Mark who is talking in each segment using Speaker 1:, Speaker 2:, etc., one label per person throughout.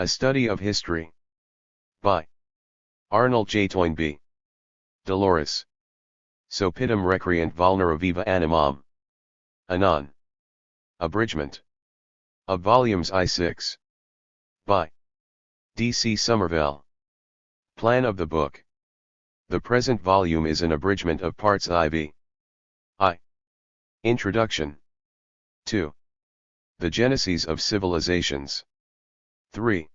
Speaker 1: A Study of History. By Arnold J. Toynbee. Dolores. So pitum recreant vulneraviva animam. Anon. Abridgment. Of Volumes I-6. By D.C. Somervell. Plan of the book. The present volume is an abridgment of parts IV. I. Introduction. 2. The Geneses of Civilizations. 3.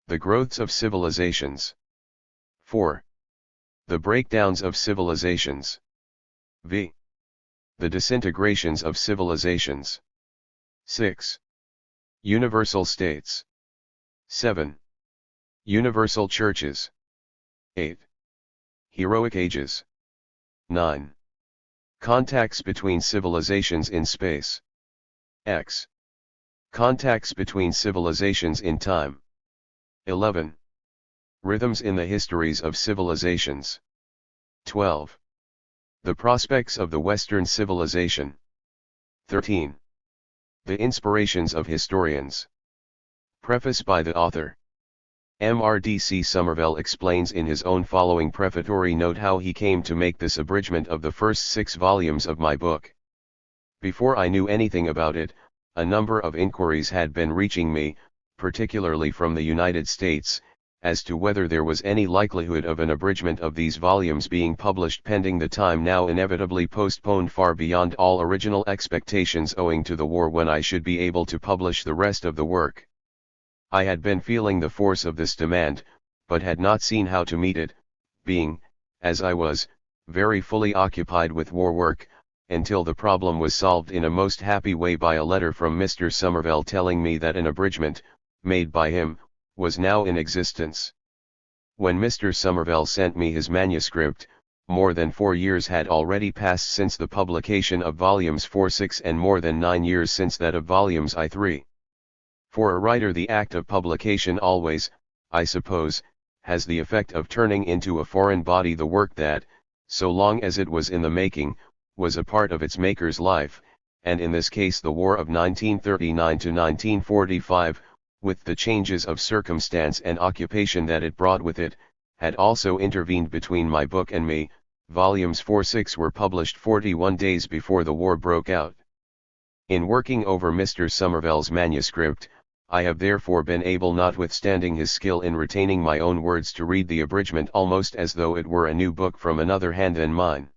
Speaker 1: The Growths of Civilizations. 4. The Breakdowns of Civilizations. V. The Disintegrations of Civilizations. 6. Universal States. 7. Universal Churches. 8. Heroic Ages. 9. Contacts between civilizations in space. X. Contacts between civilizations in time. 11. Rhythms in the histories of civilizations. 12. The prospects of the Western civilization. 13. The inspirations of historians. Preface by the author. D.C. Somervell explains in his own following prefatory note how he came to make this abridgment of the first 6 volumes of my book. Before I knew anything about it, a number of inquiries had been reaching me, particularly from the United States, as to whether there was any likelihood of an abridgment of these volumes being published pending the time now inevitably postponed far beyond all original expectations owing to the war, when I should be able to publish the rest of the work. I had been feeling the force of this demand, but had not seen how to meet it, being, as I was, very fully occupied with war work, until the problem was solved in a most happy way by a letter from Mr. Somervell telling me that an abridgment, made by him, was now in existence. When Mr. Somervell sent me his manuscript, more than 4 years had already passed since the publication of volumes 4-6 and more than 9 years since that of volumes I-3. For a writer, the act of publication always, I suppose, has the effect of turning into a foreign body the work that, so long as it was in the making, was a part of its maker's life, and in this case the war of 1939 to 1945, with the changes of circumstance and occupation that it brought with it, had also intervened between my book and me. Volumes 4-6 were published 41 days before the war broke out. In working over Mr. Somervell's manuscript, I have therefore been able, notwithstanding his skill in retaining my own words, to read the abridgment almost as though it were a new book from another hand than mine.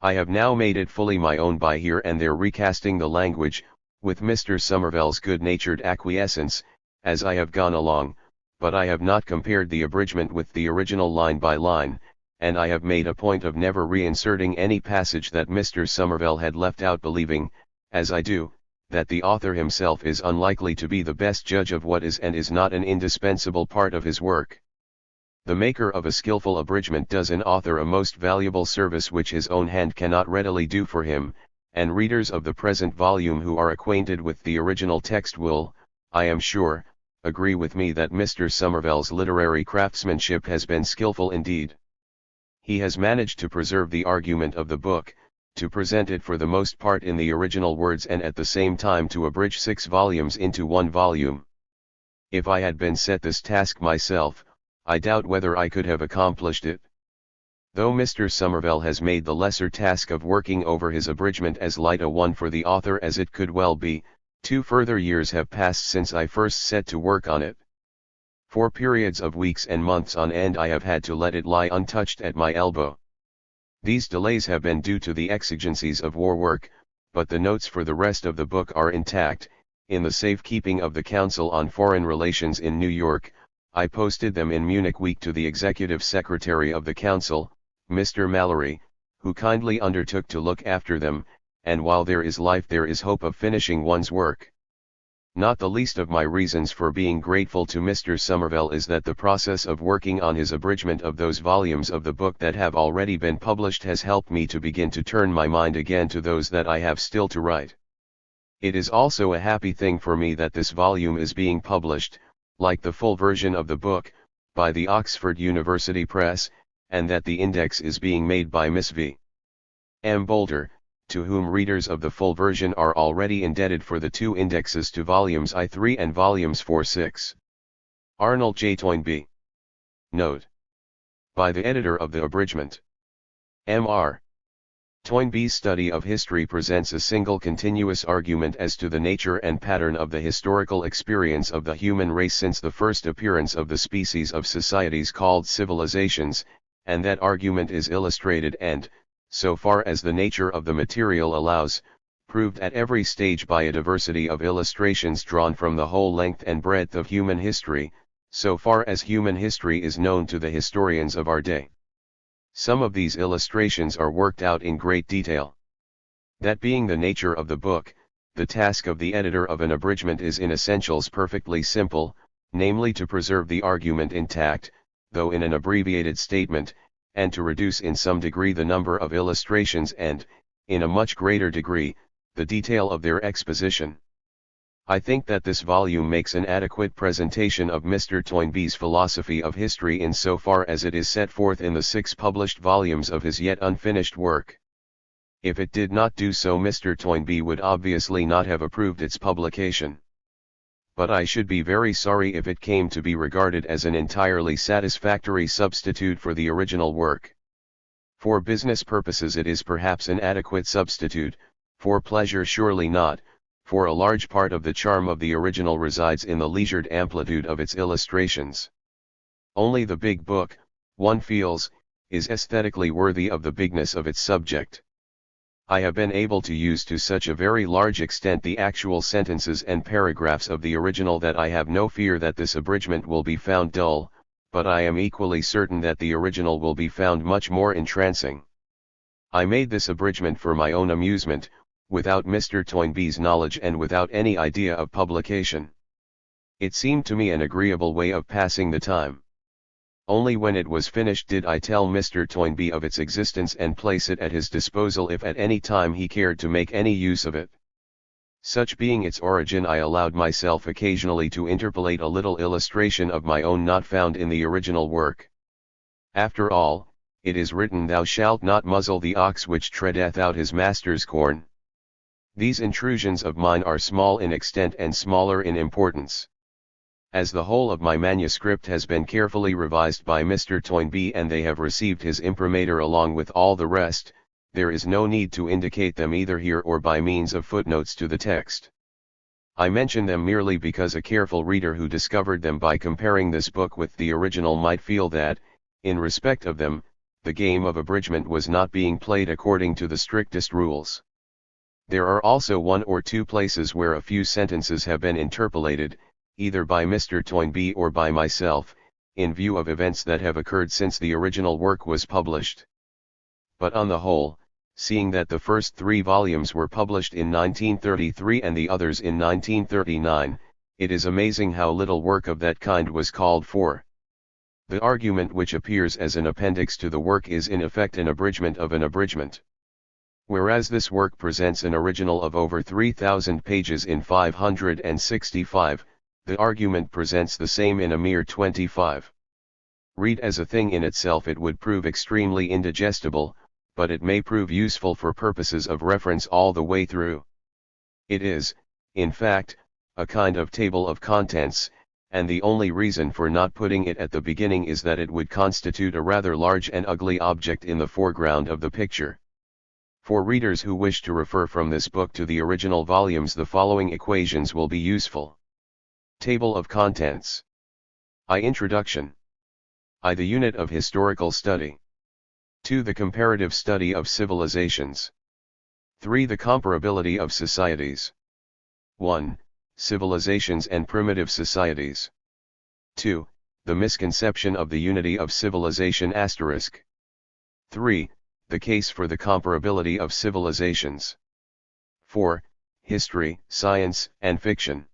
Speaker 1: I have now made it fully my own by here and there recasting the language, with Mr. Somervell's good-natured acquiescence, as I have gone along, but I have not compared the abridgment with the original line by line, and I have made a point of never reinserting any passage that Mr. Somervell had left out, believing, as I do, that the author himself is unlikely to be the best judge of what is and is not an indispensable part of his work. The maker of a skillful abridgment does an author a most valuable service which his own hand cannot readily do for him, and readers of the present volume who are acquainted with the original text will, I am sure, agree with me that Mr. Somervell's literary craftsmanship has been skillful indeed. He has managed to preserve the argument of the book, to present it for the most part in the original words, and at the same time to abridge 6 volumes into 1 volume. If I had been set this task myself, I doubt whether I could have accomplished it. Though Mr. Somervell has made the lesser task of working over his abridgment as light a one for the author as it could well be, 2 further years have passed since I first set to work on it. For periods of weeks and months on end I have had to let it lie untouched at my elbow. These delays have been due to the exigencies of war work, but the notes for the rest of the book are intact, in the safekeeping of the Council on Foreign Relations in New York. I posted them in Munich week to the Executive Secretary of the Council, Mr. Mallory, who kindly undertook to look after them, and while there is life there is hope of finishing one's work. Not the least of my reasons for being grateful to Mr. Somervell is that the process of working on his abridgment of those volumes of the book that have already been published has helped me to begin to turn my mind again to those that I have still to write. It is also a happy thing for me that this volume is being published, like the full version of the book, by the Oxford University Press, and that the index is being made by Miss V. M. Boulter, to whom readers of the full version are already indebted for the 2 indexes to volumes I-3 and volumes 4-6. Arnold J. Toynbee. Note. By the editor of the abridgment. M.R. Toynbee's study of history presents a single continuous argument as to the nature and pattern of the historical experience of the human race since the first appearance of the species of societies called civilizations, and that argument is illustrated and, so far as the nature of the material allows, proved at every stage by a diversity of illustrations drawn from the whole length and breadth of human history, so far as human history is known to the historians of our day. Some of these illustrations are worked out in great detail. That being the nature of the book, the task of the editor of an abridgment is in essentials perfectly simple, namely to preserve the argument intact, though in an abbreviated statement, and to reduce in some degree the number of illustrations and, in a much greater degree, the detail of their exposition. I think that this volume makes an adequate presentation of Mr. Toynbee's philosophy of history in so far as it is set forth in the 6 published volumes of his yet unfinished work. If it did not do so, Mr. Toynbee would obviously not have approved its publication. But I should be very sorry if it came to be regarded as an entirely satisfactory substitute for the original work. For business purposes it is perhaps an adequate substitute, for pleasure surely not. For a large part of the charm of the original resides in the leisured amplitude of its illustrations. Only the big book, one feels, is aesthetically worthy of the bigness of its subject. I have been able to use to such a very large extent the actual sentences and paragraphs of the original that I have no fear that this abridgment will be found dull, but I am equally certain that the original will be found much more entrancing. I made this abridgment for my own amusement, without Mr. Toynbee's knowledge and without any idea of publication. It seemed to me an agreeable way of passing the time. Only when it was finished did I tell Mr. Toynbee of its existence and place it at his disposal if at any time he cared to make any use of it. Such being its origin, I allowed myself occasionally to interpolate a little illustration of my own not found in the original work. After all, it is written, "Thou shalt not muzzle the ox which treadeth out his master's corn." These intrusions of mine are small in extent and smaller in importance. As the whole of my manuscript has been carefully revised by Mr. Toynbee and they have received his imprimatur along with all the rest, there is no need to indicate them either here or by means of footnotes to the text. I mention them merely because a careful reader who discovered them by comparing this book with the original might feel that, in respect of them, the game of abridgment was not being played according to the strictest rules. There are also 1 or 2 places where a few sentences have been interpolated, either by Mr. Toynbee or by myself, in view of events that have occurred since the original work was published. But on the whole, seeing that the first 3 volumes were published in 1933 and the others in 1939, it is amazing how little work of that kind was called for. The argument which appears as an appendix to the work is in effect an abridgment of an abridgment. Whereas this work presents an original of over 3,000 pages in 565, the argument presents the same in a mere 25. Read as a thing in itself it would prove extremely indigestible, but it may prove useful for purposes of reference all the way through. It is, in fact, a kind of table of contents, and the only reason for not putting it at the beginning is that it would constitute a rather large and ugly object in the foreground of the picture. For readers who wish to refer from this book to the original volumes, the following equations will be useful. Table of Contents. I. Introduction. I. The unit of historical study. 2. The comparative study of civilizations. 3. The comparability of societies. 1. Civilizations and primitive societies. 2. The misconception of the unity of civilization *. 3. The case for the comparability of civilizations. 4. History, science, and fiction.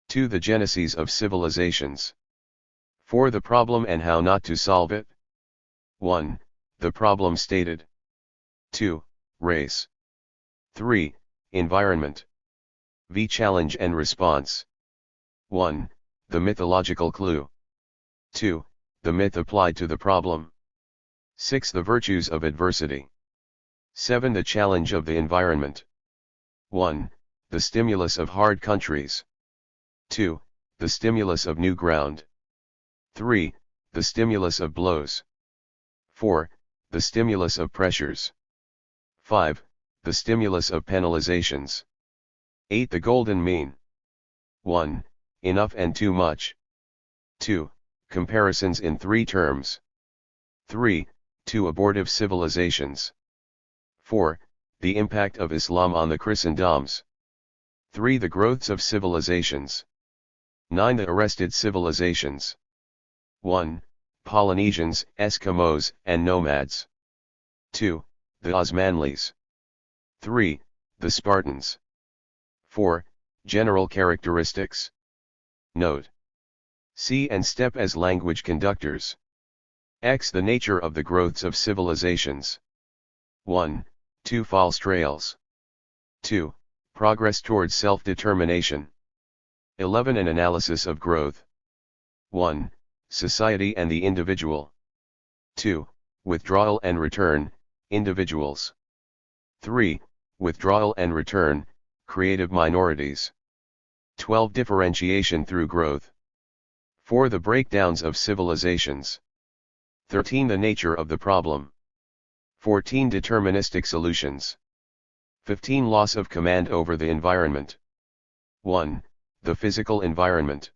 Speaker 1: 2. The genesis of civilizations. 4. The problem and how not to solve it. 1. The problem stated. 2. Race. 3. Environment. V. Challenge and response. 1. The mythological clue. 2. The myth applied to the problem. 6. The virtues of adversity. 7. The challenge of the environment. 1. The stimulus of hard countries. 2. The stimulus of new ground. 3. The stimulus of blows. 4. The stimulus of pressures. 5. The stimulus of penalizations. 8. The golden mean. 1. Enough and too much. 2. Comparisons in 3 terms. 3. 2 abortive civilizations. 4. The impact of Islam on the Christendoms. 3. The growths of civilizations. 9. The arrested civilizations. 1. Polynesians, Eskimos, and nomads. 2. The Osmanlis. 3. The Spartans. 4. General characteristics. Note. See and step as language conductors. X. The nature of the growths of civilizations. 1. 2 false trails. 2. Progress towards self-determination. 11. An analysis of growth. 1. Society and the individual. 2. Withdrawal and return, individuals. 3. Withdrawal and return, creative minorities. 12. Differentiation through growth. 4. The breakdowns of civilizations. 13. The nature of the problem. 14. Deterministic solutions. 15. Loss of command over the environment. 1. The physical environment.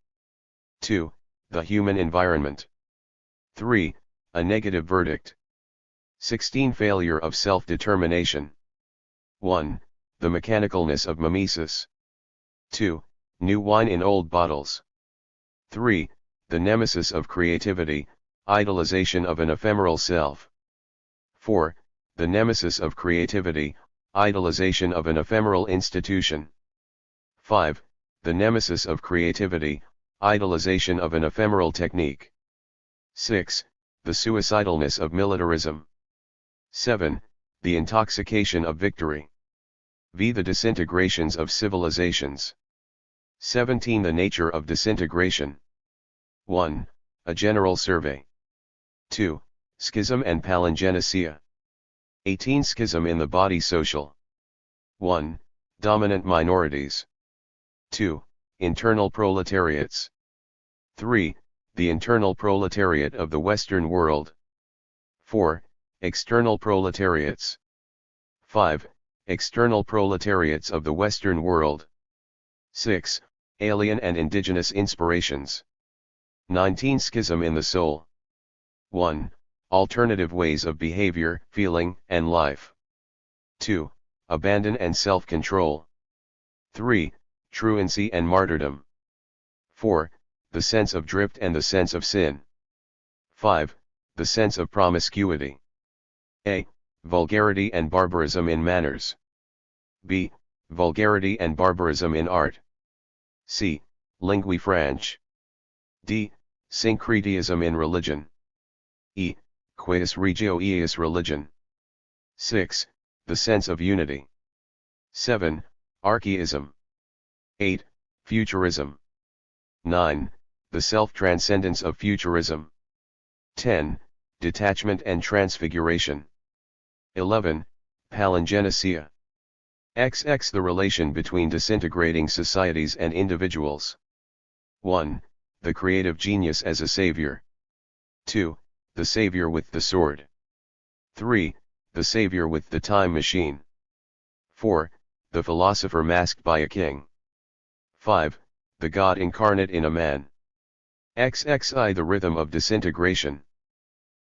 Speaker 1: 2. The human environment. 3. A negative verdict. 16. Failure of self-determination. 1. The mechanicalness of mimesis. 2. New wine in old bottles. 3. The nemesis of creativity, idolization of an ephemeral self. 4. The nemesis of creativity, idolization of an ephemeral institution. 5. The nemesis of creativity, idolization of an ephemeral technique. 6. The suicidalness of militarism. 7. The intoxication of victory. V. The disintegrations of civilizations. 17. The nature of disintegration. 1. A general survey. 2. Schism and palingenesia. 18. Schism in the body social. 1. Dominant minorities. 2. Internal proletariats. 3. The internal proletariat of the Western world. 4. External proletariats. 5. External proletariats of the Western world. 6. Alien and indigenous inspirations. 19. Schism in the soul. 1. Alternative ways of behavior, feeling, and life. 2. Abandon and self-control. 3. Truancy and martyrdom. 4. The sense of drift and the sense of sin. 5. The sense of promiscuity. A. Vulgarity and barbarism in manners. B. Vulgarity and barbarism in art. C. Lingue franche. D. Syncretism in religion. E. Quis regio eius religion. 6. The sense of unity. 7. Archaism. 8. Futurism. 9. The self-transcendence of futurism. 10. Detachment and transfiguration. 11. Palingenesia. XX. The relation between disintegrating societies and individuals. 1. The creative genius as a savior. 2. The savior with the sword. 3. The savior with the time machine. 4. The philosopher masked by a king. 5. The God incarnate in a man. XXI. The rhythm of disintegration.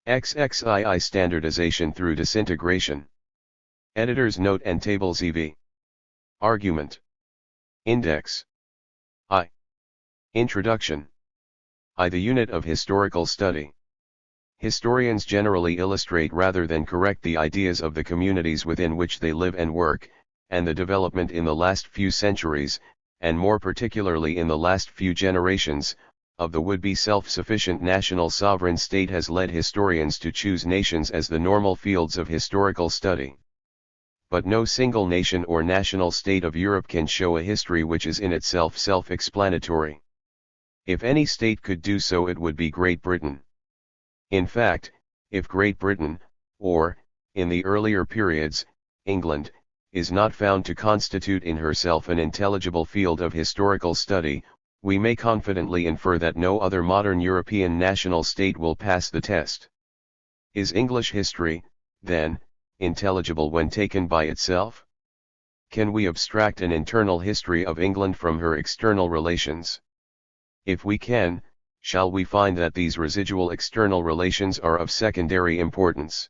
Speaker 1: XXII. Standardization through disintegration. Editor's note and tables EV. Argument. Index. I. Introduction. I. The unit of historical study. Historians generally illustrate rather than correct the ideas of the communities within which they live and work, and the development in the last few centuries, and more particularly in the last few generations, of the would-be self-sufficient national sovereign state has led historians to choose nations as the normal fields of historical study. But no single nation or national state of Europe can show a history which is in itself self-explanatory. If any state could do so, it would be Great Britain. In fact, if Great Britain, or, in the earlier periods, England, is not found to constitute in herself an intelligible field of historical study, we may confidently infer that no other modern European national state will pass the test. Is English history, then, intelligible when taken by itself? Can we abstract an internal history of England from her external relations? If we can, shall we find that these residual external relations are of secondary importance?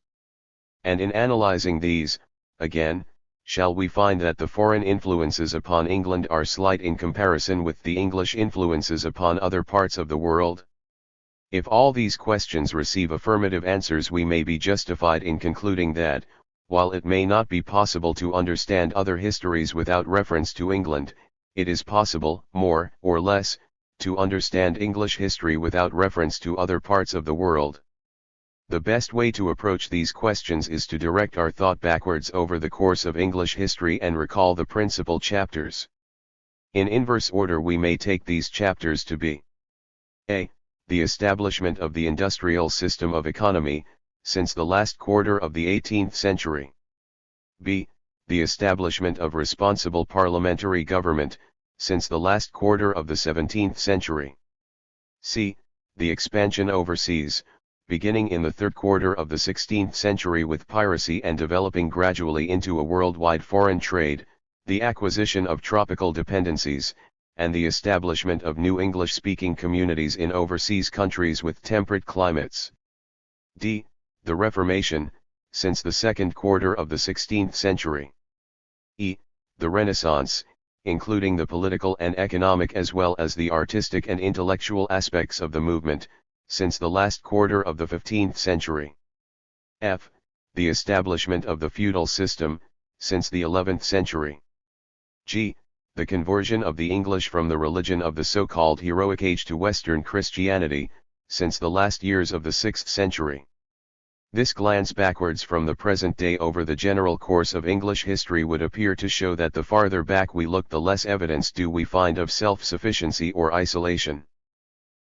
Speaker 1: And in analyzing these, again, shall we find that the foreign influences upon England are slight in comparison with the English influences upon other parts of the world? If all these questions receive affirmative answers, we may be justified in concluding that, while it may not be possible to understand other histories without reference to England, it is possible, more or less, to understand English history without reference to other parts of the world. The best way to approach these questions is to direct our thought backwards over the course of English history and recall the principal chapters. In inverse order we may take these chapters to be: A. The establishment of the industrial system of economy, since the last quarter of the 18th century. B. The establishment of responsible parliamentary government, since the last quarter of the 17th century. C. The expansion overseas, beginning in the third quarter of the 16th century with piracy and developing gradually into a worldwide foreign trade, the acquisition of tropical dependencies, and the establishment of new English-speaking communities in overseas countries with temperate climates. D. The Reformation, since the second quarter of the 16th century. E. The Renaissance, including the political and economic as well as the artistic and intellectual aspects of the movement, since the last quarter of the 15th century. F. The establishment of the feudal system, since the 11th century. G. The conversion of the English from the religion of the so-called heroic age to Western Christianity, since the last years of the 6th century. This glance backwards from the present day over the general course of English history would appear to show that the farther back we look, the less evidence do we find of self-sufficiency or isolation.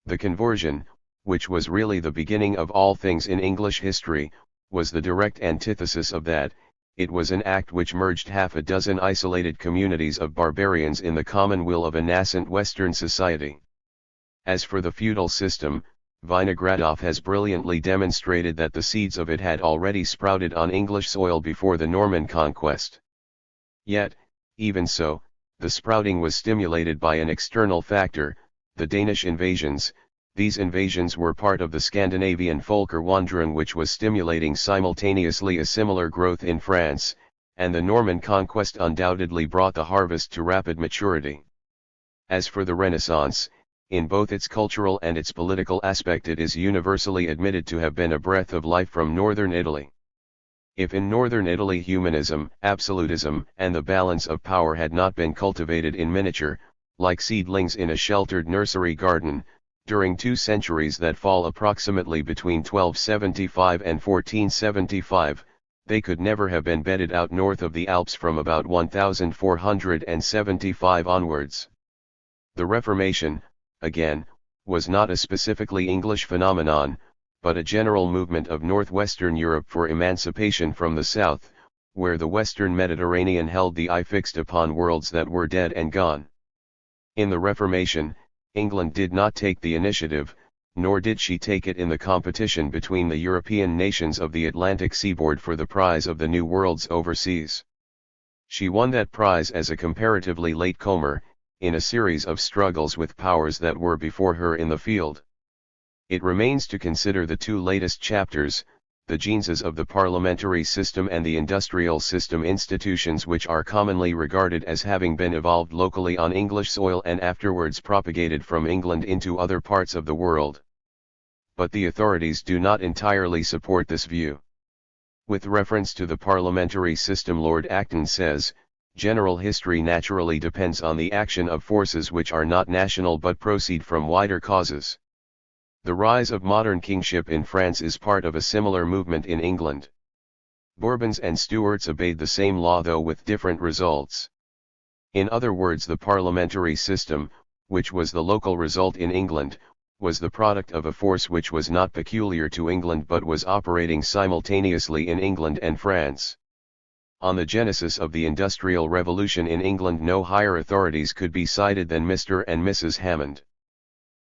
Speaker 1: The conversion, which was really the beginning of all things in English history, was the direct antithesis of that. It was an act which merged half a dozen isolated communities of barbarians in the common will of a nascent Western society. As for the feudal system, Vinogradov has brilliantly demonstrated that the seeds of it had already sprouted on English soil before the Norman conquest. Yet, even so, the sprouting was stimulated by an external factor, the Danish invasions. These invasions were part of the Scandinavian Folkerwandring, which was stimulating simultaneously a similar growth in France, and the Norman conquest undoubtedly brought the harvest to rapid maturity. As for the Renaissance, in both its cultural and its political aspect it is universally admitted to have been a breath of life from northern Italy. If in northern Italy humanism, absolutism, and the balance of power had not been cultivated in miniature, like seedlings in a sheltered nursery garden, during 2 centuries that fall approximately between 1275 and 1475, they could never have been bedded out north of the Alps from about 1475 onwards. The Reformation, again, was not a specifically English phenomenon, but a general movement of northwestern Europe for emancipation from the south, where the western Mediterranean held the eye fixed upon worlds that were dead and gone. In the Reformation, England did not take the initiative, nor did she take it in the competition between the European nations of the Atlantic seaboard for the prize of the new worlds overseas. She won that prize as a comparatively late comer, in a series of struggles with powers that were before her in the field. It remains to consider the 2 latest chapters, the genesis of the parliamentary system and the industrial system, institutions which are commonly regarded as having been evolved locally on English soil and afterwards propagated from England into other parts of the world. But the authorities do not entirely support this view. With reference to the parliamentary system, Lord Acton says, "General history naturally depends on the action of forces which are not national but proceed from wider causes. The rise of modern kingship in France is part of a similar movement in England. Bourbons and Stuarts obeyed the same law, though with different results. In other words, the parliamentary system, which was the local result in England, was the product of a force which was not peculiar to England but was operating simultaneously in England and France. On the genesis of the Industrial Revolution in England no higher authorities could be cited than Mr. and Mrs. Hammond.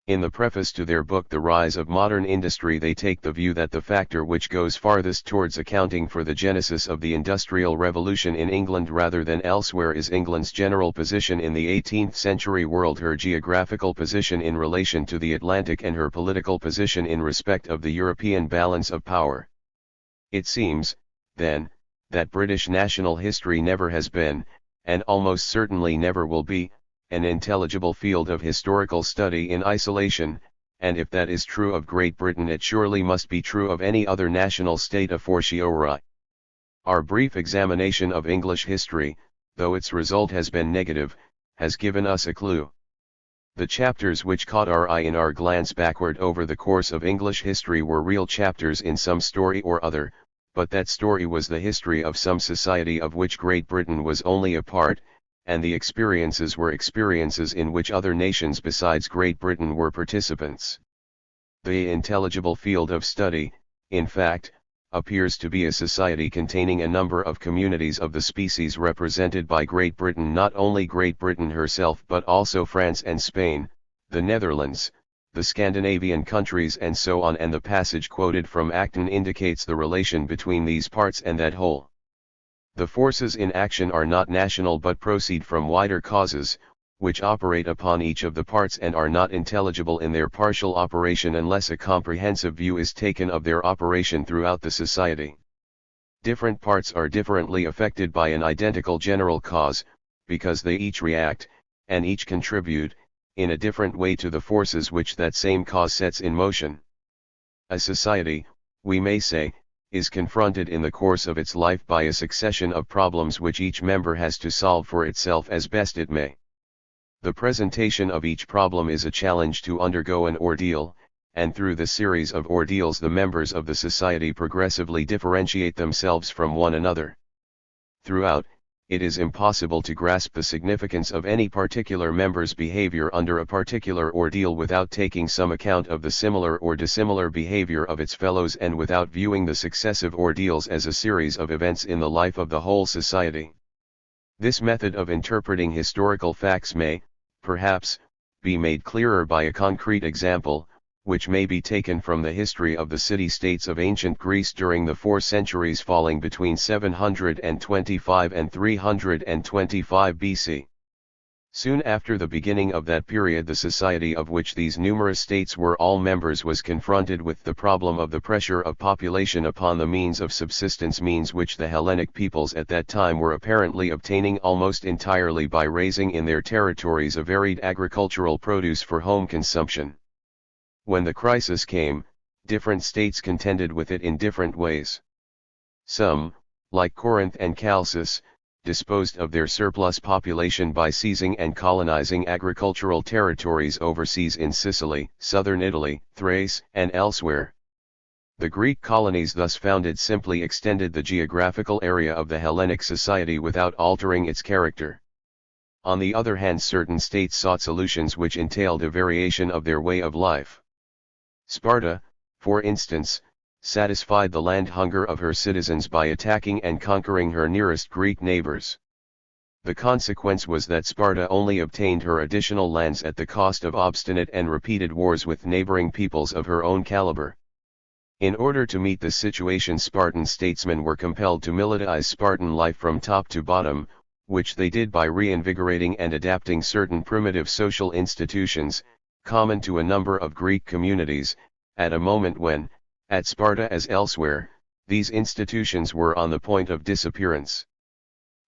Speaker 1: In the preface to their book The Rise of Modern Industry they take the view that the factor which goes farthest towards accounting for the genesis of the Industrial Revolution in England rather than elsewhere is England's general position in the 18th century world, her geographical position in relation to the Atlantic and her political position in respect of the European balance of power. It seems, then, that British national history never has been, and almost certainly never will be, an intelligible field of historical study in isolation, and if that is true of Great Britain it surely must be true of any other national state a fortiori. Our brief examination of English history, though its result has been negative, has given us a clue. The chapters which caught our eye in our glance backward over the course of English history were real chapters in some story or other, but that story was the history of some society of which Great Britain was only a part, and the experiences were experiences in which other nations besides Great Britain were participants. The intelligible field of study, in fact, appears to be a society containing a number of communities of the species represented by Great Britain, not only Great Britain herself but also France and Spain, the Netherlands, the Scandinavian countries and so on, and the passage quoted from Acton indicates the relation between these parts and that whole. The forces in action are not national but proceed from wider causes, which operate upon each of the parts and are not intelligible in their partial operation unless a comprehensive view is taken of their operation throughout the society. Different parts are differently affected by an identical general cause, because they each react, and each contribute, in a different way to the forces which that same cause sets in motion. A society, we may say, is confronted in the course of its life by a succession of problems which each member has to solve for itself as best it may. The presentation of each problem is a challenge to undergo an ordeal, and through the series of ordeals the members of the society progressively differentiate themselves from one another. Throughout, it is impossible to grasp the significance of any particular member's behavior under a particular ordeal without taking some account of the similar or dissimilar behavior of its fellows and without viewing the successive ordeals as a series of events in the life of the whole society. This method of interpreting historical facts may, perhaps, be made clearer by a concrete example, which may be taken from the history of the city-states of ancient Greece during the 4 centuries falling between 725 and 325 BC. Soon after the beginning of that period the society of which these numerous states were all members was confronted with the problem of the pressure of population upon the means of subsistence, means which the Hellenic peoples at that time were apparently obtaining almost entirely by raising in their territories a varied agricultural produce for home consumption. When the crisis came, different states contended with it in different ways. Some, like Corinth and Chalcis, disposed of their surplus population by seizing and colonizing agricultural territories overseas in Sicily, southern Italy, Thrace, and elsewhere. The Greek colonies thus founded simply extended the geographical area of the Hellenic society without altering its character. On the other hand, certain states sought solutions which entailed a variation of their way of life. Sparta, for instance, satisfied the land hunger of her citizens by attacking and conquering her nearest Greek neighbors. The consequence was that Sparta only obtained her additional lands at the cost of obstinate and repeated wars with neighboring peoples of her own caliber. In order to meet this situation, Spartan statesmen were compelled to militarize Spartan life from top to bottom, which they did by reinvigorating and adapting certain primitive social institutions, common to a number of Greek communities, at a moment when, at Sparta as elsewhere, these institutions were on the point of disappearance.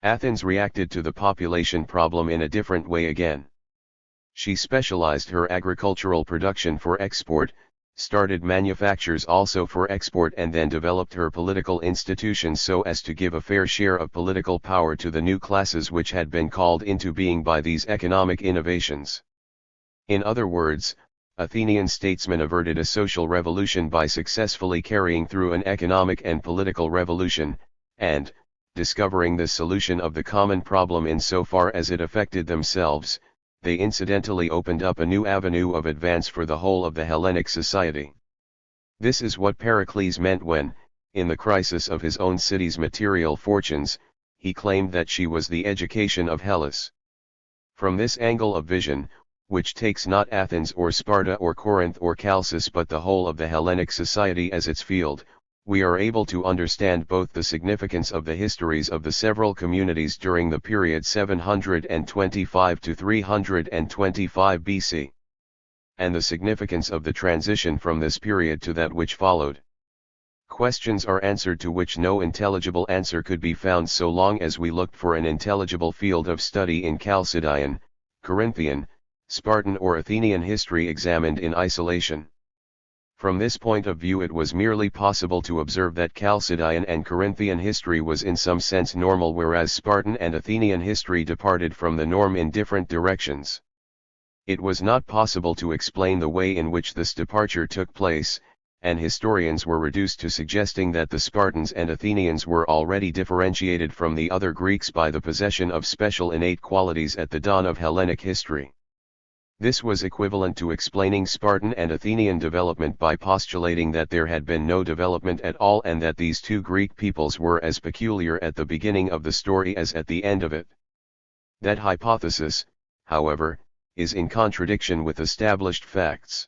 Speaker 1: Athens reacted to the population problem in a different way again. She specialized her agricultural production for export, started manufactures also for export, and then developed her political institutions so as to give a fair share of political power to the new classes which had been called into being by these economic innovations. In other words, Athenian statesmen averted a social revolution by successfully carrying through an economic and political revolution, and, discovering the solution of the common problem in so far as it affected themselves, they incidentally opened up a new avenue of advance for the whole of the Hellenic society. This is what Pericles meant when, in the crisis of his own city's material fortunes, he claimed that she was the education of Hellas. From this angle of vision, which takes not Athens or Sparta or Corinth or Chalcis but the whole of the Hellenic society as its field, we are able to understand both the significance of the histories of the several communities during the period 725 to 325 BC, and the significance of the transition from this period to that which followed. Questions are answered to which no intelligible answer could be found so long as we looked for an intelligible field of study in Chalcidian, Corinthian, Spartan or Athenian history examined in isolation. From this point of view it was merely possible to observe that Chalcidian and Corinthian history was in some sense normal, whereas Spartan and Athenian history departed from the norm in different directions. It was not possible to explain the way in which this departure took place, and historians were reduced to suggesting that the Spartans and Athenians were already differentiated from the other Greeks by the possession of special innate qualities at the dawn of Hellenic history. This was equivalent to explaining Spartan and Athenian development by postulating that there had been no development at all and that these two Greek peoples were as peculiar at the beginning of the story as at the end of it. That hypothesis, however, is in contradiction with established facts.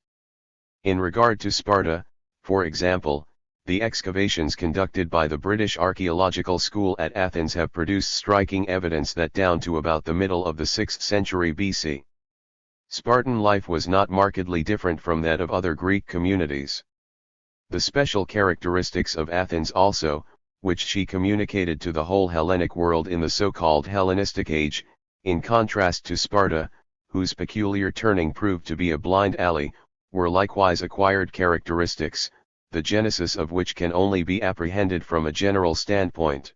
Speaker 1: In regard to Sparta, for example, the excavations conducted by the British Archaeological School at Athens have produced striking evidence that down to about the middle of the 6th century BC, Spartan life was not markedly different from that of other Greek communities. The special characteristics of Athens also, which she communicated to the whole Hellenic world in the so-called Hellenistic Age, in contrast to Sparta, whose peculiar turning proved to be a blind alley, were likewise acquired characteristics, the genesis of which can only be apprehended from a general standpoint.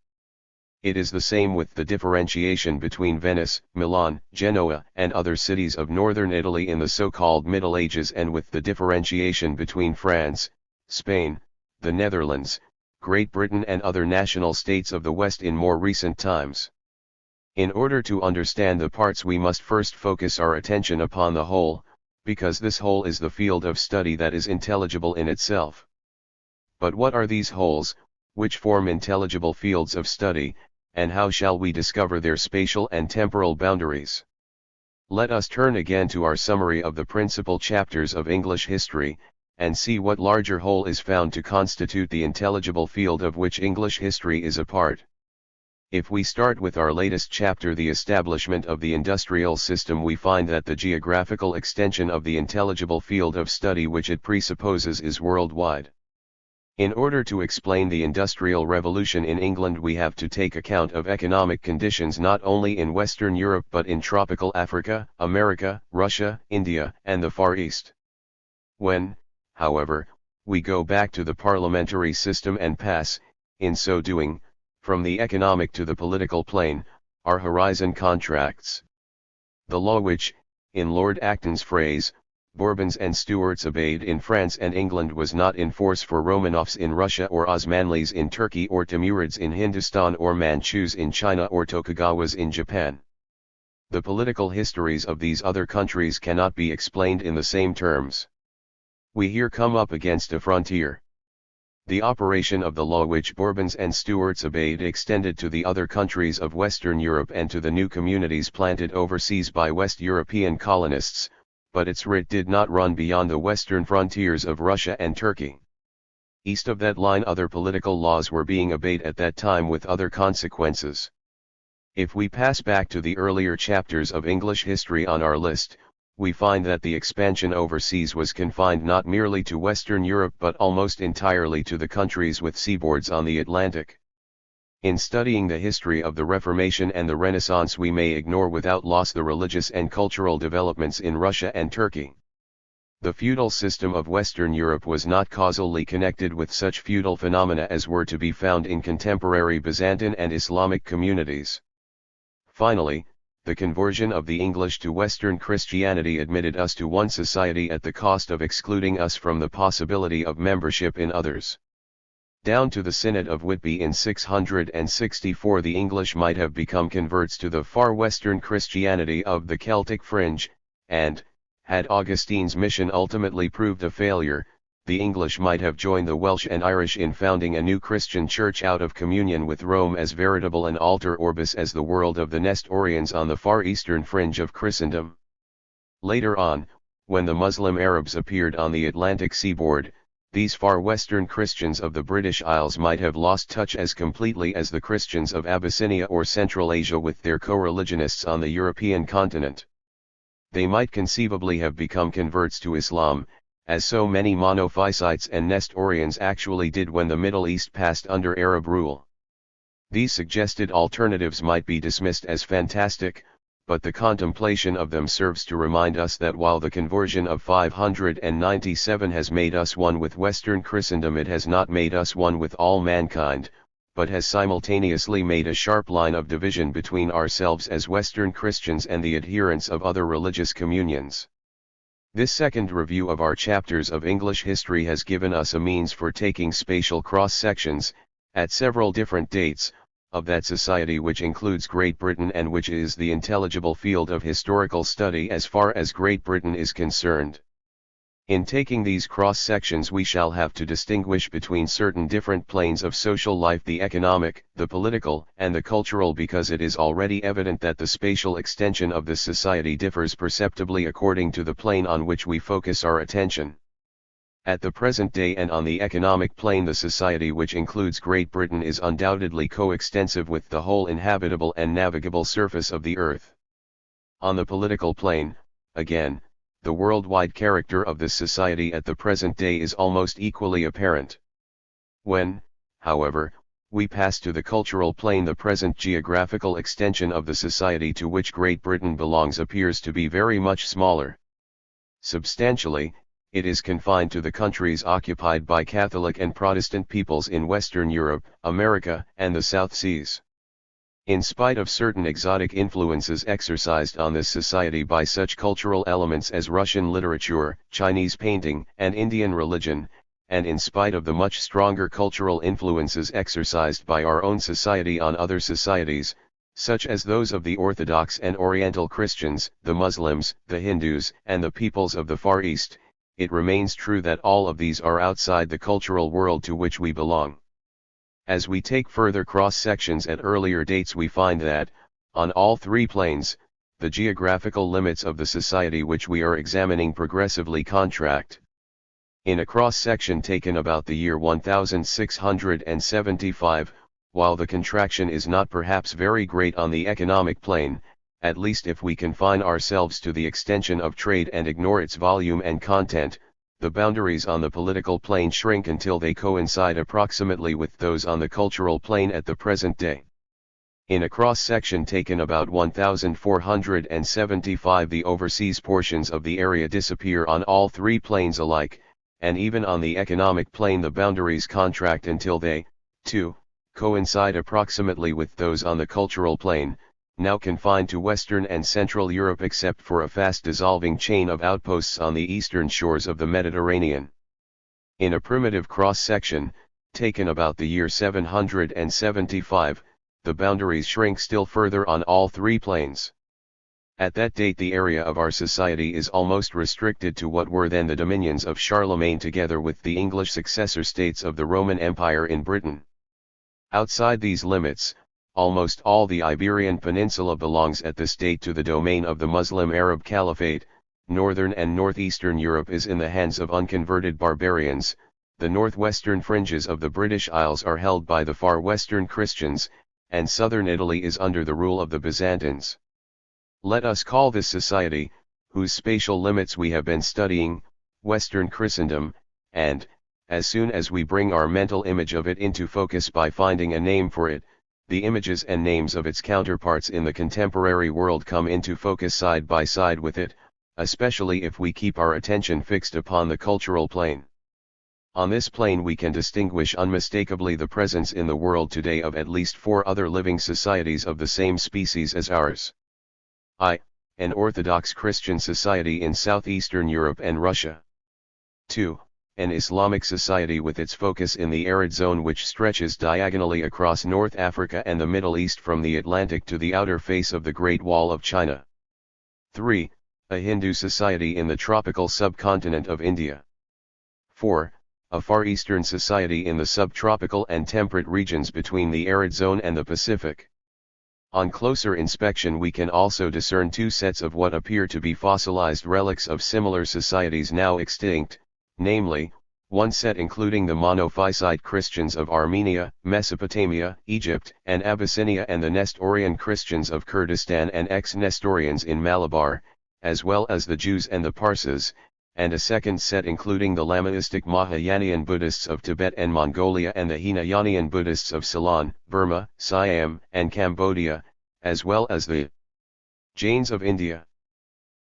Speaker 1: It is the same with the differentiation between Venice, Milan, Genoa, and other cities of northern Italy in the so-called Middle Ages, and with the differentiation between France, Spain, the Netherlands, Great Britain and other national states of the West in more recent times. In order to understand the parts we must first focus our attention upon the whole, because this whole is the field of study that is intelligible in itself. But what are these wholes, which form intelligible fields of study, and how shall we discover their spatial and temporal boundaries? Let us turn again to our summary of the principal chapters of English history, and see what larger whole is found to constitute the intelligible field of which English history is a part. If we start with our latest chapter, the establishment of the industrial system, we find that the geographical extension of the intelligible field of study which it presupposes is worldwide. In order to explain the Industrial Revolution in England, we have to take account of economic conditions not only in Western Europe but in tropical Africa, America, Russia, India, and the Far East. When, however, we go back to the parliamentary system and pass, in so doing, from the economic to the political plane, our horizon contracts. The law which, in Lord Acton's phrase, Bourbons and Stuarts obeyed in France and England was not in force for Romanovs in Russia or Osmanlis in Turkey or Timurids in Hindustan or Manchus in China or Tokugawas in Japan. The political histories of these other countries cannot be explained in the same terms. We here come up against a frontier. The operation of the law which Bourbons and Stuarts obeyed extended to the other countries of Western Europe and to the new communities planted overseas by West European colonists, but its writ did not run beyond the western frontiers of Russia and Turkey. East of that line other political laws were being obeyed at that time with other consequences. If we pass back to the earlier chapters of English history on our list, we find that the expansion overseas was confined not merely to Western Europe but almost entirely to the countries with seaboards on the Atlantic. In studying the history of the Reformation and the Renaissance, we may ignore without loss the religious and cultural developments in Russia and Turkey. The feudal system of Western Europe was not causally connected with such feudal phenomena as were to be found in contemporary Byzantine and Islamic communities. Finally, the conversion of the English to Western Christianity admitted us to one society at the cost of excluding us from the possibility of membership in others. Down to the Synod of Whitby in 664 the English might have become converts to the far western Christianity of the Celtic fringe, and, had Augustine's mission ultimately proved a failure, the English might have joined the Welsh and Irish in founding a new Christian church out of communion with Rome, as veritable an alter orbis as the world of the Nestorians on the far eastern fringe of Christendom. Later on, when the Muslim Arabs appeared on the Atlantic seaboard, these far western Christians of the British Isles might have lost touch as completely as the Christians of Abyssinia or Central Asia with their co-religionists on the European continent. They might conceivably have become converts to Islam, as so many Monophysites and Nestorians actually did when the Middle East passed under Arab rule. These suggested alternatives might be dismissed as fantastic, but the contemplation of them serves to remind us that while the conversion of 597 has made us one with Western Christendom, it has not made us one with all mankind, but has simultaneously made a sharp line of division between ourselves as Western Christians and the adherents of other religious communions. This second review of our chapters of English history has given us a means for taking spatial cross-sections, at several different dates, of that society which includes Great Britain and which is the intelligible field of historical study as far as Great Britain is concerned. In taking these cross-sections we shall have to distinguish between certain different planes of social life, the economic, the political, and the cultural, because it is already evident that the spatial extension of this society differs perceptibly according to the plane on which we focus our attention. At the present day and on the economic plane, the society which includes Great Britain is undoubtedly coextensive with the whole inhabitable and navigable surface of the earth. On the political plane, again, the worldwide character of this society at the present day is almost equally apparent. When, however, we pass to the cultural plane, the present geographical extension of the society to which Great Britain belongs appears to be very much smaller. Substantially, it is confined to the countries occupied by Catholic and Protestant peoples in Western Europe, America, and the South Seas. In spite of certain exotic influences exercised on this society by such cultural elements as Russian literature, Chinese painting, and Indian religion, and in spite of the much stronger cultural influences exercised by our own society on other societies, such as those of the Orthodox and Oriental Christians, the Muslims, the Hindus, and the peoples of the Far East, it remains true that all of these are outside the cultural world to which we belong. As we take further cross-sections at earlier dates, we find that, on all three planes, the geographical limits of the society which we are examining progressively contract. In a cross-section taken about the year 1675, while the contraction is not perhaps very great on the economic plane, at least if we confine ourselves to the extension of trade and ignore its volume and content, the boundaries on the political plane shrink until they coincide approximately with those on the cultural plane at the present day. In a cross-section taken about 1475, the overseas portions of the area disappear on all three planes alike, and even on the economic plane the boundaries contract until they, too, coincide approximately with those on the cultural plane, now confined to Western and Central Europe except for a fast-dissolving chain of outposts on the eastern shores of the Mediterranean. In a primitive cross-section, taken about the year 775, the boundaries shrink still further on all three planes. At that date the area of our society is almost restricted to what were then the dominions of Charlemagne together with the English successor states of the Roman Empire in Britain. Outside these limits, almost all the Iberian Peninsula belongs at this date to the domain of the Muslim Arab Caliphate. Northern and northeastern Europe is in the hands of unconverted barbarians, the northwestern fringes of the British Isles are held by the far western Christians, and southern Italy is under the rule of the Byzantines. Let us call this society, whose spatial limits we have been studying, Western Christendom, and, as soon as we bring our mental image of it into focus by finding a name for it, the images and names of its counterparts in the contemporary world come into focus side by side with it, especially if we keep our attention fixed upon the cultural plane. On this plane we can distinguish unmistakably the presence in the world today of at least four other living societies of the same species as ours. I. An Orthodox Christian society in southeastern Europe and Russia. 2. An Islamic society with its focus in the arid zone which stretches diagonally across North Africa and the Middle East from the Atlantic to the outer face of the Great Wall of China. 3. A Hindu society in the tropical subcontinent of India. 4. A Far Eastern society in the subtropical and temperate regions between the arid zone and the Pacific. On closer inspection we can also discern two sets of what appear to be fossilized relics of similar societies now extinct, namely, one set including the monophysite Christians of Armenia, Mesopotamia, Egypt, and Abyssinia, and the Nestorian Christians of Kurdistan and ex-Nestorians in Malabar, as well as the Jews and the Parsis, and a second set including the Lamaistic Mahayanian Buddhists of Tibet and Mongolia and the Hinayanian Buddhists of Ceylon, Burma, Siam, and Cambodia, as well as the Jains of India.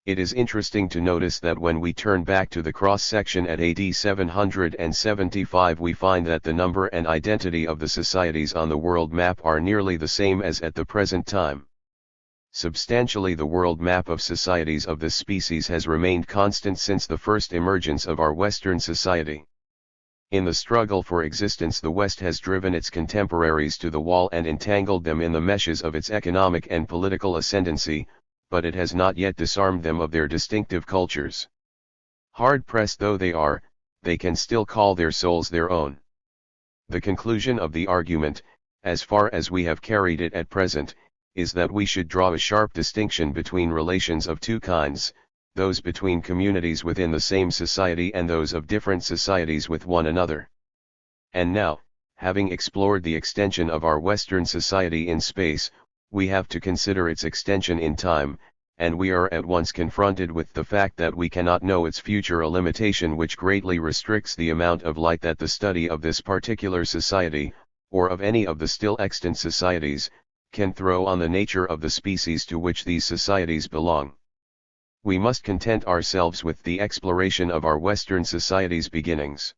Speaker 1: It is interesting to notice that when we turn back to the cross-section at AD 775 we find that the number and identity of the societies on the world map are nearly the same as at the present time. Substantially the world map of societies of this species has remained constant since the first emergence of our Western society. In the struggle for existence the West has driven its contemporaries to the wall and entangled them in the meshes of its economic and political ascendancy, but it has not yet disarmed them of their distinctive cultures. Hard-pressed though they are, they can still call their souls their own. The conclusion of the argument, as far as we have carried it at present, is that we should draw a sharp distinction between relations of two kinds, those between communities within the same society and those of different societies with one another. And now, having explored the extension of our Western society in space, we have to consider its extension in time, and we are at once confronted with the fact that we cannot know its future, a limitation which greatly restricts the amount of light that the study of this particular society, or of any of the still extant societies, can throw on the nature of the species to which these societies belong. We must content ourselves with the exploration of our Western society's beginnings.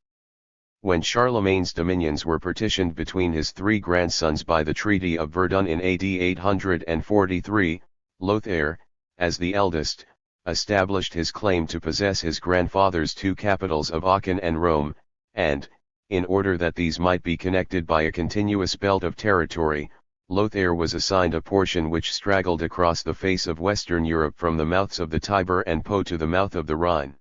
Speaker 1: When Charlemagne's dominions were partitioned between his three grandsons by the Treaty of Verdun in AD 843, Lothair, as the eldest, established his claim to possess his grandfather's two capitals of Aachen and Rome, and, in order that these might be connected by a continuous belt of territory, Lothair was assigned a portion which straggled across the face of Western Europe from the mouths of the Tiber and Po to the mouth of the Rhine.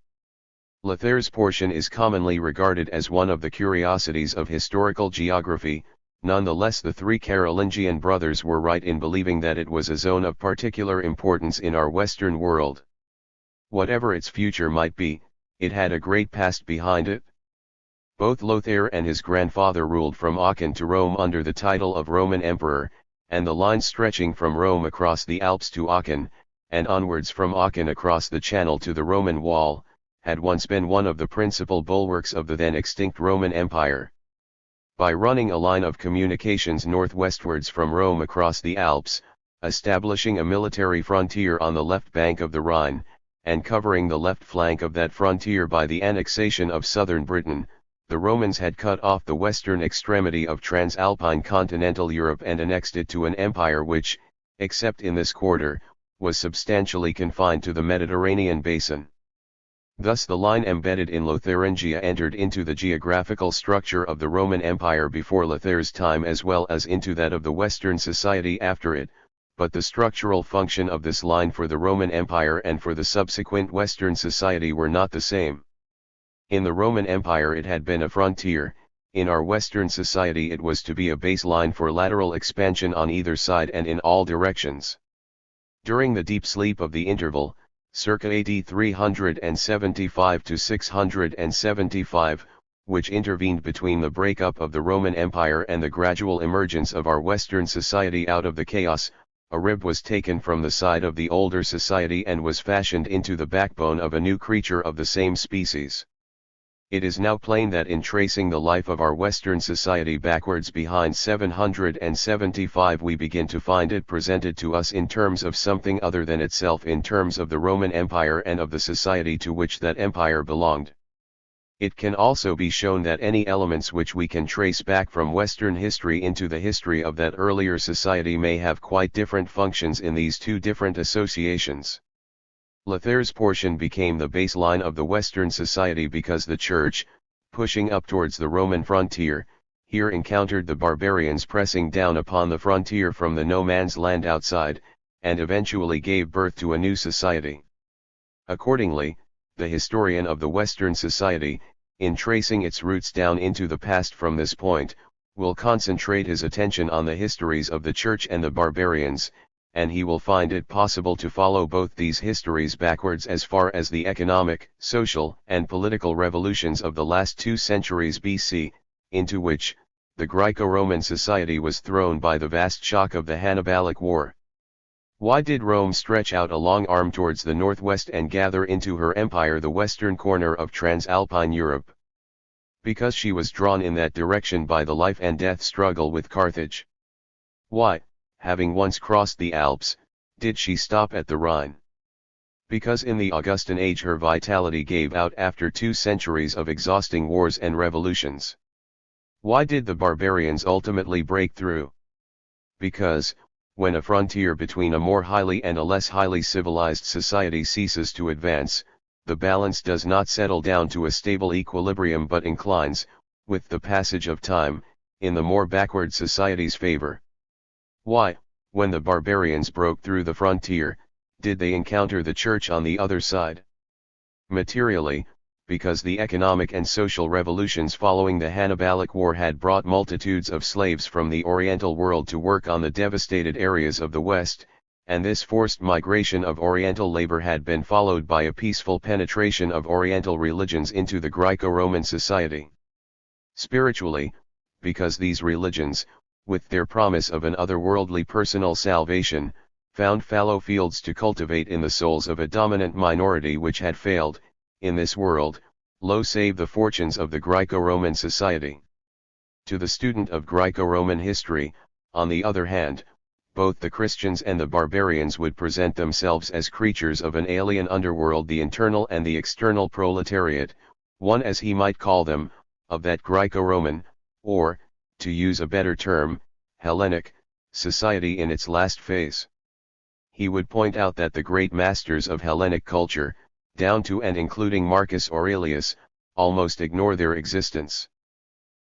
Speaker 1: Lothair's portion is commonly regarded as one of the curiosities of historical geography. Nonetheless, the three Carolingian brothers were right in believing that it was a zone of particular importance in our Western world. Whatever its future might be, it had a great past behind it. Both Lothair and his grandfather ruled from Aachen to Rome under the title of Roman Emperor, and the line stretching from Rome across the Alps to Aachen, and onwards from Aachen across the Channel to the Roman Wall, had once been one of the principal bulwarks of the then extinct Roman Empire. By running a line of communications northwestwards from Rome across the Alps, establishing a military frontier on the left bank of the Rhine, and covering the left flank of that frontier by the annexation of southern Britain, the Romans had cut off the western extremity of Transalpine continental Europe and annexed it to an empire which, except in this quarter, was substantially confined to the Mediterranean basin. Thus the line embedded in Lotharingia entered into the geographical structure of the Roman Empire before Lothair's time as well as into that of the Western society after it, but the structural function of this line for the Roman Empire and for the subsequent Western society were not the same. In the Roman Empire it had been a frontier, in our Western society it was to be a baseline for lateral expansion on either side and in all directions. During the deep sleep of the interval, circa AD 375 to 675, which intervened between the breakup of the Roman Empire and the gradual emergence of our Western society out of the chaos, a rib was taken from the side of the older society and was fashioned into the backbone of a new creature of the same species. It is now plain that in tracing the life of our Western society backwards behind 775 we begin to find it presented to us in terms of something other than itself, in terms of the Roman Empire and of the society to which that empire belonged. It can also be shown that any elements which we can trace back from Western history into the history of that earlier society may have quite different functions in these two different associations. Lothair's portion became the baseline of the Western society because the Church, pushing up towards the Roman frontier, here encountered the barbarians pressing down upon the frontier from the no-man's land outside, and eventually gave birth to a new society. Accordingly, the historian of the Western society, in tracing its roots down into the past from this point, will concentrate his attention on the histories of the Church and the barbarians, and he will find it possible to follow both these histories backwards as far as the economic, social, and political revolutions of the last 2 centuries BC, into which the Greco-Roman society was thrown by the vast shock of the Hannibalic War. Why did Rome stretch out a long arm towards the northwest and gather into her empire the western corner of Transalpine Europe? Because she was drawn in that direction by the life and death struggle with Carthage. Why, having once crossed the Alps, did she stop at the Rhine? Because in the Augustan age her vitality gave out after 2 centuries of exhausting wars and revolutions. Why did the barbarians ultimately break through? Because, when a frontier between a more highly and a less highly civilized society ceases to advance, the balance does not settle down to a stable equilibrium but inclines, with the passage of time, in the more backward society's favor. Why, when the barbarians broke through the frontier, did they encounter the Church on the other side? Materially, because the economic and social revolutions following the Hannibalic War had brought multitudes of slaves from the Oriental world to work on the devastated areas of the West, and this forced migration of Oriental labor had been followed by a peaceful penetration of Oriental religions into the Greco-Roman society. Spiritually, because these religions, with their promise of an otherworldly personal salvation, found fallow fields to cultivate in the souls of a dominant minority which had failed, in this world, save the fortunes of the Greco-Roman society. To the student of Greco-Roman history, on the other hand, both the Christians and the barbarians would present themselves as creatures of an alien underworld, the internal and the external proletariat, one as he might call them, of that Greco-Roman, or, to use a better term, Hellenic, society in its last phase. He would point out that the great masters of Hellenic culture, down to and including Marcus Aurelius, almost ignore their existence.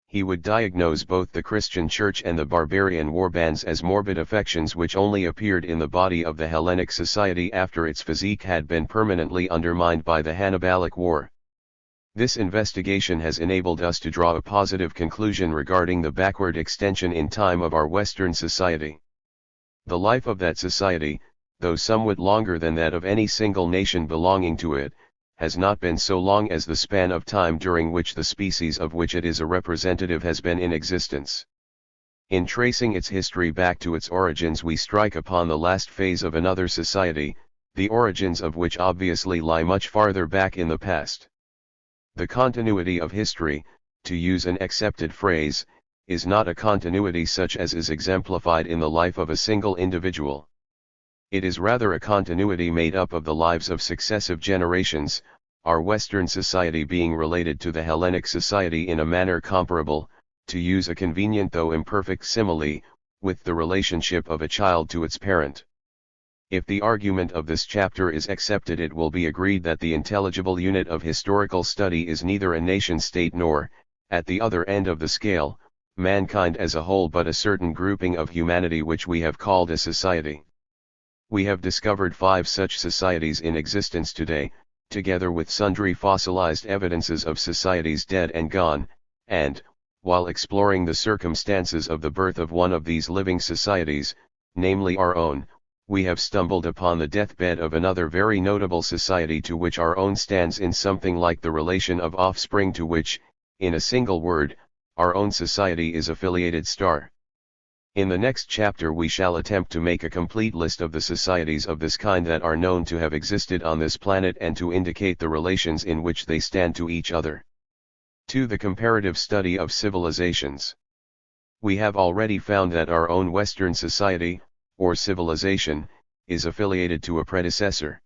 Speaker 1: He would diagnose both the Christian Church and the barbarian warbands as morbid affections which only appeared in the body of the Hellenic society after its physique had been permanently undermined by the Hannibalic War. This investigation has enabled us to draw a positive conclusion regarding the backward extension in time of our Western society. The life of that society, though somewhat longer than that of any single nation belonging to it, has not been so long as the span of time during which the species of which it is a representative has been in existence. In tracing its history back to its origins, we strike upon the last phase of another society, the origins of which obviously lie much farther back in the past. The continuity of history, to use an accepted phrase, is not a continuity such as is exemplified in the life of a single individual. It is rather a continuity made up of the lives of successive generations, our Western society being related to the Hellenic society in a manner comparable, to use a convenient though imperfect simile, with the relationship of a child to its parent. If the argument of this chapter is accepted, it will be agreed that the intelligible unit of historical study is neither a nation-state nor, at the other end of the scale, mankind as a whole, but a certain grouping of humanity which we have called a society. We have discovered 5 such societies in existence today, together with sundry fossilized evidences of societies dead and gone, and, while exploring the circumstances of the birth of one of these living societies, namely our own, we have stumbled upon the deathbed of another very notable society to which our own stands in something like the relation of offspring to which, in a single word, our own society is affiliated. In the next chapter we shall attempt to make a complete list of the societies of this kind that are known to have existed on this planet and to indicate the relations in which they stand to each other. 2. The comparative study of civilizations. We have already found that our own Western society, or civilization, is affiliated to a predecessor.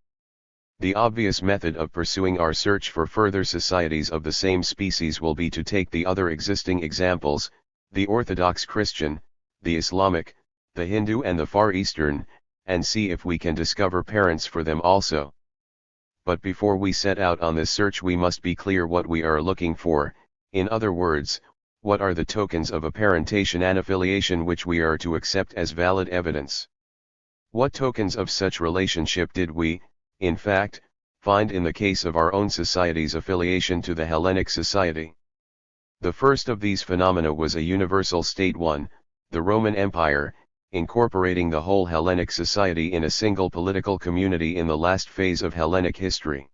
Speaker 1: The obvious method of pursuing our search for further societies of the same species will be to take the other existing examples, the Orthodox Christian, the Islamic, the Hindu and the Far Eastern, and see if we can discover parents for them also. But before we set out on this search we must be clear what we are looking for, in other words, what are the tokens of a parentation and affiliation which we are to accept as valid evidence. What tokens of such relationship did we, in fact, find in the case of our own society's affiliation to the Hellenic society. The first of these phenomena was a universal state one, the Roman Empire, incorporating the whole Hellenic society in a single political community in the last phase of Hellenic history.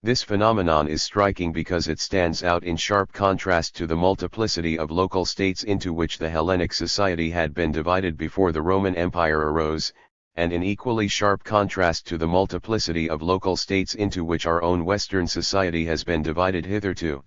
Speaker 1: This phenomenon is striking because it stands out in sharp contrast to the multiplicity of local states into which the Hellenic society had been divided before the Roman Empire arose, and in equally sharp contrast to the multiplicity of local states into which our own Western society has been divided hitherto.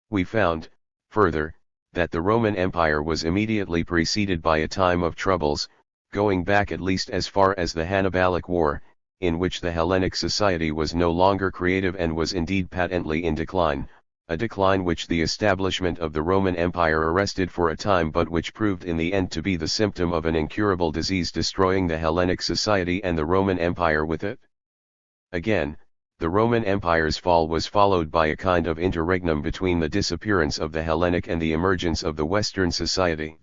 Speaker 1: We found, further, that the Roman Empire was immediately preceded by a time of troubles, going back at least as far as the Hannibalic War, in which the Hellenic society was no longer creative and was indeed patently in decline, a decline which the establishment of the Roman Empire arrested for a time but which proved in the end to be the symptom of an incurable disease destroying the Hellenic society and the Roman Empire with it. Again, the Roman Empire's fall was followed by a kind of interregnum between the disappearance of the Hellenic and the emergence of the Western society.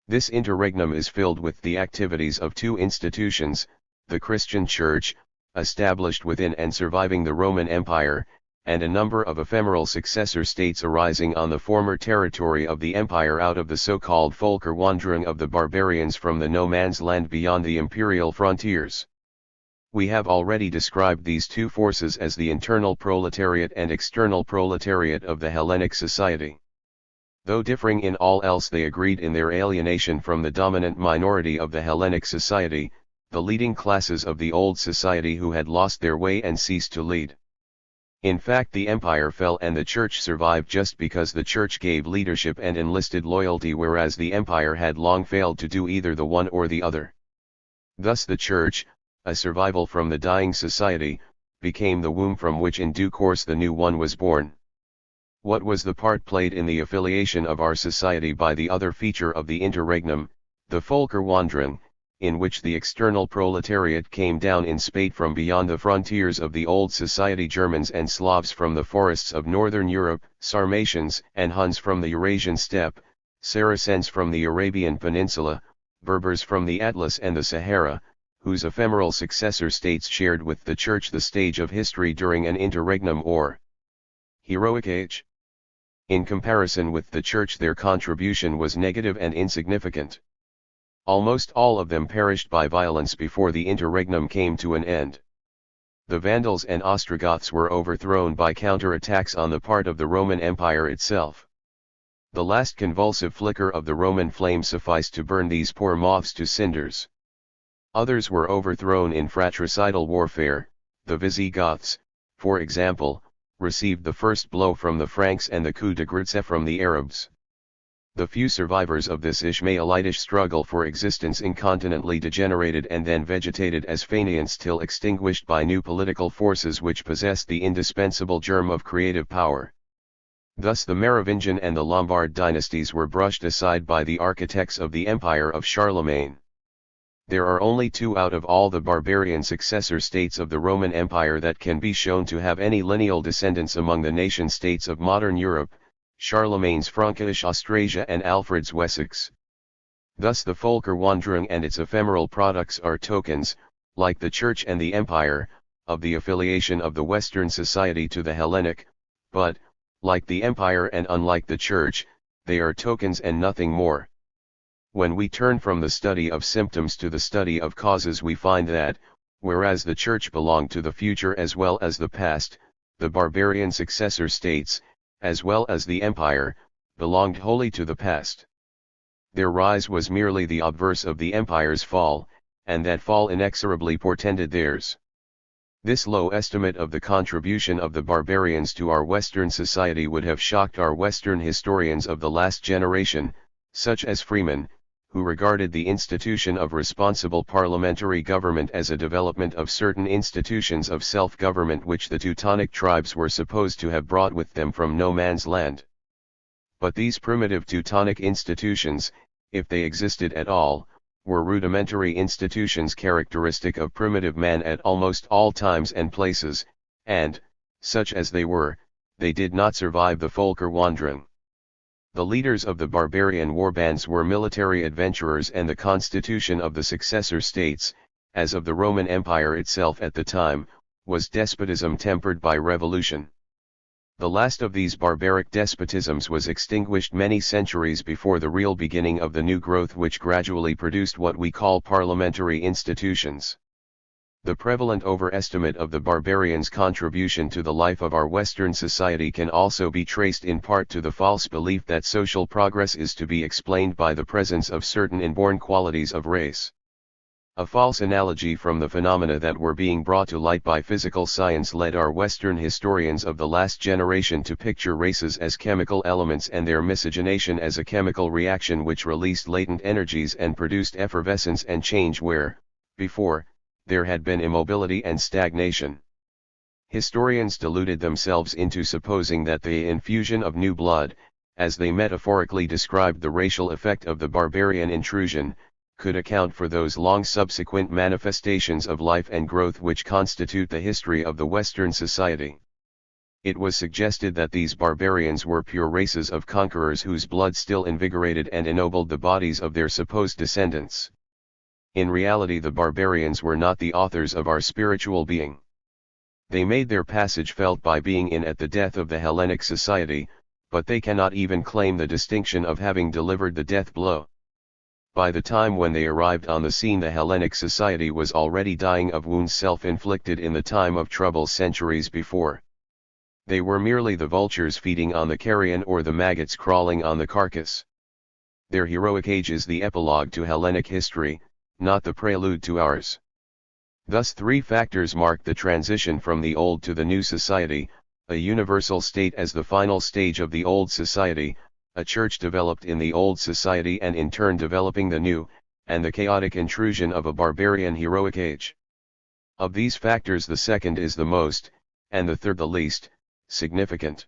Speaker 1: This interregnum is filled with the activities of two institutions, the Christian Church, established within and surviving the Roman Empire, and a number of ephemeral successor states arising on the former territory of the empire out of the so-called Völkerwanderung of the barbarians from the no-man's land beyond the imperial frontiers. We have already described these two forces as the internal proletariat and external proletariat of the Hellenic society. Though differing in all else, they agreed in their alienation from the dominant minority of the Hellenic society, the leading classes of the old society who had lost their way and ceased to lead. In fact, the empire fell and the church survived just because the church gave leadership and enlisted loyalty, whereas the empire had long failed to do either the one or the other. Thus the church, a survival from the dying society, became the womb from which in due course the new one was born. What was the part played in the affiliation of our society by the other feature of the interregnum, the Völkerwanderung, in which the external proletariat came down in spate from beyond the frontiers of the old society, Germans and Slavs from the forests of northern Europe, Sarmatians and Huns from the Eurasian steppe, Saracens from the Arabian peninsula, Berbers from the Atlas and the Sahara, whose ephemeral successor states shared with the Church the stage of history during an interregnum or heroic age. In comparison with the Church, their contribution was negative and insignificant. Almost all of them perished by violence before the interregnum came to an end. The Vandals and Ostrogoths were overthrown by counter-attacks on the part of the Roman Empire itself. The last convulsive flicker of the Roman flame sufficed to burn these poor moths to cinders. Others were overthrown in fratricidal warfare. The Visigoths, for example, received the first blow from the Franks and the coup de grace from the Arabs. The few survivors of this Ishmaelitish struggle for existence incontinently degenerated and then vegetated as faineants till extinguished by new political forces which possessed the indispensable germ of creative power. Thus the Merovingian and the Lombard dynasties were brushed aside by the architects of the empire of Charlemagne. There are only two out of all the barbarian successor states of the Roman Empire that can be shown to have any lineal descendants among the nation-states of modern Europe: Charlemagne's Frankish Austrasia and Alfred's Wessex. Thus the Völkerwanderung and its ephemeral products are tokens, like the Church and the Empire, of the affiliation of the Western society to the Hellenic, but, like the Empire and unlike the Church, they are tokens and nothing more. When we turn from the study of symptoms to the study of causes, we find that, whereas the Church belonged to the future as well as the past, the barbarian successor states, as well as the Empire, belonged wholly to the past. Their rise was merely the obverse of the Empire's fall, and that fall inexorably portended theirs. This low estimate of the contribution of the barbarians to our Western society would have shocked our Western historians of the last generation, such as Freeman, who regarded the institution of responsible parliamentary government as a development of certain institutions of self-government which the Teutonic tribes were supposed to have brought with them from no man's land. But these primitive Teutonic institutions, if they existed at all, were rudimentary institutions characteristic of primitive man at almost all times and places, and, such as they were, they did not survive the Völkerwanderung. The leaders of the barbarian warbands were military adventurers, and the constitution of the successor states, as of the Roman Empire itself at the time, was despotism tempered by revolution. The last of these barbaric despotisms was extinguished many centuries before the real beginning of the new growth which gradually produced what we call parliamentary institutions. The prevalent overestimate of the barbarians' contribution to the life of our Western society can also be traced in part to the false belief that social progress is to be explained by the presence of certain inborn qualities of race. A false analogy from the phenomena that were being brought to light by physical science led our Western historians of the last generation to picture races as chemical elements and their miscegenation as a chemical reaction which released latent energies and produced effervescence and change where, before, there had been immobility and stagnation. Historians deluded themselves into supposing that the infusion of new blood, as they metaphorically described the racial effect of the barbarian intrusion, could account for those long subsequent manifestations of life and growth which constitute the history of the Western society. It was suggested that these barbarians were pure races of conquerors whose blood still invigorated and ennobled the bodies of their supposed descendants. In reality, the barbarians were not the authors of our spiritual being. They made their passage felt by being in at the death of the Hellenic society, but they cannot even claim the distinction of having delivered the death blow. By the time when they arrived on the scene, the Hellenic society was already dying of wounds self-inflicted in the time of trouble centuries before. They were merely the vultures feeding on the carrion or the maggots crawling on the carcass. Their heroic age is the epilogue to Hellenic history, not the prelude to ours. Thus three factors mark the transition from the old to the new society: a universal state as the final stage of the old society, a church developed in the old society and in turn developing the new, and the chaotic intrusion of a barbarian heroic age. Of these factors the second is the most, and the third the least, significant.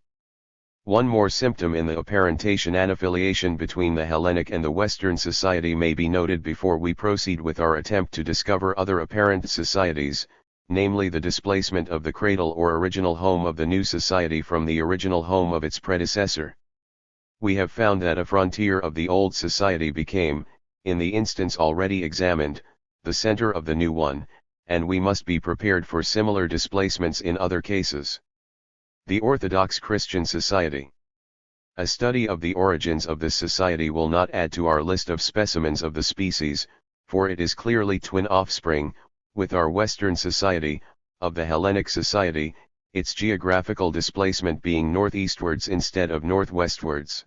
Speaker 1: One more symptom in the apparentation and affiliation between the Hellenic and the Western society may be noted before we proceed with our attempt to discover other apparent societies, namely the displacement of the cradle or original home of the new society from the original home of its predecessor. We have found that a frontier of the old society became, in the instance already examined, the center of the new one, and we must be prepared for similar displacements in other cases. The Orthodox Christian Society. A study of the origins of this society will not add to our list of specimens of the species, for it is clearly twin offspring, with our Western society, of the Hellenic society, its geographical displacement being northeastwards instead of northwestwards.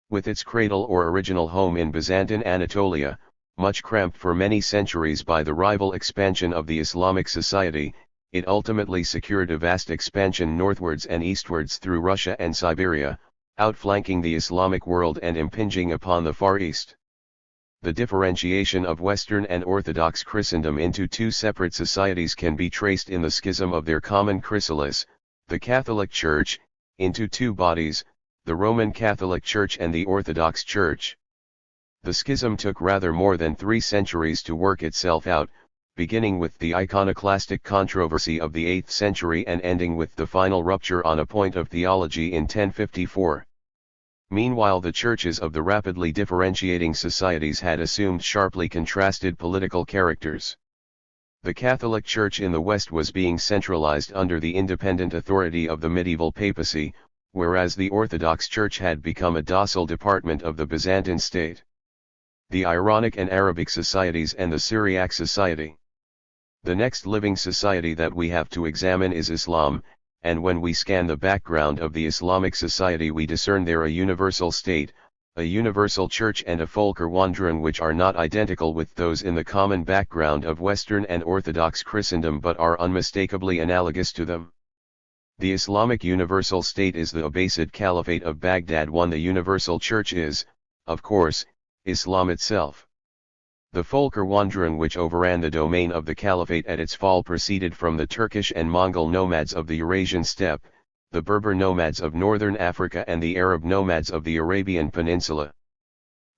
Speaker 1: With its cradle or original home in Byzantine Anatolia, much cramped for many centuries by the rival expansion of the Islamic society, it ultimately secured a vast expansion northwards and eastwards through Russia and Siberia, outflanking the Islamic world and impinging upon the Far East. The differentiation of Western and Orthodox Christendom into two separate societies can be traced in the schism of their common chrysalis, the Catholic Church, into two bodies, the Roman Catholic Church and the Orthodox Church. The schism took rather more than 3 centuries to work itself out, beginning with the iconoclastic controversy of the 8th century and ending with the final rupture on a point of theology in 1054. Meanwhile, the churches of the rapidly differentiating societies had assumed sharply contrasted political characters. The Catholic Church in the West was being centralized under the independent authority of the medieval papacy, whereas the Orthodox Church had become a docile department of the Byzantine state. The Iranic and Arabic societies and the Syriac society. The next living society that we have to examine is Islam, and when we scan the background of the Islamic society we discern there a universal state, a universal church and a Völkerwanderung which are not identical with those in the common background of Western and Orthodox Christendom but are unmistakably analogous to them. The Islamic universal state is the Abbasid Caliphate of Baghdad. The universal church is, of course, Islam itself. The Völkerwanderung which overran the domain of the Caliphate at its fall proceeded from the Turkish and Mongol nomads of the Eurasian steppe, the Berber nomads of northern Africa and the Arab nomads of the Arabian Peninsula.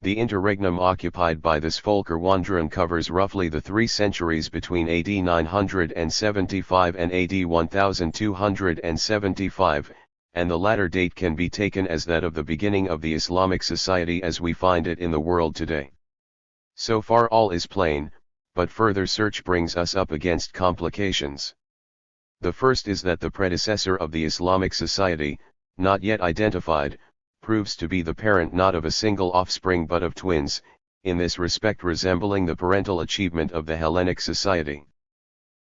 Speaker 1: The interregnum occupied by this Völkerwanderung covers roughly the 3 centuries between AD 975 and AD 1275, and the latter date can be taken as that of the beginning of the Islamic society as we find it in the world today. So far all is plain, but further search brings us up against complications. The first is that the predecessor of the Islamic society, not yet identified, proves to be the parent not of a single offspring but of twins, in this respect resembling the parental achievement of the Hellenic society.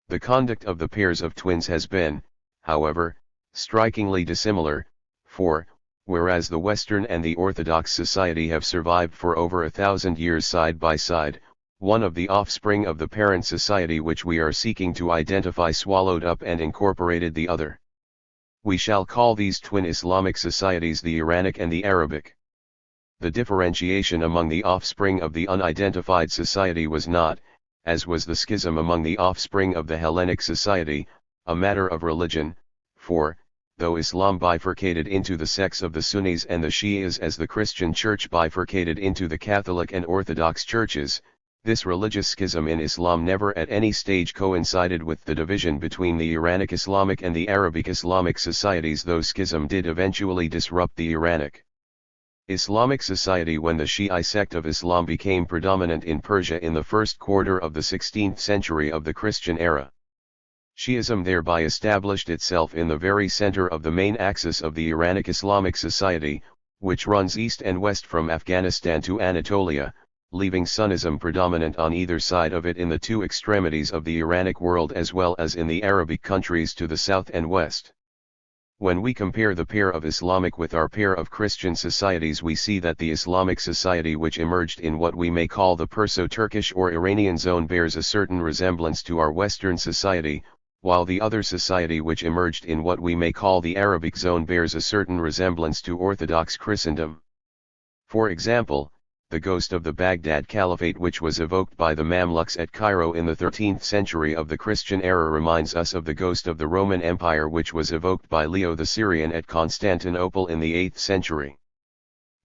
Speaker 1: The conduct of the pairs of twins has been, however, strikingly dissimilar, for, whereas the Western and the Orthodox society have survived for over 1,000 years side by side, one of the offspring of the parent society which we are seeking to identify swallowed up and incorporated the other. We shall call these twin Islamic societies the Iranic and the Arabic. The differentiation among the offspring of the unidentified society was not, as was the schism among the offspring of the Hellenic society, a matter of religion, for, though Islam bifurcated into the sects of the Sunnis and the Shias as the Christian Church bifurcated into the Catholic and Orthodox churches, this religious schism in Islam never at any stage coincided with the division between the Iranic Islamic and the Arabic Islamic societies, though schism did eventually disrupt the Iranic Islamic society when the Shi'i sect of Islam became predominant in Persia in the first quarter of the 16th century of the Christian era. Shi'ism thereby established itself in the very center of the main axis of the Iranic Islamic society, which runs east and west from Afghanistan to Anatolia, leaving Sunnism predominant on either side of it in the two extremities of the Iranic world as well as in the Arabic countries to the south and west. When we compare the pair of Islamic with our pair of Christian societies, we see that the Islamic society which emerged in what we may call the Perso-Turkish or Iranian zone bears a certain resemblance to our Western society, while the other society which emerged in what we may call the Arabic zone bears a certain resemblance to Orthodox Christendom. For example, the ghost of the Baghdad Caliphate which was evoked by the Mamluks at Cairo in the 13th century of the Christian era reminds us of the ghost of the Roman Empire which was evoked by Leo the Syrian at Constantinople in the 8th century.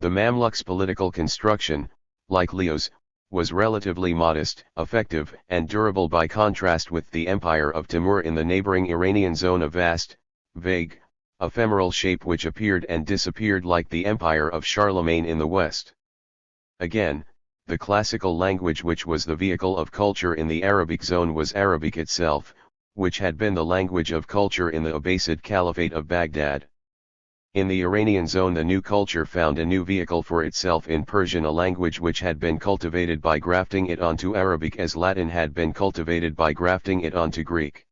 Speaker 1: The Mamluks' political construction, like Leo's, was relatively modest, effective, and durable by contrast with the empire of Timur in the neighboring Iranian zone, a vast, vague, ephemeral shape which appeared and disappeared like the empire of Charlemagne in the west. Again, the classical language which was the vehicle of culture in the Arabic zone was Arabic itself, which had been the language of culture in the Abbasid Caliphate of Baghdad. In the Iranian zone the new culture found a new vehicle for itself in Persian, a language which had been cultivated by grafting it onto Arabic as Latin had been cultivated by grafting it onto Greek.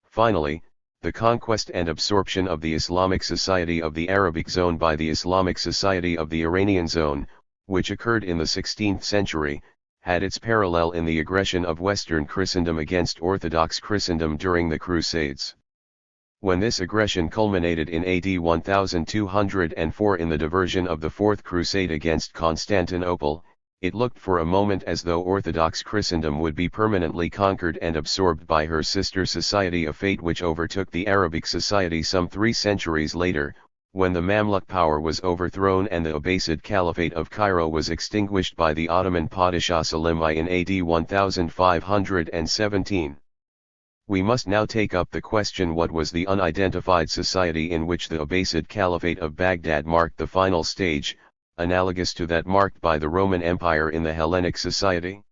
Speaker 1: Finally, the conquest and absorption of the Islamic society of the Arabic zone by the Islamic society of the Iranian zone, which occurred in the 16th century, had its parallel in the aggression of Western Christendom against Orthodox Christendom during the Crusades. When this aggression culminated in AD 1204 in the diversion of the Fourth Crusade against Constantinople, it looked for a moment as though Orthodox Christendom would be permanently conquered and absorbed by her sister society, a fate which overtook the Arabic society some 3 centuries later, when the Mamluk power was overthrown and the Abbasid Caliphate of Cairo was extinguished by the Ottoman Padishah Selim I in AD 1517. We must now take up the question: what was the unidentified society in which the Abbasid Caliphate of Baghdad marked the final stage, analogous to that marked by the Roman Empire in the Hellenic society?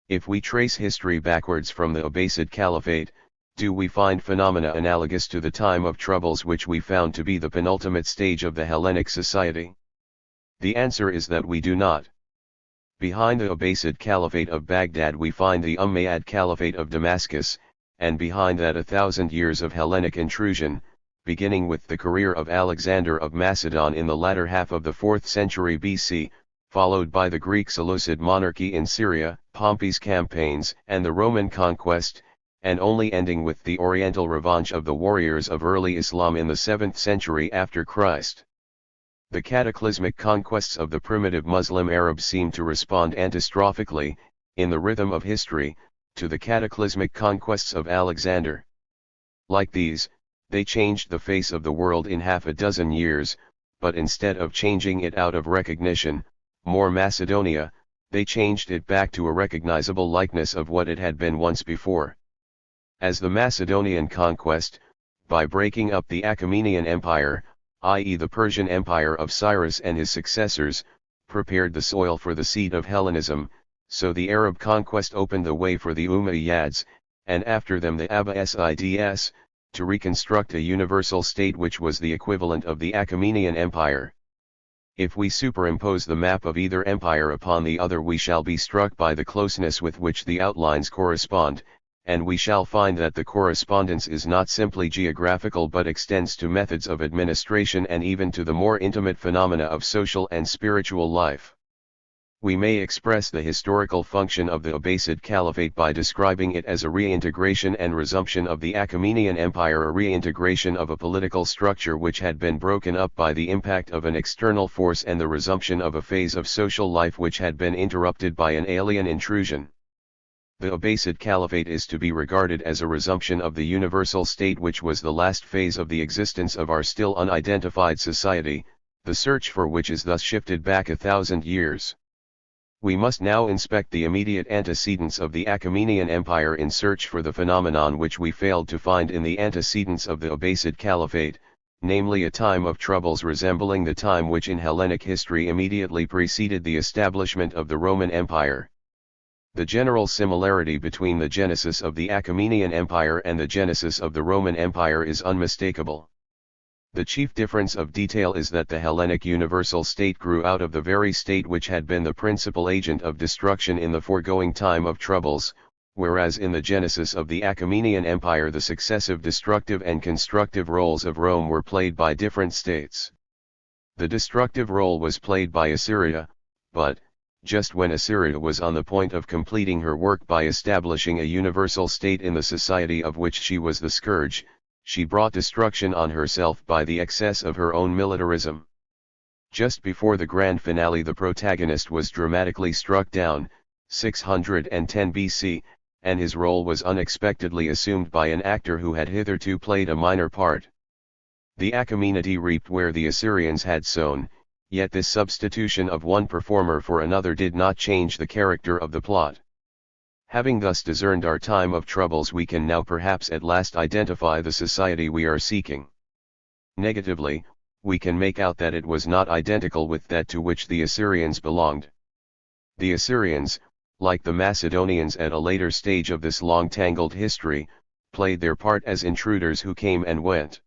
Speaker 1: If we trace history backwards from the Abbasid Caliphate, do we find phenomena analogous to the time of troubles which we found to be the penultimate stage of the Hellenic society? The answer is that we do not. Behind the Abbasid Caliphate of Baghdad we find the Umayyad Caliphate of Damascus, and behind that 1,000 years of Hellenic intrusion, beginning with the career of Alexander of Macedon in the latter half of the 4th century BC, followed by the Greek Seleucid monarchy in Syria, Pompey's campaigns, and the Roman conquest, and only ending with the Oriental revanche of the warriors of early Islam in the 7th century after Christ. The cataclysmic conquests of the primitive Muslim Arabs seem to respond antistrophically, in the rhythm of history, to the cataclysmic conquests of Alexander. Like these, they changed the face of the world in half a dozen years, but instead of changing it out of recognition, more Macedonia, they changed it back to a recognizable likeness of what it had been once before. As the Macedonian conquest, by breaking up the Achaemenian Empire, i.e. the Persian Empire of Cyrus and his successors, prepared the soil for the seed of Hellenism, so the Arab conquest opened the way for the Umayyads, and after them the Abbasids, to reconstruct a universal state which was the equivalent of the Achaemenid Empire. If we superimpose the map of either empire upon the other, we shall be struck by the closeness with which the outlines correspond, and we shall find that the correspondence is not simply geographical but extends to methods of administration and even to the more intimate phenomena of social and spiritual life. We may express the historical function of the Abbasid Caliphate by describing it as a reintegration and resumption of the Achaemenid Empire, a reintegration of a political structure which had been broken up by the impact of an external force, and the resumption of a phase of social life which had been interrupted by an alien intrusion. The Abbasid Caliphate is to be regarded as a resumption of the universal state which was the last phase of the existence of our still unidentified society, the search for which is thus shifted back 1,000 years. We must now inspect the immediate antecedents of the Achaemenid Empire in search for the phenomenon which we failed to find in the antecedents of the Abbasid Caliphate, namely a time of troubles resembling the time which in Hellenic history immediately preceded the establishment of the Roman Empire. The general similarity between the genesis of the Achaemenid Empire and the genesis of the Roman Empire is unmistakable. The chief difference of detail is that the Hellenic universal state grew out of the very state which had been the principal agent of destruction in the foregoing time of troubles, whereas in the genesis of the Achaemenid Empire the successive destructive and constructive roles of Rome were played by different states. The destructive role was played by Assyria, but, just when Assyria was on the point of completing her work by establishing a universal state in the society of which she was the scourge, she brought destruction on herself by the excess of her own militarism. Just before the grand finale the protagonist was dramatically struck down, 610 BC, and his role was unexpectedly assumed by an actor who had hitherto played a minor part. The Achaemenidi reaped where the Assyrians had sown, yet this substitution of one performer for another did not change the character of the plot. Having thus discerned our time of troubles, we can now perhaps at last identify the society we are seeking. Negatively, we can make out that it was not identical with that to which the Assyrians belonged. The Assyrians, like the Macedonians at a later stage of this long tangled history, played their part as intruders who came and went.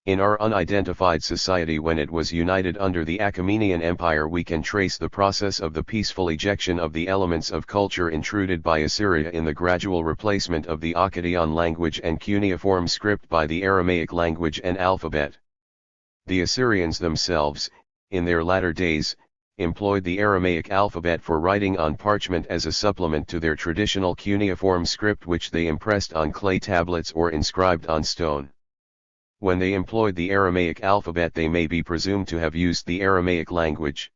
Speaker 1: In our unidentified society when it was united under the Achaemenid Empire, we can trace the process of the peaceful ejection of the elements of culture intruded by Assyria in the gradual replacement of the Akkadian language and cuneiform script by the Aramaic language and alphabet. The Assyrians themselves, in their latter days, employed the Aramaic alphabet for writing on parchment as a supplement to their traditional cuneiform script which they impressed on clay tablets or inscribed on stone. When they employed the Aramaic alphabet they may be presumed to have used the Aramaic language.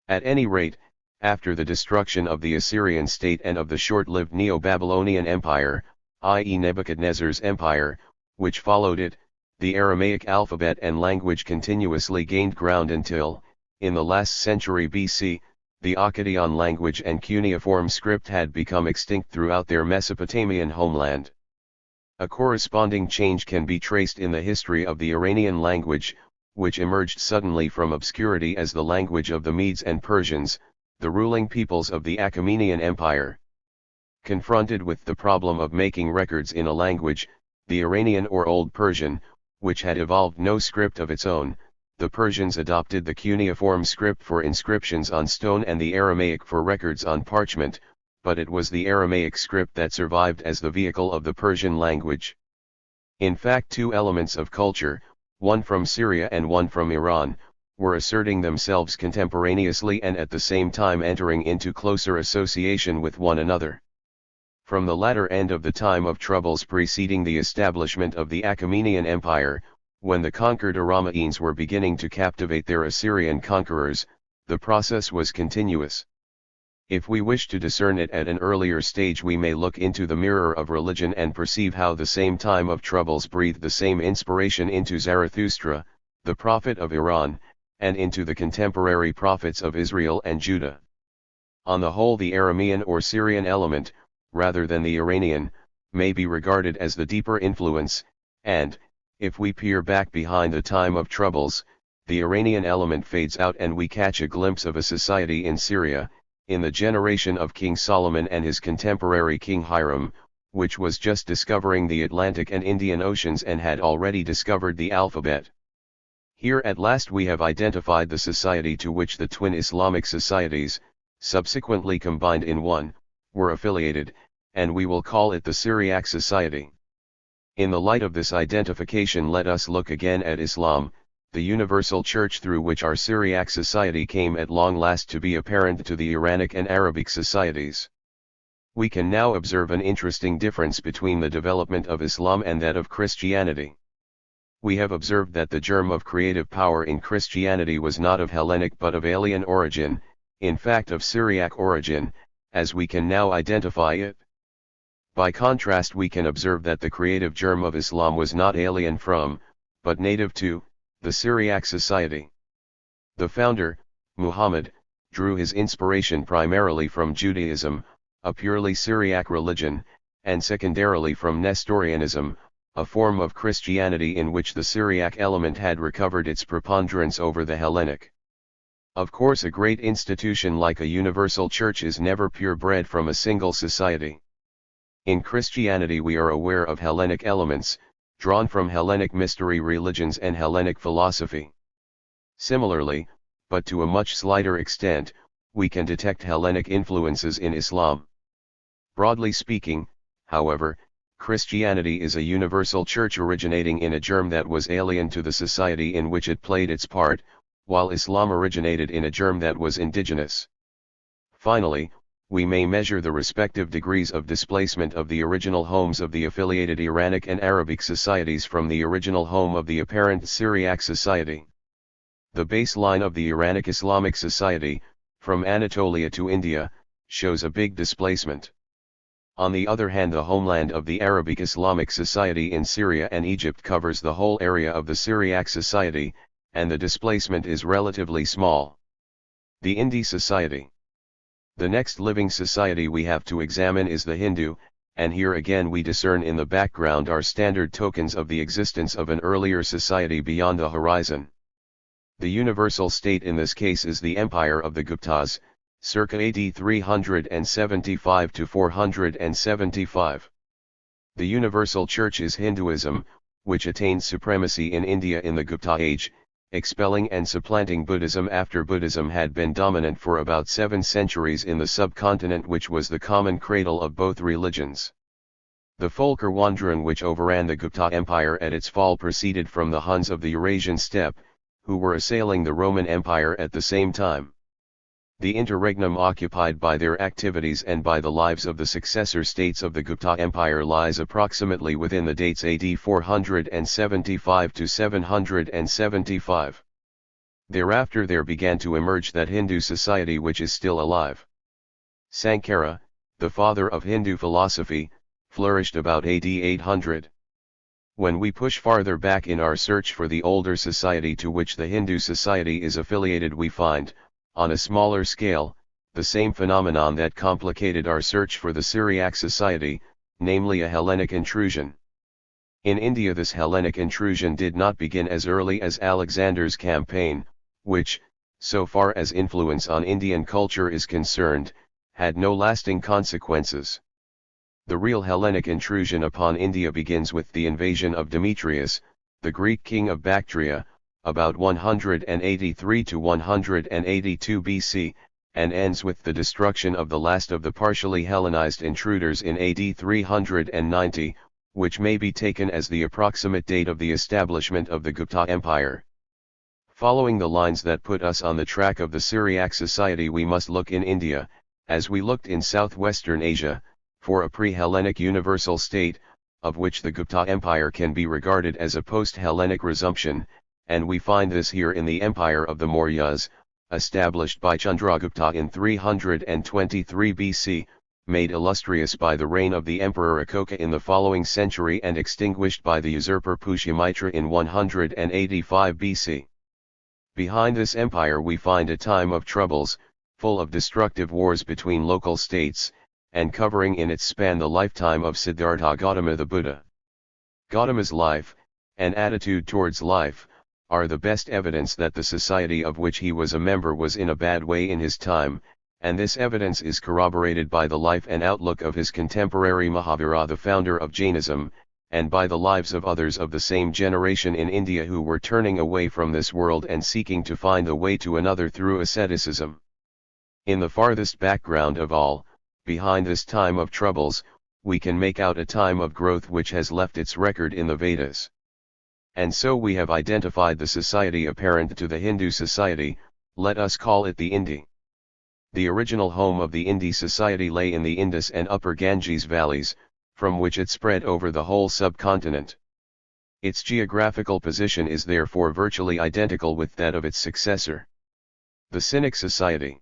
Speaker 1: At any rate, after the destruction of the Assyrian state and of the short-lived Neo-Babylonian Empire, i.e. Nebuchadnezzar's empire, which followed it, the Aramaic alphabet and language continuously gained ground until, in the last century BC, the Akkadian language and cuneiform script had become extinct throughout their Mesopotamian homeland. A corresponding change can be traced in the history of the Iranian language, which emerged suddenly from obscurity as the language of the Medes and Persians, the ruling peoples of the Achaemenid Empire. Confronted with the problem of making records in a language, the Iranian or Old Persian, which had evolved no script of its own, the Persians adopted the cuneiform script for inscriptions on stone and the Aramaic for records on parchment, but it was the Aramaic script that survived as the vehicle of the Persian language. In fact, two elements of culture, one from Syria and one from Iran, were asserting themselves contemporaneously and at the same time entering into closer association with one another. From the latter end of the time of troubles preceding the establishment of the Achaemenid Empire, when the conquered Aramaeans were beginning to captivate their Assyrian conquerors, the process was continuous. If we wish to discern it at an earlier stage, we may look into the mirror of religion and perceive how the same time of troubles breathed the same inspiration into Zarathustra, the prophet of Iran, and into the contemporary prophets of Israel and Judah. On the whole, the Aramean or Syrian element, rather than the Iranian, may be regarded as the deeper influence, and, if we peer back behind the time of troubles, the Iranian element fades out and we catch a glimpse of a society in Syria, in the generation of King Solomon and his contemporary King Hiram, which was just discovering the Atlantic and Indian Oceans and had already discovered the alphabet. Here at last we have identified the society to which the twin Islamic societies, subsequently combined in one, were affiliated, and we will call it the Syriac Society. In the light of this identification, let us look again at Islam, the universal church through which our Syriac society came at long last to be apparent to the Iranic and Arabic societies. We can now observe an interesting difference between the development of Islam and that of Christianity. We have observed that the germ of creative power in Christianity was not of Hellenic but of alien origin, in fact of Syriac origin, as we can now identify it. By contrast, we can observe that the creative germ of Islam was not alien from, but native to, the Syriac society. The founder, Muhammad, drew his inspiration primarily from Judaism, a purely Syriac religion, and secondarily from Nestorianism, a form of Christianity in which the Syriac element had recovered its preponderance over the Hellenic. Of course, a great institution like a universal church is never purebred from a single society. In Christianity we are aware of Hellenic elements, drawn from Hellenic mystery religions and Hellenic philosophy. Similarly, but to a much slighter extent, we can detect Hellenic influences in Islam. Broadly speaking, however, Christianity is a universal church originating in a germ that was alien to the society in which it played its part, while Islam originated in a germ that was indigenous. Finally, we may measure the respective degrees of displacement of the original homes of the affiliated Iranic and Arabic societies from the original home of the apparent Syriac society. The baseline of the Iranic Islamic society, from Anatolia to India, shows a big displacement. On the other hand, the homeland of the Arabic Islamic society in Syria and Egypt covers the whole area of the Syriac society, and the displacement is relatively small. The Indi society. The next living society we have to examine is the Hindu, and here again we discern in the background our standard tokens of the existence of an earlier society beyond the horizon. The universal state in this case is the empire of the Guptas, circa AD 375 to 475. The universal church is Hinduism, which attained supremacy in India in the Gupta age, expelling and supplanting Buddhism after Buddhism had been dominant for about 7 centuries in the subcontinent, which was the common cradle of both religions. The Volkerwanderung which overran the Gupta Empire at its fall proceeded from the Huns of the Eurasian steppe, who were assailing the Roman Empire at the same time. The interregnum occupied by their activities and by the lives of the successor states of the Gupta Empire lies approximately within the dates AD 475 to 775. Thereafter there began to emerge that Hindu society which is still alive. Sankara, the father of Hindu philosophy, flourished about AD 800. When we push farther back in our search for the older society to which the Hindu society is affiliated, we find, on a smaller scale, the same phenomenon that complicated our search for the Syriac society, namely a Hellenic intrusion. In India this Hellenic intrusion did not begin as early as Alexander's campaign, which, so far as influence on Indian culture is concerned, had no lasting consequences. The real Hellenic intrusion upon India begins with the invasion of Demetrius, the Greek king of Bactria, about 183 to 182 BC, and ends with the destruction of the last of the partially Hellenized intruders in AD 390, which may be taken as the approximate date of the establishment of the Gupta Empire. Following the lines that put us on the track of the Syriac society, we must look in India, as we looked in southwestern Asia, for a pre-Hellenic universal state, of which the Gupta Empire can be regarded as a post-Hellenic resumption, and we find this here in the Empire of the Mauryas, established by Chandragupta in 323 BC, made illustrious by the reign of the Emperor Ashoka in the following century and extinguished by the usurper Pushyamitra in 185 BC. Behind this empire we find a time of troubles, full of destructive wars between local states, and covering in its span the lifetime of Siddhartha Gautama the Buddha. Gautama's life, and attitude towards life, are the best evidence that the society of which he was a member was in a bad way in his time, and this evidence is corroborated by the life and outlook of his contemporary Mahavira, the founder of Jainism, and by the lives of others of the same generation in India who were turning away from this world and seeking to find the way to another through asceticism. In the farthest background of all, behind this time of troubles, we can make out a time of growth which has left its record in the Vedas. And so we have identified the society apparent to the Hindu society, let us call it the Indi. The original home of the Indi society lay in the Indus and Upper Ganges valleys, from which it spread over the whole subcontinent. Its geographical position is therefore virtually identical with that of its successor, the Cynic society.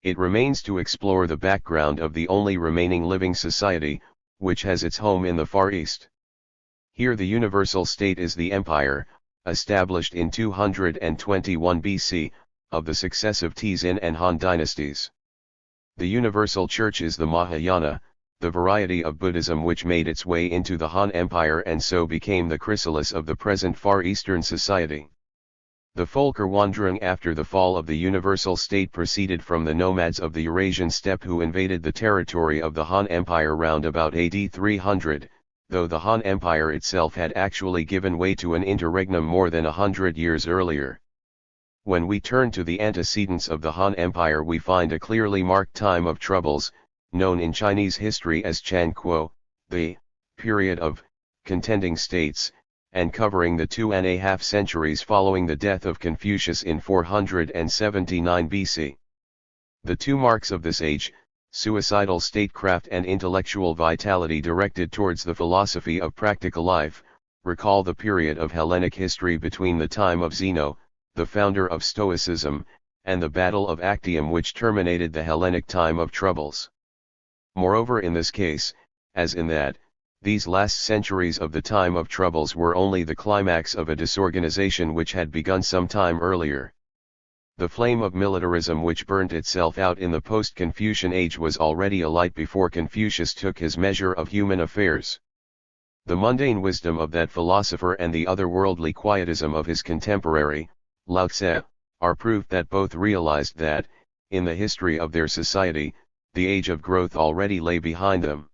Speaker 1: It remains to explore the background of the only remaining living society, which has its home in the Far East. Here the universal state is the empire, established in 221 BC, of the successive Tsin and Han dynasties. The universal church is the Mahayana, the variety of Buddhism which made its way into the Han Empire and so became the chrysalis of the present Far Eastern society. The Folker wandering after the fall of the universal state proceeded from the nomads of the Eurasian steppe who invaded the territory of the Han Empire round about AD 300, though the Han Empire itself had actually given way to an interregnum more than 100 years earlier. When we turn to the antecedents of the Han Empire we find a clearly marked time of troubles, known in Chinese history as Chan Kuo, the period of contending states, and covering the 2.5 centuries following the death of Confucius in 479 BC. The two marks of this age, suicidal statecraft and intellectual vitality directed towards the philosophy of practical life, recall the period of Hellenic history between the time of Zeno, the founder of Stoicism, and the Battle of Actium which terminated the Hellenic time of troubles. Moreover, in this case, as in that, these last centuries of the time of troubles were only the climax of a disorganization which had begun some time earlier. The flame of militarism which burnt itself out in the post-Confucian age was already alight before Confucius took his measure of human affairs. The mundane wisdom of that philosopher and the otherworldly quietism of his contemporary, Lao Tse, are proof that both realized that, in the history of their society, the age of growth already lay behind them.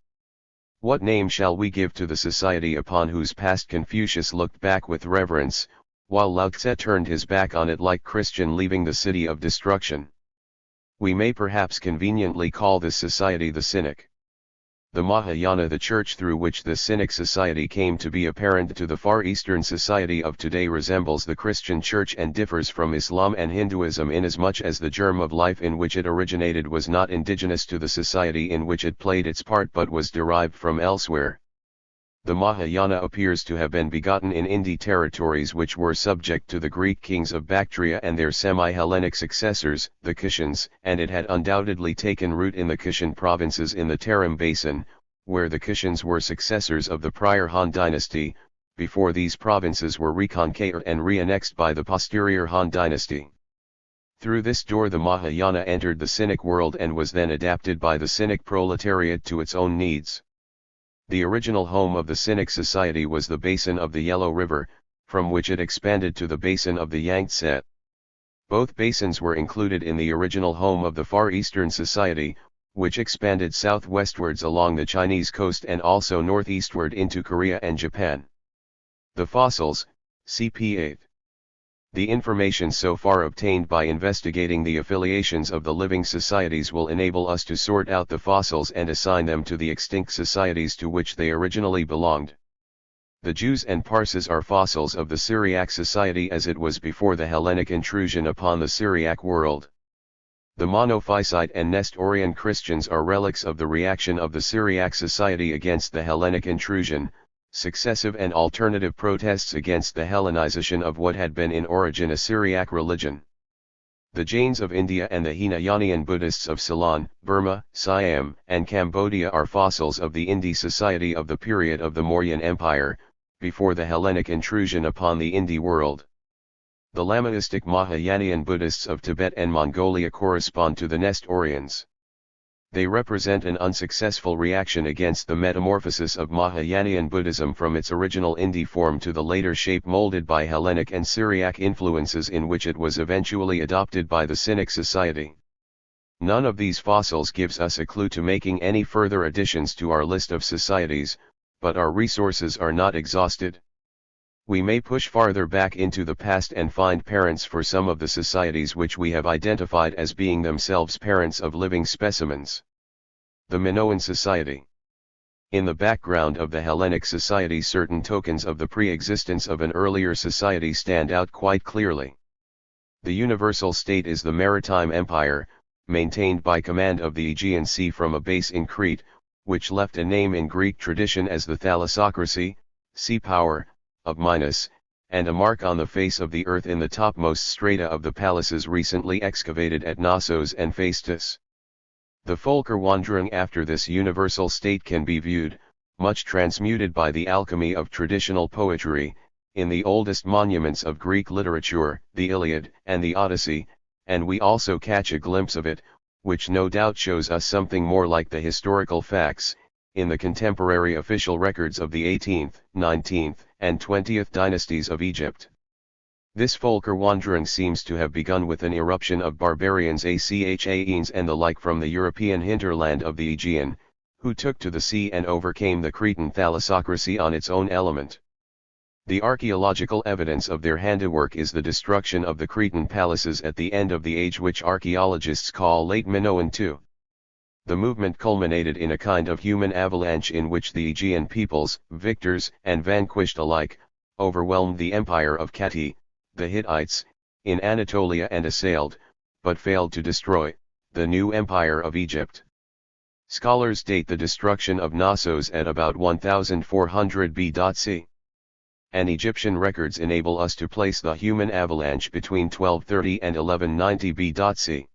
Speaker 1: What name shall we give to the society upon whose past Confucius looked back with reverence, while Lao Tse turned his back on it like Christian leaving the city of destruction? We may perhaps conveniently call this society the Cynic. The Mahayana, the church through which the Cynic society came to be apparent to the Far Eastern society of today, resembles the Christian church and differs from Islam and Hinduism inasmuch as the germ of life in which it originated was not indigenous to the society in which it played its part but was derived from elsewhere. The Mahayana appears to have been begotten in Indi territories which were subject to the Greek kings of Bactria and their semi-Hellenic successors, the Kushans, and it had undoubtedly taken root in the Kushan provinces in the Tarim Basin, where the Kushans were successors of the prior Han dynasty, before these provinces were reconquered and re-annexed by the posterior Han dynasty. Through this door the Mahayana entered the Cynic world and was then adapted by the Cynic proletariat to its own needs. The original home of the Cynic society was the basin of the Yellow River, from which it expanded to the basin of the Yangtze. Both basins were included in the original home of the Far Eastern society, which expanded southwestwards along the Chinese coast and also northeastward into Korea and Japan. The fossils, cp. 8. The information so far obtained by investigating the affiliations of the living societies will enable us to sort out the fossils and assign them to the extinct societies to which they originally belonged. The Jews and Parsis are fossils of the Syriac society as it was before the Hellenic intrusion upon the Syriac world. The Monophysite and Nestorian Christians are relics of the reaction of the Syriac society against the Hellenic intrusion, successive and alternative protests against the Hellenization of what had been in origin a Syriac religion. The Jains of India and the Hinayanian Buddhists of Ceylon, Burma, Siam, and Cambodia are fossils of the Indi society of the period of the Mauryan Empire, before the Hellenic intrusion upon the Indi world. The Lamaistic Mahayanian Buddhists of Tibet and Mongolia correspond to the Nestorians. They represent an unsuccessful reaction against the metamorphosis of Mahayanian Buddhism from its original Indi form to the later shape molded by Hellenic and Syriac influences in which it was eventually adopted by the Cynic society. None of these fossils gives us a clue to making any further additions to our list of societies, but our resources are not exhausted. We may push farther back into the past and find parents for some of the societies which we have identified as being themselves parents of living specimens. The Minoan Society. In the background of the Hellenic society, certain tokens of the pre-existence of an earlier society stand out quite clearly. The universal state is the maritime empire, maintained by command of the Aegean Sea from a base in Crete, which left a name in Greek tradition as the thalassocracy, sea power, of Minos, and a mark on the face of the earth in the topmost strata of the palaces recently excavated at Knossos and Phaistos. The Völkerwanderung after this universal state can be viewed, much transmuted by the alchemy of traditional poetry, in the oldest monuments of Greek literature, the Iliad and the Odyssey, and we also catch a glimpse of it, which no doubt shows us something more like the historical facts, in the contemporary official records of the 18th, 19th, and 20th dynasties of Egypt. This Völkerwanderung seems to have begun with an eruption of barbarians Achaeans and the like from the European hinterland of the Aegean, who took to the sea and overcame the Cretan thalassocracy on its own element. The archaeological evidence of their handiwork is the destruction of the Cretan palaces at the end of the age, which archaeologists call Late Minoan II. The movement culminated in a kind of human avalanche in which the Aegean peoples, victors and vanquished alike, overwhelmed the empire of Kati, the Hittites, in Anatolia and assailed, but failed to destroy, the new empire of Egypt. Scholars date the destruction of Knossos at about 1400 BC. And Egyptian records enable us to place the human avalanche between 1230 and 1190 BC.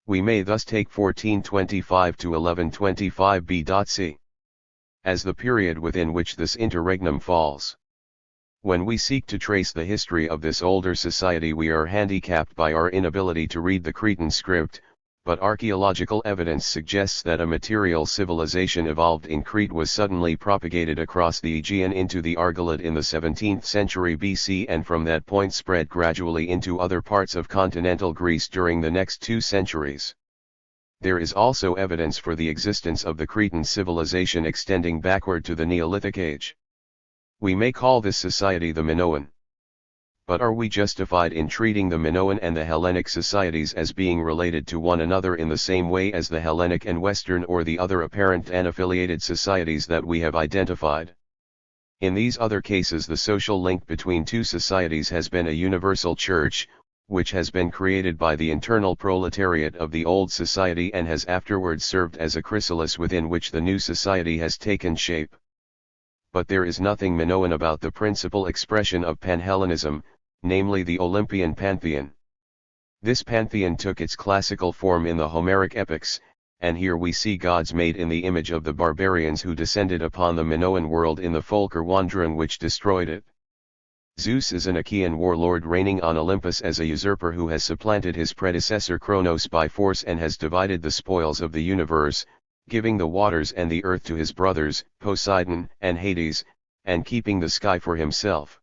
Speaker 1: We may thus take 1425 to 1125 BC as the period within which this interregnum falls. When we seek to trace the history of this older society, we are handicapped by our inability to read the Cretan script, but archaeological evidence suggests that a material civilization evolved in Crete was suddenly propagated across the Aegean into the Argolid in the 17th century BC, and from that point spread gradually into other parts of continental Greece during the next 2 centuries. There is also evidence for the existence of the Cretan civilization extending backward to the Neolithic age. We may call this society the Minoan. But are we justified in treating the Minoan and the Hellenic societies as being related to one another in the same way as the Hellenic and Western or the other apparent unaffiliated societies that we have identified? In these other cases, the social link between two societies has been a universal church, which has been created by the internal proletariat of the old society and has afterwards served as a chrysalis within which the new society has taken shape. But there is nothing Minoan about the principal expression of Panhellenism, namely the Olympian pantheon. This pantheon took its classical form in the Homeric epics, and here we see gods made in the image of the barbarians who descended upon the Minoan world in the Völkerwanderung which destroyed it. Zeus is an Achaean warlord reigning on Olympus as a usurper who has supplanted his predecessor Kronos by force and has divided the spoils of the universe, giving the waters and the earth to his brothers, Poseidon and Hades, and keeping the sky for himself.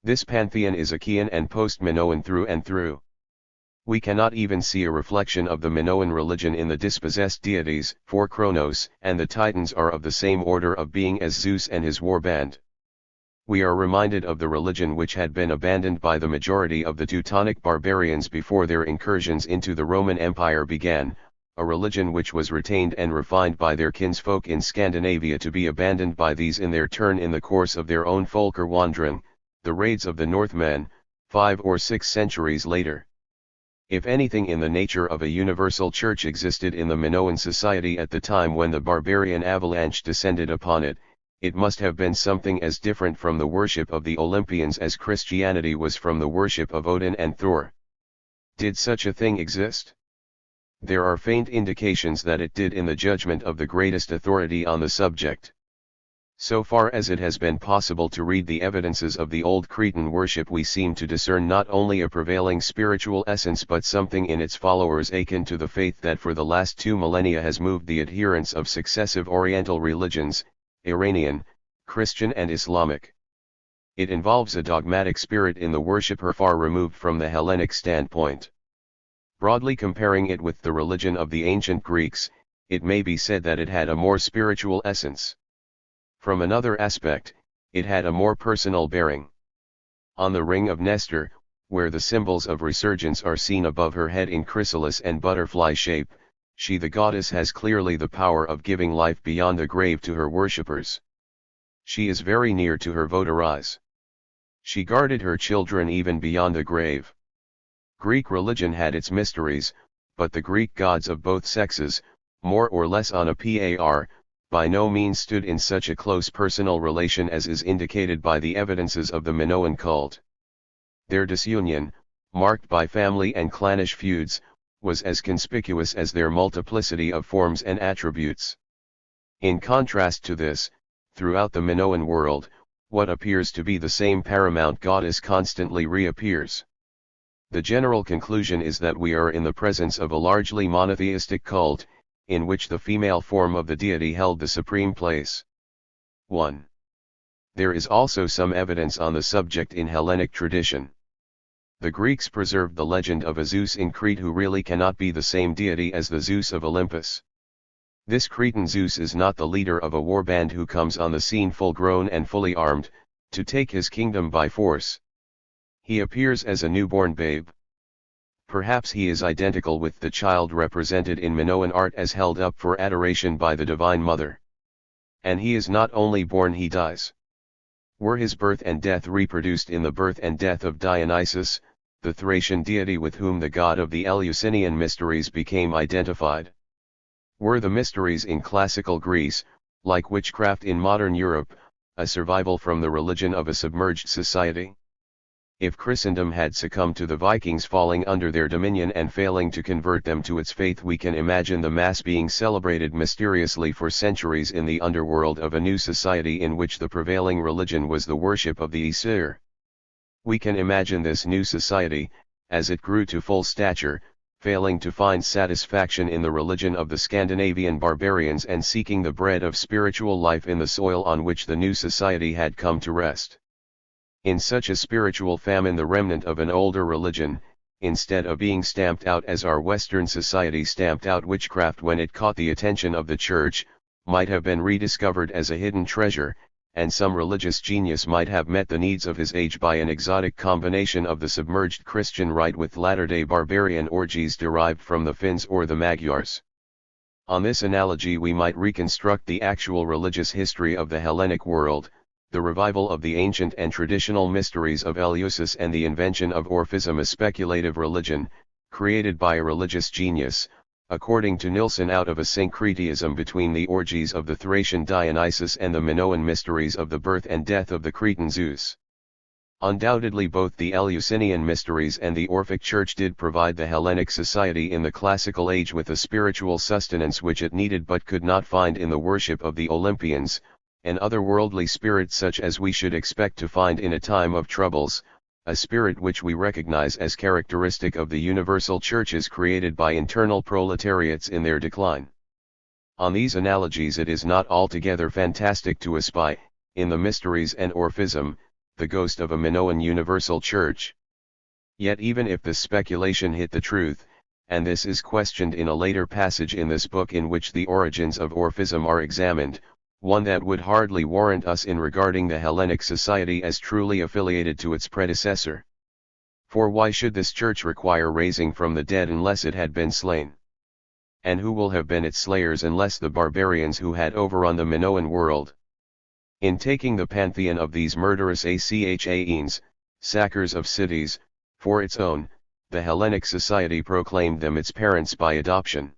Speaker 1: This pantheon is Achaean and post-Minoan through and through. We cannot even see a reflection of the Minoan religion in the dispossessed deities, for Kronos and the Titans are of the same order of being as Zeus and his warband. We are reminded of the religion which had been abandoned by the majority of the Teutonic barbarians before their incursions into the Roman Empire began, a religion which was retained and refined by their kinsfolk in Scandinavia to be abandoned by these in their turn in the course of their own Völkerwanderung, the raids of the Northmen, 5 or 6 centuries later. If anything in the nature of a universal church existed in the Minoan society at the time when the barbarian avalanche descended upon it, it must have been something as different from the worship of the Olympians as Christianity was from the worship of Odin and Thor. Did such a thing exist? There are faint indications that it did in the judgment of the greatest authority on the subject. So far as it has been possible to read the evidences of the old Cretan worship, we seem to discern not only a prevailing spiritual essence but something in its followers akin to the faith that for the last 2 millennia has moved the adherents of successive Oriental religions, Iranian, Christian and Islamic. It involves a dogmatic spirit in the worshipper far removed from the Hellenic standpoint. Broadly comparing it with the religion of the ancient Greeks, it may be said that it had a more spiritual essence. From another aspect, it had a more personal bearing. On the ring of Nestor, where the symbols of resurgence are seen above her head in chrysalis and butterfly shape, she the goddess has clearly the power of giving life beyond the grave to her worshippers. She is very near to her votaries. She guarded her children even beyond the grave. Greek religion had its mysteries, but the Greek gods of both sexes, more or less on a par, by no means stood in such a close personal relation as is indicated by the evidences of the Minoan cult. Their disunion, marked by family and clannish feuds, was as conspicuous as their multiplicity of forms and attributes. In contrast to this, throughout the Minoan world, what appears to be the same paramount goddess constantly reappears. The general conclusion is that we are in the presence of a largely monotheistic cult, in which the female form of the deity held the supreme place. 1. There is also some evidence on the subject in Hellenic tradition. The Greeks preserved the legend of a Zeus in Crete who really cannot be the same deity as the Zeus of Olympus. This Cretan Zeus is not the leader of a warband who comes on the scene full grown and fully armed, to take his kingdom by force. He appears as a newborn babe. Perhaps he is identical with the child represented in Minoan art as held up for adoration by the Divine Mother. And he is not only born, he dies. Were his birth and death reproduced in the birth and death of Dionysus, the Thracian deity with whom the god of the Eleusinian mysteries became identified? Were the mysteries in classical Greece, like witchcraft in modern Europe, a survival from the religion of a submerged society? If Christendom had succumbed to the Vikings falling under their dominion and failing to convert them to its faith, we can imagine the Mass being celebrated mysteriously for centuries in the underworld of a new society in which the prevailing religion was the worship of the Aesir. We can imagine this new society, as it grew to full stature, failing to find satisfaction in the religion of the Scandinavian barbarians and seeking the bread of spiritual life in the soil on which the new society had come to rest. In such a spiritual famine, the remnant of an older religion, instead of being stamped out as our Western society stamped out witchcraft when it caught the attention of the Church, might have been rediscovered as a hidden treasure, and some religious genius might have met the needs of his age by an exotic combination of the submerged Christian rite with latter-day barbarian orgies derived from the Finns or the Magyars. On this analogy we might reconstruct the actual religious history of the Hellenic world, the revival of the ancient and traditional mysteries of Eleusis and the invention of Orphism, a speculative religion, created by a religious genius, according to Nilsson, out of a syncretism between the orgies of the Thracian Dionysus and the Minoan mysteries of the birth and death of the Cretan Zeus. Undoubtedly both the Eleusinian mysteries and the Orphic Church did provide the Hellenic society in the classical age with a spiritual sustenance which it needed but could not find in the worship of the Olympians, an otherworldly spirit such as we should expect to find in a time of troubles, a spirit which we recognize as characteristic of the universal churches created by internal proletariats in their decline. On these analogies it is not altogether fantastic to espy, in the mysteries and Orphism, the ghost of a Minoan universal church. Yet even if this speculation hit the truth, and this is questioned in a later passage in this book in which the origins of Orphism are examined, one that would hardly warrant us in regarding the Hellenic society as truly affiliated to its predecessor. For why should this church require raising from the dead unless it had been slain? And who will have been its slayers unless the barbarians who had overrun the Minoan world? In taking the pantheon of these murderous Achaeans, sackers of cities, for its own, the Hellenic society proclaimed them its parents by adoption.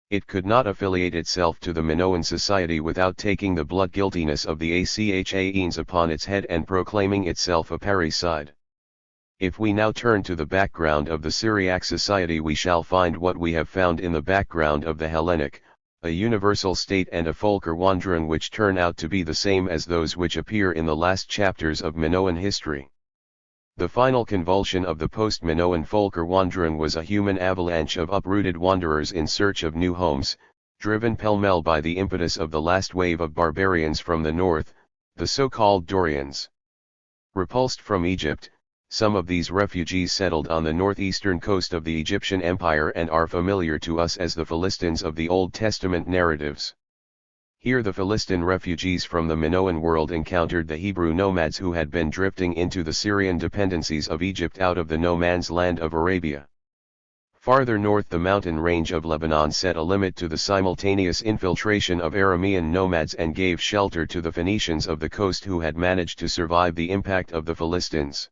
Speaker 1: It could not affiliate itself to the Minoan society without taking the blood guiltiness of the Achaeans upon its head and proclaiming itself a parricide. If we now turn to the background of the Syriac society, we shall find what we have found in the background of the Hellenic, a universal state and a Völkerwanderung which turn out to be the same as those which appear in the last chapters of Minoan history. The final convulsion of the post-Minoan Völkerwanderung was a human avalanche of uprooted wanderers in search of new homes, driven pell-mell by the impetus of the last wave of barbarians from the north, the so-called Dorians. Repulsed from Egypt, Some of these refugees settled on the northeastern coast of the Egyptian Empire and are familiar to us as the Philistines of the Old Testament narratives. Here the Philistine refugees from the Minoan world encountered the Hebrew nomads who had been drifting into the Syrian dependencies of Egypt out of the no man's land of Arabia. Farther north the mountain range of Lebanon set a limit to the simultaneous infiltration of Aramean nomads and gave shelter to the Phoenicians of the coast who had managed to survive the impact of the Philistines.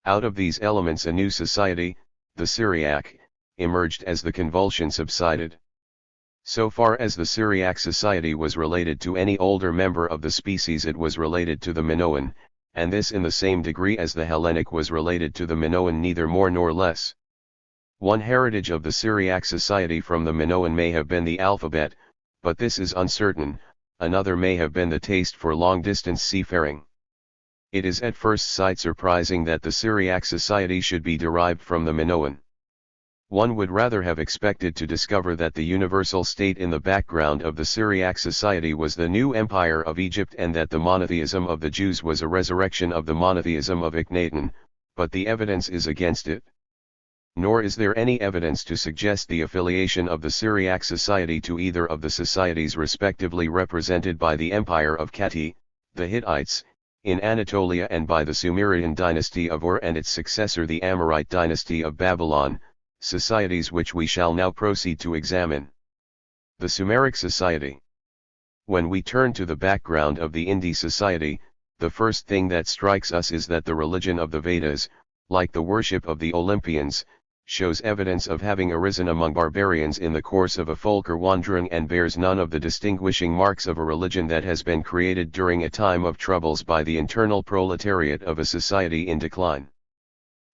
Speaker 1: Out of these elements a new society, the Syriac, emerged as the convulsion subsided. So far as the Syriac society was related to any older member of the species, it was related to the Minoan, and this in the same degree as the Hellenic was related to the Minoan, neither more nor less. One heritage of the Syriac society from the Minoan may have been the alphabet, but this is uncertain. Another may have been the taste for long-distance seafaring. It is at first sight surprising that the Syriac society should be derived from the Minoan. One would rather have expected to discover that the universal state in the background of the Syriac society was the new empire of Egypt, and that the monotheism of the Jews was a resurrection of the monotheism of Akhenaten, but the evidence is against it. Nor is there any evidence to suggest the affiliation of the Syriac society to either of the societies respectively represented by the empire of Kati, the Hittites, in Anatolia, and by the Sumerian dynasty of Ur and its successor the Amorite dynasty of Babylon, societies which we shall now proceed to examine. The Sumeric society. When we turn to the background of the Indi society, the first thing that strikes us is that the religion of the Vedas, like the worship of the Olympians, shows evidence of having arisen among barbarians in the course of a folker wandering, and bears none of the distinguishing marks of a religion that has been created during a time of troubles by the internal proletariat of a society in decline.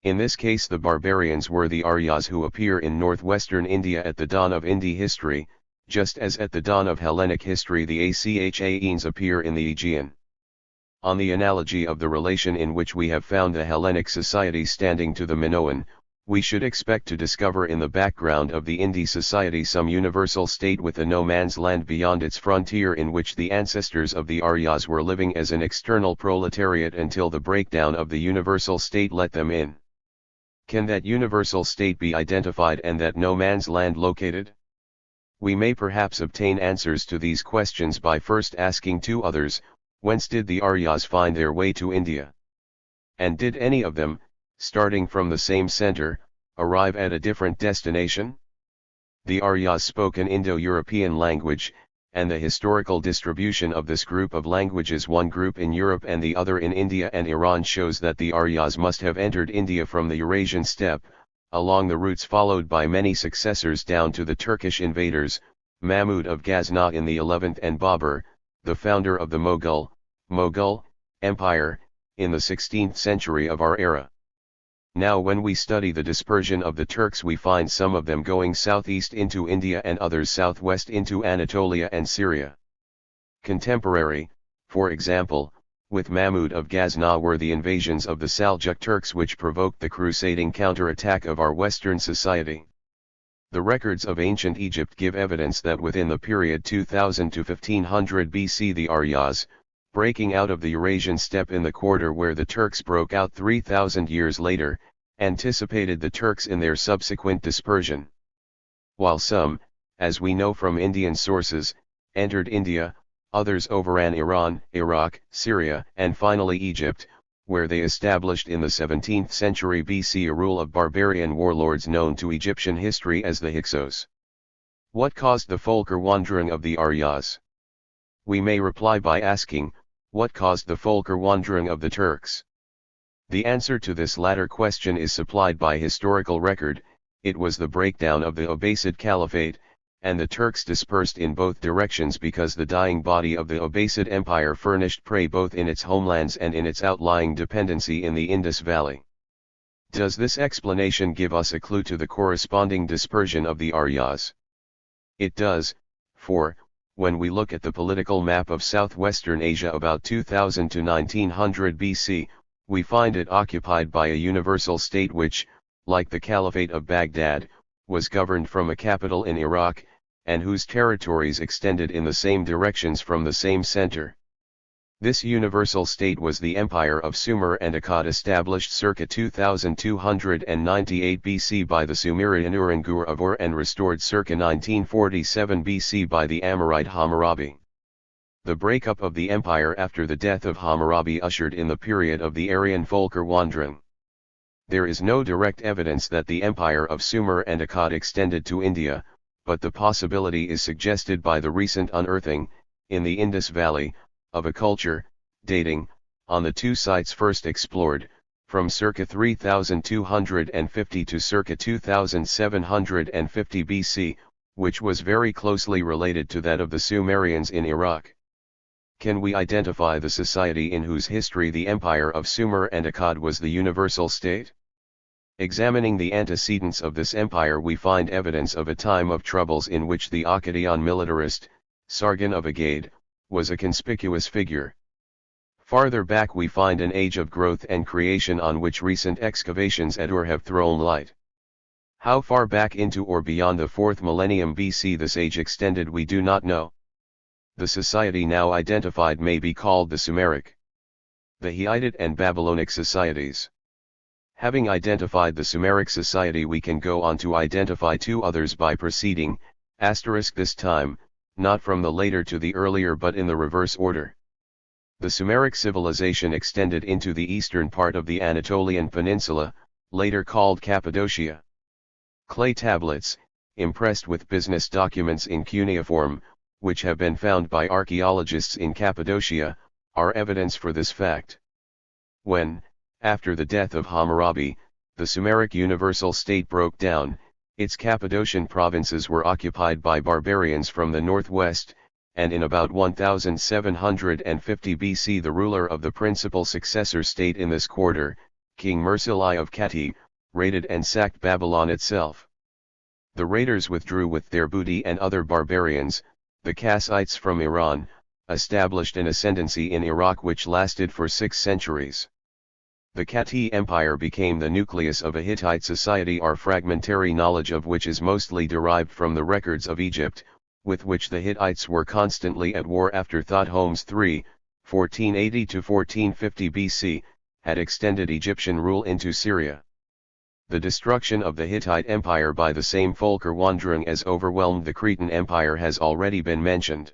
Speaker 1: In this case the barbarians were the Aryas who appear in northwestern India at the dawn of Indi history, just as at the dawn of Hellenic history the Achaeans appear in the Aegean. On the analogy of the relation in which we have found the Hellenic society standing to the Minoan, we should expect to discover in the background of the Indi society some universal state with a no man's land beyond its frontier, in which the ancestors of the Aryas were living as an external proletariat until the breakdown of the universal state let them in. Can that universal state be identified and that no man's land located? We may perhaps obtain answers to these questions by first asking two others: whence did the Aryas find their way to India? And did any of them, starting from the same center, arrive at a different destination? The Aryas spoke an Indo-European language, and the historical distribution of this group of languages, one group in Europe and the other in India and Iran, shows that the Aryas must have entered India from the Eurasian steppe, along the routes followed by many successors down to the Turkish invaders, Mahmud of Ghazni in the 11th and Babur, the founder of the Mughal Empire, in the 16th century of our era. Now when we study the dispersion of the Turks, we find some of them going southeast into India and others southwest into Anatolia and Syria. Contemporary, for example, with Mahmud of Ghazni were the invasions of the Seljuk Turks, which provoked the crusading counterattack of our Western society. The records of ancient Egypt give evidence that within the period 2000 to 1500 BC the Aryas, breaking out of the Eurasian steppe in the quarter where the Turks broke out 3,000 years later, anticipated the Turks in their subsequent dispersion. While some, as we know from Indian sources, entered India, others overran Iran, Iraq, Syria, and finally Egypt, where they established in the 17th century BC a rule of barbarian warlords known to Egyptian history as the Hyksos. What caused the folker wandering of the Aryas? We may reply by asking, what caused the folker wandering of the Turks? The answer to this latter question is supplied by historical record. It was the breakdown of the Abbasid Caliphate, and the Turks dispersed in both directions because the dying body of the Abbasid Empire furnished prey both in its homelands and in its outlying dependency in the Indus Valley. Does this explanation give us a clue to the corresponding dispersion of the Aryas? It does, for, when we look at the political map of southwestern Asia about 2000 to 1900 BC, we find it occupied by a universal state which, like the Caliphate of Baghdad, was governed from a capital in Iraq, and whose territories extended in the same directions from the same center. This universal state was the empire of Sumer and Akkad, established circa 2298 BC by the Sumerian Ur-Engur of Ur and restored circa 1947 BC by the Amorite Hammurabi. The breakup of the empire after the death of Hammurabi ushered in the period of the Aryan Volker wandering. There is no direct evidence that the empire of Sumer and Akkad extended to India, but the possibility is suggested by the recent unearthing, in the Indus Valley, of a culture, dating, on the two sites first explored, from circa 3250 to circa 2750 BC, which was very closely related to that of the Sumerians in Iraq. Can we identify the society in whose history the empire of Sumer and Akkad was the universal state? Examining the antecedents of this empire, we find evidence of a time of troubles in which the Akkadian militarist, Sargon of Agade, was a conspicuous figure. Farther back we find an age of growth and creation on which recent excavations at Ur have thrown light. How far back into or beyond the 4th millennium BC this age extended we do not know. The society now identified may be called the Sumeric, the Hittite and Babylonic societies. Having identified the Sumeric society, we can go on to identify two others by proceeding, this time, not from the later to the earlier but in the reverse order. The Sumeric civilization extended into the eastern part of the Anatolian peninsula, later called Cappadocia. Clay tablets, impressed with business documents in cuneiform, which have been found by archaeologists in Cappadocia, are evidence for this fact. When, after the death of Hammurabi, the Sumeric universal state broke down, its Cappadocian provinces were occupied by barbarians from the northwest, and in about 1750 BC the ruler of the principal successor state in this quarter, King Mursili of Kati, raided and sacked Babylon itself. The raiders withdrew with their booty, and other barbarians, the Kassites from Iran, established an ascendancy in Iraq which lasted for 6 centuries. The Kati Empire became the nucleus of a Hittite society, our fragmentary knowledge of which is mostly derived from the records of Egypt, with which the Hittites were constantly at war after Thutmose III, 1480 to 1450 BC, had extended Egyptian rule into Syria. The destruction of the Hittite Empire by the same Volker wandering as overwhelmed the Cretan Empire has already been mentioned.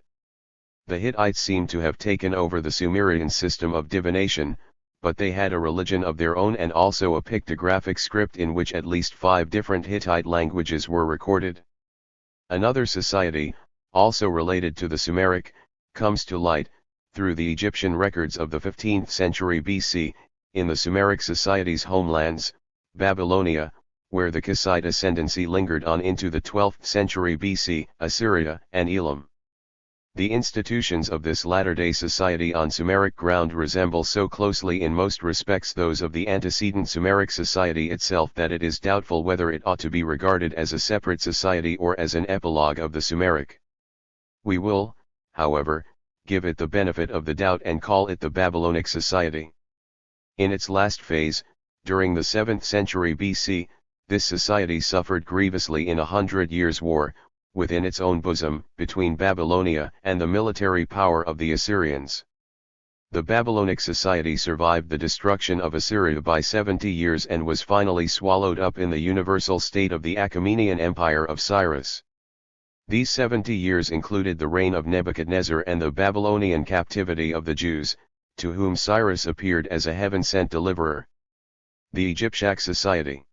Speaker 1: The Hittites seem to have taken over the Sumerian system of divination, but they had a religion of their own and also a pictographic script in which at least 5 different Hittite languages were recorded. Another society, also related to the Sumeric, comes to light, through the Egyptian records of the 15th century BC, in the Sumeric society's homelands, Babylonia, where the Kassite ascendancy lingered on into the 12th century BC, Assyria, and Elam. The institutions of this latter-day society on Sumeric ground resemble so closely in most respects those of the antecedent Sumeric society itself that it is doubtful whether it ought to be regarded as a separate society or as an epilogue of the Sumeric. We will, however, give it the benefit of the doubt and call it the Babylonic society. In its last phase, during the 7th century BC, this society suffered grievously in a 100 Years' War, within its own bosom, between Babylonia and the military power of the Assyrians. The Babylonic society survived the destruction of Assyria by 70 years and was finally swallowed up in the universal state of the Achaemenid Empire of Cyrus. These 70 years included the reign of Nebuchadnezzar and the Babylonian captivity of the Jews, to whom Cyrus appeared as a heaven-sent deliverer. The Egyptiac society.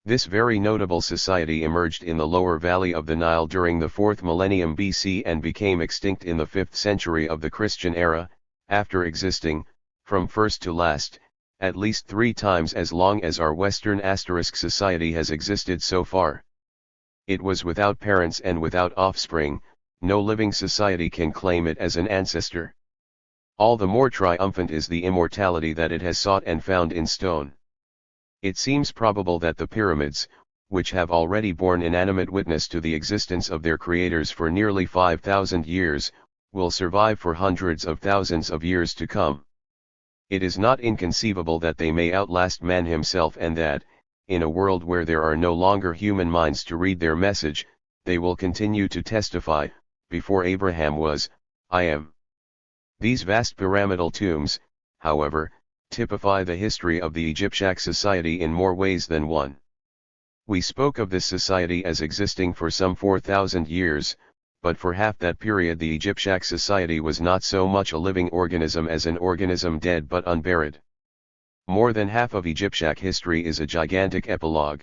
Speaker 1: This very notable society emerged in the lower valley of the Nile during the 4th millennium BC and became extinct in the 5th century of the Christian era, after existing, from first to last, at least 3 times as long as our Western society has existed so far. It was without parents and without offspring, no living society can claim it as an ancestor. All the more triumphant is the immortality that it has sought and found in stone. It seems probable that the pyramids, which have already borne inanimate witness to the existence of their creators for nearly 5,000 years, will survive for hundreds of thousands of years to come. It is not inconceivable that they may outlast man himself, and that, in a world where there are no longer human minds to read their message, they will continue to testify, before Abraham was, I am. These vast pyramidal tombs, however, typify the history of the Egyptian society in more ways than one. We spoke of this society as existing for some 4,000 years, but for half that period the Egyptian society was not so much a living organism as an organism dead but unburied. More than half of Egyptian history is a gigantic epilogue.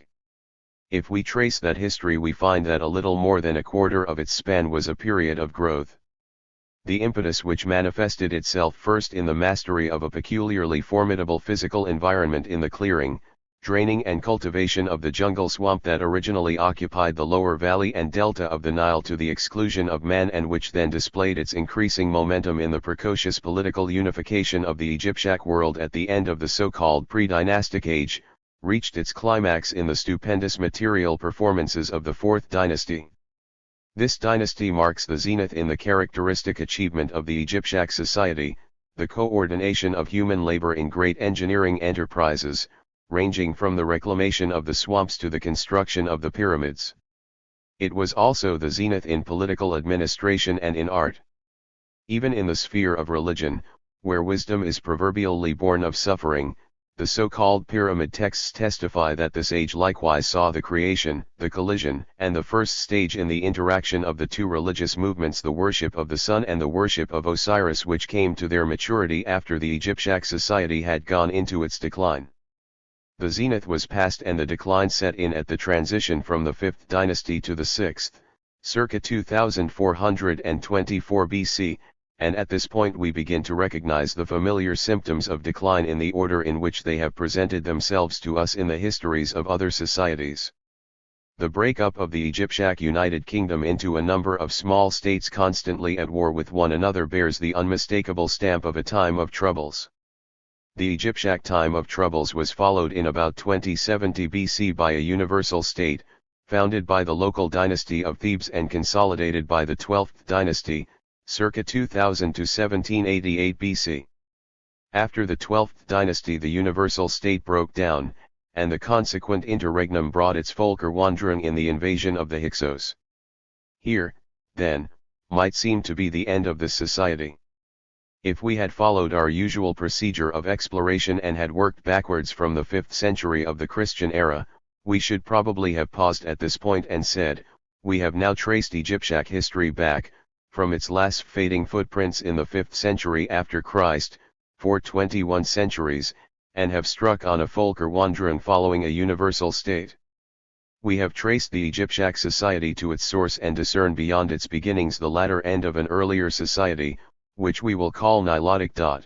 Speaker 1: If we trace that history we find that a little more than a quarter of its span was a period of growth. The impetus which manifested itself first in the mastery of a peculiarly formidable physical environment in the clearing, draining and cultivation of the jungle swamp that originally occupied the lower valley and delta of the Nile to the exclusion of man, and which then displayed its increasing momentum in the precocious political unification of the Egyptian world at the end of the so-called pre-dynastic age, reached its climax in the stupendous material performances of the Fourth Dynasty. This dynasty marks the zenith in the characteristic achievement of the Egyptian society, the coordination of human labor in great engineering enterprises, ranging from the reclamation of the swamps to the construction of the pyramids. It was also the zenith in political administration and in art. Even in the sphere of religion, where wisdom is proverbially born of suffering, the so-called pyramid texts testify that this age likewise saw the creation, the collision, and the first stage in the interaction of the two religious movements, the worship of the sun and the worship of Osiris, which came to their maturity after the Egyptian society had gone into its decline. The zenith was past and the decline set in at the transition from the 5th dynasty to the 6th, circa 2424 BC, and at this point we begin to recognize the familiar symptoms of decline in the order in which they have presented themselves to us in the histories of other societies. The breakup of the Egyptian United Kingdom into a number of small states constantly at war with one another bears the unmistakable stamp of a time of troubles. The Egyptian time of troubles was followed in about 2070 BC by a universal state, founded by the local dynasty of Thebes and consolidated by the 12th dynasty, circa 2000 to 1788 BC. After the 12th dynasty the universal state broke down, and the consequent interregnum brought its Völkerwanderung in the invasion of the Hyksos. Here, then, might seem to be the end of this society. If we had followed our usual procedure of exploration and had worked backwards from the 5th century of the Christian era, we should probably have paused at this point and said, we have now traced Egyptian history back, from its last fading footprints in the 5th century after Christ, for 21 centuries, and have struck on a Völkerwanderung following a universal state. We have traced the Egyptian society to its source and discern beyond its beginnings the latter end of an earlier society, which we will call Nilotic.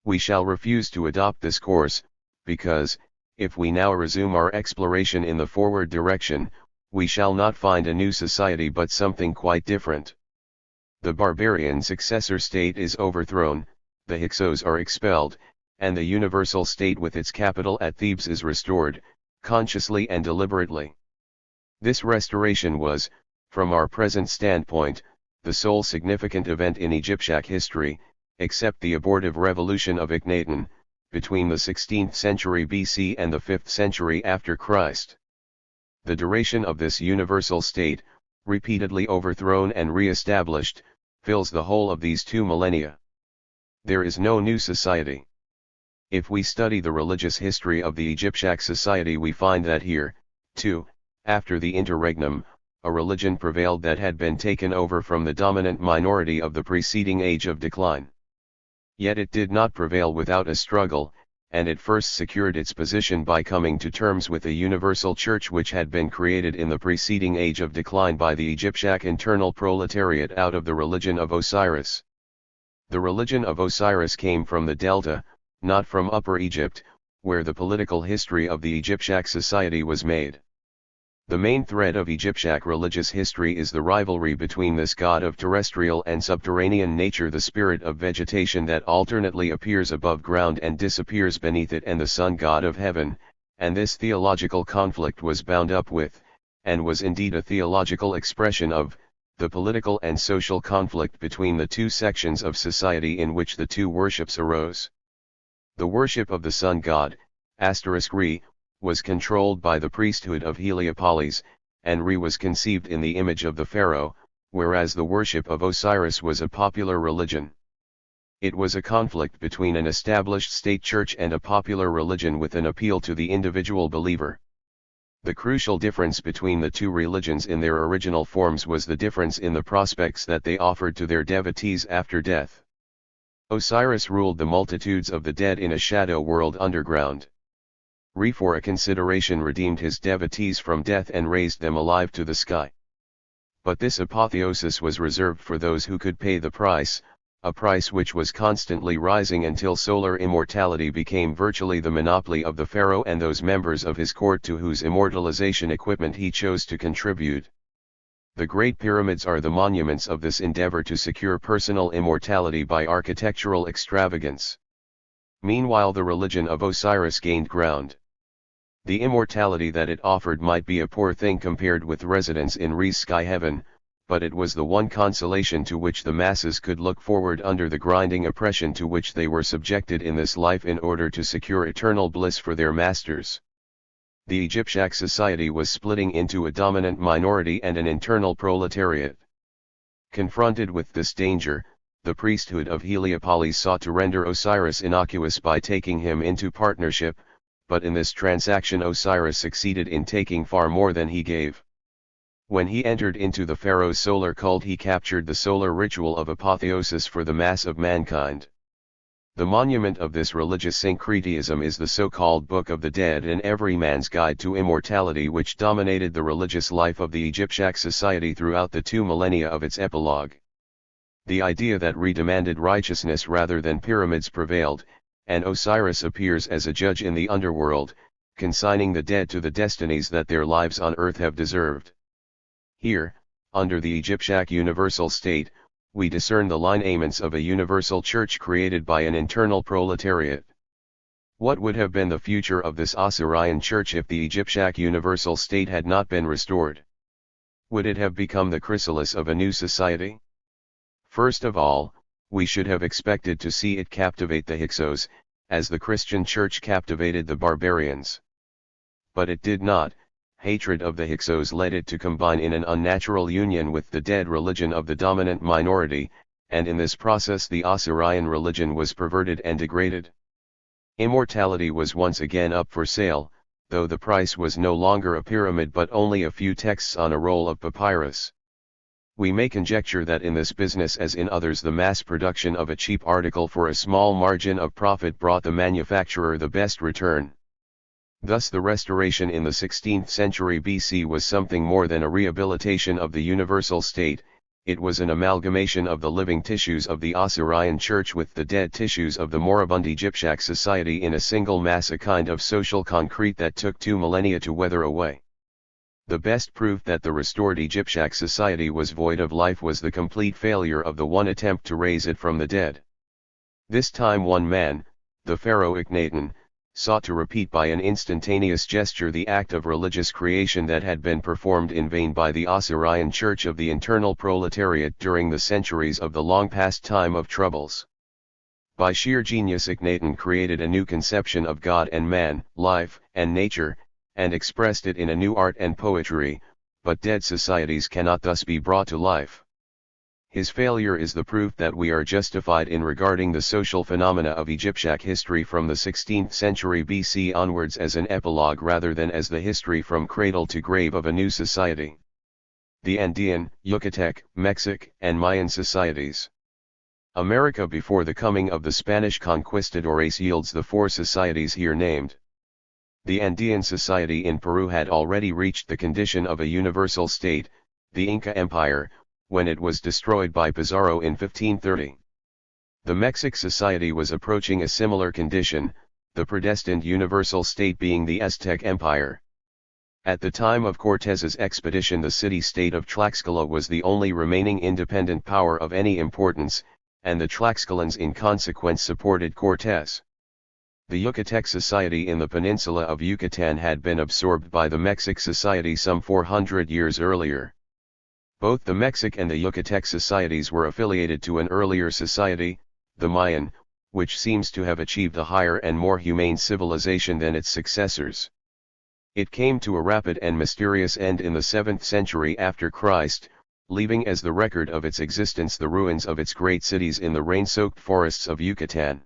Speaker 1: We shall refuse to adopt this course, because, if we now resume our exploration in the forward direction, we shall not find a new society but something quite different. The barbarian successor state is overthrown, the Hyksos are expelled, and the universal state with its capital at Thebes is restored, consciously and deliberately. This restoration was, from our present standpoint, the sole significant event in Egyptian history, except the abortive revolution of Akhenaten, between the 16th century BC and the 5th century after Christ. The duration of this universal state, repeatedly overthrown and re-established, fills the whole of these 2 millennia. There is no new society. If we study the religious history of the Egyptian society we find that here, too, after the interregnum, a religion prevailed that had been taken over from the dominant minority of the preceding age of decline. Yet it did not prevail without a struggle, and it first secured its position by coming to terms with a universal church which had been created in the preceding age of decline by the Egyptian internal proletariat out of the religion of Osiris. The religion of Osiris came from the Delta, not from Upper Egypt, where the political history of the Egyptian society was made. The main thread of Egyptian religious history is the rivalry between this god of terrestrial and subterranean nature, the spirit of vegetation that alternately appears above ground and disappears beneath it, and the sun god of heaven, and this theological conflict was bound up with, and was indeed a theological expression of, the political and social conflict between the two sections of society in which the two worships arose. The worship of the sun god, *Re, was controlled by the priesthood of Heliopolis, and Re was conceived in the image of the pharaoh, whereas the worship of Osiris was a popular religion. It was a conflict between an established state church and a popular religion with an appeal to the individual believer. The crucial difference between the two religions in their original forms was the difference in the prospects that they offered to their devotees after death. Osiris ruled the multitudes of the dead in a shadow world underground. Re for a consideration redeemed his devotees from death and raised them alive to the sky. But this apotheosis was reserved for those who could pay the price, a price which was constantly rising until solar immortality became virtually the monopoly of the pharaoh and those members of his court to whose immortalization equipment he chose to contribute. The Great Pyramids are the monuments of this endeavor to secure personal immortality by architectural extravagance. Meanwhile, the religion of Osiris gained ground. The immortality that it offered might be a poor thing compared with residence in Re's sky heaven, but it was the one consolation to which the masses could look forward under the grinding oppression to which they were subjected in this life in order to secure eternal bliss for their masters. The Egyptian society was splitting into a dominant minority and an internal proletariat. Confronted with this danger, the priesthood of Heliopolis sought to render Osiris innocuous by taking him into partnership, but in this transaction Osiris succeeded in taking far more than he gave. When he entered into the pharaoh's solar cult, he captured the solar ritual of apotheosis for the mass of mankind. The monument of this religious syncretism is the so-called Book of the Dead, an every man's guide to immortality, which dominated the religious life of the Egyptian society throughout the 2 millennia of its epilogue. The idea that Re demanded righteousness rather than pyramids prevailed, and Osiris appears as a judge in the underworld, consigning the dead to the destinies that their lives on earth have deserved. Here, under the Egyptian universal state, we discern the lineaments of a universal church created by an internal proletariat. What would have been the future of this Osirian church if the Egyptian universal state had not been restored? Would it have become the chrysalis of a new society? First of all, we should have expected to see it captivate the Hyksos, as the Christian church captivated the barbarians. But it did not. Hatred of the Hyksos led it to combine in an unnatural union with the dead religion of the dominant minority, and in this process the Osirian religion was perverted and degraded. Immortality was once again up for sale, though the price was no longer a pyramid but only a few texts on a roll of papyrus. We may conjecture that in this business as in others the mass production of a cheap article for a small margin of profit brought the manufacturer the best return. Thus the restoration in the 16th century BC was something more than a rehabilitation of the universal state, it was an amalgamation of the living tissues of the Osirian church with the dead tissues of the moribund Egyptian society in a single mass, a kind of social concrete that took 2 millennia to weather away. The best proof that the restored Egyptian society was void of life was the complete failure of the one attempt to raise it from the dead. This time one man, the pharaoh Akhenaten, sought to repeat by an instantaneous gesture the act of religious creation that had been performed in vain by the Osirian church of the internal proletariat during the centuries of the long-past time of troubles. By sheer genius Akhenaten created a new conception of God and man, life and nature, and expressed it in a new art and poetry, but dead societies cannot thus be brought to life. His failure is the proof that we are justified in regarding the social phenomena of Egyptian history from the 16th century BC onwards as an epilogue rather than as the history from cradle to grave of a new society. The Andean, Yucatec, Mexic, and Mayan societies. America before the coming of the Spanish conquistadores yields the 4 societies here named. The Andean society in Peru had already reached the condition of a universal state, the Inca Empire, when it was destroyed by Pizarro in 1530. The Mexic society was approaching a similar condition, the predestined universal state being the Aztec Empire. At the time of Cortez's expedition the city-state of Tlaxcala was the only remaining independent power of any importance, and the Tlaxcalans in consequence supported Cortez. The Yucatec society in the peninsula of Yucatan had been absorbed by the Mexic society some 400 years earlier. Both the Mexic and the Yucatec societies were affiliated to an earlier society, the Mayan, which seems to have achieved a higher and more humane civilization than its successors. It came to a rapid and mysterious end in the 7th century after Christ, leaving as the record of its existence the ruins of its great cities in the rain-soaked forests of Yucatan.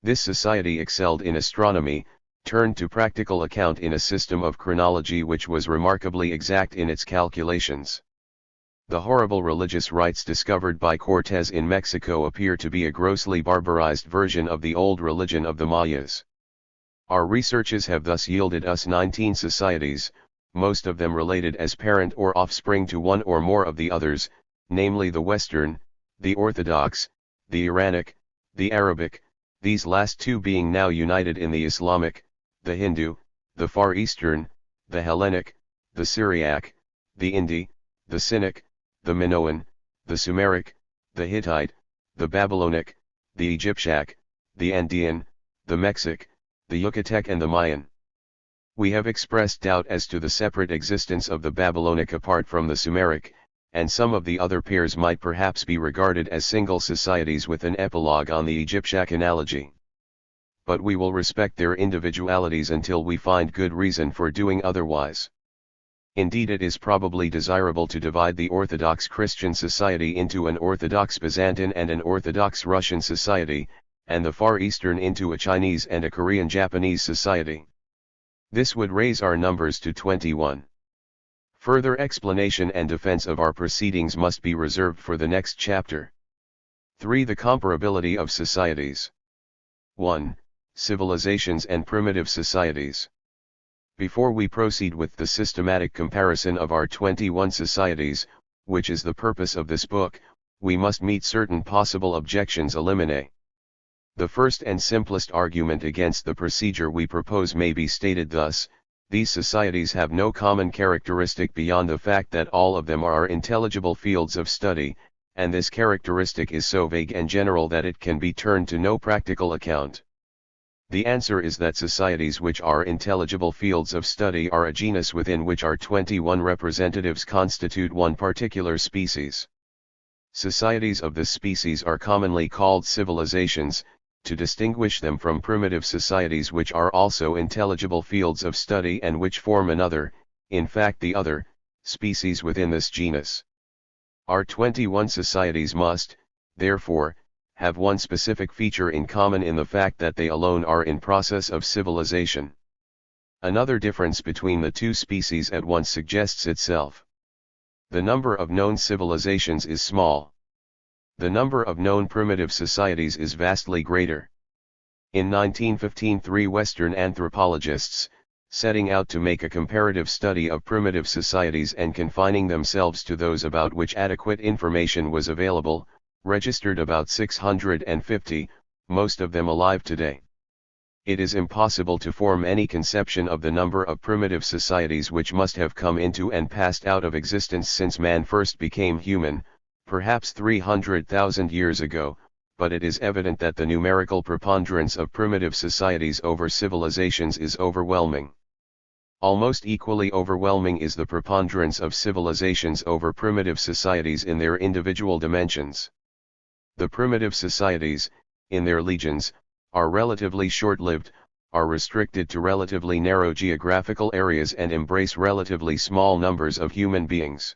Speaker 1: This society excelled in astronomy, turned to practical account in a system of chronology which was remarkably exact in its calculations. The horrible religious rites discovered by Cortés in Mexico appear to be a grossly barbarized version of the old religion of the Mayas. Our researches have thus yielded us 19 societies, most of them related as parent or offspring to one or more of the others, namely the Western, the Orthodox, the Iranic, the Arabic, these last two being now united in the Islamic, the Hindu, the Far Eastern, the Hellenic, the Syriac, the Indi, the Cynic, the Minoan, the Sumeric, the Hittite, the Babylonic, the Egyptiac, the Andean, the Mexic, the Yucatec and the Mayan. We have expressed doubt as to the separate existence of the Babylonic apart from the Sumeric, and some of the other pairs might perhaps be regarded as single societies with an epilogue on the Egyptiac analogy. But we will respect their individualities until we find good reason for doing otherwise. Indeed, it is probably desirable to divide the Orthodox Christian society into an Orthodox Byzantine and an Orthodox Russian society, and the Far Eastern into a Chinese and a Korean-Japanese society. This would raise our numbers to 21. Further explanation and defense of our proceedings must be reserved for the next chapter. 3. The comparability of societies. 1. Civilizations and primitive societies. Before we proceed with the systematic comparison of our 21 societies, which is the purpose of this book, we must meet certain possible objections eliminae. The first and simplest argument against the procedure we propose may be stated thus: these societies have no common characteristic beyond the fact that all of them are intelligible fields of study, and this characteristic is so vague and general that it can be turned to no practical account. The answer is that societies which are intelligible fields of study are a genus within which our 21 representatives constitute one particular species. Societies of this species are commonly called civilizations, to distinguish them from primitive societies which are also intelligible fields of study and which form another, in fact the other, species within this genus. Our 21 societies must, therefore, have one specific feature in common in the fact that they alone are in process of civilization. Another difference between the two species at once suggests itself. The number of known civilizations is small. The number of known primitive societies is vastly greater. In 1915, 3 Western anthropologists, setting out to make a comparative study of primitive societies and confining themselves to those about which adequate information was available, registered about 650, most of them alive today. It is impossible to form any conception of the number of primitive societies which must have come into and passed out of existence since man first became human, perhaps 300,000 years ago, but it is evident that the numerical preponderance of primitive societies over civilizations is overwhelming. Almost equally overwhelming is the preponderance of civilizations over primitive societies in their individual dimensions. The primitive societies, in their legions, are relatively short-lived, are restricted to relatively narrow geographical areas and embrace relatively small numbers of human beings.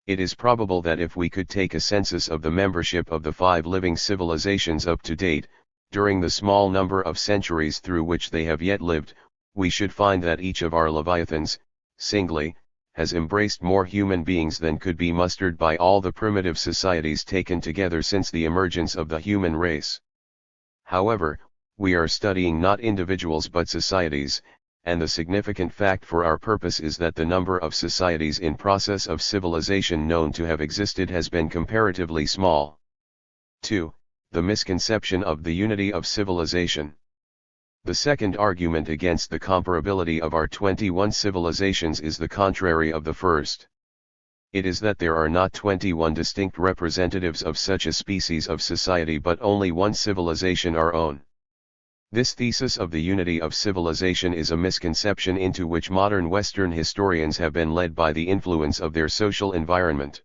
Speaker 1: It is probable that if we could take a census of the membership of the 5 living civilizations up to date, during the small number of centuries through which they have yet lived, we should find that each of our leviathans, singly, has embraced more human beings than could be mustered by all the primitive societies taken together since the emergence of the human race. However, we are studying not individuals but societies, and the significant fact for our purpose is that the number of societies in process of civilization known to have existed has been comparatively small. 2. The misconception of the unity of civilization. The second argument against the comparability of our 21 civilizations is the contrary of the first. It is that there are not 21 distinct representatives of such a species of society but only one civilization, our own. This thesis of the unity of civilization is a misconception into which modern Western historians have been led by the influence of their social environment.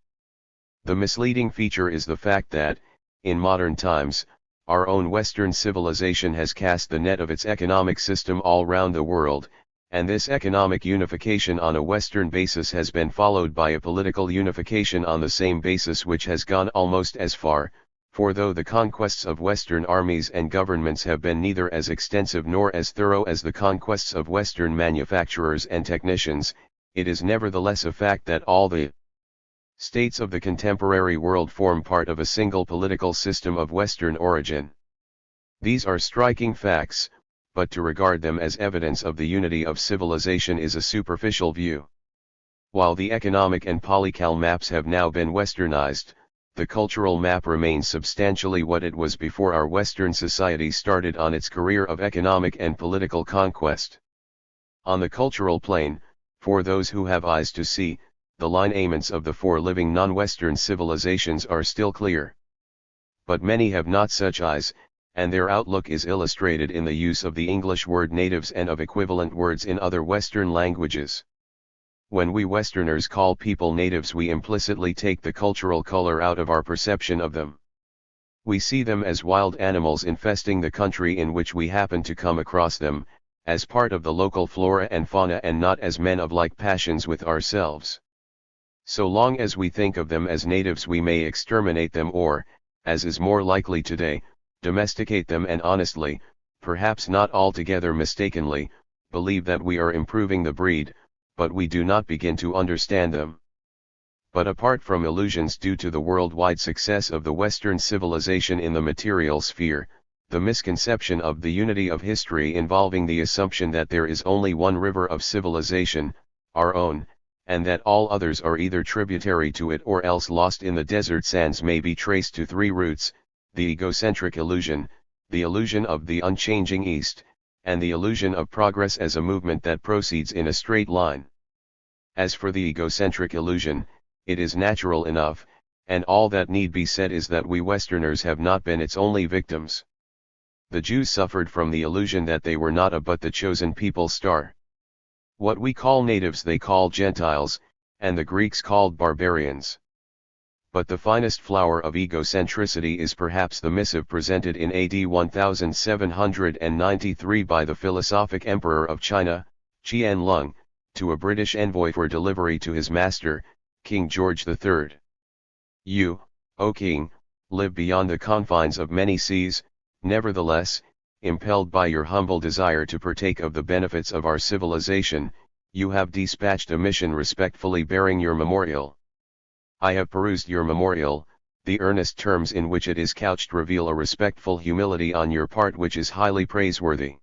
Speaker 1: The misleading feature is the fact that, in modern times, our own Western civilization has cast the net of its economic system all round the world, and this economic unification on a Western basis has been followed by a political unification on the same basis, which has gone almost as far, for though the conquests of Western armies and governments have been neither as extensive nor as thorough as the conquests of Western manufacturers and technicians, it is nevertheless a fact that all the states of the contemporary world form part of a single political system of Western origin. These are striking facts, but to regard them as evidence of the unity of civilization is a superficial view. While the economic and political maps have now been westernized, the cultural map remains substantially what it was before our Western society started on its career of economic and political conquest. On the cultural plane, for those who have eyes to see, the lineaments of the four living non-Western civilizations are still clear. But many have not such eyes, and their outlook is illustrated in the use of the English word natives and of equivalent words in other Western languages. When we Westerners call people natives, we implicitly take the cultural color out of our perception of them. We see them as wild animals infesting the country in which we happen to come across them, as part of the local flora and fauna, and not as men of like passions with ourselves. So long as we think of them as natives, we may exterminate them or, as is more likely today, domesticate them, and honestly, perhaps not altogether mistakenly, believe that we are improving the breed, but we do not begin to understand them. But apart from illusions due to the worldwide success of the Western civilization in the material sphere, the misconception of the unity of history involving the assumption that there is only one river of civilization, our own, and that all others are either tributary to it or else lost in the desert sands, may be traced to three roots: the egocentric illusion, the illusion of the unchanging East, and the illusion of progress as a movement that proceeds in a straight line. As for the egocentric illusion, it is natural enough, and all that need be said is that we Westerners have not been its only victims. The Jews suffered from the illusion that they were not a but the chosen people star. What we call natives they called Gentiles, and the Greeks called barbarians. But the finest flower of egocentricity is perhaps the missive presented in AD 1793 by the philosophic emperor of China, Qianlong, to a British envoy for delivery to his master, King George III. You, O King, live beyond the confines of many seas, nevertheless, impelled by your humble desire to partake of the benefits of our civilization, you have dispatched a mission respectfully bearing your memorial. I have perused your memorial. The earnest terms in which it is couched reveal a respectful humility on your part which is highly praiseworthy.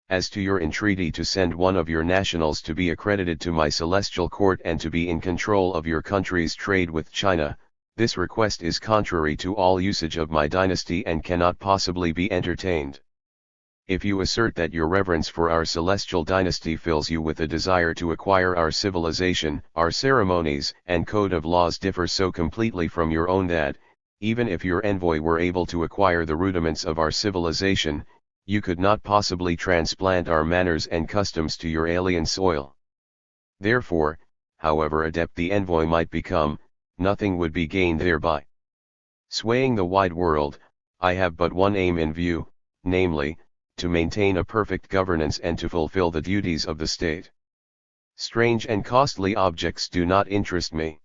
Speaker 1: As to your entreaty to send one of your nationals to be accredited to my celestial court and to be in control of your country's trade with China, this request is contrary to all usage of my dynasty and cannot possibly be entertained. If you assert that your reverence for our celestial dynasty fills you with a desire to acquire our civilization, our ceremonies and code of laws differ so completely from your own that, even if your envoy were able to acquire the rudiments of our civilization, you could not possibly transplant our manners and customs to your alien soil. Therefore, however adept the envoy might become, nothing would be gained thereby. Swaying the wide world, I have but one aim in view, namely, to maintain a perfect governance and to fulfill the duties of the state. Strange and costly objects do not interest me.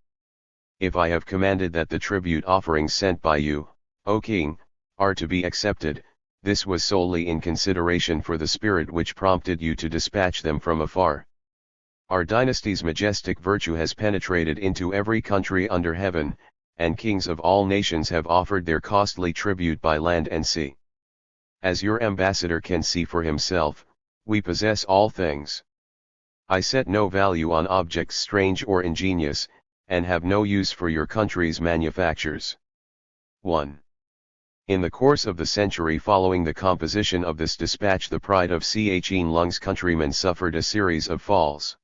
Speaker 1: If I have commanded that the tribute offerings sent by you, O King, are to be accepted, this was solely in consideration for the spirit which prompted you to dispatch them from afar. Our dynasty's majestic virtue has penetrated into every country under heaven, and kings of all nations have offered their costly tribute by land and sea. As your ambassador can see for himself, we possess all things. I set no value on objects strange or ingenious, and have no use for your country's manufactures. 1. In the course of the century following the composition of this dispatch, the pride of Qianlong's countrymen suffered a series of falls.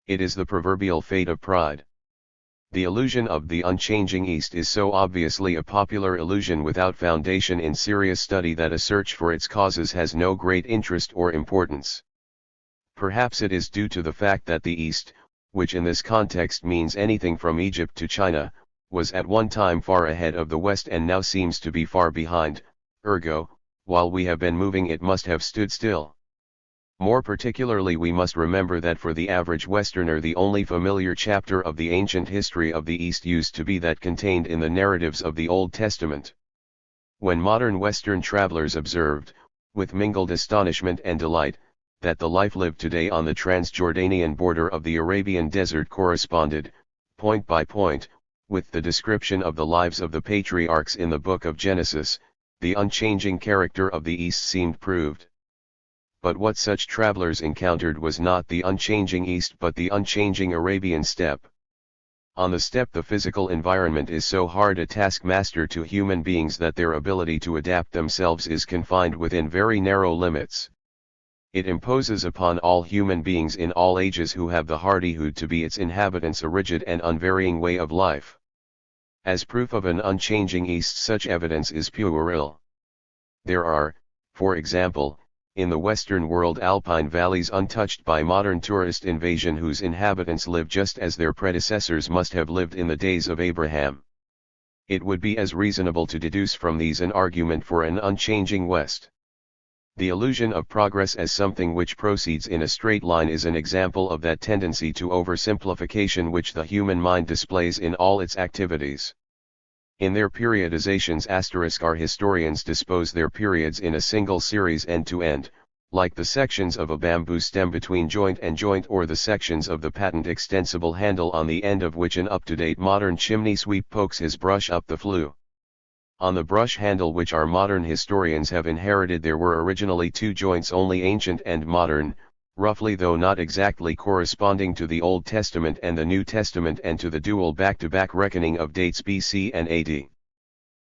Speaker 1: It is the proverbial fate of pride. The illusion of the unchanging East is so obviously a popular illusion without foundation in serious study that a search for its causes has no great interest or importance. Perhaps it is due to the fact that the East, which in this context means anything from Egypt to China, was at one time far ahead of the West and now seems to be far behind, ergo, while we have been moving it must have stood still. More particularly, we must remember that for the average Westerner the only familiar chapter of the ancient history of the East used to be that contained in the narratives of the Old Testament. When modern Western travelers observed, with mingled astonishment and delight, that the life lived today on the Transjordanian border of the Arabian desert corresponded, point by point, with the description of the lives of the patriarchs in the book of Genesis, the unchanging character of the East seemed proved. But what such travelers encountered was not the unchanging East but the unchanging Arabian steppe. On the steppe the physical environment is so hard a taskmaster to human beings that their ability to adapt themselves is confined within very narrow limits. It imposes upon all human beings in all ages who have the hardihood to be its inhabitants a rigid and unvarying way of life. As proof of an unchanging East, such evidence is puerile. There are, for example, in the Western world alpine valleys untouched by modern tourist invasion whose inhabitants live just as their predecessors must have lived in the days of Abraham. It would be as reasonable to deduce from these an argument for an unchanging West. The illusion of progress as something which proceeds in a straight line is an example of that tendency to oversimplification which the human mind displays in all its activities. In their periodizations our historians dispose their periods in a single series end to end, like the sections of a bamboo stem between joint and joint or the sections of the patent extensible handle on the end of which an up-to-date modern chimney sweep pokes his brush up the flue. On the brush handle which our modern historians have inherited there were originally two joints only, ancient and modern, roughly though not exactly corresponding to the Old Testament and the New Testament and to the dual back-to-back reckoning of dates BC and AD.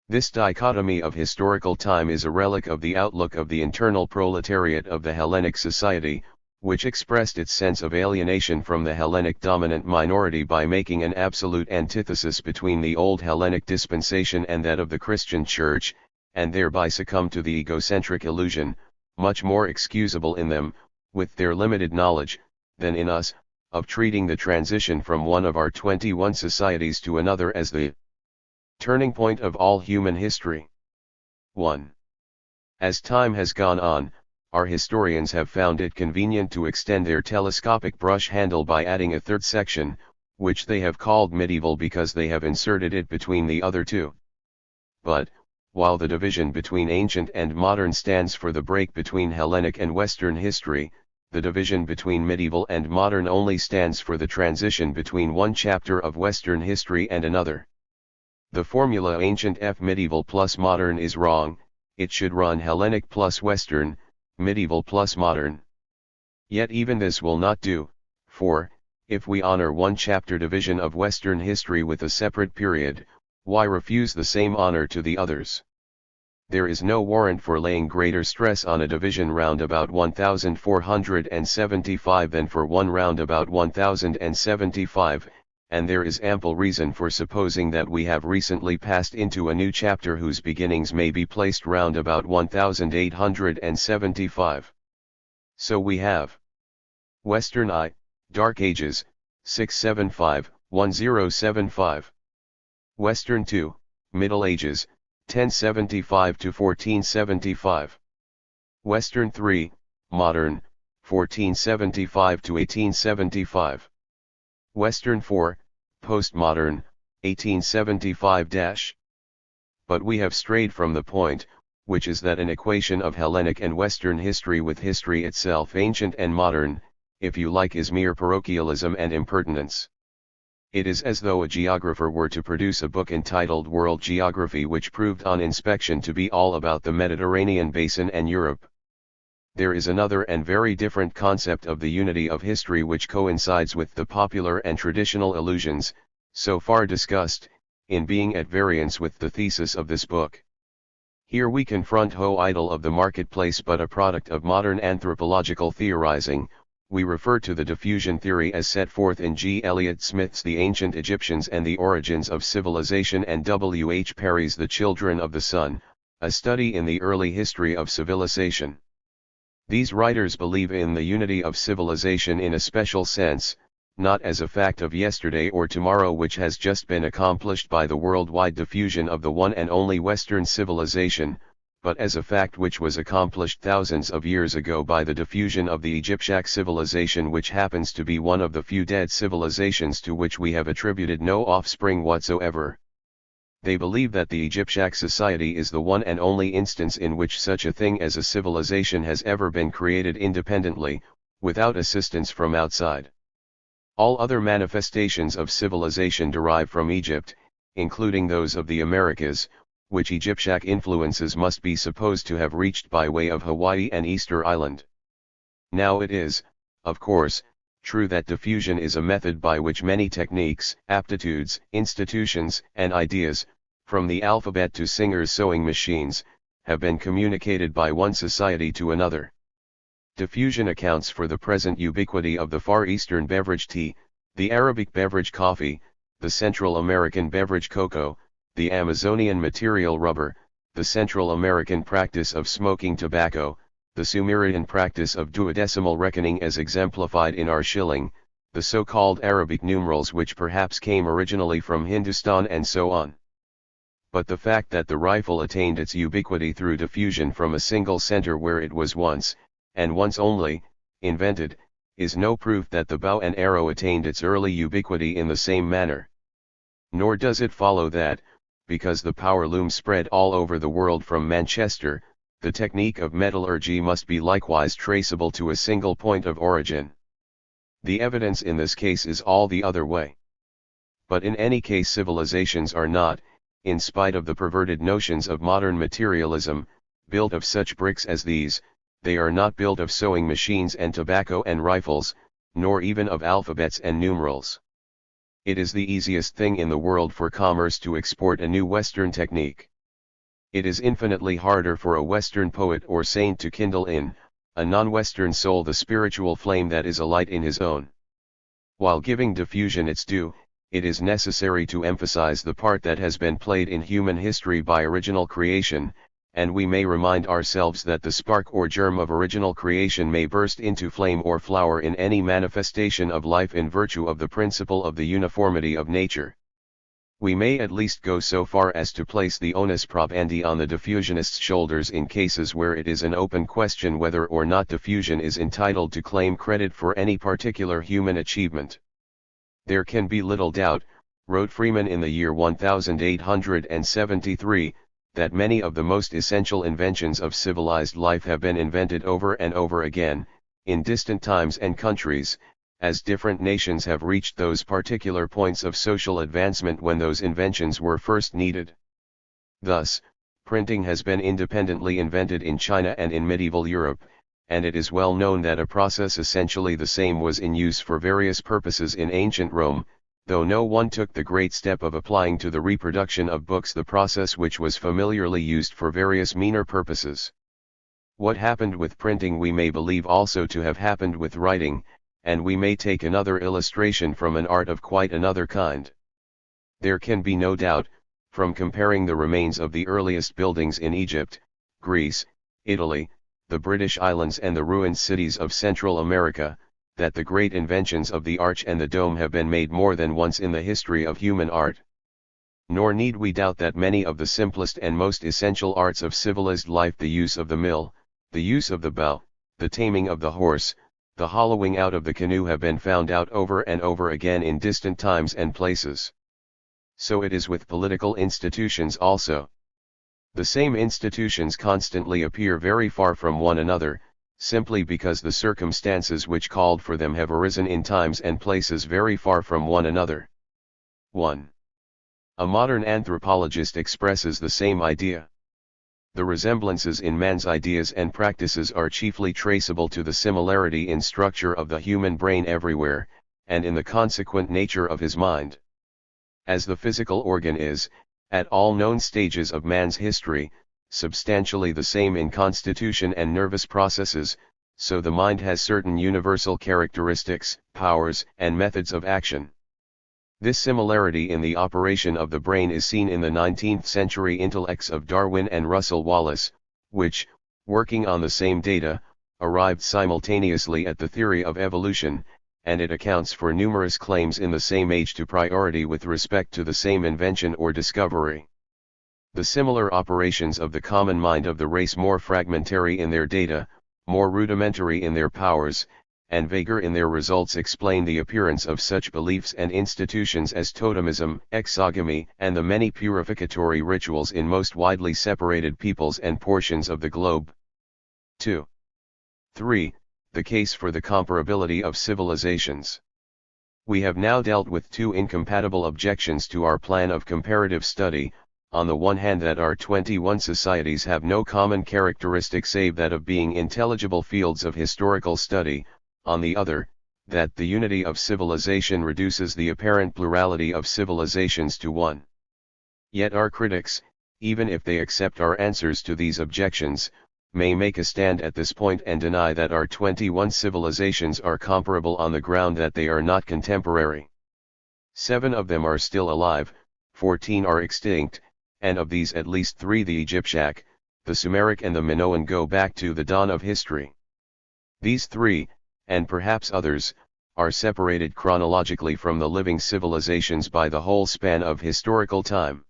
Speaker 1: This dichotomy of historical time is a relic of the outlook of the internal proletariat of the Hellenic society, which expressed its sense of alienation from the Hellenic dominant minority by making an absolute antithesis between the old Hellenic dispensation and that of the Christian Church, and thereby succumbed to the egocentric illusion, much more excusable in them, with their limited knowledge, than in us, of treating the transition from one of our 21 societies to another as the turning point of all human history. 1. As time has gone on, our historians have found it convenient to extend their telescopic brush handle by adding a third section, which they have called medieval because they have inserted it between the other two. But, while the division between ancient and modern stands for the break between Hellenic and Western history, the division between medieval and modern only stands for the transition between one chapter of Western history and another. The formula ancient f medieval plus modern is wrong, it should run Hellenic plus Western, medieval plus modern. Yet even this will not do, for, if we honor one chapter division of Western history with a separate period, why refuse the same honor to the others? There is no warrant for laying greater stress on a division round about 1475 than for one round about 1075, and there is ample reason for supposing that we have recently passed into a new chapter whose beginnings may be placed round about 1875. So we have Western I, Dark Ages, 675-1075. Western II, Middle Ages, 1075 to 1475. Western III, Modern, 1475 to 1875. Western IV, Postmodern, 1875-. But we have strayed from the point, which is that an equation of Hellenic and Western history with history itself ancient and modern, if you like, is mere parochialism and impertinence. It is as though a geographer were to produce a book entitled World Geography which proved on inspection to be all about the Mediterranean basin and Europe. There is another and very different concept of the unity of history which coincides with the popular and traditional illusions, so far discussed, in being at variance with the thesis of this book. Here we confront ho idol of the marketplace but a product of modern anthropological theorizing. We refer to the diffusion theory as set forth in G. Eliot Smith's The Ancient Egyptians and the Origins of Civilization and W. H. Perry's The Children of the Sun, a study in the early history of civilization. These writers believe in the unity of civilization in a special sense, not as a fact of yesterday or tomorrow which has just been accomplished by the worldwide diffusion of the one and only Western civilization, but as a fact which was accomplished thousands of years ago by the diffusion of the Egyptian civilization, which happens to be one of the few dead civilizations to which we have attributed no offspring whatsoever. They believe that the Egyptian society is the one and only instance in which such a thing as a civilization has ever been created independently, without assistance from outside. All other manifestations of civilization derive from Egypt, including those of the Americas, which Egyptian influences must be supposed to have reached by way of Hawaii and Easter Island. Now it is, of course, true that diffusion is a method by which many techniques, aptitudes, institutions, and ideas, from the alphabet to singers' sewing machines, have been communicated by one society to another. Diffusion accounts for the present ubiquity of the Far Eastern beverage tea, the Arabic beverage coffee, the Central American beverage cocoa, the Amazonian material rubber, the Central American practice of smoking tobacco, the Sumerian practice of duodecimal reckoning as exemplified in our shilling, the so-called Arabic numerals which perhaps came originally from Hindustan, and so on. But the fact that the rifle attained its ubiquity through diffusion from a single center where it was once, and once only, invented, is no proof that the bow and arrow attained its early ubiquity in the same manner. Nor does it follow that, because the power loom spread all over the world from Manchester, the technique of metallurgy must be likewise traceable to a single point of origin. The evidence in this case is all the other way. But in any case, civilizations are not, in spite of the perverted notions of modern materialism, built of such bricks as these. They are not built of sewing machines and tobacco and rifles, nor even of alphabets and numerals. It is the easiest thing in the world for commerce to export a new Western technique. It is infinitely harder for a Western poet or saint to kindle in a non-Western soul the spiritual flame that is alight in his own. While giving diffusion its due, it is necessary to emphasize the part that has been played in human history by original creation, and we may remind ourselves that the spark or germ of original creation may burst into flame or flower in any manifestation of life in virtue of the principle of the uniformity of nature. We may at least go so far as to place the onus probandi on the diffusionists' shoulders in cases where it is an open question whether or not diffusion is entitled to claim credit for any particular human achievement. There can be little doubt, wrote Freeman in the year 1873, that many of the most essential inventions of civilized life have been invented over and over again, in distant times and countries, as different nations have reached those particular points of social advancement when those inventions were first needed. Thus, printing has been independently invented in China and in medieval Europe, and it is well known that a process essentially the same was in use for various purposes in ancient Rome, though no one took the great step of applying to the reproduction of books the process which was familiarly used for various meaner purposes. What happened with printing we may believe also to have happened with writing, and we may take another illustration from an art of quite another kind. There can be no doubt, from comparing the remains of the earliest buildings in Egypt, Greece, Italy, the British Islands and the ruined cities of Central America, that the great inventions of the arch and the dome have been made more than once in the history of human art. Nor need we doubt that many of the simplest and most essential arts of civilized life, the use of the mill, the use of the bow, the taming of the horse, the hollowing out of the canoe, have been found out over and over again in distant times and places. So it is with political institutions also. The same institutions constantly appear very far from one another, simply because the circumstances which called for them have arisen in times and places very far from one another. 1. A modern anthropologist expresses the same idea. The resemblances in man's ideas and practices are chiefly traceable to the similarity in structure of the human brain everywhere, and in the consequent nature of his mind. As the physical organ is, at all known stages of man's history, substantially the same in constitution and nervous processes, so the mind has certain universal characteristics, powers, and methods of action. This similarity in the operation of the brain is seen in the 19th century intellects of Darwin and Russell Wallace, which, working on the same data, arrived simultaneously at the theory of evolution, and it accounts for numerous claims in the same age to priority with respect to the same invention or discovery. The similar operations of the common mind of the race, more fragmentary in their data, more rudimentary in their powers, and vaguer in their results, explain the appearance of such beliefs and institutions as totemism, exogamy, and the many purificatory rituals in most widely separated peoples and portions of the globe. 2. 3. The case for the comparability of civilizations. We have now dealt with two incompatible objections to our plan of comparative study. On the one hand, that our 21 societies have no common characteristic save that of being intelligible fields of historical study, on the other, that the unity of civilization reduces the apparent plurality of civilizations to one. Yet our critics, even if they accept our answers to these objections, may make a stand at this point and deny that our 21 civilizations are comparable on the ground that they are not contemporary. 7 of them are still alive, 14 are extinct, and of these at least 3, the Egyptiac, the Sumeric and the Minoan, go back to the dawn of history. These 3, and perhaps others, are separated chronologically from the living civilizations by the whole span of historical time.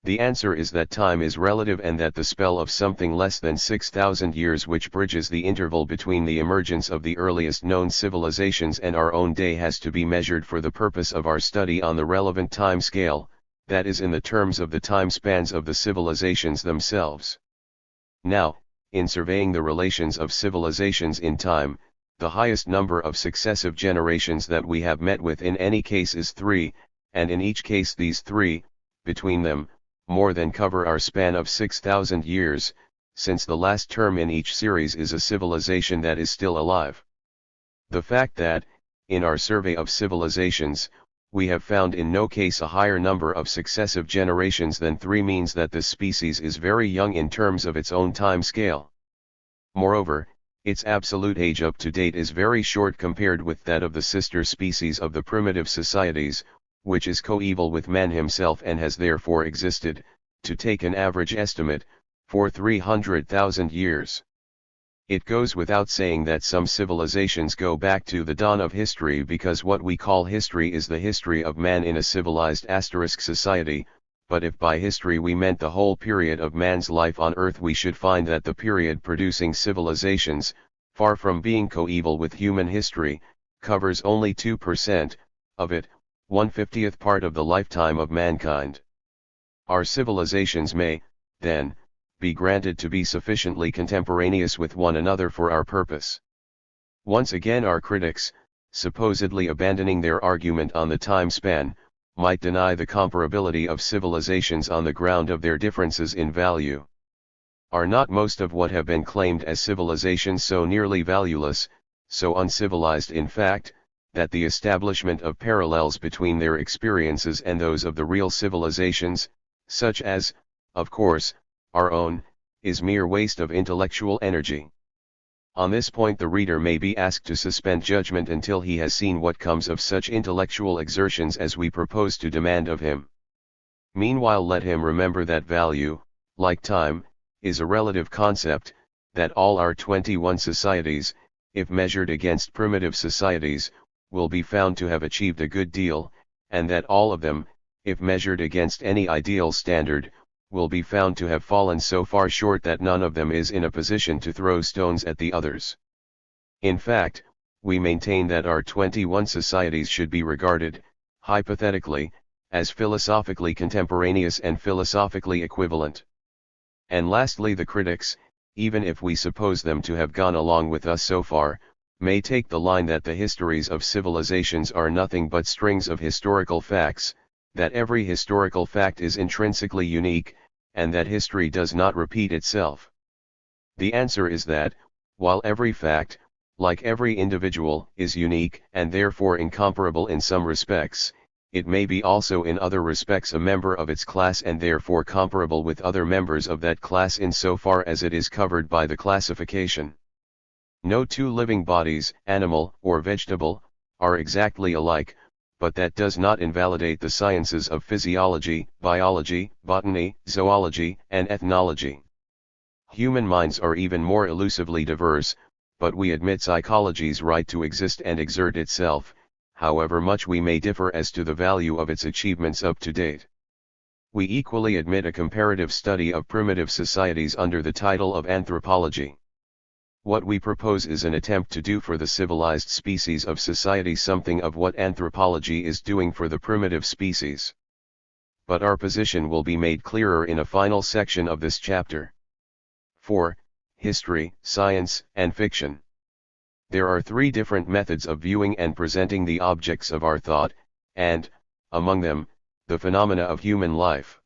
Speaker 1: The answer is that time is relative, and that the spell of something less than 6,000 years which bridges the interval between the emergence of the earliest known civilizations and our own day has to be measured for the purpose of our study on the relevant time scale, that is, in the terms of the time spans of the civilizations themselves. Now, in surveying the relations of civilizations in time, the highest number of successive generations that we have met with in any case is 3, and in each case these 3, between them, more than cover our span of 6,000 years, since the last term in each series is a civilization that is still alive. The fact that, in our survey of civilizations, we have found in no case a higher number of successive generations than 3 means that this species is very young in terms of its own time scale. Moreover, its absolute age up to date is very short compared with that of the sister species of the primitive societies, which is coeval with man himself and has therefore existed, to take an average estimate, for 300,000 years. It goes without saying that some civilizations go back to the dawn of history, because what we call history is the history of man in a civilized society, but if by history we meant the whole period of man's life on earth, we should find that the period producing civilizations, far from being coeval with human history, covers only 2% of it, 1/50th part of the lifetime of mankind. Our civilizations may, then, be granted to be sufficiently contemporaneous with one another for our purpose. Once again, our critics, supposedly abandoning their argument on the time span, might deny the comparability of civilizations on the ground of their differences in value. Are not most of what have been claimed as civilizations so nearly valueless, so uncivilized in fact, that the establishment of parallels between their experiences and those of the real civilizations, such as, of course, our own, is mere waste of intellectual energy? On this point the reader may be asked to suspend judgment until he has seen what comes of such intellectual exertions as we propose to demand of him. Meanwhile, let him remember that value, like time, is a relative concept, that all our 21 societies, if measured against primitive societies, will be found to have achieved a good deal, and that all of them, if measured against any ideal standard, will be found to have fallen so far short that none of them is in a position to throw stones at the others. In fact, we maintain that our 21 societies should be regarded, hypothetically, as philosophically contemporaneous and philosophically equivalent. And lastly, the critics, even if we suppose them to have gone along with us so far, may take the line that the histories of civilizations are nothing but strings of historical facts, that every historical fact is intrinsically unique, and that history does not repeat itself. The answer is that, while every fact, like every individual, is unique and therefore incomparable in some respects, it may be also in other respects a member of its class and therefore comparable with other members of that class in so far as it is covered by the classification. No two living bodies, animal or vegetable, are exactly alike, but that does not invalidate the sciences of physiology, biology, botany, zoology, and ethnology. Human minds are even more elusively diverse, but we admit psychology's right to exist and exert itself, however much we may differ as to the value of its achievements up to date. We equally admit a comparative study of primitive societies under the title of anthropology. What we propose is an attempt to do for the civilized species of society something of what anthropology is doing for the primitive species. But our position will be made clearer in a final section of this chapter. 4. History, Science, and Fiction. There are three different methods of viewing and presenting the objects of our thought, and, among them, the phenomena of human life.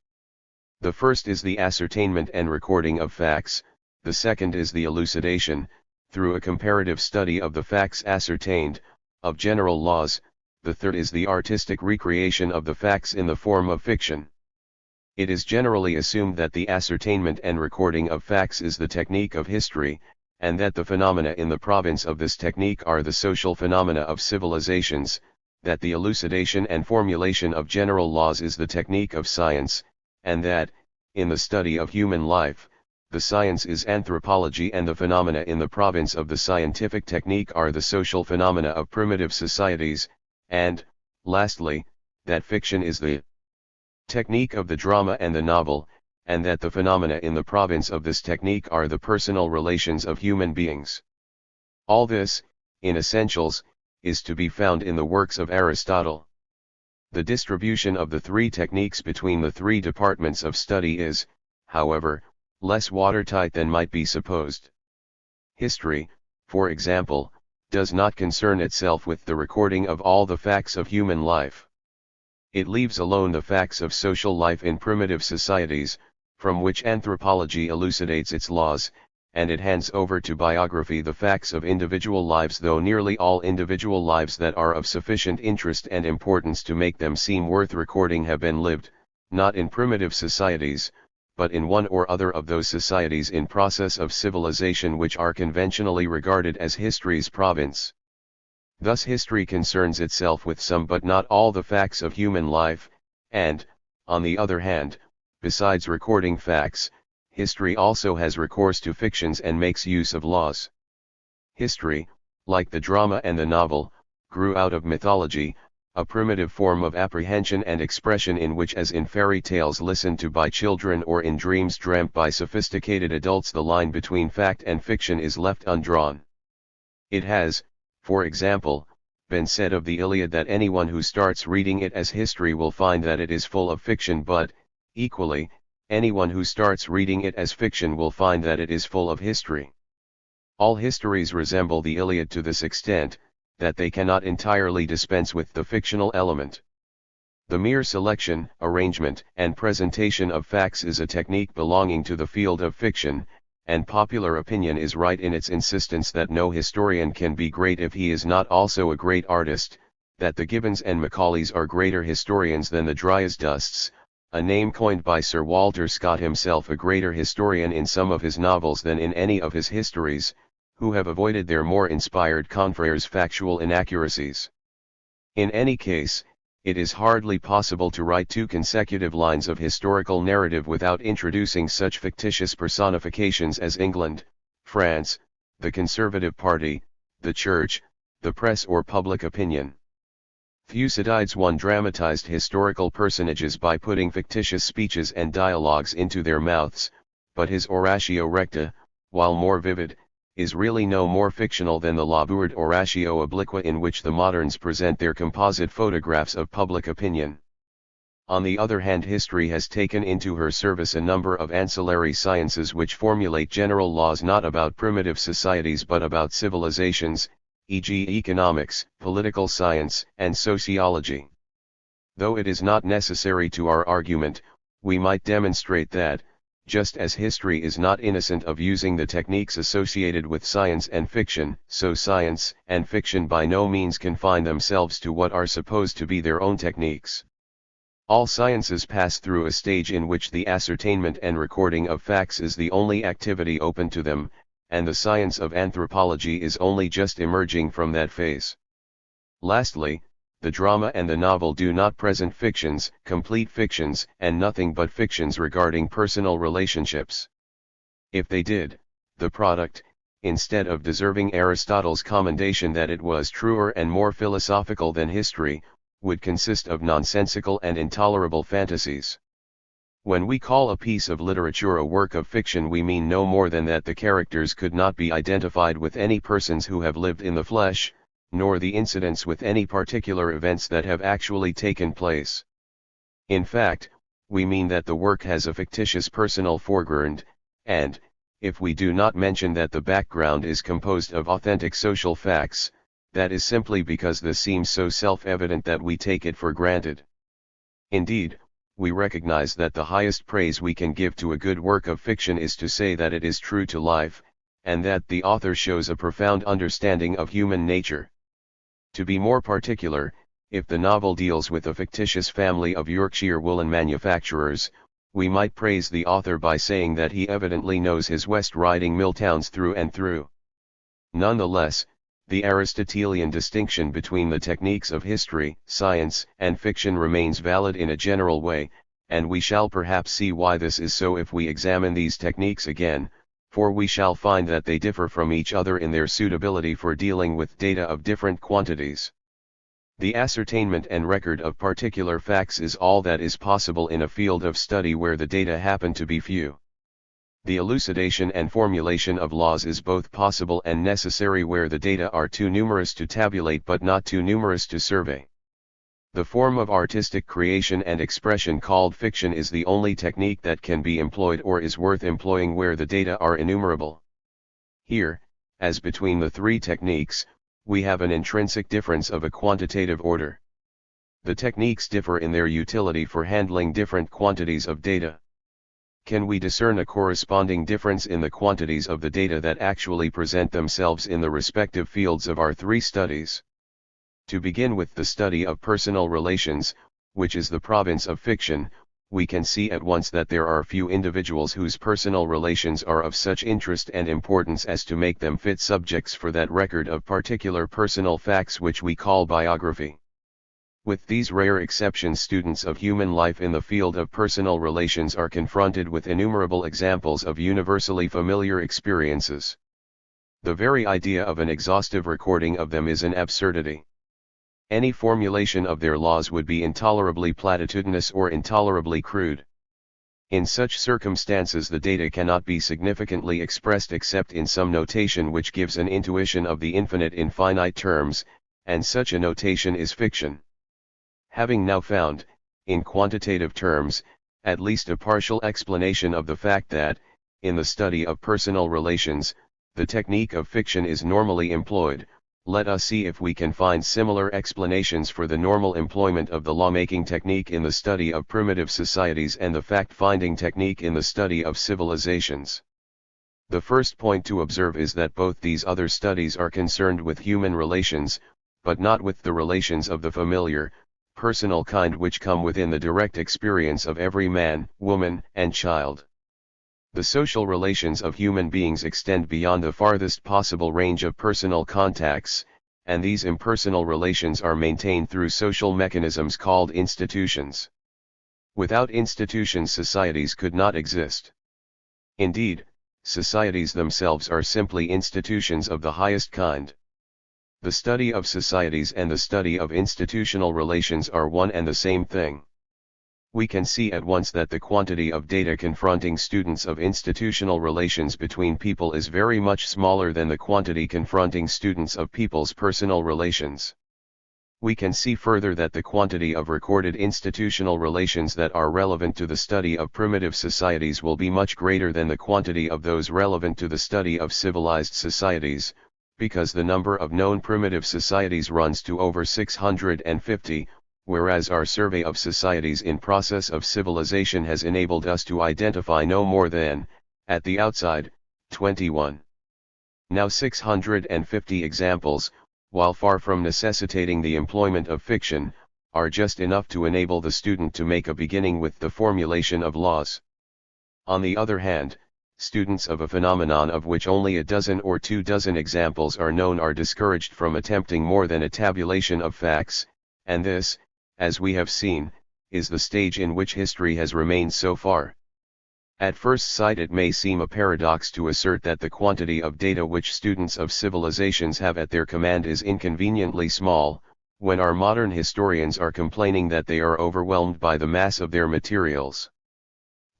Speaker 1: The first is the ascertainment and recording of facts, the second is the elucidation, through a comparative study of the facts ascertained, of general laws, the third is the artistic recreation of the facts in the form of fiction. It is generally assumed that the ascertainment and recording of facts is the technique of history, and that the phenomena in the province of this technique are the social phenomena of civilizations, that the elucidation and formulation of general laws is the technique of science, and that, in the study of human life, the science is anthropology and the phenomena in the province of the scientific technique are the social phenomena of primitive societies, and, lastly, that fiction is the technique of the drama and the novel, and that the phenomena in the province of this technique are the personal relations of human beings. All this, in essentials, is to be found in the works of Aristotle. The distribution of the three techniques between the three departments of study is, however, less watertight than might be supposed. History, for example, does not concern itself with the recording of all the facts of human life. It leaves alone the facts of social life in primitive societies, from which anthropology elucidates its laws, and it hands over to biography the facts of individual lives, though nearly all individual lives that are of sufficient interest and importance to make them seem worth recording have been lived, not in primitive societies, but in one or other of those societies in process of civilization which are conventionally regarded as history's province. Thus history concerns itself with some but not all the facts of human life, and, on the other hand, besides recording facts, history also has recourse to fictions and makes use of laws. History, like the drama and the novel, grew out of mythology, a primitive form of apprehension and expression in which, as in fairy tales listened to by children or in dreams dreamt by sophisticated adults, the line between fact and fiction is left undrawn. It has, for example, been said of the Iliad that anyone who starts reading it as history will find that it is full of fiction, but, equally, anyone who starts reading it as fiction will find that it is full of history. All histories resemble the Iliad to this extent, that they cannot entirely dispense with the fictional element. The mere selection, arrangement, and presentation of facts is a technique belonging to the field of fiction, and popular opinion is right in its insistence that no historian can be great if he is not also a great artist, that the Gibbons and Macaulays are greater historians than the Dryasdusts, a name coined by Sir Walter Scott himself, a greater historian in some of his novels than in any of his histories, who have avoided their more inspired confreres' factual inaccuracies. In any case, it is hardly possible to write two consecutive lines of historical narrative without introducing such fictitious personifications as England, France, the Conservative Party, the Church, the press, or public opinion. Thucydides I dramatized historical personages by putting fictitious speeches and dialogues into their mouths, but his Oratio Recta, while more vivid, is really no more fictional than the labourd Oratio Obliqua in which the moderns present their composite photographs of public opinion. On the other hand, history has taken into her service a number of ancillary sciences which formulate general laws not about primitive societies but about civilizations, e.g. economics, political science, and sociology. Though it is not necessary to our argument, we might demonstrate that, just as history is not innocent of using the techniques associated with science and fiction, so science and fiction by no means confine themselves to what are supposed to be their own techniques. All sciences pass through a stage in which the ascertainment and recording of facts is the only activity open to them, and the science of anthropology is only just emerging from that phase. Lastly, the drama and the novel do not present fictions, complete fictions, and nothing but fictions regarding personal relationships. If they did, the product, instead of deserving Aristotle's commendation that it was truer and more philosophical than history, would consist of nonsensical and intolerable fantasies. When we call a piece of literature a work of fiction, we mean no more than that the characters could not be identified with any persons who have lived in the flesh, nor the incidents with any particular events that have actually taken place. In fact, we mean that the work has a fictitious personal foreground, and, if we do not mention that the background is composed of authentic social facts, that is simply because this seems so self-evident that we take it for granted. Indeed, we recognize that the highest praise we can give to a good work of fiction is to say that it is true to life, and that the author shows a profound understanding of human nature. To be more particular, if the novel deals with a fictitious family of Yorkshire woolen manufacturers, we might praise the author by saying that he evidently knows his West Riding mill towns through and through. Nonetheless, the Aristotelian distinction between the techniques of history, science, and fiction remains valid in a general way, and we shall perhaps see why this is so if we examine these techniques again, for we shall find that they differ from each other in their suitability for dealing with data of different quantities. The ascertainment and record of particular facts is all that is possible in a field of study where the data happen to be few. The elucidation and formulation of laws is both possible and necessary where the data are too numerous to tabulate but not too numerous to survey. The form of artistic creation and expression called fiction is the only technique that can be employed or is worth employing where the data are innumerable. Here, as between the three techniques, we have an intrinsic difference of a quantitative order. The techniques differ in their utility for handling different quantities of data. Can we discern a corresponding difference in the quantities of the data that actually present themselves in the respective fields of our three studies? To begin with the study of personal relations, which is the province of fiction, we can see at once that there are few individuals whose personal relations are of such interest and importance as to make them fit subjects for that record of particular personal facts which we call biography. With these rare exceptions, students of human life in the field of personal relations are confronted with innumerable examples of universally familiar experiences. The very idea of an exhaustive recording of them is an absurdity. Any formulation of their laws would be intolerably platitudinous or intolerably crude. In such circumstances the data cannot be significantly expressed except in some notation which gives an intuition of the infinite in finite terms, and such a notation is fiction. Having now found, in quantitative terms, at least a partial explanation of the fact that, in the study of personal relations, the technique of fiction is normally employed, let us see if we can find similar explanations for the normal employment of the lawmaking technique in the study of primitive societies and the fact-finding technique in the study of civilizations. The first point to observe is that both these other studies are concerned with human relations, but not with the relations of the familiar, personal kind which come within the direct experience of every man, woman, and child. The social relations of human beings extend beyond the farthest possible range of personal contacts, and these impersonal relations are maintained through social mechanisms called institutions. Without institutions, societies could not exist. Indeed, societies themselves are simply institutions of the highest kind. The study of societies and the study of institutional relations are one and the same thing. We can see at once that the quantity of data confronting students of institutional relations between people is very much smaller than the quantity confronting students of people's personal relations. We can see further that the quantity of recorded institutional relations that are relevant to the study of primitive societies will be much greater than the quantity of those relevant to the study of civilized societies, because the number of known primitive societies runs to over 650, whereas our survey of societies in process of civilization has enabled us to identify no more than, at the outside, 21. Now 650 examples, while far from necessitating the employment of fiction, are just enough to enable the student to make a beginning with the formulation of laws. On the other hand, students of a phenomenon of which only a dozen or 24 examples are known are discouraged from attempting more than a tabulation of facts, and this, as we have seen, is the stage in which history has remained so far. At first sight it may seem a paradox to assert that the quantity of data which students of civilizations have at their command is inconveniently small, when our modern historians are complaining that they are overwhelmed by the mass of their materials.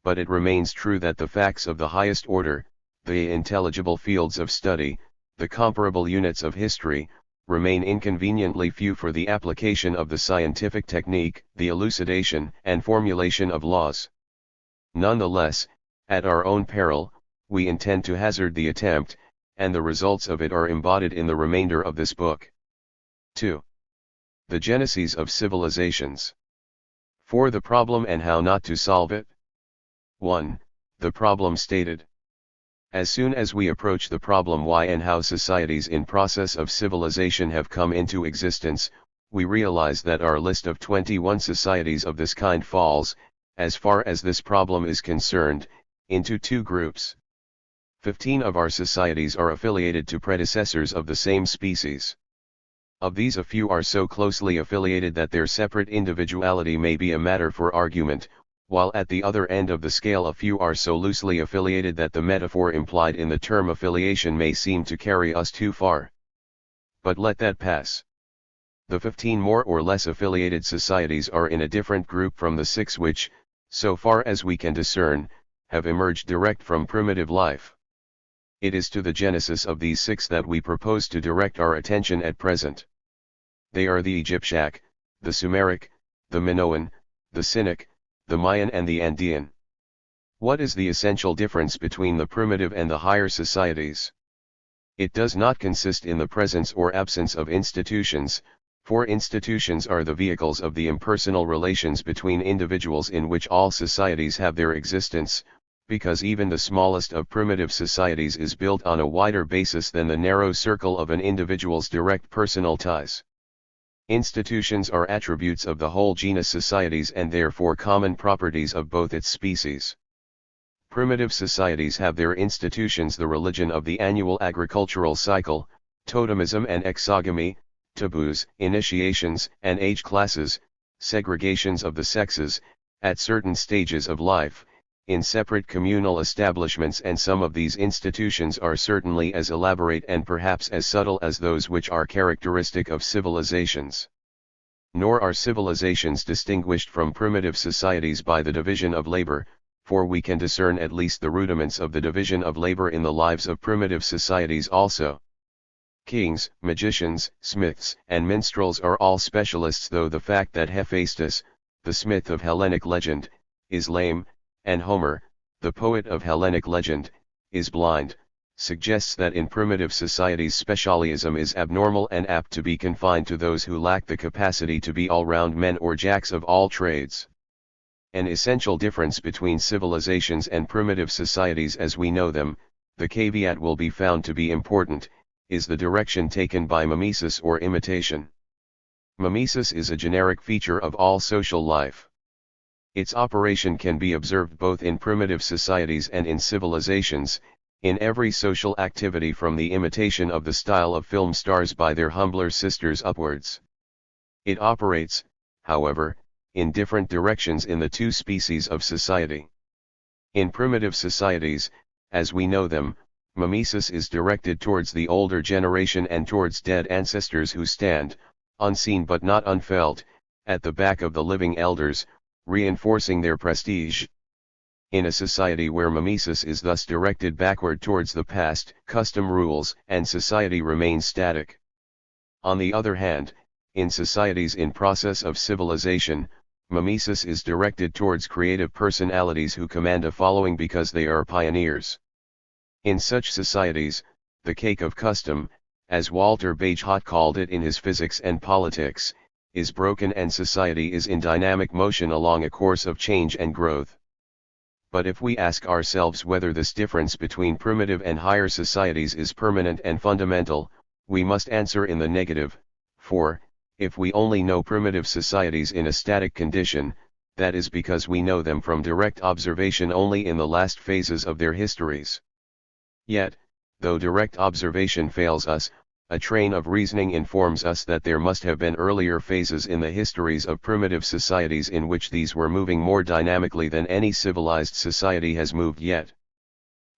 Speaker 1: but it remains true that the facts of the highest order, the intelligible fields of study, the comparable units of history, remain inconveniently few for the application of the scientific technique, the elucidation and formulation of laws. Nonetheless, at our own peril, we intend to hazard the attempt, and the results of it are embodied in the remainder of this book. 2. The Genesis of Civilizations. 4. The problem and how not to solve it. 1. The problem stated. As soon as we approach the problem why and how societies in process of civilization have come into existence, we realize that our list of 21 societies of this kind falls, as far as this problem is concerned, into two groups. 15 of our societies are affiliated to predecessors of the same species. Of these a few are so closely affiliated that their separate individuality may be a matter for argument, while at the other end of the scale a few are so loosely affiliated that the metaphor implied in the term affiliation may seem to carry us too far. But let that pass. The 15 more or less affiliated societies are in a different group from the 6 which, so far as we can discern, have emerged direct from primitive life. It is to the genesis of these 6 that we propose to direct our attention at present. They are the Egyptiac, the Sumeric, the Minoan, the Cynic, the Mayan and the Andean. What is the essential difference between the primitive and the higher societies? It does not consist in the presence or absence of institutions, for institutions are the vehicles of the impersonal relations between individuals in which all societies have their existence, because even the smallest of primitive societies is built on a wider basis than the narrow circle of an individual's direct personal ties. Institutions are attributes of the whole genus societies and therefore common properties of both its species. Primitive societies have their institutions: the religion of the annual agricultural cycle, totemism and exogamy, taboos, initiations and age classes, segregations of the sexes, at certain stages of life, in separate communal establishments, and some of these institutions are certainly as elaborate and perhaps as subtle as those which are characteristic of civilizations. Nor are civilizations distinguished from primitive societies by the division of labor, for we can discern at least the rudiments of the division of labor in the lives of primitive societies also. Kings, magicians, smiths, and minstrels are all specialists, though the fact that Hephaestus, the smith of Hellenic legend, is lame, and Homer, the poet of Hellenic legend, is blind, suggests that in primitive societies specialism is abnormal and apt to be confined to those who lack the capacity to be all-round men or jacks of all trades. An essential difference between civilizations and primitive societies as we know them, the caveat will be found to be important, is the direction taken by mimesis or imitation. Mimesis is a generic feature of all social life. Its operation can be observed both in primitive societies and in civilizations, in every social activity from the imitation of the style of film stars by their humbler sisters upwards. It operates, however, in different directions in the two species of society. In primitive societies, as we know them, mimesis is directed towards the older generation and towards dead ancestors who stand, unseen but not unfelt, at the back of the living elders, reinforcing their prestige. In a society where mimesis is thus directed backward towards the past, custom rules and society remains static. On the other hand, in societies in process of civilization, mimesis is directed towards creative personalities who command a following because they are pioneers. In such societies, the cake of custom, as Walter Bagehot called it in his Physics and Politics, is broken and society is in dynamic motion along a course of change and growth. But if we ask ourselves whether this difference between primitive and higher societies is permanent and fundamental, we must answer in the negative, for, if we only know primitive societies in a static condition, that is because we know them from direct observation only in the last phases of their histories. Yet, though direct observation fails us, a train of reasoning informs us that there must have been earlier phases in the histories of primitive societies in which these were moving more dynamically than any civilized society has moved yet.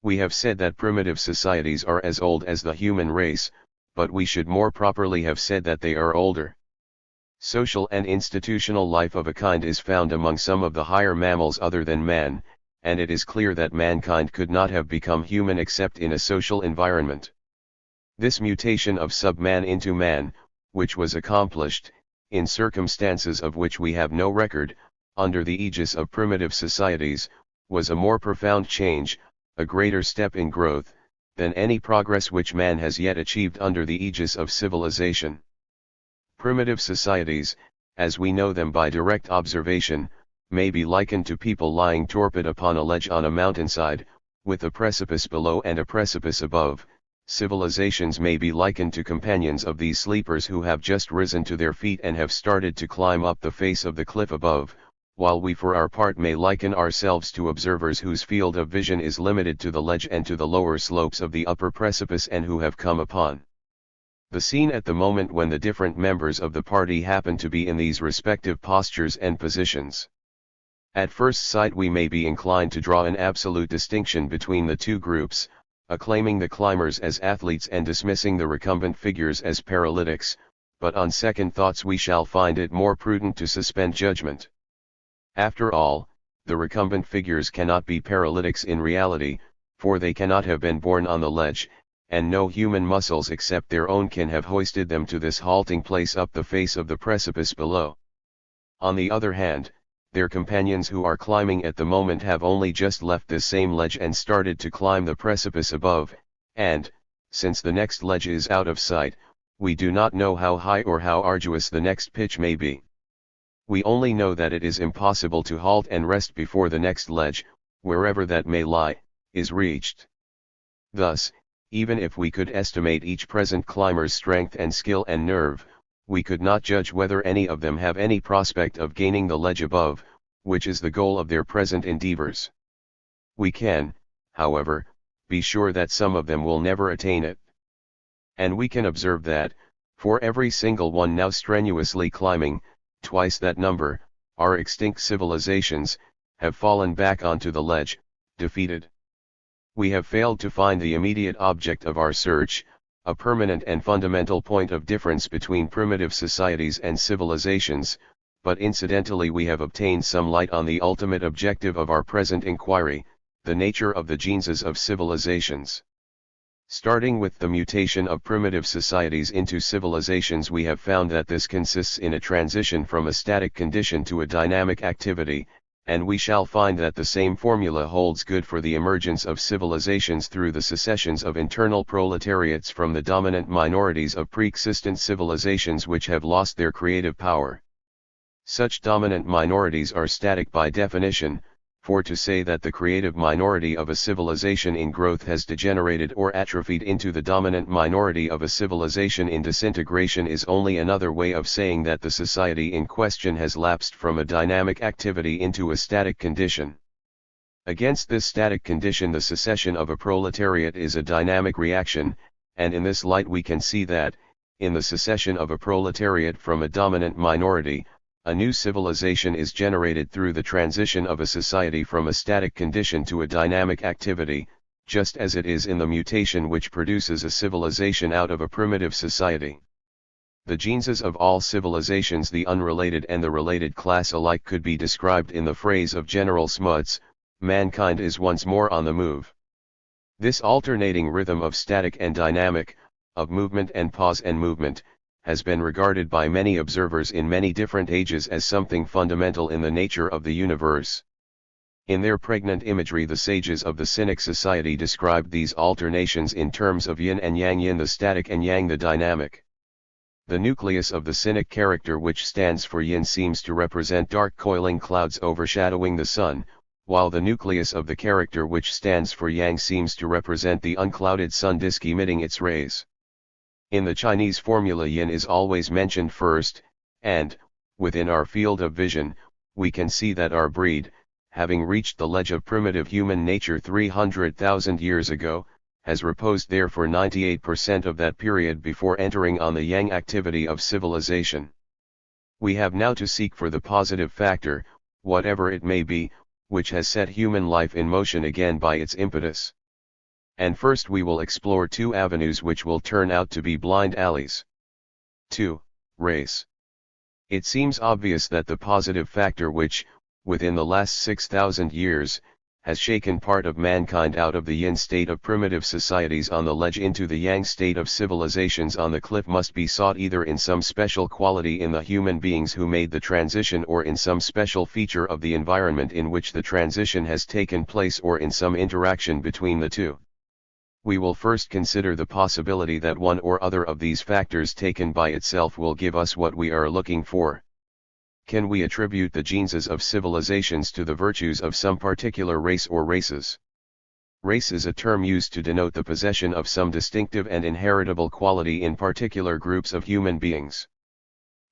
Speaker 1: We have said that primitive societies are as old as the human race, but we should more properly have said that they are older. Social and institutional life of a kind is found among some of the higher mammals other than man, and it is clear that mankind could not have become human except in a social environment. This mutation of sub-man into man, which was accomplished, in circumstances of which we have no record, under the aegis of primitive societies, was a more profound change, a greater step in growth, than any progress which man has yet achieved under the aegis of civilization. Primitive societies, as we know them by direct observation, may be likened to people lying torpid upon a ledge on a mountainside, with a precipice below and a precipice above. Civilizations may be likened to companions of these sleepers who have just risen to their feet and have started to climb up the face of the cliff above, while we for our part may liken ourselves to observers whose field of vision is limited to the ledge and to the lower slopes of the upper precipice and who have come upon the scene at the moment when the different members of the party happen to be in these respective postures and positions. At first sight we may be inclined to draw an absolute distinction between the two groups, acclaiming the climbers as athletes and dismissing the recumbent figures as paralytics, but on second thoughts we shall find it more prudent to suspend judgment. After all, the recumbent figures cannot be paralytics in reality, for they cannot have been born on the ledge, and no human muscles except their own can have hoisted them to this halting place up the face of the precipice below. On the other hand, their companions who are climbing at the moment have only just left this same ledge and started to climb the precipice above, and, since the next ledge is out of sight, we do not know how high or how arduous the next pitch may be. We only know that it is impossible to halt and rest before the next ledge, wherever that may lie, is reached. Thus, even if we could estimate each present climber's strength and skill and nerve, we could not judge whether any of them have any prospect of gaining the ledge above, which is the goal of their present endeavors. We can, however, be sure that some of them will never attain it. And we can observe that, for every single one now strenuously climbing, twice that number, our extinct civilizations, have fallen back onto the ledge, defeated. We have failed to find the immediate object of our search, a permanent and fundamental point of difference between primitive societies and civilizations, but incidentally we have obtained some light on the ultimate objective of our present inquiry, the nature of the genes of civilizations. Starting with the mutation of primitive societies into civilizations, we have found that this consists in a transition from a static condition to a dynamic activity, and we shall find that the same formula holds good for the emergence of civilizations through the secessions of internal proletariats from the dominant minorities of pre-existent civilizations which have lost their creative power. Such dominant minorities are static by definition, for to say that the creative minority of a civilization in growth has degenerated or atrophied into the dominant minority of a civilization in disintegration is only another way of saying that the society in question has lapsed from a dynamic activity into a static condition. Against this static condition, the secession of a proletariat is a dynamic reaction, and in this light we can see that, in the secession of a proletariat from a dominant minority, a new civilization is generated through the transition of a society from a static condition to a dynamic activity, just as it is in the mutation which produces a civilization out of a primitive society. The genes of all civilizations, the unrelated and the related class alike, could be described in the phrase of General Smuts: mankind is once more on the move. This alternating rhythm of static and dynamic, of movement and pause and movement, has been regarded by many observers in many different ages as something fundamental in the nature of the universe. In their pregnant imagery, the sages of the Cynic society described these alternations in terms of yin and yang, yin the static and yang the dynamic. The nucleus of the Cynic character, which stands for yin, seems to represent dark coiling clouds overshadowing the sun, while the nucleus of the character which stands for yang seems to represent the unclouded sun disk emitting its rays. In the Chinese formula, yin is always mentioned first, and, within our field of vision, we can see that our breed, having reached the ledge of primitive human nature 300,000 years ago, has reposed there for 98% of that period before entering on the yang activity of civilization. We have now to seek for the positive factor, whatever it may be, which has set human life in motion again by its impetus. And first we will explore two avenues which will turn out to be blind alleys. 2. Race. It seems obvious that the positive factor which, within the last 6,000 years, has shaken part of mankind out of the yin state of primitive societies on the ledge into the yang state of civilizations on the cliff must be sought either in some special quality in the human beings who made the transition or in some special feature of the environment in which the transition has taken place or in some interaction between the two. We will first consider the possibility that one or other of these factors taken by itself will give us what we are looking for. Can we attribute the genes of civilizations to the virtues of some particular race or races? Race is a term used to denote the possession of some distinctive and inheritable quality in particular groups of human beings.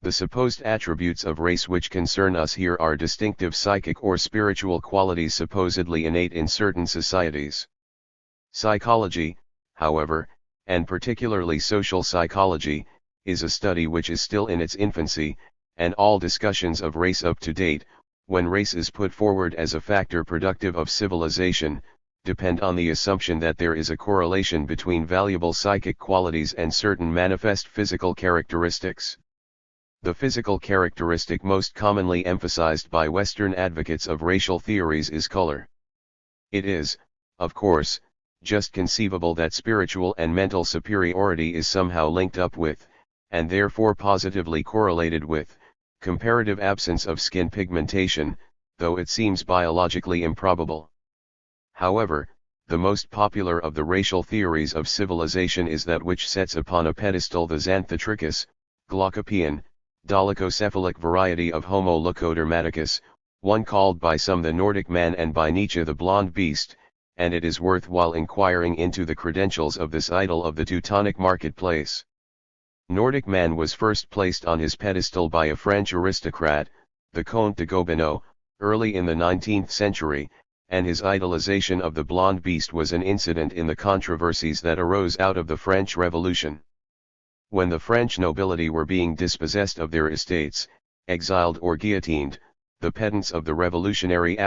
Speaker 1: The supposed attributes of race which concern us here are distinctive psychic or spiritual qualities supposedly innate in certain societies. Psychology, however, and particularly social psychology, is a study which is still in its infancy, and all discussions of race up to date, when race is put forward as a factor productive of civilization, depend on the assumption that there is a correlation between valuable psychic qualities and certain manifest physical characteristics. The physical characteristic most commonly emphasized by Western advocates of racial theories is color. It is, of course, just conceivable that spiritual and mental superiority is somehow linked up with, and therefore positively correlated with, comparative absence of skin pigmentation, though it seems biologically improbable. However, the most popular of the racial theories of civilization is that which sets upon a pedestal the xanthotrichus, glaucopian, dolichocephalic variety of Homo leucodermaticus, one called by some the Nordic man and by Nietzsche the blonde beast, and it is worthwhile inquiring into the credentials of this idol of the Teutonic marketplace. Nordic man was first placed on his pedestal by a French aristocrat, the Comte de Gobineau, early in the 19th century, and his idolization of the blonde beast was an incident in the controversies that arose out of the French Revolution. When the French nobility were being dispossessed of their estates, exiled or guillotined, the pedants of the revolutionary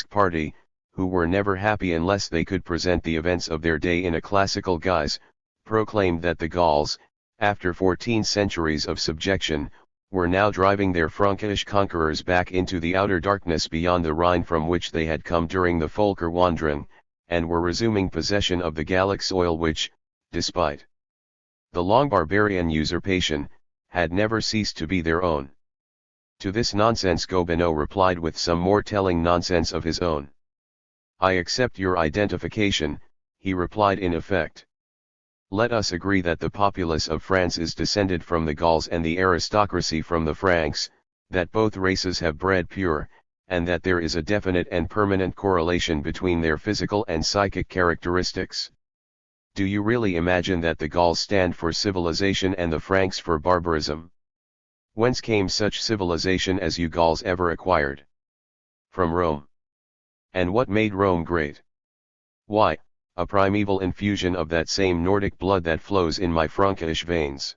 Speaker 1: party, who were never happy unless they could present the events of their day in a classical guise, proclaimed that the Gauls, after 14 centuries of subjection, were now driving their Frankish conquerors back into the outer darkness beyond the Rhine from which they had come during the Völkerwanderung, and were resuming possession of the Gallic soil which, despite the long barbarian usurpation, had never ceased to be their own. To this nonsense Gobineau replied with some more telling nonsense of his own. "I accept your identification," he replied in effect. "Let us agree that the populace of France is descended from the Gauls and the aristocracy from the Franks, that both races have bred pure, and that there is a definite and permanent correlation between their physical and psychic characteristics. Do you really imagine that the Gauls stand for civilization and the Franks for barbarism? Whence came such civilization as you Gauls ever acquired? From Rome. And what made Rome great? Why, a primeval infusion of that same Nordic blood that flows in my Frankish veins.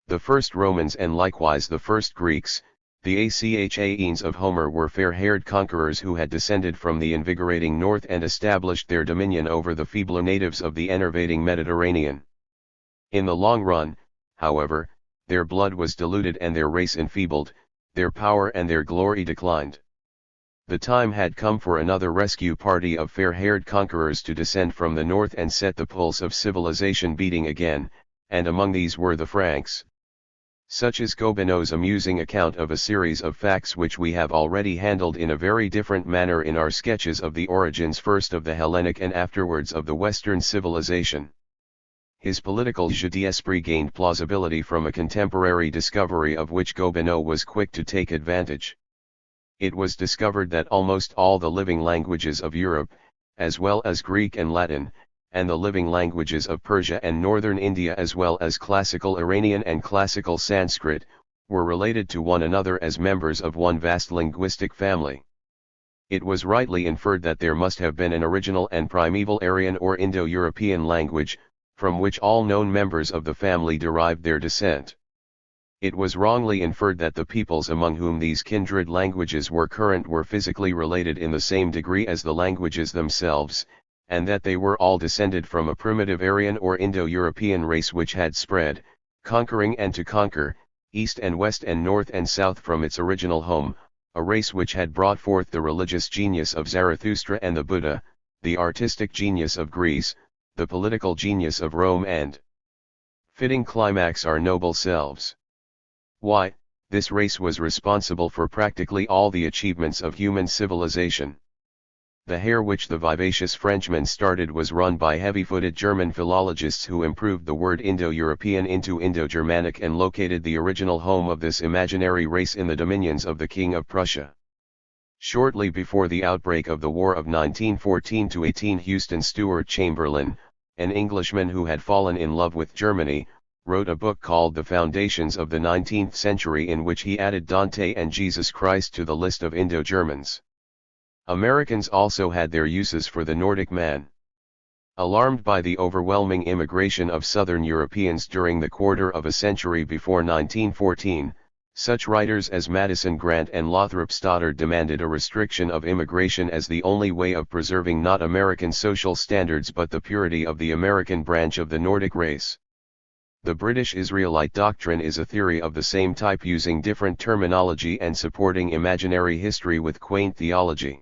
Speaker 1: The first Romans and likewise the first Greeks, the Achaeans of Homer, were fair-haired conquerors who had descended from the invigorating north and established their dominion over the feebler natives of the enervating Mediterranean. In the long run, however, their blood was diluted and their race enfeebled, their power and their glory declined. The time had come for another rescue party of fair-haired conquerors to descend from the north and set the pulse of civilization beating again, and among these were the Franks. Such is Gobineau's amusing account of a series of facts which we have already handled in a very different manner in our sketches of the origins first of the Hellenic and afterwards of the Western civilization. His political jeu d'esprit gained plausibility from a contemporary discovery of which Gobineau was quick to take advantage. It was discovered that almost all the living languages of Europe, as well as Greek and Latin, and the living languages of Persia and northern India as well as classical Iranian and classical Sanskrit, were related to one another as members of one vast linguistic family. It was rightly inferred that there must have been an original and primeval Aryan or Indo-European language, from which all known members of the family derived their descent. It was wrongly inferred that the peoples among whom these kindred languages were current were physically related in the same degree as the languages themselves, and that they were all descended from a primitive Aryan or Indo-European race which had spread, conquering and to conquer, east and west and north and south from its original home, a race which had brought forth the religious genius of Zarathustra and the Buddha, the artistic genius of Greece, the political genius of Rome, and fitting climax our noble selves. Why, this race was responsible for practically all the achievements of human civilization. The hair which the vivacious Frenchman started was run by heavy-footed German philologists who improved the word Indo-European into Indo-Germanic and located the original home of this imaginary race in the dominions of the King of Prussia. Shortly before the outbreak of the War of 1914-18, Houston Stewart Chamberlain, an Englishman who had fallen in love with Germany, wrote a book called The Foundations of the 19th Century, in which he added Dante and Jesus Christ to the list of Indo-Germans. Americans also had their uses for the Nordic man. Alarmed by the overwhelming immigration of Southern Europeans during the quarter of a century before 1914, such writers as Madison Grant and Lothrop Stoddard demanded a restriction of immigration as the only way of preserving not American social standards but the purity of the American branch of the Nordic race. The British Israelite doctrine is a theory of the same type, using different terminology and supporting imaginary history with quaint theology.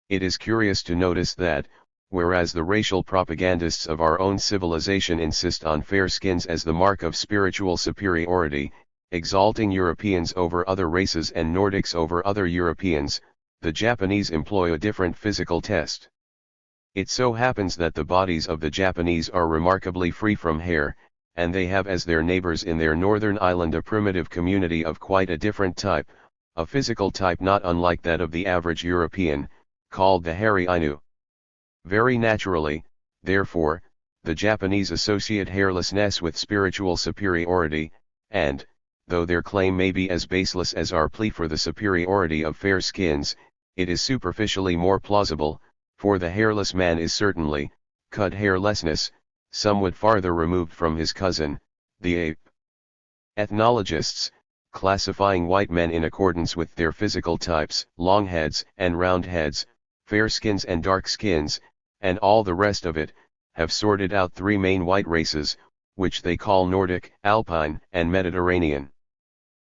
Speaker 1: It is curious to notice that, whereas the racial propagandists of our own civilization insist on fair skins as the mark of spiritual superiority, exalting Europeans over other races and Nordics over other Europeans, the Japanese employ a different physical test. It so happens that the bodies of the Japanese are remarkably free from hair, and they have as their neighbors in their northern island a primitive community of quite a different type, a physical type not unlike that of the average European, called the hairy Ainu. Very naturally, therefore, the Japanese associate hairlessness with spiritual superiority, and, though their claim may be as baseless as our plea for the superiority of fair skins, it is superficially more plausible, for the hairless man is certainly, cut hairlessness, somewhat farther removed from his cousin, the ape. Ethnologists, classifying white men in accordance with their physical types, long heads and round heads, fair skins and dark skins, and all the rest of it, have sorted out three main white races, which they call Nordic, Alpine, and Mediterranean.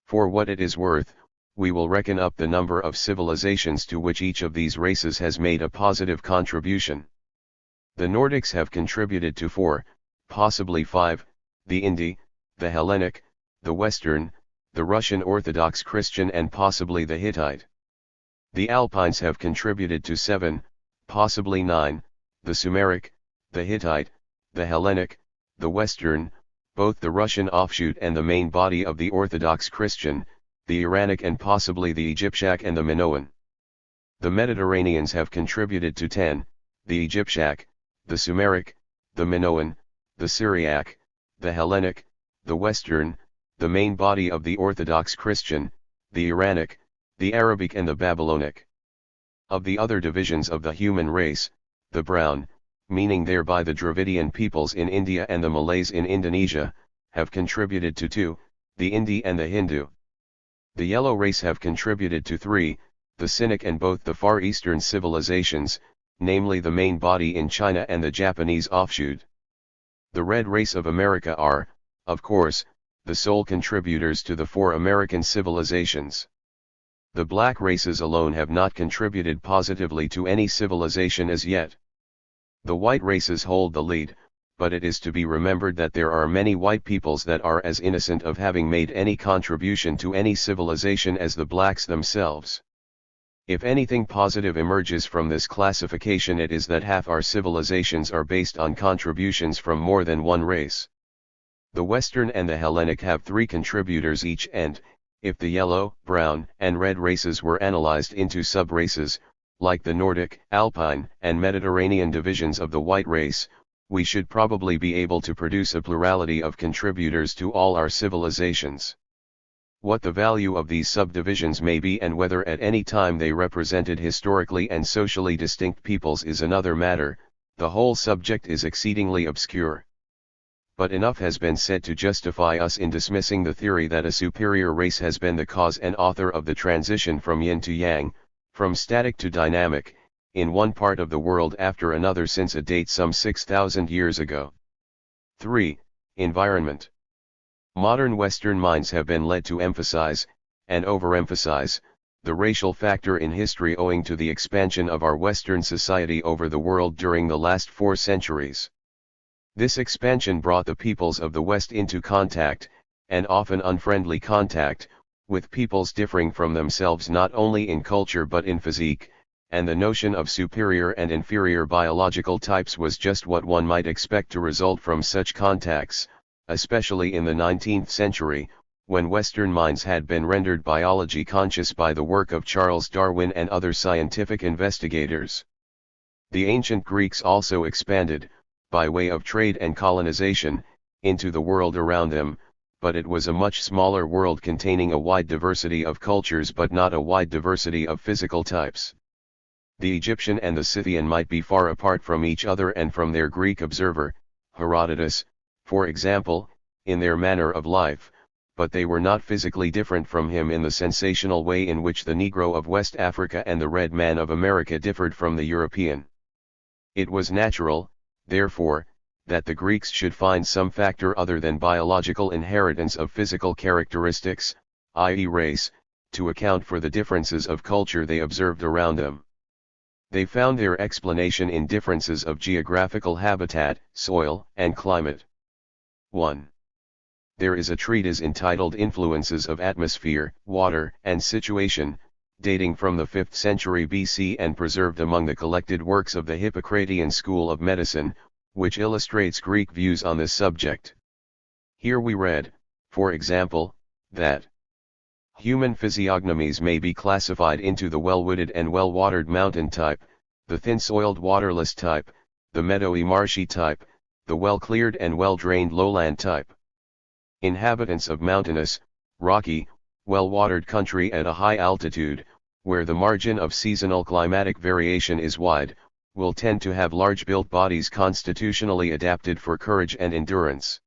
Speaker 1: For what it is worth, we will reckon up the number of civilizations to which each of these races has made a positive contribution. The Nordics have contributed to 4, possibly 5, the Indi, the Hellenic, the Western, the Russian Orthodox Christian, and possibly the Hittite. The Alpines have contributed to 7, possibly 9, the Sumeric, the Hittite, the Hellenic, the Western, both the Russian offshoot and the main body of the Orthodox Christian, the Iranic, and possibly the Egyptiac and the Minoan. The Mediterraneans have contributed to 10, the Egyptiac, the Sumeric, the Minoan, the Syriac, the Hellenic, the Western, the main body of the Orthodox Christian, the Iranic, the Arabic, and the Babylonic. Of the other divisions of the human race, the brown, meaning thereby the Dravidian peoples in India and the Malays in Indonesia, have contributed to 2, the Indi and the Hindu. The yellow race have contributed to 3, the Cynic and both the Far Eastern civilizations, namely the main body in China and the Japanese offshoot. The red race of America are, of course, the sole contributors to the 4 American civilizations. The black races alone have not contributed positively to any civilization as yet. The white races hold the lead, but it is to be remembered that there are many white peoples that are as innocent of having made any contribution to any civilization as the blacks themselves. If anything positive emerges from this classification, it is that half our civilizations are based on contributions from more than one race. The Western and the Hellenic have 3 contributors each, and, if the yellow, brown, and red races were analyzed into sub-races, like the Nordic, Alpine, and Mediterranean divisions of the white race, we should probably be able to produce a plurality of contributors to all our civilizations. What the value of these subdivisions may be and whether at any time they represented historically and socially distinct peoples is another matter. The whole subject is exceedingly obscure. But enough has been said to justify us in dismissing the theory that a superior race has been the cause and author of the transition from yin to yang, from static to dynamic, in one part of the world after another since a date some 6,000 years ago. 3. Environment. Modern Western minds have been led to emphasize, and overemphasize, the racial factor in history owing to the expansion of our Western society over the world during the last 4 centuries. This expansion brought the peoples of the West into contact, and often unfriendly contact, with peoples differing from themselves not only in culture but in physique, and the notion of superior and inferior biological types was just what one might expect to result from such contacts, especially in the 19th century, when Western minds had been rendered biology conscious by the work of Charles Darwin and other scientific investigators. The ancient Greeks also expanded, by way of trade and colonization, into the world around them, but it was a much smaller world containing a wide diversity of cultures but not a wide diversity of physical types. The Egyptian and the Scythian might be far apart from each other and from their Greek observer, Herodotus, for example, in their manner of life, but they were not physically different from him in the sensational way in which the Negro of West Africa and the red man of America differed from the European. It was natural, therefore, that the Greeks should find some factor other than biological inheritance of physical characteristics, i.e. race, to account for the differences of culture they observed around them. They found their explanation in differences of geographical habitat, soil, and climate. 1. There is a treatise entitled Influences of Atmosphere, Water, and Situation, dating from the 5th century BC and preserved among the collected works of the Hippocratean school of medicine, which illustrates Greek views on this subject. Here we read, for example, that human physiognomies may be classified into the well-wooded and well-watered mountain type, the thin-soiled waterless type, the meadowy marshy type, the well-cleared and well-drained lowland type. Inhabitants of mountainous, rocky, well-watered country at a high altitude, where the margin of seasonal climatic variation is wide, will tend to have large-built bodies constitutionally adapted for courage and endurance.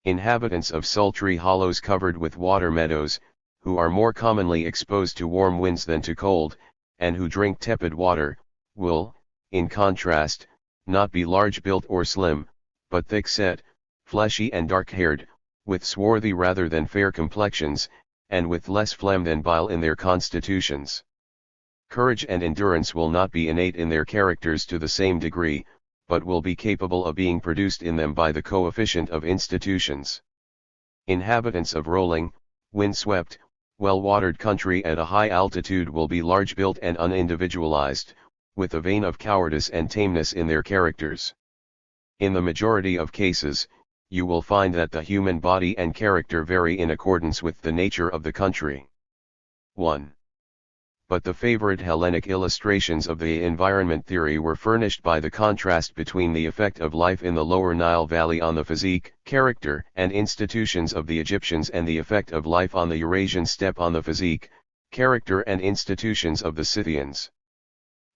Speaker 1: Inhabitants of sultry hollows covered with water meadows, who are more commonly exposed to warm winds than to cold, and who drink tepid water, will, in contrast, not be large-built or slim, but thick-set, fleshy and dark-haired, with swarthy rather than fair complexions, and with less phlegm than bile in their constitutions. Courage and endurance will not be innate in their characters to the same degree, but will be capable of being produced in them by the coefficient of institutions. Inhabitants of rolling, wind-swept, well-watered country at a high altitude will be large-built and unindividualized, with a vein of cowardice and tameness in their characters. In the majority of cases, you will find that the human body and character vary in accordance with the nature of the country. 1. But the favorite Hellenic illustrations of the environment theory were furnished by the contrast between the effect of life in the lower Nile Valley on the physique, character, and institutions of the Egyptians and the effect of life on the Eurasian steppe on the physique, character and institutions of the Scythians.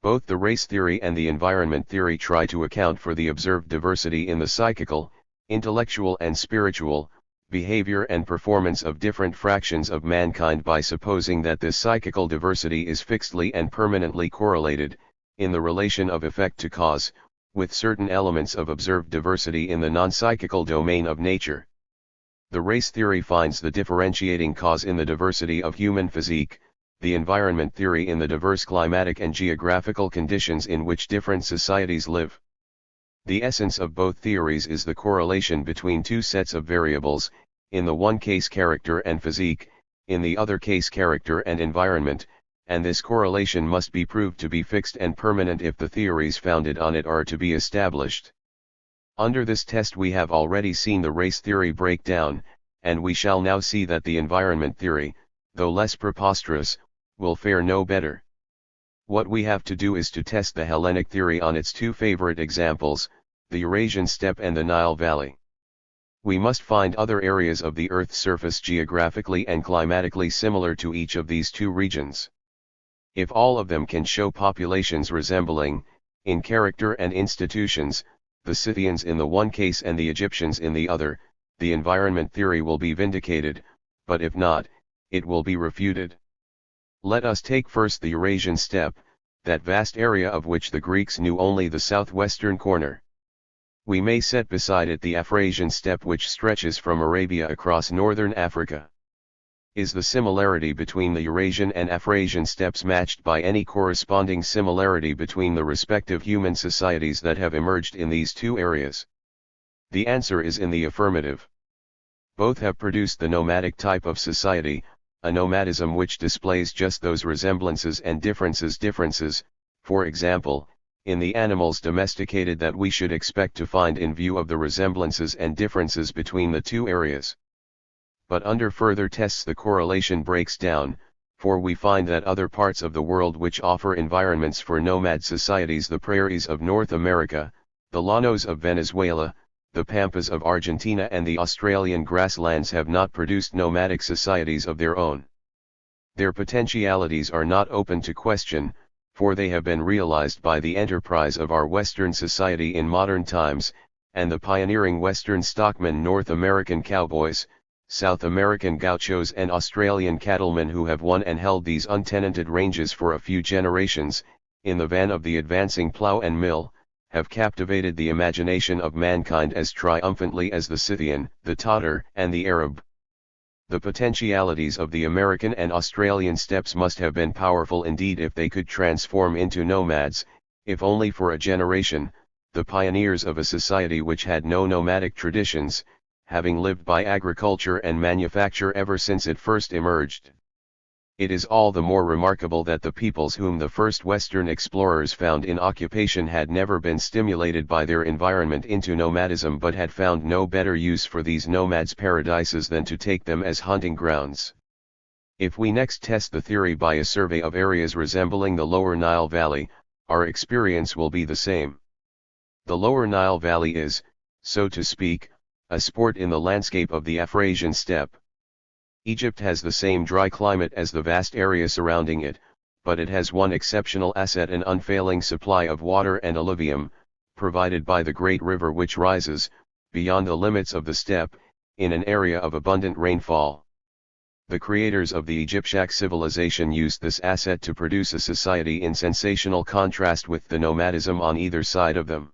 Speaker 1: Both the race theory and the environment theory try to account for the observed diversity in the psychical, intellectual and spiritual, behavior and performance of different fractions of mankind by supposing that this psychical diversity is fixedly and permanently correlated, in the relation of effect to cause, with certain elements of observed diversity in the non-psychical domain of nature. The race theory finds the differentiating cause in the diversity of human physique, the environment theory in the diverse climatic and geographical conditions in which different societies live. The essence of both theories is the correlation between two sets of variables, in the one case character and physique, in the other case character and environment, and this correlation must be proved to be fixed and permanent if the theories founded on it are to be established. Under this test we have already seen the race theory break down, and we shall now see that the environment theory, though less preposterous, will fare no better. What we have to do is to test the Hellenic theory on its two favorite examples, the Eurasian steppe and the Nile Valley. We must find other areas of the Earth's surface geographically and climatically similar to each of these two regions. If all of them can show populations resembling, in character and institutions, the Scythians in the one case and the Egyptians in the other, the environment theory will be vindicated, but if not, it will be refuted. Let us take first the Eurasian steppe, that vast area of which the Greeks knew only the southwestern corner. We may set beside it the Afrasian steppe which stretches from Arabia across northern Africa. Is the similarity between the Eurasian and Afrasian steppes matched by any corresponding similarity between the respective human societies that have emerged in these two areas? The answer is in the affirmative. Both have produced the nomadic type of society, a nomadism which displays just those resemblances and differences, for example, in the animals domesticated that we should expect to find in view of the resemblances and differences between the two areas. But under further tests the correlation breaks down, for we find that other parts of the world which offer environments for nomad societies, the prairies of North America, the llanos of Venezuela, the pampas of Argentina and the Australian grasslands, have not produced nomadic societies of their own. Their potentialities are not open to question, for they have been realized by the enterprise of our Western society in modern times, and the pioneering Western stockmen, North American cowboys, South American gauchos and Australian cattlemen who have won and held these untenanted ranges for a few generations, in the van of the advancing plough and mill, have captivated the imagination of mankind as triumphantly as the Scythian, the Tatar, and the Arab. The potentialities of the American and Australian steppes must have been powerful indeed if they could transform into nomads, if only for a generation, the pioneers of a society which had no nomadic traditions, having lived by agriculture and manufacture ever since it first emerged. It is all the more remarkable that the peoples whom the first Western explorers found in occupation had never been stimulated by their environment into nomadism, but had found no better use for these nomads' paradises than to take them as hunting grounds. If we next test the theory by a survey of areas resembling the Lower Nile Valley, our experience will be the same. The Lower Nile Valley is, so to speak, a sport in the landscape of the Afrasian steppe. Egypt has the same dry climate as the vast area surrounding it, but it has one exceptional asset: an unfailing supply of water and alluvium, provided by the great river which rises, beyond the limits of the steppe, in an area of abundant rainfall. The creators of the Egyptian civilization used this asset to produce a society in sensational contrast with the nomadism on either side of them.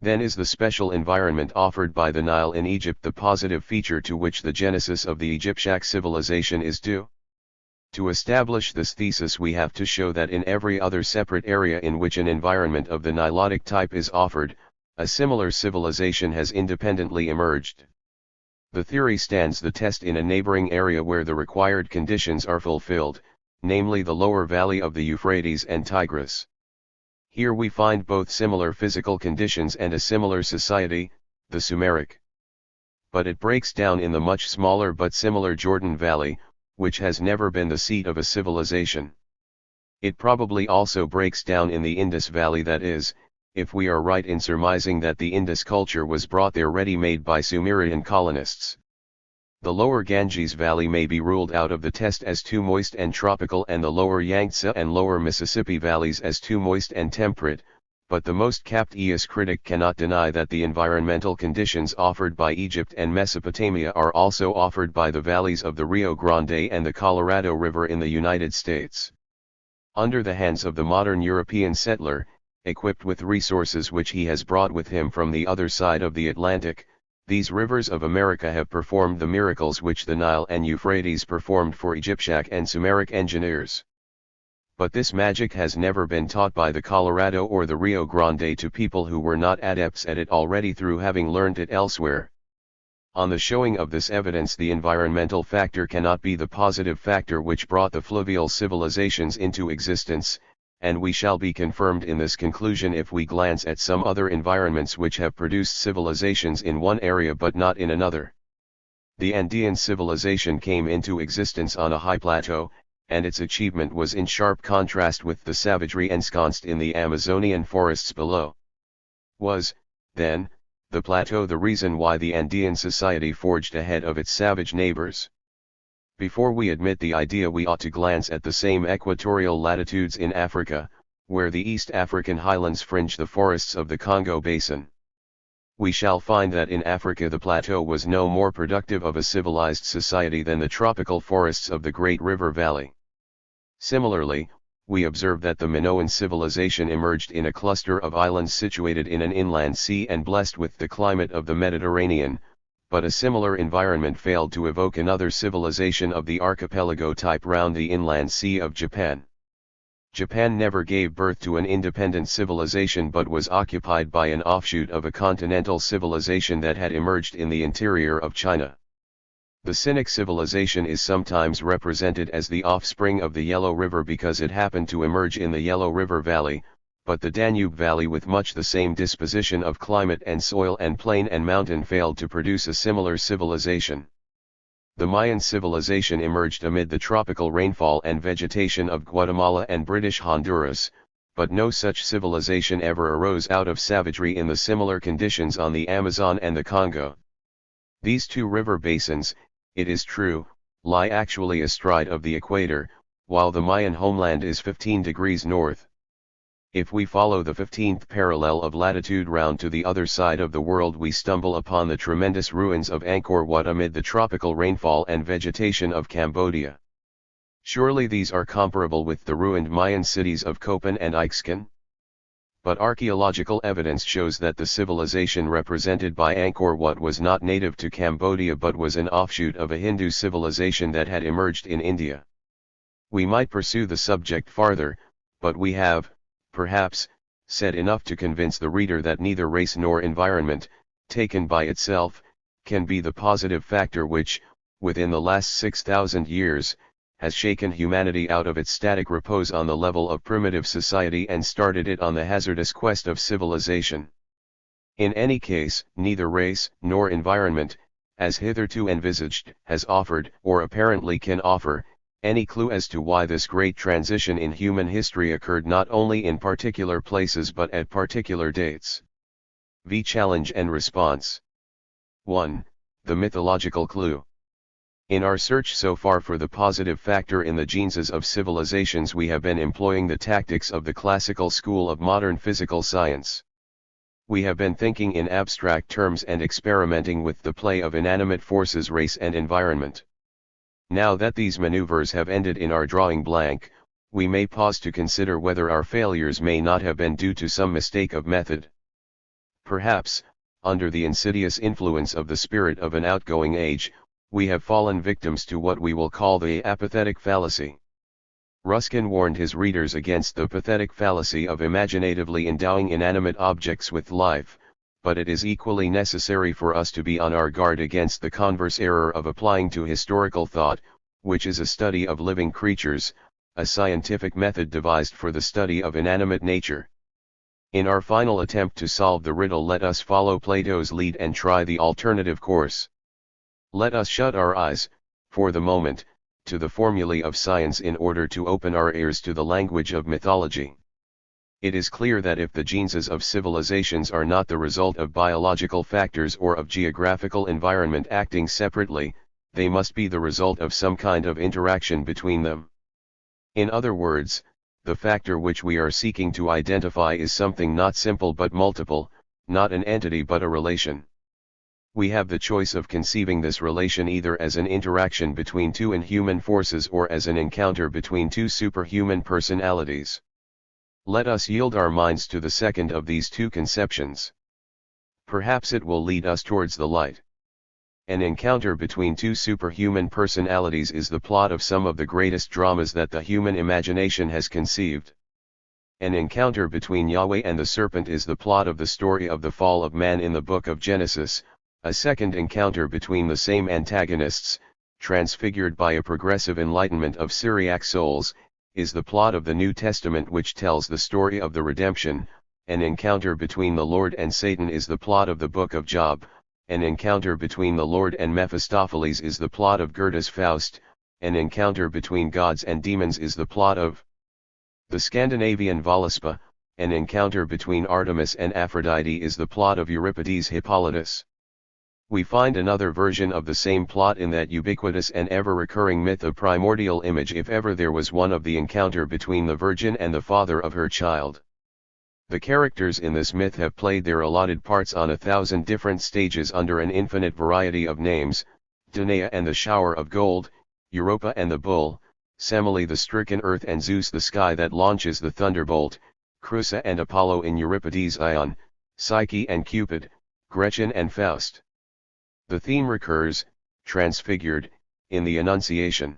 Speaker 1: Then is the special environment offered by the Nile in Egypt the positive feature to which the genesis of the Egyptian civilization is due? To establish this thesis we have to show that in every other separate area in which an environment of the Nilotic type is offered, a similar civilization has independently emerged. The theory stands the test in a neighboring area where the required conditions are fulfilled, namely the lower valley of the Euphrates and Tigris. Here we find both similar physical conditions and a similar society, the Sumeric. But it breaks down in the much smaller but similar Jordan Valley, which has never been the seat of a civilization. It probably also breaks down in the Indus Valley, that is, if we are right in surmising that the Indus culture was brought there ready-made by Sumerian colonists. The lower Ganges Valley may be ruled out of the test as too moist and tropical, and the lower Yangtze and lower Mississippi valleys as too moist and temperate, but the most captious critic cannot deny that the environmental conditions offered by Egypt and Mesopotamia are also offered by the valleys of the Rio Grande and the Colorado River in the United States. Under the hands of the modern European settler, equipped with resources which he has brought with him from the other side of the Atlantic, these rivers of America have performed the miracles which the Nile and Euphrates performed for Egyptian and Sumeric engineers. But this magic has never been taught by the Colorado or the Rio Grande to people who were not adepts at it already through having learned it elsewhere. On the showing of this evidence, the environmental factor cannot be the positive factor which brought the fluvial civilizations into existence, and we shall be confirmed in this conclusion if we glance at some other environments which have produced civilizations in one area but not in another. The Andean civilization came into existence on a high plateau, and its achievement was in sharp contrast with the savagery ensconced in the Amazonian forests below. Was, then, the plateau the reason why the Andean society forged ahead of its savage neighbors? Before we admit the idea, we ought to glance at the same equatorial latitudes in Africa, where the East African highlands fringe the forests of the Congo Basin. We shall find that in Africa the plateau was no more productive of a civilized society than the tropical forests of the Great River Valley. Similarly, we observe that the Minoan civilization emerged in a cluster of islands situated in an inland sea and blessed with the climate of the Mediterranean, but a similar environment failed to evoke another civilization of the archipelago type round the inland sea of Japan. Japan never gave birth to an independent civilization but was occupied by an offshoot of a continental civilization that had emerged in the interior of China. The Sinic civilization is sometimes represented as the offspring of the Yellow River because it happened to emerge in the Yellow River Valley, but the Danube Valley with much the same disposition of climate and soil and plain and mountain failed to produce a similar civilization. The Mayan civilization emerged amid the tropical rainfall and vegetation of Guatemala and British Honduras, but no such civilization ever arose out of savagery in the similar conditions on the Amazon and the Congo. These two river basins, it is true, lie actually astride of the equator, while the Mayan homeland is 15 degrees north. If we follow the 15th parallel of latitude round to the other side of the world, we stumble upon the tremendous ruins of Angkor Wat amid the tropical rainfall and vegetation of Cambodia. Surely these are comparable with the ruined Mayan cities of Copan and Ixcan? But archaeological evidence shows that the civilization represented by Angkor Wat was not native to Cambodia but was an offshoot of a Hindu civilization that had emerged in India. We might pursue the subject farther, but we have, perhaps, said enough to convince the reader that neither race nor environment, taken by itself, can be the positive factor which, within the last 6,000 years, has shaken humanity out of its static repose on the level of primitive society and started it on the hazardous quest of civilization. In any case, neither race nor environment, as hitherto envisaged, has offered, or apparently can offer, any clue as to why this great transition in human history occurred not only in particular places but at particular dates. V. Challenge and response. 1. The mythological clue. In our search so far for the positive factor in the genes of civilizations, we have been employing the tactics of the classical school of modern physical science. We have been thinking in abstract terms and experimenting with the play of inanimate forces, race and environment. Now that these maneuvers have ended in our drawing blank, we may pause to consider whether our failures may not have been due to some mistake of method. Perhaps, under the insidious influence of the spirit of an outgoing age, we have fallen victims to what we will call the apathetic fallacy. Ruskin warned his readers against the pathetic fallacy of imaginatively endowing inanimate objects with life, but it is equally necessary for us to be on our guard against the converse error of applying to historical thought, which is a study of living creatures, a scientific method devised for the study of inanimate nature. In our final attempt to solve the riddle, let us follow Plato's lead and try the alternative course. Let us shut our eyes, for the moment, to the formulae of science in order to open our ears to the language of mythology. It is clear that if the genes of civilizations are not the result of biological factors or of geographical environment acting separately, they must be the result of some kind of interaction between them. In other words, the factor which we are seeking to identify is something not simple but multiple, not an entity but a relation. We have the choice of conceiving this relation either as an interaction between two inhuman forces or as an encounter between two superhuman personalities. Let us yield our minds to the second of these two conceptions. Perhaps it will lead us towards the light. An encounter between two superhuman personalities is the plot of some of the greatest dramas that the human imagination has conceived. An encounter between Yahweh and the serpent is the plot of the story of the fall of man in the book of Genesis. A second encounter between the same antagonists, transfigured by a progressive enlightenment of Syriac souls, is the plot of the New Testament, which tells the story of the redemption. An encounter between the Lord and Satan is the plot of the book of Job. An encounter between the Lord and Mephistopheles is the plot of Goethe's Faust. An encounter between gods and demons is the plot of the Scandinavian Völuspá. An encounter between Artemis and Aphrodite is the plot of Euripides' Hippolytus. We find another version of the same plot in that ubiquitous and ever-recurring myth of primordial image, if ever there was one, of the encounter between the Virgin and the father of her child. The characters in this myth have played their allotted parts on 1,000 different stages under an infinite variety of names: Danae and the shower of gold, Europa and the bull, Semele the stricken earth and Zeus the sky that launches the thunderbolt, Creusa and Apollo in Euripides' Ion, Psyche and Cupid, Gretchen and Faust. The theme recurs, transfigured, in the Annunciation.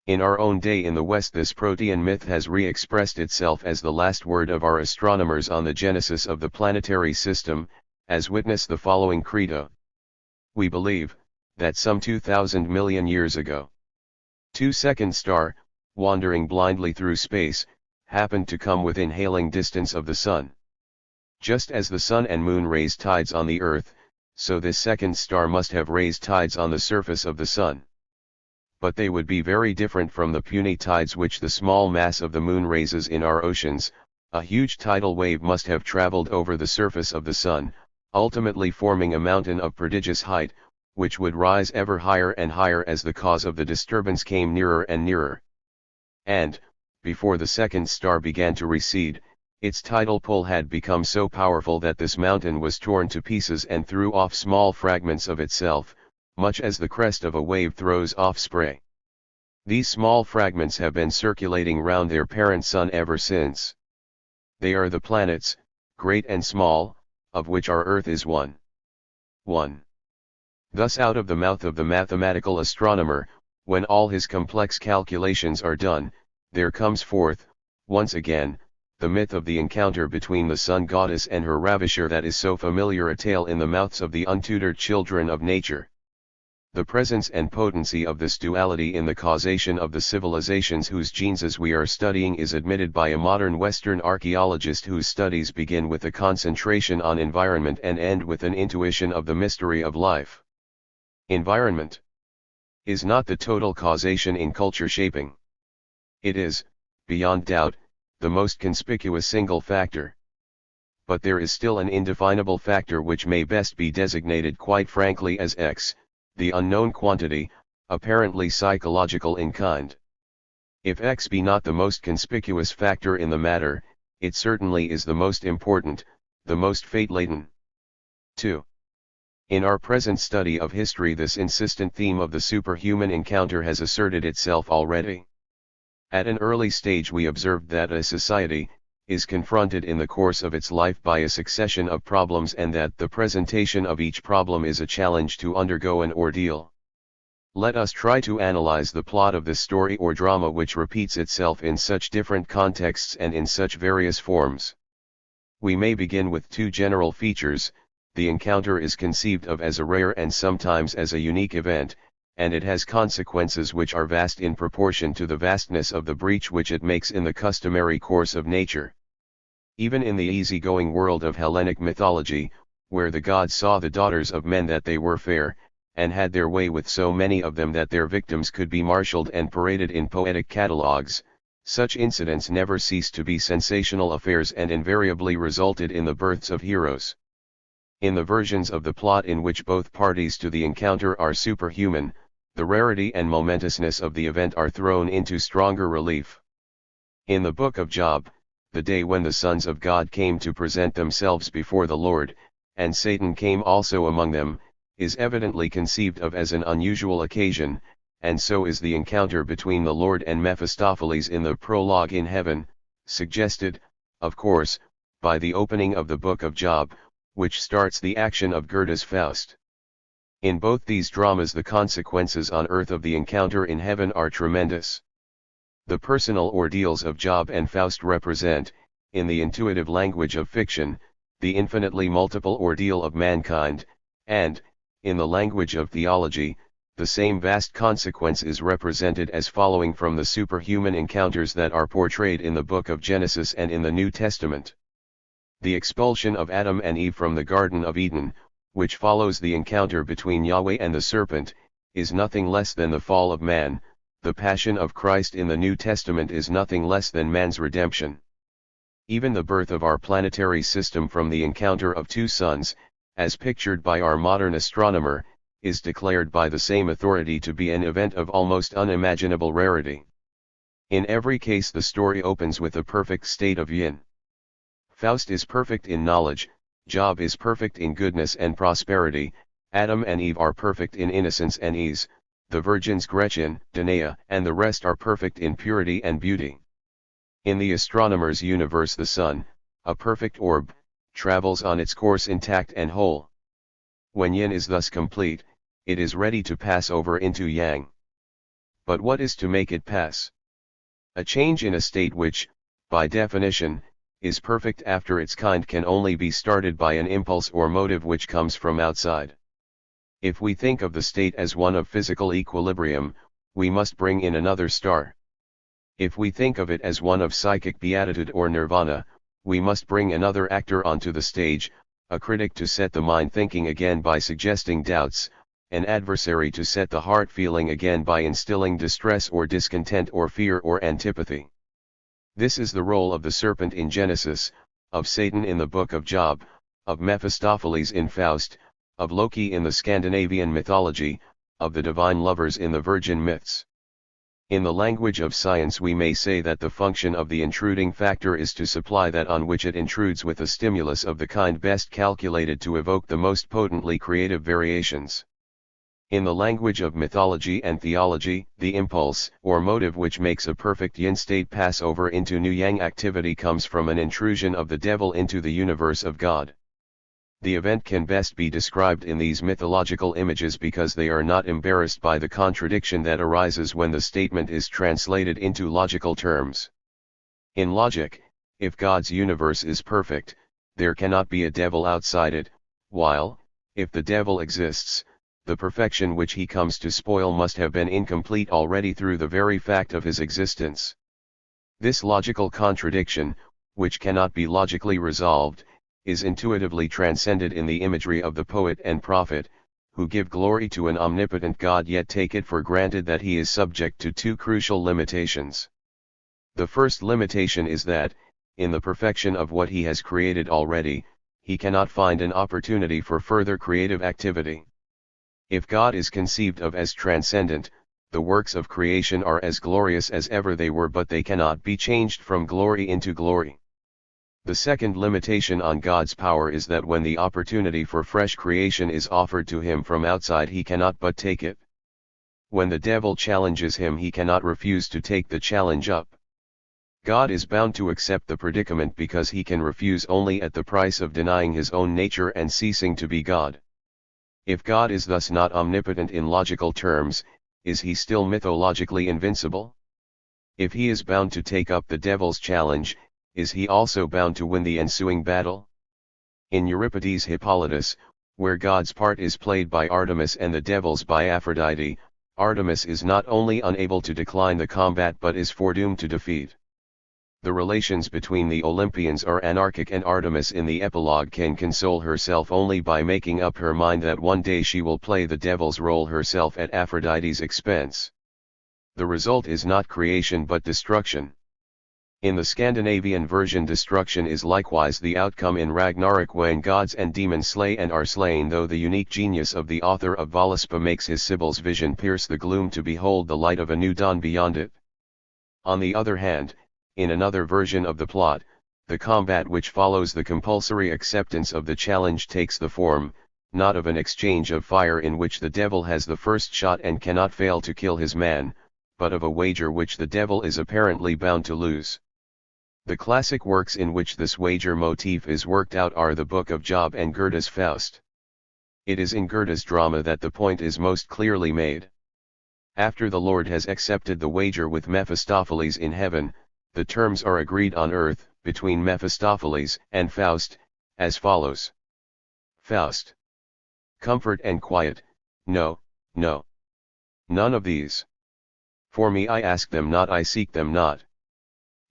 Speaker 1: In our own day in the West, this Protean myth has re-expressed itself as the last word of our astronomers on the genesis of the planetary system, as witness the following credo. We believe that some 2,000 million years ago, 2-second star, wandering blindly through space, happened to come within hailing distance of the Sun. Just as the Sun and Moon raise tides on the Earth, so this second star must have raised tides on the surface of the Sun. But they would be very different from the puny tides which the small mass of the Moon raises in our oceans. A huge tidal wave must have traveled over the surface of the Sun, ultimately forming a mountain of prodigious height, which would rise ever higher and higher as the cause of the disturbance came nearer and nearer. And, before the second star began to recede, its tidal pull had become so powerful that this mountain was torn to pieces and threw off small fragments of itself, much as the crest of a wave throws off spray. These small fragments have been circulating round their parent sun ever since. They are the planets, great and small, of which our Earth is one. 1. Thus out of the mouth of the mathematical astronomer, when all his complex calculations are done, there comes forth, once again, the myth of the encounter between the sun goddess and her ravisher that is so familiar a tale in the mouths of the untutored children of nature. The presence and potency of this duality in the causation of the civilizations whose genes we are studying is admitted by a modern Western archaeologist whose studies begin with a concentration on environment and end with an intuition of the mystery of life. Environment is not the total causation in culture shaping. It is, beyond doubt, the most conspicuous single factor. But there is still an indefinable factor which may best be designated quite frankly as X, the unknown quantity, apparently psychological in kind. If X be not the most conspicuous factor in the matter, it certainly is the most important, the most fate-laden. 2. In our present study of history, this insistent theme of the superhuman encounter has asserted itself already. At an early stage we observed that a society is confronted in the course of its life by a succession of problems and that the presentation of each problem is a challenge to undergo an ordeal. Let us try to analyze the plot of this story or drama which repeats itself in such different contexts and in such various forms. We may begin with two general features. The encounter is conceived of as a rare and sometimes as a unique event, and it has consequences which are vast in proportion to the vastness of the breach which it makes in the customary course of nature. Even in the easy-going world of Hellenic mythology, where the gods saw the daughters of men that they were fair, and had their way with so many of them that their victims could be marshaled and paraded in poetic catalogues, such incidents never ceased to be sensational affairs and invariably resulted in the births of heroes. In the versions of the plot in which both parties to the encounter are superhuman, the rarity and momentousness of the event are thrown into stronger relief. In the book of Job, the day when the sons of God came to present themselves before the Lord, and Satan came also among them, is evidently conceived of as an unusual occasion, and so is the encounter between the Lord and Mephistopheles in the prologue in heaven, suggested, of course, by the opening of the book of Job, which starts the action of Goethe's Faust. In both these dramas the consequences on earth of the encounter in heaven are tremendous. The personal ordeals of Job and Faust represent, in the intuitive language of fiction, the infinitely multiple ordeal of mankind, and, in the language of theology, the same vast consequence is represented as following from the superhuman encounters that are portrayed in the book of Genesis and in the New Testament. The expulsion of Adam and Eve from the Garden of Eden, which follows the encounter between Yahweh and the serpent, is nothing less than the fall of man. The Passion of Christ in the New Testament is nothing less than man's redemption. Even the birth of our planetary system from the encounter of two suns, as pictured by our modern astronomer, is declared by the same authority to be an event of almost unimaginable rarity. In every case the story opens with a perfect state of yin. Faust is perfect in knowledge, Job is perfect in goodness and prosperity, Adam and Eve are perfect in innocence and ease, the virgins Gretchen, Danae, and the rest are perfect in purity and beauty. In the astronomer's universe the sun, a perfect orb, travels on its course intact and whole. When yin is thus complete, it is ready to pass over into yang. But what is to make it pass? A change in a state which, by definition, is perfect after its kind can only be started by an impulse or motive which comes from outside. If we think of the state as one of physical equilibrium, we must bring in another star. If we think of it as one of psychic beatitude or nirvana, we must bring another actor onto the stage, a critic to set the mind thinking again by suggesting doubts, an adversary to set the heart feeling again by instilling distress or discontent or fear or antipathy. This is the role of the serpent in Genesis, of Satan in the book of Job, of Mephistopheles in Faust, of Loki in the Scandinavian mythology, of the divine lovers in the virgin myths. In the language of science we may say that the function of the intruding factor is to supply that on which it intrudes with a stimulus of the kind best calculated to evoke the most potently creative variations. In the language of mythology and theology, the impulse or motive which makes a perfect yin state pass over into new yang activity comes from an intrusion of the devil into the universe of God. The event can best be described in these mythological images because they are not embarrassed by the contradiction that arises when the statement is translated into logical terms. In logic, if God's universe is perfect, there cannot be a devil outside it, while, if the devil exists, the perfection which he comes to spoil must have been incomplete already through the very fact of his existence. This logical contradiction, which cannot be logically resolved, is intuitively transcended in the imagery of the poet and prophet, who give glory to an omnipotent God yet take it for granted that he is subject to two crucial limitations. The first limitation is that, in the perfection of what he has created already, he cannot find an opportunity for further creative activity. If God is conceived of as transcendent, the works of creation are as glorious as ever they were, but they cannot be changed from glory into glory. The second limitation on God's power is that when the opportunity for fresh creation is offered to him from outside, he cannot but take it. When the devil challenges him, he cannot refuse to take the challenge up. God is bound to accept the predicament because he can refuse only at the price of denying his own nature and ceasing to be God. If God is thus not omnipotent in logical terms, is he still mythologically invincible? If he is bound to take up the devil's challenge, is he also bound to win the ensuing battle? In Euripides' Hippolytus, where God's part is played by Artemis and the devil's by Aphrodite, Artemis is not only unable to decline the combat but is foredoomed to defeat. The relations between the Olympians are anarchic, and Artemis in the epilogue can console herself only by making up her mind that one day she will play the devil's role herself at Aphrodite's expense. The result is not creation but destruction. In the Scandinavian version, destruction is likewise the outcome in Ragnarok, when gods and demons slay and are slain, though the unique genius of the author of Völuspá makes his Sibyl's vision pierce the gloom to behold the light of a new dawn beyond it. On the other hand, in another version of the plot, the combat which follows the compulsory acceptance of the challenge takes the form, not of an exchange of fire in which the devil has the first shot and cannot fail to kill his man, but of a wager which the devil is apparently bound to lose. The classic works in which this wager motif is worked out are the Book of Job and Goethe's Faust. It is in Goethe's drama that the point is most clearly made. After the Lord has accepted the wager with Mephistopheles in heaven, the terms are agreed on earth, between Mephistopheles and Faust, as follows. Faust. Comfort and quiet, no, no. None of these. For me I ask them not, I seek them not.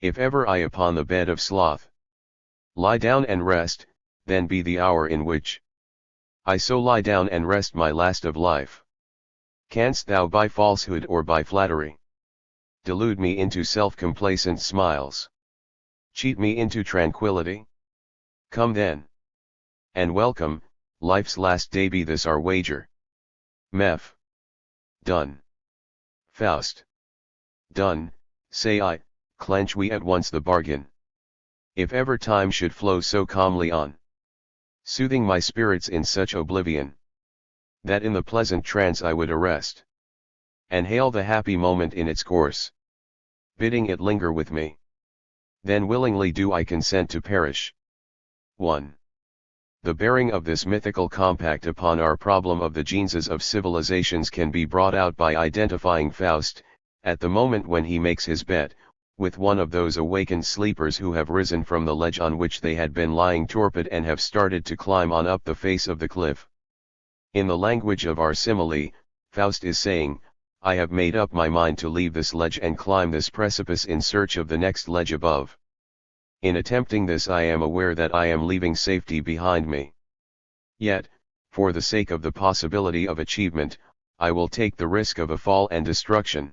Speaker 1: If ever I upon the bed of sloth lie down and rest, then be the hour in which I so lie down and rest my last of life. Canst thou by falsehood or by flattery delude me into self-complacent smiles? Cheat me into tranquility? Come then. And welcome, life's last day be this our wager. Meph. Done. Faust. Done, say I, clench we at once the bargain. If ever time should flow so calmly on, soothing my spirits in such oblivion, that in the pleasant trance I would arrest, and hail the happy moment in its course, bidding it linger with me, then willingly do I consent to perish. 1. The bearing of this mythical compact upon our problem of the genesis of civilizations can be brought out by identifying Faust, at the moment when he makes his bet, with one of those awakened sleepers who have risen from the ledge on which they had been lying torpid and have started to climb on up the face of the cliff. In the language of our simile, Faust is saying, I have made up my mind to leave this ledge and climb this precipice in search of the next ledge above. In attempting this I am aware that I am leaving safety behind me. Yet, for the sake of the possibility of achievement, I will take the risk of a fall and destruction.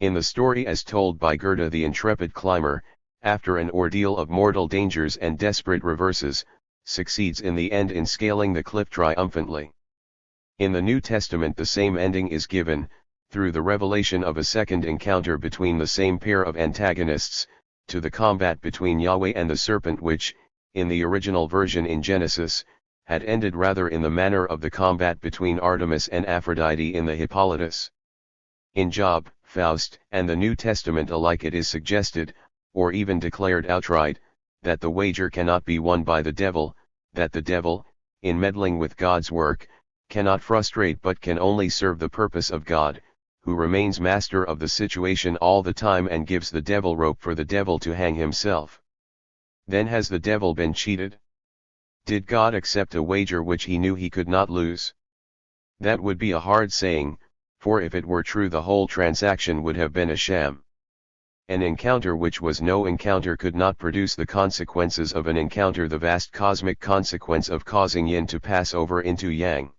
Speaker 1: In the story as told by Goethe, the intrepid climber, after an ordeal of mortal dangers and desperate reverses, succeeds in the end in scaling the cliff triumphantly. In the New Testament the same ending is given, through the revelation of a second encounter between the same pair of antagonists, to the combat between Yahweh and the serpent which, in the original version in Genesis, had ended rather in the manner of the combat between Artemis and Aphrodite in the Hippolytus. In Job, Faust, and the New Testament alike it is suggested, or even declared outright, that the wager cannot be won by the devil, that the devil, in meddling with God's work, cannot frustrate but can only serve the purpose of God, who remains master of the situation all the time and gives the devil rope for the devil to hang himself. Then has the devil been cheated? Did God accept a wager which he knew he could not lose? That would be a hard saying, for if it were true the whole transaction would have been a sham. An encounter which was no encounter could not produce the consequences of an encounter, the vast cosmic consequence of causing yin to pass over into yang.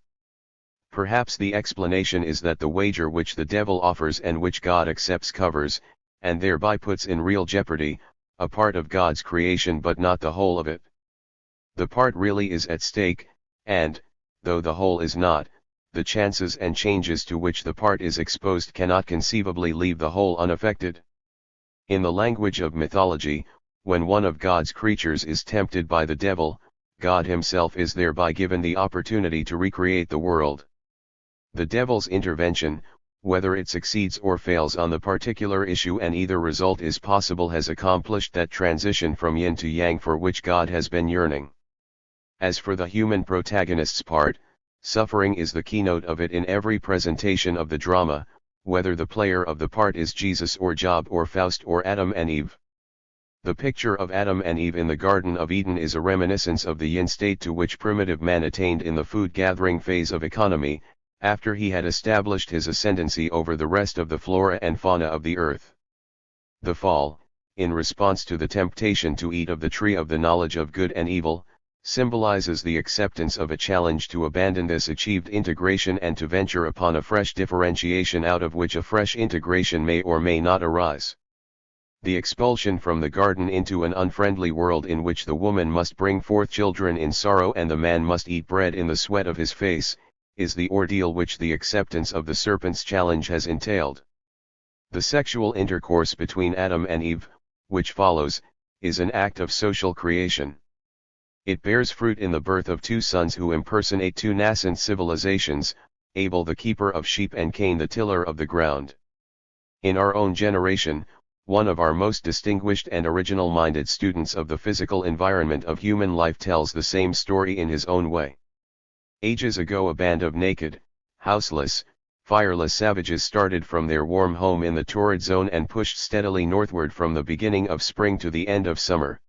Speaker 1: Perhaps the explanation is that the wager which the devil offers and which God accepts covers, and thereby puts in real jeopardy, a part of God's creation but not the whole of it. The part really is at stake, and, though the whole is not, the chances and changes to which the part is exposed cannot conceivably leave the whole unaffected. In the language of mythology, when one of God's creatures is tempted by the devil, God himself is thereby given the opportunity to recreate the world. The devil's intervention, whether it succeeds or fails on the particular issue and either result is possible, has accomplished that transition from yin to yang for which God has been yearning. As for the human protagonist's part, suffering is the keynote of it in every presentation of the drama, whether the player of the part is Jesus or Job or Faust or Adam and Eve. The picture of Adam and Eve in the Garden of Eden is a reminiscence of the yin state to which primitive man attained in the food-gathering phase of economy, after he had established his ascendancy over the rest of the flora and fauna of the earth. The fall, in response to the temptation to eat of the tree of the knowledge of good and evil, symbolizes the acceptance of a challenge to abandon this achieved integration and to venture upon a fresh differentiation out of which a fresh integration may or may not arise. The expulsion from the garden into an unfriendly world in which the woman must bring forth children in sorrow and the man must eat bread in the sweat of his face, is the ordeal which the acceptance of the serpent's challenge has entailed. The sexual intercourse between Adam and Eve, which follows, is an act of social creation. It bears fruit in the birth of two sons who impersonate two nascent civilizations, Abel the keeper of sheep and Cain the tiller of the ground. In our own generation, one of our most distinguished and original-minded students of the physical environment of human life tells the same story in his own way. Ages ago a band of naked, houseless, fireless savages started from their warm home in the torrid zone and pushed steadily northward from the beginning of spring to the end of summer.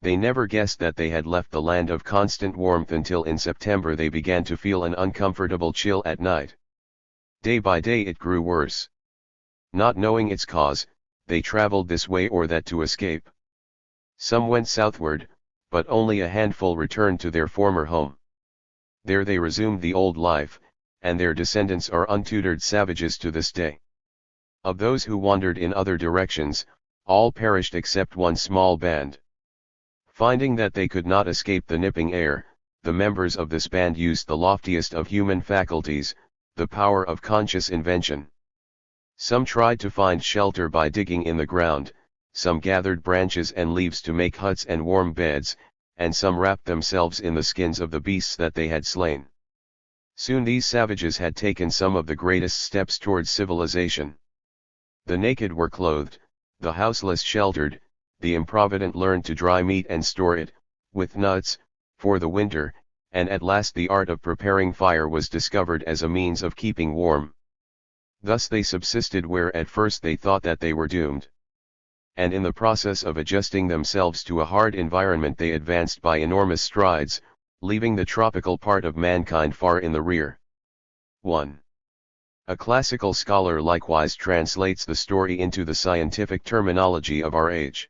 Speaker 1: They never guessed that they had left the land of constant warmth until in September they began to feel an uncomfortable chill at night. Day by day it grew worse. Not knowing its cause, they traveled this way or that to escape. Some went southward, but only a handful returned to their former home. There they resumed the old life, and their descendants are untutored savages to this day. Of those who wandered in other directions, all perished except one small band. Finding that they could not escape the nipping air, the members of this band used the loftiest of human faculties, the power of conscious invention. Some tried to find shelter by digging in the ground, some gathered branches and leaves to make huts and warm beds, and some wrapped themselves in the skins of the beasts that they had slain. Soon these savages had taken some of the greatest steps towards civilization. The naked were clothed, the houseless sheltered, the improvident learned to dry meat and store it, with nuts, for the winter, and at last the art of preparing fire was discovered as a means of keeping warm. Thus they subsisted where at first they thought that they were doomed. And in the process of adjusting themselves to a hard environment they advanced by enormous strides, leaving the tropical part of mankind far in the rear. 1. A classical scholar likewise translates the story into the scientific terminology of our age.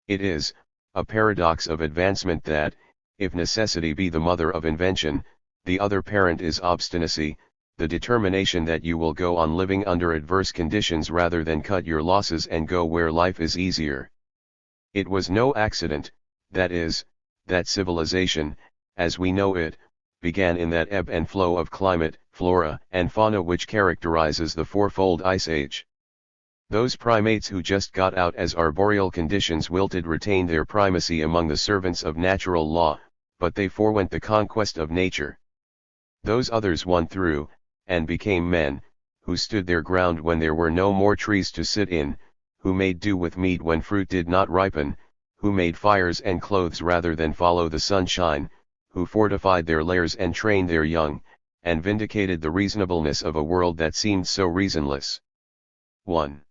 Speaker 1: It is a paradox of advancement that, if necessity be the mother of invention, the other parent is obstinacy, the determination that you will go on living under adverse conditions rather than cut your losses and go where life is easier. It was no accident, that is, that civilization, as we know it, began in that ebb and flow of climate, flora, and fauna which characterizes the fourfold ice age. Those primates who just got out as arboreal conditions wilted retained their primacy among the servants of natural law, but they forewent the conquest of nature. Those others won through, and became men, who stood their ground when there were no more trees to sit in, who made do with meat when fruit did not ripen, who made fires and clothes rather than follow the sunshine, who fortified their lairs and trained their young, and vindicated the reasonableness of a world that seemed so reasonless. 1.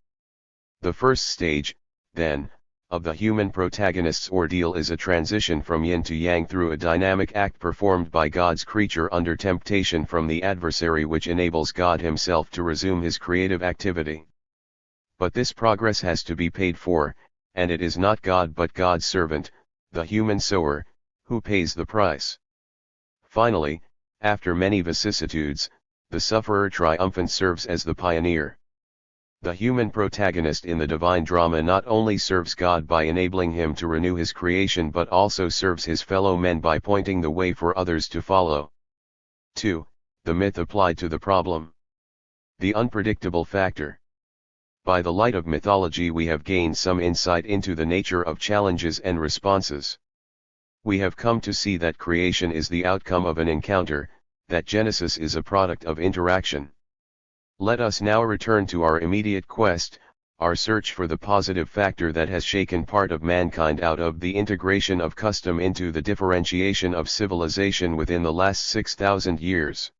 Speaker 1: The first stage, then, of the human protagonist's ordeal is a transition from yin to yang through a dynamic act performed by God's creature under temptation from the adversary which enables God himself to resume his creative activity. But this progress has to be paid for, and it is not God but God's servant, the human sower, who pays the price. Finally, after many vicissitudes, the sufferer triumphant serves as the pioneer. The human protagonist in the divine drama not only serves God by enabling him to renew his creation but also serves his fellow men by pointing the way for others to follow. 2. The myth applied to the problem. The unpredictable factor. By the light of mythology we have gained some insight into the nature of challenges and responses. We have come to see that creation is the outcome of an encounter, that Genesis is a product of interaction. Let us now return to our immediate quest, our search for the positive factor that has shaken part of mankind out of the integration of custom into the differentiation of civilization within the last 6,000 years.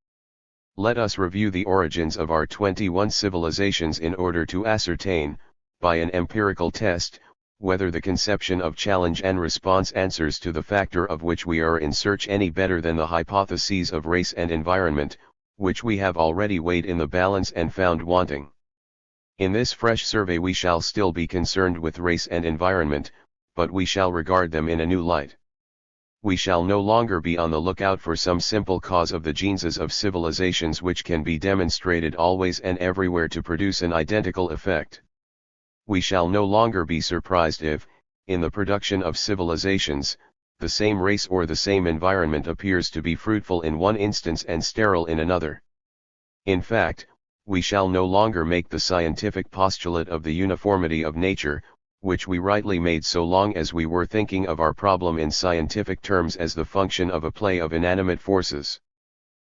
Speaker 1: Let us review the origins of our 21 civilizations in order to ascertain, by an empirical test, whether the conception of challenge and response answers to the factor of which we are in search any better than the hypotheses of race and environment, which we have already weighed in the balance and found wanting. In this fresh survey we shall still be concerned with race and environment, but we shall regard them in a new light. We shall no longer be on the lookout for some simple cause of the genes of civilizations which can be demonstrated always and everywhere to produce an identical effect. We shall no longer be surprised if, in the production of civilizations, the same race or the same environment appears to be fruitful in one instance and sterile in another. In fact, we shall no longer make the scientific postulate of the uniformity of nature, which we rightly made so long as we were thinking of our problem in scientific terms as the function of a play of inanimate forces.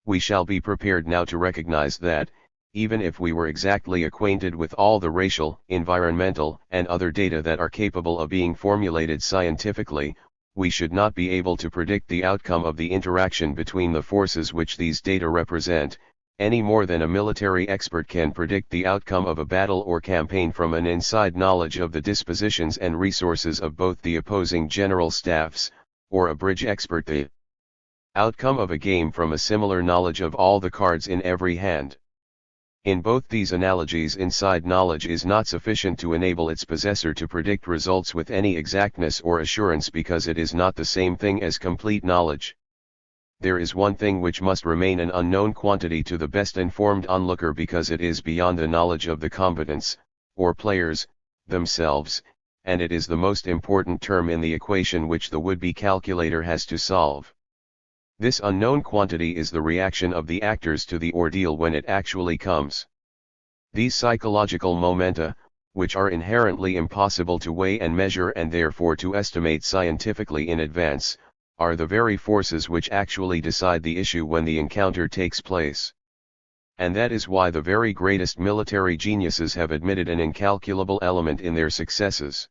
Speaker 1: We shall be prepared now to recognize that, even if we were exactly acquainted with all the racial, environmental, and other data that are capable of being formulated scientifically, we should not be able to predict the outcome of the interaction between the forces which these data represent, any more than a military expert can predict the outcome of a battle or campaign from an inside knowledge of the dispositions and resources of both the opposing general staffs, or a bridge expert the outcome of a game from a similar knowledge of all the cards in every hand. In both these analogies, inside knowledge is not sufficient to enable its possessor to predict results with any exactness or assurance because it is not the same thing as complete knowledge. There is one thing which must remain an unknown quantity to the best informed onlooker because it is beyond the knowledge of the combatants, or players, themselves, and it is the most important term in the equation which the would-be calculator has to solve. This unknown quantity is the reaction of the actors to the ordeal when it actually comes. These psychological momenta, which are inherently impossible to weigh and measure and therefore to estimate scientifically in advance, are the very forces which actually decide the issue when the encounter takes place. And that is why the very greatest military geniuses have admitted an incalculable element in their successes.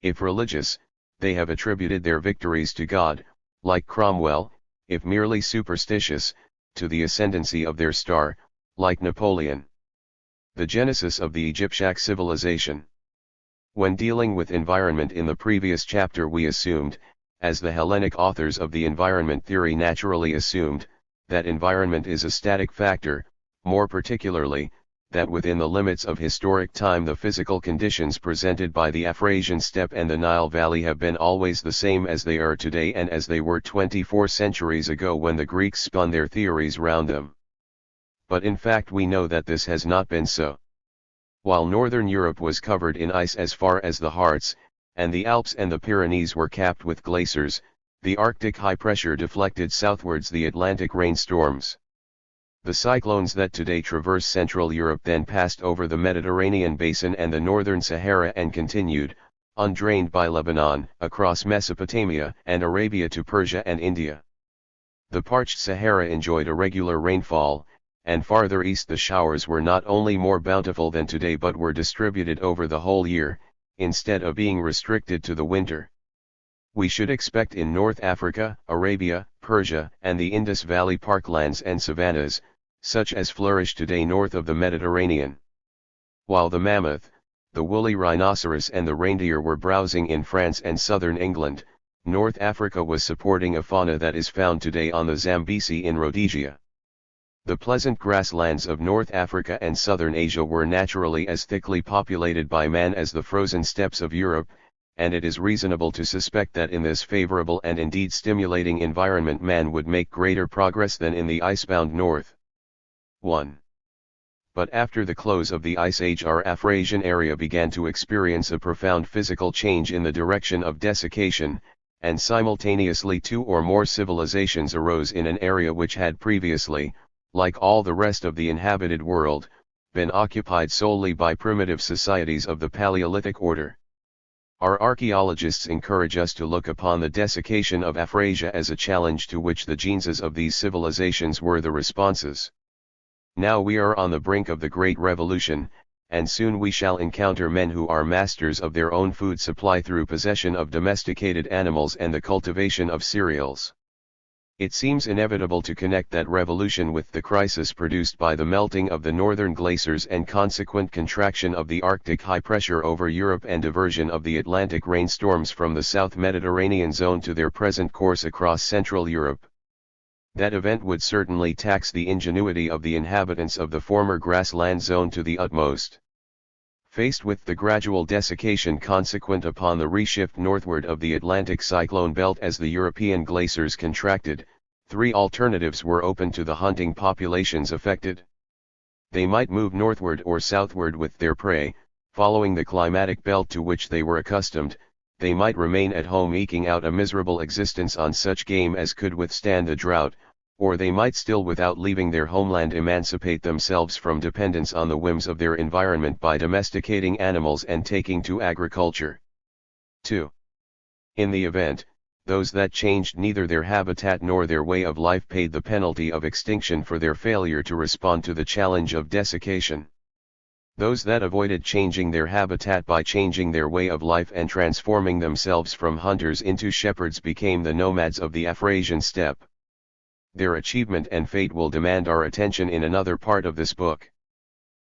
Speaker 1: If religious, they have attributed their victories to God, like Cromwell, if merely superstitious, to the ascendancy of their star, like Napoleon. The genesis of the Egyptian civilization. When dealing with environment in the previous chapter, we assumed, as the Hellenic authors of the environment theory naturally assumed, that environment is a static factor, more particularly, that within the limits of historic time the physical conditions presented by the Afrasian steppe and the Nile Valley have been always the same as they are today and as they were 24 centuries ago when the Greeks spun their theories round them. But in fact we know that this has not been so. While northern Europe was covered in ice as far as the Harz, and the Alps and the Pyrenees were capped with glaciers, the Arctic high pressure deflected southwards the Atlantic rainstorms. The cyclones that today traverse Central Europe then passed over the Mediterranean basin and the northern Sahara and continued, undrained by Lebanon, across Mesopotamia and Arabia to Persia and India. The parched Sahara enjoyed a regular rainfall, and farther east the showers were not only more bountiful than today but were distributed over the whole year, instead of being restricted to the winter. We should expect in North Africa, Arabia, Persia, and the Indus Valley parklands and savannas, such as flourish today north of the Mediterranean. While the mammoth, the woolly rhinoceros and the reindeer were browsing in France and southern England, North Africa was supporting a fauna that is found today on the Zambesi in Rhodesia. The pleasant grasslands of North Africa and southern Asia were naturally as thickly populated by man as the frozen steppes of Europe, and it is reasonable to suspect that in this favorable and indeed stimulating environment man would make greater progress than in the icebound north. 1. But after the close of the Ice Age our Afrasian area began to experience a profound physical change in the direction of desiccation, and simultaneously two or more civilizations arose in an area which had previously, like all the rest of the inhabited world, been occupied solely by primitive societies of the Paleolithic order. Our archaeologists encourage us to look upon the desiccation of Afrasia as a challenge to which the genes of these civilizations were the responses. Now we are on the brink of the Great Revolution, and soon we shall encounter men who are masters of their own food supply through possession of domesticated animals and the cultivation of cereals. It seems inevitable to connect that revolution with the crisis produced by the melting of the northern glaciers and consequent contraction of the Arctic high pressure over Europe and diversion of the Atlantic rainstorms from the South Mediterranean zone to their present course across Central Europe. That event would certainly tax the ingenuity of the inhabitants of the former grassland zone to the utmost. Faced with the gradual desiccation consequent upon the reshift northward of the Atlantic cyclone belt as the European glaciers contracted, three alternatives were open to the hunting populations affected. They might move northward or southward with their prey, following the climatic belt to which they were accustomed. They might remain at home eking out a miserable existence on such game as could withstand the drought, or they might still without leaving their homeland emancipate themselves from dependence on the whims of their environment by domesticating animals and taking to agriculture. 2. In the event, those that changed neither their habitat nor their way of life paid the penalty of extinction for their failure to respond to the challenge of desiccation. Those that avoided changing their habitat by changing their way of life and transforming themselves from hunters into shepherds became the nomads of the Afrasian steppe. Their achievement and fate will demand our attention in another part of this book.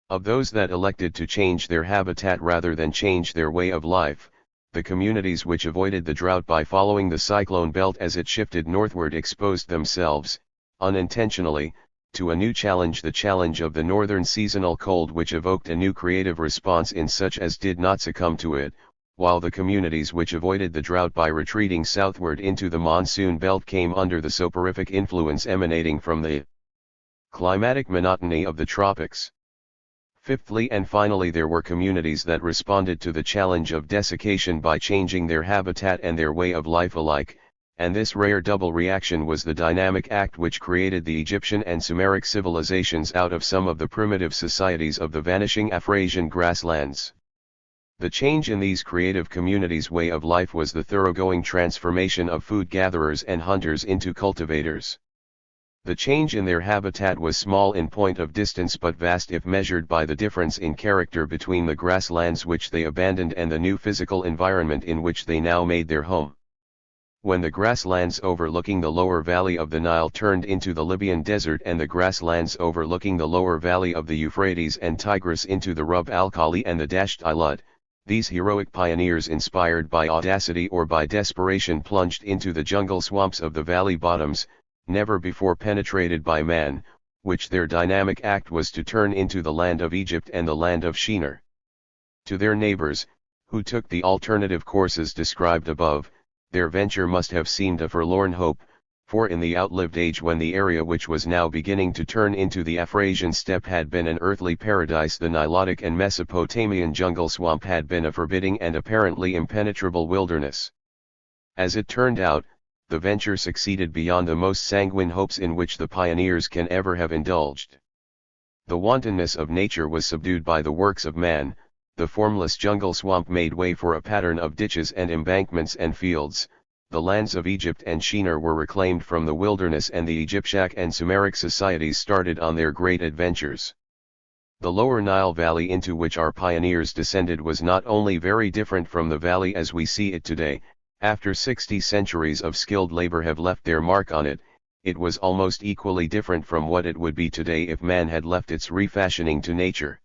Speaker 1: Of those that elected to change their habitat rather than change their way of life, the communities which avoided the drought by following the cyclone belt as it shifted northward exposed themselves, unintentionally, to a new challenge, the challenge of the northern seasonal cold, which evoked a new creative response in such as did not succumb to it, while the communities which avoided the drought by retreating southward into the monsoon belt came under the soporific influence emanating from the climatic monotony of the tropics. Fifthly and finally, there were communities that responded to the challenge of desiccation by changing their habitat and their way of life alike, and this rare double reaction was the dynamic act which created the Egyptian and Sumeric civilizations out of some of the primitive societies of the vanishing Afrasian grasslands. The change in these creative communities' way of life was the thoroughgoing transformation of food gatherers and hunters into cultivators. The change in their habitat was small in point of distance but vast if measured by the difference in character between the grasslands which they abandoned and the new physical environment in which they now made their home. When the grasslands overlooking the lower valley of the Nile turned into the Libyan desert and the grasslands overlooking the lower valley of the Euphrates and Tigris into the Rub al-Khali and the Dasht Ilut, these heroic pioneers inspired by audacity or by desperation plunged into the jungle swamps of the valley bottoms, never before penetrated by man, which their dynamic act was to turn into the land of Egypt and the land of Shinar. To their neighbors, who took the alternative courses described above, their venture must have seemed a forlorn hope, for in the outlived age when the area which was now beginning to turn into the Afrasian steppe had been an earthly paradise, the Nilotic and Mesopotamian jungle swamp had been a forbidding and apparently impenetrable wilderness. As it turned out, the venture succeeded beyond the most sanguine hopes in which the pioneers can ever have indulged. The wantonness of nature was subdued by the works of man. The formless jungle swamp made way for a pattern of ditches and embankments and fields. The lands of Egypt and Shinar were reclaimed from the wilderness and the Egyptiac and Sumeric societies started on their great adventures. The lower Nile valley into which our pioneers descended was not only very different from the valley as we see it today, after 60 centuries of skilled labor have left their mark on it, it was almost equally different from what it would be today if man had left its refashioning to nature.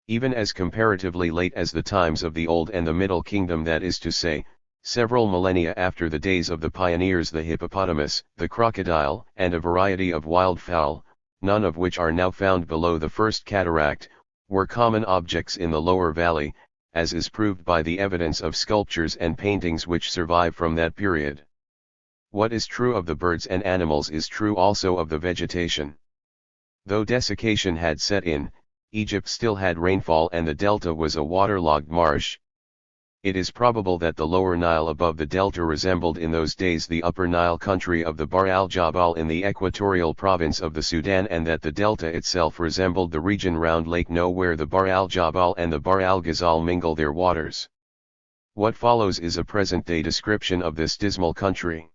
Speaker 1: Even as comparatively late as the times of the Old and the Middle Kingdom, that is to say, several millennia after the days of the pioneers, the hippopotamus, the crocodile, and a variety of wildfowl, none of which are now found below the first cataract, were common objects in the lower valley, as is proved by the evidence of sculptures and paintings which survive from that period. What is true of the birds and animals is true also of the vegetation. Though desiccation had set in, Egypt still had rainfall and the delta was a waterlogged marsh. It is probable that the lower Nile above the delta resembled in those days the upper Nile country of the Bahr al-Jabal in the equatorial province of the Sudan, and that the delta itself resembled the region round Lake No where the Bahr al-Jabal and the Bahr al-Ghazal mingle their waters. What follows is a present-day description of this dismal country.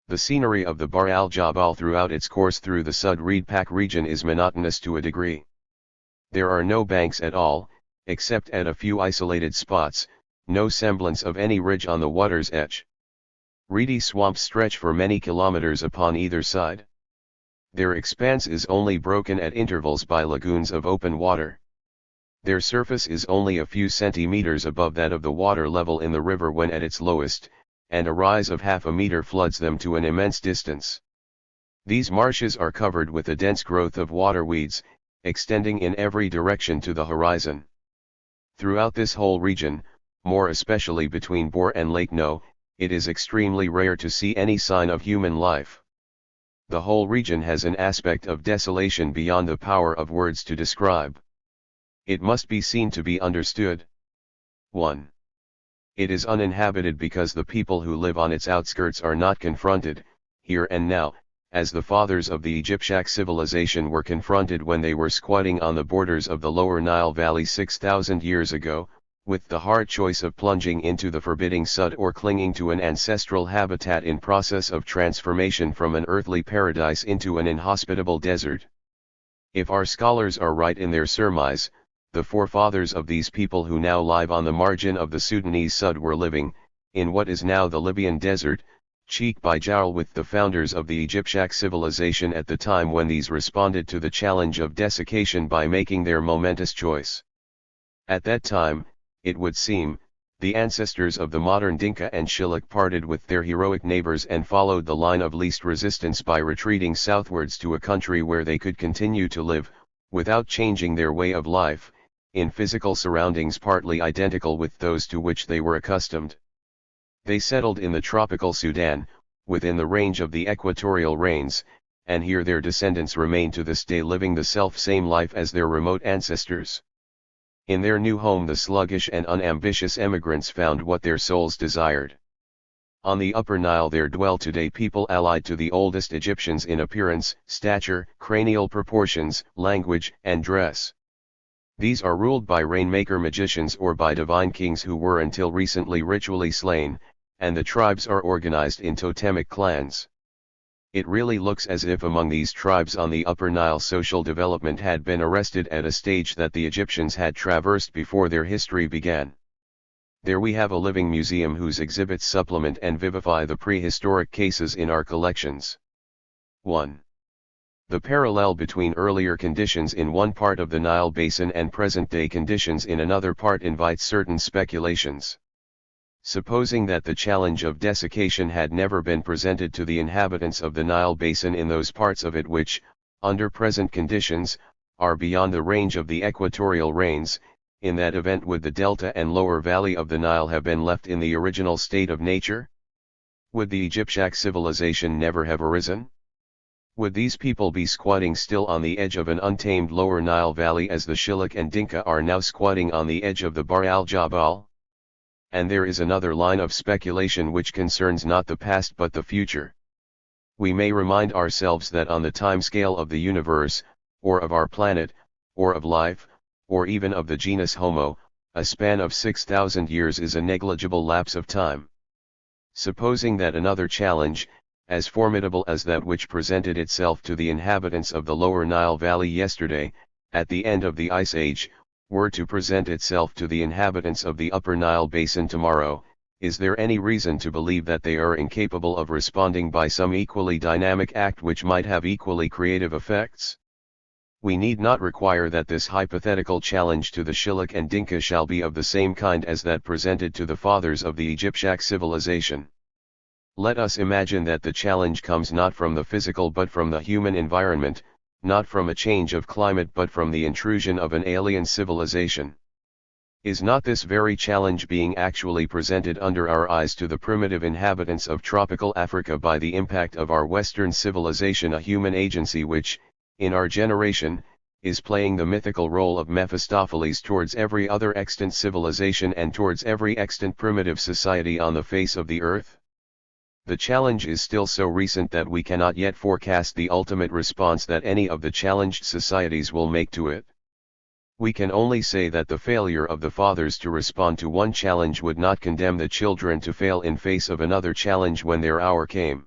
Speaker 1: The scenery of the Bahr al-Jabal throughout its course through the Sud Reed Pack region is monotonous to a degree. There are no banks at all, except at a few isolated spots, no semblance of any ridge on the water's edge. Reedy swamps stretch for many kilometers upon either side. Their expanse is only broken at intervals by lagoons of open water. Their surface is only a few centimeters above that of the water level in the river when at its lowest, and a rise of half a meter floods them to an immense distance. These marshes are covered with a dense growth of water weeds, extending in every direction to the horizon. Throughout this whole region, more especially between Bor and Lake No, it is extremely rare to see any sign of human life. The whole region has an aspect of desolation beyond the power of words to describe. It must be seen to be understood. 1. It is uninhabited because the people who live on its outskirts are not confronted, here and now, as the fathers of the Egyptiac civilization were confronted when they were squatting on the borders of the lower Nile Valley 6,000 years ago, with the hard choice of plunging into the forbidding Sud or clinging to an ancestral habitat in process of transformation from an earthly paradise into an inhospitable desert. If our scholars are right in their surmise, the forefathers of these people who now live on the margin of the Sudanese Sud were living, in what is now the Libyan desert, cheek by jowl with the founders of the Egyptiac civilization at the time when these responded to the challenge of desiccation by making their momentous choice. At that time, it would seem, the ancestors of the modern Dinka and Shilluk parted with their heroic neighbors and followed the line of least resistance by retreating southwards to a country where they could continue to live, without changing their way of life, in physical surroundings partly identical with those to which they were accustomed. They settled in the tropical Sudan, within the range of the equatorial rains, and here their descendants remain to this day living the self-same life as their remote ancestors. In their new home the sluggish and unambitious emigrants found what their souls desired. On the Upper Nile there dwell today people allied to the oldest Egyptians in appearance, stature, cranial proportions, language, and dress. These are ruled by rainmaker magicians or by divine kings who were until recently ritually slain, and the tribes are organized in totemic clans. It really looks as if among these tribes on the Upper Nile social development had been arrested at a stage that the Egyptians had traversed before their history began. There we have a living museum whose exhibits supplement and vivify the prehistoric cases in our collections. 1. The parallel between earlier conditions in one part of the Nile Basin and present-day conditions in another part invites certain speculations. Supposing that the challenge of desiccation had never been presented to the inhabitants of the Nile Basin in those parts of it which, under present conditions, are beyond the range of the equatorial rains, in that event would the delta and lower valley of the Nile have been left in the original state of nature? Would the Egyptian civilization never have arisen? Would these people be squatting still on the edge of an untamed lower Nile valley as the Shilluk and Dinka are now squatting on the edge of the Bahr al-Jabal? And there is another line of speculation which concerns not the past but the future. We may remind ourselves that on the time scale of the universe, or of our planet, or of life, or even of the genus Homo, a span of 6,000 years is a negligible lapse of time. Supposing that another challenge, as formidable as that which presented itself to the inhabitants of the lower Nile Valley yesterday, at the end of the Ice Age, were to present itself to the inhabitants of the upper Nile Basin tomorrow, is there any reason to believe that they are incapable of responding by some equally dynamic act which might have equally creative effects? We need not require that this hypothetical challenge to the Shilluk and Dinka shall be of the same kind as that presented to the fathers of the Egyptian civilization. Let us imagine that the challenge comes not from the physical but from the human environment, not from a change of climate but from the intrusion of an alien civilization. Is not this very challenge being actually presented under our eyes to the primitive inhabitants of tropical Africa by the impact of our Western civilization, a human agency which, in our generation, is playing the mythical role of Mephistopheles towards every other extant civilization and towards every extant primitive society on the face of the earth? The challenge is still so recent that we cannot yet forecast the ultimate response that any of the challenged societies will make to it. We can only say that the failure of the fathers to respond to one challenge would not condemn the children to fail in face of another challenge when their hour came.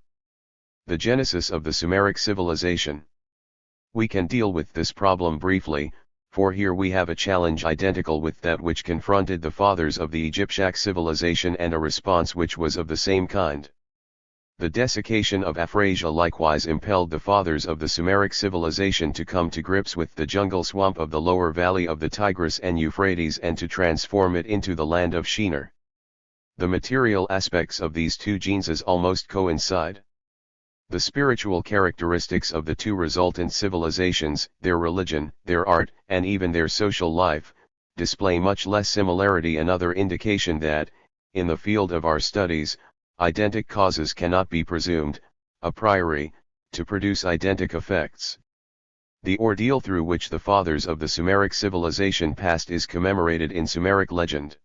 Speaker 1: The genesis of the Sumeric civilization. We can deal with this problem briefly, for here we have a challenge identical with that which confronted the fathers of the Egyptian civilization and a response which was of the same kind. The desiccation of Afrasia likewise impelled the fathers of the Sumeric civilization to come to grips with the jungle swamp of the lower valley of the Tigris and Euphrates and to transform it into the land of Shinar. The material aspects of these two genes almost coincide. The spiritual characteristics of the two resultant civilizations, their religion, their art, and even their social life, display much less similarity, another indication that, in the field of our studies, identic causes cannot be presumed, a priori, to produce identic effects. The ordeal through which the fathers of the Sumeric civilization passed is commemorated in Sumeric legend.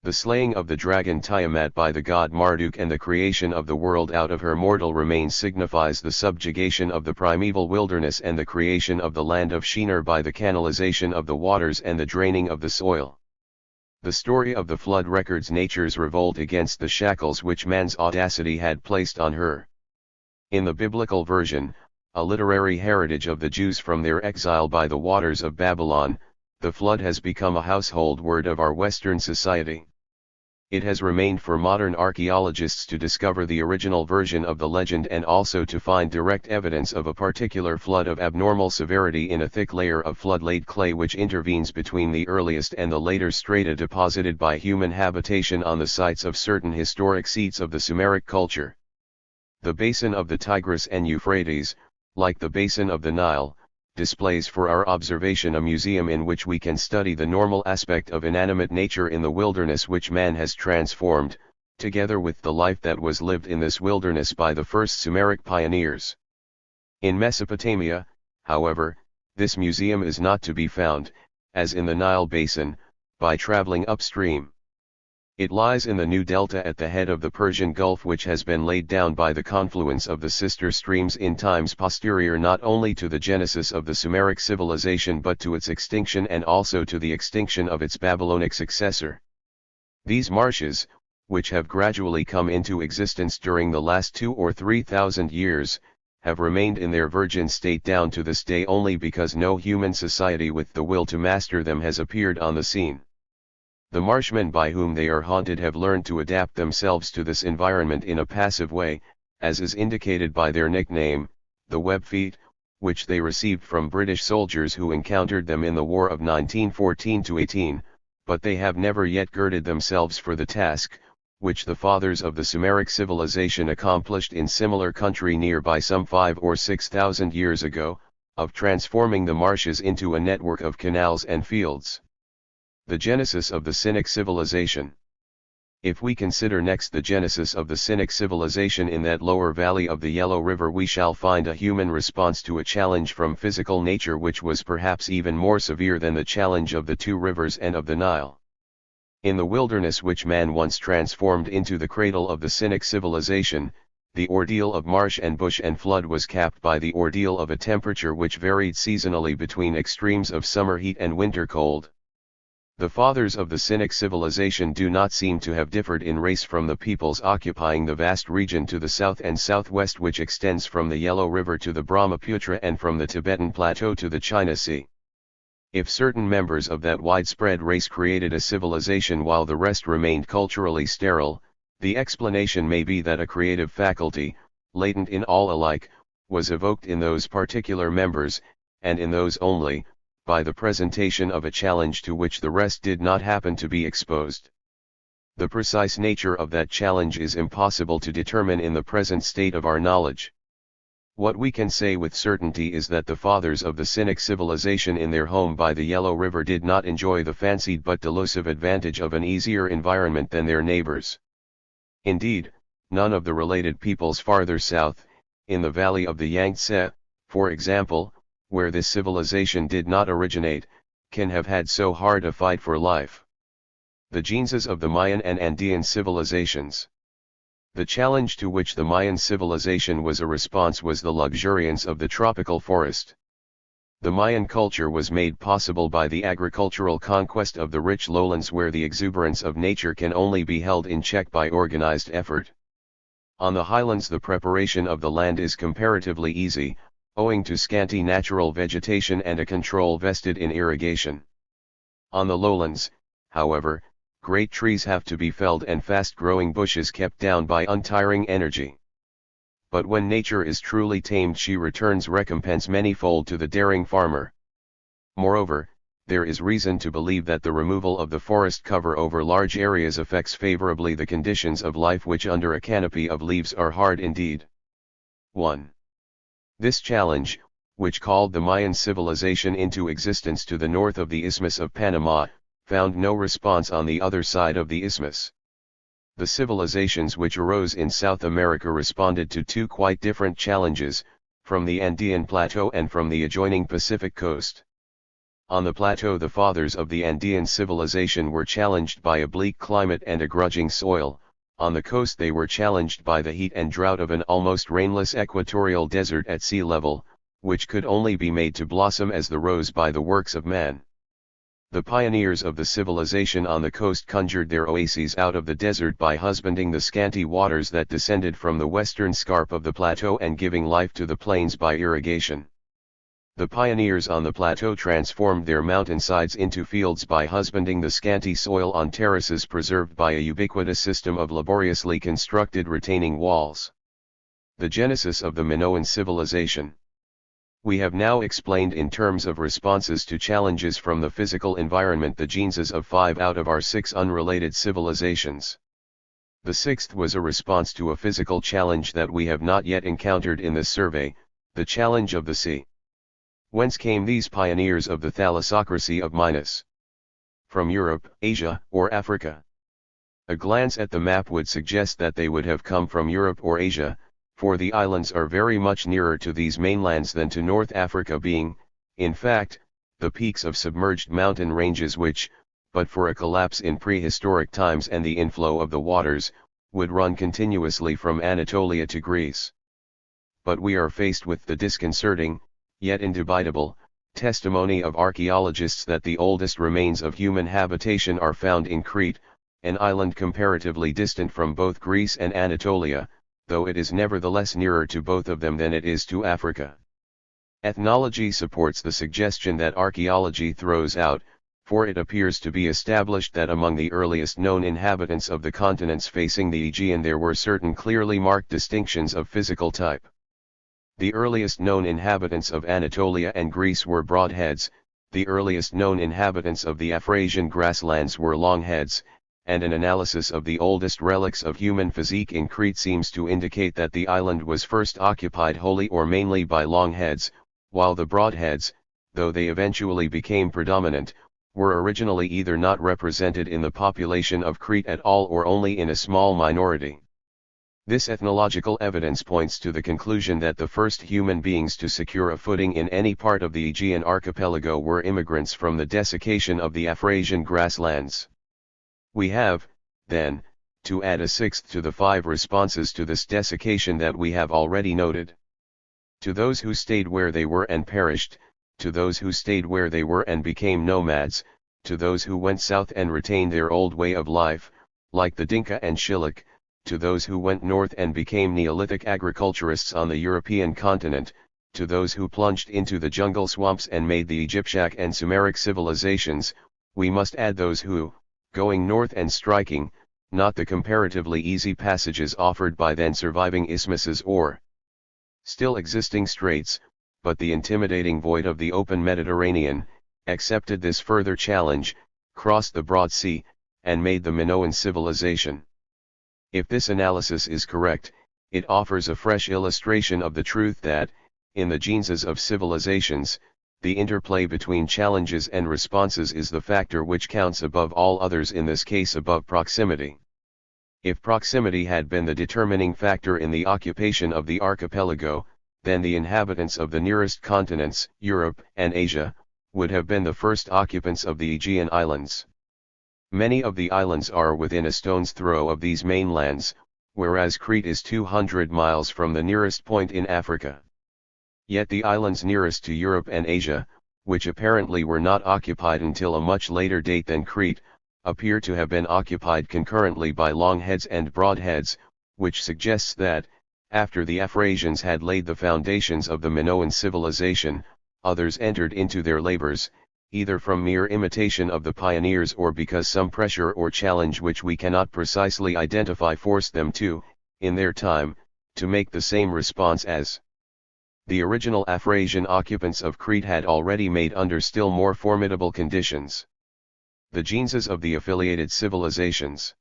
Speaker 1: The slaying of the dragon Tiamat by the god Marduk and the creation of the world out of her mortal remains signifies the subjugation of the primeval wilderness and the creation of the land of Shinar by the canalization of the waters and the draining of the soil. The story of the flood records nature's revolt against the shackles which man's audacity had placed on her. In the biblical version, a literary heritage of the Jews from their exile by the waters of Babylon, the flood has become a household word of our Western society. It has remained for modern archaeologists to discover the original version of the legend and also to find direct evidence of a particular flood of abnormal severity in a thick layer of flood-laid clay which intervenes between the earliest and the later strata deposited by human habitation on the sites of certain historic seats of the Sumeric culture. The basin of the Tigris and Euphrates, like the basin of the Nile, displays for our observation a museum in which we can study the normal aspect of inanimate nature in the wilderness which man has transformed, together with the life that was lived in this wilderness by the first Sumeric pioneers. In Mesopotamia, however, this museum is not to be found, as in the Nile basin, by traveling upstream. It lies in the new delta at the head of the Persian Gulf, which has been laid down by the confluence of the sister streams in times posterior not only to the genesis of the Sumeric civilization but to its extinction and also to the extinction of its Babylonic successor. These marshes, which have gradually come into existence during the last 2,000 or 3,000 years, have remained in their virgin state down to this day only because no human society with the will to master them has appeared on the scene. The marshmen by whom they are haunted have learned to adapt themselves to this environment in a passive way, as is indicated by their nickname, the web feet, which they received from British soldiers who encountered them in the War of 1914-18, but they have never yet girded themselves for the task, which the fathers of the Sumeric civilization accomplished in similar country nearby some 5 or 6,000 years ago, of transforming the marshes into a network of canals and fields. The genesis of the Cynic civilization. If we consider next the genesis of the Cynic civilization in that lower valley of the Yellow River, we shall find a human response to a challenge from physical nature which was perhaps even more severe than the challenge of the two rivers and of the Nile. In the wilderness which man once transformed into the cradle of the Cynic civilization, the ordeal of marsh and bush and flood was capped by the ordeal of a temperature which varied seasonally between extremes of summer heat and winter cold. The fathers of the Cynic civilization do not seem to have differed in race from the peoples occupying the vast region to the south and southwest which extends from the Yellow River to the Brahmaputra and from the Tibetan Plateau to the China Sea. If certain members of that widespread race created a civilization while the rest remained culturally sterile, the explanation may be that a creative faculty, latent in all alike, was evoked in those particular members, and in those only, by the presentation of a challenge to which the rest did not happen to be exposed. The precise nature of that challenge is impossible to determine in the present state of our knowledge. What we can say with certainty is that the fathers of the Cynic civilization in their home by the Yellow River did not enjoy the fancied but delusive advantage of an easier environment than their neighbors. Indeed, none of the related peoples farther south, in the valley of the Yangtze, for example, where this civilization did not originate, can have had so hard a fight for life. The genesis of the Mayan and Andean civilizations. The challenge to which the Mayan civilization was a response was the luxuriance of the tropical forest. The Mayan culture was made possible by the agricultural conquest of the rich lowlands where the exuberance of nature can only be held in check by organized effort. On the highlands the preparation of the land is comparatively easy, owing to scanty natural vegetation and a control vested in irrigation. On the lowlands, however, great trees have to be felled and fast-growing bushes kept down by untiring energy. But when nature is truly tamed, she returns recompense manyfold to the daring farmer. Moreover, there is reason to believe that the removal of the forest cover over large areas affects favorably the conditions of life which under a canopy of leaves are hard indeed. 1. This challenge, which called the Mayan civilization into existence to the north of the Isthmus of Panama, found no response on the other side of the isthmus. The civilizations which arose in South America responded to two quite different challenges, from the Andean Plateau and from the adjoining Pacific coast. On the plateau the fathers of the Andean civilization were challenged by a bleak climate and a grudging soil. On the coast they were challenged by the heat and drought of an almost rainless equatorial desert at sea level, which could only be made to blossom as the rose by the works of man. The pioneers of the civilization on the coast conjured their oases out of the desert by husbanding the scanty waters that descended from the western scarp of the plateau and giving life to the plains by irrigation. The pioneers on the plateau transformed their mountainsides into fields by husbanding the scanty soil on terraces preserved by a ubiquitous system of laboriously constructed retaining walls. The genesis of the Minoan civilization. We have now explained in terms of responses to challenges from the physical environment the genesis of 5 out of our 6 unrelated civilizations. The 6th was a response to a physical challenge that we have not yet encountered in this survey, the challenge of the sea. Whence came these pioneers of the thalassocracy of Minos? From Europe, Asia, or Africa? A glance at the map would suggest that they would have come from Europe or Asia, for the islands are very much nearer to these mainlands than to North Africa, being, in fact, the peaks of submerged mountain ranges which, but for a collapse in prehistoric times and the inflow of the waters, would run continuously from Anatolia to Greece. But we are faced with the disconcerting, yet indubitable, testimony of archaeologists that the oldest remains of human habitation are found in Crete, an island comparatively distant from both Greece and Anatolia, though it is nevertheless nearer to both of them than it is to Africa. Ethnology supports the suggestion that archaeology throws out, for it appears to be established that among the earliest known inhabitants of the continents facing the Aegean there were certain clearly marked distinctions of physical type. The earliest known inhabitants of Anatolia and Greece were broadheads, the earliest known inhabitants of the Afrasian grasslands were longheads, and an analysis of the oldest relics of human physique in Crete seems to indicate that the island was first occupied wholly or mainly by longheads, while the broadheads, though they eventually became predominant, were originally either not represented in the population of Crete at all or only in a small minority. This ethnological evidence points to the conclusion that the first human beings to secure a footing in any part of the Aegean archipelago were immigrants from the desiccation of the Afrasian grasslands. We have, then, to add a sixth to the 5 responses to this desiccation that we have already noted. To those who stayed where they were and perished, to those who stayed where they were and became nomads, to those who went south and retained their old way of life, like the Dinka and Shilluk, to those who went north and became Neolithic agriculturists on the European continent, to those who plunged into the jungle swamps and made the Egyptiac and Sumeric civilizations, we must add those who, going north and striking, not the comparatively easy passages offered by then surviving isthmuses or still existing straits, but the intimidating void of the open Mediterranean, accepted this further challenge, crossed the broad sea, and made the Minoan civilization. If this analysis is correct, it offers a fresh illustration of the truth that, in the genesis of civilizations, the interplay between challenges and responses is the factor which counts above all others, in this case above proximity. If proximity had been the determining factor in the occupation of the archipelago, then the inhabitants of the nearest continents, Europe and Asia, would have been the first occupants of the Aegean islands. Many of the islands are within a stone's throw of these mainlands, whereas Crete is 200 miles from the nearest point in Africa. Yet the islands nearest to Europe and Asia, which apparently were not occupied until a much later date than Crete, appear to have been occupied concurrently by longheads and broadheads, which suggests that, after the Afrasians had laid the foundations of the Minoan civilization, others entered into their labors, either from mere imitation of the pioneers or because some pressure or challenge which we cannot precisely identify forced them to, in their time, to make the same response as the original Afrasian occupants of Crete had already made under still more formidable conditions. The genesis of the affiliated civilizations.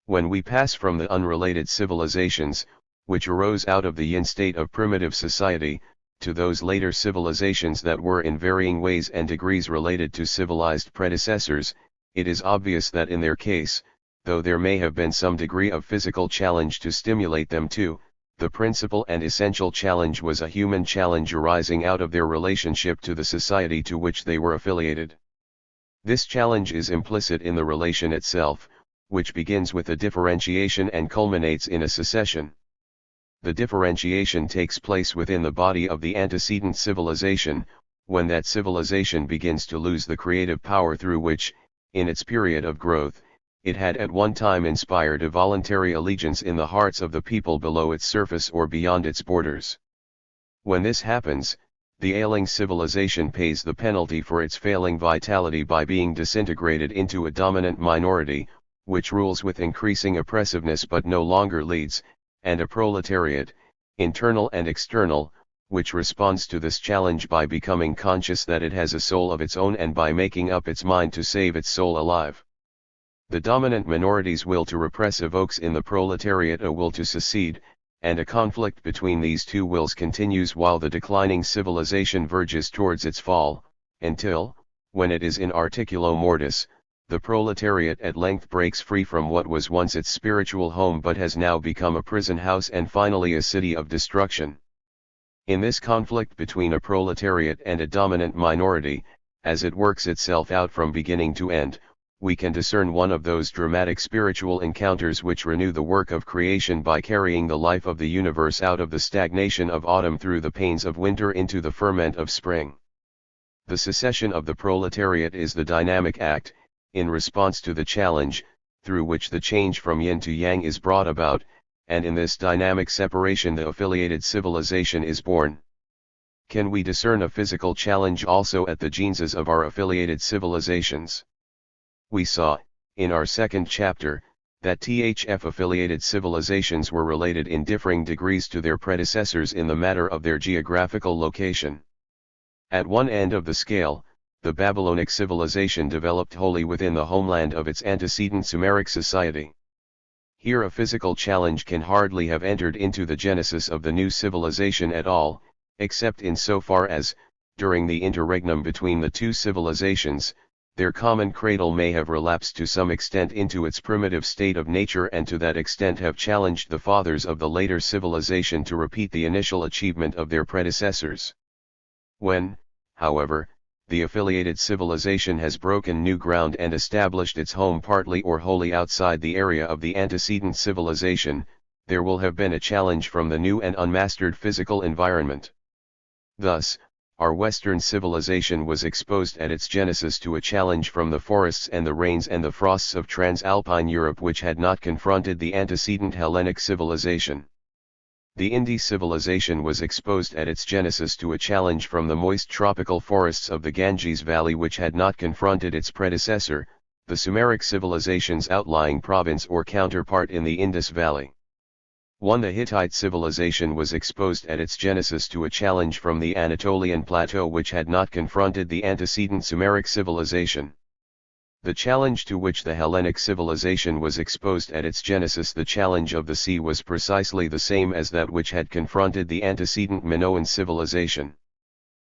Speaker 1: When we pass from the unrelated civilizations, which arose out of the yin state of primitive society, to those later civilizations that were in varying ways and degrees related to civilized predecessors, it is obvious that in their case, though there may have been some degree of physical challenge to stimulate them to, the principal and essential challenge was a human challenge arising out of their relationship to the society to which they were affiliated. This challenge is implicit in the relation itself, which begins with a differentiation and culminates in a secession. The differentiation takes place within the body of the antecedent civilization, when that civilization begins to lose the creative power through which, in its period of growth, it had at one time inspired a voluntary allegiance in the hearts of the people below its surface or beyond its borders. When this happens, the ailing civilization pays the penalty for its failing vitality by being disintegrated into a dominant minority, which rules with increasing oppressiveness but no longer leads, and a proletariat, internal and external, which responds to this challenge by becoming conscious that it has a soul of its own and by making up its mind to save its soul alive. The dominant minority's will to repress evokes in the proletariat a will to secede, and a conflict between these two wills continues while the declining civilization verges towards its fall, until, when it is in articulo mortis, the proletariat at length breaks free from what was once its spiritual home but has now become a prison house and finally a city of destruction. In this conflict between a proletariat and a dominant minority, as it works itself out from beginning to end, we can discern one of those dramatic spiritual encounters which renew the work of creation by carrying the life of the universe out of the stagnation of autumn through the pains of winter into the ferment of spring. The secession of the proletariat is the dynamic act, in response to the challenge, through which the change from yin to yang is brought about, and in this dynamic separation the affiliated civilization is born. Can we discern a physical challenge also at the genesis of our affiliated civilizations? We saw, in our second chapter, that THF-affiliated civilizations were related in differing degrees to their predecessors in the matter of their geographical location. At one end of the scale, the Babylonic civilization developed wholly within the homeland of its antecedent Sumeric society. Here a physical challenge can hardly have entered into the genesis of the new civilization at all, except in so far as, during the interregnum between the two civilizations, their common cradle may have relapsed to some extent into its primitive state of nature and to that extent have challenged the fathers of the later civilization to repeat the initial achievement of their predecessors. When, however, the affiliated civilization has broken new ground and established its home partly or wholly outside the area of the antecedent civilization, there will have been a challenge from the new and unmastered physical environment. Thus, our Western civilization was exposed at its genesis to a challenge from the forests and the rains and the frosts of Transalpine Europe which had not confronted the antecedent Hellenic civilization. The Indus civilization was exposed at its genesis to a challenge from the moist tropical forests of the Ganges Valley which had not confronted its predecessor, the Sumeric civilization's outlying province or counterpart in the Indus Valley. The Hittite civilization was exposed at its genesis to a challenge from the Anatolian plateau which had not confronted the antecedent Sumeric civilization. The challenge to which the Hellenic civilization was exposed at its genesis, the challenge of the sea, was precisely the same as that which had confronted the antecedent Minoan civilization.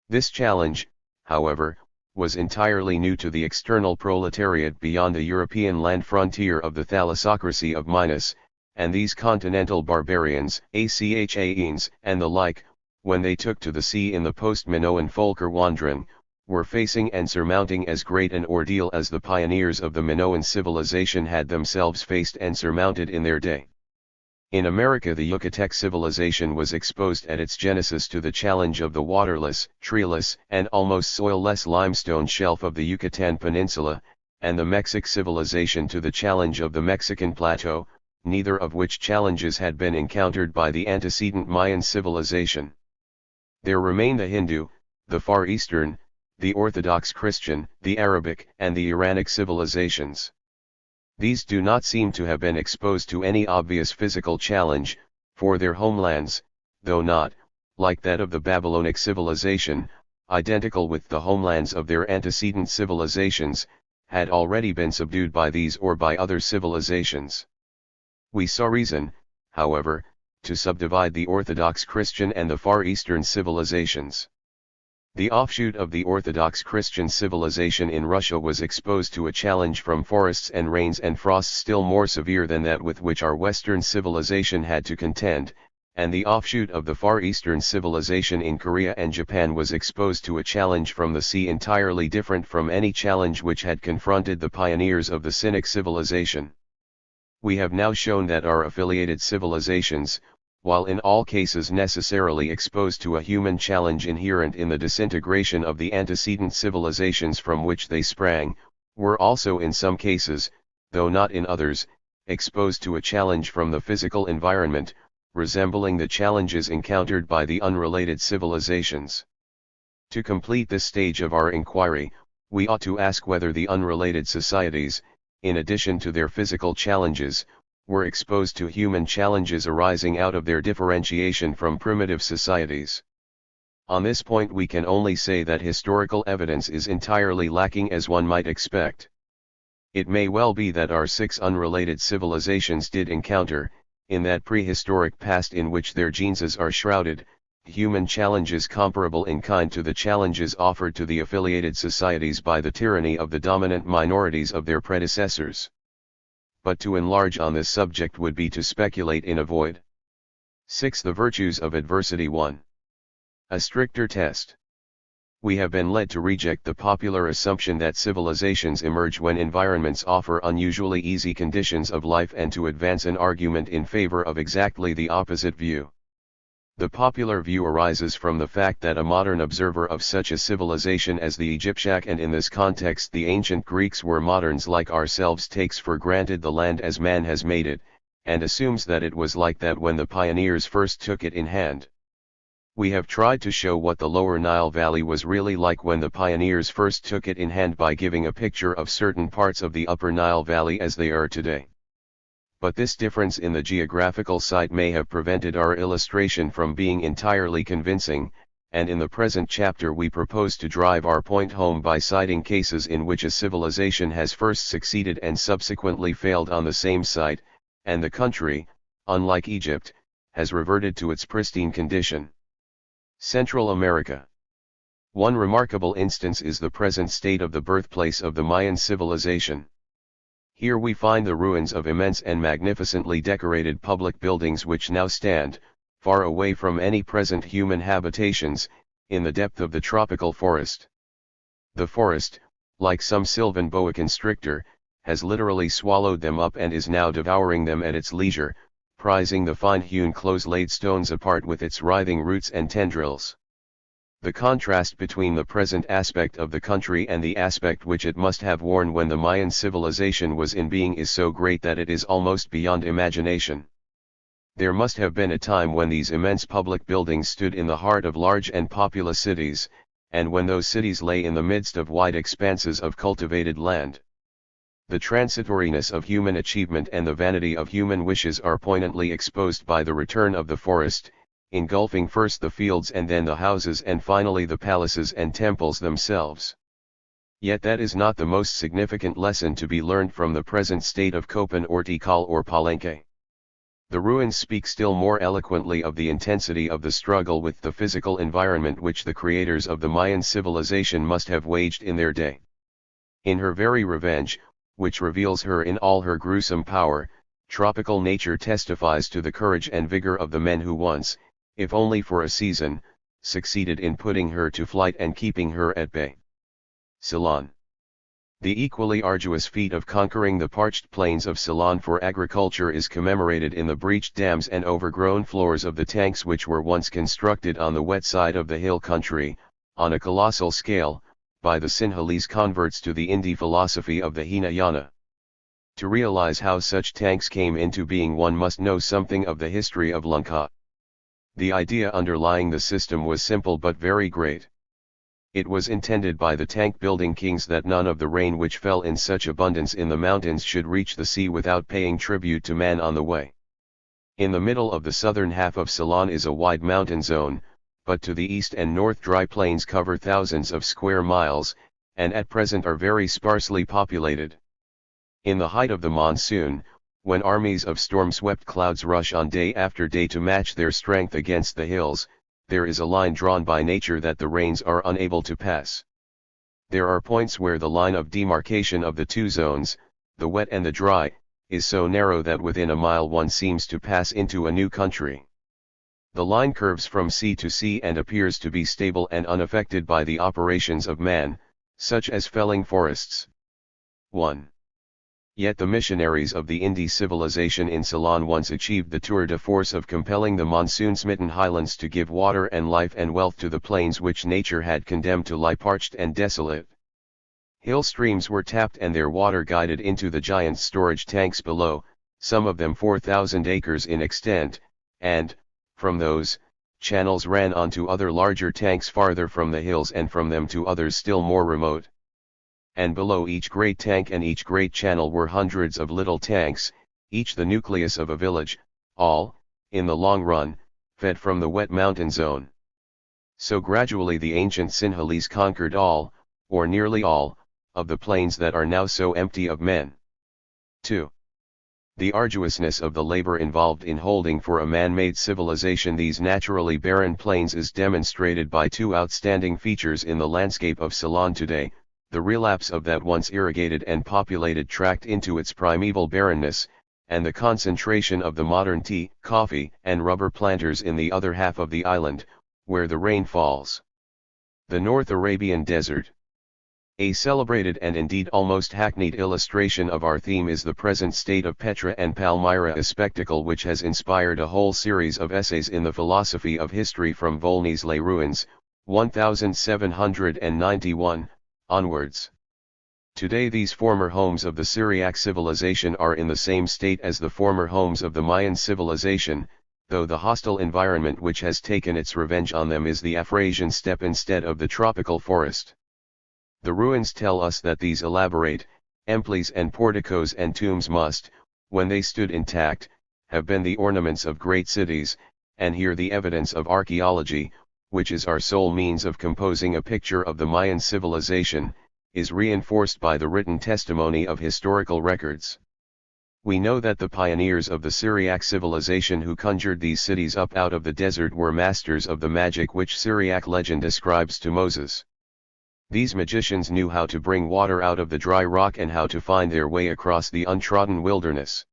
Speaker 1: This challenge, however, was entirely new to the external proletariat beyond the European land frontier of the thalassocracy of Minos, and these continental barbarians, Achaeans, and the like, when they took to the sea in the post-Minoan Völkerwanderung, were facing and surmounting as great an ordeal as the pioneers of the Minoan civilization had themselves faced and surmounted in their day. In America, the Yucatec civilization was exposed at its genesis to the challenge of the waterless, treeless, and almost soil-less limestone shelf of the Yucatan Peninsula, and the Mexic civilization to the challenge of the Mexican Plateau, neither of which challenges had been encountered by the antecedent Mayan civilization. There remain the Hindu, the Far Eastern, the Orthodox Christian, the Arabic, and the Iranic civilizations. These do not seem to have been exposed to any obvious physical challenge, for their homelands, though not, like that of the Babylonic civilization, identical with the homelands of their antecedent civilizations, had already been subdued by these or by other civilizations. We saw reason, however, to subdivide the Orthodox Christian and the Far Eastern civilizations. The offshoot of the Orthodox Christian civilization in Russia was exposed to a challenge from forests and rains and frosts still more severe than that with which our Western civilization had to contend, and the offshoot of the Far Eastern civilization in Korea and Japan was exposed to a challenge from the sea entirely different from any challenge which had confronted the pioneers of the Sinic civilization. We have now shown that our affiliated civilizations, while in all cases necessarily exposed to a human challenge inherent in the disintegration of the antecedent civilizations from which they sprang, were also in some cases, though not in others, exposed to a challenge from the physical environment, resembling the challenges encountered by the unrelated civilizations. To complete this stage of our inquiry, we ought to ask whether the unrelated societies, in addition to their physical challenges, were exposed to human challenges arising out of their differentiation from primitive societies. On this point we can only say that historical evidence is entirely lacking, as one might expect. It may well be that our 6 unrelated civilizations did encounter, in that prehistoric past in which their genesis are shrouded, human challenges comparable in kind to the challenges offered to the affiliated societies by the tyranny of the dominant minorities of their predecessors. But to enlarge on this subject would be to speculate in a void. 6. The virtues of adversity. 1. A stricter test. We have been led to reject the popular assumption that civilizations emerge when environments offer unusually easy conditions of life and to advance an argument in favor of exactly the opposite view. The popular view arises from the fact that a modern observer of such a civilization as the Egyptian, and in this context the ancient Greeks were moderns like ourselves, takes for granted the land as man has made it, and assumes that it was like that when the pioneers first took it in hand. We have tried to show what the Lower Nile Valley was really like when the pioneers first took it in hand by giving a picture of certain parts of the Upper Nile Valley as they are today. But this difference in the geographical site may have prevented our illustration from being entirely convincing, and in the present chapter we propose to drive our point home by citing cases in which a civilization has first succeeded and subsequently failed on the same site, and the country, unlike Egypt, has reverted to its pristine condition. Central America. One remarkable instance is the present state of the birthplace of the Mayan civilization. Here we find the ruins of immense and magnificently decorated public buildings which now stand, far away from any present human habitations, in the depth of the tropical forest. The forest, like some sylvan boa constrictor, has literally swallowed them up and is now devouring them at its leisure, prizing the fine-hewn close-laid stones apart with its writhing roots and tendrils. The contrast between the present aspect of the country and the aspect which it must have worn when the Mayan civilization was in being is so great that it is almost beyond imagination. There must have been a time when these immense public buildings stood in the heart of large and populous cities, and when those cities lay in the midst of wide expanses of cultivated land. The transitoriness of human achievement and the vanity of human wishes are poignantly exposed by the return of the forest, engulfing first the fields and then the houses and finally the palaces and temples themselves. Yet that is not the most significant lesson to be learned from the present state of Copan or Tikal or Palenque. The ruins speak still more eloquently of the intensity of the struggle with the physical environment which the creators of the Mayan civilization must have waged in their day. In her very revenge, which reveals her in all her gruesome power, tropical nature testifies to the courage and vigor of the men who once, if only for a season, succeeded in putting her to flight and keeping her at bay. Ceylon. The equally arduous feat of conquering the parched plains of Ceylon for agriculture is commemorated in the breached dams and overgrown floors of the tanks which were once constructed on the wet side of the hill country, on a colossal scale, by the Sinhalese converts to the Hindi philosophy of the Hinayana. To realize how such tanks came into being, one must know something of the history of Lanka. The idea underlying the system was simple but very great. It was intended by the tank-building kings that none of the rain which fell in such abundance in the mountains should reach the sea without paying tribute to man on the way. In the middle of the southern half of Ceylon is a wide mountain zone, but to the east and north dry plains cover thousands of square miles, and at present are very sparsely populated. In the height of the monsoon, when armies of storm-swept clouds rush on day after day to match their strength against the hills, there is a line drawn by nature that the rains are unable to pass. There are points where the line of demarcation of the two zones, the wet and the dry, is so narrow that within a mile one seems to pass into a new country. The line curves from sea to sea and appears to be stable and unaffected by the operations of man, such as felling forests. 1. Yet the missionaries of the Indie civilization in Ceylon once achieved the tour de force of compelling the monsoon-smitten highlands to give water and life and wealth to the plains which nature had condemned to lie parched and desolate. Hill streams were tapped and their water guided into the giant storage tanks below, some of them 4,000 acres in extent, and, from those, channels ran onto other larger tanks farther from the hills and from them to others still more remote. And below each great tank and each great channel were hundreds of little tanks, each the nucleus of a village, all, in the long run, fed from the wet mountain zone. So gradually the ancient Sinhalese conquered all, or nearly all, of the plains that are now so empty of men. 2. The arduousness of the labor involved in holding for a man-made civilization these naturally barren plains is demonstrated by two outstanding features in the landscape of Ceylon today: the relapse of that once irrigated and populated tract into its primeval barrenness, and the concentration of the modern tea, coffee, and rubber planters in the other half of the island, where the rain falls. The North Arabian Desert. A celebrated and indeed almost hackneyed illustration of our theme is the present state of Petra and Palmyra, a spectacle which has inspired a whole series of essays in the philosophy of history from Volney's Les Ruins, 1791, onwards. Today these former homes of the Syriac civilization are in the same state as the former homes of the Mayan civilization, though the hostile environment which has taken its revenge on them is the Afrasian steppe instead of the tropical forest. The ruins tell us that these elaborate emplis and porticos and tombs must, when they stood intact, have been the ornaments of great cities, and here the evidence of archaeology, which is our sole means of composing a picture of the Mayan civilization, is reinforced by the written testimony of historical records. We know that the pioneers of the Syriac civilization who conjured these cities up out of the desert were masters of the magic which Syriac legend ascribes to Moses. These magicians knew how to bring water out of the dry rock and how to find their way across the untrodden wilderness.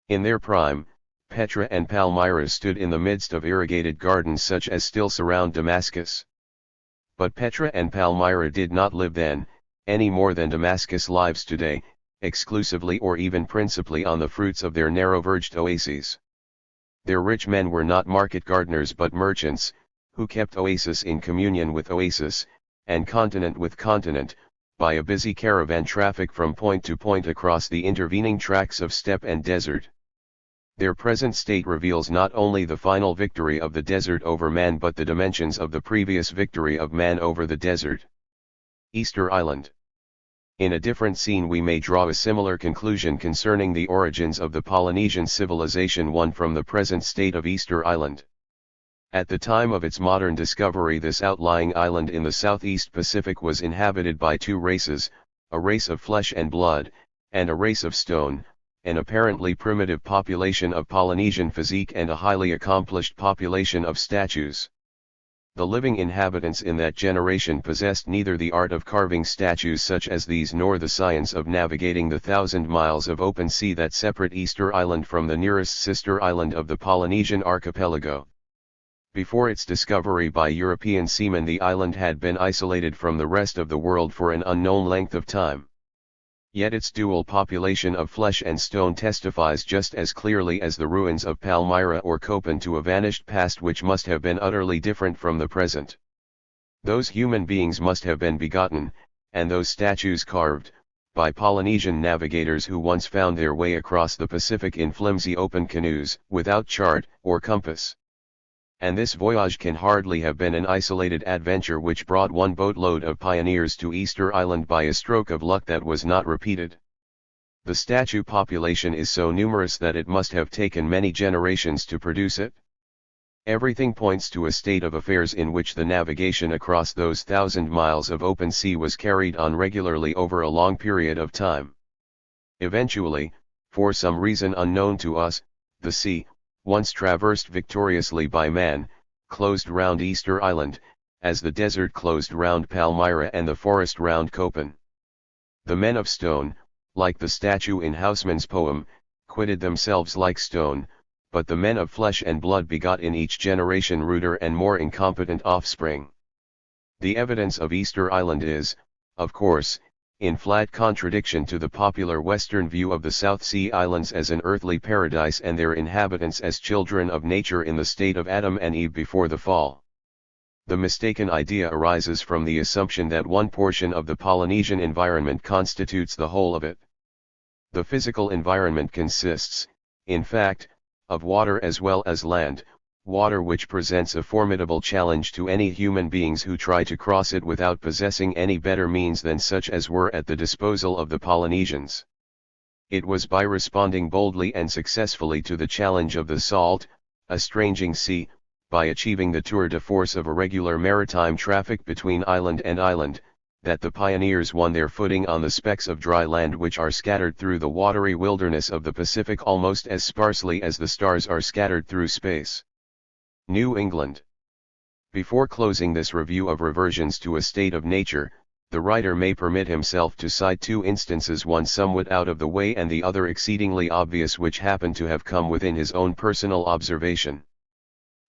Speaker 1: In their prime, Petra and Palmyra stood in the midst of irrigated gardens such as still surround Damascus. But Petra and Palmyra did not live then, any more than Damascus lives today, exclusively or even principally on the fruits of their narrow-verged oases. Their rich men were not market gardeners but merchants, who kept oasis in communion with oasis, and continent with continent, by a busy caravan traffic from point to point across the intervening tracts of steppe and desert. Their present state reveals not only the final victory of the desert over man but the dimensions of the previous victory of man over the desert. Easter Island. In a different scene we may draw a similar conclusion concerning the origins of the Polynesian civilization, one from the present state of Easter Island. At the time of its modern discovery, this outlying island in the southeast Pacific was inhabited by two races, a race of flesh and blood, and a race of stone, an apparently primitive population of Polynesian physique and a highly accomplished population of statues. The living inhabitants in that generation possessed neither the art of carving statues such as these nor the science of navigating the 1,000 miles of open sea that separate Easter Island from the nearest sister island of the Polynesian archipelago. Before its discovery by European seamen, the island had been isolated from the rest of the world for an unknown length of time. Yet its dual population of flesh and stone testifies just as clearly as the ruins of Palmyra or Copan to a vanished past which must have been utterly different from the present. Those human beings must have been begotten, and those statues carved, by Polynesian navigators who once found their way across the Pacific in flimsy open canoes, without chart or compass. And this voyage can hardly have been an isolated adventure which brought one boatload of pioneers to Easter Island by a stroke of luck that was not repeated. The statue population is so numerous that it must have taken many generations to produce it. Everything points to a state of affairs in which the navigation across those 1,000 miles of open sea was carried on regularly over a long period of time. Eventually, for some reason unknown to us, the sea, once traversed victoriously by man, closed round Easter Island, as the desert closed round Palmyra and the forest round Copan. The men of stone, like the statue in Hausmann's poem, quitted themselves like stone, but the men of flesh and blood begot in each generation ruder and more incompetent offspring. The evidence of Easter Island is, of course, in flat contradiction to the popular Western view of the South Sea Islands as an earthly paradise and their inhabitants as children of nature in the state of Adam and Eve before the fall. The mistaken idea arises from the assumption that one portion of the Polynesian environment constitutes the whole of it. The physical environment consists, in fact, of water as well as land, water which presents a formidable challenge to any human beings who try to cross it without possessing any better means than such as were at the disposal of the Polynesians. It was by responding boldly and successfully to the challenge of the salt, estranging sea, by achieving the tour de force of a regular maritime traffic between island and island, that the pioneers won their footing on the specks of dry land which are scattered through the watery wilderness of the Pacific almost as sparsely as the stars are scattered through space. New England. Before closing this review of reversions to a state of nature, the writer may permit himself to cite two instances, one somewhat out of the way and the other exceedingly obvious, which happen to have come within his own personal observation.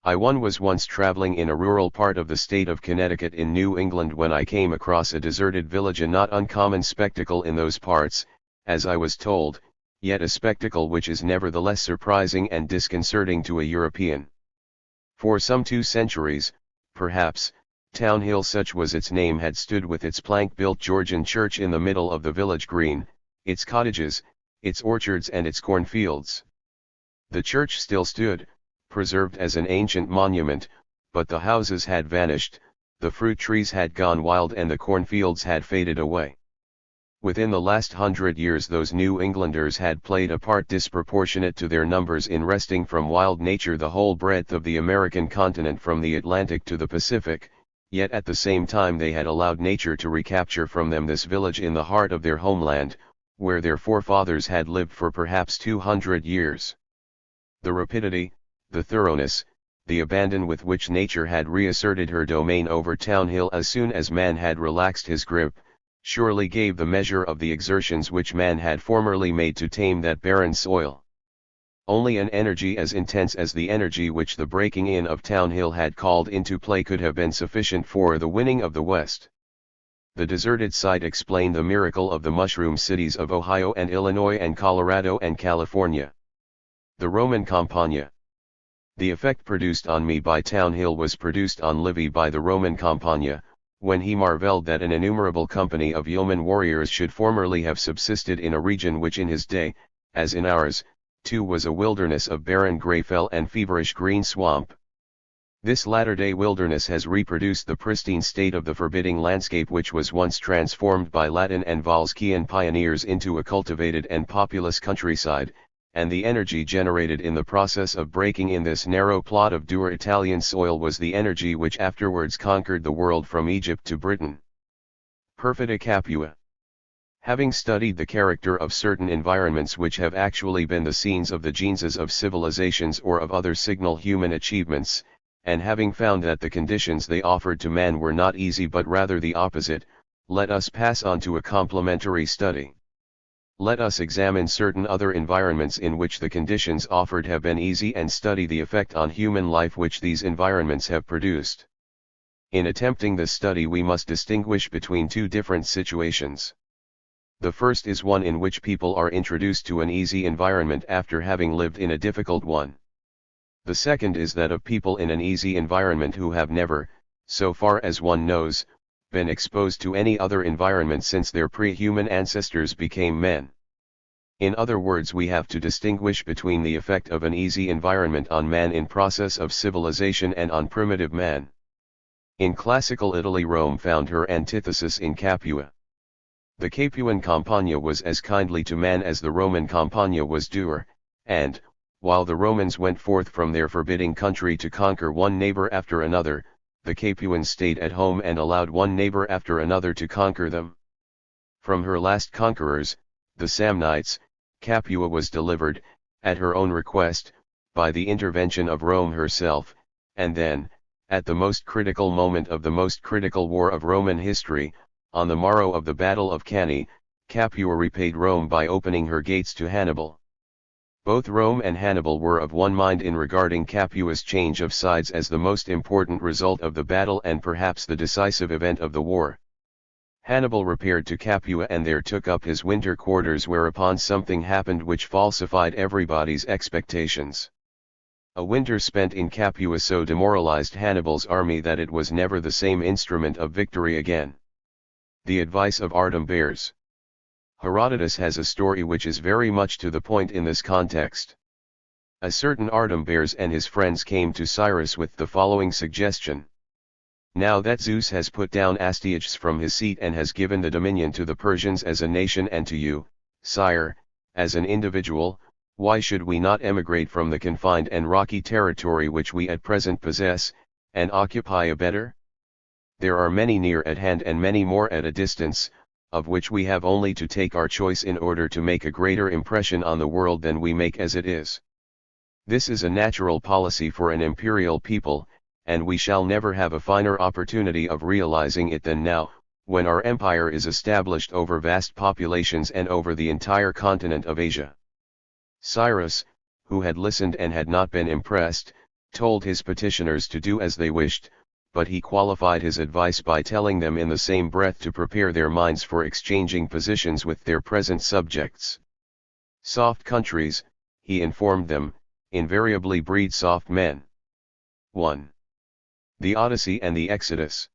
Speaker 1: I was once traveling in a rural part of the state of Connecticut in New England when I came across a deserted village, a not uncommon spectacle in those parts, as I was told, yet a spectacle which is nevertheless surprising and disconcerting to a European. For some 2 centuries, perhaps, Town Hill, such was its name, had stood with its plank-built Georgian church in the middle of the village green, its cottages, its orchards and its cornfields. The church still stood, preserved as an ancient monument, but the houses had vanished, the fruit trees had gone wild and the cornfields had faded away. Within the last 100 years those New Englanders had played a part disproportionate to their numbers in wresting from wild nature the whole breadth of the American continent from the Atlantic to the Pacific, yet at the same time they had allowed nature to recapture from them this village in the heart of their homeland, where their forefathers had lived for perhaps 200 years. The rapidity, the thoroughness, the abandon with which nature had reasserted her domain over Town Hill as soon as man had relaxed his grip, surely gave the measure of the exertions which man had formerly made to tame that barren soil. Only an energy as intense as the energy which the breaking in of Town Hill had called into play could have been sufficient for the winning of the West. The deserted site explained the miracle of the mushroom cities of Ohio and Illinois and Colorado and California. The Roman Campagna. The effect produced on me by Town Hill was produced on Livy by the Roman Campagna, when he marvelled that an innumerable company of yeoman warriors should formerly have subsisted in a region which in his day, as in ours, too was a wilderness of barren grey fell and feverish green swamp. This latter-day wilderness has reproduced the pristine state of the forbidding landscape which was once transformed by Latin and Volscian pioneers into a cultivated and populous countryside, and the energy generated in the process of breaking in this narrow plot of dour Italian soil was the energy which afterwards conquered the world from Egypt to Britain. Perfida Capua. Having studied the character of certain environments which have actually been the scenes of the genesis of civilizations or of other signal human achievements, and having found that the conditions they offered to man were not easy but rather the opposite, let us pass on to a complementary study. Let us examine certain other environments in which the conditions offered have been easy and study the effect on human life which these environments have produced. In attempting this study we must distinguish between two different situations. The first is one in which people are introduced to an easy environment after having lived in a difficult one. The second is that of people in an easy environment who have never, so far as one knows, been exposed to any other environment since their pre-human ancestors became men. In other words, we have to distinguish between the effect of an easy environment on man in process of civilization and on primitive man. In classical Italy, Rome found her antithesis in Capua. The Capuan Campagna was as kindly to man as the Roman Campagna was dour, and, while the Romans went forth from their forbidding country to conquer one neighbor after another, the Capuans stayed at home and allowed one neighbor after another to conquer them. From her last conquerors, the Samnites, Capua was delivered, at her own request, by the intervention of Rome herself, and then, at the most critical moment of the most critical war of Roman history, on the morrow of the Battle of Cannae, Capua repaid Rome by opening her gates to Hannibal. Both Rome and Hannibal were of one mind in regarding Capua's change of sides as the most important result of the battle and perhaps the decisive event of the war. Hannibal repaired to Capua and there took up his winter quarters, whereupon something happened which falsified everybody's expectations. A winter spent in Capua so demoralized Hannibal's army that it was never the same instrument of victory again. The advice of Artem bears. Herodotus has a story which is very much to the point in this context. A certain Artembares and his friends came to Cyrus with the following suggestion. Now that Zeus has put down Astyages from his seat and has given the dominion to the Persians as a nation and to you, sire, as an individual, why should we not emigrate from the confined and rocky territory which we at present possess, and occupy a better? There are many near at hand and many more at a distance, of which we have only to take our choice in order to make a greater impression on the world than we make as it is. This is a natural policy for an imperial people, and we shall never have a finer opportunity of realizing it than now, when our empire is established over vast populations and over the entire continent of Asia. Cyrus, who had listened and had not been impressed, told his petitioners to do as they wished, but he qualified his advice by telling them in the same breath to prepare their minds for exchanging positions with their present subjects. Soft countries, he informed them, invariably breed soft men. 1. The Odyssey and the Exodus.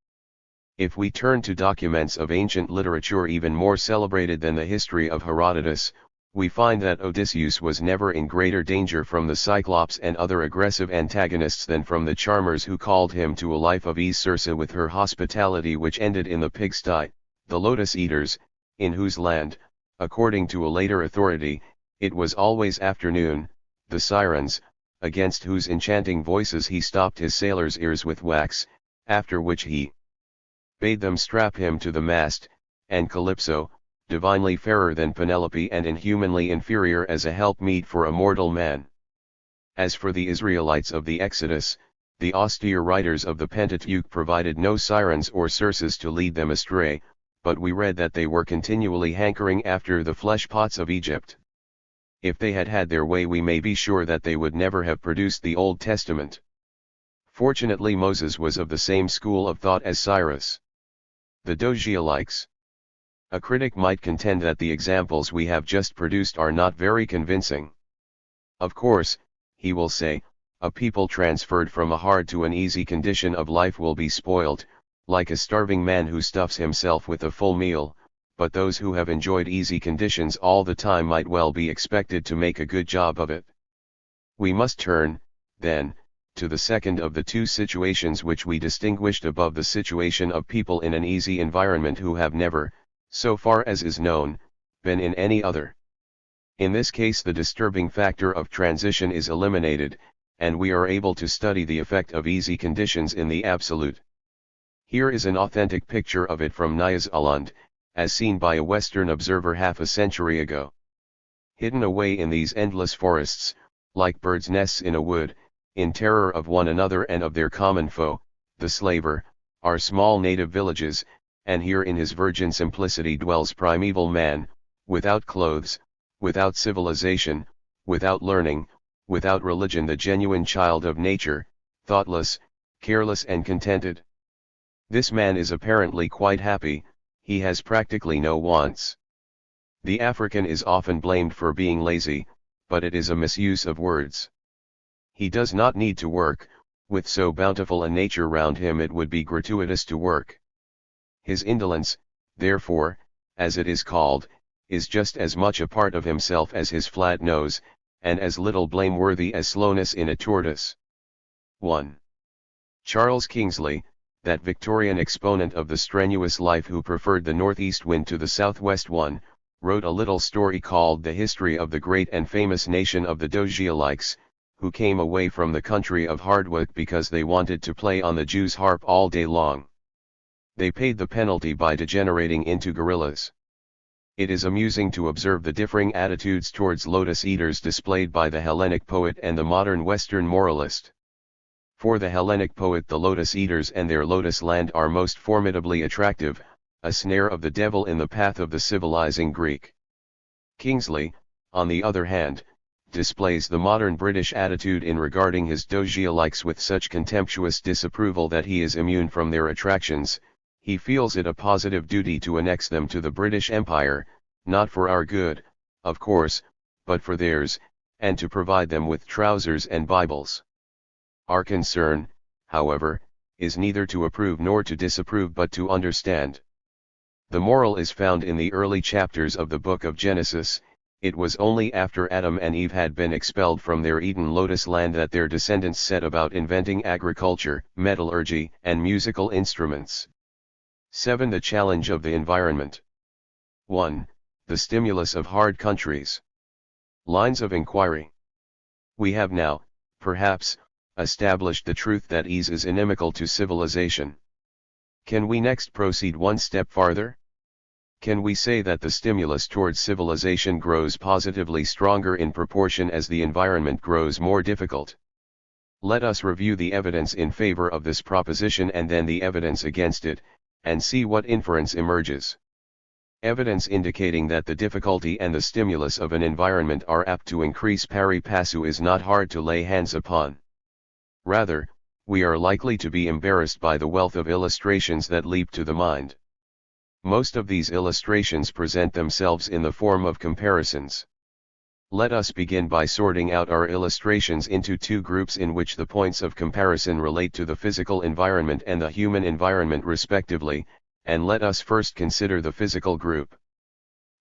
Speaker 1: If we turn to documents of ancient literature even more celebrated than the history of Herodotus, we find that Odysseus was never in greater danger from the Cyclops and other aggressive antagonists than from the charmers who called him to a life of ease. Circe with her hospitality which ended in the pigsty, the lotus eaters, in whose land, according to a later authority, it was always afternoon, the sirens, against whose enchanting voices he stopped his sailors' ears with wax, after which he bade them strap him to the mast, and Calypso, divinely fairer than Penelope and inhumanly inferior as a helpmeet for a mortal man. As for the Israelites of the Exodus, the austere writers of the Pentateuch provided no sirens or Circes to lead them astray, but we read that they were continually hankering after the flesh pots of Egypt. If they had had their way, we may be sure that they would never have produced the Old Testament. Fortunately, Moses was of the same school of thought as Cyrus. The Dogielites. A critic might contend that the examples we have just produced are not very convincing. Of course, he will say, a people transferred from a hard to an easy condition of life will be spoilt, like a starving man who stuffs himself with a full meal, but those who have enjoyed easy conditions all the time might well be expected to make a good job of it. We must turn, then, to the second of the two situations which we distinguished above, the situation of people in an easy environment who have never, so far as is known, been in any other. In this case the disturbing factor of transition is eliminated, and we are able to study the effect of easy conditions in the absolute. Here is an authentic picture of it from Nyasaland, as seen by a Western observer half a century ago. Hidden away in these endless forests, like birds' nests in a wood, in terror of one another and of their common foe, the slaver, are small native villages, and here in his virgin simplicity dwells primeval man, without clothes, without civilization, without learning, without religion, the genuine child of nature, thoughtless, careless and contented. This man is apparently quite happy, he has practically no wants. The African is often blamed for being lazy, but it is a misuse of words. He does not need to work, with so bountiful a nature round him it would be gratuitous to work. His indolence, therefore, as it is called, is just as much a part of himself as his flat nose, and as little blameworthy as slowness in a tortoise. 1. Charles Kingsley, that Victorian exponent of the strenuous life who preferred the northeast wind to the southwest one, wrote a little story called The History of the Great and Famous Nation of the Dogielites, who came away from the country of hardwork because they wanted to play on the Jew's harp all day long. They paid the penalty by degenerating into gorillas. It is amusing to observe the differing attitudes towards lotus eaters displayed by the Hellenic poet and the modern Western moralist. For the Hellenic poet, the lotus eaters and their lotus land are most formidably attractive, a snare of the devil in the path of the civilizing Greek. Kingsley, on the other hand, displays the modern British attitude in regarding his Dogielites with such contemptuous disapproval that he is immune from their attractions. He feels it a positive duty to annex them to the British Empire, not for our good, of course, but for theirs, and to provide them with trousers and Bibles. Our concern, however, is neither to approve nor to disapprove but to understand. The moral is found in the early chapters of the book of Genesis. It was only after Adam and Eve had been expelled from their Eden lotus land that their descendants set about inventing agriculture, metallurgy, and musical instruments. 7. The challenge of the environment. 1. The stimulus of hard countries. Lines of inquiry. We have now, perhaps, established the truth that ease is inimical to civilization. Can we next proceed one step farther? Can we say that the stimulus towards civilization grows positively stronger in proportion as the environment grows more difficult? Let us review the evidence in favor of this proposition and then the evidence against it, and see what inference emerges. Evidence indicating that the difficulty and the stimulus of an environment are apt to increase pari passu is not hard to lay hands upon. Rather, we are likely to be embarrassed by the wealth of illustrations that leap to the mind. Most of these illustrations present themselves in the form of comparisons. Let us begin by sorting out our illustrations into two groups in which the points of comparison relate to the physical environment and the human environment respectively, and let us first consider the physical group.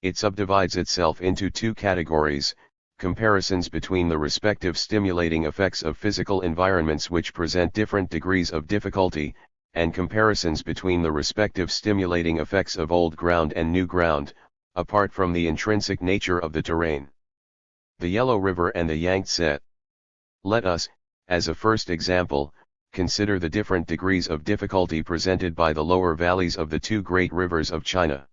Speaker 1: It subdivides itself into two categories: comparisons between the respective stimulating effects of physical environments which present different degrees of difficulty, and comparisons between the respective stimulating effects of old ground and new ground, apart from the intrinsic nature of the terrain. The Yellow River and the Yangtze. Let us, as a first example, consider the different degrees of difficulty presented by the lower valleys of the two great rivers of China.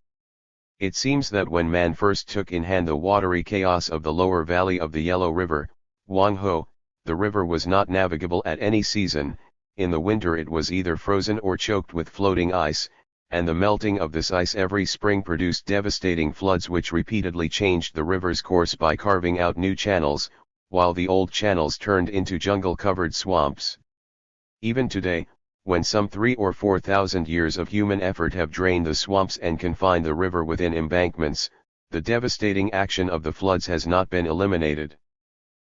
Speaker 1: It seems that when man first took in hand the watery chaos of the lower valley of the Yellow River, Guangho, the river was not navigable at any season. In the winter it was either frozen or choked with floating ice, and the melting of this ice every spring produced devastating floods which repeatedly changed the river's course by carving out new channels, while the old channels turned into jungle-covered swamps. Even today, when some 3,000 or 4,000 years of human effort have drained the swamps and confined the river within embankments, the devastating action of the floods has not been eliminated.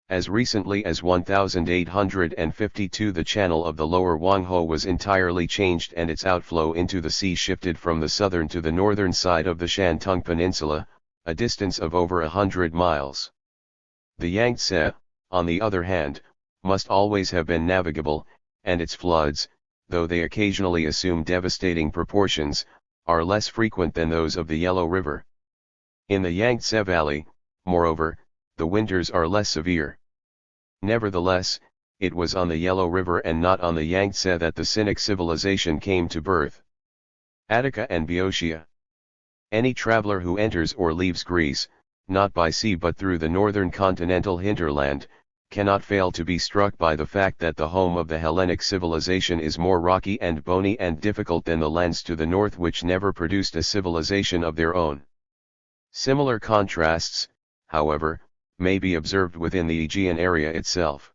Speaker 1: As recently as 1852 the channel of the lower Guangho was entirely changed and its outflow into the sea shifted from the southern to the northern side of the Shantung Peninsula, a distance of over 100 miles. The Yangtze, on the other hand, must always have been navigable, and its floods, though they occasionally assume devastating proportions, are less frequent than those of the Yellow River. In the Yangtze Valley, moreover, the winters are less severe. Nevertheless, it was on the Yellow River and not on the Yangtze that the Sinic civilization came to birth. Attica and Boeotia. Any traveler who enters or leaves Greece, not by sea but through the northern continental hinterland, cannot fail to be struck by the fact that the home of the Hellenic civilization is more rocky and bony and difficult than the lands to the north which never produced a civilization of their own. Similar contrasts, however, may be observed within the Aegean area itself.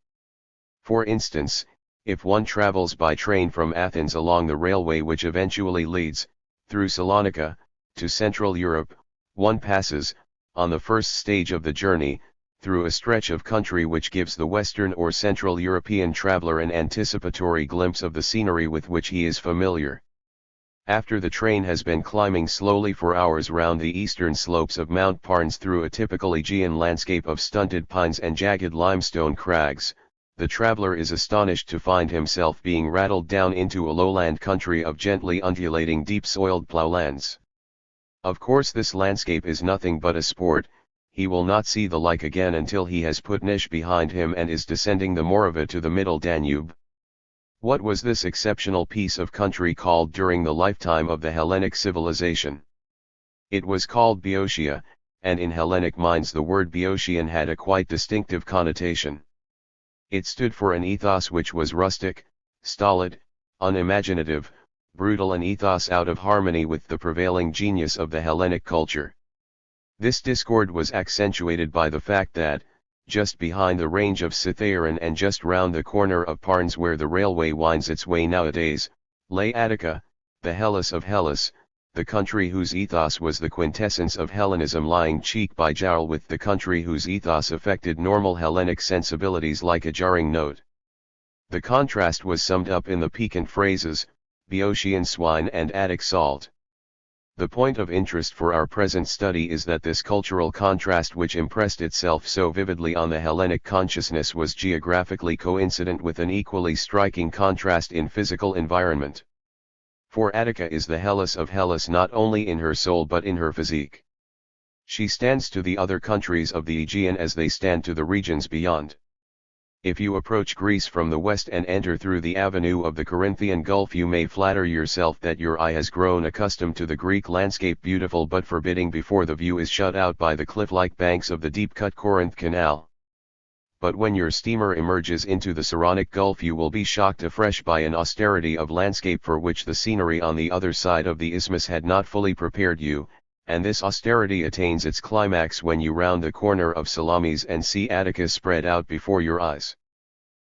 Speaker 1: For instance, if one travels by train from Athens along the railway which eventually leads, through Salonika, to Central Europe, one passes, on the first stage of the journey, through a stretch of country which gives the Western or Central European traveler an anticipatory glimpse of the scenery with which he is familiar. After the train has been climbing slowly for hours round the eastern slopes of Mount Parnes through a typical Aegean landscape of stunted pines and jagged limestone crags, the traveler is astonished to find himself being rattled down into a lowland country of gently undulating deep-soiled ploughlands. Of course this landscape is nothing but a sport. He will not see the like again until he has put Nish behind him and is descending the Morava to the middle Danube. What was this exceptional piece of country called during the lifetime of the Hellenic civilization? It was called Boeotia, and in Hellenic minds the word Boeotian had a quite distinctive connotation. It stood for an ethos which was rustic, stolid, unimaginative, brutal, an ethos out of harmony with the prevailing genius of the Hellenic culture. This discord was accentuated by the fact that, just behind the range of Cithaeron and just round the corner of Parnes where the railway winds its way nowadays, lay Attica, the Hellas of Hellas, the country whose ethos was the quintessence of Hellenism, lying cheek by jowl with the country whose ethos affected normal Hellenic sensibilities like a jarring note. The contrast was summed up in the piquant phrases, Boeotian swine and Attic salt. The point of interest for our present study is that this cultural contrast which impressed itself so vividly on the Hellenic consciousness was geographically coincident with an equally striking contrast in physical environment. For Attica is the Hellas of Hellas not only in her soul but in her physique. She stands to the other countries of the Aegean as they stand to the regions beyond. If you approach Greece from the west and enter through the avenue of the Corinthian Gulf, you may flatter yourself that your eye has grown accustomed to the Greek landscape, beautiful but forbidding before the view is shut out by the cliff-like banks of the deep-cut Corinth Canal. But when your steamer emerges into the Saronic Gulf, you will be shocked afresh by an austerity of landscape for which the scenery on the other side of the isthmus had not fully prepared you, and this austerity attains its climax when you round the corner of Salamis and see Attica spread out before your eyes.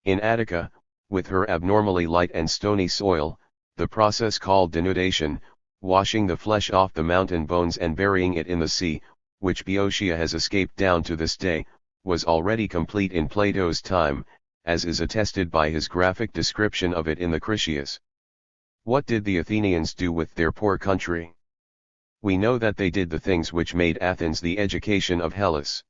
Speaker 1: In Attica, with her abnormally light and stony soil, the process called denudation, washing the flesh off the mountain bones and burying it in the sea, which Boeotia has escaped down to this day, was already complete in Plato's time, as is attested by his graphic description of it in the Critias. What did the Athenians do with their poor country? We know that they did the things which made Athens the education of Hellas.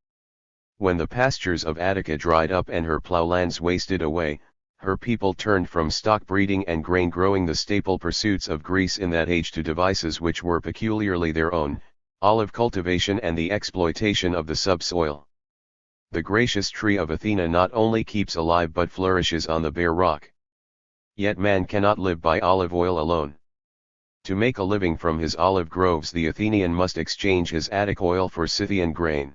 Speaker 1: When the pastures of Attica dried up and her plowlands wasted away, her people turned from stock breeding and grain growing, the staple pursuits of Greece in that age, to devices which were peculiarly their own, olive cultivation and the exploitation of the subsoil. The gracious tree of Athena not only keeps alive but flourishes on the bare rock. Yet man cannot live by olive oil alone. To make a living from his olive groves, the Athenian must exchange his Attic oil for Scythian grain.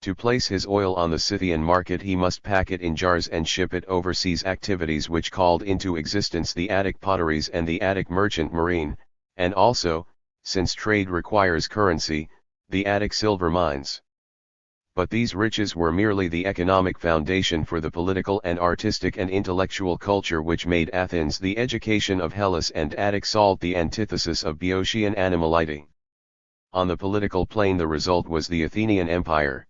Speaker 1: To place his oil on the Scythian market, he must pack it in jars and ship it overseas, activities which called into existence the Attic potteries and the Attic merchant marine, and also, since trade requires currency, the Attic silver mines. But these riches were merely the economic foundation for the political and artistic and intellectual culture which made Athens the education of Hellas and Attic salt the antithesis of Boeotian animality. On the political plane, the result was the Athenian Empire.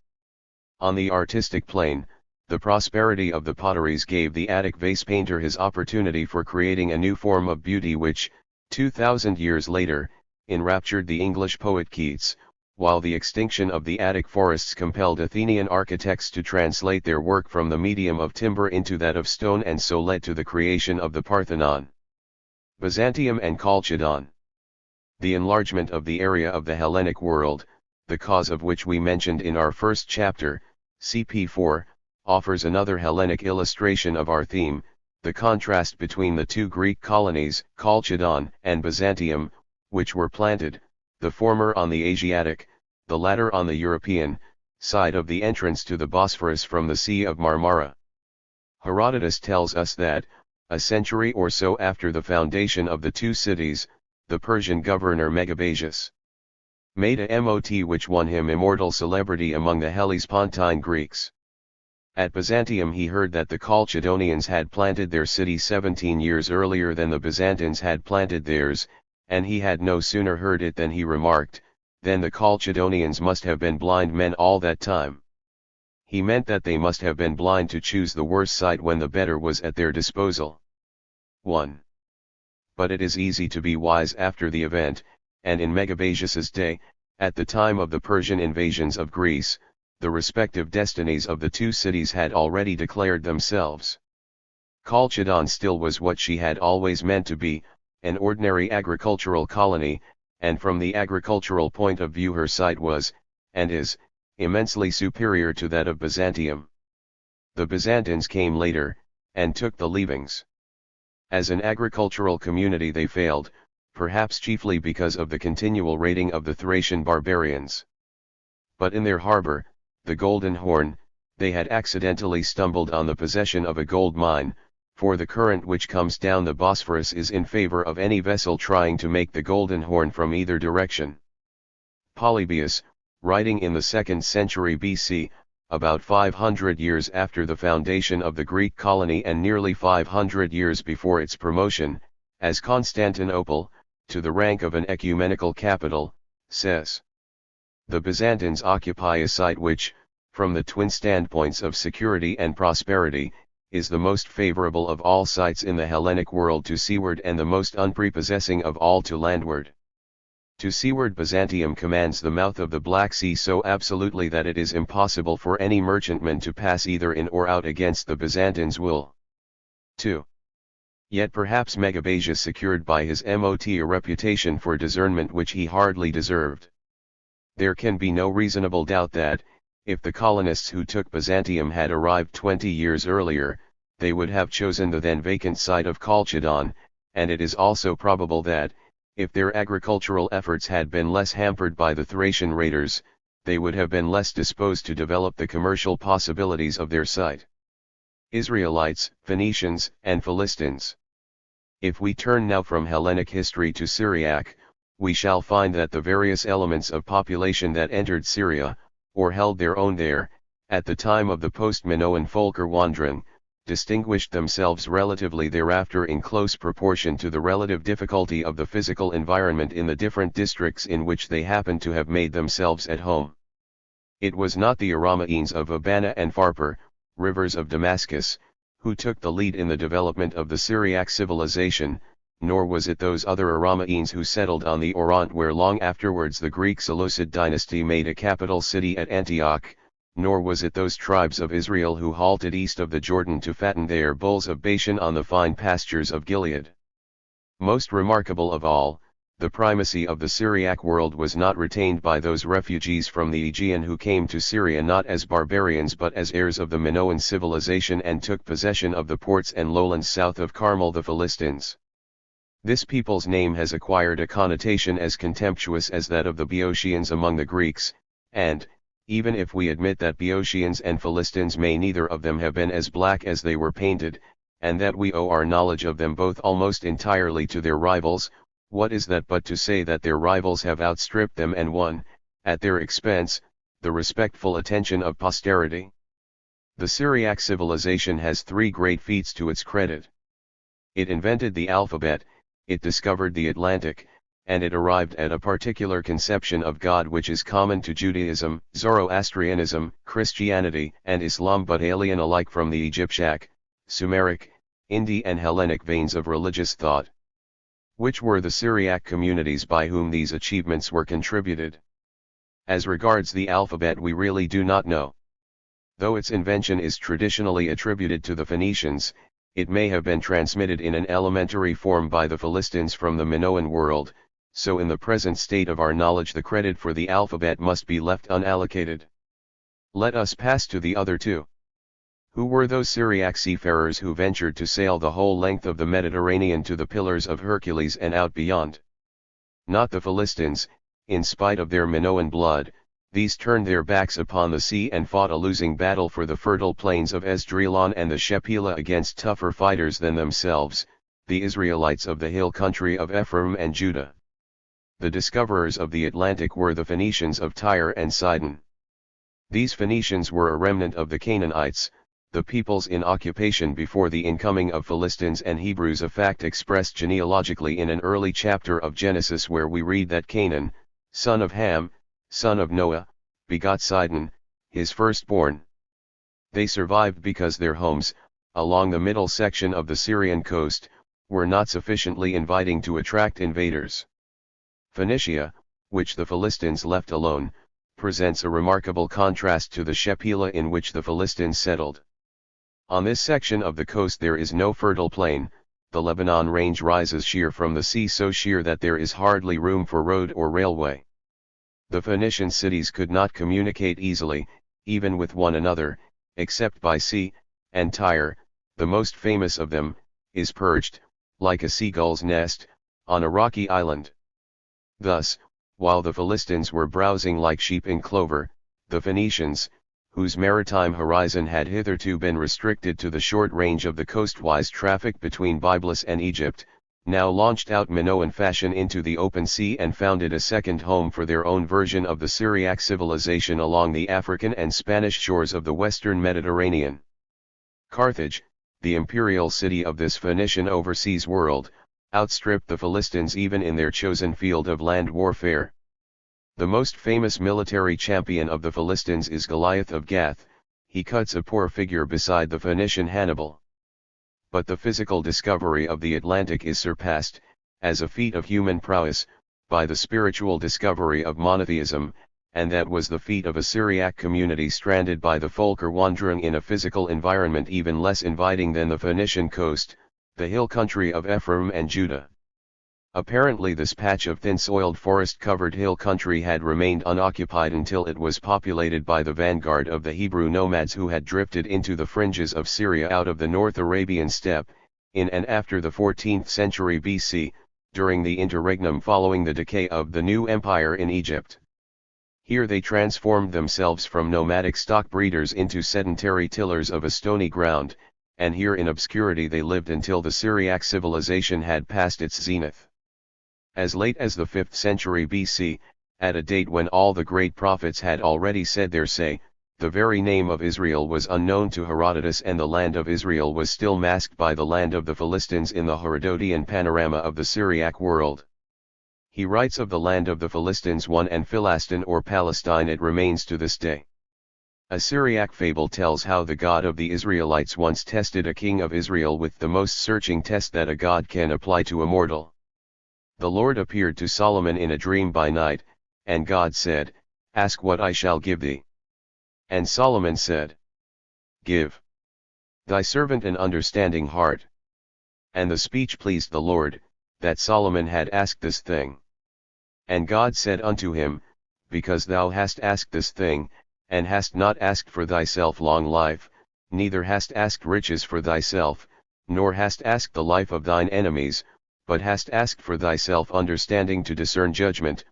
Speaker 1: On the artistic plane, the prosperity of the potteries gave the Attic vase painter his opportunity for creating a new form of beauty which, 2,000 years later, enraptured the English poet Keats, while the extinction of the Attic forests compelled Athenian architects to translate their work from the medium of timber into that of stone, and so led to the creation of the Parthenon, Byzantium and Chalcedon. The enlargement of the area of the Hellenic world, the cause of which we mentioned in our first chapter, CP 4, offers another Hellenic illustration of our theme, the contrast between the two Greek colonies, Chalcedon and Byzantium, which were planted, the former on the Asiatic, the latter on the European, side of the entrance to the Bosphorus from the Sea of Marmara. Herodotus tells us that, a century or so after the foundation of the two cities, the Persian governor Megabaeus made a mot which won him immortal celebrity among the Hellespontine Greeks. At Byzantium he heard that the Chalcedonians had planted their city 17 years earlier than the Byzantines had planted theirs, and he had no sooner heard it than he remarked, "Then the Chalcedonians must have been blind men all that time." He meant that they must have been blind to choose the worse site when the better was at their disposal. 1. But it is easy to be wise after the event, and in Megabaeus's day, at the time of the Persian invasions of Greece, the respective destinies of the two cities had already declared themselves. Chalcedon still was what she had always meant to be, an ordinary agricultural colony, and from the agricultural point of view her site was, and is, immensely superior to that of Byzantium. The Byzantines came later, and took the leavings. As an agricultural community they failed, perhaps chiefly because of the continual raiding of the Thracian barbarians. But in their harbor, the Golden Horn, they had accidentally stumbled on the possession of a gold mine, for the current which comes down the Bosphorus is in favor of any vessel trying to make the Golden Horn from either direction. Polybius, writing in the 2nd century BC, about 500 years after the foundation of the Greek colony and nearly 500 years before its promotion, as Constantinople, to the rank of an ecumenical capital, says: "The Byzantines occupy a site which, from the twin standpoints of security and prosperity, is the most favorable of all sites in the Hellenic world to seaward and the most unprepossessing of all to landward. To seaward Byzantium commands the mouth of the Black Sea so absolutely that it is impossible for any merchantman to pass either in or out against the Byzantines' will." 2. Yet perhaps Megabaeus secured by his mot a reputation for discernment which he hardly deserved. There can be no reasonable doubt that, if the colonists who took Byzantium had arrived 20 years earlier, they would have chosen the then vacant site of Chalcedon, and it is also probable that, if their agricultural efforts had been less hampered by the Thracian raiders, they would have been less disposed to develop the commercial possibilities of their site. Israelites, Phoenicians, and Philistines. If we turn now from Hellenic history to Syriac, we shall find that the various elements of population that entered Syria, or held their own there, at the time of the post-Minoan Völkerwanderung, distinguished themselves relatively thereafter in close proportion to the relative difficulty of the physical environment in the different districts in which they happened to have made themselves at home. It was not the Aramaeans of Abana and Pharpar, rivers of Damascus, who took the lead in the development of the Syriac civilization, nor was it those other Aramaeans who settled on the Oront where long afterwards the Greek Seleucid dynasty made a capital city at Antioch, nor was it those tribes of Israel who halted east of the Jordan to fatten their bulls of Bashan on the fine pastures of Gilead. Most remarkable of all, the primacy of the Syriac world was not retained by those refugees from the Aegean who came to Syria not as barbarians but as heirs of the Minoan civilization and took possession of the ports and lowlands south of Carmel, the Philistines. This people's name has acquired a connotation as contemptuous as that of the Boeotians among the Greeks, and, even if we admit that Boeotians and Philistines may neither of them have been as black as they were painted, and that we owe our knowledge of them both almost entirely to their rivals, what is that but to say that their rivals have outstripped them and won, at their expense, the respectful attention of posterity? The Syriac civilization has three great feats to its credit. It invented the alphabet, it discovered the Atlantic, and it arrived at a particular conception of God which is common to Judaism, Zoroastrianism, Christianity, and Islam but alien alike from the Egyptiac, Sumeric, Indian and Hellenic veins of religious thought. Which were the Syriac communities by whom these achievements were contributed? As regards the alphabet we really do not know. Though its invention is traditionally attributed to the Phoenicians, it may have been transmitted in an elementary form by the Philistines from the Minoan world, so in the present state of our knowledge the credit for the alphabet must be left unallocated. Let us pass to the other two. Who were those Syriac seafarers who ventured to sail the whole length of the Mediterranean to the Pillars of Hercules and out beyond? Not the Philistines, in spite of their Minoan blood. These turned their backs upon the sea and fought a losing battle for the fertile plains of Esdraelon and the Shephelah against tougher fighters than themselves, the Israelites of the hill country of Ephraim and Judah. The discoverers of the Atlantic were the Phoenicians of Tyre and Sidon. These Phoenicians were a remnant of the Canaanites, the peoples in occupation before the incoming of Philistines and Hebrews, a fact expressed genealogically in an early chapter of Genesis where we read that Canaan, son of Ham, son of Noah, begot Sidon, his firstborn. They survived because their homes, along the middle section of the Syrian coast, were not sufficiently inviting to attract invaders. Phoenicia, which the Philistines left alone, presents a remarkable contrast to the Shephelah in which the Philistines settled. On this section of the coast there is no fertile plain, the Lebanon range rises sheer from the sea, so sheer that there is hardly room for road or railway. The Phoenician cities could not communicate easily, even with one another, except by sea, and Tyre, the most famous of them, is perched, like a seagull's nest, on a rocky island. Thus, while the Philistines were browsing like sheep in clover, the Phoenicians, whose maritime horizon had hitherto been restricted to the short range of the coastwise traffic between Byblos and Egypt, now launched out Minoan fashion into the open sea and founded a second home for their own version of the Syriac civilization along the African and Spanish shores of the western Mediterranean. Carthage, the imperial city of this Phoenician overseas world, outstripped the Philistines even in their chosen field of land warfare. The most famous military champion of the Philistines is Goliath of Gath. He cuts a poor figure beside the Phoenician Hannibal. But the physical discovery of the Atlantic is surpassed, as a feat of human prowess, by the spiritual discovery of monotheism, and that was the feat of a Syriac community stranded by the Folker wandering in a physical environment even less inviting than the Phoenician coast, the hill country of Ephraim and Judah. Apparently this patch of thin-soiled forest-covered hill country had remained unoccupied until it was populated by the vanguard of the Hebrew nomads who had drifted into the fringes of Syria out of the North Arabian steppe, in and after the 14th century BC, during the interregnum following the decay of the new empire in Egypt. Here they transformed themselves from nomadic stock breeders into sedentary tillers of a stony ground, and here in obscurity they lived until the Syriac civilization had passed its zenith. As late as the 5th century BC, at a date when all the great prophets had already said their say, the very name of Israel was unknown to Herodotus, and the land of Israel was still masked by the land of the Philistines in the Herodotian panorama of the Syriac world. He writes of the land of the Philistines one and Philastin or Palestine it remains to this day. A Syriac fable tells how the God of the Israelites once tested a king of Israel with the most searching test that a God can apply to a mortal. The Lord appeared to Solomon in a dream by night, and God said, "Ask what I shall give thee." And Solomon said, "Give thy servant an understanding heart." And the speech pleased the Lord, that Solomon had asked this thing. And God said unto him, Because thou hast asked this thing, and hast not asked for thyself long life, neither hast asked riches for thyself, nor hast asked the life of thine enemies, but hast asked for thyself understanding to discern judgment,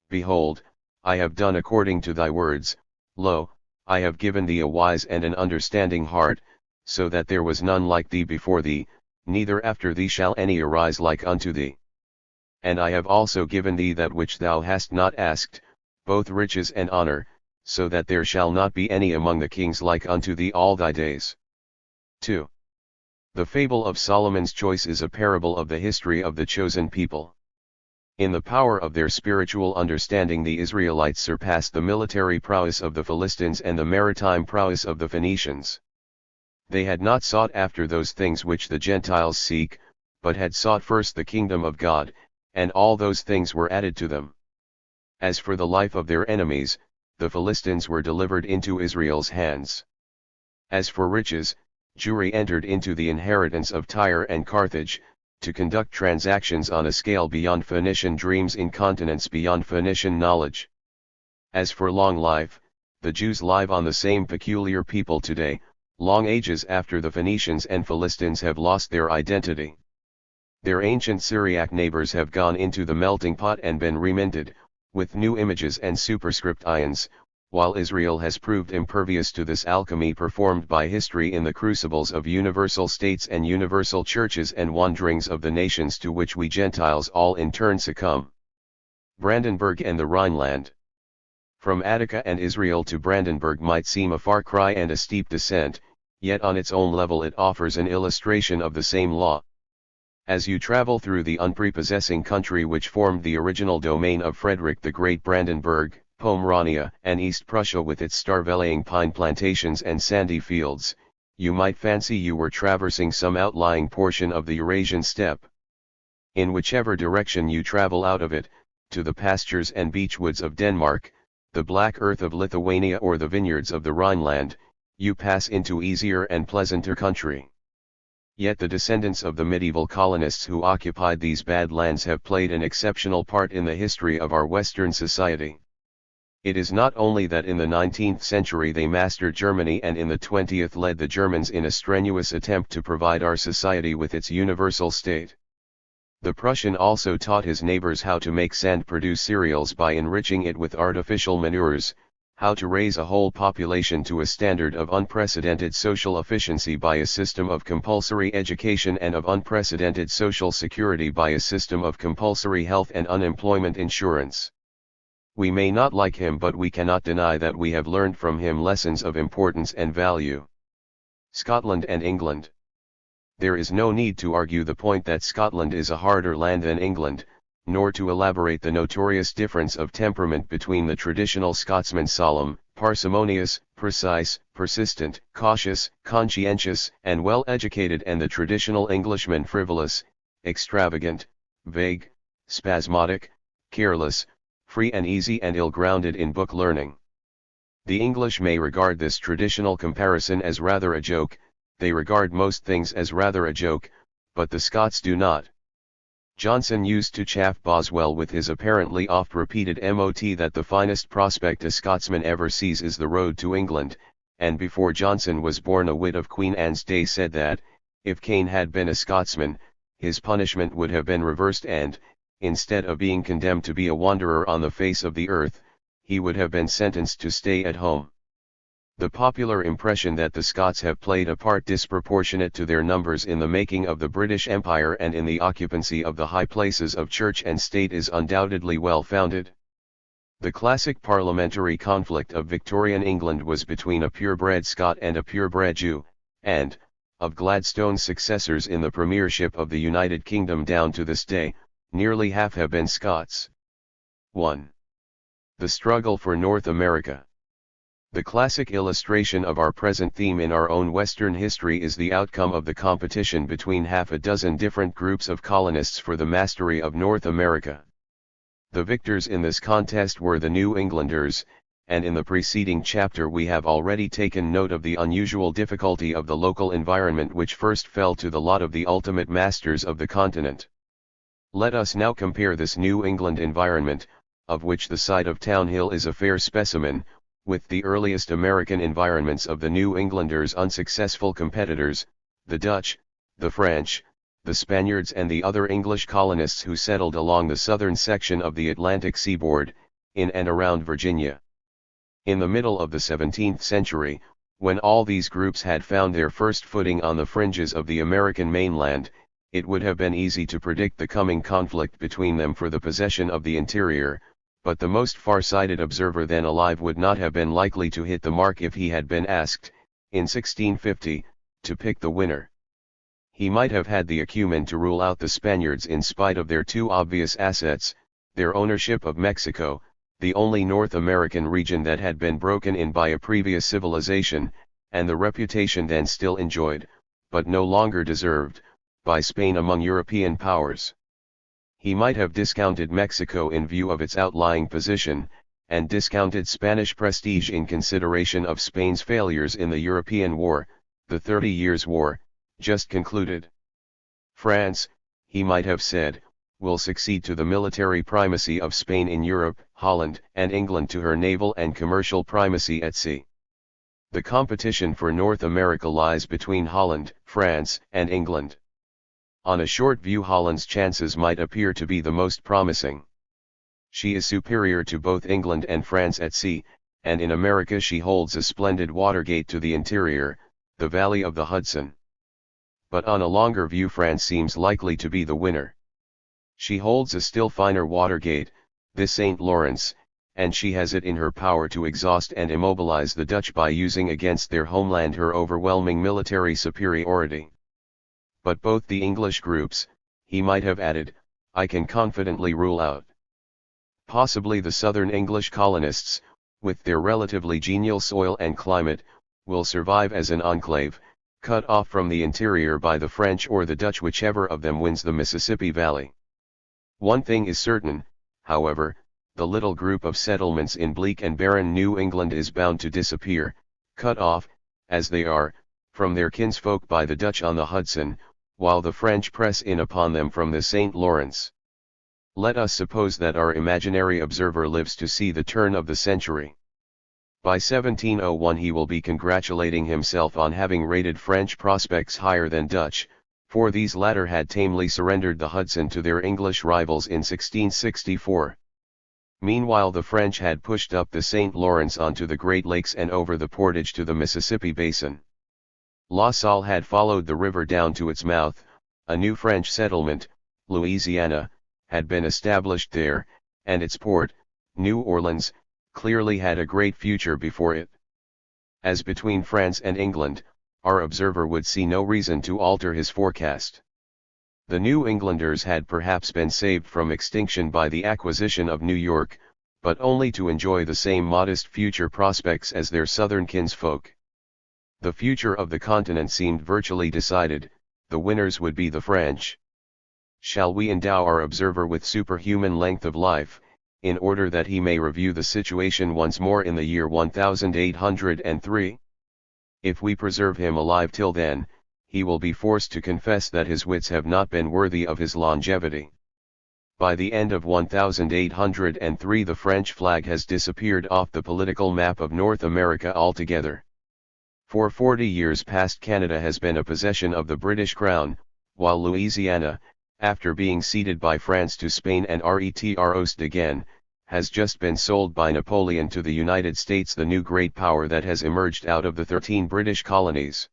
Speaker 1: behold, I have done according to thy words. Lo, I have given thee a wise and an understanding heart, so that there was none like thee before thee, neither after thee shall any arise like unto thee. And I have also given thee that which thou hast not asked, both riches and honor, so that there shall not be any among the kings like unto thee all thy days. 2. The fable of Solomon's choice is a parable of the history of the chosen people. In the power of their spiritual understanding, the Israelites surpassed the military prowess of the Philistines and the maritime prowess of the Phoenicians. They had not sought after those things which the Gentiles seek, but had sought first the kingdom of God, and all those things were added to them. As for the life of their enemies, the Philistines were delivered into Israel's hands. As for riches, Jewry entered into the inheritance of Tyre and Carthage, to conduct transactions on a scale beyond Phoenician dreams in continents beyond Phoenician knowledge. As for long life, the Jews live on the same peculiar people today, long ages after the Phoenicians and Philistines have lost their identity. Their ancient Syriac neighbors have gone into the melting pot and been reminted, with new images and superscript ions, while Israel has proved impervious to this alchemy performed by history in the crucibles of universal states and universal churches and wanderings of the nations to which we Gentiles all in turn succumb. Brandenburg and the Rhineland. From Attica and Israel to Brandenburg might seem a far cry and a steep descent, yet on its own level it offers an illustration of the same law. As you travel through the unprepossessing country which formed the original domain of Frederick the Great, Brandenburg, Pomerania, and East Prussia with its star-veiling pine plantations and sandy fields, you might fancy you were traversing some outlying portion of the Eurasian steppe. In whichever direction you travel out of it, to the pastures and beechwoods of Denmark, the black earth of Lithuania or the vineyards of the Rhineland, you pass into easier and pleasanter country. Yet the descendants of the medieval colonists who occupied these bad lands have played an exceptional part in the history of our Western society. It is not only that in the 19th century they mastered Germany and in the 20th led the Germans in a strenuous attempt to provide our society with its universal state. The Prussian also taught his neighbors how to make sand produce cereals by enriching it with artificial manures, how to raise a whole population to a standard of unprecedented social efficiency by a system of compulsory education and of unprecedented social security by a system of compulsory health and unemployment insurance. We may not like him, but we cannot deny that we have learned from him lessons of importance and value. Scotland and England. There is no need to argue the point that Scotland is a harder land than England, nor to elaborate the notorious difference of temperament between the traditional Scotsman solemn, parsimonious, precise, persistent, cautious, conscientious, and well-educated, and the traditional Englishman frivolous, extravagant, vague, spasmodic, careless, free and easy and ill-grounded in book learning. The English may regard this traditional comparison as rather a joke, they regard most things as rather a joke, but the Scots do not. Johnson used to chaff Boswell with his apparently oft-repeated mot that the finest prospect a Scotsman ever sees is the road to England, and before Johnson was born a wit of Queen Anne's day said that, if Cain had been a Scotsman, his punishment would have been reversed and, instead of being condemned to be a wanderer on the face of the earth, he would have been sentenced to stay at home. The popular impression that the Scots have played a part disproportionate to their numbers in the making of the British Empire and in the occupancy of the high places of church and state is undoubtedly well founded. The classic parliamentary conflict of Victorian England was between a purebred Scot and a purebred Jew, and, of Gladstone's successors in the premiership of the United Kingdom down to this day, nearly half have been Scots. 1. The struggle for North America. The classic illustration of our present theme in our own Western history is the outcome of the competition between half a dozen different groups of colonists for the mastery of North America. The victors in this contest were the New Englanders, and in the preceding chapter we have already taken note of the unusual difficulty of the local environment which first fell to the lot of the ultimate masters of the continent. Let us now compare this New England environment, of which the site of Town Hill is a fair specimen, with the earliest American environments of the New Englanders' unsuccessful competitors, the Dutch, the French, the Spaniards and the other English colonists who settled along the southern section of the Atlantic seaboard, in and around Virginia. In the middle of the 17th century, when all these groups had found their first footing on the fringes of the American mainland, it would have been easy to predict the coming conflict between them for the possession of the interior, but the most far-sighted observer then alive would not have been likely to hit the mark if he had been asked, in 1650, to pick the winner. He might have had the acumen to rule out the Spaniards in spite of their two obvious assets, their ownership of Mexico, the only North American region that had been broken in by a previous civilization, and the reputation then still enjoyed, but no longer deserved, by Spain among European powers. He might have discounted Mexico in view of its outlying position, and discounted Spanish prestige in consideration of Spain's failures in the European War, the 30 Years' War, just concluded. France, he might have said, will succeed to the military primacy of Spain in Europe, Holland and England to her naval and commercial primacy at sea. The competition for North America lies between Holland, France and England. On a short view Holland's chances might appear to be the most promising. She is superior to both England and France at sea, and in America she holds a splendid watergate to the interior, the valley of the Hudson. But on a longer view France seems likely to be the winner. She holds a still finer watergate, the St. Lawrence, and she has it in her power to exhaust and immobilize the Dutch by using against their homeland her overwhelming military superiority. But both the English groups, he might have added, I can confidently rule out. Possibly the southern English colonists, with their relatively genial soil and climate, will survive as an enclave, cut off from the interior by the French or the Dutch, whichever of them wins the Mississippi Valley. One thing is certain, however, the little group of settlements in bleak and barren New England is bound to disappear, cut off, as they are, from their kinsfolk by the Dutch on the Hudson, while the French press in upon them from the St. Lawrence. Let us suppose that our imaginary observer lives to see the turn of the century. By 1701 he will be congratulating himself on having rated French prospects higher than Dutch, for these latter had tamely surrendered the Hudson to their English rivals in 1664. Meanwhile the French had pushed up the St. Lawrence onto the Great Lakes and over the portage to the Mississippi Basin. La Salle had followed the river down to its mouth, a new French settlement, Louisiana, had been established there, and its port, New Orleans, clearly had a great future before it. As between France and England, our observer would see no reason to alter his forecast. The New Englanders had perhaps been saved from extinction by the acquisition of New York, but only to enjoy the same modest future prospects as their southern kinsfolk. The future of the continent seemed virtually decided, the winners would be the French. Shall we endow our observer with superhuman length of life, in order that he may review the situation once more in the year 1803? If we preserve him alive till then, he will be forced to confess that his wits have not been worthy of his longevity. By the end of 1803 the French flag has disappeared off the political map of North America altogether. For 40 years past Canada has been a possession of the British Crown, while Louisiana, after being ceded by France to Spain and retrost again, has just been sold by Napoleon to the United States, the new great power that has emerged out of the 13 British colonies.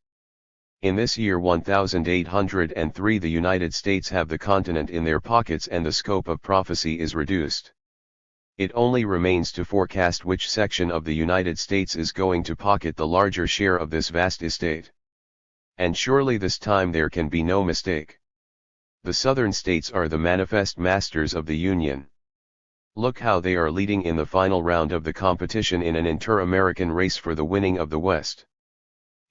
Speaker 1: In this year 1803 the United States have the continent in their pockets and the scope of prophecy is reduced. It only remains to forecast which section of the United States is going to pocket the larger share of this vast estate. And surely this time there can be no mistake. The southern states are the manifest masters of the Union. Look how they are leading in the final round of the competition in an inter-American race for the winning of the West.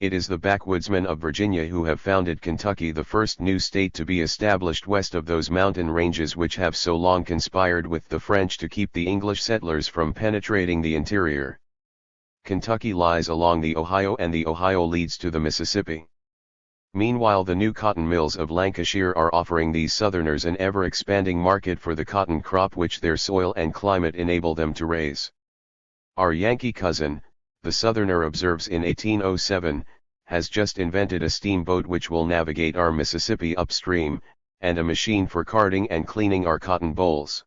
Speaker 1: It is the backwoodsmen of Virginia who have founded Kentucky, the first new state to be established west of those mountain ranges which have so long conspired with the French to keep the English settlers from penetrating the interior. Kentucky lies along the Ohio, and the Ohio leads to the Mississippi. Meanwhile, the new cotton mills of Lancashire are offering these Southerners an ever-expanding market for the cotton crop which their soil and climate enable them to raise. Our Yankee cousin, the Southerner, observes in 1807, has just invented a steamboat which will navigate our Mississippi upstream, and a machine for carding and cleaning our cotton bolls.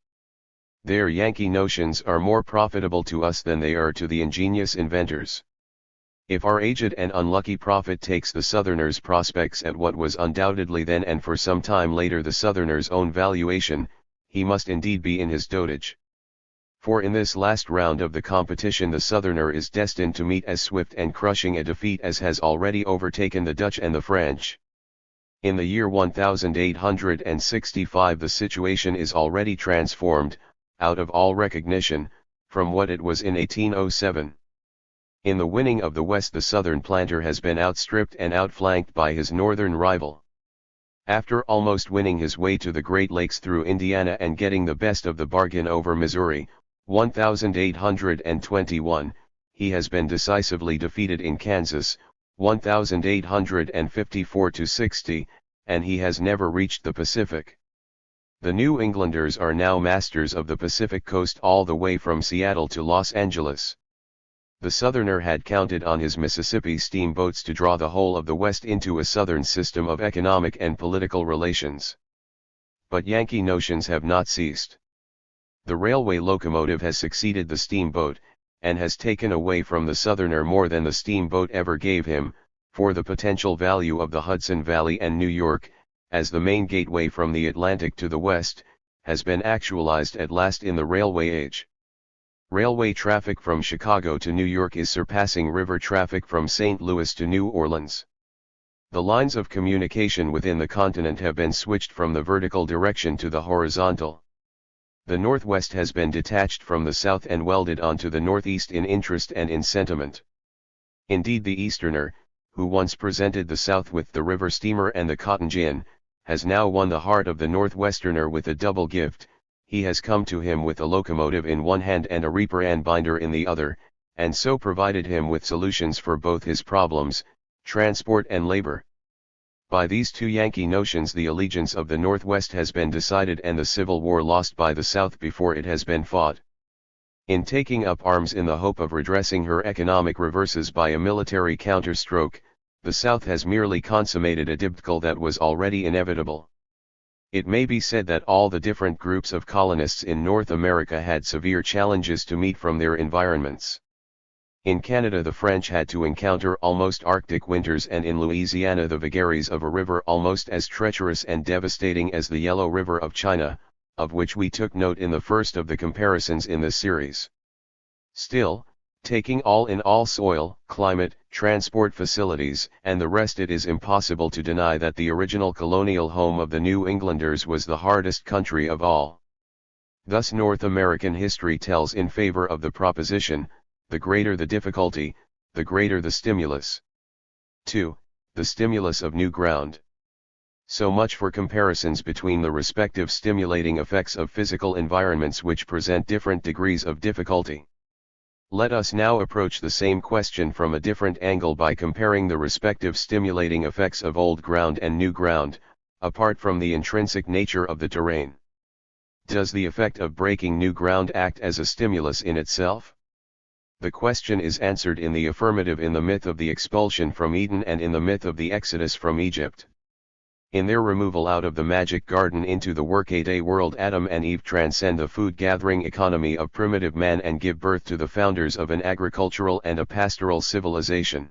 Speaker 1: Their Yankee notions are more profitable to us than they are to the ingenious inventors. If our aged and unlucky prophet takes the Southerner's prospects at what was undoubtedly then and for some time later the Southerner's own valuation, he must indeed be in his dotage. For in this last round of the competition the Southerner is destined to meet as swift and crushing a defeat as has already overtaken the Dutch and the French. In the year 1865 the situation is already transformed, out of all recognition, from what it was in 1807. In the winning of the West the Southern planter has been outstripped and outflanked by his Northern rival. After almost winning his way to the Great Lakes through Indiana and getting the best of the bargain over Missouri, 1821, he has been decisively defeated in Kansas, 1854-60, and he has never reached the Pacific. The New Englanders are now masters of the Pacific coast all the way from Seattle to Los Angeles. The Southerner had counted on his Mississippi steamboats to draw the whole of the West into a Southern system of economic and political relations. But Yankee notions have not ceased. The railway locomotive has succeeded the steamboat, and has taken away from the Southerner more than the steamboat ever gave him, for the potential value of the Hudson Valley and New York, as the main gateway from the Atlantic to the West, has been actualized at last in the railway age. Railway traffic from Chicago to New York is surpassing river traffic from St. Louis to New Orleans. The lines of communication within the continent have been switched from the vertical direction to the horizontal. The Northwest has been detached from the South and welded onto the Northeast in interest and in sentiment. Indeed, the Easterner, who once presented the South with the river steamer and the cotton gin, has now won the heart of the Northwesterner with a double gift. He has come to him with a locomotive in one hand and a reaper and binder in the other, and so provided him with solutions for both his problems, transport and labor. By these two Yankee notions the allegiance of the Northwest has been decided and the Civil War lost by the South before it has been fought. In taking up arms in the hope of redressing her economic reverses by a military counterstroke, the South has merely consummated a debacle that was already inevitable. It may be said that all the different groups of colonists in North America had severe challenges to meet from their environments. In Canada the French had to encounter almost Arctic winters, and in Louisiana the vagaries of a river almost as treacherous and devastating as the Yellow River of China, of which we took note in the first of the comparisons in this series. Still, taking all in all, soil, climate, transport facilities, and the rest, it is impossible to deny that the original colonial home of the New Englanders was the hardest country of all. Thus North American history tells in favor of the proposition, the greater the difficulty, the greater the stimulus. 2. The stimulus of new ground. So much for comparisons between the respective stimulating effects of physical environments which present different degrees of difficulty. Let us now approach the same question from a different angle by comparing the respective stimulating effects of old ground and new ground, apart from the intrinsic nature of the terrain. Does the effect of breaking new ground act as a stimulus in itself? The question is answered in the affirmative in the myth of the expulsion from Eden and in the myth of the Exodus from Egypt. In their removal out of the magic garden into the workaday world, Adam and Eve transcend the food-gathering economy of primitive man and give birth to the founders of an agricultural and a pastoral civilization.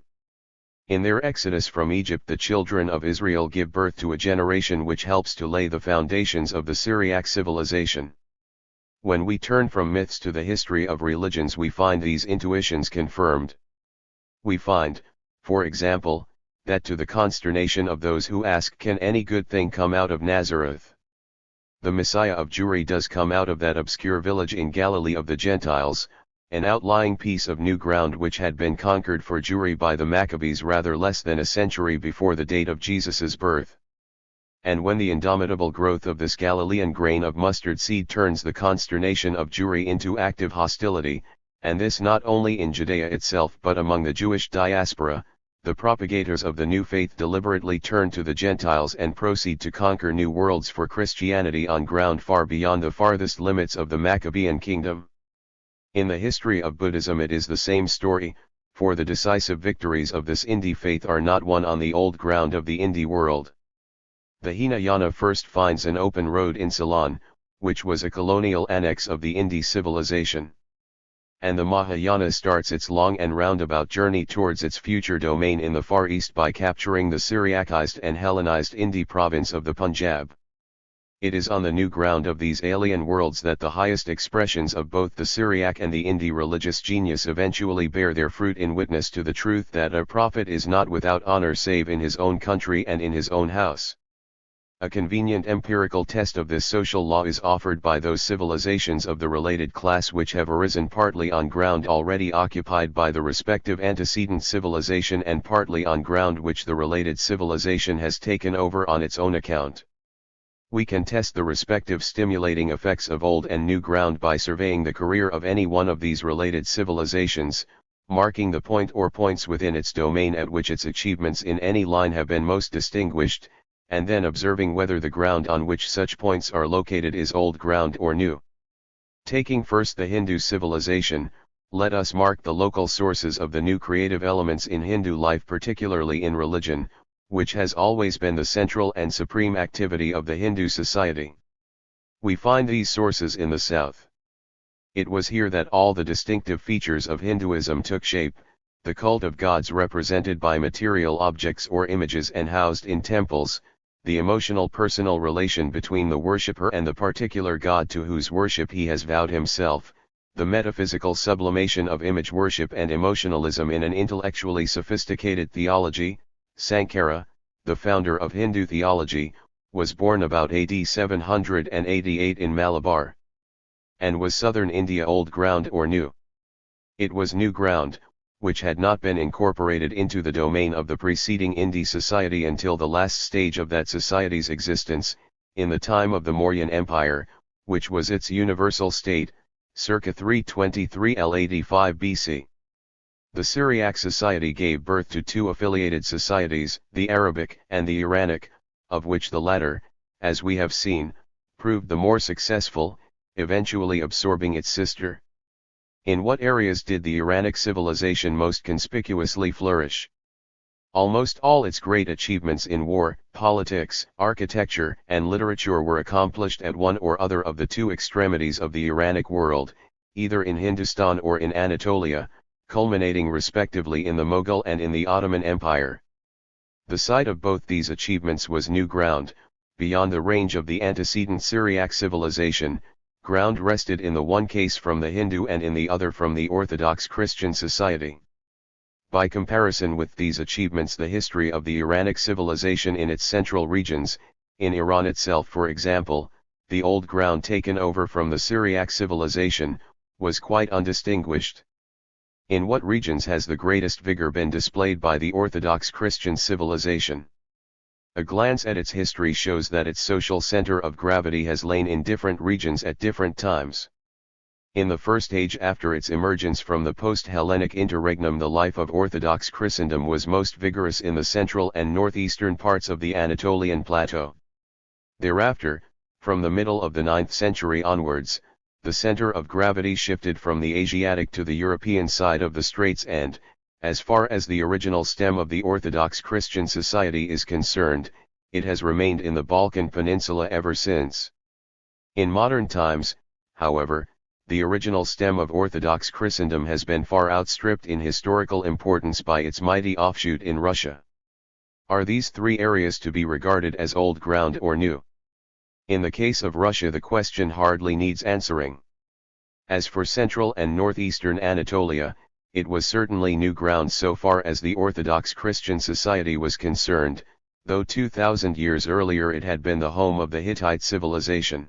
Speaker 1: In their exodus from Egypt, the children of Israel give birth to a generation which helps to lay the foundations of the Syriac civilization. When we turn from myths to the history of religions, we find these intuitions confirmed. We find, for example, that to the consternation of those who ask, "Can any good thing come out of Nazareth?" the Messiah of Jewry does come out of that obscure village in Galilee of the Gentiles, an outlying piece of new ground which had been conquered for Jewry by the Maccabees rather less than a century before the date of Jesus' birth. And when the indomitable growth of this Galilean grain of mustard seed turns the consternation of Jewry into active hostility, and this not only in Judea itself but among the Jewish diaspora, the propagators of the new faith deliberately turn to the Gentiles and proceed to conquer new worlds for Christianity on ground far beyond the farthest limits of the Maccabean kingdom. In the history of Buddhism it is the same story, for the decisive victories of this Indi faith are not won on the old ground of the Indi world. The Hinayana first finds an open road in Ceylon, which was a colonial annex of the Indi civilization. And the Mahayana starts its long and roundabout journey towards its future domain in the Far East by capturing the Syriacized and Hellenized Indi province of the Punjab. It is on the new ground of these alien worlds that the highest expressions of both the Syriac and the Indi religious genius eventually bear their fruit in witness to the truth that a prophet is not without honor save in his own country and in his own house. A convenient empirical test of this social law is offered by those civilizations of the related class which have arisen partly on ground already occupied by the respective antecedent civilization and partly on ground which the related civilization has taken over on its own account. We can test the respective stimulating effects of old and new ground by surveying the career of any one of these related civilizations, marking the point or points within its domain at which its achievements in any line have been most distinguished, and then observing whether the ground on which such points are located is old ground or new. Taking first the Hindu civilization, let us mark the local sources of the new creative elements in Hindu life, particularly in religion, which has always been the central and supreme activity of the Hindu society. We find these sources in the south. It was here that all the distinctive features of Hinduism took shape, the cult of gods represented by material objects or images and housed in temples, the emotional personal relation between the worshipper and the particular god to whose worship he has vowed himself, the metaphysical sublimation of image worship and emotionalism in an intellectually sophisticated theology. Sankara, the founder of Hindu theology, was born about AD 788 in Malabar. And was southern India old ground or new? It was new ground, which had not been incorporated into the domain of the preceding Indi society until the last stage of that society's existence, in the time of the Mauryan Empire, which was its universal state, circa 323 L85 BC. The Syriac society gave birth to two affiliated societies, the Arabic and the Iranic, of which the latter, as we have seen, proved the more successful, eventually absorbing its sister. In what areas did the Iranic civilization most conspicuously flourish? Almost all its great achievements in war, politics, architecture, and literature were accomplished at one or other of the two extremities of the Iranic world, either in Hindustan or in Anatolia, culminating respectively in the Mughal and in the Ottoman Empire. The site of both these achievements was new ground, beyond the range of the antecedent Syriac civilization, ground wrested in the one case from the Hindu and in the other from the Orthodox Christian society. By comparison with these achievements, the history of the Iranic civilization in its central regions, in Iran itself for example, the old ground taken over from the Syriac civilization, was quite undistinguished. In what regions has the greatest vigor been displayed by the Orthodox Christian civilization? A glance at its history shows that its social center of gravity has lain in different regions at different times. In the first age after its emergence from the post-Hellenic interregnum, the life of Orthodox Christendom was most vigorous in the central and northeastern parts of the Anatolian plateau. Thereafter, from the middle of the 9th century onwards, the center of gravity shifted from the Asiatic to the European side of the Straits and, as far as the original stem of the Orthodox Christian society is concerned, it has remained in the Balkan Peninsula ever since. In modern times, however, the original stem of Orthodox Christendom has been far outstripped in historical importance by its mighty offshoot in Russia. Are these three areas to be regarded as old ground or new? In the case of Russia, the question hardly needs answering. As for central and northeastern Anatolia, it was certainly new ground so far as the Orthodox Christian society was concerned, though 2,000 years earlier it had been the home of the Hittite civilization.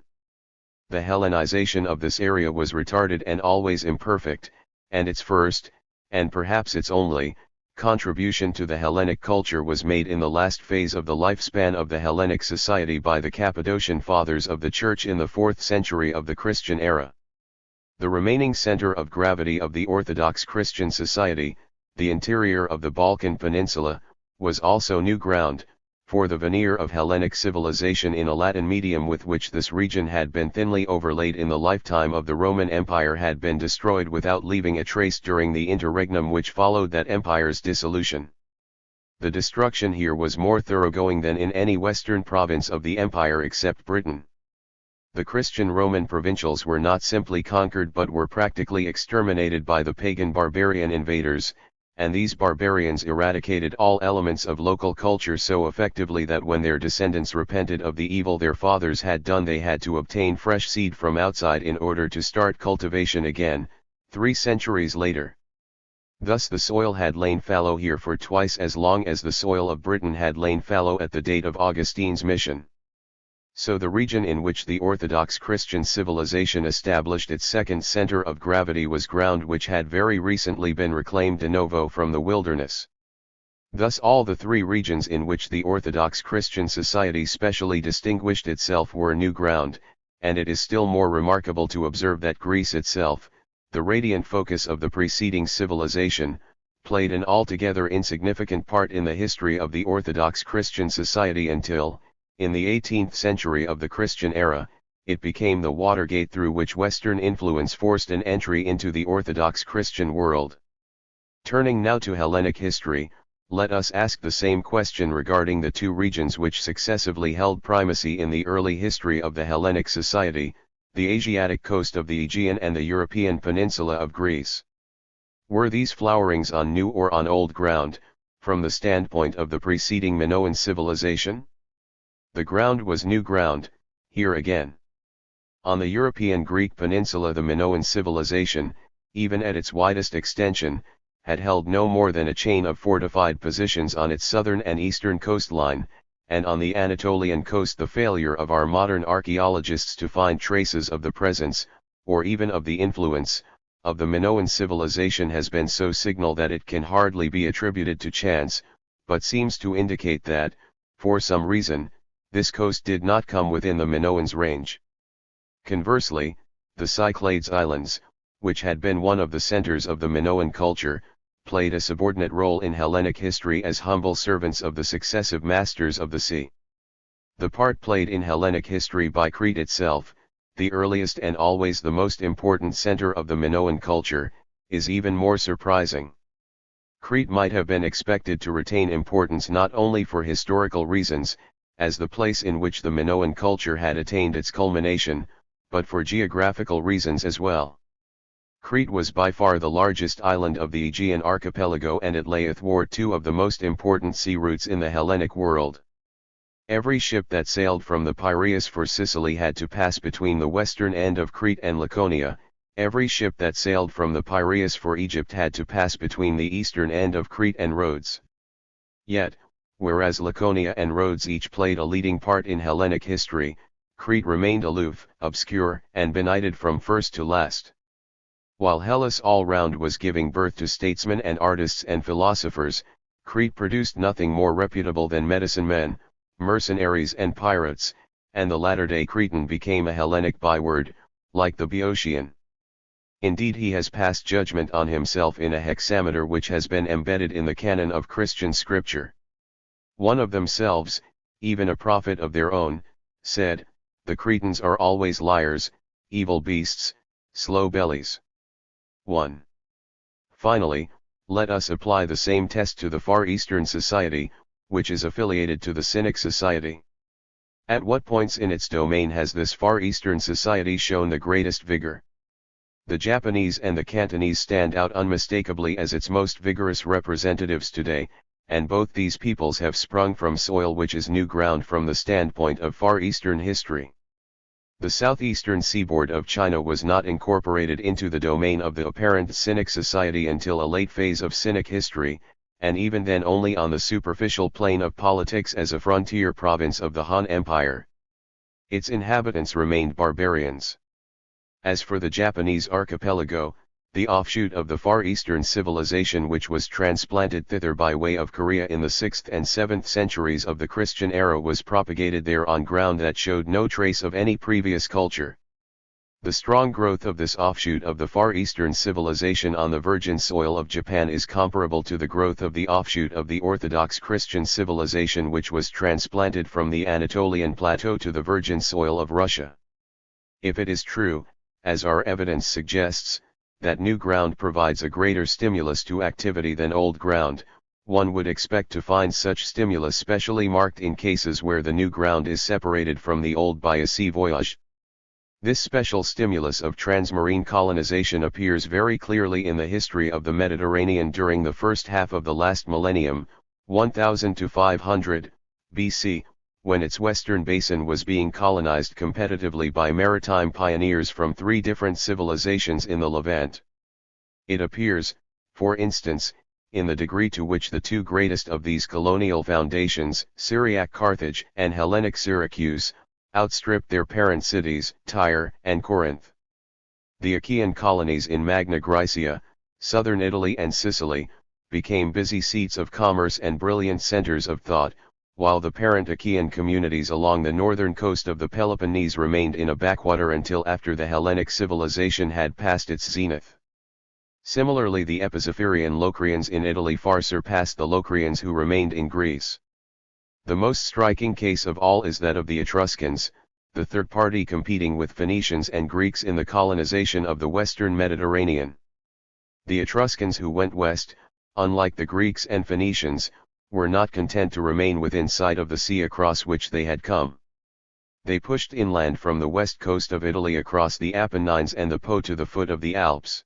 Speaker 1: the Hellenization of this area was retarded and always imperfect, and its first, and perhaps its only, contribution to the Hellenic culture was made in the last phase of the lifespan of the Hellenic society by the Cappadocian Fathers of the Church in the 4th century of the Christian era. The remaining center of gravity of the Orthodox Christian society, the interior of the Balkan Peninsula, was also new ground, for the veneer of Hellenic civilization in a Latin medium with which this region had been thinly overlaid in the lifetime of the Roman Empire had been destroyed without leaving a trace during the interregnum which followed that empire's dissolution. The destruction here was more thoroughgoing than in any western province of the empire except Britain. The Christian Roman provincials were not simply conquered but were practically exterminated by the pagan barbarian invaders, and these barbarians eradicated all elements of local culture so effectively that when their descendants repented of the evil their fathers had done they had to obtain fresh seed from outside in order to start cultivation again, 3 centuries later. Thus the soil had lain fallow here for twice as long as the soil of Britain had lain fallow at the date of Augustine's mission. So the region in which the Orthodox Christian civilization established its second center of gravity was ground which had very recently been reclaimed de novo from the wilderness. Thus all the 3 regions in which the Orthodox Christian society specially distinguished itself were new ground, and it is still more remarkable to observe that Greece itself, the radiant focus of the preceding civilization, played an altogether insignificant part in the history of the Orthodox Christian society until, in the 18th century of the Christian era, it became the watergate through which Western influence forced an entry into the Orthodox Christian world. Turning now to Hellenic history, let us ask the same question regarding the 2 regions which successively held primacy in the early history of the Hellenic society, the Asiatic coast of the Aegean and the European peninsula of Greece. Were these flowerings on new or on old ground, from the standpoint of the preceding Minoan civilization? The ground was new ground, here again. On the European Greek peninsula the Minoan civilization, even at its widest extension, had held no more than a chain of fortified positions on its southern and eastern coastline, and on the Anatolian coast the failure of our modern archaeologists to find traces of the presence, or even of the influence, of the Minoan civilization has been so signal that it can hardly be attributed to chance, but seems to indicate that, for some reason, this coast did not come within the Minoans' range. Conversely, the Cyclades Islands, which had been one of the centers of the Minoan culture, played a subordinate role in Hellenic history as humble servants of the successive masters of the sea. The part played in Hellenic history by Crete itself, the earliest and always the most important center of the Minoan culture, is even more surprising. Crete might have been expected to retain importance not only for historical reasons, as the place in which the Minoan culture had attained its culmination, but for geographical reasons as well. Crete was by far the largest island of the Aegean archipelago and it lay athwart 2 of the most important sea routes in the Hellenic world. Every ship that sailed from the Piraeus for Sicily had to pass between the western end of Crete and Laconia, every ship that sailed from the Piraeus for Egypt had to pass between the eastern end of Crete and Rhodes. Yet, whereas Laconia and Rhodes each played a leading part in Hellenic history, Crete remained aloof, obscure, and benighted from first to last. While Hellas all round was giving birth to statesmen and artists and philosophers, Crete produced nothing more reputable than medicine men, mercenaries and pirates, and the latter-day Cretan became a Hellenic byword, like the Boeotian. Indeed he has passed judgment on himself in a hexameter which has been embedded in the canon of Christian scripture. One of themselves, even a prophet of their own, said, "The Cretans are always liars, evil beasts, slow bellies." 1. Finally, let us apply the same test to the Far Eastern Society, which is affiliated to the Cynic Society. At what points in its domain has this Far Eastern Society shown the greatest vigor? The Japanese and the Cantonese stand out unmistakably as its most vigorous representatives today, and both these peoples have sprung from soil which is new ground from the standpoint of Far Eastern history. The southeastern seaboard of China was not incorporated into the domain of the apparent Cynic society until a late phase of Cynic history, and even then only on the superficial plane of politics as a frontier province of the Han Empire. Its inhabitants remained barbarians. As for the Japanese archipelago, the offshoot of the Far Eastern civilization which was transplanted thither by way of Korea in the 6th and 7th centuries of the Christian era was propagated there on ground that showed no trace of any previous culture. The strong growth of this offshoot of the Far Eastern civilization on the virgin soil of Japan is comparable to the growth of the offshoot of the Orthodox Christian civilization which was transplanted from the Anatolian plateau to the virgin soil of Russia. If it is true, as our evidence suggests, that new ground provides a greater stimulus to activity than old ground, one would expect to find such stimulus specially marked in cases where the new ground is separated from the old by a sea voyage. This special stimulus of transmarine colonization appears very clearly in the history of the Mediterranean during the first half of the last millennium, 1000 to 500 BC, when its western basin was being colonized competitively by maritime pioneers from 3 different civilizations in the Levant. It appears, for instance, in the degree to which the 2 greatest of these colonial foundations, Syriac Carthage and Hellenic Syracuse, outstripped their parent cities, Tyre and Corinth. The Achaean colonies in Magna Graecia, southern Italy and Sicily, became busy seats of commerce and brilliant centers of thought, while the parent Achaean communities along the northern coast of the Peloponnese remained in a backwater until after the Hellenic civilization had passed its zenith. Similarly, the Epizypherian Locrians in Italy far surpassed the Locrians who remained in Greece. The most striking case of all is that of the Etruscans, the third party competing with Phoenicians and Greeks in the colonization of the western Mediterranean. The Etruscans who went west, unlike the Greeks and Phoenicians, were not content to remain within sight of the sea across which they had come. They pushed inland from the west coast of Italy across the Apennines and the Po to the foot of the Alps.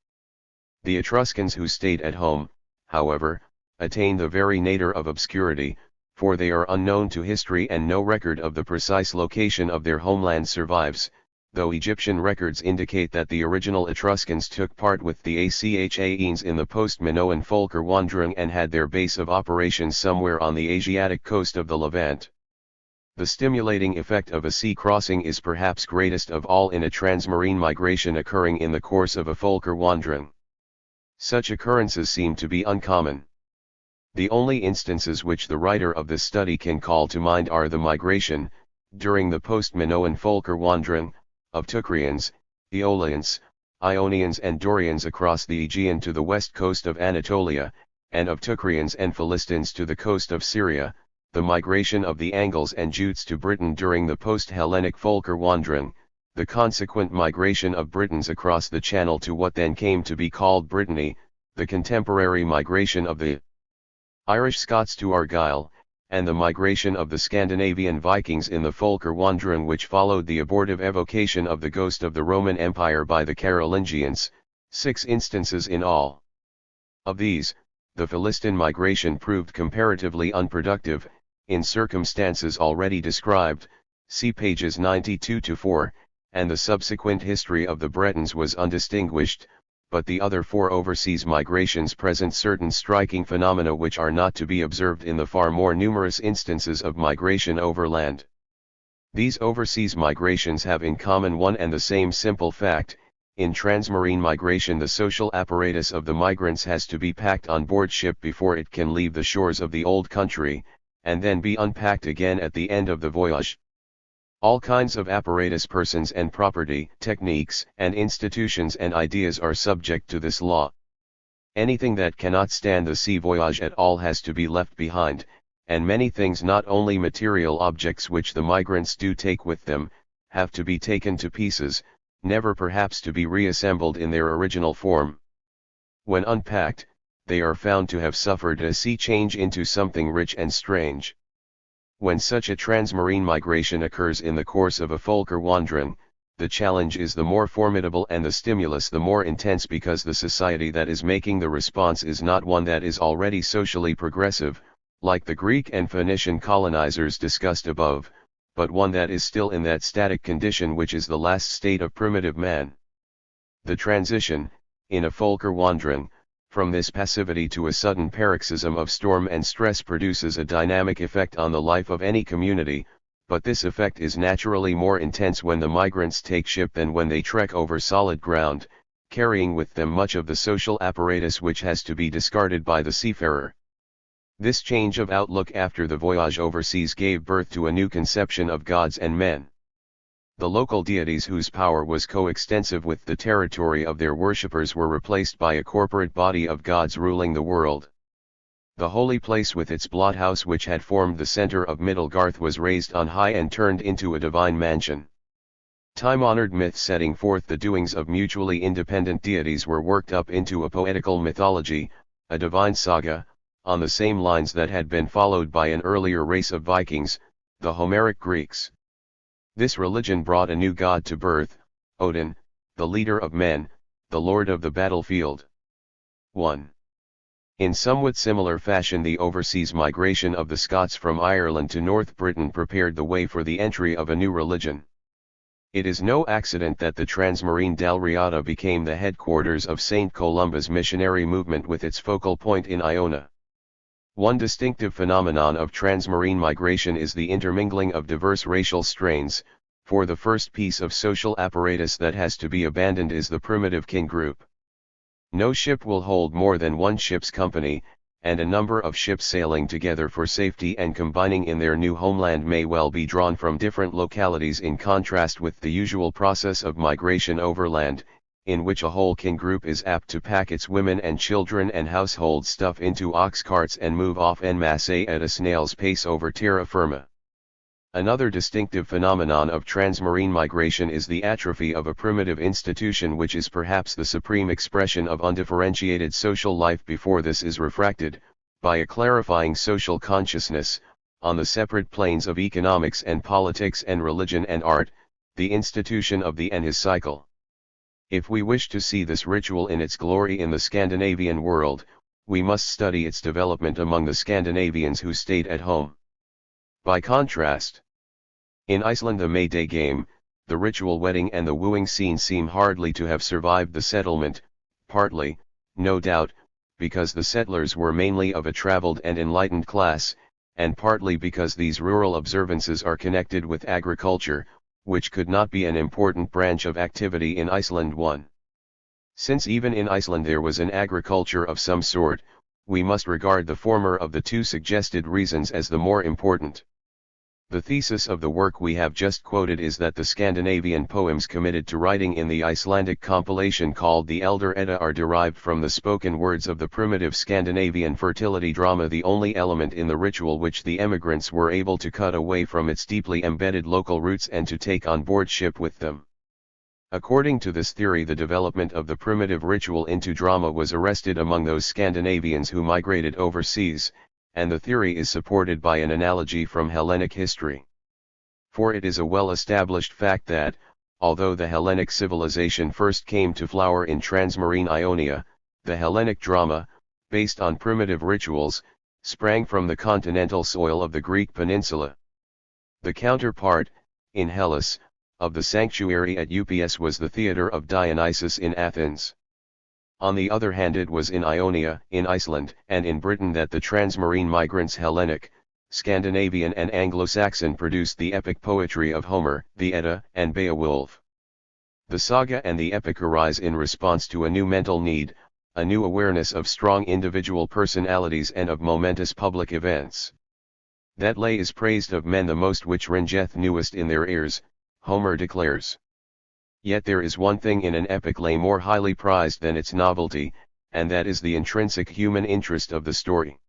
Speaker 1: The Etruscans who stayed at home, however, attained the very nadir of obscurity, for they are unknown to history and no record of the precise location of their homeland survives, though Egyptian records indicate that the original Etruscans took part with the Achaeans in the post-Minoan Völkerwanderung and had their base of operations somewhere on the Asiatic coast of the Levant. The stimulating effect of a sea crossing is perhaps greatest of all in a transmarine migration occurring in the course of a Völkerwanderung. Such occurrences seem to be uncommon. The only instances which the writer of this study can call to mind are the migration, during the post-Minoan Völkerwanderung, of Teucrians, Aeolians, Ionians and Dorians across the Aegean to the west coast of Anatolia, and of Teucrians and Philistines to the coast of Syria, the migration of the Angles and Jutes to Britain during the post-Hellenic Völkerwanderung, the consequent migration of Britons across the Channel to what then came to be called Brittany, the contemporary migration of the Irish Scots to Argyll, and the migration of the Scandinavian Vikings in the Völkerwanderung which followed the abortive evocation of the ghost of the Roman Empire by the Carolingians, 6 instances in all. Of these, the Philistine migration proved comparatively unproductive, in circumstances already described, see pages 92-4, and the subsequent history of the Bretons was undistinguished, but the other 4 overseas migrations present certain striking phenomena which are not to be observed in the far more numerous instances of migration overland. These overseas migrations have in common one and the same simple fact: in transmarine migration the social apparatus of the migrants has to be packed on board ship before it can leave the shores of the old country, and then be unpacked again at the end of the voyage. All kinds of apparatus, persons and property, techniques and institutions and ideas are subject to this law. Anything that cannot stand the sea voyage at all has to be left behind, and many things, not only material objects which the migrants do take with them, have to be taken to pieces, never perhaps to be reassembled in their original form. When unpacked, they are found to have suffered a sea change into something rich and strange. When such a transmarine migration occurs in the course of a Völkerwanderung, the challenge is the more formidable and the stimulus the more intense, because the society that is making the response is not one that is already socially progressive, like the Greek and Phoenician colonizers discussed above, but one that is still in that static condition which is the last state of primitive man. The transition, in a Völkerwanderung, from this passivity to a sudden paroxysm of storm and stress produces a dynamic effect on the life of any community, but this effect is naturally more intense when the migrants take ship than when they trek over solid ground, carrying with them much of the social apparatus which has to be discarded by the seafarer. This change of outlook after the voyage overseas gave birth to a new conception of gods and men. The local deities whose power was coextensive with the territory of their worshippers were replaced by a corporate body of gods ruling the world. The holy place with its bloodhouse which had formed the center of Middlegarth was raised on high and turned into a divine mansion. Time-honored myths setting forth the doings of mutually independent deities were worked up into a poetical mythology, a divine saga, on the same lines that had been followed by an earlier race of Vikings, the Homeric Greeks. This religion brought a new god to birth, Odin, the leader of men, the lord of the battlefield. 1. In somewhat similar fashion the overseas migration of the Scots from Ireland to North Britain prepared the way for the entry of a new religion. It is no accident that the transmarine Dalriada became the headquarters of St. Columba's missionary movement with its focal point in Iona. One distinctive phenomenon of transmarine migration is the intermingling of diverse racial strains, for the first piece of social apparatus that has to be abandoned is the primitive kin group. No ship will hold more than one ship's company, and a number of ships sailing together for safety and combining in their new homeland may well be drawn from different localities in contrast with the usual process of migration overland, in which a whole kin group is apt to pack its women and children and household stuff into ox carts and move off en masse at a snail's pace over terra firma. Another distinctive phenomenon of transmarine migration is the atrophy of a primitive institution which is perhaps the supreme expression of undifferentiated social life before this is refracted, by a clarifying social consciousness, on the separate planes of economics and politics and religion and art, the institution of the Ennis cycle. If we wish to see this ritual in its glory in the Scandinavian world, we must study its development among the Scandinavians who stayed at home. By contrast, in Iceland the May Day game, the ritual wedding and the wooing scene seem hardly to have survived the settlement, partly, no doubt, because the settlers were mainly of a traveled and enlightened class, and partly because these rural observances are connected with agriculture, which could not be an important branch of activity in Iceland. 1. Since even in Iceland there was an agriculture of some sort, we must regard the former of the two suggested reasons as the more important. The thesis of the work we have just quoted is that the Scandinavian poems committed to writing in the Icelandic compilation called the Elder Edda are derived from the spoken words of the primitive Scandinavian fertility drama, the only element in the ritual which the emigrants were able to cut away from its deeply embedded local roots and to take on board ship with them. According to this theory, the development of the primitive ritual into drama was arrested among those Scandinavians who migrated overseas, and the theory is supported by an analogy from Hellenic history. For it is a well-established fact that, although the Hellenic civilization first came to flower in transmarine Ionia, the Hellenic drama, based on primitive rituals, sprang from the continental soil of the Greek peninsula. The counterpart, in Hellas, of the sanctuary at Ups was the theatre of Dionysus in Athens. On the other hand, it was in Ionia, in Iceland, and in Britain that the transmarine migrants Hellenic, Scandinavian and Anglo-Saxon produced the epic poetry of Homer, the Edda, and Beowulf. The saga and the epic arise in response to a new mental need, a new awareness of strong individual personalities and of momentous public events. That lay is praised of men the most which ringeth newest in their ears, Homer declares. Yet there is one thing in an epic lay more highly prized than its novelty, and that is the intrinsic human interest of the story.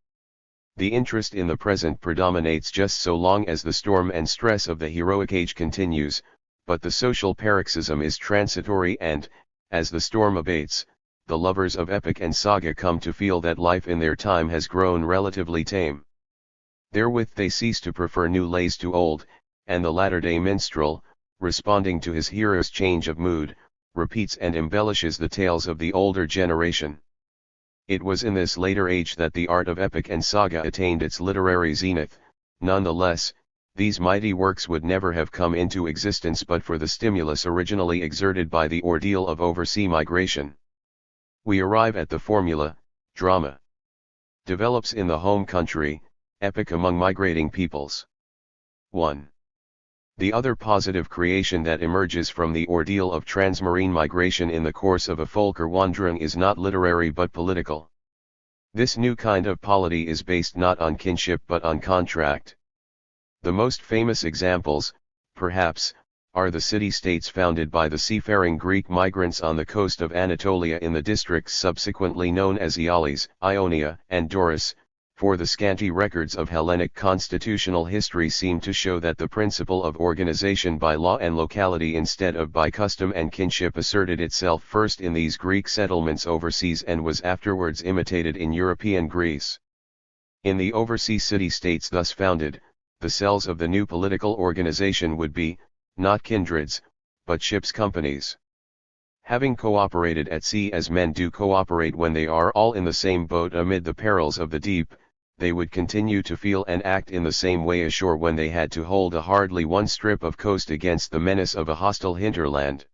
Speaker 1: The interest in the present predominates just so long as the storm and stress of the heroic age continues, but the social paroxysm is transitory and, as the storm abates, the lovers of epic and saga come to feel that life in their time has grown relatively tame. Therewith they cease to prefer new lays to old, and the latter-day minstrel, responding to his hero's change of mood, repeats and embellishes the tales of the older generation. It was in this later age that the art of epic and saga attained its literary zenith. Nonetheless, these mighty works would never have come into existence but for the stimulus originally exerted by the ordeal of oversea migration. We arrive at the formula: drama develops in the home country, epic among migrating peoples. 1. The other positive creation that emerges from the ordeal of transmarine migration in the course of a Volkerwanderung is not literary but political. This new kind of polity is based not on kinship but on contract. The most famous examples, perhaps, are the city-states founded by the seafaring Greek migrants on the coast of Anatolia in the districts subsequently known as Aeolis, Ionia, and Doris, for the scanty records of Hellenic constitutional history seem to show that the principle of organization by law and locality instead of by custom and kinship asserted itself first in these Greek settlements overseas and was afterwards imitated in European Greece. In the overseas city-states thus founded, the cells of the new political organization would be, not kindreds, but ships' companies. Having cooperated at sea as men do cooperate when they are all in the same boat amid the perils of the deep, they would continue to feel and act in the same way ashore when they had to hold a hardly won strip of coast against the menace of a hostile hinterland.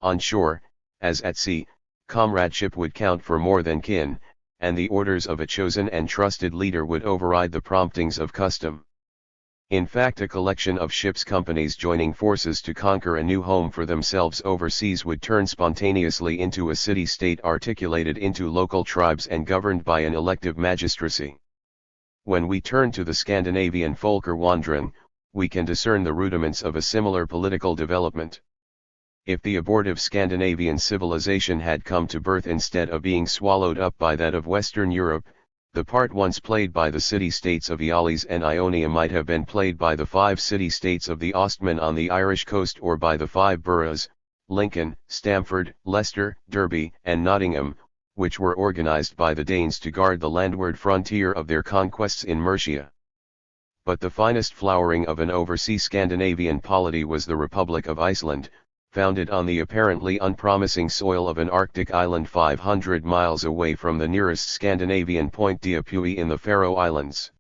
Speaker 1: On shore, as at sea, comradeship would count for more than kin, and the orders of a chosen and trusted leader would override the promptings of custom. In fact, a collection of ships' companies joining forces to conquer a new home for themselves overseas would turn spontaneously into a city-state articulated into local tribes and governed by an elective magistracy. When we turn to the Scandinavian Volkerwanderung, we can discern the rudiments of a similar political development. If the abortive Scandinavian civilization had come to birth instead of being swallowed up by that of Western Europe, the part once played by the city-states of Aeolis and Ionia might have been played by the 5 city-states of the Ostmen on the Irish coast or by the 5 boroughs, Lincoln, Stamford, Leicester, Derby, and Nottingham, which were organized by the Danes to guard the landward frontier of their conquests in Mercia. But the finest flowering of an overseas Scandinavian polity was the Republic of Iceland, founded on the apparently unpromising soil of an Arctic island 500 miles away from the nearest Scandinavian point Diapuy in the Faroe Islands.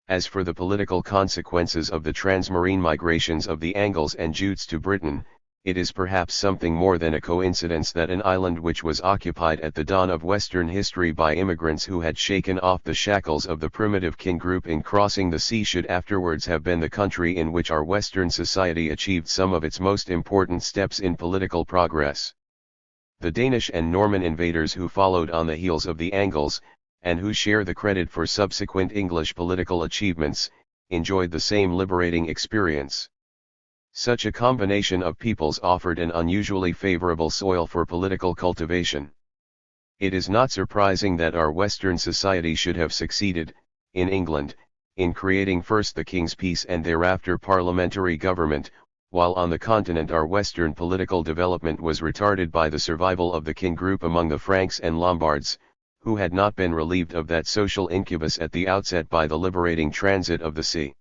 Speaker 1: As for the political consequences of the transmarine migrations of the Angles and Jutes to Britain, it is perhaps something more than a coincidence that an island which was occupied at the dawn of Western history by immigrants who had shaken off the shackles of the primitive kin group in crossing the sea should afterwards have been the country in which our Western society achieved some of its most important steps in political progress. The Danish and Norman invaders who followed on the heels of the Angles, and who share the credit for subsequent English political achievements, enjoyed the same liberating experience. Such a combination of peoples offered an unusually favorable soil for political cultivation. It is not surprising that our Western society should have succeeded, in England, in creating first the King's Peace and thereafter parliamentary government, while on the continent our Western political development was retarded by the survival of the kin group among the Franks and Lombards, who had not been relieved of that social incubus at the outset by the liberating transit of the sea.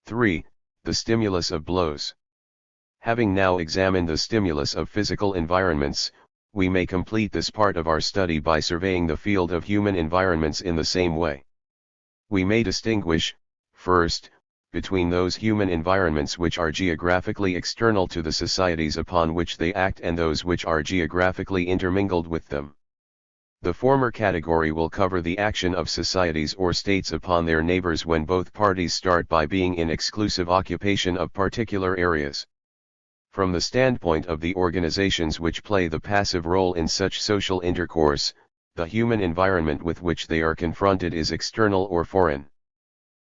Speaker 1: 3. The stimulus of blows. Having now examined the stimulus of physical environments, we may complete this part of our study by surveying the field of human environments in the same way. We may distinguish, first, between those human environments which are geographically external to the societies upon which they act and those which are geographically intermingled with them. The former category will cover the action of societies or states upon their neighbors when both parties start by being in exclusive occupation of particular areas. From the standpoint of the organizations which play the passive role in such social intercourse, the human environment with which they are confronted is external or foreign.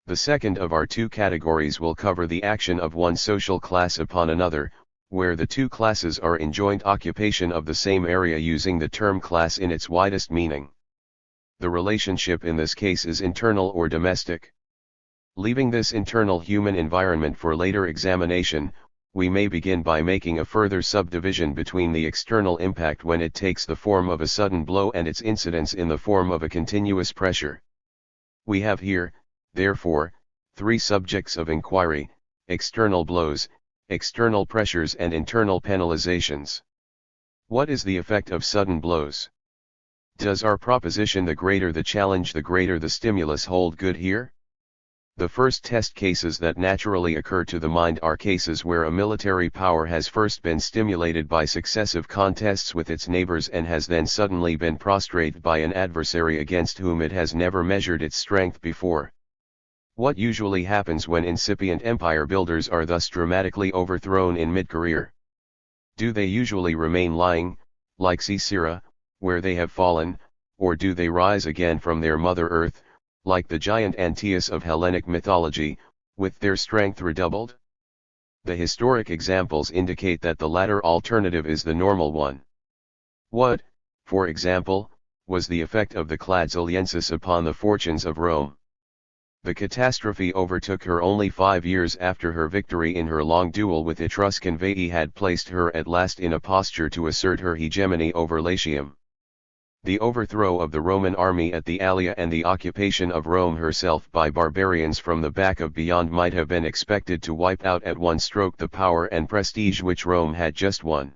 Speaker 1: The second of our two categories will cover the action of one social class upon another, where the two classes are in joint occupation of the same area using the term class in its widest meaning. The relationship in this case is internal or domestic. Leaving this internal human environment for later examination, we may begin by making a further subdivision between the external impact when it takes the form of a sudden blow and its incidence in the form of a continuous pressure. We have here, therefore, 3 subjects of inquiry: external blows, external pressures and internal penalizations. What is the effect of sudden blows? Does our proposition "the greater the challenge the greater the stimulus" hold good here? The first test cases that naturally occur to the mind are cases where a military power has first been stimulated by successive contests with its neighbors and has then suddenly been prostrated by an adversary against whom it has never measured its strength before. What usually happens when incipient empire builders are thus dramatically overthrown in mid-career? Do they usually remain lying, like Sisera, where they have fallen, or do they rise again from their mother earth, like the giant Antaeus of Hellenic mythology, with their strength redoubled? The historic examples indicate that the latter alternative is the normal one. What, for example, was the effect of the Cladsaliensis upon the fortunes of Rome? The catastrophe overtook her only 5 years after her victory in her long duel with Etruscan Veii had placed her at last in a posture to assert her hegemony over Latium. The overthrow of the Roman army at the Allia and the occupation of Rome herself by barbarians from the back of beyond might have been expected to wipe out at one stroke the power and prestige which Rome had just won.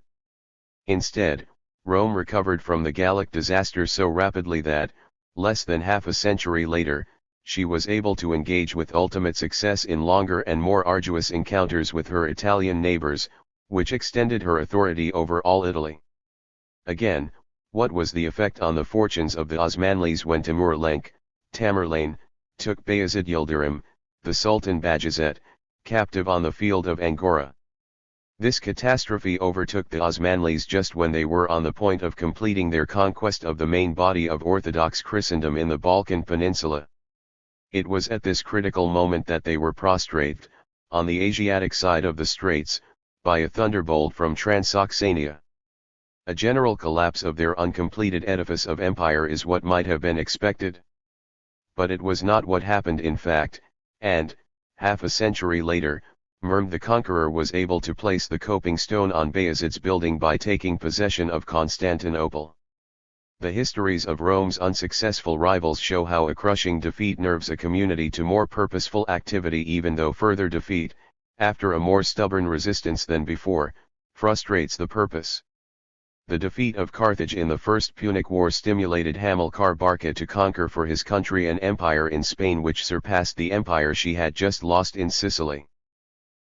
Speaker 1: Instead, Rome recovered from the Gallic disaster so rapidly that, less than half a century later, she was able to engage with ultimate success in longer and more arduous encounters with her Italian neighbors, which extended her authority over all Italy. Again, what was the effect on the fortunes of the Osmanlis when Tamerlane, took Bayezid Yildirim, the Sultan Bajazet, captive on the field of Angora? This catastrophe overtook the Osmanlis just when they were on the point of completing their conquest of the main body of Orthodox Christendom in the Balkan Peninsula. It was at this critical moment that they were prostrated, on the Asiatic side of the straits, by a thunderbolt from Transoxania. A general collapse of their uncompleted edifice of empire is what might have been expected. But it was not what happened in fact, and, half a century later, Murm the Conqueror was able to place the coping stone on Bayezid's building by taking possession of Constantinople. The histories of Rome's unsuccessful rivals show how a crushing defeat nerves a community to more purposeful activity even though further defeat, after a more stubborn resistance than before, frustrates the purpose. The defeat of Carthage in the First Punic War stimulated Hamilcar Barca to conquer for his country an empire in Spain which surpassed the empire she had just lost in Sicily.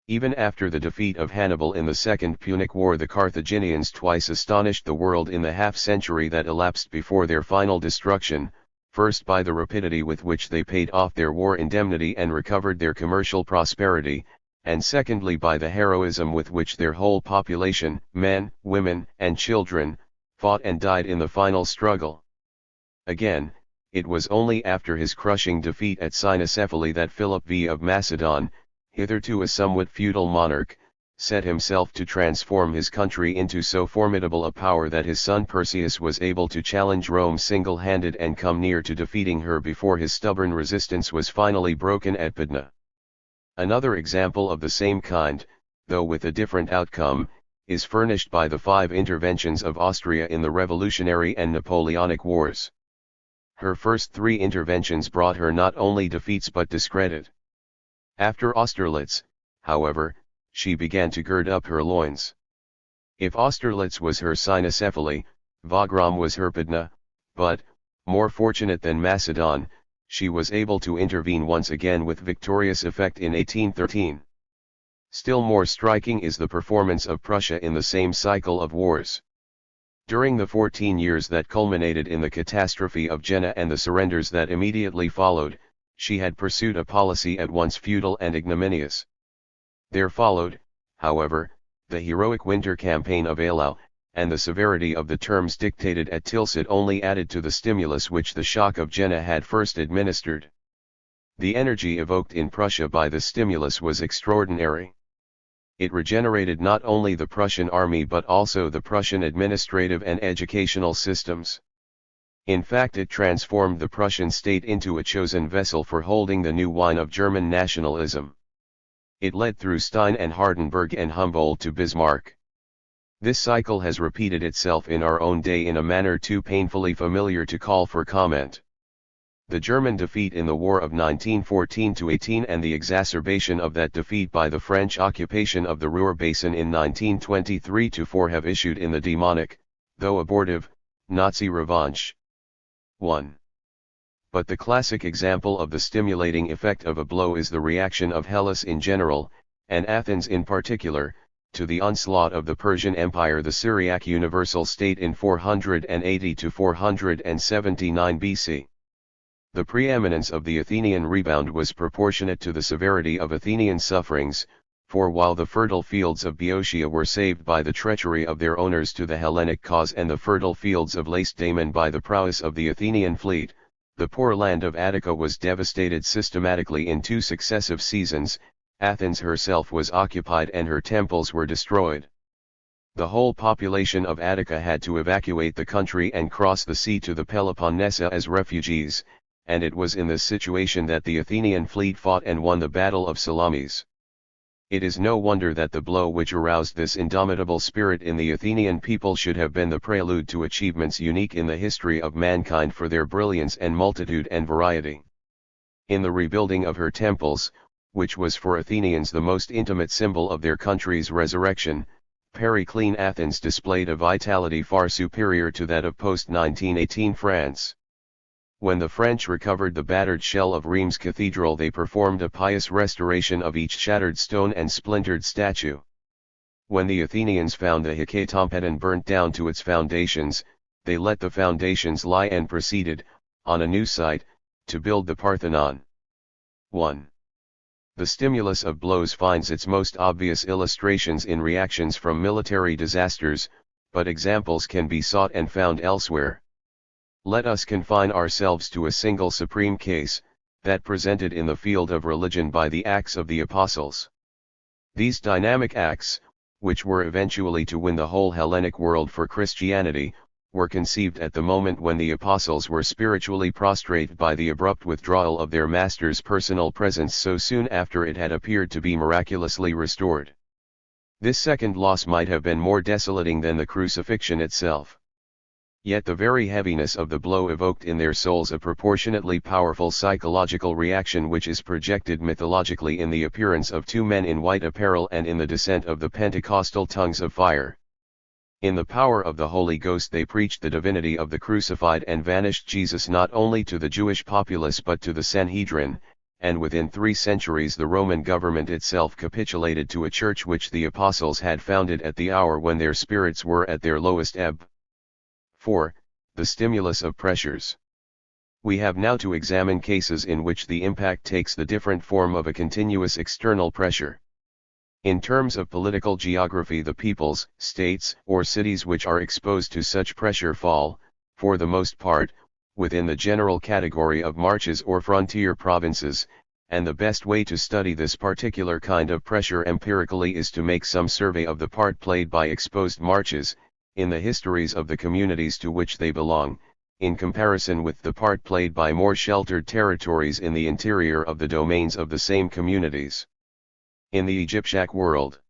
Speaker 1: Even after the defeat of Hannibal in the Second Punic War, the Carthaginians twice astonished the world in the half-century that elapsed before their final destruction, first by the rapidity with which they paid off their war indemnity and recovered their commercial prosperity, and secondly by the heroism with which their whole population, men, women, and children, fought and died in the final struggle. Again, it was only after his crushing defeat at Cynocephaly that Philip V of Macedon, hitherto a somewhat feudal monarch, set himself to transform his country into so formidable a power that his son Perseus was able to challenge Rome single-handed and come near to defeating her before his stubborn resistance was finally broken at Pydna. Another example of the same kind, though with a different outcome, is furnished by the 5 interventions of Austria in the Revolutionary and Napoleonic Wars. Her first 3 interventions brought her not only defeats but discredit. After Austerlitz, however, she began to gird up her loins. If Austerlitz was her Cynocephaly, Wagram was her Pydna, but, more fortunate than Macedon, she was able to intervene once again with victorious effect in 1813. Still more striking is the performance of Prussia in the same cycle of wars. During the 14 years that culminated in the catastrophe of Jena and the surrenders that immediately followed, she had pursued a policy at once feudal and ignominious. There followed, however, the heroic winter campaign of Eylau, and the severity of the terms dictated at Tilsit only added to the stimulus which the shock of Jena had first administered. The energy evoked in Prussia by the stimulus was extraordinary. It regenerated not only the Prussian army but also the Prussian administrative and educational systems. In fact, it transformed the Prussian state into a chosen vessel for holding the new wine of German nationalism. It led through Stein and Hardenberg and Humboldt to Bismarck. This cycle has repeated itself in our own day in a manner too painfully familiar to call for comment. The German defeat in the War of 1914-18 and the exacerbation of that defeat by the French occupation of the Ruhr Basin in 1923-4 have issued in the demonic, though abortive, Nazi revanche. 1. But the classic example of the stimulating effect of a blow is the reaction of Hellas in general, and Athens in particular, to the onslaught of the Persian Empire, the Syriac universal state in 480-479 BC. The preeminence of the Athenian rebound was proportionate to the severity of Athenian sufferings, for while the fertile fields of Boeotia were saved by the treachery of their owners to the Hellenic cause and the fertile fields of Lacedaemon by the prowess of the Athenian fleet, the poor land of Attica was devastated systematically in 2 successive seasons. Athens herself was occupied and her temples were destroyed. The whole population of Attica had to evacuate the country and cross the sea to the Peloponnesus as refugees, and it was in this situation that the Athenian fleet fought and won the Battle of Salamis. It is no wonder that the blow which aroused this indomitable spirit in the Athenian people should have been the prelude to achievements unique in the history of mankind for their brilliance and multitude and variety. In the rebuilding of her temples, which was for Athenians the most intimate symbol of their country's resurrection, Periclean Athens displayed a vitality far superior to that of post-1918 France. When the French recovered the battered shell of Rheims Cathedral, they performed a pious restoration of each shattered stone and splintered statue. When the Athenians found the Hecatompedon burnt down to its foundations, they let the foundations lie and proceeded, on a new site, to build the Parthenon. 1. The stimulus of blows finds its most obvious illustrations in reactions from military disasters, but examples can be sought and found elsewhere. Let us confine ourselves to a single supreme case, that presented in the field of religion by the Acts of the Apostles. These dynamic acts, which were eventually to win the whole Hellenic world for Christianity, were conceived at the moment when the apostles were spiritually prostrated by the abrupt withdrawal of their master's personal presence so soon after it had appeared to be miraculously restored. This second loss might have been more desolating than the crucifixion itself. Yet the very heaviness of the blow evoked in their souls a proportionately powerful psychological reaction which is projected mythologically in the appearance of 2 men in white apparel and in the descent of the Pentecostal tongues of fire. In the power of the Holy Ghost they preached the divinity of the crucified and vanished Jesus not only to the Jewish populace but to the Sanhedrin, and within 3 centuries the Roman government itself capitulated to a church which the apostles had founded at the hour when their spirits were at their lowest ebb. 4. The stimulus of pressures. We have now to examine cases in which the impact takes the different form of a continuous external pressure. In terms of political geography, the peoples, states, or cities which are exposed to such pressure fall, for the most part, within the general category of marches or frontier provinces, and the best way to study this particular kind of pressure empirically is to make some survey of the part played by exposed marches, in the histories of the communities to which they belong, in comparison with the part played by more sheltered territories in the interior of the domains of the same communities. In the Egyptiac world.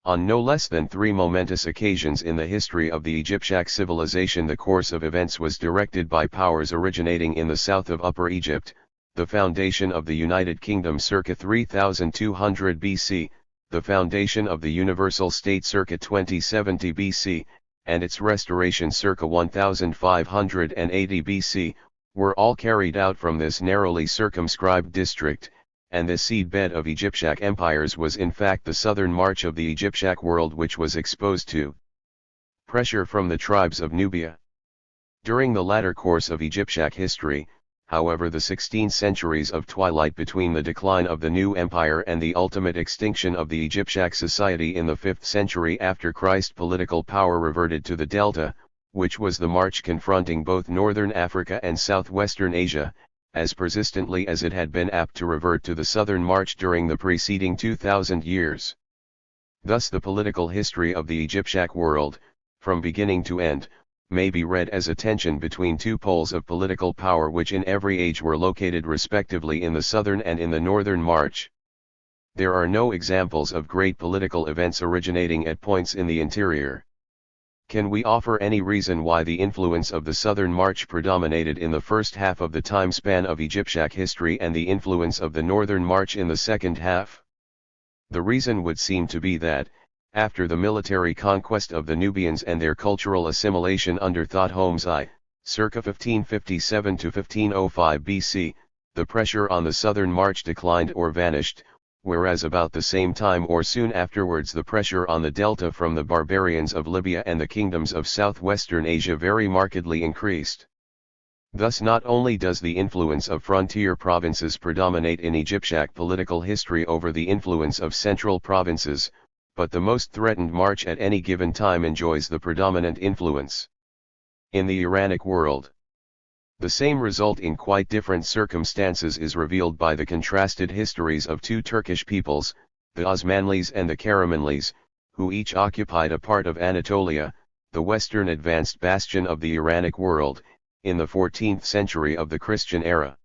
Speaker 1: On no less than 3 momentous occasions in the history of the Egyptiac civilization the course of events was directed by powers originating in the south of Upper Egypt, the foundation of the United Kingdom circa 3200 BC, the foundation of the Universal State circa 2070 BC, and its restoration circa 1580 BC, were all carried out from this narrowly circumscribed district, and this seedbed of Egyptiac empires was in fact the southern march of the Egyptiac world, which was exposed to pressure from the tribes of Nubia. During the latter course of Egyptiac history, however, the 16 centuries of twilight between the decline of the new empire and the ultimate extinction of the Egyptiac society in the 5th century after Christ, political power reverted to the Delta, which was the march confronting both northern Africa and southwestern Asia, as persistently as it had been apt to revert to the southern march during the preceding 2000 years. Thus the political history of the Egyptiac world, from beginning to end, may be read as a tension between 2 poles of political power which in every age were located respectively in the southern and in the northern march. There are no examples of great political events originating at points in the interior. Can we offer any reason why the influence of the southern march predominated in the first half of the time span of Egyptiac history and the influence of the northern march in the second half? The reason would seem to be that, after the military conquest of the Nubians and their cultural assimilation under Thutmose I, circa 1557 to 1505 BC, the pressure on the southern march declined or vanished, whereas about the same time or soon afterwards the pressure on the delta from the barbarians of Libya and the kingdoms of southwestern Asia very markedly increased. Thus not only does the influence of frontier provinces predominate in Egyptian political history over the influence of central provinces, but the most threatened march at any given time enjoys the predominant influence. In the Iranic world, the same result in quite different circumstances is revealed by the contrasted histories of two Turkish peoples, the Osmanlis and the Karamanlis, who each occupied a part of Anatolia, the western advanced bastion of the Iranic world, in the 14th century of the Christian era.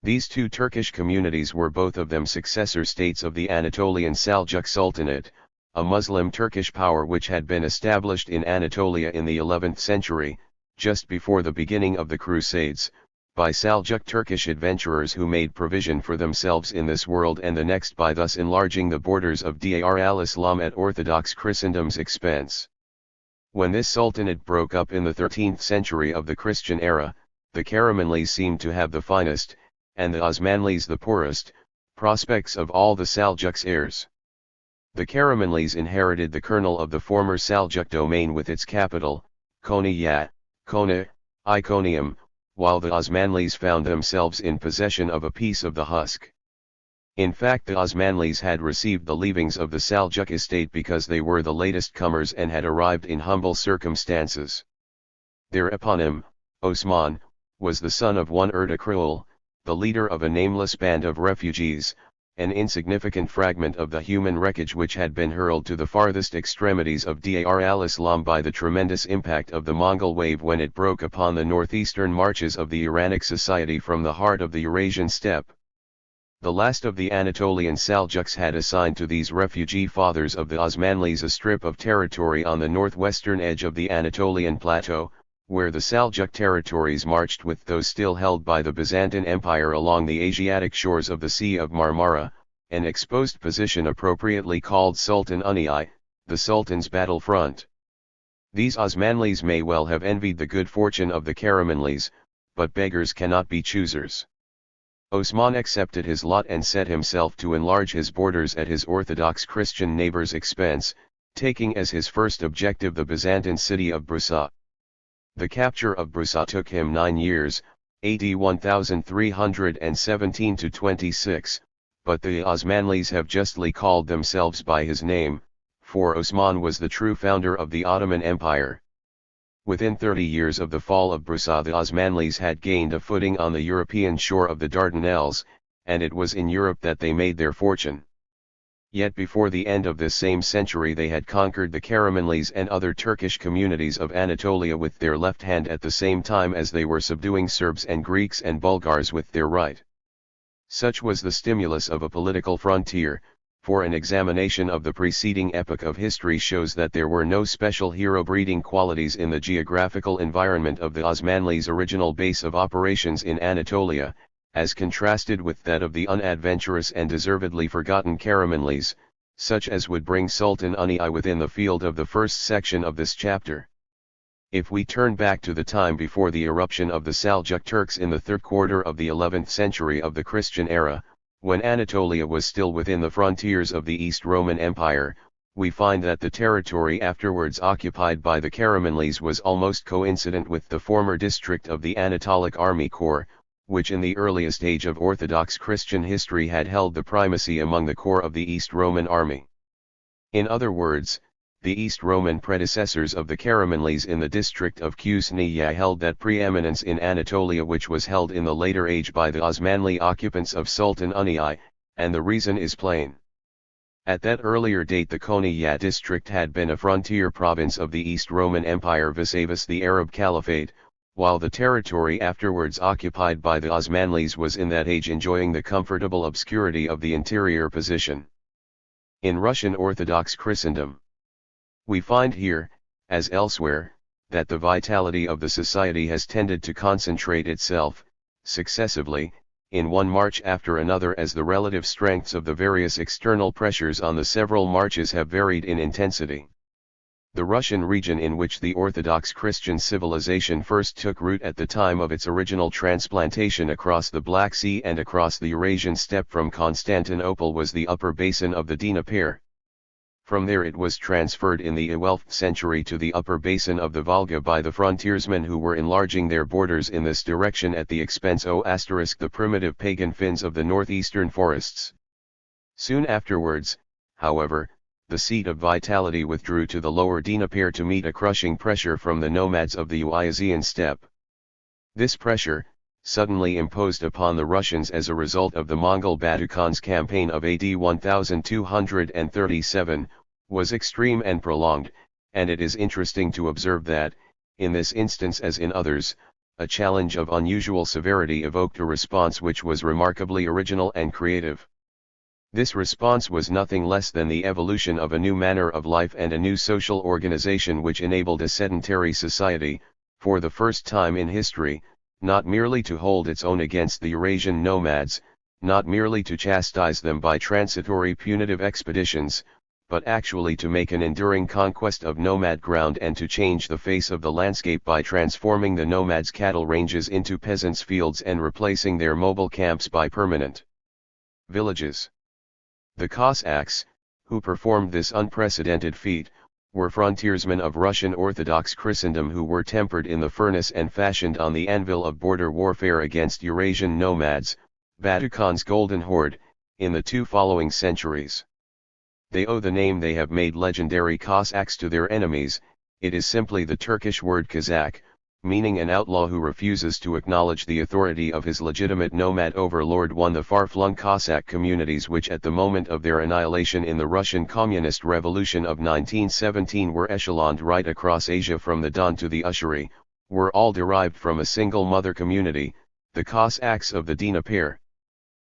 Speaker 1: These two Turkish communities were both of them successor states of the Anatolian Seljuk Sultanate, a Muslim Turkish power which had been established in Anatolia in the 11th century, just before the beginning of the Crusades, by Seljuk Turkish adventurers who made provision for themselves in this world and the next by thus enlarging the borders of Dar al-Islam at Orthodox Christendom's expense. When this sultanate broke up in the 13th century of the Christian era, the Karamanlis seemed to have the finest, and the Osmanlis the poorest, prospects of all the Seljuks' heirs. The Karamanlis inherited the kernel of the former Seljuk domain with its capital, Konya, Iconium, while the Osmanlis found themselves in possession of a piece of the husk. In fact, the Osmanlis had received the leavings of the Seljuk estate because they were the latest comers and had arrived in humble circumstances. Their eponym, Osman, was the son of one Ertugrul, the leader of a nameless band of refugees, an insignificant fragment of the human wreckage which had been hurled to the farthest extremities of Dar al-Islam by the tremendous impact of the Mongol wave when it broke upon the northeastern marches of the Iranic society from the heart of the Eurasian steppe. The last of the Anatolian Seljuks had assigned to these refugee fathers of the Osmanlis a strip of territory on the northwestern edge of the Anatolian plateau, where the Seljuk territories marched with those still held by the Byzantine Empire along the Asiatic shores of the Sea of Marmara, an exposed position appropriately called Sultan Unai, the Sultan's battlefront. These Osmanlis may well have envied the good fortune of the Karamanlis, but beggars cannot be choosers. Osman accepted his lot and set himself to enlarge his borders at his Orthodox Christian neighbor's expense, taking as his first objective the Byzantine city of Bursa. The capture of Bursa took him 9 years, AD 1317-26, but the Osmanlis have justly called themselves by his name, for Osman was the true founder of the Ottoman Empire. Within 30 years of the fall of Bursa, the Osmanlis had gained a footing on the European shore of the Dardanelles, and it was in Europe that they made their fortune. Yet before the end of this same century they had conquered the Karamanlis and other Turkish communities of Anatolia with their left hand at the same time as they were subduing Serbs and Greeks and Bulgars with their right. Such was the stimulus of a political frontier, for an examination of the preceding epoch of history shows that there were no special hero-breeding qualities in the geographical environment of the Osmanlis' original base of operations in Anatolia, as contrasted with that of the unadventurous and deservedly forgotten Karamanlis, such as would bring Sultan Unai within the field of the first section of this chapter. If we turn back to the time before the eruption of the Seljuk Turks in the third quarter of the 11th century of the Christian era, when Anatolia was still within the frontiers of the East Roman Empire, we find that the territory afterwards occupied by the Karamanlis was almost coincident with the former district of the Anatolic Army Corps, which in the earliest age of Orthodox Christian history had held the primacy among the corps of the East Roman army. In other words, the East Roman predecessors of the Karamanlis in the district of Kusniya held that preeminence in Anatolia which was held in the later age by the Osmanli occupants of Sultan Unai, and the reason is plain. At that earlier date the Konya district had been a frontier province of the East Roman Empire vis-a-vis the Arab Caliphate, while the territory afterwards occupied by the Osmanlis was in that age enjoying the comfortable obscurity of the interior position. In Russian Orthodox Christendom, we find here, as elsewhere, that the vitality of the society has tended to concentrate itself, successively, in one march after another as the relative strengths of the various external pressures on the several marches have varied in intensity. The Russian region in which the Orthodox Christian civilization first took root at the time of its original transplantation across the Black Sea and across the Eurasian steppe from Constantinople was the upper basin of the Dnieper. From there it was transferred in the 12th century to the upper basin of the Volga by the frontiersmen who were enlarging their borders in this direction at the expense of the primitive pagan Finns of the northeastern forests. Soon afterwards, however, the seat of vitality withdrew to the lower Dnieper to meet a crushing pressure from the nomads of the Uazian steppe. This pressure, suddenly imposed upon the Russians as a result of the Mongol Batukhan's campaign of AD 1237, was extreme and prolonged, and it is interesting to observe that, in this instance as in others, a challenge of unusual severity evoked a response which was remarkably original and creative. This response was nothing less than the evolution of a new manner of life and a new social organization which enabled a sedentary society, for the first time in history, not merely to hold its own against the Eurasian nomads, not merely to chastise them by transitory punitive expeditions, but actually to make an enduring conquest of nomad ground and to change the face of the landscape by transforming the nomads' cattle ranges into peasants' fields and replacing their mobile camps by permanent villages. The Cossacks, who performed this unprecedented feat, were frontiersmen of Russian Orthodox Christendom who were tempered in the furnace and fashioned on the anvil of border warfare against Eurasian nomads, Batukhan's Golden Horde, in the 2 following centuries. They owe the name they have made legendary Cossacks to their enemies. It is simply the Turkish word Kazakh, meaning an outlaw who refuses to acknowledge the authority of his legitimate nomad overlord. The far-flung Cossack communities which at the moment of their annihilation in the Russian Communist Revolution of 1917 were echeloned right across Asia from the Don to the Ushari, were all derived from a single mother community, the Cossacks of the Dnieper.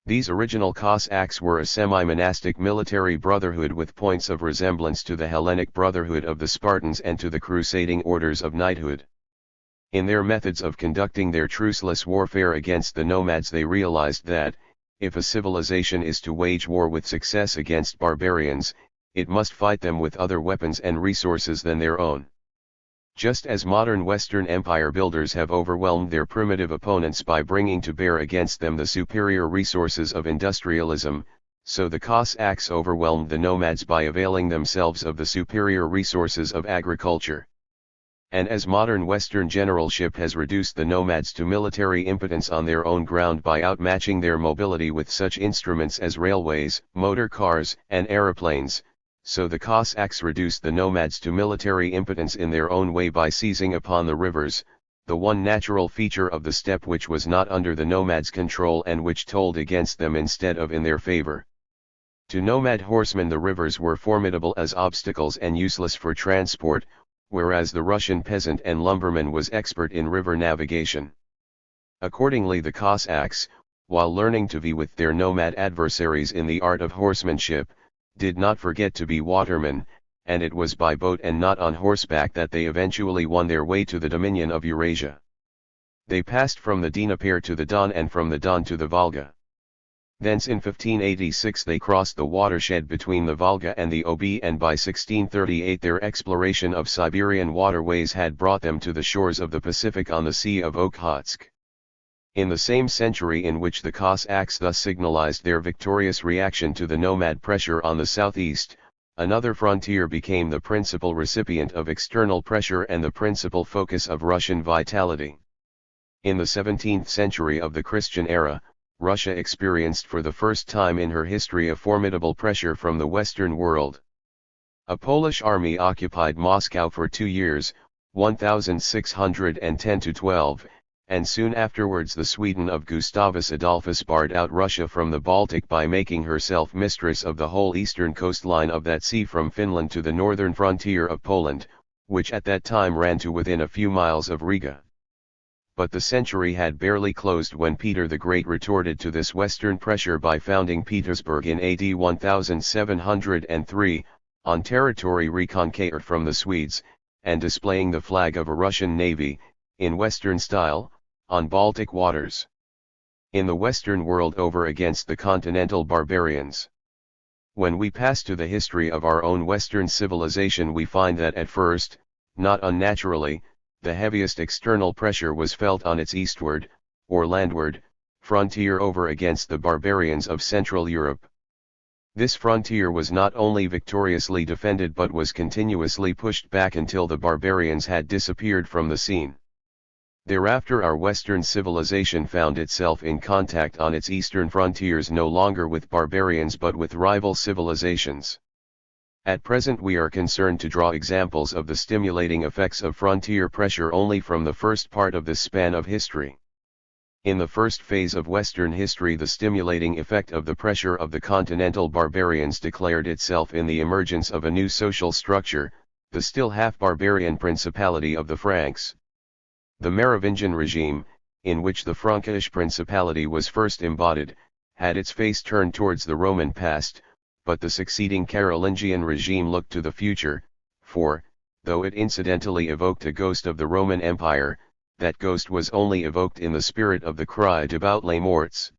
Speaker 1: These original Cossacks were a semi-monastic military brotherhood with points of resemblance to the Hellenic brotherhood of the Spartans and to the crusading orders of knighthood. In their methods of conducting their truceless warfare against the nomads they realized that, if a civilization is to wage war with success against barbarians, it must fight them with other weapons and resources than their own. Just as modern Western empire builders have overwhelmed their primitive opponents by bringing to bear against them the superior resources of industrialism, so the Cossacks overwhelmed the nomads by availing themselves of the superior resources of agriculture. And as modern Western generalship has reduced the nomads to military impotence on their own ground by outmatching their mobility with such instruments as railways, motor cars, and aeroplanes, so the Cossacks reduced the nomads to military impotence in their own way by seizing upon the rivers, the one natural feature of the steppe which was not under the nomads' control and which told against them instead of in their favor. To nomad horsemen the rivers were formidable as obstacles and useless for transport, whereas the Russian peasant and lumberman was expert in river navigation. Accordingly the Cossacks, while learning to vie with their nomad adversaries in the art of horsemanship, did not forget to be watermen, and it was by boat and not on horseback that they eventually won their way to the dominion of Eurasia. They passed from the Dnieper to the Don and from the Don to the Volga. Thence in 1586 they crossed the watershed between the Volga and the Obi, and by 1638 their exploration of Siberian waterways had brought them to the shores of the Pacific on the Sea of Okhotsk. In the same century in which the Cossacks thus signalized their victorious reaction to the nomad pressure on the southeast, another frontier became the principal recipient of external pressure and the principal focus of Russian vitality. In the 17th century of the Christian era, Russia experienced for the first time in her history a formidable pressure from the Western world. A Polish army occupied Moscow for 2 years, 1610–12, and soon afterwards the Sweden of Gustavus Adolphus barred out Russia from the Baltic by making herself mistress of the whole eastern coastline of that sea from Finland to the northern frontier of Poland, which at that time ran to within a few miles of Riga. But the century had barely closed when Peter the Great retorted to this western pressure by founding Petersburg in AD 1703, on territory reconquered from the Swedes, and displaying the flag of a Russian navy, in Western style, on Baltic waters. In the Western world over against the continental barbarians. When we pass to the history of our own Western civilization we find that at first, not unnaturally, the heaviest external pressure was felt on its eastward, or landward, frontier over against the barbarians of Central Europe. This frontier was not only victoriously defended but was continuously pushed back until the barbarians had disappeared from the scene. Thereafter our Western civilization found itself in contact on its eastern frontiers no longer with barbarians but with rival civilizations. At present we are concerned to draw examples of the stimulating effects of frontier pressure only from the first part of this span of history. In the first phase of Western history, the stimulating effect of the pressure of the continental barbarians declared itself in the emergence of a new social structure, the still half-barbarian principality of the Franks. The Merovingian regime, in which the Frankish principality was first embodied, had its face turned towards the Roman past, but the succeeding Carolingian regime looked to the future, for, though it incidentally evoked a ghost of the Roman Empire, that ghost was only evoked in the spirit of the cry devout les morts,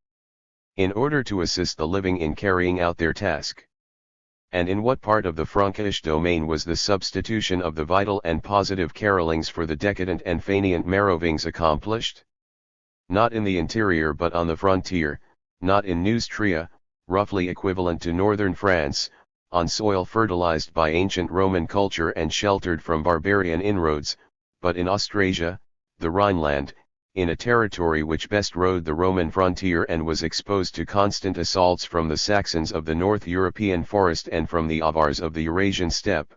Speaker 1: in order to assist the living in carrying out their task. And in what part of the Frankish domain was the substitution of the vital and positive Carolings for the decadent and fainéant Merovings accomplished? Not in the interior but on the frontier, not in Neustria, roughly equivalent to northern France, on soil fertilized by ancient Roman culture and sheltered from barbarian inroads, but in Austrasia, the Rhineland, in a territory which best rode the Roman frontier and was exposed to constant assaults from the Saxons of the North European forest and from the Avars of the Eurasian steppe.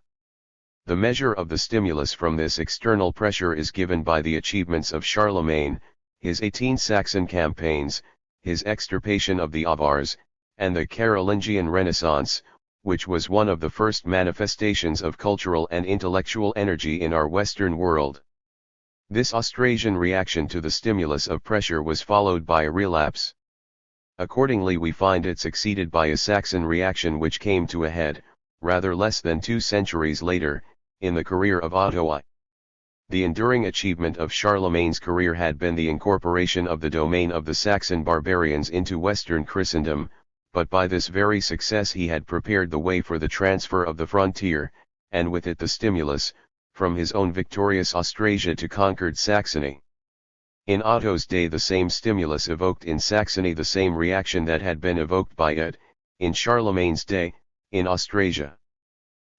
Speaker 1: The measure of the stimulus from this external pressure is given by the achievements of Charlemagne, his 18 Saxon campaigns, his extirpation of the Avars, and the Carolingian Renaissance, which was one of the first manifestations of cultural and intellectual energy in our Western world. This Austrasian reaction to the stimulus of pressure was followed by a relapse. Accordingly we find it succeeded by a Saxon reaction which came to a head, rather less than 2 centuries later, in the career of Otto I. The enduring achievement of Charlemagne's career had been the incorporation of the domain of the Saxon barbarians into Western Christendom, but by this very success he had prepared the way for the transfer of the frontier, and with it the stimulus, from his own victorious Austrasia to conquered Saxony. In Otto's day the same stimulus evoked in Saxony the same reaction that had been evoked by it, in Charlemagne's day, in Austrasia.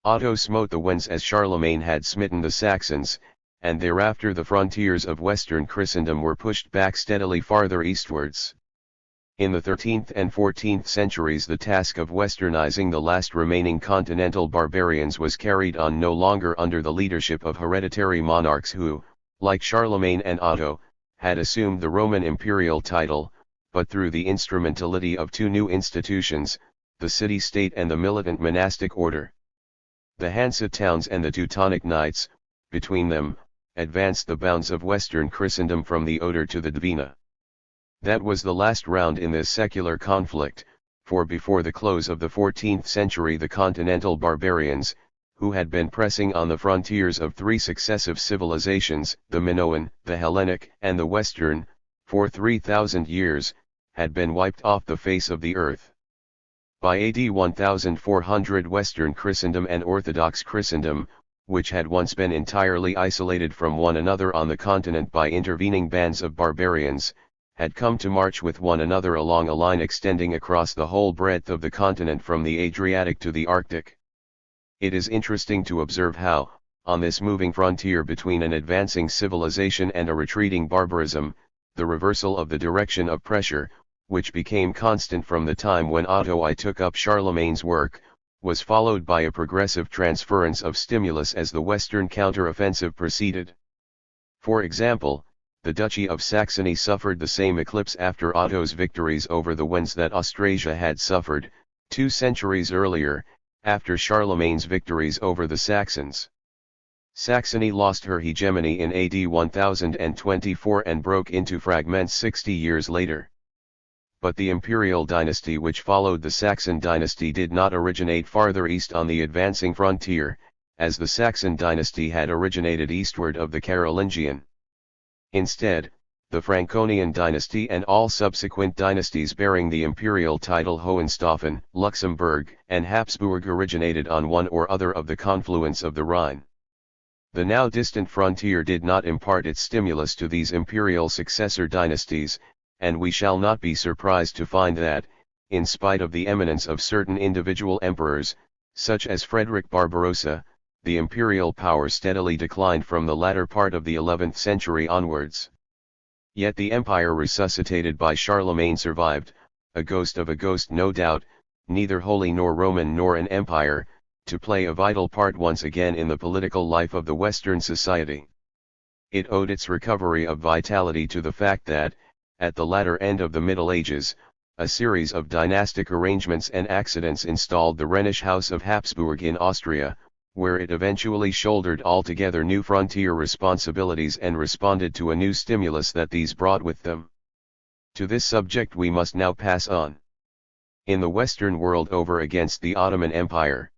Speaker 1: Otto smote the Wends as Charlemagne had smitten the Saxons, and thereafter the frontiers of Western Christendom were pushed back steadily farther eastwards. In the 13th and 14th centuries the task of westernizing the last remaining continental barbarians was carried on no longer under the leadership of hereditary monarchs who, like Charlemagne and Otto, had assumed the Roman imperial title, but through the instrumentality of 2 new institutions, the city-state and the militant monastic order. The Hansa towns and the Teutonic Knights, between them, advanced the bounds of Western Christendom from the Oder to the Dvina. That was the last round in this secular conflict, for before the close of the 14th century the continental barbarians, who had been pressing on the frontiers of 3 successive civilizations, the Minoan, the Hellenic, and the Western, for 3,000 years, had been wiped off the face of the earth. By AD 1400 Western Christendom and Orthodox Christendom, which had once been entirely isolated from one another on the continent by intervening bands of barbarians, had come to march with one another along a line extending across the whole breadth of the continent from the Adriatic to the Arctic. It is interesting to observe how, on this moving frontier between an advancing civilization and a retreating barbarism, the reversal of the direction of pressure, which became constant from the time when Otto I took up Charlemagne's work, was followed by a progressive transference of stimulus as the Western counter-offensive proceeded. For example, the Duchy of Saxony suffered the same eclipse after Otto's victories over the Wends that Austrasia had suffered, 2 centuries earlier, after Charlemagne's victories over the Saxons. Saxony lost her hegemony in AD 1024 and broke into fragments 60 years later. But the imperial dynasty which followed the Saxon dynasty did not originate farther east on the advancing frontier, as the Saxon dynasty had originated eastward of the Carolingian. Instead, the Franconian dynasty and all subsequent dynasties bearing the imperial title Hohenstaufen, Luxembourg, and Habsburg originated on one or other of the confluents of the Rhine. The now distant frontier did not impart its stimulus to these imperial successor dynasties, and we shall not be surprised to find that, in spite of the eminence of certain individual emperors, such as Frederick Barbarossa, the imperial power steadily declined from the latter part of the 11th century onwards. Yet the empire resuscitated by Charlemagne survived, a ghost of a ghost no doubt, neither holy nor Roman nor an empire, to play a vital part once again in the political life of the Western society. It owed its recovery of vitality to the fact that, at the latter end of the Middle Ages, a series of dynastic arrangements and accidents installed the Rhenish House of Habsburg in Austria, where it eventually shouldered altogether new frontier responsibilities and responded to a new stimulus that these brought with them. To this subject we must now pass on. In the Western world over against the Ottoman Empire.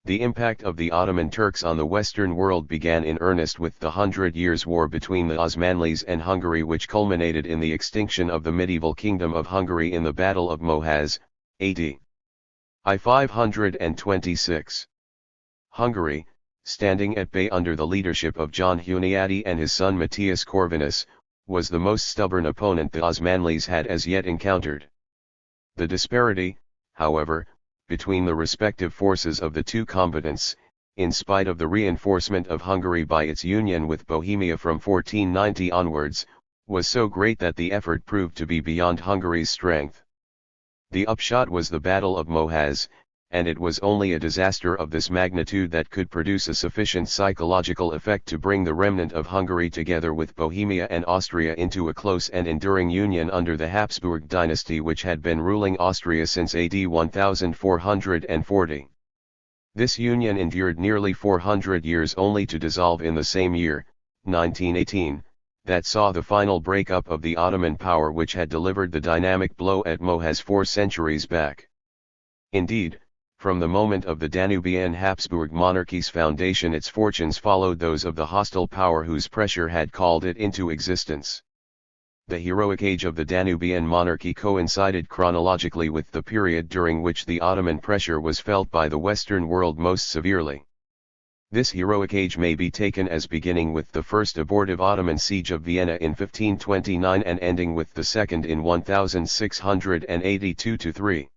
Speaker 1: The impact of the Ottoman Turks on the Western world began in earnest with the 100 Years' War between the Osmanlis and Hungary, which culminated in the extinction of the medieval Kingdom of Hungary in the Battle of Mohaz, A.D. I 526. Hungary, standing at bay under the leadership of John Hunyadi and his son Matthias Corvinus, was the most stubborn opponent the Osmanlis had as yet encountered. The disparity, however, between the respective forces of the two combatants, in spite of the reinforcement of Hungary by its union with Bohemia from 1490 onwards, was so great that the effort proved to be beyond Hungary's strength. The upshot was the Battle of Mohaz, and it was only a disaster of this magnitude that could produce a sufficient psychological effect to bring the remnant of Hungary together with Bohemia and Austria into a close and enduring union under the Habsburg dynasty, which had been ruling Austria since AD 1440. This union endured nearly 400 years only to dissolve in the same year, 1918, that saw the final breakup of the Ottoman power which had delivered the dynamic blow at Mohaz 4 centuries back. Indeed, from the moment of the Danubian Habsburg monarchy's foundation, its fortunes followed those of the hostile power whose pressure had called it into existence. The heroic age of the Danubian monarchy coincided chronologically with the period during which the Ottoman pressure was felt by the Western world most severely. This heroic age may be taken as beginning with the first abortive Ottoman siege of Vienna in 1529 and ending with the second in 1682-3.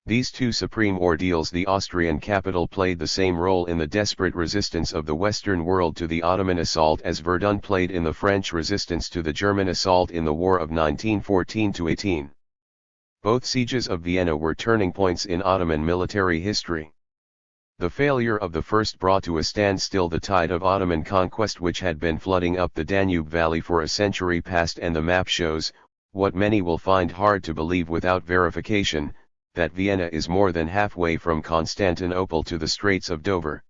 Speaker 1: These two supreme ordeals, the Austrian capital played the same role in the desperate resistance of the Western world to the Ottoman assault as Verdun played in the French resistance to the German assault in the War of 1914-18. Both sieges of Vienna were turning points in Ottoman military history. The failure of the first brought to a standstill the tide of Ottoman conquest which had been flooding up the Danube Valley for a century past, and the map shows, what many will find hard to believe without verification, that Vienna is more than halfway from Constantinople to the Straits of Dover.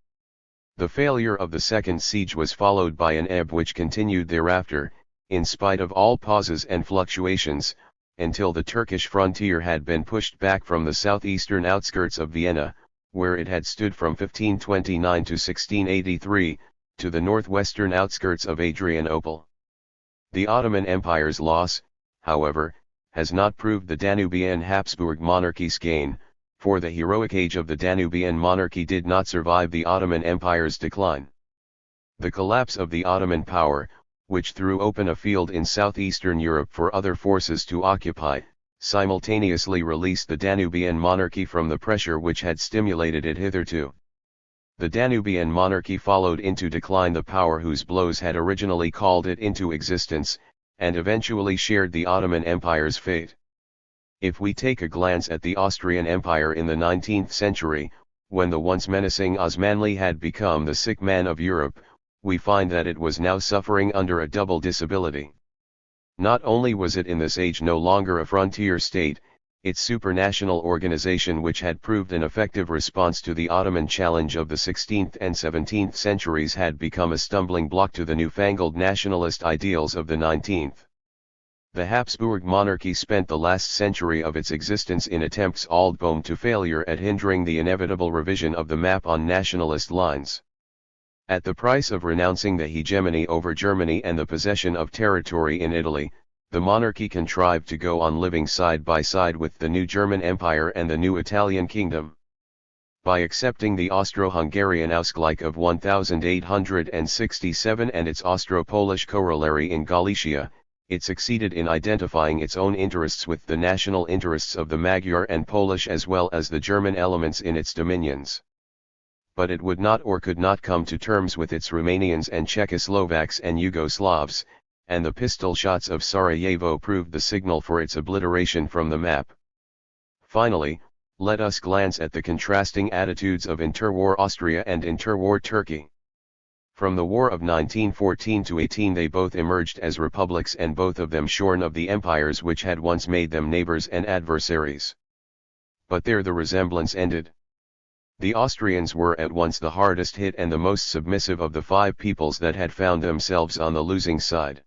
Speaker 1: The failure of the second siege was followed by an ebb which continued thereafter, in spite of all pauses and fluctuations, until the Turkish frontier had been pushed back from the southeastern outskirts of Vienna, where it had stood from 1529 to 1683, to the northwestern outskirts of Adrianople. The Ottoman Empire's loss, however, has not proved the Danubian Habsburg monarchy's gain, for the heroic age of the Danubian monarchy did not survive the Ottoman Empire's decline. The collapse of the Ottoman power, which threw open a field in southeastern Europe for other forces to occupy, simultaneously released the Danubian monarchy from the pressure which had stimulated it hitherto. The Danubian monarchy followed into decline the power whose blows had originally called it into existence, and eventually shared the Ottoman Empire's fate. If we take a glance at the Austrian Empire in the 19th century, when the once menacing Osmanli had become the sick man of Europe, we find that it was now suffering under a double disability. Not only was it in this age no longer a frontier state, its supranational organization, which had proved an effective response to the Ottoman challenge of the 16th and 17th centuries, had become a stumbling block to the newfangled nationalist ideals of the 19th. The Habsburg monarchy spent the last century of its existence in attempts albeit to failure at hindering the inevitable revision of the map on nationalist lines. At the price of renouncing the hegemony over Germany and the possession of territory in Italy, the monarchy contrived to go on living side by side with the new German Empire and the new Italian kingdom. By accepting the Austro-Hungarian Ausgleich of 1867 and its Austro-Polish corollary in Galicia, it succeeded in identifying its own interests with the national interests of the Magyar and Polish as well as the German elements in its dominions. But it would not or could not come to terms with its Romanians and Czechoslovaks and Yugoslavs, and the pistol shots of Sarajevo proved the signal for its obliteration from the map. Finally, let us glance at the contrasting attitudes of interwar Austria and interwar Turkey. From the War of 1914 to 18 they both emerged as republics and both of them shorn of the empires which had once made them neighbors and adversaries. But there the resemblance ended. The Austrians were at once the hardest hit and the most submissive of the five peoples that had found themselves on the losing side.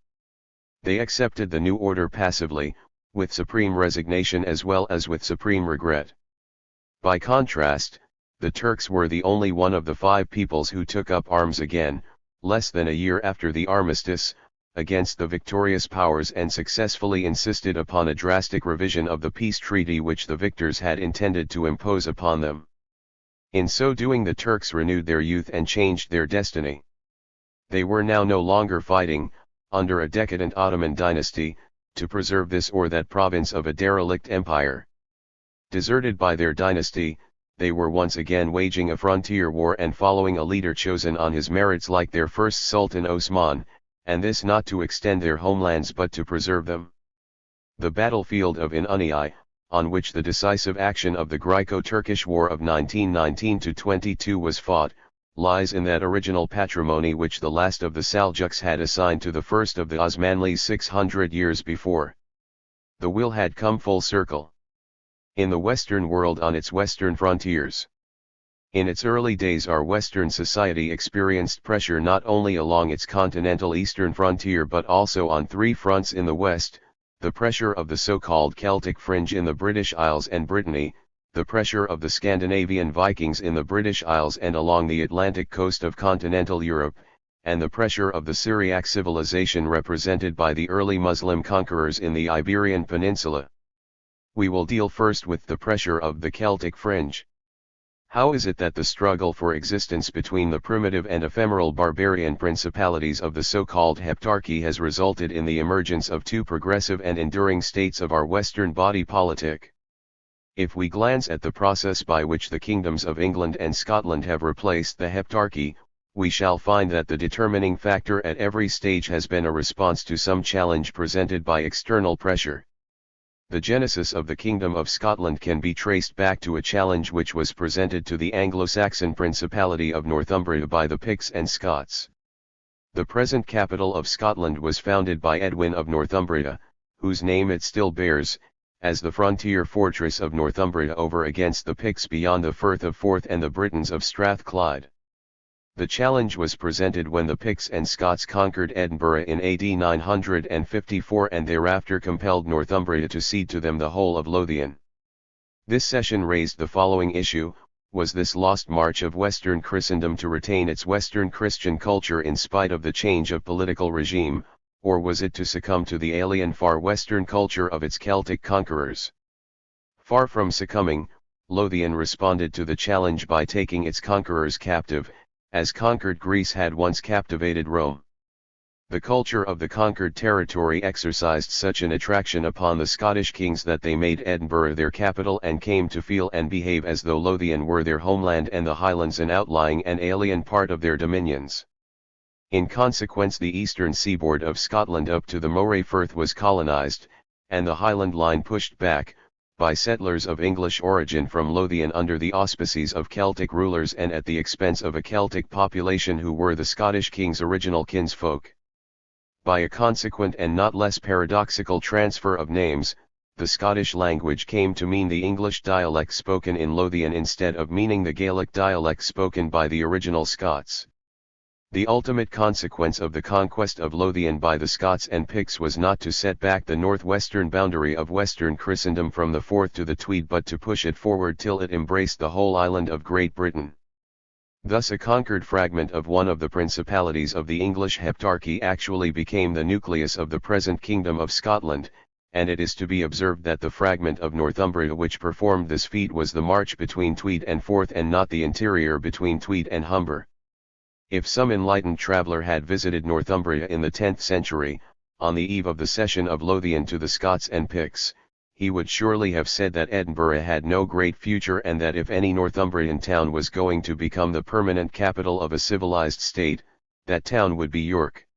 Speaker 1: They accepted the new order passively, with supreme resignation as well as with supreme regret. By contrast, the Turks were the only one of the five peoples who took up arms again, less than a year after the armistice, against the victorious powers and successfully insisted upon a drastic revision of the peace treaty which the victors had intended to impose upon them. In so doing the Turks renewed their youth and changed their destiny. They were now no longer fighting, under a decadent Ottoman dynasty, to preserve this or that province of a derelict empire. Deserted by their dynasty, they were once again waging a frontier war and following a leader chosen on his merits like their first Sultan Osman, and this not to extend their homelands but to preserve them. The battlefield of Inuni, on which the decisive action of the Greco-Turkish War of 1919-22 was fought, lies in that original patrimony which the last of the Seljuks had assigned to the first of the Osmanlis 600 years before. The wheel had come full circle. In the Western world on its western frontiers. In its early days our Western society experienced pressure not only along its continental eastern frontier but also on three fronts in the West, the pressure of the so-called Celtic fringe in the British Isles and Brittany, the pressure of the Scandinavian Vikings in the British Isles and along the Atlantic coast of continental Europe, and the pressure of the Syriac civilization represented by the early Muslim conquerors in the Iberian Peninsula. We will deal first with the pressure of the Celtic fringe. How is it that the struggle for existence between the primitive and ephemeral barbarian principalities of the so-called Heptarchy has resulted in the emergence of two progressive and enduring states of our Western body politic? If we glance at the process by which the kingdoms of England and Scotland have replaced the Heptarchy, we shall find that the determining factor at every stage has been a response to some challenge presented by external pressure. The genesis of the Kingdom of Scotland can be traced back to a challenge which was presented to the Anglo-Saxon Principality of Northumbria by the Picts and Scots. The present capital of Scotland was founded by Edwin of Northumbria, whose name it still bears, as the frontier fortress of Northumbria over against the Picts beyond the Firth of Forth and the Britons of Strathclyde. The challenge was presented when the Picts and Scots conquered Edinburgh in AD 954 and thereafter compelled Northumbria to cede to them the whole of Lothian. This session raised the following issue: was this lost march of Western Christendom to retain its Western Christian culture in spite of the change of political regime, or was it to succumb to the alien far Western culture of its Celtic conquerors? Far from succumbing, Lothian responded to the challenge by taking its conquerors captive, as conquered Greece had once captivated Rome. The culture of the conquered territory exercised such an attraction upon the Scottish kings that they made Edinburgh their capital and came to feel and behave as though Lothian were their homeland and the Highlands an outlying and alien part of their dominions. In consequence the eastern seaboard of Scotland up to the Moray Firth was colonized, and the Highland line pushed back, by settlers of English origin from Lothian under the auspices of Celtic rulers and at the expense of a Celtic population who were the Scottish king's original kinsfolk. By a consequent and not less paradoxical transfer of names, the Scottish language came to mean the English dialect spoken in Lothian instead of meaning the Gaelic dialect spoken by the original Scots. The ultimate consequence of the conquest of Lothian by the Scots and Picts was not to set back the northwestern boundary of Western Christendom from the Forth to the Tweed but to push it forward till it embraced the whole island of Great Britain. Thus a conquered fragment of one of the principalities of the English Heptarchy actually became the nucleus of the present Kingdom of Scotland, and it is to be observed that the fragment of Northumbria which performed this feat was the march between Tweed and Forth and not the interior between Tweed and Humber. If some enlightened traveller had visited Northumbria in the 10th century, on the eve of the cession of Lothian to the Scots and Picts, he would surely have said that Edinburgh had no great future and that if any Northumbrian town was going to become the permanent capital of a civilized state, that town would be York.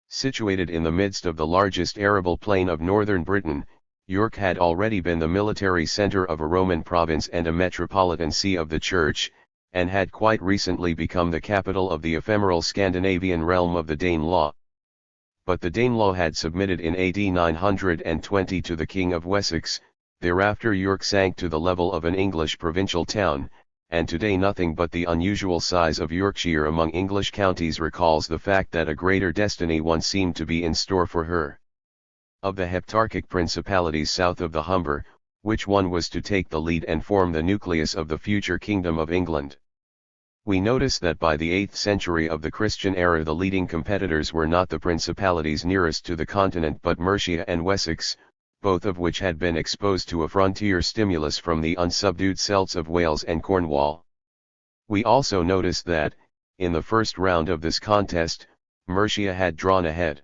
Speaker 1: Situated in the midst of the largest arable plain of northern Britain, York had already been the military centre of a Roman province and a metropolitan see of the Church, and had quite recently become the capital of the ephemeral Scandinavian realm of the Danelaw. But the Danelaw had submitted in AD 920 to the King of Wessex. Thereafter York sank to the level of an English provincial town, and today nothing but the unusual size of Yorkshire among English counties recalls the fact that a greater destiny once seemed to be in store for her. Of the heptarchic principalities south of the Humber, which one was to take the lead and form the nucleus of the future Kingdom of England? We notice that by the 8th century of the Christian era the leading competitors were not the principalities nearest to the continent but Mercia and Wessex, both of which had been exposed to a frontier stimulus from the unsubdued Celts of Wales and Cornwall. We also notice that, in the first round of this contest, Mercia had drawn ahead.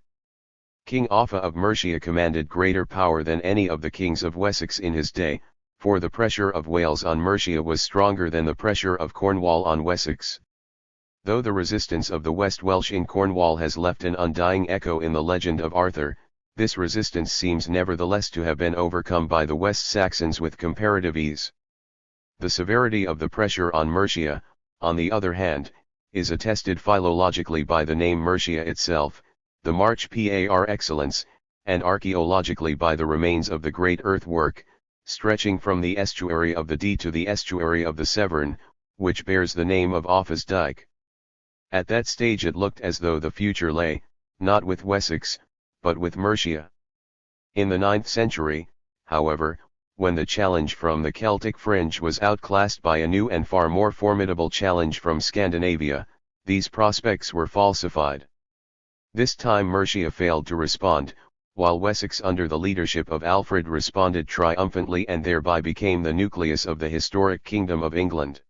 Speaker 1: King Offa of Mercia commanded greater power than any of the kings of Wessex in his day, for the pressure of Wales on Mercia was stronger than the pressure of Cornwall on Wessex. Though the resistance of the West Welsh in Cornwall has left an undying echo in the legend of Arthur, this resistance seems nevertheless to have been overcome by the West Saxons with comparative ease. The severity of the pressure on Mercia, on the other hand, is attested philologically by the name Mercia itself, the march par excellence, and archaeologically by the remains of the great earthwork, stretching from the estuary of the Dee to the estuary of the Severn, which bears the name of Offa's Dyke. At that stage it looked as though the future lay, not with Wessex, but with Mercia. In the 9th century, however, when the challenge from the Celtic fringe was outclassed by a new and far more formidable challenge from Scandinavia, these prospects were falsified. This time Mercia failed to respond, while Wessex under the leadership of Alfred responded triumphantly and thereby became the nucleus of the historic Kingdom of England.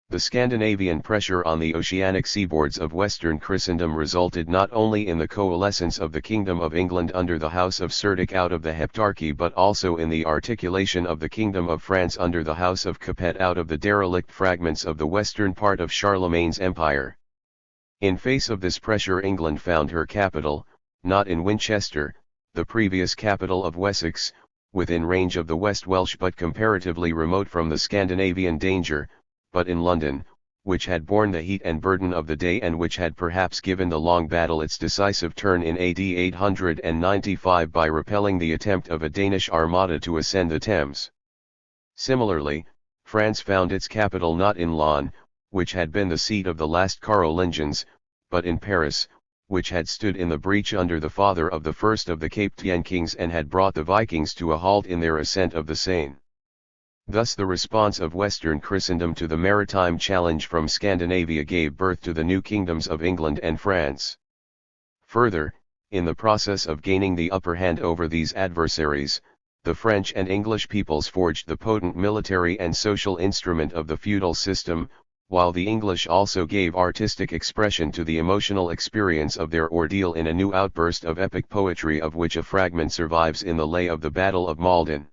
Speaker 1: The Scandinavian pressure on the oceanic seaboards of Western Christendom resulted not only in the coalescence of the Kingdom of England under the House of Cerdic out of the Heptarchy but also in the articulation of the Kingdom of France under the House of Capet out of the derelict fragments of the western part of Charlemagne's empire. In face of this pressure England found her capital, not in Winchester, the previous capital of Wessex, within range of the West Welsh but comparatively remote from the Scandinavian danger, but in London, which had borne the heat and burden of the day and which had perhaps given the long battle its decisive turn in AD 895 by repelling the attempt of a Danish armada to ascend the Thames. Similarly, France found its capital not in Laon, which had been the seat of the last Carolingians, but in Paris, which had stood in the breach under the father of the first of the Capetian kings and had brought the Vikings to a halt in their ascent of the Seine. Thus the response of Western Christendom to the maritime challenge from Scandinavia gave birth to the new kingdoms of England and France. Further, in the process of gaining the upper hand over these adversaries, the French and English peoples forged the potent military and social instrument of the feudal system, while the English also gave artistic expression to the emotional experience of their ordeal in a new outburst of epic poetry of which a fragment survives in the lay of the Battle of Maldon.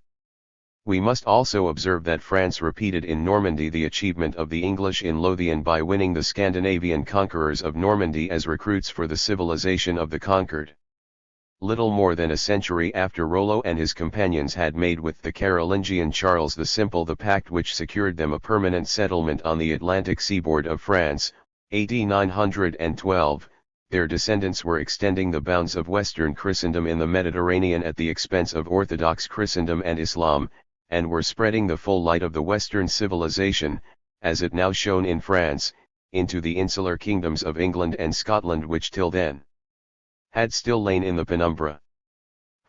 Speaker 1: We must also observe that France repeated in Normandy the achievement of the English in Lothian by winning the Scandinavian conquerors of Normandy as recruits for the civilization of the conquered. Little more than a century after Rollo and his companions had made with the Carolingian Charles the Simple the pact which secured them a permanent settlement on the Atlantic seaboard of France, AD 912, their descendants were extending the bounds of Western Christendom in the Mediterranean at the expense of Orthodox Christendom and Islam, and were spreading the full light of the Western civilization, as it now shone in France, into the insular kingdoms of England and Scotland which till then had still lain in the penumbra.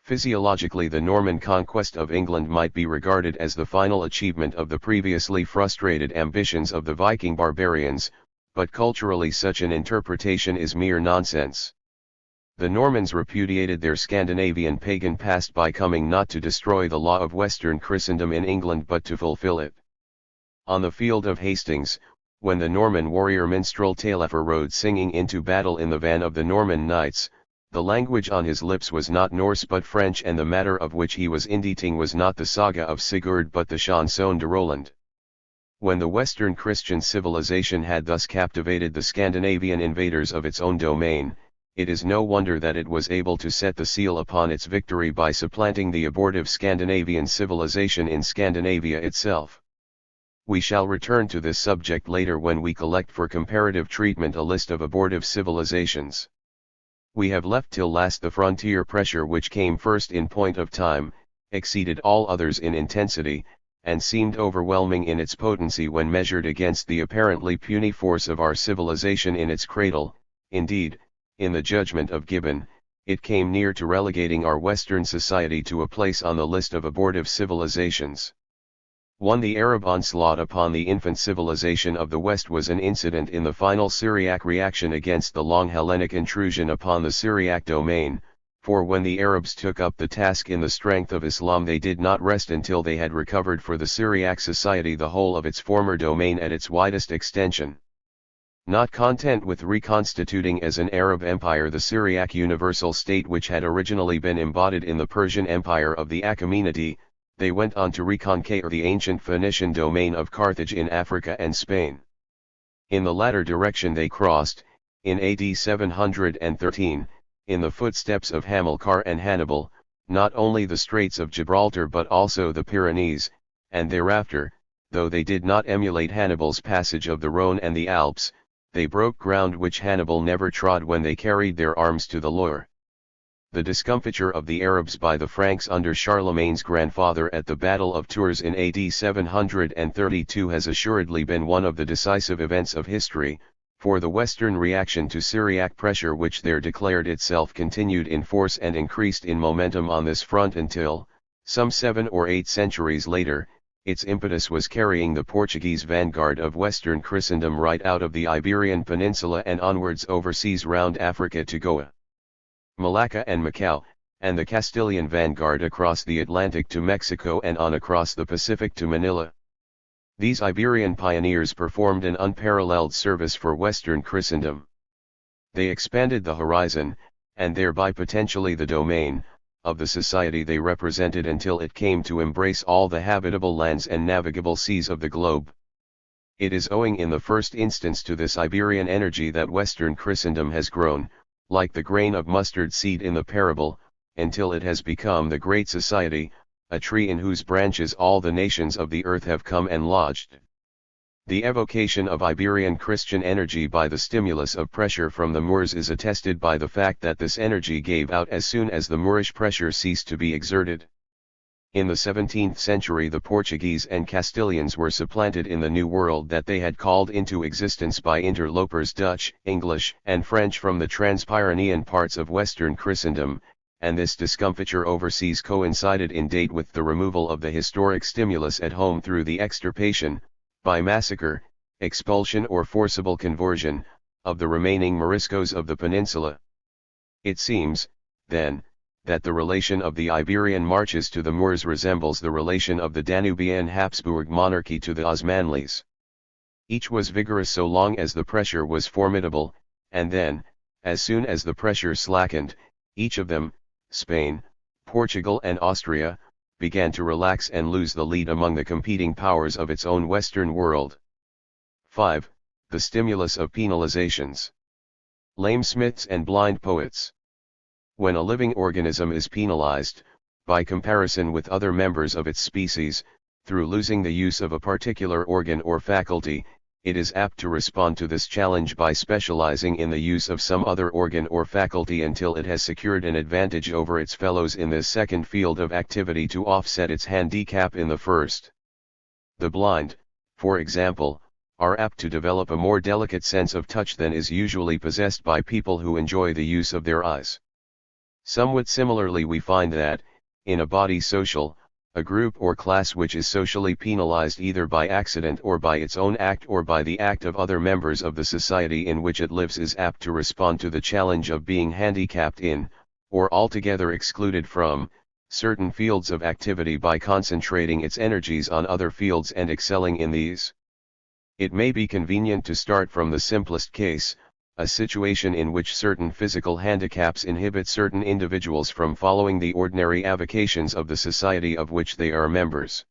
Speaker 1: Physiologically the Norman conquest of England might be regarded as the final achievement of the previously frustrated ambitions of the Viking barbarians, but culturally such an interpretation is mere nonsense. The Normans repudiated their Scandinavian pagan past by coming not to destroy the law of Western Christendom in England but to fulfill it. On the field of Hastings, when the Norman warrior minstrel Taillefer rode singing into battle in the van of the Norman knights, The language on his lips was not Norse but French, and the matter of which he was inditing was not the saga of Sigurd but the chanson de Roland. When the Western Christian civilization had thus captivated the Scandinavian invaders of its own domain, it is no wonder that it was able to set the seal upon its victory by supplanting the abortive Scandinavian civilization in Scandinavia itself. We shall return to this subject later when we collect for comparative treatment a list of abortive civilizations. We have left till last the frontier pressure, which came first in point of time, exceeded all others in intensity, and seemed overwhelming in its potency when measured against the apparently puny force of our civilization in its cradle. Indeed, in the judgment of Gibbon, it came near to relegating our Western society to a place on the list of abortive civilizations. 1. The Arab onslaught upon the infant civilization of the West was an incident in the final Syriac reaction against the long Hellenic intrusion upon the Syriac domain, for when the Arabs took up the task in the strength of Islam, they did not rest until they had recovered for the Syriac society the whole of its former domain at its widest extension. Not content with reconstituting as an Arab empire the Syriac universal state which had originally been embodied in the Persian Empire of the Achaemenidi, they went on to reconquer the ancient Phoenician domain of Carthage in Africa and Spain. In the latter direction they crossed, in AD 713, in the footsteps of Hamilcar and Hannibal, not only the Straits of Gibraltar but also the Pyrenees, and thereafter, though they did not emulate Hannibal's passage of the Rhone and the Alps, they broke ground which Hannibal never trod when they carried their arms to the Loire. The discomfiture of the Arabs by the Franks under Charlemagne's grandfather at the Battle of Tours in AD 732 has assuredly been one of the decisive events of history, for the Western reaction to Syriac pressure which there declared itself continued in force and increased in momentum on this front until, some 7 or 8 centuries later, its impetus was carrying the Portuguese vanguard of Western Christendom right out of the Iberian Peninsula and onwards overseas round Africa to Goa, Malacca and Macau, and the Castilian vanguard across the Atlantic to Mexico and on across the Pacific to Manila. These Iberian pioneers performed an unparalleled service for Western Christendom. They expanded the horizon, and thereby potentially the domain, of the society they represented until it came to embrace all the habitable lands and navigable seas of the globe. It is owing in the first instance to this Iberian energy that Western Christendom has grown, like the grain of mustard seed in the parable, until it has become the great society, a tree in whose branches all the nations of the earth have come and lodged. The evocation of Iberian Christian energy by the stimulus of pressure from the Moors is attested by the fact that this energy gave out as soon as the Moorish pressure ceased to be exerted. In the 17th century the Portuguese and Castilians were supplanted in the New World that they had called into existence by interlopers Dutch, English, and French from the Transpyrenean parts of Western Christendom, and this discomfiture overseas coincided in date with the removal of the historic stimulus at home through the extirpation, by massacre, expulsion or forcible conversion, of the remaining Moriscos of the peninsula. It seems, then, that the relation of the Iberian marches to the Moors resembles the relation of the Danubian Habsburg monarchy to the Osmanlis. Each was vigorous so long as the pressure was formidable, and then, as soon as the pressure slackened, each of them, Spain, Portugal and Austria, began to relax and lose the lead among the competing powers of its own Western world. 5. The stimulus of penalizations. Lame smiths and blind poets. When a living organism is penalized, by comparison with other members of its species, through losing the use of a particular organ or faculty, it is apt to respond to this challenge by specializing in the use of some other organ or faculty until it has secured an advantage over its fellows in this second field of activity to offset its handicap in the first. The blind, for example, are apt to develop a more delicate sense of touch than is usually possessed by people who enjoy the use of their eyes. Somewhat similarly we find that, in a body social, a group or class which is socially penalized either by accident or by its own act or by the act of other members of the society in which it lives is apt to respond to the challenge of being handicapped in, or altogether excluded from, certain fields of activity by concentrating its energies on other fields and excelling in these. It may be convenient to start from the simplest case, a situation in which certain physical handicaps inhibit certain individuals from following the ordinary avocations of the society of which they are members.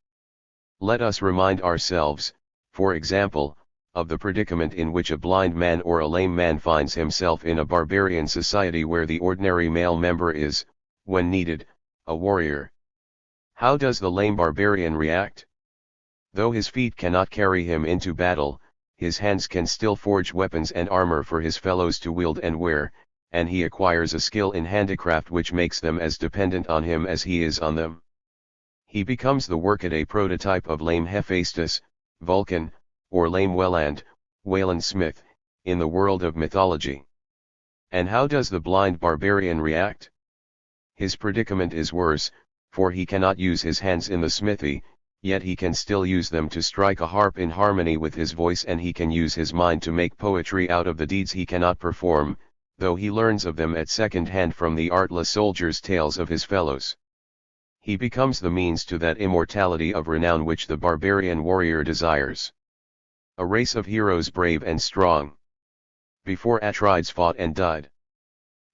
Speaker 1: Let us remind ourselves, for example, of the predicament in which a blind man or a lame man finds himself in a barbarian society where the ordinary male member is, when needed, a warrior. How does the lame barbarian react? Though his feet cannot carry him into battle, his hands can still forge weapons and armor for his fellows to wield and wear, and he acquires a skill in handicraft which makes them as dependent on him as he is on them. He becomes the workaday prototype of lame Hephaestus, Vulcan, or lame Wayland Smith, in the world of mythology. And how does the blind barbarian react? His predicament is worse, for he cannot use his hands in the smithy, yet he can still use them to strike a harp in harmony with his voice, and he can use his mind to make poetry out of the deeds he cannot perform, though he learns of them at second hand from the artless soldier's tales of his fellows. He becomes the means to that immortality of renown which the barbarian warrior desires. A race of heroes brave and strong. Before Atrides fought and died.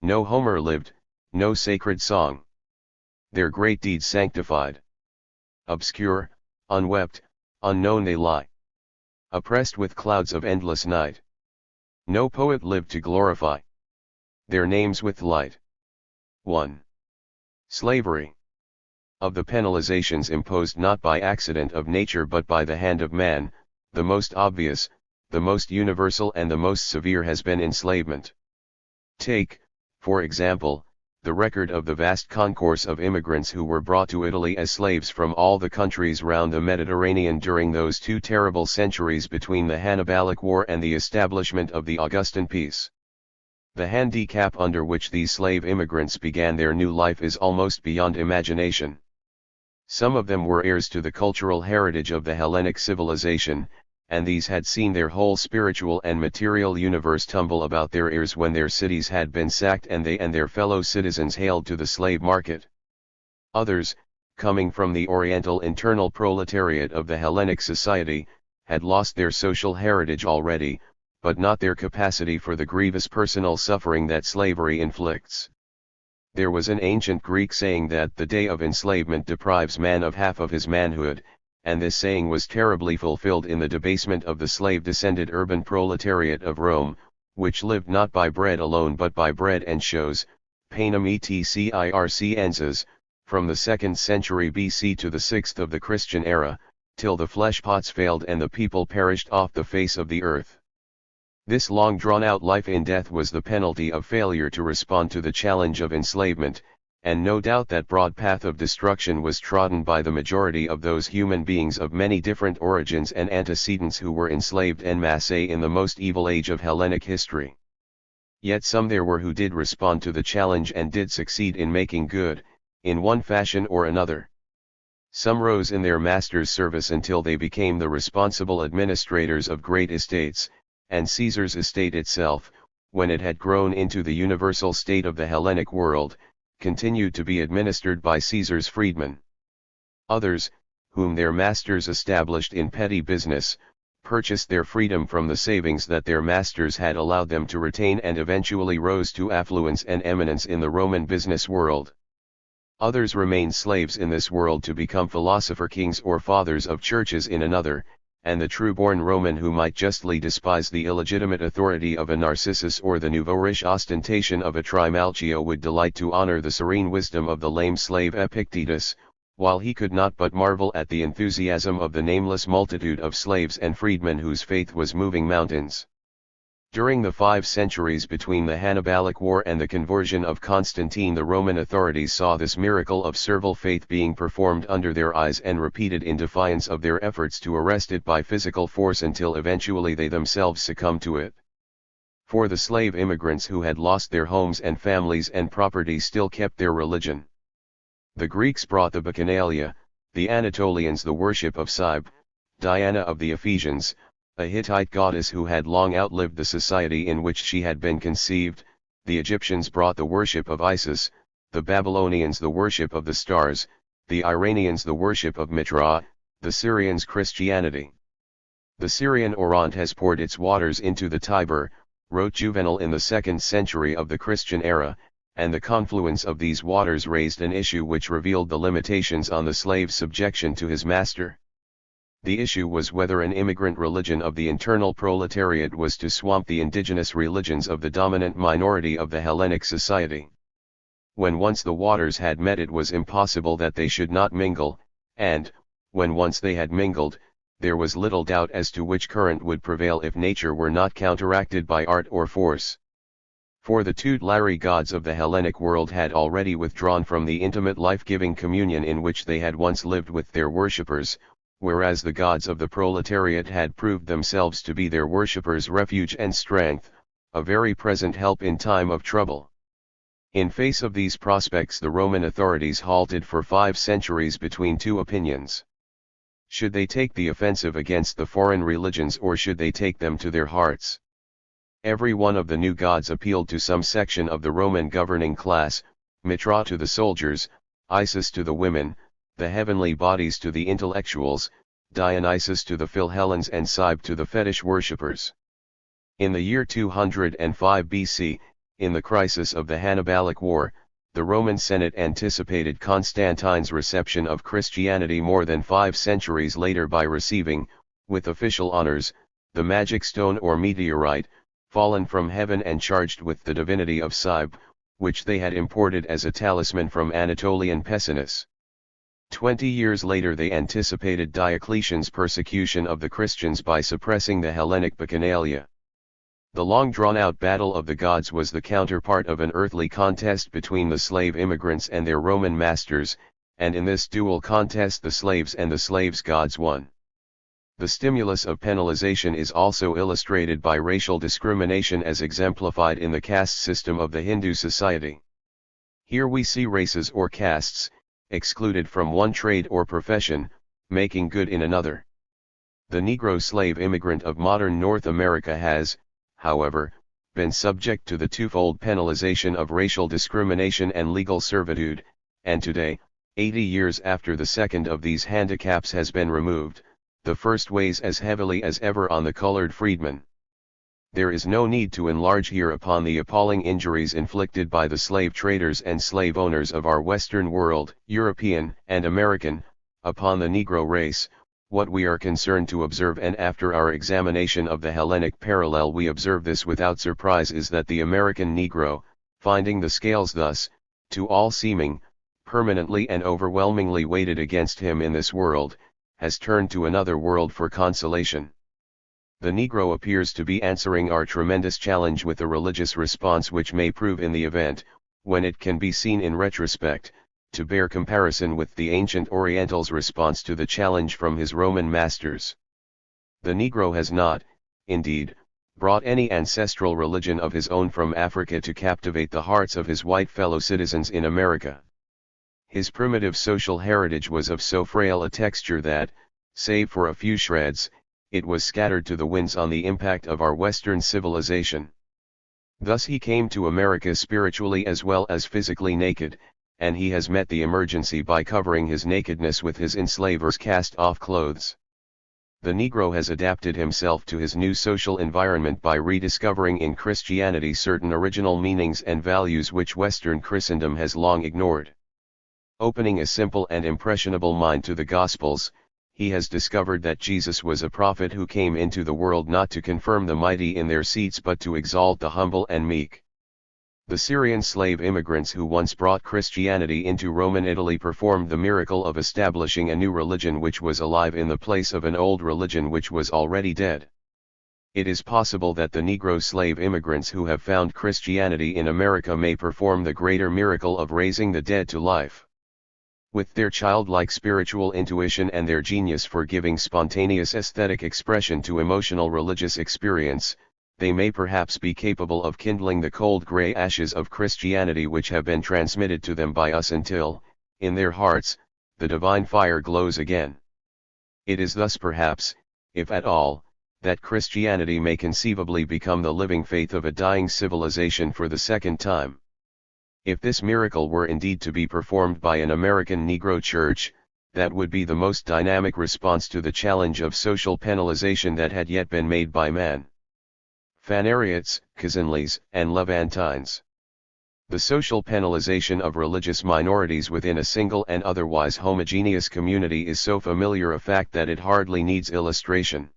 Speaker 1: No Homer lived, no sacred song. Their great deeds sanctified. Obscure, unwept, unknown they lie. Oppressed with clouds of endless night. No poet lived to glorify their names with light. 1. Slavery. Of the penalizations imposed not by accident of nature but by the hand of man, the most obvious, the most universal and the most severe has been enslavement. Take, for example, the record of the vast concourse of immigrants who were brought to Italy as slaves from all the countries round the Mediterranean during those 2 terrible centuries between the Hannibalic War and the establishment of the Augustan peace. The handicap under which these slave immigrants began their new life is almost beyond imagination. Some of them were heirs to the cultural heritage of the Hellenic civilization, and these had seen their whole spiritual and material universe tumble about their ears when their cities had been sacked and they and their fellow citizens hailed to the slave market. Others, coming from the oriental internal proletariat of the Hellenic society, had lost their social heritage already, but not their capacity for the grievous personal suffering that slavery inflicts. There was an ancient Greek saying that the day of enslavement deprives man of half of his manhood, and this saying was terribly fulfilled in the debasement of the slave-descended urban proletariat of Rome, which lived not by bread alone but by bread and shows, panem et circenses, from the 2nd century BC to the 6th of the Christian era, till the flesh-pots failed and the people perished off the face of the earth. This long drawn-out life in death was the penalty of failure to respond to the challenge of enslavement, and no doubt that broad path of destruction was trodden by the majority of those human beings of many different origins and antecedents who were enslaved en masse in the most evil age of Hellenic history. Yet some there were who did respond to the challenge and did succeed in making good, in one fashion or another. Some rose in their master's service until they became the responsible administrators of great estates, and Caesar's estate itself, when it had grown into the universal state of the Hellenic world, continued to be administered by Caesar's freedmen. Others, whom their masters established in petty business, purchased their freedom from the savings that their masters had allowed them to retain and eventually rose to affluence and eminence in the Roman business world. Others remained slaves in this world to become philosopher kings or fathers of churches in another, and the true-born Roman who might justly despise the illegitimate authority of a Narcissus or the nouveau-riche ostentation of a Trimalchio would delight to honor the serene wisdom of the lame slave Epictetus, while he could not but marvel at the enthusiasm of the nameless multitude of slaves and freedmen whose faith was moving mountains. During the 5 centuries between the Hannibalic War and the conversion of Constantine, the Roman authorities saw this miracle of servile faith being performed under their eyes and repeated in defiance of their efforts to arrest it by physical force until eventually they themselves succumbed to it. For the slave immigrants who had lost their homes and families and property still kept their religion. The Greeks brought the Bacchanalia, the Anatolians the worship of Cybele, Diana of the Ephesians, a Hittite goddess who had long outlived the society in which she had been conceived. The Egyptians brought the worship of Isis, the Babylonians the worship of the stars, the Iranians the worship of Mitra, the Syrians Christianity. The Syrian Orient has poured its waters into the Tiber, wrote Juvenal in the 2nd century of the Christian era, and the confluence of these waters raised an issue which revealed the limitations on the slave's subjection to his master. The issue was whether an immigrant religion of the internal proletariat was to swamp the indigenous religions of the dominant minority of the Hellenic society. When once the waters had met, it was impossible that they should not mingle, and, when once they had mingled, there was little doubt as to which current would prevail if nature were not counteracted by art or force. For the tutelary gods of the Hellenic world had already withdrawn from the intimate life-giving communion in which they had once lived with their worshippers, whereas the gods of the proletariat had proved themselves to be their worshippers' refuge and strength, a very present help in time of trouble. In face of these prospects, the Roman authorities halted for 5 centuries between two opinions. Should they take the offensive against the foreign religions, or should they take them to their hearts? Every one of the new gods appealed to some section of the Roman governing class, Mitra to the soldiers, Isis to the women, the heavenly bodies to the intellectuals, Dionysus to the Philhellens, and Cybele to the fetish worshippers. In the year 205 BC, in the crisis of the Hannibalic War, the Roman Senate anticipated Constantine's reception of Christianity more than 5 centuries later by receiving, with official honors, the magic stone or meteorite, fallen from heaven and charged with the divinity of Cybele, which they had imported as a talisman from Anatolian Pessinus. 20 years later they anticipated Diocletian's persecution of the Christians by suppressing the Hellenic Bacchanalia. The long-drawn-out battle of the gods was the counterpart of an earthly contest between the slave immigrants and their Roman masters, and in this dual contest the slaves and the slaves' gods won. The stimulus of penalization is also illustrated by racial discrimination as exemplified in the caste system of the Hindu society. Here we see races or castes, excluded from one trade or profession, making good in another. The Negro slave immigrant of modern North America has, however, been subject to the twofold penalization of racial discrimination and legal servitude, and today, 80 years after the second of these handicaps has been removed, the first weighs as heavily as ever on the colored freedman. There is no need to enlarge here upon the appalling injuries inflicted by the slave traders and slave owners of our Western world, European and American, upon the Negro race. What we are concerned to observe, and after our examination of the Hellenic parallel we observe this without surprise, is that the American Negro, finding the scales thus, to all seeming, permanently and overwhelmingly weighted against him in this world, has turned to another world for consolation. The Negro appears to be answering our tremendous challenge with a religious response which may prove in the event, when it can be seen in retrospect, to bear comparison with the ancient Oriental's response to the challenge from his Roman masters. The Negro has not, indeed, brought any ancestral religion of his own from Africa to captivate the hearts of his white fellow citizens in America. His primitive social heritage was of so frail a texture that, save for a few shreds, it was scattered to the winds on the impact of our Western civilization. Thus he came to America spiritually as well as physically naked, and he has met the emergency by covering his nakedness with his enslaver's cast-off clothes. The Negro has adapted himself to his new social environment by rediscovering in Christianity certain original meanings and values which Western Christendom has long ignored. Opening a simple and impressionable mind to the Gospels, he has discovered that Jesus was a prophet who came into the world not to confirm the mighty in their seats but to exalt the humble and meek. The Syrian slave immigrants who once brought Christianity into Roman Italy performed the miracle of establishing a new religion which was alive in the place of an old religion which was already dead. It is possible that the Negro slave immigrants who have found Christianity in America may perform the greater miracle of raising the dead to life. With their childlike spiritual intuition and their genius for giving spontaneous aesthetic expression to emotional religious experience, they may perhaps be capable of kindling the cold gray ashes of Christianity which have been transmitted to them by us until, in their hearts, the divine fire glows again. It is thus perhaps, if at all, that Christianity may conceivably become the living faith of a dying civilization for the second time. If this miracle were indeed to be performed by an American Negro church, that would be the most dynamic response to the challenge of social penalization that had yet been made by man. Phanariots, Kazanlis, and Levantines. The social penalization of religious minorities within a single and otherwise homogeneous community is so familiar a fact that it hardly needs illustration.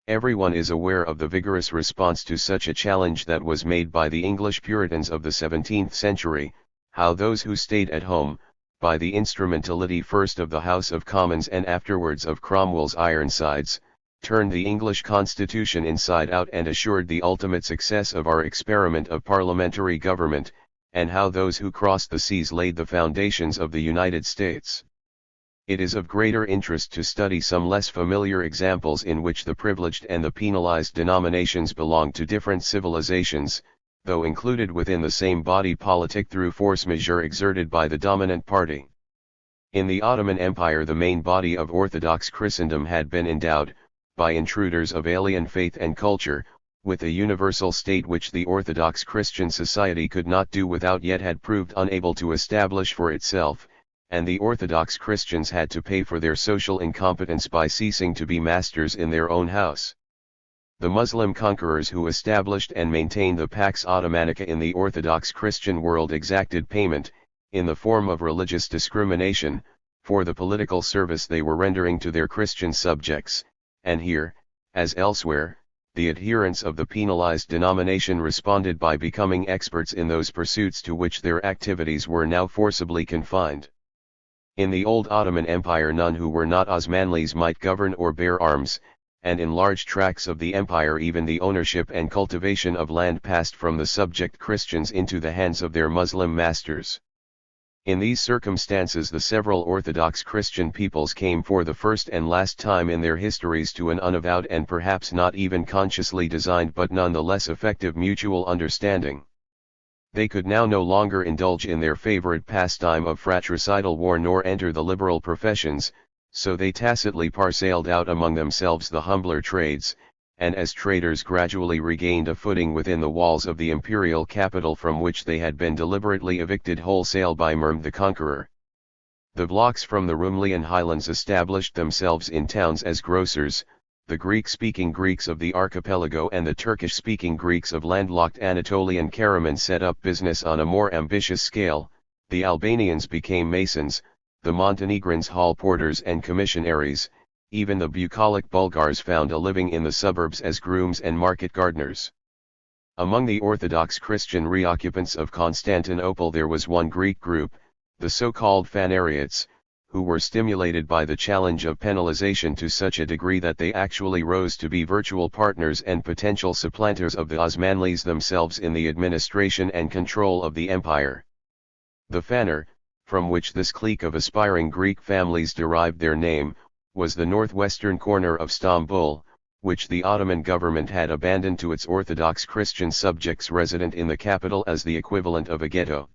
Speaker 1: Everyone is aware of the vigorous response to such a challenge that was made by the English Puritans of the 17th century, how those who stayed at home, by the instrumentality first of the House of Commons and afterwards of Cromwell's Ironsides, turned the English Constitution inside out and assured the ultimate success of our experiment of parliamentary government, and how those who crossed the seas laid the foundations of the United States. It is of greater interest to study some less familiar examples in which the privileged and the penalized denominations belong to different civilizations, though included within the same body politic through force majeure exerted by the dominant party. In the Ottoman Empire, the main body of Orthodox Christendom had been endowed, by intruders of alien faith and culture, with a universal state which the Orthodox Christian society could not do without, yet had proved unable to establish for itself, and the Orthodox Christians had to pay for their social incompetence by ceasing to be masters in their own house. The Muslim conquerors who established and maintained the Pax Ottomanica in the Orthodox Christian world exacted payment, in the form of religious discrimination, for the political service they were rendering to their Christian subjects, and here, as elsewhere, the adherents of the penalized denomination responded by becoming experts in those pursuits to which their activities were now forcibly confined. In the old Ottoman Empire, none who were not Osmanlis might govern or bear arms, and in large tracts of the empire even the ownership and cultivation of land passed from the subject Christians into the hands of their Muslim masters. In these circumstances the several Orthodox Christian peoples came for the first and last time in their histories to an unavowed and perhaps not even consciously designed but none the less effective mutual understanding. They could now no longer indulge in their favorite pastime of fratricidal war nor enter the liberal professions, so they tacitly parceled out among themselves the humbler trades, and as traders gradually regained a footing within the walls of the imperial capital from which they had been deliberately evicted wholesale by Murm the Conqueror. The Vlachs from the Rumelian highlands established themselves in towns as grocers, the Greek-speaking Greeks of the archipelago and the Turkish-speaking Greeks of landlocked Anatolian Karaman set up business on a more ambitious scale, the Albanians became masons, the Montenegrins hall porters and commissionaries, even the bucolic Bulgars found a living in the suburbs as grooms and market gardeners. Among the Orthodox Christian reoccupants of Constantinople there was one Greek group, the so-called Phanariots, who were stimulated by the challenge of penalization to such a degree that they actually rose to be virtual partners and potential supplanters of the Osmanlis themselves in the administration and control of the empire. The Phanar, from which this clique of aspiring Greek families derived their name, was the northwestern corner of Stambul, which the Ottoman government had abandoned to its Orthodox Christian subjects resident in the capital as the equivalent of a ghetto.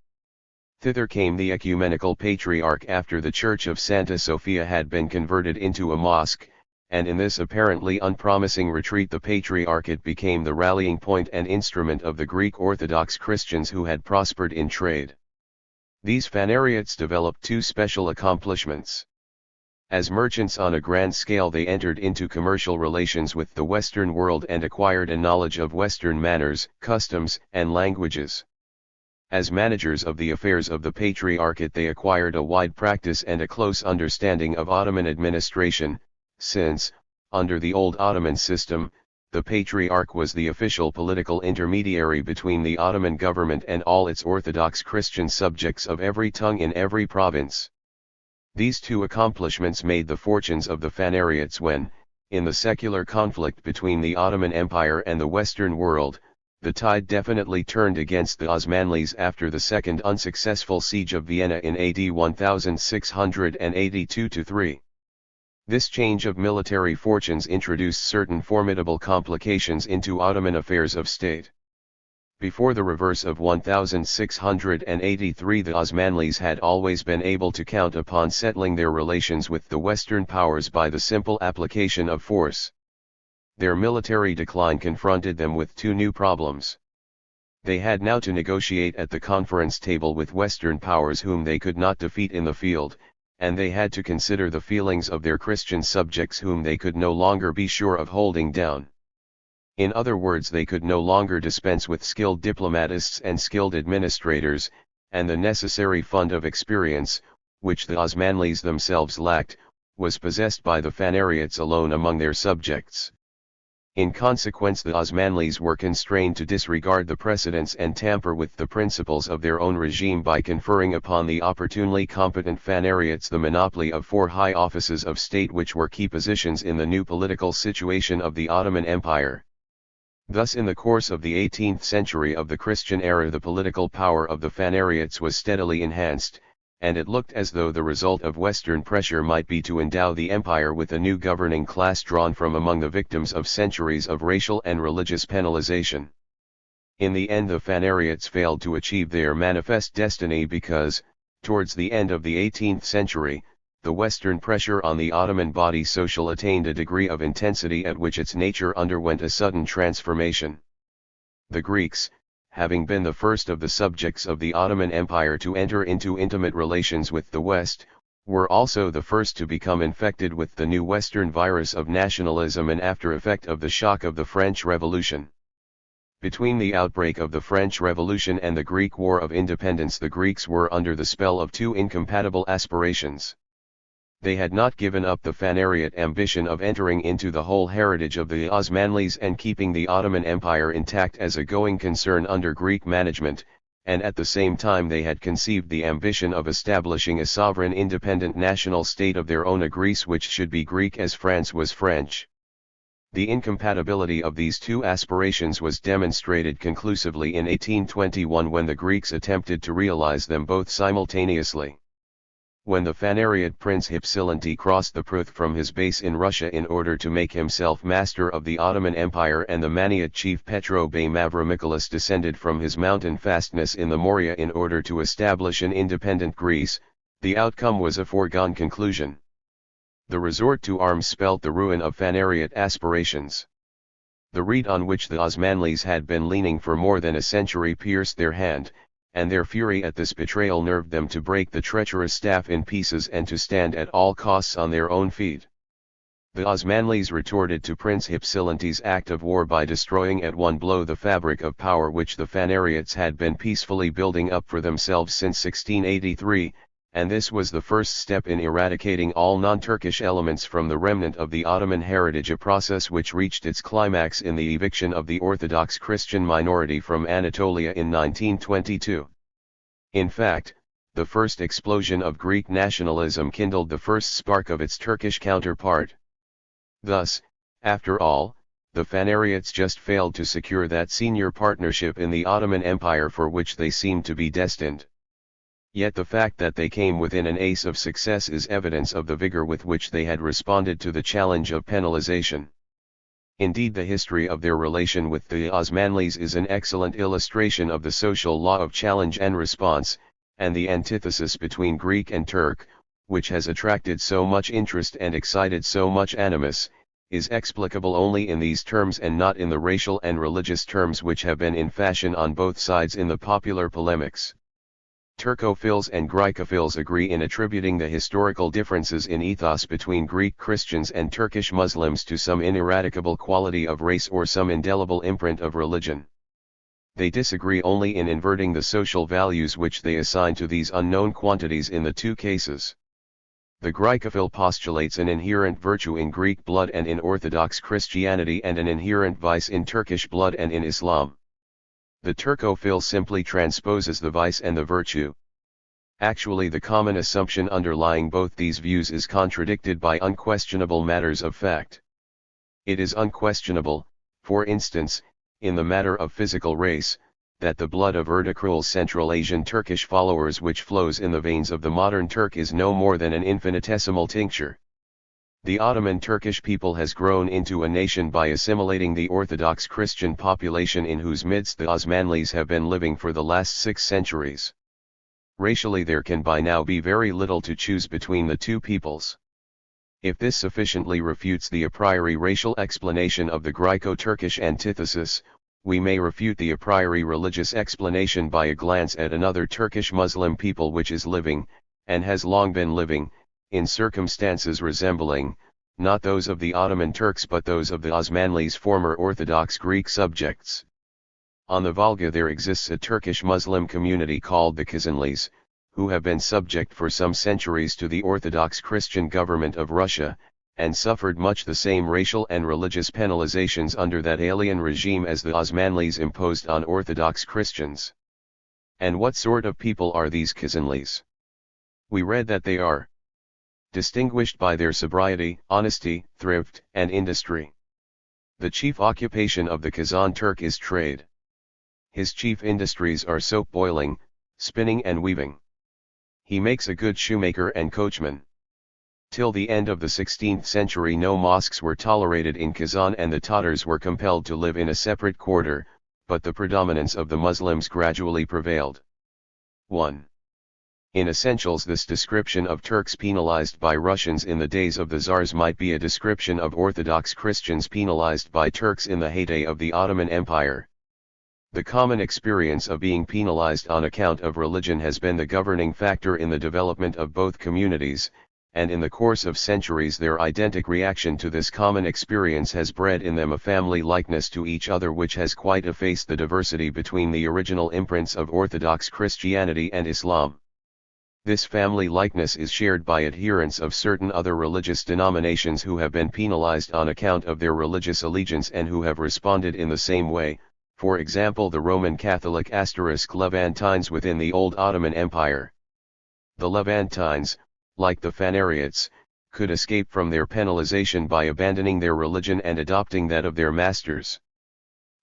Speaker 1: Thither came the ecumenical patriarch after the church of Santa Sophia had been converted into a mosque, and in this apparently unpromising retreat the patriarchate became the rallying point and instrument of the Greek Orthodox Christians who had prospered in trade. These Phanariots developed two special accomplishments. As merchants on a grand scale they entered into commercial relations with the Western world and acquired a knowledge of Western manners, customs, and languages. As managers of the affairs of the Patriarchate they acquired a wide practice and a close understanding of Ottoman administration, since, under the old Ottoman system, the Patriarch was the official political intermediary between the Ottoman government and all its Orthodox Christian subjects of every tongue in every province. These two accomplishments made the fortunes of the Phanariots when, in the secular conflict between the Ottoman Empire and the Western world, the tide definitely turned against the Osmanlis after the second unsuccessful siege of Vienna in AD 1682-3. This change of military fortunes introduced certain formidable complications into Ottoman affairs of state. Before the reverse of 1683 the Osmanlis had always been able to count upon settling their relations with the Western powers by the simple application of force. Their military decline confronted them with two new problems. They had now to negotiate at the conference table with Western powers whom they could not defeat in the field, and they had to consider the feelings of their Christian subjects whom they could no longer be sure of holding down. In other words, they could no longer dispense with skilled diplomatists and skilled administrators, and the necessary fund of experience, which the Osmanlis themselves lacked, was possessed by the Phanariots alone among their subjects. In consequence, the Osmanlis were constrained to disregard the precedents and tamper with the principles of their own regime by conferring upon the opportunely competent Phanariots the monopoly of 4 high offices of state, which were key positions in the new political situation of the Ottoman Empire. Thus, in the course of the 18th century of the Christian era, the political power of the Phanariots was steadily enhanced, and it looked as though the result of Western pressure might be to endow the empire with a new governing class drawn from among the victims of centuries of racial and religious penalization. In the end, the Phanariots failed to achieve their manifest destiny because, towards the end of the 18th century, the Western pressure on the Ottoman body social attained a degree of intensity at which its nature underwent a sudden transformation. The Greeks, having been the first of the subjects of the Ottoman Empire to enter into intimate relations with the West, were also the first to become infected with the new Western virus of nationalism, an after effect of the shock of the French Revolution. Between the outbreak of the French Revolution and the Greek War of Independence, the Greeks were under the spell of 2 incompatible aspirations. They had not given up the Phanariot ambition of entering into the whole heritage of the Osmanlis and keeping the Ottoman Empire intact as a going concern under Greek management, and at the same time they had conceived the ambition of establishing a sovereign independent national state of their own, a Greece which should be Greek as France was French. The incompatibility of these 2 aspirations was demonstrated conclusively in 1821 when the Greeks attempted to realize them both simultaneously. When the Phanariot prince Hypsilantes crossed the Pruth from his base in Russia in order to make himself master of the Ottoman Empire, and the Maniot chief Petro Bey Mavromichalis descended from his mountain fastness in the Morea in order to establish an independent Greece, the outcome was a foregone conclusion. The resort to arms spelt the ruin of Phanariot aspirations. The reed on which the Osmanlis had been leaning for more than a century pierced their hand, and their fury at this betrayal nerved them to break the treacherous staff in pieces and to stand at all costs on their own feet. The Osmanlis retorted to Prince Hypsilantes' act of war by destroying at one blow the fabric of power which the Phanariots had been peacefully building up for themselves since 1683, and this was the first step in eradicating all non-Turkish elements from the remnant of the Ottoman heritage, a process which reached its climax in the eviction of the Orthodox Christian minority from Anatolia in 1922. In fact, the first explosion of Greek nationalism kindled the first spark of its Turkish counterpart. Thus, after all, the Phanariots just failed to secure that senior partnership in the Ottoman Empire for which they seemed to be destined. Yet the fact that they came within an ace of success is evidence of the vigor with which they had responded to the challenge of penalization. Indeed, the history of their relation with the Osmanlis is an excellent illustration of the social law of challenge and response, and the antithesis between Greek and Turk, which has attracted so much interest and excited so much animus, is explicable only in these terms and not in the racial and religious terms which have been in fashion on both sides in the popular polemics. Turcophiles and Grecophiles agree in attributing the historical differences in ethos between Greek Christians and Turkish Muslims to some ineradicable quality of race or some indelible imprint of religion. They disagree only in inverting the social values which they assign to these unknown quantities in the 2 cases. The Grecophile postulates an inherent virtue in Greek blood and in Orthodox Christianity, and an inherent vice in Turkish blood and in Islam. The Turcophile simply transposes the vice and the virtue. Actually, the common assumption underlying both these views is contradicted by unquestionable matters of fact. It is unquestionable, for instance, in the matter of physical race, that the blood of Erdikruel's Central Asian Turkish followers which flows in the veins of the modern Turk is no more than an infinitesimal tincture. The Ottoman Turkish people has grown into a nation by assimilating the Orthodox Christian population in whose midst the Osmanlis have been living for the last 6 centuries. Racially, there can by now be very little to choose between the 2 peoples. If this sufficiently refutes the a priori racial explanation of the Greco-Turkish antithesis, we may refute the a priori religious explanation by a glance at another Turkish Muslim people which is living, and has long been living, in circumstances resembling, not those of the Ottoman Turks but those of the Osmanlis, former Orthodox Greek subjects. On the Volga there exists a Turkish Muslim community called the Kazanlis, who have been subject for some centuries to the Orthodox Christian government of Russia, and suffered much the same racial and religious penalizations under that alien regime as the Osmanlis imposed on Orthodox Christians. And what sort of people are these Kazanlis? We read that they are distinguished by their sobriety, honesty, thrift, and industry. The chief occupation of the Kazan Turk is trade. His chief industries are soap boiling, spinning and weaving. He makes a good shoemaker and coachman. Till the end of the 16th century no mosques were tolerated in Kazan and the Tatars were compelled to live in a separate quarter, but the predominance of the Muslims gradually prevailed. 1. In essentials, this description of Turks penalized by Russians in the days of the Tsars might be a description of Orthodox Christians penalized by Turks in the heyday of the Ottoman Empire. The common experience of being penalized on account of religion has been the governing factor in the development of both communities, and in the course of centuries their identical reaction to this common experience has bred in them a family likeness to each other which has quite effaced the diversity between the original imprints of Orthodox Christianity and Islam. This family likeness is shared by adherents of certain other religious denominations who have been penalized on account of their religious allegiance and who have responded in the same way, for example the Roman Catholic * Levantines within the old Ottoman Empire. The Levantines, like the Phanariots, could escape from their penalization by abandoning their religion and adopting that of their masters.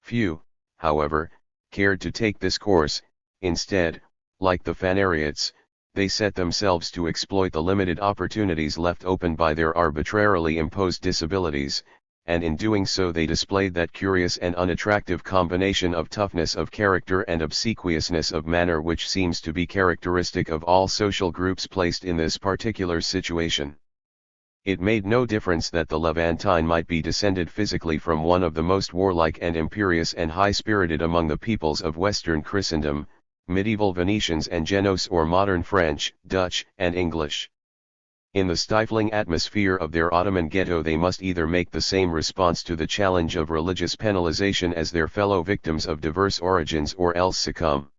Speaker 1: Few, however, cared to take this course. Instead, like the Phanariots, they set themselves to exploit the limited opportunities left open by their arbitrarily imposed disabilities, and in doing so they displayed that curious and unattractive combination of toughness of character and obsequiousness of manner which seems to be characteristic of all social groups placed in this particular situation. It made no difference that the Levantine might be descended physically from one of the most warlike and imperious and high-spirited among the peoples of Western Christendom, medieval Venetians and Genoese, or modern French, Dutch, and English. In the stifling atmosphere of their Ottoman ghetto they must either make the same response to the challenge of religious penalization as their fellow victims of diverse origins or else succumb.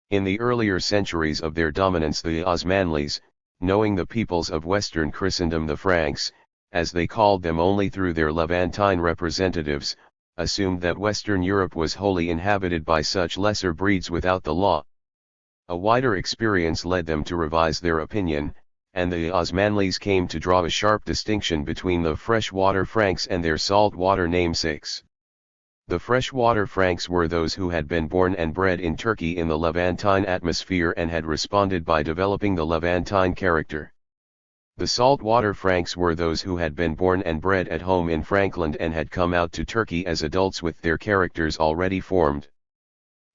Speaker 1: In the earlier centuries of their dominance the Osmanlis, knowing the peoples of Western Christendom, the Franks, as they called them only through their Levantine representatives, assumed that Western Europe was wholly inhabited by such lesser breeds without the law. A wider experience led them to revise their opinion, and the Osmanlis came to draw a sharp distinction between the freshwater Franks and their saltwater namesakes. The freshwater Franks were those who had been born and bred in Turkey in the Levantine atmosphere and had responded by developing the Levantine character. The saltwater Franks were those who had been born and bred at home in Frankland and had come out to Turkey as adults with their characters already formed.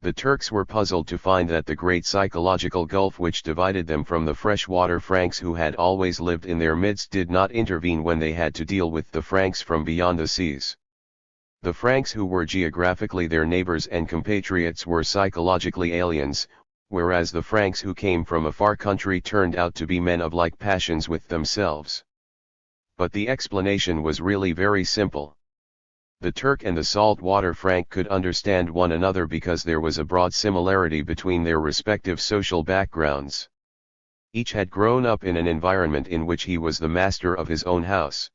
Speaker 1: The Turks were puzzled to find that the great psychological gulf which divided them from the freshwater Franks who had always lived in their midst did not intervene when they had to deal with the Franks from beyond the seas. The Franks who were geographically their neighbors and compatriots were psychologically aliens, whereas the Franks who came from a far country turned out to be men of like passions with themselves. But the explanation was really very simple. The Turk and the saltwater Frank could understand one another because there was a broad similarity between their respective social backgrounds. Each had grown up in an environment in which he was the master of his own house.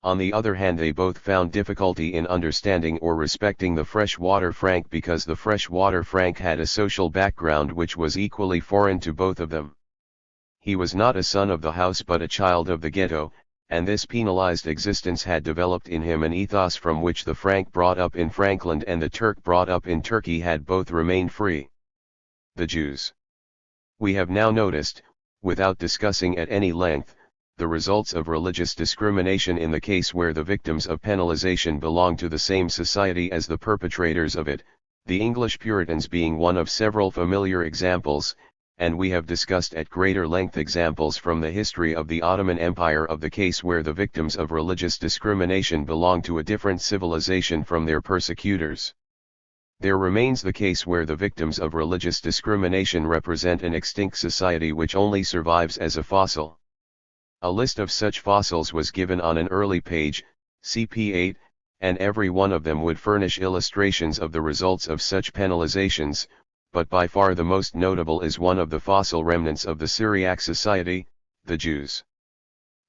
Speaker 1: On the other hand, they both found difficulty in understanding or respecting the freshwater Frank because the freshwater Frank had a social background which was equally foreign to both of them. He was not a son of the house but a child of the ghetto, and this penalized existence had developed in him an ethos from which the Frank brought up in Frankland and the Turk brought up in Turkey had both remained free. The Jews. We have now noticed, without discussing at any length, the results of religious discrimination in the case where the victims of penalization belong to the same society as the perpetrators of it, the English Puritans being one of several familiar examples, and we have discussed at greater length examples from the history of the Ottoman Empire of the case where the victims of religious discrimination belong to a different civilization from their persecutors. There remains the case where the victims of religious discrimination represent an extinct society which only survives as a fossil. A list of such fossils was given on an early page, CP 8, and every one of them would furnish illustrations of the results of such penalizations, but by far the most notable is one of the fossil remnants of the Syriac society, the Jews.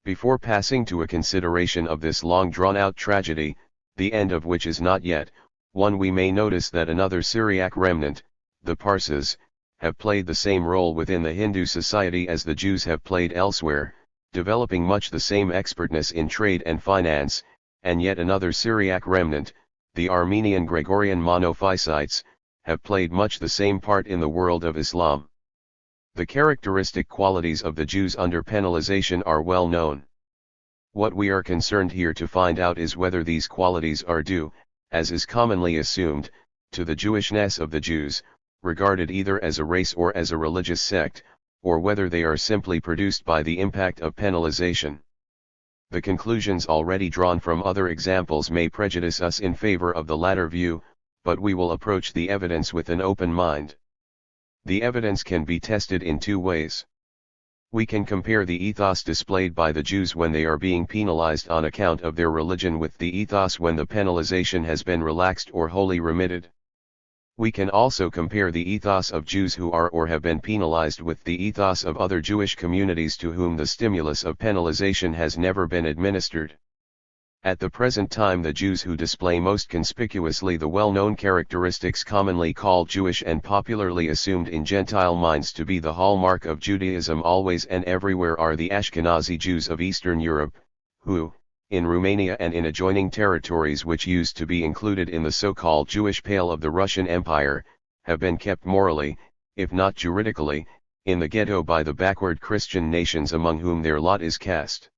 Speaker 1: Before passing to a consideration of this long drawn-out tragedy, the end of which is not yet, we may notice that another Syriac remnant, the Parsis, have played the same role within the Hindu society as the Jews have played elsewhere, developing much the same expertness in trade and finance, and yet another Syriac remnant, the Armenian Gregorian Monophysites, have played much the same part in the world of Islam. The characteristic qualities of the Jews under penalization are well known. What we are concerned here to find out is whether these qualities are due, as is commonly assumed, to the Jewishness of the Jews, regarded either as a race or as a religious sect, or whether they are simply produced by the impact of penalization. The conclusions already drawn from other examples may prejudice us in favor of the latter view, but we will approach the evidence with an open mind. The evidence can be tested in two ways. We can compare the ethos displayed by the Jews when they are being penalized on account of their religion with the ethos when the penalization has been relaxed or wholly remitted. We can also compare the ethos of Jews who are or have been penalized with the ethos of other Jewish communities to whom the stimulus of penalization has never been administered. At the present time, the Jews who display most conspicuously the well-known characteristics commonly called Jewish and popularly assumed in Gentile minds to be the hallmark of Judaism always and everywhere are the Ashkenazi Jews of Eastern Europe, who, in Romania and in adjoining territories which used to be included in the so-called Jewish Pale of the Russian Empire, have been kept morally, if not juridically, in the ghetto by the backward Christian nations among whom their lot is cast.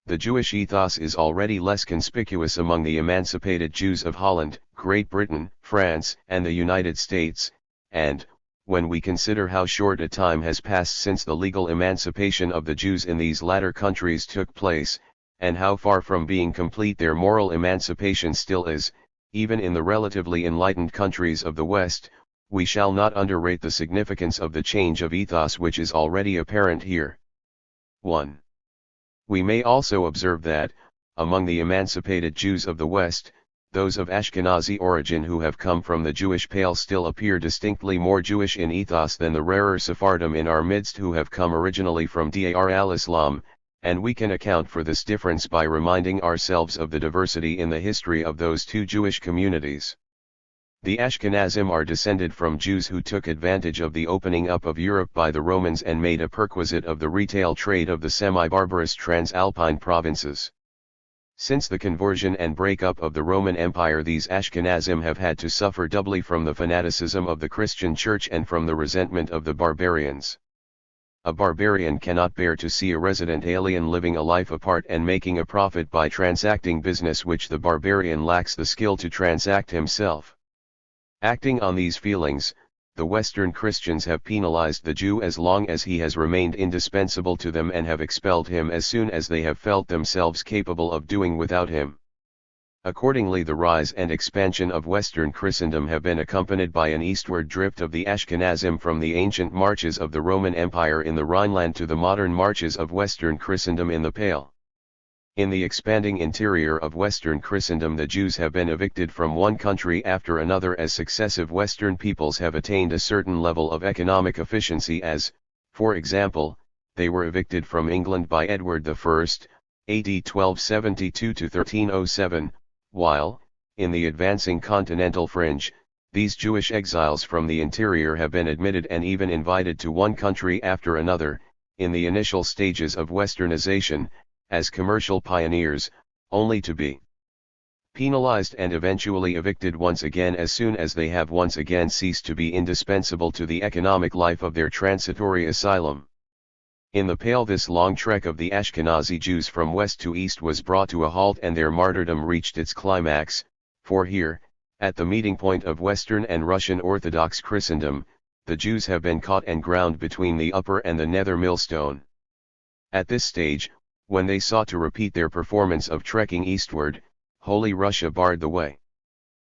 Speaker 1: The Jewish ethos is already less conspicuous among the emancipated Jews of Holland, Great Britain, France, and the United States, and, when we consider how short a time has passed since the legal emancipation of the Jews in these latter countries took place, and how far from being complete their moral emancipation still is, even in the relatively enlightened countries of the West, we shall not underrate the significance of the change of ethos which is already apparent here. 1. We may also observe that, among the emancipated Jews of the West, those of Ashkenazi origin who have come from the Jewish Pale still appear distinctly more Jewish in ethos than the rarer Sephardim in our midst who have come originally from Dar al-Islam, and we can account for this difference by reminding ourselves of the diversity in the history of those two Jewish communities. The Ashkenazim are descended from Jews who took advantage of the opening up of Europe by the Romans and made a perquisite of the retail trade of the semi-barbarous Transalpine provinces. Since the conversion and breakup of the Roman Empire, these Ashkenazim have had to suffer doubly from the fanaticism of the Christian Church and from the resentment of the barbarians. A barbarian cannot bear to see a resident alien living a life apart and making a profit by transacting business which the barbarian lacks the skill to transact himself. Acting on these feelings, the Western Christians have penalized the Jew as long as he has remained indispensable to them and have expelled him as soon as they have felt themselves capable of doing without him. Accordingly, the rise and expansion of Western Christendom have been accompanied by an eastward drift of the Ashkenazim from the ancient marches of the Roman Empire in the Rhineland to the modern marches of Western Christendom in the Pale. In the expanding interior of Western Christendom, the Jews have been evicted from one country after another as successive Western peoples have attained a certain level of economic efficiency as, for example, they were evicted from England by Edward I, AD 1272 to 1307, while, in the advancing continental fringe, these Jewish exiles from the interior have been admitted and even invited to one country after another, in the initial stages of Westernization, as commercial pioneers, only to be penalized and eventually evicted once again as soon as they have once again ceased to be indispensable to the economic life of their transitory asylum. In the Pale, this long trek of the Ashkenazi Jews from west to east was brought to a halt and their martyrdom reached its climax, for here, at the meeting point of Western and Russian Orthodox Christendom, the Jews have been caught and ground between the upper and the nether millstone. At this stage, when they sought to repeat their performance of trekking eastward, Holy Russia barred the way.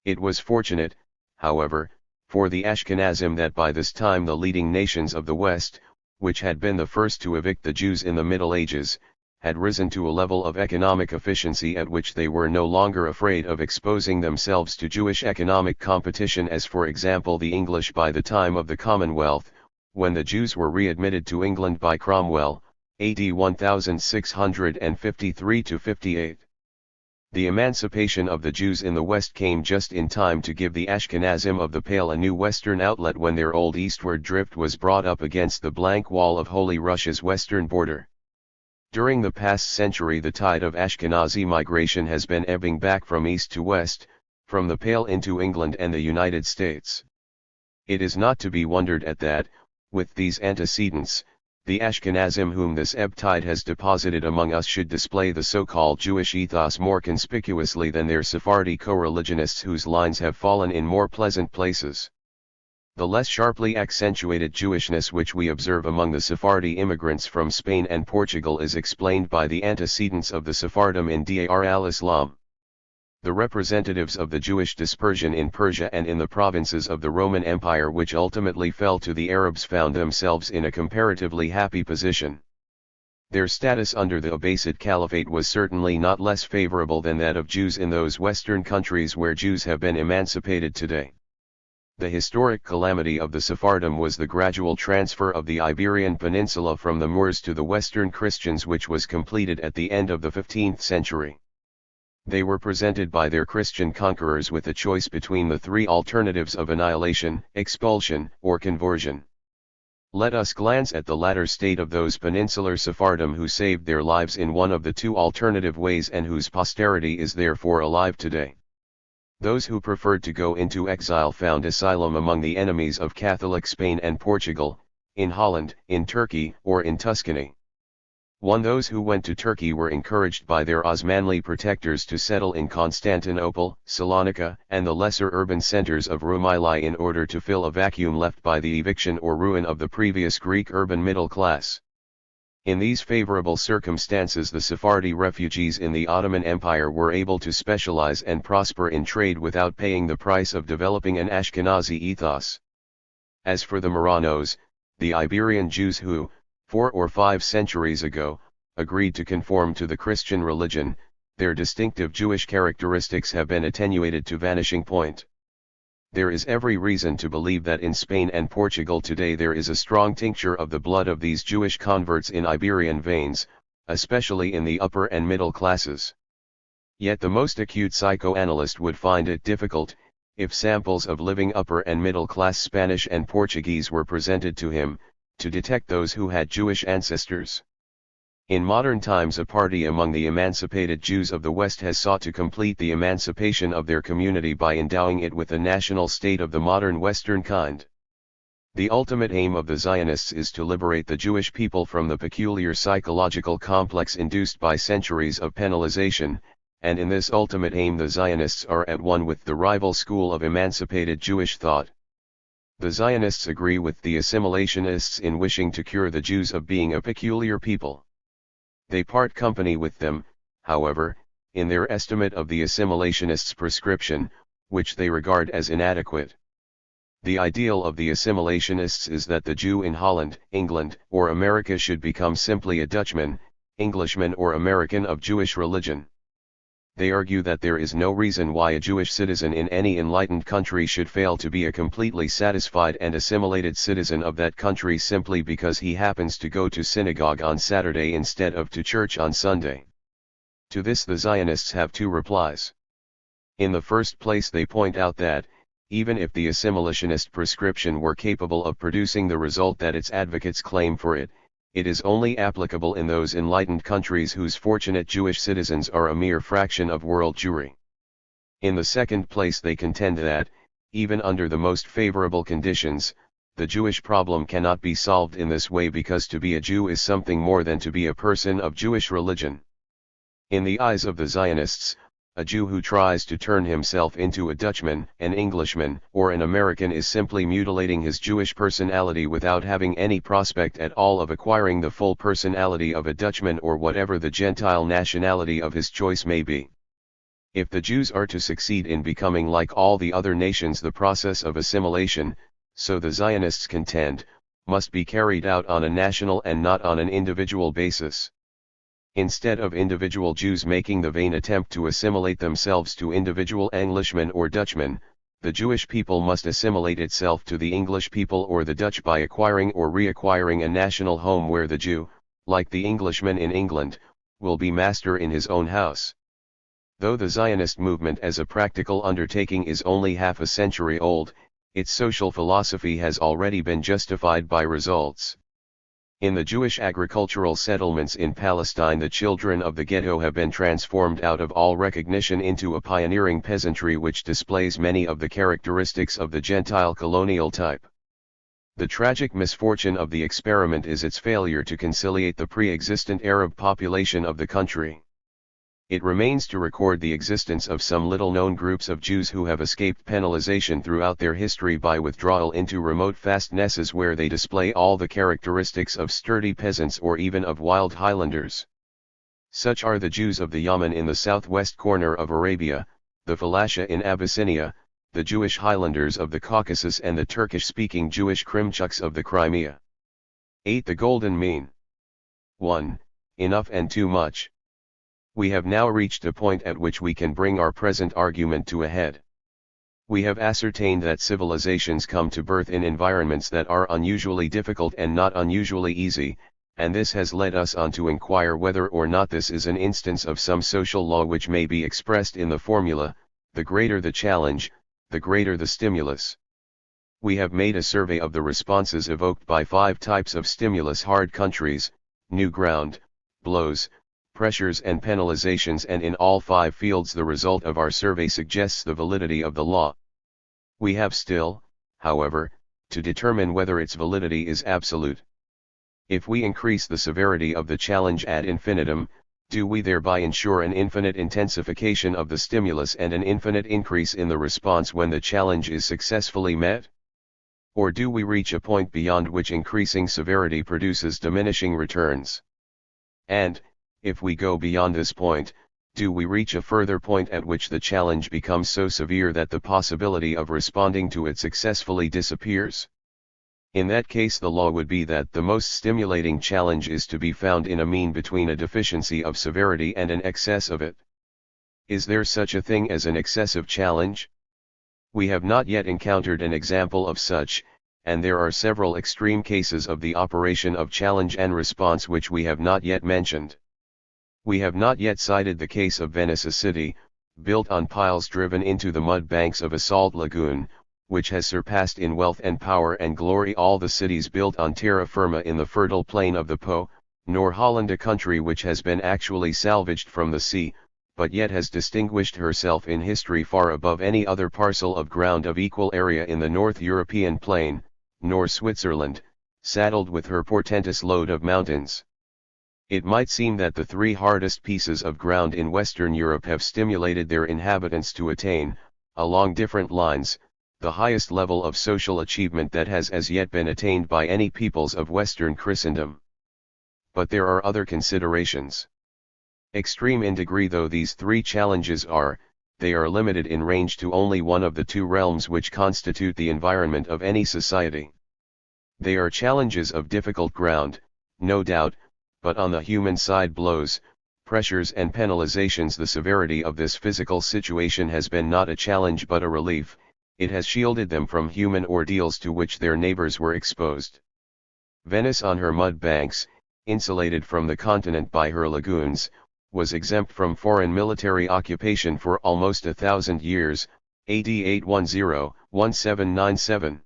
Speaker 1: It was fortunate, however, for the Ashkenazim that by this time the leading nations of the West, which had been the first to evict the Jews in the Middle Ages, had risen to a level of economic efficiency at which they were no longer afraid of exposing themselves to Jewish economic competition, as for example the English by the time of the Commonwealth, when the Jews were readmitted to England by Cromwell, AD 1653–58. The emancipation of the Jews in the West came just in time to give the Ashkenazim of the Pale a new western outlet when their old eastward drift was brought up against the blank wall of Holy Russia's western border. During the past century the tide of Ashkenazi migration has been ebbing back from east to west, from the Pale into England and the United States. It is not to be wondered at that, with these antecedents, the Ashkenazim whom this ebb tide has deposited among us should display the so-called Jewish ethos more conspicuously than their Sephardi co-religionists whose lines have fallen in more pleasant places. The less sharply accentuated Jewishness which we observe among the Sephardi immigrants from Spain and Portugal is explained by the antecedents of the Sephardim in Dar al-Islam. The representatives of the Jewish dispersion in Persia and in the provinces of the Roman Empire which ultimately fell to the Arabs found themselves in a comparatively happy position. Their status under the Abbasid Caliphate was certainly not less favorable than that of Jews in those Western countries where Jews have been emancipated today. The historic calamity of the Sephardim was the gradual transfer of the Iberian Peninsula from the Moors to the Western Christians, which was completed at the end of the 15th century. They were presented by their Christian conquerors with a choice between the three alternatives of annihilation, expulsion, or conversion. Let us glance at the latter state of those peninsular Sephardim who saved their lives in one of the two alternative ways and whose posterity is therefore alive today. Those who preferred to go into exile found asylum among the enemies of Catholic Spain and Portugal, in Holland, in Turkey, or in Tuscany. Those who went to Turkey were encouraged by their Osmanli protectors to settle in Constantinople, Salonika, and the lesser urban centers of Rumeli in order to fill a vacuum left by the eviction or ruin of the previous Greek urban middle class. In these favorable circumstances the Sephardi refugees in the Ottoman Empire were able to specialize and prosper in trade without paying the price of developing an Ashkenazi ethos. As for the Marranos, the Iberian Jews who, 4 or 5 centuries ago, agreed to conform to the Christian religion, their distinctive Jewish characteristics have been attenuated to vanishing point. There is every reason to believe that in Spain and Portugal today there is a strong tincture of the blood of these Jewish converts in Iberian veins, especially in the upper and middle classes. Yet the most acute psychoanalyst would find it difficult, if samples of living upper and middle class Spanish and Portuguese were presented to him, to detect those who had Jewish ancestors. In modern times a party among the emancipated Jews of the West has sought to complete the emancipation of their community by endowing it with a national state of the modern Western kind. The ultimate aim of the Zionists is to liberate the Jewish people from the peculiar psychological complex induced by centuries of penalization, and in this ultimate aim the Zionists are at one with the rival school of emancipated Jewish thought. The Zionists agree with the assimilationists in wishing to cure the Jews of being a peculiar people. They part company with them, however, in their estimate of the assimilationists' prescription, which they regard as inadequate. The ideal of the assimilationists is that the Jew in Holland, England, or America should become simply a Dutchman, Englishman or American of Jewish religion. They argue that there is no reason why a Jewish citizen in any enlightened country should fail to be a completely satisfied and assimilated citizen of that country simply because he happens to go to synagogue on Saturday instead of to church on Sunday. To this the Zionists have two replies. In the first place they point out that, even if the assimilationist prescription were capable of producing the result that its advocates claim for it, it is only applicable in those enlightened countries whose fortunate Jewish citizens are a mere fraction of world Jewry. In the second place they contend that, even under the most favorable conditions, the Jewish problem cannot be solved in this way because to be a Jew is something more than to be a person of Jewish religion. In the eyes of the Zionists, a Jew who tries to turn himself into a Dutchman, an Englishman, or an American is simply mutilating his Jewish personality without having any prospect at all of acquiring the full personality of a Dutchman or whatever the Gentile nationality of his choice may be. If the Jews are to succeed in becoming like all the other nations, the process of assimilation, so the Zionists contend, must be carried out on a national and not on an individual basis. Instead of individual Jews making the vain attempt to assimilate themselves to individual Englishmen or Dutchmen, the Jewish people must assimilate itself to the English people or the Dutch by acquiring or reacquiring a national home where the Jew, like the Englishman in England, will be master in his own house. Though the Zionist movement as a practical undertaking is only half a century old, its social philosophy has already been justified by results. In the Jewish agricultural settlements in Palestine, the children of the ghetto have been transformed out of all recognition into a pioneering peasantry which displays many of the characteristics of the Gentile colonial type. The tragic misfortune of the experiment is its failure to conciliate the pre-existent Arab population of the country. It remains to record the existence of some little-known groups of Jews who have escaped penalization throughout their history by withdrawal into remote fastnesses where they display all the characteristics of sturdy peasants or even of wild highlanders. Such are the Jews of the Yemen in the southwest corner of Arabia, the Falasha in Abyssinia, the Jewish Highlanders of the Caucasus and the Turkish-speaking Jewish Krimchuks of the Crimea. 8. The Golden Mean. 1. Enough and too much. We have now reached a point at which we can bring our present argument to a head. We have ascertained that civilizations come to birth in environments that are unusually difficult and not unusually easy, and this has led us on to inquire whether or not this is an instance of some social law which may be expressed in the formula, the greater the challenge, the greater the stimulus. We have made a survey of the responses evoked by 5 types of stimulus: hard countries, new ground, blows, pressures and penalizations, and in all 5 fields the result of our survey suggests the validity of the law. We have still, however, to determine whether its validity is absolute. If we increase the severity of the challenge ad infinitum, do we thereby ensure an infinite intensification of the stimulus and an infinite increase in the response when the challenge is successfully met? Or do we reach a point beyond which increasing severity produces diminishing returns? And, if we go beyond this point, do we reach a further point at which the challenge becomes so severe that the possibility of responding to it successfully disappears? In that case, the law would be that the most stimulating challenge is to be found in a mean between a deficiency of severity and an excess of it. Is there such a thing as an excessive challenge? We have not yet encountered an example of such, and there are several extreme cases of the operation of challenge and response which we have not yet mentioned. We have not yet cited the case of Venice, a city, built on piles driven into the mud banks of a salt lagoon, which has surpassed in wealth and power and glory all the cities built on terra firma in the fertile plain of the Po, nor Holland, a country which has been actually salvaged from the sea, but yet has distinguished herself in history far above any other parcel of ground of equal area in the North European plain, nor Switzerland, saddled with her portentous load of mountains. It might seem that the 3 hardest pieces of ground in Western Europe have stimulated their inhabitants to attain, along different lines, the highest level of social achievement that has as yet been attained by any peoples of Western Christendom. But there are other considerations. Extreme in degree though these 3 challenges are, they are limited in range to only one of the 2 realms which constitute the environment of any society. They are challenges of difficult ground, no doubt, but on the human side, blows, pressures and penalizations, the severity of this physical situation has been not a challenge but a relief. It has shielded them from human ordeals to which their neighbors were exposed. Venice, on her mud banks, insulated from the continent by her lagoons, was exempt from foreign military occupation for almost 1,000 years, AD 810-1797.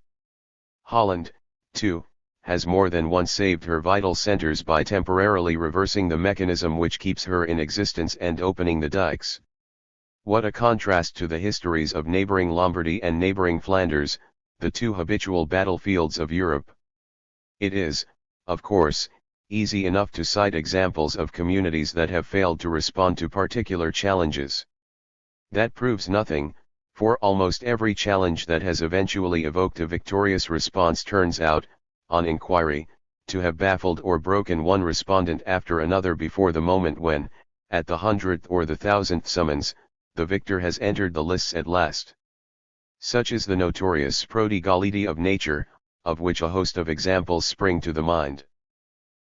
Speaker 1: Holland, too, has more than once saved her vital centers by temporarily reversing the mechanism which keeps her in existence and opening the dikes. What a contrast to the histories of neighboring Lombardy and neighboring Flanders, the 2 habitual battlefields of Europe. It is, of course, easy enough to cite examples of communities that have failed to respond to particular challenges. That proves nothing, for almost every challenge that has eventually evoked a victorious response turns out, on inquiry, to have baffled or broken one respondent after another before the moment when, at the 100th or the 1,000th summons, the victor has entered the lists at last. Such is the notorious prodigality of nature, of which a host of examples spring to the mind.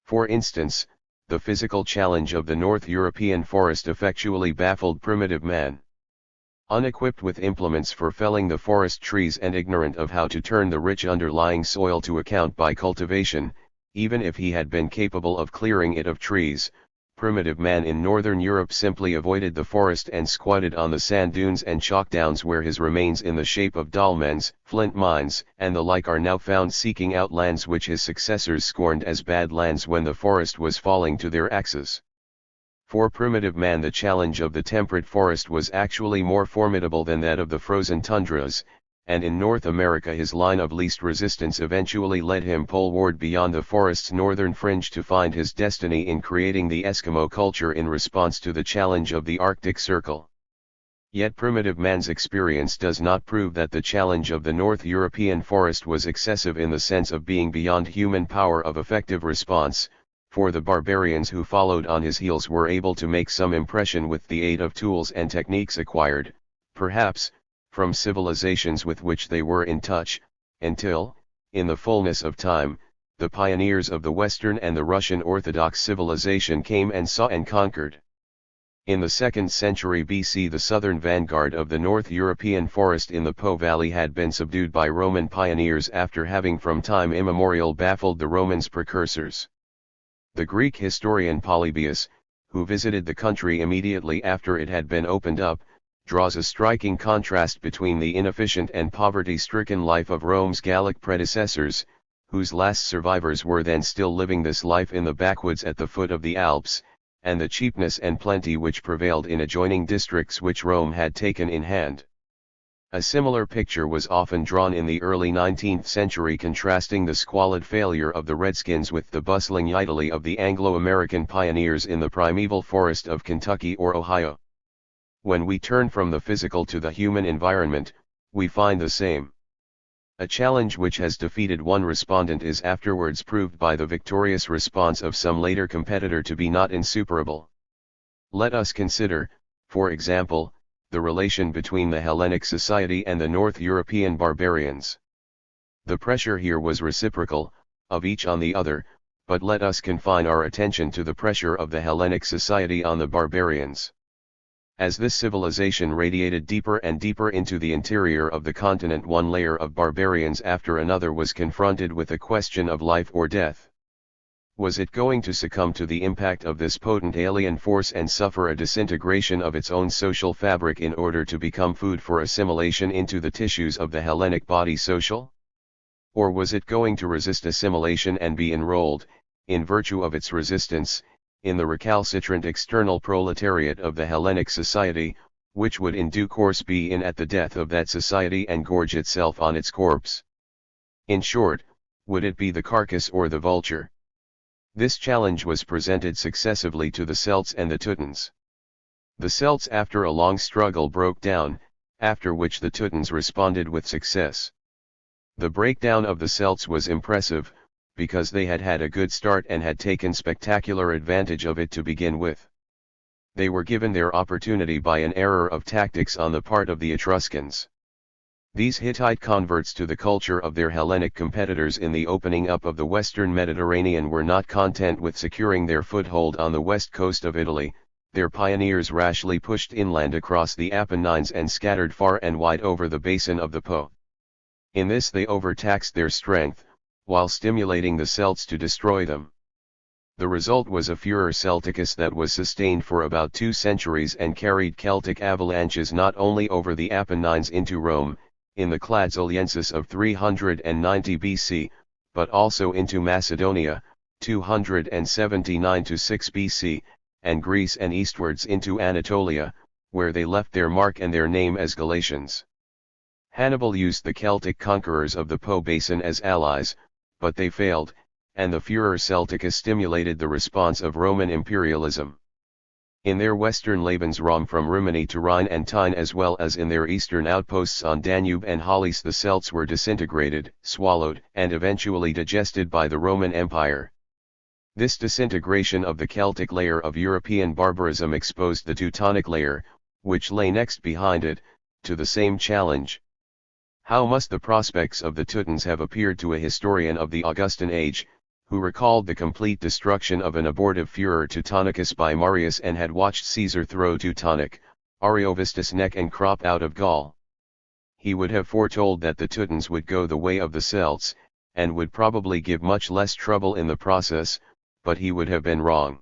Speaker 1: For instance, the physical challenge of the North European forest effectually baffled primitive man. Unequipped with implements for felling the forest trees and ignorant of how to turn the rich underlying soil to account by cultivation, even if he had been capable of clearing it of trees, primitive man in northern Europe simply avoided the forest and squatted on the sand dunes and chalk downs where his remains in the shape of dolmens, flint mines, and the like are now found, seeking out lands which his successors scorned as bad lands when the forest was falling to their axes. For primitive man the challenge of the temperate forest was actually more formidable than that of the frozen tundras, and in North America his line of least resistance eventually led him poleward beyond the forest's northern fringe to find his destiny in creating the Eskimo culture in response to the challenge of the Arctic Circle. Yet primitive man's experience does not prove that the challenge of the North European forest was excessive in the sense of being beyond human power of effective response, for the barbarians who followed on his heels were able to make some impression with the aid of tools and techniques acquired, perhaps, from civilizations with which they were in touch, until, in the fullness of time, the pioneers of the Western and the Russian Orthodox civilization came and saw and conquered. In the 2nd century BC the southern vanguard of the North European forest in the Po Valley had been subdued by Roman pioneers after having from time immemorial baffled the Romans' precursors. The Greek historian Polybius, who visited the country immediately after it had been opened up, draws a striking contrast between the inefficient and poverty-stricken life of Rome's Gallic predecessors, whose last survivors were then still living this life in the backwoods at the foot of the Alps, and the cheapness and plenty which prevailed in adjoining districts which Rome had taken in hand. A similar picture was often drawn in the early 19th century, contrasting the squalid failure of the Redskins with the bustling Italy of the Anglo-American pioneers in the primeval forest of Kentucky or Ohio. When we turn from the physical to the human environment, we find the same. A challenge which has defeated one respondent is afterwards proved by the victorious response of some later competitor to be not insuperable. Let us consider, for example, the relation between the Hellenic society and the North European barbarians. The pressure here was reciprocal, of each on the other, but let us confine our attention to the pressure of the Hellenic society on the barbarians. As this civilization radiated deeper and deeper into the interior of the continent, one layer of barbarians after another was confronted with a question of life or death. Was it going to succumb to the impact of this potent alien force and suffer a disintegration of its own social fabric in order to become food for assimilation into the tissues of the Hellenic body social? Or was it going to resist assimilation and be enrolled, in virtue of its resistance, in the recalcitrant external proletariat of the Hellenic society, which would in due course be in at the death of that society and gorge itself on its corpse? In short, would it be the carcass or the vulture? This challenge was presented successively to the Celts and the Teutons. The Celts after a long struggle broke down, after which the Teutons responded with success. The breakdown of the Celts was impressive, because they had had a good start and had taken spectacular advantage of it to begin with. They were given their opportunity by an error of tactics on the part of the Etruscans. These Hittite converts to the culture of their Hellenic competitors in the opening up of the western Mediterranean were not content with securing their foothold on the west coast of Italy. Their pioneers rashly pushed inland across the Apennines and scattered far and wide over the basin of the Po. In this they overtaxed their strength, while stimulating the Celts to destroy them. The result was a furor Celticus that was sustained for about 2 centuries and carried Celtic avalanches not only over the Apennines into Rome, in the Clades Oliensis of 390 BC, but also into Macedonia, 279–6 BC, and Greece and eastwards into Anatolia, where they left their mark and their name as Galatians. Hannibal used the Celtic conquerors of the Po basin as allies, but they failed, and the Furor Celticus stimulated the response of Roman imperialism. In their western Lebensraum from Rimini to Rhine and Tyne, as well as in their eastern outposts on Danube and Halys, the Celts were disintegrated, swallowed, and eventually digested by the Roman Empire. This disintegration of the Celtic layer of European barbarism exposed the Teutonic layer, which lay next behind it, to the same challenge. How must the prospects of the Teutons have appeared to a historian of the Augustan age, who recalled the complete destruction of an abortive Führer Teutonicus by Marius and had watched Caesar throw Teutonic, Ariovistus' neck and crop out of Gaul. He would have foretold that the Teutons would go the way of the Celts, and would probably give much less trouble in the process, but he would have been wrong.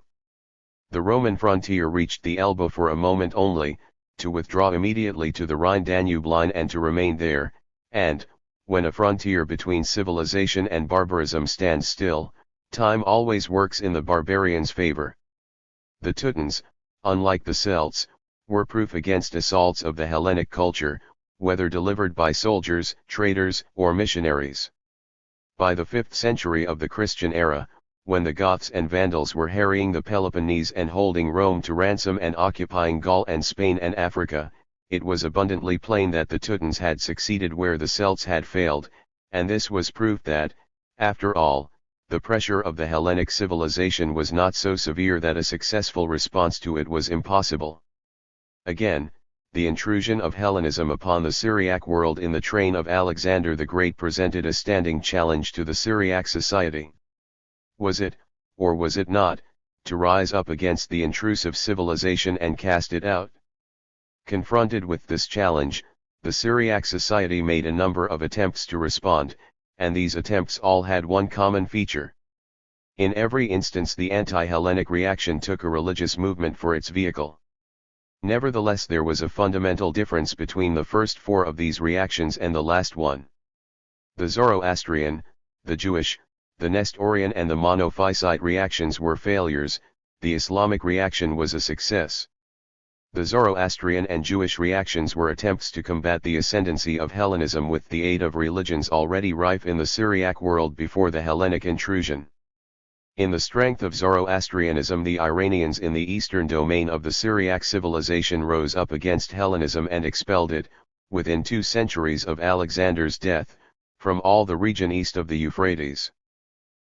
Speaker 1: The Roman frontier reached the Elbe for a moment only, to withdraw immediately to the Rhine-Danube line and to remain there, and, when a frontier between civilization and barbarism stands still, time always works in the barbarian's favor. The Teutons, unlike the Celts, were proof against assaults of the Hellenic culture, whether delivered by soldiers, traders, or missionaries. By the 5th century of the Christian era, when the Goths and Vandals were harrying the Peloponnese and holding Rome to ransom and occupying Gaul and Spain and Africa, it was abundantly plain that the Teutons had succeeded where the Celts had failed, and this was proof that, after all, the pressure of the Hellenic civilization was not so severe that a successful response to it was impossible. Again, the intrusion of Hellenism upon the Syriac world in the train of Alexander the Great presented a standing challenge to the Syriac society. Was it, or was it not, to rise up against the intrusive civilization and cast it out? Confronted with this challenge, the Syriac society made a number of attempts to respond, and these attempts all had one common feature. In every instance the anti-Hellenic reaction took a religious movement for its vehicle. Nevertheless, there was a fundamental difference between the first four of these reactions and the last one. The Zoroastrian, the Jewish, the Nestorian and the Monophysite reactions were failures, the Islamic reaction was a success. The Zoroastrian and Jewish reactions were attempts to combat the ascendancy of Hellenism with the aid of religions already rife in the Syriac world before the Hellenic intrusion. In the strength of Zoroastrianism, the Iranians in the eastern domain of the Syriac civilization rose up against Hellenism and expelled it, within 2 centuries of Alexander's death, from all the region east of the Euphrates.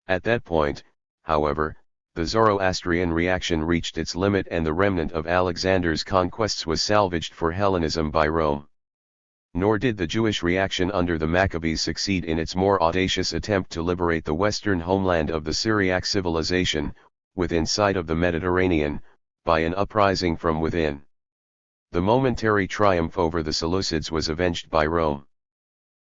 Speaker 1: At that point, however, the Zoroastrian reaction reached its limit and the remnant of Alexander's conquests was salvaged for Hellenism by Rome. Nor did the Jewish reaction under the Maccabees succeed in its more audacious attempt to liberate the western homeland of the Syriac civilization, within sight of the Mediterranean, by an uprising from within. The momentary triumph over the Seleucids was avenged by Rome.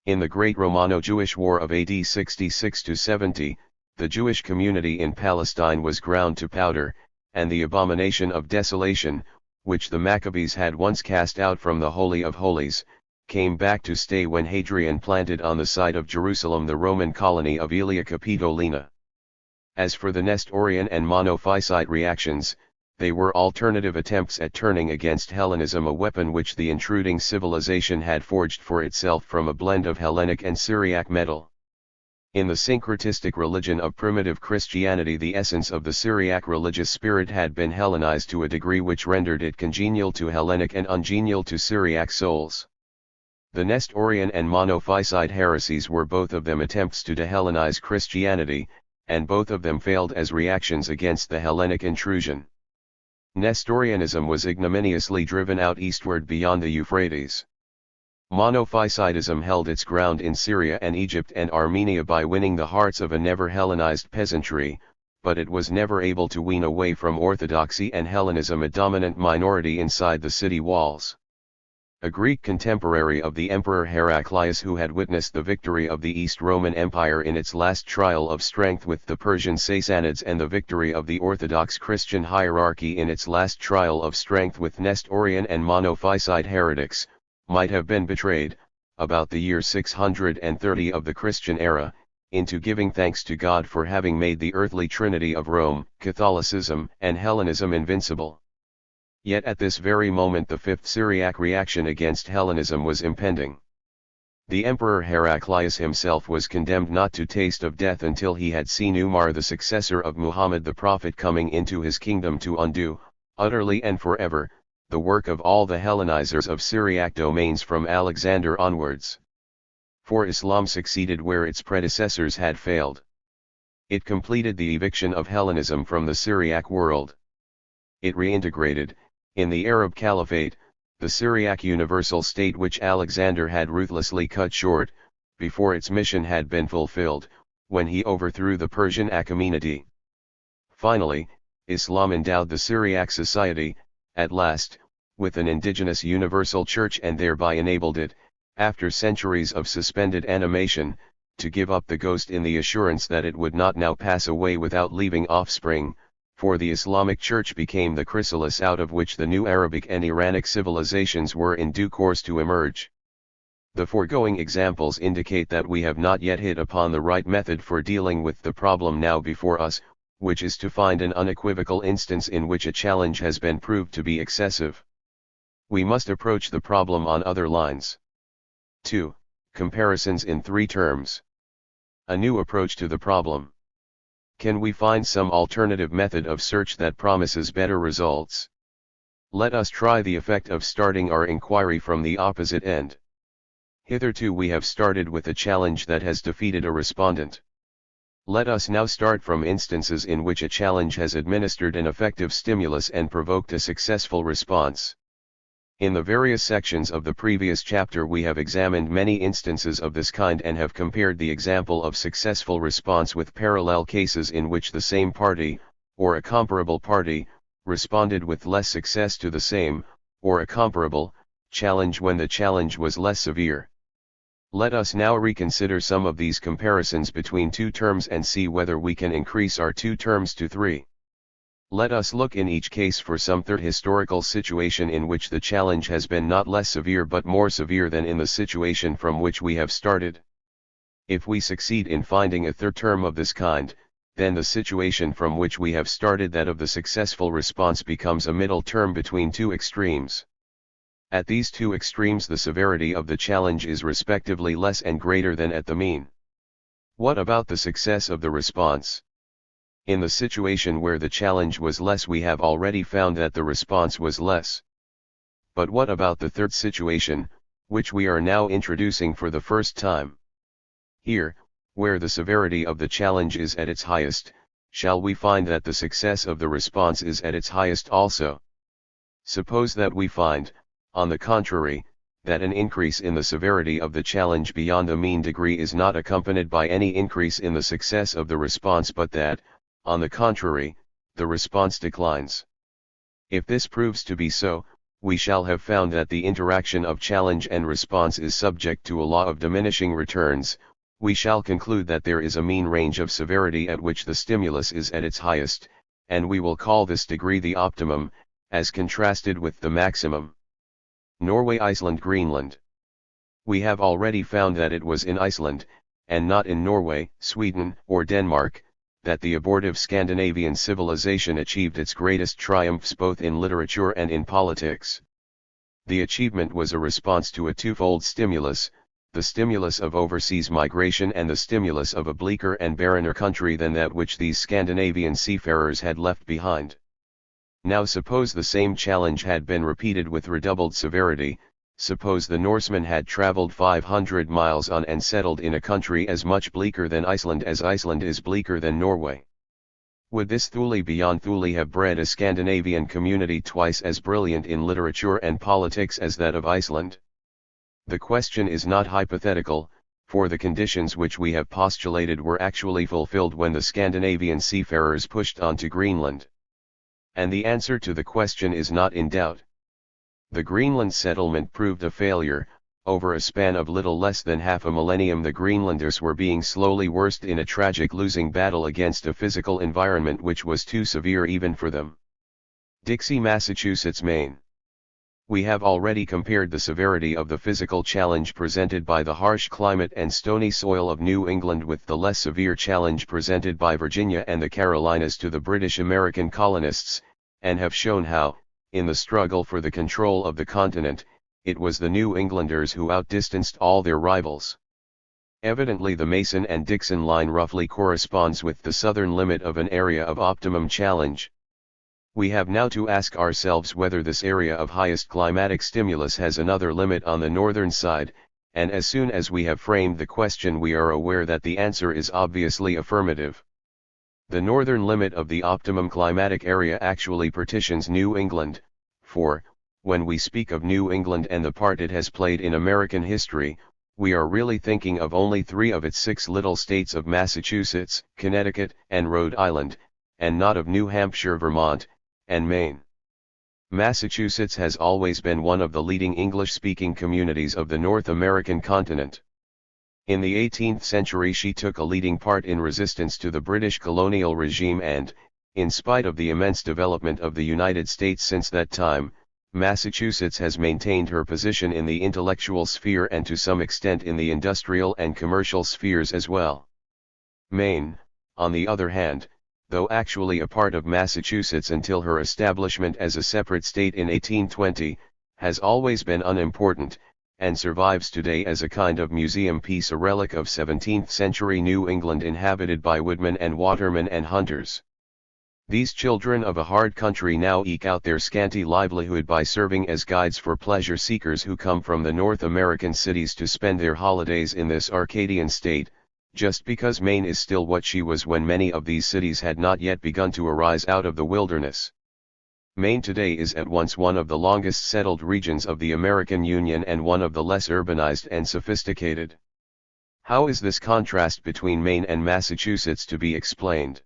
Speaker 1: In the Great Romano-Jewish War of AD 66–70, the Jewish community in Palestine was ground to powder, and the abomination of desolation, which the Maccabees had once cast out from the Holy of Holies, came back to stay when Hadrian planted on the site of Jerusalem the Roman colony of Aelia Capitolina. As for the Nestorian and Monophysite reactions, they were alternative attempts at turning against Hellenism a weapon which the intruding civilization had forged for itself from a blend of Hellenic and Syriac metal. In the syncretistic religion of primitive Christianity, the essence of the Syriac religious spirit had been Hellenized to a degree which rendered it congenial to Hellenic and ungenial to Syriac souls. The Nestorian and Monophysite heresies were both of them attempts to de-Hellenize Christianity, and both of them failed as reactions against the Hellenic intrusion. Nestorianism was ignominiously driven out eastward beyond the Euphrates. Monophysitism held its ground in Syria and Egypt and Armenia by winning the hearts of a never Hellenized peasantry, but it was never able to wean away from orthodoxy and Hellenism a dominant minority inside the city walls. A Greek contemporary of the Emperor Heraclius, who had witnessed the victory of the East Roman Empire in its last trial of strength with the Persian Sassanids and the victory of the Orthodox Christian hierarchy in its last trial of strength with Nestorian and Monophysite heretics, might have been betrayed, about the year 630 of the Christian era, into giving thanks to God for having made the earthly trinity of Rome, Catholicism, and Hellenism invincible. Yet at this very moment the fifth Syriac reaction against Hellenism was impending. The Emperor Heraclius himself was condemned not to taste of death until he had seen Umar, the successor of Muhammad the Prophet, coming into his kingdom to undo, utterly and forever, the work of all the Hellenizers of Syriac domains from Alexander onwards. For Islam succeeded where its predecessors had failed. It completed the eviction of Hellenism from the Syriac world. It reintegrated, in the Arab Caliphate, the Syriac universal state which Alexander had ruthlessly cut short, before its mission had been fulfilled, when he overthrew the Persian Achaemenidi. Finally, Islam endowed the Syriac society, at last, with an indigenous universal church and thereby enabled it, after centuries of suspended animation, to give up the ghost in the assurance that it would not now pass away without leaving offspring, for the Islamic Church became the chrysalis out of which the new Arabic and Iranic civilizations were in due course to emerge. The foregoing examples indicate that we have not yet hit upon the right method for dealing with the problem now before us, which is to find an unequivocal instance in which a challenge has been proved to be excessive. We must approach the problem on other lines. 2. Comparisons in 3 terms. A new approach to the problem. Can we find some alternative method of search that promises better results? Let us try the effect of starting our inquiry from the opposite end. Hitherto we have started with a challenge that has defeated a respondent. Let us now start from instances in which a challenge has administered an effective stimulus and provoked a successful response. In the various sections of the previous chapter we have examined many instances of this kind and have compared the example of successful response with parallel cases in which the same party, or a comparable party, responded with less success to the same, or a comparable, challenge when the challenge was less severe. Let us now reconsider some of these comparisons between 2 terms and see whether we can increase our 2 terms to 3. Let us look in each case for some third historical situation in which the challenge has been not less severe but more severe than in the situation from which we have started. If we succeed in finding a third term of this kind, then the situation from which we have started, that of the successful response, becomes a middle term between 2 extremes. At these 2 extremes the severity of the challenge is respectively less and greater than at the mean. What about the success of the response? In the situation where the challenge was less we have already found that the response was less. But what about the third situation, which we are now introducing for the first time? Here, where the severity of the challenge is at its highest, shall we find that the success of the response is at its highest also? Suppose that we find, on the contrary, that an increase in the severity of the challenge beyond the mean degree is not accompanied by any increase in the success of the response, but that, on the contrary, the response declines. If this proves to be so, we shall have found that the interaction of challenge and response is subject to a law of diminishing returns. We shall conclude that there is a mean range of severity at which the stimulus is at its highest, and we will call this degree the optimum, as contrasted with the maximum. Norway, Iceland, Greenland. We have already found that it was in Iceland, and not in Norway, Sweden, or Denmark, that the abortive Scandinavian civilization achieved its greatest triumphs both in literature and in politics. The achievement was a response to a twofold stimulus, the stimulus of overseas migration and the stimulus of a bleaker and barrener country than that which these Scandinavian seafarers had left behind. Now suppose the same challenge had been repeated with redoubled severity. Suppose the Norsemen had traveled 500 miles on and settled in a country as much bleaker than Iceland as Iceland is bleaker than Norway. Would this Thule beyond Thule have bred a Scandinavian community twice as brilliant in literature and politics as that of Iceland? The question is not hypothetical, for the conditions which we have postulated were actually fulfilled when the Scandinavian seafarers pushed on to Greenland. And the answer to the question is not in doubt. The Greenland settlement proved a failure. Over a span of little less than half a millennium the Greenlanders were being slowly worsted in a tragic losing battle against a physical environment which was too severe even for them. Dixie, Massachusetts, Maine. We have already compared the severity of the physical challenge presented by the harsh climate and stony soil of New England with the less severe challenge presented by Virginia and the Carolinas to the British American colonists, and have shown how, in the struggle for the control of the continent, it was the New Englanders who outdistanced all their rivals. Evidently the Mason and Dixon line roughly corresponds with the southern limit of an area of optimum challenge. We have now to ask ourselves whether this area of highest climatic stimulus has another limit on the northern side, and as soon as we have framed the question we are aware that the answer is obviously affirmative. The northern limit of the optimum climatic area actually partitions New England, for, when we speak of New England and the part it has played in American history, we are really thinking of only 3 of its 6 little states of Massachusetts, Connecticut, and Rhode Island, and not of New Hampshire, Vermont, and Maine. Massachusetts has always been one of the leading English-speaking communities of the North American continent. In the 18th century she took a leading part in resistance to the British colonial regime and, in spite of the immense development of the United States since that time, Massachusetts has maintained her position in the intellectual sphere and to some extent in the industrial and commercial spheres as well. Maine, on the other hand, though actually a part of Massachusetts until her establishment as a separate state in 1820, has always been unimportant, and survives today as a kind of museum piece, a relic of 17th century New England inhabited by woodmen and watermen and hunters. These children of a hard country now eke out their scanty livelihood by serving as guides for pleasure seekers who come from the North American cities to spend their holidays in this Arcadian state, just because Maine is still what she was when many of these cities had not yet begun to arise out of the wilderness. Maine today is at once one of the longest settled regions of the American Union and one of the less urbanized and sophisticated. How is this contrast between Maine and Massachusetts to be explained?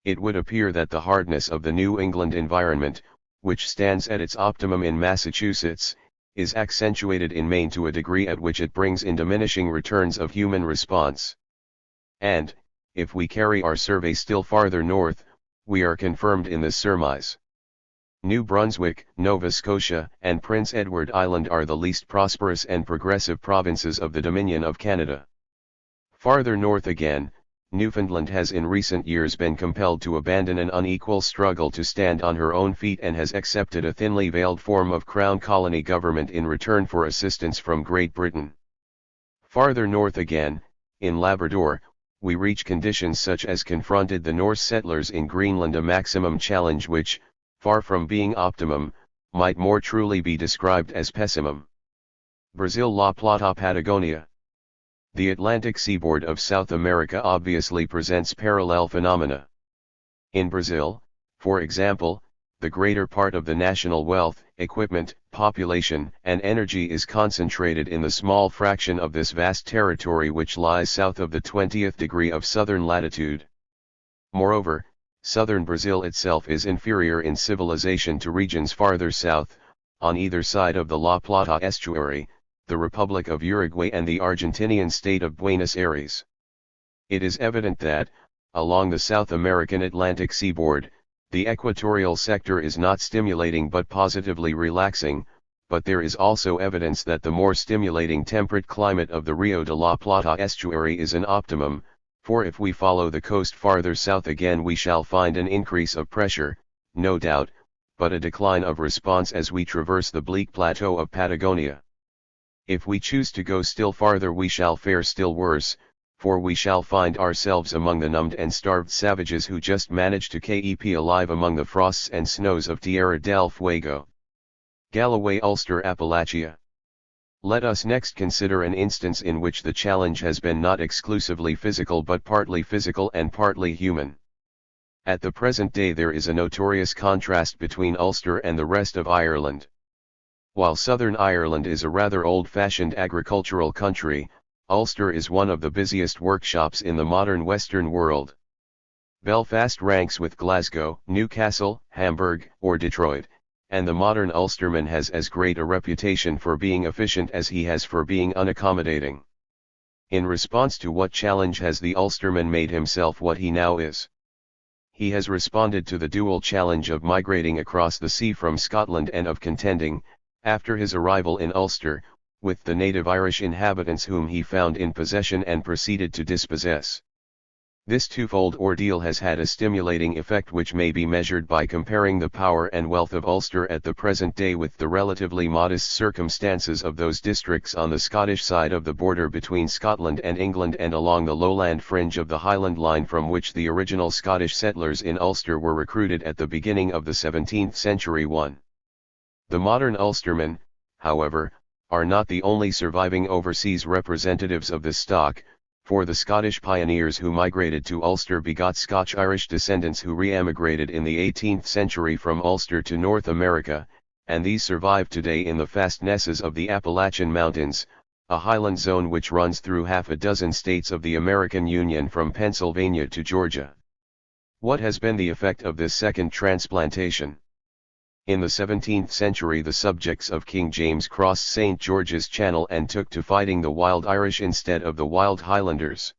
Speaker 1: It would appear that the hardness of the New England environment, which stands at its optimum in Massachusetts, is accentuated in Maine to a degree at which it brings in diminishing returns of human response. And, if we carry our survey still farther north, we are confirmed in this surmise. New Brunswick, Nova Scotia, and Prince Edward Island are the least prosperous and progressive provinces of the Dominion of Canada. Farther north again, Newfoundland has in recent years been compelled to abandon an unequal struggle to stand on her own feet and has accepted a thinly veiled form of Crown colony government in return for assistance from Great Britain. Farther north again, in Labrador, we reach conditions such as confronted the Norse settlers in Greenland, a maximum challenge which, far from being optimum, might more truly be described as pessimum. Brazil, La Plata, Patagonia. The Atlantic seaboard of South America obviously presents parallel phenomena. In Brazil, for example, the greater part of the national wealth, equipment, population, and energy is concentrated in the small fraction of this vast territory which lies south of the 20th degree of southern latitude. Moreover, southern Brazil itself is inferior in civilization to regions farther south, on either side of the La Plata estuary, the Republic of Uruguay and the Argentinian state of Buenos Aires. It is evident that, along the South American Atlantic seaboard, the equatorial sector is not stimulating but positively relaxing, but there is also evidence that the more stimulating temperate climate of the Rio de la Plata estuary is an optimum, for if we follow the coast farther south again we shall find an increase of pressure, no doubt, but a decline of response as we traverse the bleak plateau of Patagonia. If we choose to go still farther we shall fare still worse, for we shall find ourselves among the numbed and starved savages who just managed to keep alive among the frosts and snows of Tierra del Fuego. Galloway, Ulster, Appalachia. Let us next consider an instance in which the challenge has been not exclusively physical but partly physical and partly human. At the present day there is a notorious contrast between Ulster and the rest of Ireland. While Southern Ireland is a rather old-fashioned agricultural country, Ulster is one of the busiest workshops in the modern Western world. Belfast ranks with Glasgow, Newcastle, Hamburg, or Detroit, and the modern Ulsterman has as great a reputation for being efficient as he has for being unaccommodating. In response to what challenge has the Ulsterman made himself what he now is? He has responded to the dual challenge of migrating across the sea from Scotland and of contending, after his arrival in Ulster, with the native Irish inhabitants whom he found in possession and proceeded to dispossess. This twofold ordeal has had a stimulating effect which may be measured by comparing the power and wealth of Ulster at the present day with the relatively modest circumstances of those districts on the Scottish side of the border between Scotland and England and along the lowland fringe of the Highland line from which the original Scottish settlers in Ulster were recruited at the beginning of the 17th century. The modern Ulstermen, however, are not the only surviving overseas representatives of this stock, for the Scottish pioneers who migrated to Ulster begot Scotch-Irish descendants who re-emigrated in the 18th century from Ulster to North America, and these survive today in the fastnesses of the Appalachian Mountains, a highland zone which runs through half a dozen states of the American Union from Pennsylvania to Georgia. What has been the effect of this second transplantation? In the 17th century the subjects of King James crossed St. George's Channel and took to fighting the wild Irish instead of the wild Highlanders.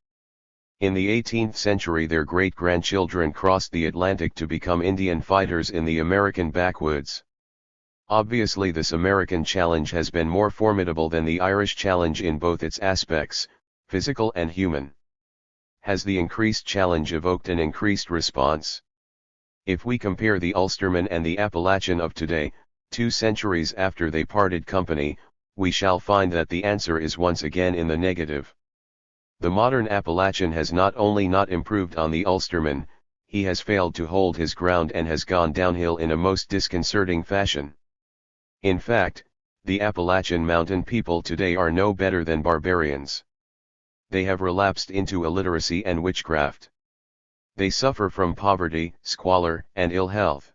Speaker 1: In the 18th century their great-grandchildren crossed the Atlantic to become Indian fighters in the American backwoods. Obviously this American challenge has been more formidable than the Irish challenge in both its aspects, physical and human. Has the increased challenge evoked an increased response? If we compare the Ulsterman and the Appalachian of today, 2 centuries after they parted company, we shall find that the answer is once again in the negative. The modern Appalachian has not only not improved on the Ulsterman, he has failed to hold his ground and has gone downhill in a most disconcerting fashion. In fact, the Appalachian mountain people today are no better than barbarians. They have relapsed into illiteracy and witchcraft. They suffer from poverty, squalor, and ill health.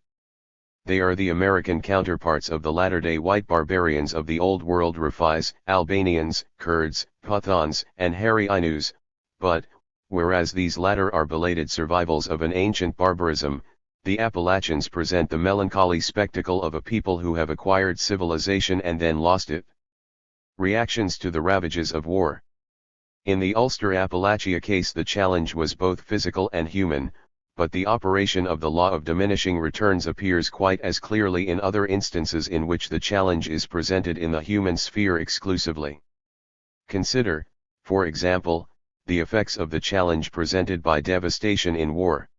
Speaker 1: They are the American counterparts of the latter-day white barbarians of the Old World Rafais, Albanians, Kurds, Pathans, and Hairy Ainus, but, whereas these latter are belated survivals of an ancient barbarism, the Appalachians present the melancholy spectacle of a people who have acquired civilization and then lost it. Reactions to the ravages of war. In the Ulster-Appalachia case the challenge was both physical and human, but the operation of the law of diminishing returns appears quite as clearly in other instances in which the challenge is presented in the human sphere exclusively. Consider, for example, the effects of the challenge presented by devastation in war.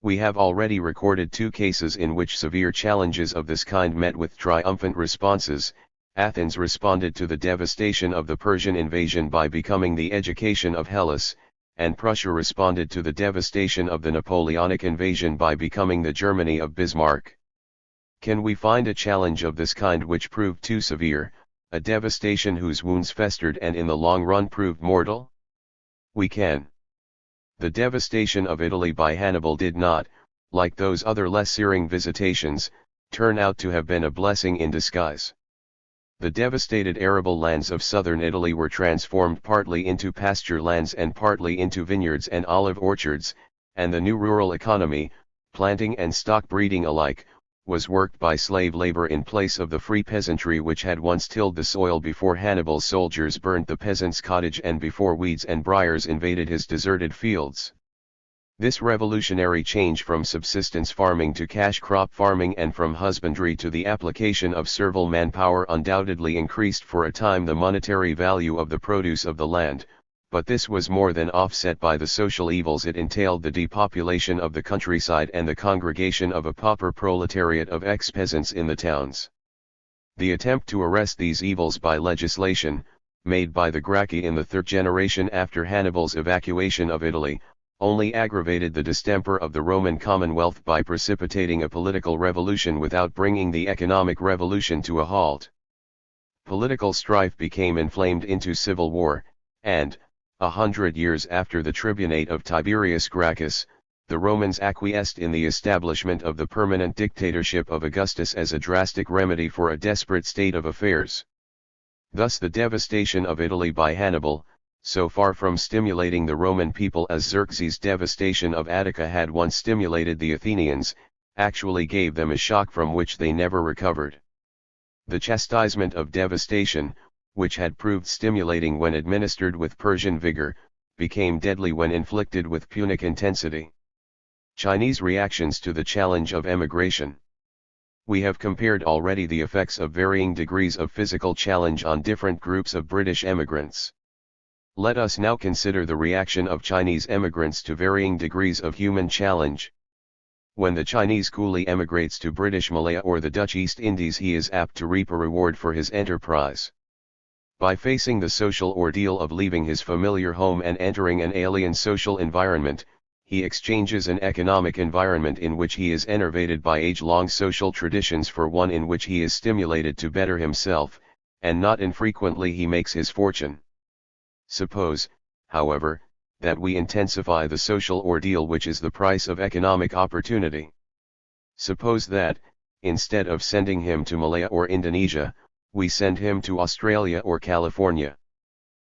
Speaker 1: We have already recorded 2 cases in which severe challenges of this kind met with triumphant responses. Athens responded to the devastation of the Persian invasion by becoming the education of Hellas, and Prussia responded to the devastation of the Napoleonic invasion by becoming the Germany of Bismarck. Can we find a challenge of this kind which proved too severe, a devastation whose wounds festered and in the long run proved mortal? We can. The devastation of Italy by Hannibal did not, like those other less searing visitations, turn out to have been a blessing in disguise. The devastated arable lands of southern Italy were transformed partly into pasture lands and partly into vineyards and olive orchards, and the new rural economy, planting and stock breeding alike, was worked by slave labor in place of the free peasantry which had once tilled the soil before Hannibal's soldiers burnt the peasant's cottage and before weeds and briars invaded his deserted fields. This revolutionary change from subsistence farming to cash crop farming and from husbandry to the application of servile manpower undoubtedly increased for a time the monetary value of the produce of the land, but this was more than offset by the social evils it entailed: the depopulation of the countryside and the congregation of a pauper proletariat of ex-peasants in the towns. The attempt to arrest these evils by legislation, made by the Gracchi in the 3rd generation after Hannibal's evacuation of Italy, only aggravated the distemper of the Roman Commonwealth by precipitating a political revolution without bringing the economic revolution to a halt. Political strife became inflamed into civil war, and, 100 years after the tribunate of Tiberius Gracchus, the Romans acquiesced in the establishment of the permanent dictatorship of Augustus as a drastic remedy for a desperate state of affairs. Thus the devastation of Italy by Hannibal, so far from stimulating the Roman people as Xerxes' devastation of Attica had once stimulated the Athenians, actually gave them a shock from which they never recovered. The chastisement of devastation, which had proved stimulating when administered with Persian vigor, became deadly when inflicted with Punic intensity. Chinese reactions to the challenge of emigration. We have compared already the effects of varying degrees of physical challenge on different groups of British emigrants. Let us now consider the reaction of Chinese emigrants to varying degrees of human challenge. When the Chinese coolie emigrates to British Malaya or the Dutch East Indies, he is apt to reap a reward for his enterprise. By facing the social ordeal of leaving his familiar home and entering an alien social environment, he exchanges an economic environment in which he is enervated by age-long social traditions for one in which he is stimulated to better himself, and not infrequently he makes his fortune. Suppose, however, that we intensify the social ordeal which is the price of economic opportunity. Suppose that, instead of sending him to Malaya or Indonesia, we send him to Australia or California.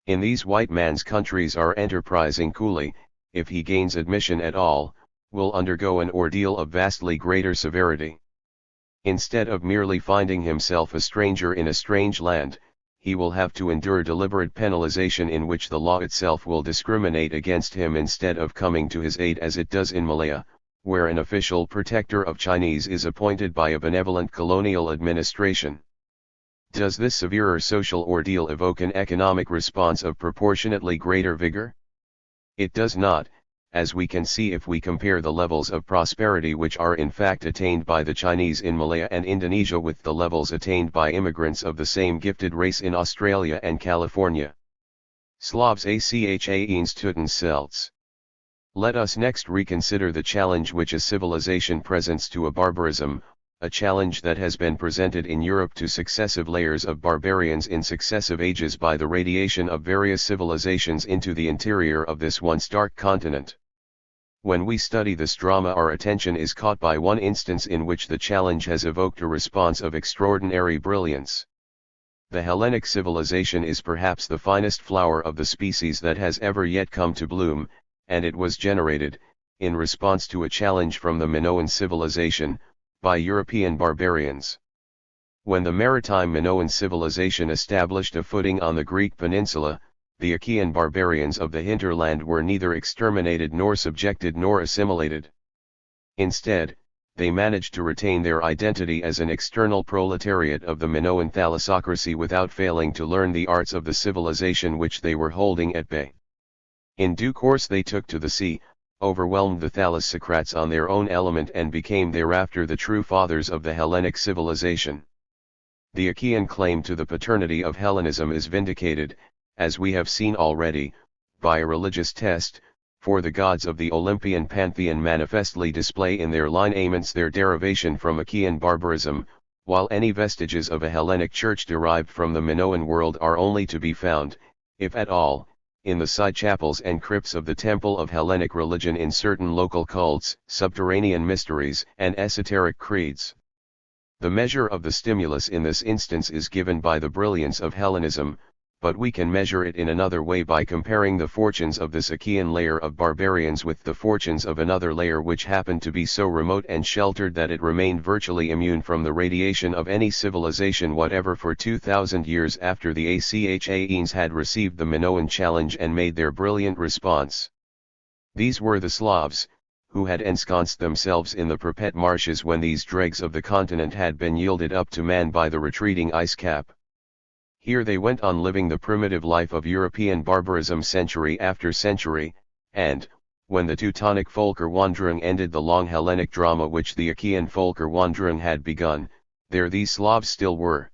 Speaker 1: In these white man's countries our enterprising coolie, if he gains admission at all, will undergo an ordeal of vastly greater severity. Instead of merely finding himself a stranger in a strange land, he will have to endure deliberate penalization in which the law itself will discriminate against him instead of coming to his aid as it does in Malaya, where an official protector of Chinese is appointed by a benevolent colonial administration. Does this severer social ordeal evoke an economic response of proportionately greater vigor? It does not, as we can see if we compare the levels of prosperity which are in fact attained by the Chinese in Malaya and Indonesia with the levels attained by immigrants of the same gifted race in Australia and California. Slavs Achaeans Tutens Celts. Let us next reconsider the challenge which a civilization presents to a barbarism, a challenge that has been presented in Europe to successive layers of barbarians in successive ages by the radiation of various civilizations into the interior of this once dark continent. When we study this drama, our attention is caught by one instance in which the challenge has evoked a response of extraordinary brilliance. The Hellenic civilization is perhaps the finest flower of the species that has ever yet come to bloom, and it was generated, in response to a challenge from the Minoan civilization, by European barbarians. When the maritime Minoan civilization established a footing on the Greek peninsula, the Achaean barbarians of the hinterland were neither exterminated nor subjected nor assimilated. Instead, they managed to retain their identity as an external proletariat of the Minoan thalassocracy without failing to learn the arts of the civilization which they were holding at bay. In due course they took to the sea, overwhelmed the thalassocrats on their own element and became thereafter the true fathers of the Hellenic civilization. The Achaean claim to the paternity of Hellenism is vindicated, as we have seen already, by a religious test, for the gods of the Olympian pantheon manifestly display in their lineaments their derivation from Achaean barbarism, while any vestiges of a Hellenic church derived from the Minoan world are only to be found, if at all, in the side chapels and crypts of the temple of Hellenic religion in certain local cults, subterranean mysteries, and esoteric creeds. The measure of the stimulus in this instance is given by the brilliance of Hellenism, but we can measure it in another way by comparing the fortunes of this Achaean layer of barbarians with the fortunes of another layer which happened to be so remote and sheltered that it remained virtually immune from the radiation of any civilization whatever for 2,000 years after the Achaeans had received the Minoan challenge and made their brilliant response. These were the Slavs, who had ensconced themselves in the Pripet marshes when these dregs of the continent had been yielded up to man by the retreating ice cap. Here they went on living the primitive life of European barbarism century after century, and, when the Teutonic Völkerwanderung ended the long Hellenic drama which the Achaean Völkerwanderung had begun, there these Slavs still were.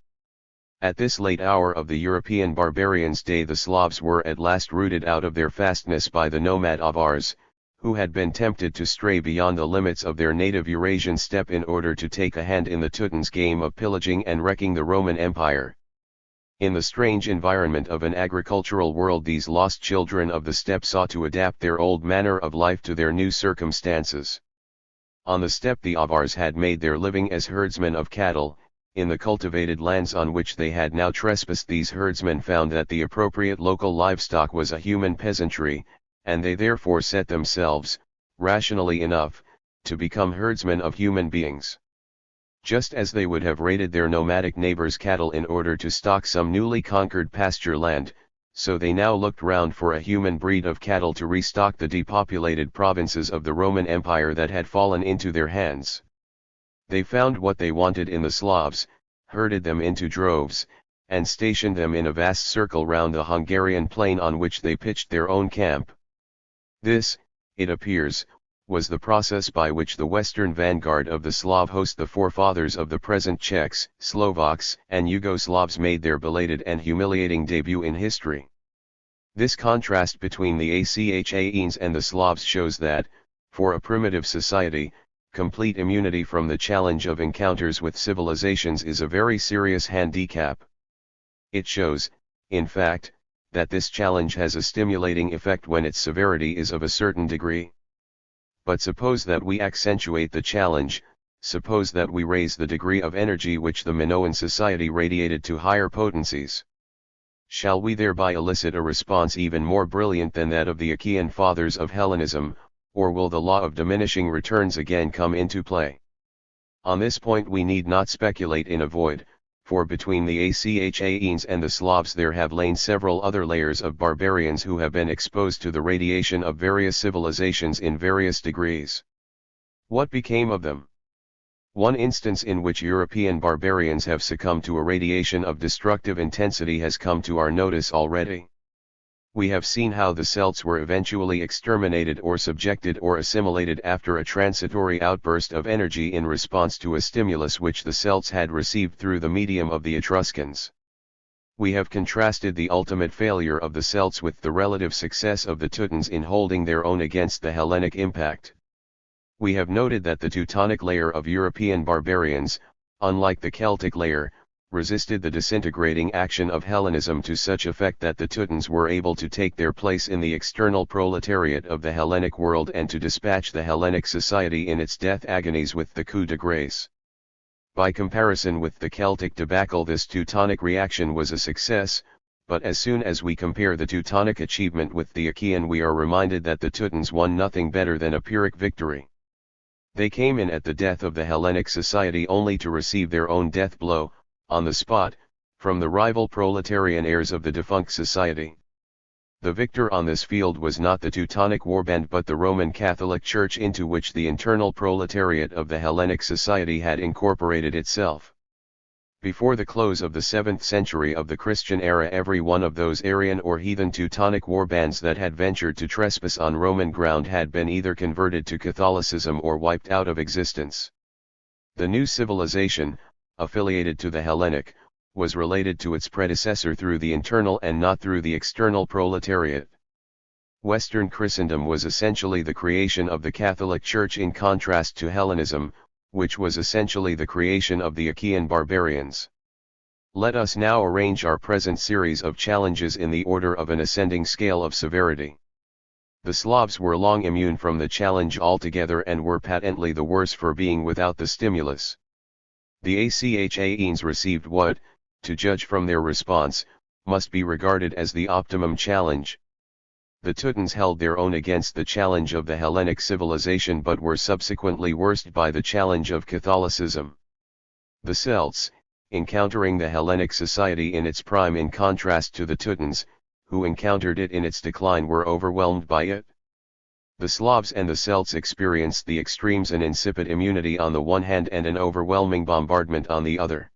Speaker 1: At this late hour of the European barbarians' day the Slavs were at last rooted out of their fastness by the nomad Avars, who had been tempted to stray beyond the limits of their native Eurasian steppe in order to take a hand in the Teutons' game of pillaging and wrecking the Roman Empire. In the strange environment of an agricultural world these lost children of the steppe sought to adapt their old manner of life to their new circumstances. On the steppe the Avars had made their living as herdsmen of cattle. In the cultivated lands on which they had now trespassed these herdsmen found that the appropriate local livestock was a human peasantry, and they therefore set themselves, rationally enough, to become herdsmen of human beings. Just as they would have raided their nomadic neighbors' cattle in order to stock some newly conquered pasture land, so they now looked round for a human breed of cattle to restock the depopulated provinces of the Roman Empire that had fallen into their hands. They found what they wanted in the Slavs, herded them into droves, and stationed them in a vast circle round the Hungarian plain on which they pitched their own camp. This, it appears, was the process by which the western vanguard of the Slav host, the forefathers of the present Czechs, Slovaks, and Yugoslavs, made their belated and humiliating debut in history. This contrast between the Achaeans and the Slavs shows that, for a primitive society, complete immunity from the challenge of encounters with civilizations is a very serious handicap. It shows, in fact, that this challenge has a stimulating effect when its severity is of a certain degree. But suppose that we accentuate the challenge, suppose that we raise the degree of energy which the Minoan society radiated to higher potencies. Shall we thereby elicit a response even more brilliant than that of the Achaean fathers of Hellenism, or will the law of diminishing returns again come into play? On this point we need not speculate in a void, for between the Achaeans and the Slavs there have lain several other layers of barbarians who have been exposed to the radiation of various civilizations in various degrees. What became of them? One instance in which European barbarians have succumbed to a radiation of destructive intensity has come to our notice already. We have seen how the Celts were eventually exterminated or subjected or assimilated after a transitory outburst of energy in response to a stimulus which the Celts had received through the medium of the Etruscans. We have contrasted the ultimate failure of the Celts with the relative success of the Teutons in holding their own against the Hellenic impact. We have noted that the Teutonic layer of European barbarians, unlike the Celtic layer, resisted the disintegrating action of Hellenism to such effect that the Teutons were able to take their place in the external proletariat of the Hellenic world and to dispatch the Hellenic society in its death agonies with the coup de grâce. By comparison with the Celtic debacle, this Teutonic reaction was a success, but as soon as we compare the Teutonic achievement with the Achaean, we are reminded that the Teutons won nothing better than a Pyrrhic victory. They came in at the death of the Hellenic society only to receive their own death blow, on the spot, from the rival proletarian heirs of the defunct society. The victor on this field was not the Teutonic warband but the Roman Catholic Church, into which the internal proletariat of the Hellenic society had incorporated itself. Before the close of the 7th century of the Christian era, every one of those Arian or heathen Teutonic warbands that had ventured to trespass on Roman ground had been either converted to Catholicism or wiped out of existence. The new civilization, affiliated to the Hellenic, was related to its predecessor through the internal and not through the external proletariat. Western Christendom was essentially the creation of the Catholic Church in contrast to Hellenism, which was essentially the creation of the Achaean barbarians. Let us now arrange our present series of challenges in the order of an ascending scale of severity. The Slavs were long immune from the challenge altogether and were patently the worse for being without the stimulus. The Achaeans received what, to judge from their response, must be regarded as the optimum challenge. The Teutons held their own against the challenge of the Hellenic civilization but were subsequently worsted by the challenge of Catholicism. The Celts, encountering the Hellenic society in its prime in contrast to the Teutons, who encountered it in its decline, were overwhelmed by it. The Slavs and the Celts experienced the extremes, an insipid immunity on the one hand and an overwhelming bombardment on the other.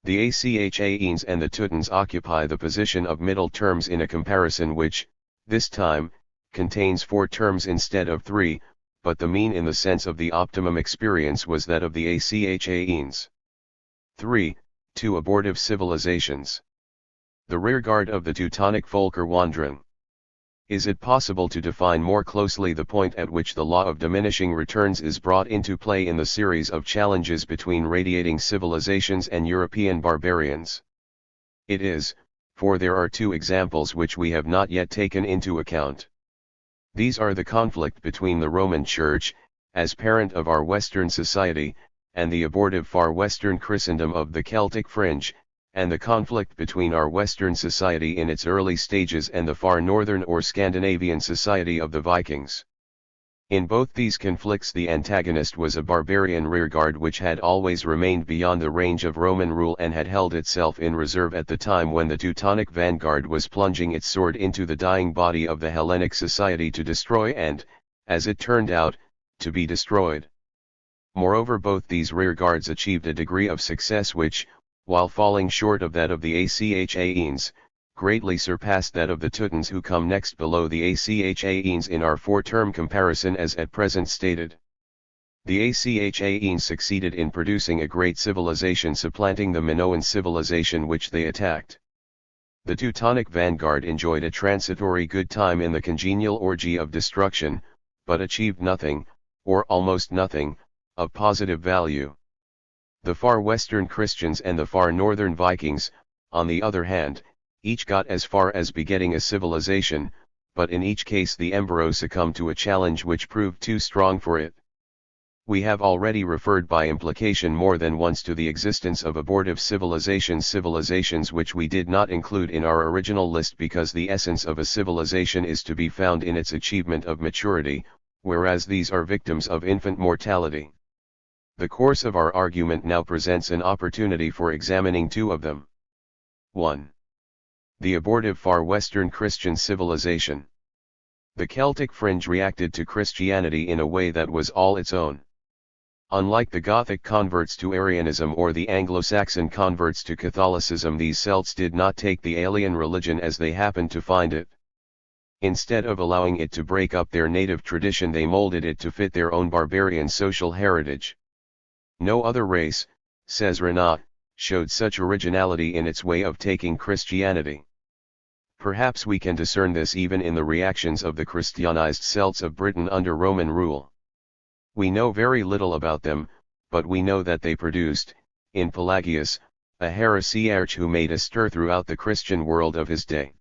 Speaker 1: The Achaeans and the Teutons occupy the position of middle terms in a comparison which, this time, contains 4 terms instead of 3, but the mean in the sense of the optimum experience was that of the Achaeans. 3. 2 abortive civilizations. The rearguard of the Teutonic folk are wandering. Is it possible to define more closely the point at which the law of diminishing returns is brought into play in the series of challenges between radiating civilizations and European barbarians? It is, for there are 2 examples which we have not yet taken into account. These are the conflict between the Roman Church, as parent of our Western society, and the abortive far Western Christendom of the Celtic fringe, and the conflict between our Western society in its early stages and the far northern or Scandinavian society of the Vikings. In both these conflicts the antagonist was a barbarian rearguard which had always remained beyond the range of Roman rule and had held itself in reserve at the time when the Teutonic vanguard was plunging its sword into the dying body of the Hellenic society to destroy and, as it turned out, to be destroyed. Moreover, both these rearguards achieved a degree of success which, while falling short of that of the Achaeans, greatly surpassed that of the Teutons, who come next below the Achaeans in our 4-term comparison as at present stated. The Achaeans succeeded in producing a great civilization supplanting the Minoan civilization which they attacked. The Teutonic vanguard enjoyed a transitory good time in the congenial orgy of destruction, but achieved nothing, or almost nothing, of positive value. The far western Christians and the far northern Vikings, on the other hand, each got as far as begetting a civilization, but in each case the emperor succumbed to a challenge which proved too strong for it. We have already referred by implication more than once to the existence of abortive civilizations which we did not include in our original list because the essence of a civilization is to be found in its achievement of maturity, whereas these are victims of infant mortality. The course of our argument now presents an opportunity for examining two of them. 1. The abortive far western Christian civilization. The Celtic fringe reacted to Christianity in a way that was all its own. Unlike the Gothic converts to Arianism or the Anglo-Saxon converts to Catholicism, these Celts did not take the alien religion as they happened to find it. Instead of allowing it to break up their native tradition, they molded it to fit their own barbarian social heritage. No other race, says Renaud, showed such originality in its way of taking Christianity. Perhaps we can discern this even in the reactions of the Christianized Celts of Britain under Roman rule. We know very little about them, but we know that they produced, in Pelagius, a heresiarch who made a stir throughout the Christian world of his day.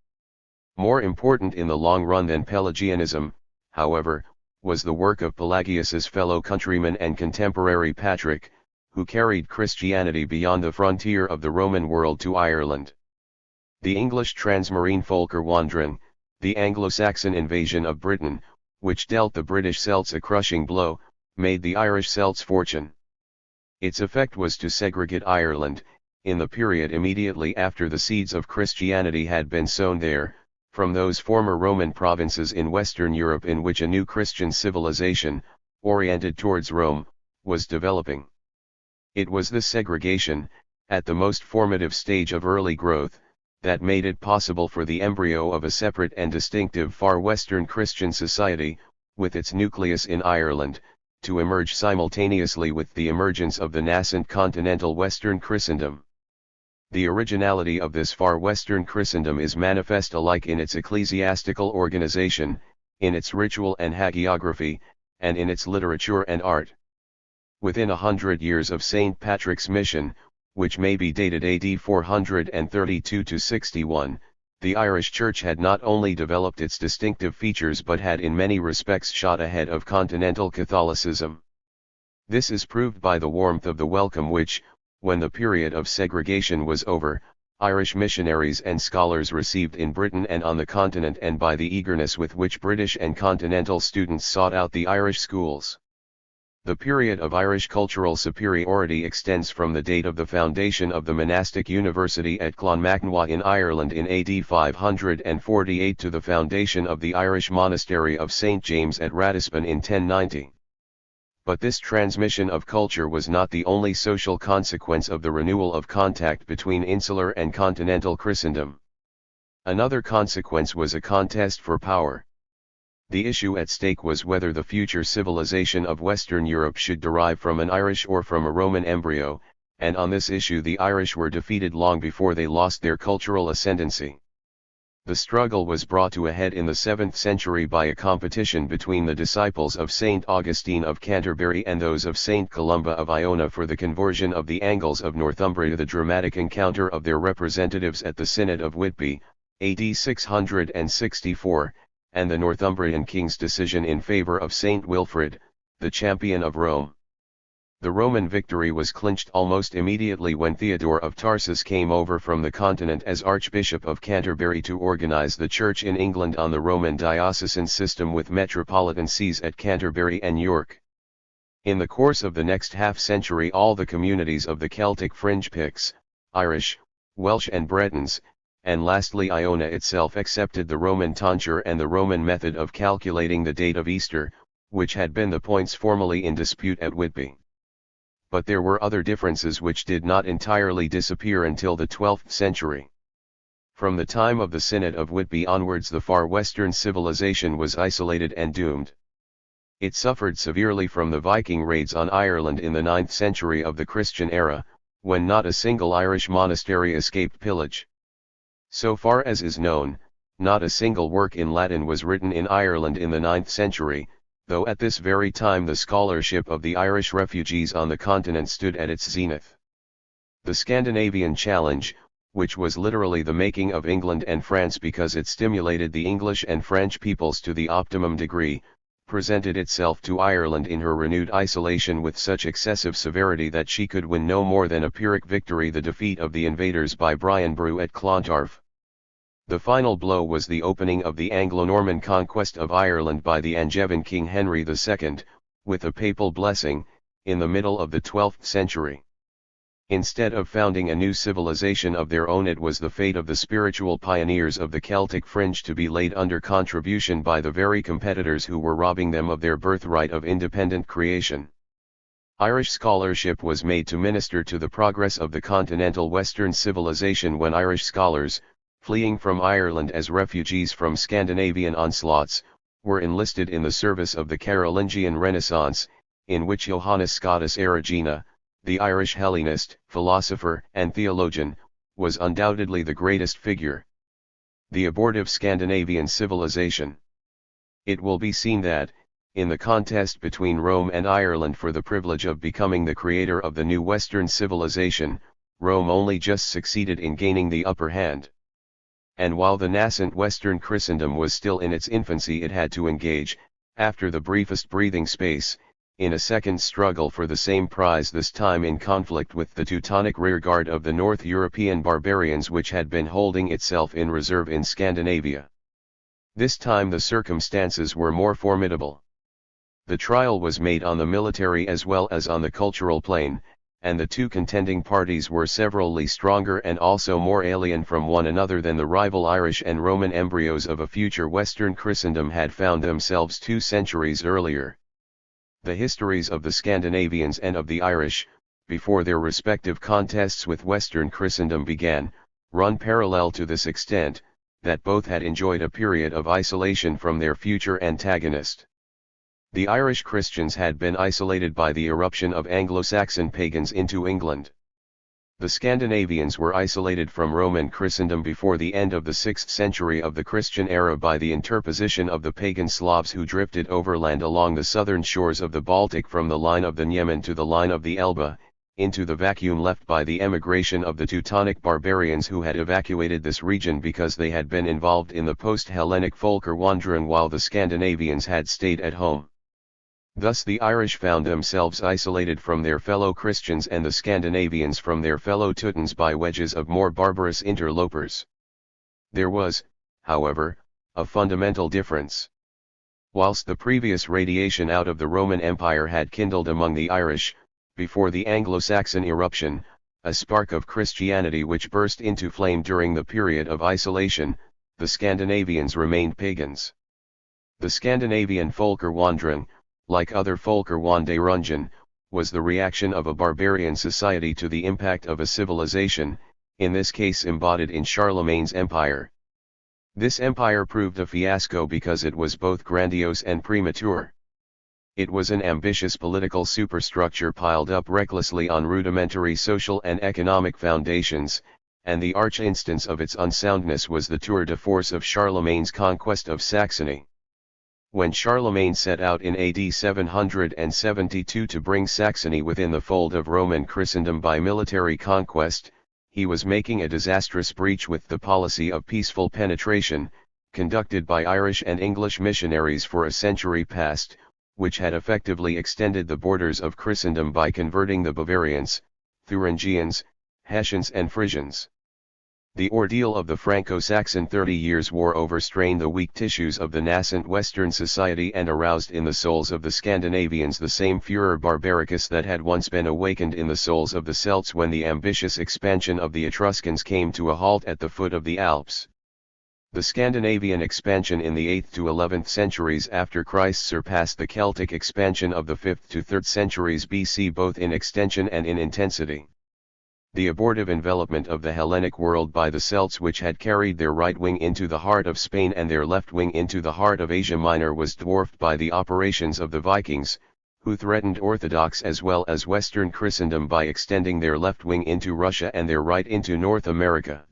Speaker 1: More important in the long run than Pelagianism, however, was the work of Pelagius's fellow countryman and contemporary Patrick, who carried Christianity beyond the frontier of the Roman world to Ireland. The English transmarine Volkerwanderung, the Anglo-Saxon invasion of Britain, which dealt the British Celts a crushing blow, made the Irish Celts' fortune. Its effect was to segregate Ireland, in the period immediately after the seeds of Christianity had been sown there, from those former Roman provinces in Western Europe in which a new Christian civilization, oriented towards Rome, was developing. It was this segregation, at the most formative stage of early growth, that made it possible for the embryo of a separate and distinctive far Western Christian society, with its nucleus in Ireland, to emerge simultaneously with the emergence of the nascent continental Western Christendom. The originality of this far Western Christendom is manifest alike in its ecclesiastical organization, in its ritual and hagiography, and in its literature and art. Within 100 years of St. Patrick's mission, which may be dated AD 432 to 61, the Irish Church had not only developed its distinctive features but had in many respects shot ahead of continental Catholicism. This is proved by the warmth of the welcome which, when the period of segregation was over, Irish missionaries and scholars received in Britain and on the continent, and by the eagerness with which British and continental students sought out the Irish schools. The period of Irish cultural superiority extends from the date of the foundation of the monastic university at Clonmacnois in Ireland in AD 548 to the foundation of the Irish monastery of St. James at Ratisbon in 1090. But this transmission of culture was not the only social consequence of the renewal of contact between insular and continental Christendom. Another consequence was a contest for power. The issue at stake was whether the future civilization of Western Europe should derive from an Irish or from a Roman embryo, and on this issue the Irish were defeated long before they lost their cultural ascendancy. The struggle was brought to a head in the 7th century by a competition between the disciples of St. Augustine of Canterbury and those of St. Columba of Iona for the conversion of the Angles of Northumbria. The dramatic encounter of their representatives at the Synod of Whitby, AD 664, and the Northumbrian king's decision in favor of Saint Wilfrid, the champion of Rome. The Roman victory was clinched almost immediately when Theodore of Tarsus came over from the continent as Archbishop of Canterbury to organize the Church in England on the Roman diocesan system with metropolitan sees at Canterbury and York. In the course of the next half-century all the communities of the Celtic fringe Picts, Irish, Welsh and Bretons, and lastly Iona itself accepted the Roman tonsure and the Roman method of calculating the date of Easter, which had been the points formally in dispute at Whitby. But there were other differences which did not entirely disappear until the 12th century. From the time of the Synod of Whitby onwards the far western civilization was isolated and doomed. It suffered severely from the Viking raids on Ireland in the 9th century of the Christian era, when not a single Irish monastery escaped pillage. So far as is known, not a single work in Latin was written in Ireland in the 9th century, though at this very time the scholarship of the Irish refugees on the continent stood at its zenith. The Scandinavian challenge, which was literally the making of England and France because it stimulated the English and French peoples to the optimum degree, presented itself to Ireland in her renewed isolation with such excessive severity that she could win no more than a Pyrrhic victory, the defeat of the invaders by Brian Brew at Clontarf. The final blow was the opening of the Anglo-Norman conquest of Ireland by the Angevin King Henry II, with a papal blessing, in the middle of the 12th century. Instead of founding a new civilization of their own, it was the fate of the spiritual pioneers of the Celtic fringe to be laid under contribution by the very competitors who were robbing them of their birthright of independent creation. Irish scholarship was made to minister to the progress of the continental Western civilization when Irish scholars, fleeing from Ireland as refugees from Scandinavian onslaughts, were enlisted in the service of the Carolingian Renaissance, in which Johannes Scotus Erigena, the Irish Hellenist, philosopher and theologian, was undoubtedly the greatest figure. The abortive Scandinavian civilization. It will be seen that, in the contest between Rome and Ireland for the privilege of becoming the creator of the new Western civilization, Rome only just succeeded in gaining the upper hand. And while the nascent Western Christendom was still in its infancy, it had to engage, after the briefest breathing space, in a second struggle for the same prize, this time in conflict with the Teutonic rearguard of the North European barbarians which had been holding itself in reserve in Scandinavia. This time the circumstances were more formidable. The trial was made on the military as well as on the cultural plane, and the two contending parties were severally stronger and also more alien from one another than the rival Irish and Roman embryos of a future Western Christendom had found themselves 2 centuries earlier. The histories of the Scandinavians and of the Irish, before their respective contests with Western Christendom began, run parallel to this extent, that both had enjoyed a period of isolation from their future antagonist. The Irish Christians had been isolated by the irruption of Anglo-Saxon pagans into England. The Scandinavians were isolated from Roman Christendom before the end of the 6th century of the Christian era by the interposition of the pagan Slavs who drifted overland along the southern shores of the Baltic from the line of the Niemen to the line of the Elbe, into the vacuum left by the emigration of the Teutonic barbarians who had evacuated this region because they had been involved in the post-Hellenic Völkerwanderung while the Scandinavians had stayed at home. Thus the Irish found themselves isolated from their fellow Christians and the Scandinavians from their fellow Teutons by wedges of more barbarous interlopers. There was, however, a fundamental difference. Whilst the previous radiation out of the Roman Empire had kindled among the Irish, before the Anglo-Saxon eruption, a spark of Christianity which burst into flame during the period of isolation, the Scandinavians remained pagans. The Scandinavian Völkerwanderung, like other Völkerwanderungen, was the reaction of a barbarian society to the impact of a civilization, in this case embodied in Charlemagne's empire. This empire proved a fiasco because it was both grandiose and premature. It was an ambitious political superstructure piled up recklessly on rudimentary social and economic foundations, and the arch instance of its unsoundness was the tour de force of Charlemagne's conquest of Saxony. When Charlemagne set out in AD 772 to bring Saxony within the fold of Roman Christendom by military conquest, he was making a disastrous breach with the policy of peaceful penetration, conducted by Irish and English missionaries for a century past, which had effectively extended the borders of Christendom by converting the Bavarians, Thuringians, Hessians and Frisians. The ordeal of the Franco-Saxon 30 Years' War overstrained the weak tissues of the nascent Western society and aroused in the souls of the Scandinavians the same furor barbaricus that had once been awakened in the souls of the Celts when the ambitious expansion of the Etruscans came to a halt at the foot of the Alps. The Scandinavian expansion in the 8th to 11th centuries after Christ surpassed the Celtic expansion of the 5th to 3rd centuries BC both in extension and in intensity. The abortive envelopment of the Hellenic world by the Celts, which had carried their right wing into the heart of Spain and their left wing into the heart of Asia Minor, was dwarfed by the operations of the Vikings, who threatened Orthodox as well as Western Christendom by extending their left wing into Russia and their right into North America.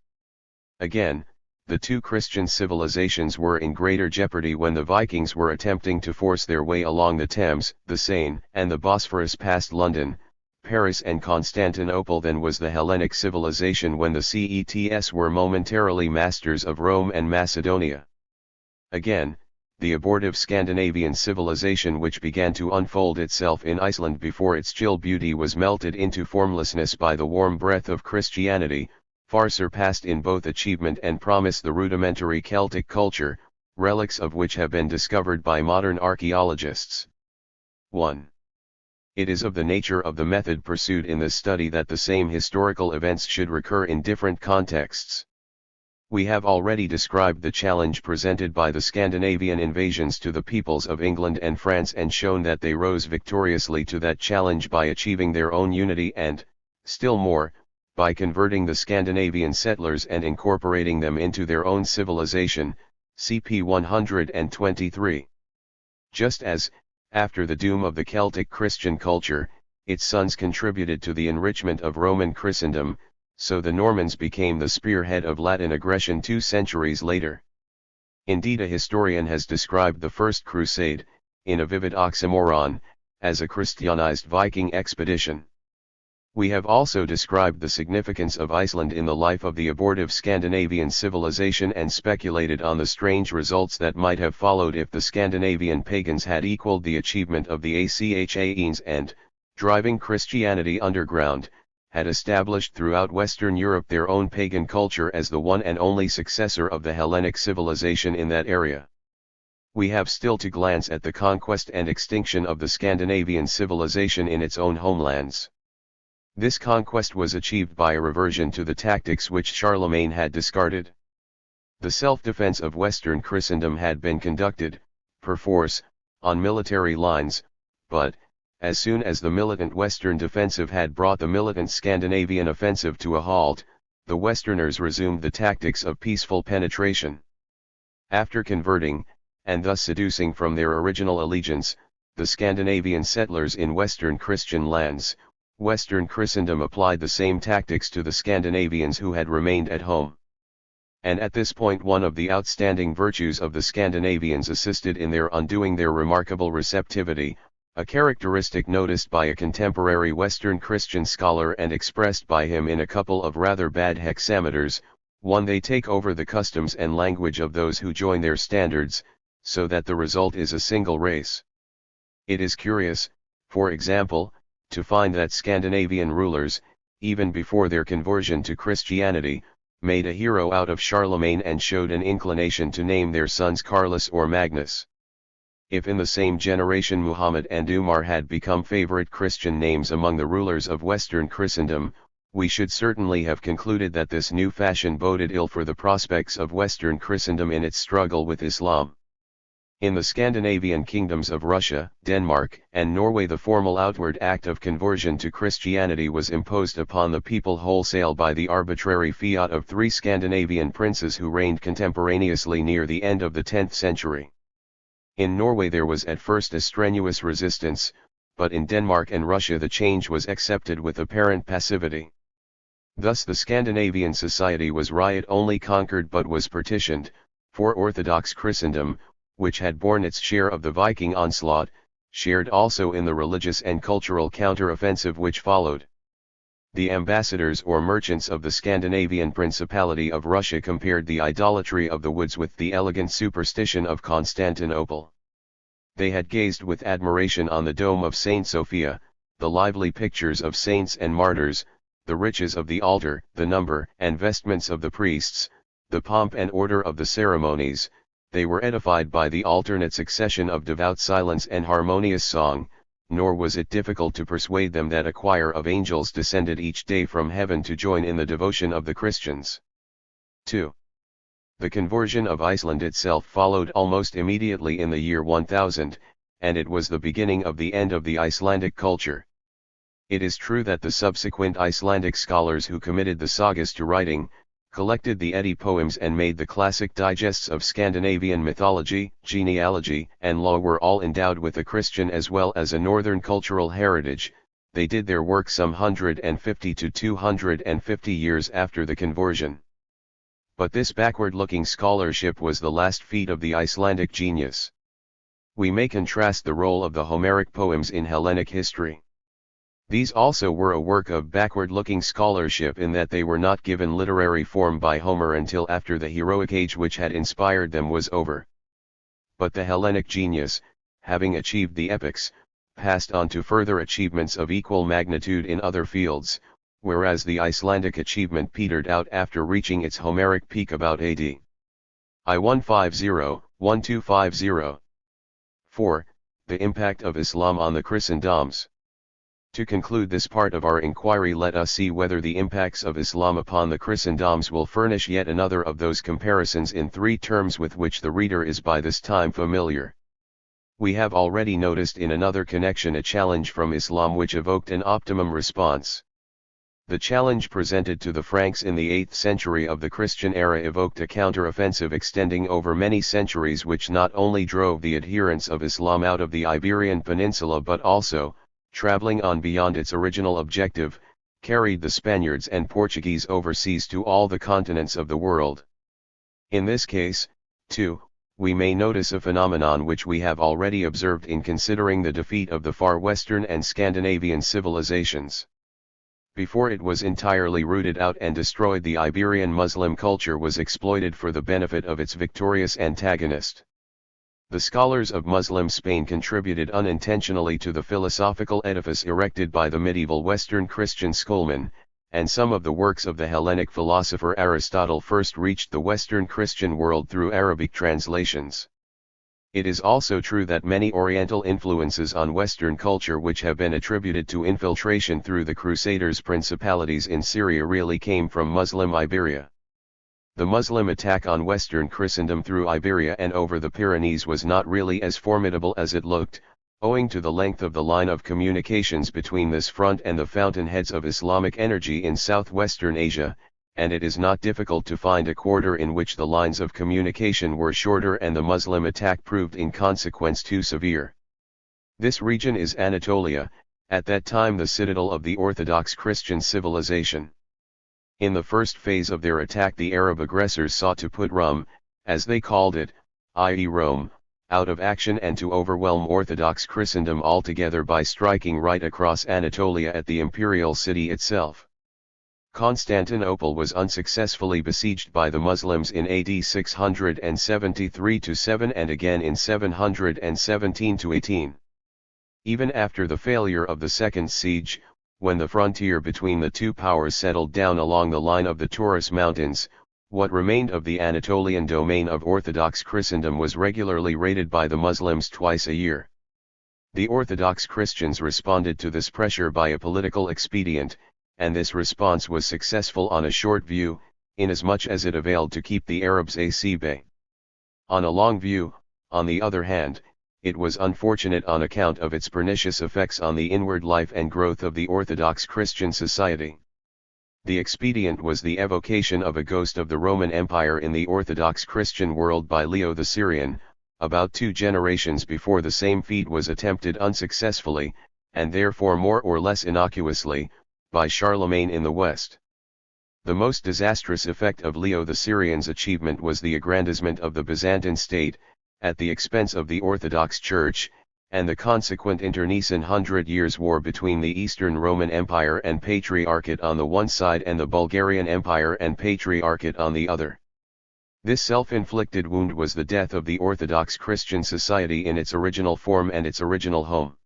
Speaker 1: Again, the two Christian civilizations were in greater jeopardy when the Vikings were attempting to force their way along the Thames, the Seine, and the Bosphorus past London, Paris and Constantinople than was the Hellenic civilization when the Cets were momentarily masters of Rome and Macedonia. Again, the abortive Scandinavian civilization which began to unfold itself in Iceland before its chill beauty was melted into formlessness by the warm breath of Christianity, far surpassed in both achievement and promise the rudimentary Celtic culture, relics of which have been discovered by modern archaeologists. 1. It is of the nature of the method pursued in this study that the same historical events should recur in different contexts. We have already described the challenge presented by the Scandinavian invasions to the peoples of England and France and shown that they rose victoriously to that challenge by achieving their own unity and, still more, by converting the Scandinavian settlers and incorporating them into their own civilization, CP 123. Just as, after the doom of the Celtic Christian culture, its sons contributed to the enrichment of Roman Christendom, so the Normans became the spearhead of Latin aggression 2 centuries later. Indeed, a historian has described the First Crusade, in a vivid oxymoron, as a Christianized Viking expedition. We have also described the significance of Iceland in the life of the abortive Scandinavian civilization and speculated on the strange results that might have followed if the Scandinavian pagans had equaled the achievement of the Achaeans and, driving Christianity underground, had established throughout Western Europe their own pagan culture as the one and only successor of the Hellenic civilization in that area. We have still to glance at the conquest and extinction of the Scandinavian civilization in its own homelands. This conquest was achieved by a reversion to the tactics which Charlemagne had discarded. The self-defense of Western Christendom had been conducted, perforce, on military lines, but, as soon as the militant Western defensive had brought the militant Scandinavian offensive to a halt, the Westerners resumed the tactics of peaceful penetration. After converting, and thus seducing from their original allegiance, the Scandinavian settlers in Western Christian lands, Western Christendom applied the same tactics to the Scandinavians who had remained at home. And at this point one of the outstanding virtues of the Scandinavians assisted in their undoing their remarkable receptivity, a characteristic noticed by a contemporary Western Christian scholar and expressed by him in a couple of rather bad hexameters. 1. They take over the customs and language of those who join their standards, so that the result is a single race. It is curious, for example, to find that Scandinavian rulers, even before their conversion to Christianity, made a hero out of Charlemagne and showed an inclination to name their sons Carlos or Magnus. If in the same generation Muhammad and Umar had become favorite Christian names among the rulers of Western Christendom, we should certainly have concluded that this new fashion boded ill for the prospects of Western Christendom in its struggle with Islam. In the Scandinavian kingdoms of Russia, Denmark, and Norway the formal outward act of conversion to Christianity was imposed upon the people wholesale by the arbitrary fiat of 3 Scandinavian princes who reigned contemporaneously near the end of the 10th century. In Norway there was at first a strenuous resistance, but in Denmark and Russia the change was accepted with apparent passivity. Thus the Scandinavian society was riot-only conquered but was partitioned, for Orthodox Christendom, which had borne its share of the Viking onslaught, shared also in the religious and cultural counter-offensive which followed. The ambassadors or merchants of the Scandinavian Principality of Russia compared the idolatry of the woods with the elegant superstition of Constantinople. They had gazed with admiration on the dome of Saint Sophia, the lively pictures of saints and martyrs, the riches of the altar, the number and vestments of the priests, the pomp and order of the ceremonies. They were edified by the alternate succession of devout silence and harmonious song, nor was it difficult to persuade them that a choir of angels descended each day from heaven to join in the devotion of the Christians. 2. The conversion of Iceland itself followed almost immediately in the year 1000, and it was the beginning of the end of the Icelandic culture. It is true that the subsequent Icelandic scholars who committed the sagas to writing, collected the Edda poems and made the classic digests of Scandinavian mythology, genealogy, and law were all endowed with a Christian as well as a northern cultural heritage. They did their work some 150 to 250 years after the conversion. But this backward-looking scholarship was the last feat of the Icelandic genius. We may contrast the role of the Homeric poems in Hellenic history. These also were a work of backward-looking scholarship in that they were not given literary form by Homer until after the heroic age which had inspired them was over. but the Hellenic genius, having achieved the epics, passed on to further achievements of equal magnitude in other fields, whereas the Icelandic achievement petered out after reaching its Homeric peak about AD. I-150-1250. 4. The impact of Islam on the Christendoms. To conclude this part of our inquiry, let us see whether the impacts of Islam upon the Christendoms will furnish yet another of those comparisons in three terms with which the reader is by this time familiar. We have already noticed in another connection a challenge from Islam which evoked an optimum response. The challenge presented to the Franks in the 8th century of the Christian era evoked a counter-offensive extending over many centuries which not only drove the adherents of Islam out of the Iberian Peninsula but also, traveling on beyond its original objective, carried the Spaniards and Portuguese overseas to all the continents of the world. In this case, too, we may notice a phenomenon which we have already observed in considering the defeat of the far western and Scandinavian civilizations. Before it was entirely rooted out and destroyed, the Iberian Muslim culture was exploited for the benefit of its victorious antagonist. The scholars of Muslim Spain contributed unintentionally to the philosophical edifice erected by the medieval Western Christian schoolmen, and some of the works of the Hellenic philosopher Aristotle first reached the Western Christian world through Arabic translations. It is also true that many Oriental influences on Western culture which have been attributed to infiltration through the Crusaders' principalities in Syria really came from Muslim Iberia. The Muslim attack on Western Christendom through Iberia and over the Pyrenees was not really as formidable as it looked, owing to the length of the line of communications between this front and the fountainheads of Islamic energy in southwestern Asia, and it is not difficult to find a quarter in which the lines of communication were shorter and the Muslim attack proved in consequence too severe. This region is Anatolia, at that time the citadel of the Orthodox Christian civilization. In the first phase of their attack, the Arab aggressors sought to put Rum, as they called it, i.e. Rome, out of action and to overwhelm Orthodox Christendom altogether by striking right across Anatolia at the imperial city itself. Constantinople was unsuccessfully besieged by the Muslims in AD 673-7 and again in 717-18. Even after the failure of the second siege, when the frontier between the two powers settled down along the line of the Taurus Mountains, what remained of the Anatolian domain of Orthodox Christendom was regularly raided by the Muslims twice a year. The Orthodox Christians responded to this pressure by a political expedient, and this response was successful on a short view, inasmuch as it availed to keep the Arabs at bay. On a long view, on the other hand, it was unfortunate on account of its pernicious effects on the inward life and growth of the Orthodox Christian society. The expedient was the evocation of a ghost of the Roman Empire in the Orthodox Christian world by Leo the Syrian, about 2 generations before the same feat was attempted unsuccessfully, and therefore more or less innocuously, by Charlemagne in the West. The most disastrous effect of Leo the Syrian's achievement was the aggrandizement of the Byzantine state, at the expense of the Orthodox Church, and the consequent internecine 100 Years' War between the Eastern Roman Empire and Patriarchate on the one side and the Bulgarian Empire and Patriarchate on the other. This self-inflicted wound was the death of the Orthodox Christian society in its original form and its original home.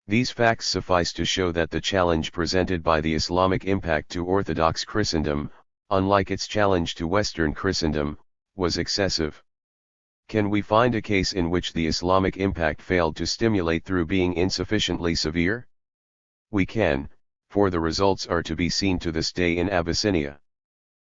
Speaker 1: These facts suffice to show that the challenge presented by the Islamic impact to Orthodox Christendom, unlike its challenge to Western Christendom, was excessive. Can we find a case in which the Islamic impact failed to stimulate through being insufficiently severe? We can, for the results are to be seen to this day in Abyssinia.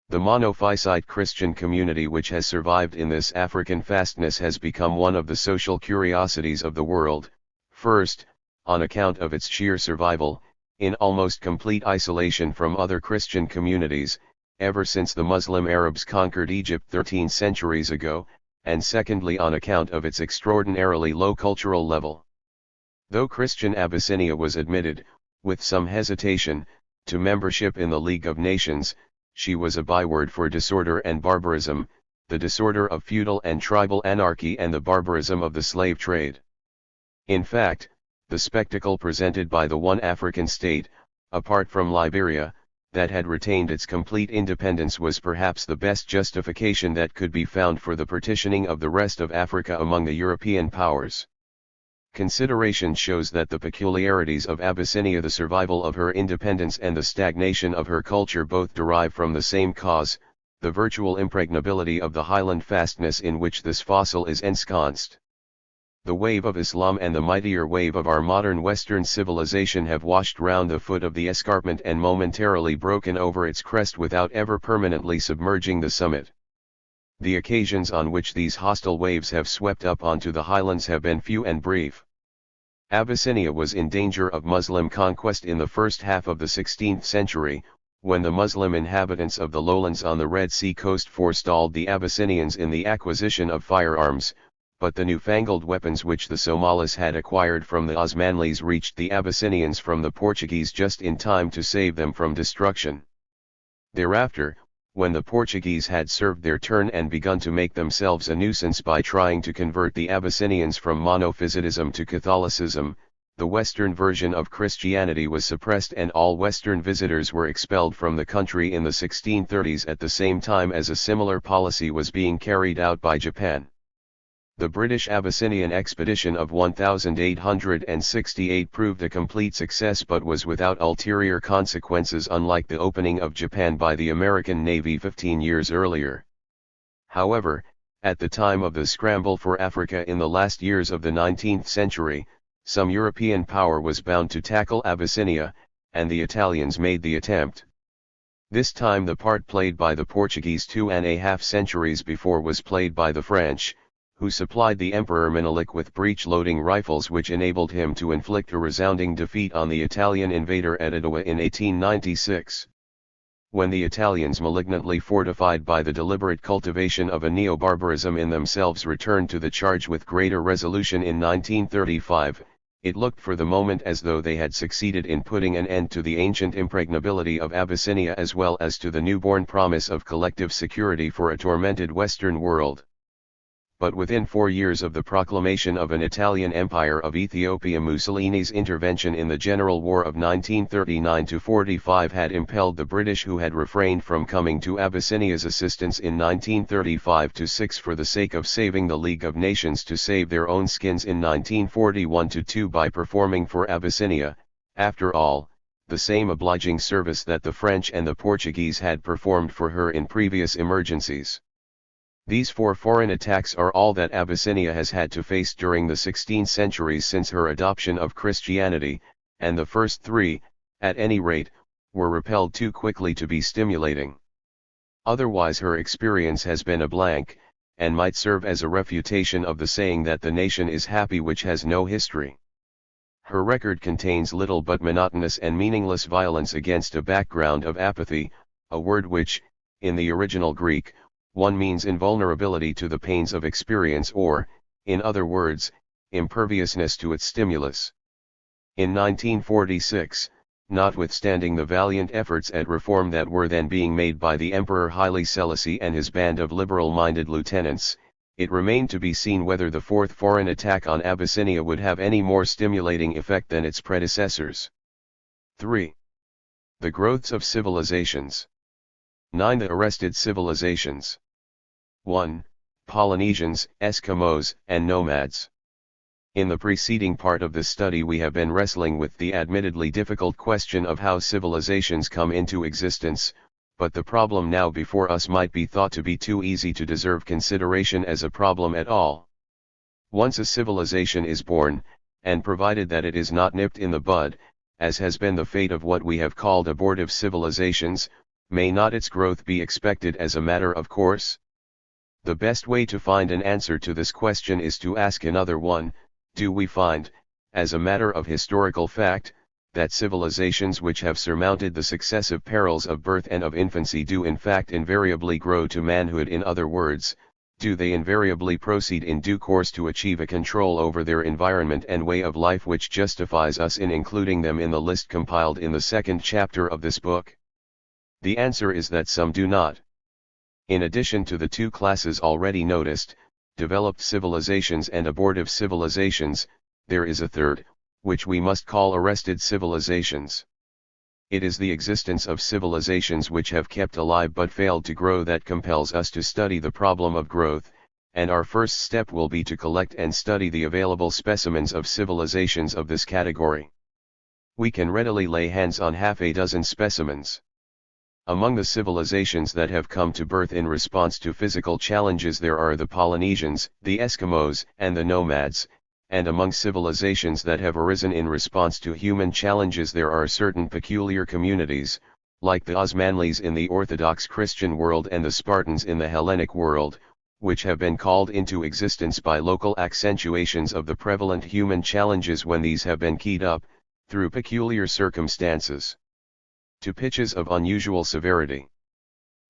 Speaker 1: The monophysite Christian community which has survived in this African fastness has become one of the social curiosities of the world, first, on account of its sheer survival, in almost complete isolation from other Christian communities, ever since the Muslim Arabs conquered Egypt 13 centuries ago, and secondly on account of its extraordinarily low cultural level. Though Christian Abyssinia was admitted, with some hesitation, to membership in the League of Nations, she was a byword for disorder and barbarism, the disorder of feudal and tribal anarchy and the barbarism of the slave trade. In fact, the spectacle presented by the one African state, apart from Liberia, that had retained its complete independence was perhaps the best justification that could be found for the partitioning of the rest of Africa among the European powers. Consideration shows that the peculiarities of Abyssinia, the survival of her independence and the stagnation of her culture, both derive from the same cause, the virtual impregnability of the highland fastness in which this fossil is ensconced. The wave of Islam and the mightier wave of our modern Western civilization have washed round the foot of the escarpment and momentarily broken over its crest without ever permanently submerging the summit. The occasions on which these hostile waves have swept up onto the highlands have been few and brief. Abyssinia was in danger of Muslim conquest in the first half of the 16th century, when the Muslim inhabitants of the lowlands on the Red Sea coast forestalled the Abyssinians in the acquisition of firearms, but the newfangled weapons which the Somalis had acquired from the Osmanlis reached the Abyssinians from the Portuguese just in time to save them from destruction. Thereafter, when the Portuguese had served their turn and begun to make themselves a nuisance by trying to convert the Abyssinians from Monophysitism to Catholicism, the Western version of Christianity was suppressed and all Western visitors were expelled from the country in the 1630s at the same time as a similar policy was being carried out by Japan. The British Abyssinian expedition of 1868 proved a complete success but was without ulterior consequences, unlike the opening of Japan by the American Navy 15 years earlier. However, at the time of the scramble for Africa in the last years of the 19th century, some European power was bound to tackle Abyssinia, and the Italians made the attempt. This time the part played by the Portuguese 2.5 centuries before was played by the French, who supplied the Emperor Menelik with breech-loading rifles which enabled him to inflict a resounding defeat on the Italian invader at Ottawa in 1896. When the Italians, malignantly fortified by the deliberate cultivation of a neo-barbarism in themselves, returned to the charge with greater resolution in 1935, it looked for the moment as though they had succeeded in putting an end to the ancient impregnability of Abyssinia as well as to the newborn promise of collective security for a tormented Western world. But within 4 years of the proclamation of an Italian Empire of Ethiopia, Mussolini's intervention in the General War of 1939–45 had impelled the British, who had refrained from coming to Abyssinia's assistance in 1935–6 for the sake of saving the League of Nations, to save their own skins in 1941–2 by performing for Abyssinia, after all, the same obliging service that the French and the Portuguese had performed for her in previous emergencies. These 4 foreign attacks are all that Abyssinia has had to face during the 16 centuries since her adoption of Christianity, and the first 3, at any rate, were repelled too quickly to be stimulating. Otherwise her experience has been a blank, and might serve as a refutation of the saying that the nation is happy which has no history. Her record contains little but monotonous and meaningless violence against a background of apathy, a word which, in the original Greek, one means invulnerability to the pains of experience, or, in other words, imperviousness to its stimulus. In 1946, notwithstanding the valiant efforts at reform that were then being made by the Emperor Haile Selassie and his band of liberal-minded lieutenants, it remained to be seen whether the 4th foreign attack on Abyssinia would have any more stimulating effect than its predecessors. 3. The growths of civilizations. 9. The arrested civilizations. 1. Polynesians, Eskimos, and nomads. In the preceding part of this study we have been wrestling with the admittedly difficult question of how civilizations come into existence, but the problem now before us might be thought to be too easy to deserve consideration as a problem at all. Once a civilization is born, and provided that it is not nipped in the bud, as has been the fate of what we have called abortive civilizations, may not its growth be expected as a matter of course? The best way to find an answer to this question is to ask another one: do we find, as a matter of historical fact, that civilizations which have surmounted the successive perils of birth and of infancy do in fact invariably grow to manhood? In other words, do they invariably proceed in due course to achieve a control over their environment and way of life which justifies us in including them in the list compiled in the 2nd chapter of this book? The answer is that some do not. In addition to the 2 classes already noticed, developed civilizations and abortive civilizations, there is a third, which we must call arrested civilizations. It is the existence of civilizations which have kept alive but failed to grow that compels us to study the problem of growth, and our first step will be to collect and study the available specimens of civilizations of this category. We can readily lay hands on half a dozen specimens. Among the civilizations that have come to birth in response to physical challenges there are the Polynesians, the Eskimos, and the nomads, and among civilizations that have arisen in response to human challenges there are certain peculiar communities, like the Osmanlis in the Orthodox Christian world and the Spartans in the Hellenic world, which have been called into existence by local accentuations of the prevalent human challenges when these have been keyed up, through peculiar circumstances, to pitches of unusual severity.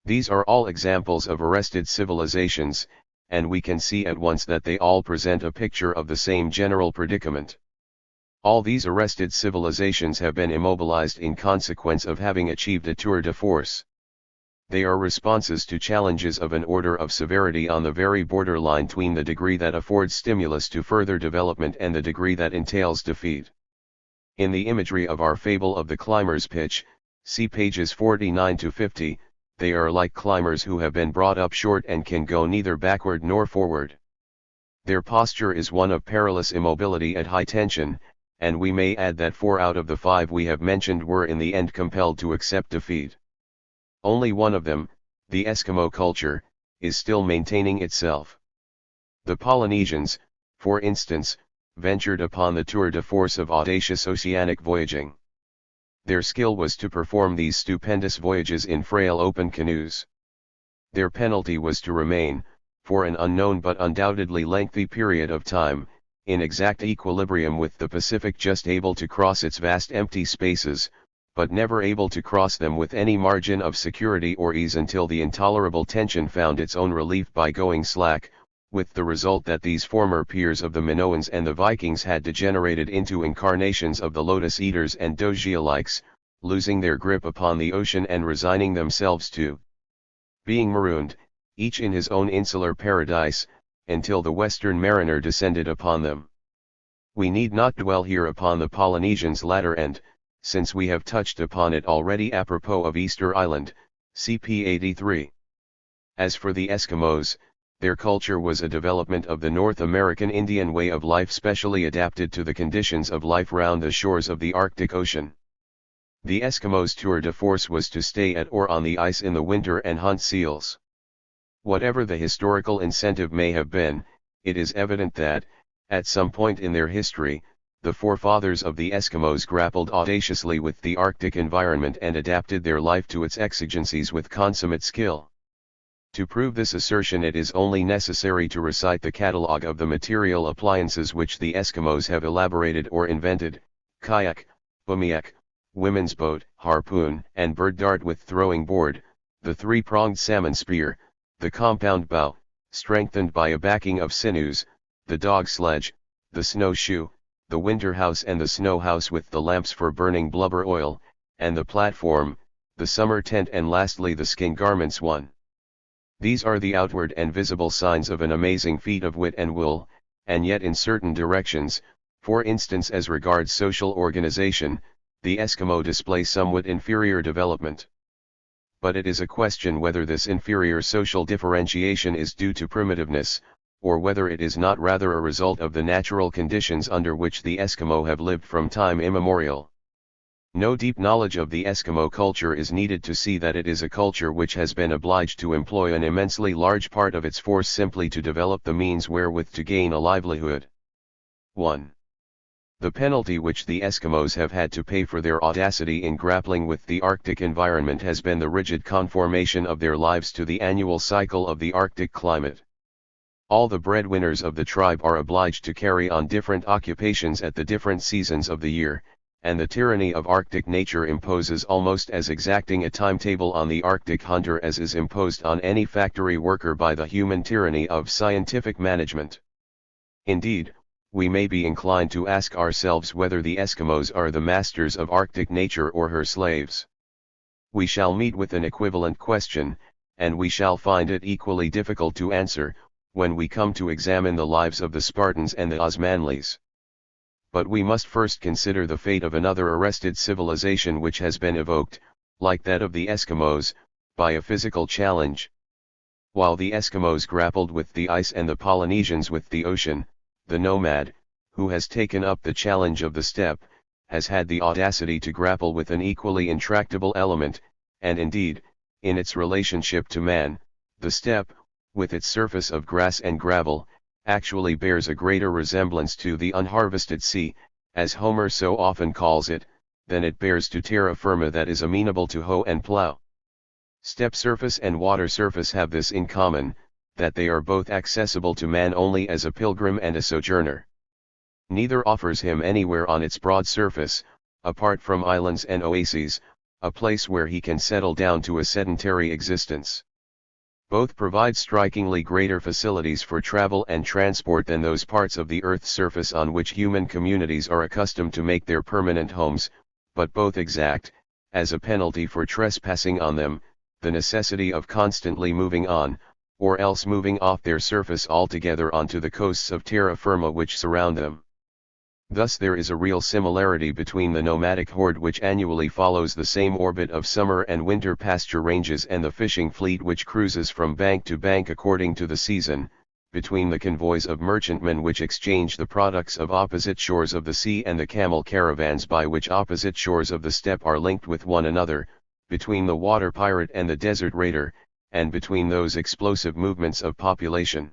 Speaker 1: These are all examples of arrested civilizations, and we can see at once that they all present a picture of the same general predicament. All these arrested civilizations have been immobilized in consequence of having achieved a tour de force. They are responses to challenges of an order of severity on the very borderline between the degree that affords stimulus to further development and the degree that entails defeat. In the imagery of our fable of the climber's pitch, see pages 49 to 50, they are like climbers who have been brought up short and can go neither backward nor forward. Their posture is one of perilous immobility at high tension, and we may add that 4 out of the 5 we have mentioned were in the end compelled to accept defeat. Only one of them, the Eskimo culture, is still maintaining itself. The Polynesians, for instance, ventured upon the tour de force of audacious oceanic voyaging. Their skill was to perform these stupendous voyages in frail open canoes. Their penalty was to remain, for an unknown but undoubtedly lengthy period of time, in exact equilibrium with the Pacific, just able to cross its vast empty spaces, but never able to cross them with any margin of security or ease until the intolerable tension found its own relief by going slack, with the result that these former peers of the Minoans and the Vikings had degenerated into incarnations of the lotus eaters and dojialikes, losing their grip upon the ocean and resigning themselves to being marooned, each in his own insular paradise, until the western mariner descended upon them. We need not dwell here upon the Polynesians' latter end, since we have touched upon it already apropos of Easter Island, CP 83. As for the Eskimos, their culture was a development of the North American Indian way of life specially adapted to the conditions of life round the shores of the Arctic Ocean. The Eskimos' tour de force was to stay at or on the ice in the winter and hunt seals. Whatever the historical incentive may have been, it is evident that, at some point in their history, the forefathers of the Eskimos grappled audaciously with the Arctic environment and adapted their life to its exigencies with consummate skill. To prove this assertion it is only necessary to recite the catalogue of the material appliances which the Eskimos have elaborated or invented: kayak, umiak, women's boat, harpoon and bird dart with throwing board, the three-pronged salmon spear, the compound bow, strengthened by a backing of sinews, the dog sledge, the snowshoe, the winter house and the snow house with the lamps for burning blubber oil, and the platform, the summer tent, and lastly the skin garments one. These are the outward and visible signs of an amazing feat of wit and will, and yet in certain directions, for instance as regards social organization, the Eskimo display somewhat inferior development. But it is a question whether this inferior social differentiation is due to primitiveness, or whether it is not rather a result of the natural conditions under which the Eskimo have lived from time immemorial. No deep knowledge of the Eskimo culture is needed to see that it is a culture which has been obliged to employ an immensely large part of its force simply to develop the means wherewith to gain a livelihood. 1. The penalty which the Eskimos have had to pay for their audacity in grappling with the Arctic environment has been the rigid conformation of their lives to the annual cycle of the Arctic climate. All the breadwinners of the tribe are obliged to carry on different occupations at the different seasons of the year, and the tyranny of Arctic nature imposes almost as exacting a timetable on the Arctic hunter as is imposed on any factory worker by the human tyranny of scientific management. Indeed, we may be inclined to ask ourselves whether the Eskimos are the masters of Arctic nature or her slaves. We shall meet with an equivalent question, and we shall find it equally difficult to answer, when we come to examine the lives of the Spartans and the Osmanlis. But we must first consider the fate of another arrested civilization which has been evoked, like that of the Eskimos, by a physical challenge. While the Eskimos grappled with the ice and the Polynesians with the ocean, the nomad, who has taken up the challenge of the steppe, has had the audacity to grapple with an equally intractable element, and indeed, in its relationship to man, the steppe, with its surface of grass and gravel, actually bears a greater resemblance to the unharvested sea, as Homer so often calls it, than it bears to terra firma that is amenable to hoe and plough. Steppe surface and water surface have this in common, that they are both accessible to man only as a pilgrim and a sojourner. Neither offers him anywhere on its broad surface, apart from islands and oases, a place where he can settle down to a sedentary existence. Both provide strikingly greater facilities for travel and transport than those parts of the earth's surface on which human communities are accustomed to make their permanent homes, but both exact, as a penalty for trespassing on them, the necessity of constantly moving on, or else moving off their surface altogether onto the coasts of terra firma which surround them. Thus there is a real similarity between the nomadic horde which annually follows the same orbit of summer and winter pasture ranges and the fishing fleet which cruises from bank to bank according to the season, between the convoys of merchantmen which exchange the products of opposite shores of the sea and the camel caravans by which opposite shores of the steppe are linked with one another, between the water pirate and the desert raider, and between those explosive movements of population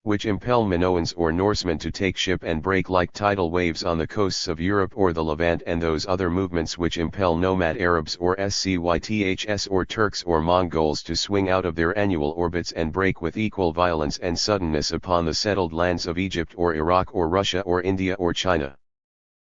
Speaker 1: which impel Minoans or Norsemen to take ship and break like tidal waves on the coasts of Europe or the Levant, and those other movements which impel nomad Arabs or Scyths or Turks or Mongols to swing out of their annual orbits and break with equal violence and suddenness upon the settled lands of Egypt or Iraq or Russia or India or China.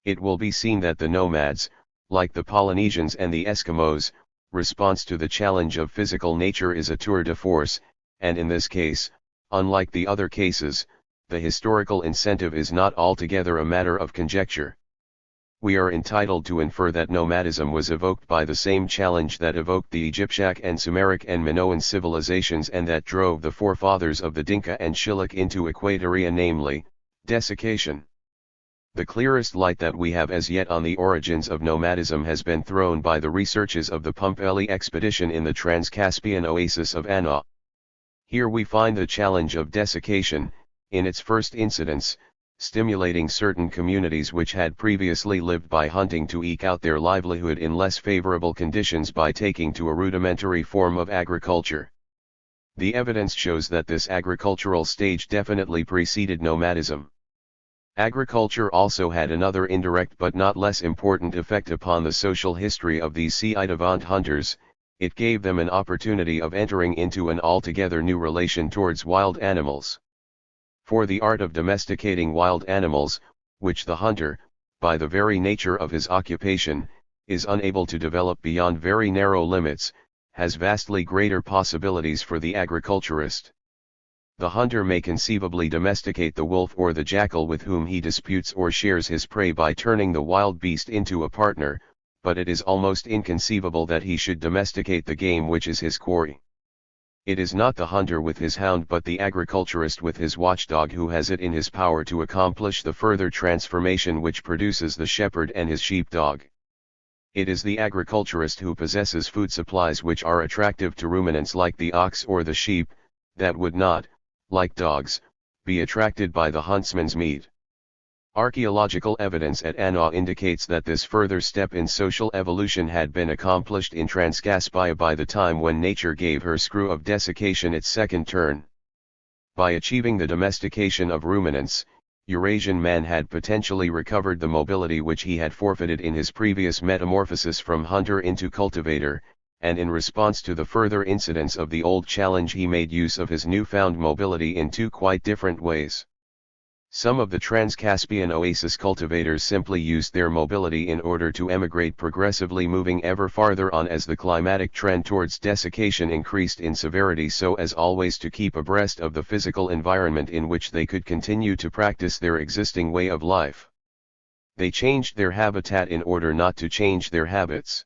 Speaker 1: It will be seen that the nomads, like the Polynesians and the Eskimos, response to the challenge of physical nature is a tour de force, and in this case, unlike the other cases, the historical incentive is not altogether a matter of conjecture. We are entitled to infer that nomadism was evoked by the same challenge that evoked the Egyptiac and Sumeric and Minoan civilizations and that drove the forefathers of the Dinka and Shilluk into Equatoria, namely, desiccation. The clearest light that we have as yet on the origins of nomadism has been thrown by the researches of the Pumpelly expedition in the Trans-Caspian oasis of Anna. Here we find the challenge of desiccation, in its first incidence, stimulating certain communities which had previously lived by hunting to eke out their livelihood in less favorable conditions by taking to a rudimentary form of agriculture. The evidence shows that this agricultural stage definitely preceded nomadism. Agriculture also had another indirect but not less important effect upon the social history of these ci-devant hunters. It gave them an opportunity of entering into an altogether new relation towards wild animals. For the art of domesticating wild animals, which the hunter, by the very nature of his occupation, is unable to develop beyond very narrow limits, has vastly greater possibilities for the agriculturist. The hunter may conceivably domesticate the wolf or the jackal with whom he disputes or shares his prey by turning the wild beast into a partner, but it is almost inconceivable that he should domesticate the game which is his quarry. It is not the hunter with his hound but the agriculturist with his watchdog who has it in his power to accomplish the further transformation which produces the shepherd and his sheepdog. It is the agriculturist who possesses food supplies which are attractive to ruminants like the ox or the sheep, that would not, like dogs, be attracted by the huntsman's meat. Archaeological evidence at Anna indicates that this further step in social evolution had been accomplished in Transcaspia by the time when nature gave her screw of desiccation its second turn. By achieving the domestication of ruminants, Eurasian man had potentially recovered the mobility which he had forfeited in his previous metamorphosis from hunter into cultivator, and in response to the further incidents of the old challenge he made use of his newfound mobility in two quite different ways. Some of the Trans-Caspian oasis cultivators simply used their mobility in order to emigrate, progressively moving ever farther on as the climatic trend towards desiccation increased in severity, so as always to keep abreast of the physical environment in which they could continue to practice their existing way of life. They changed their habitat in order not to change their habits.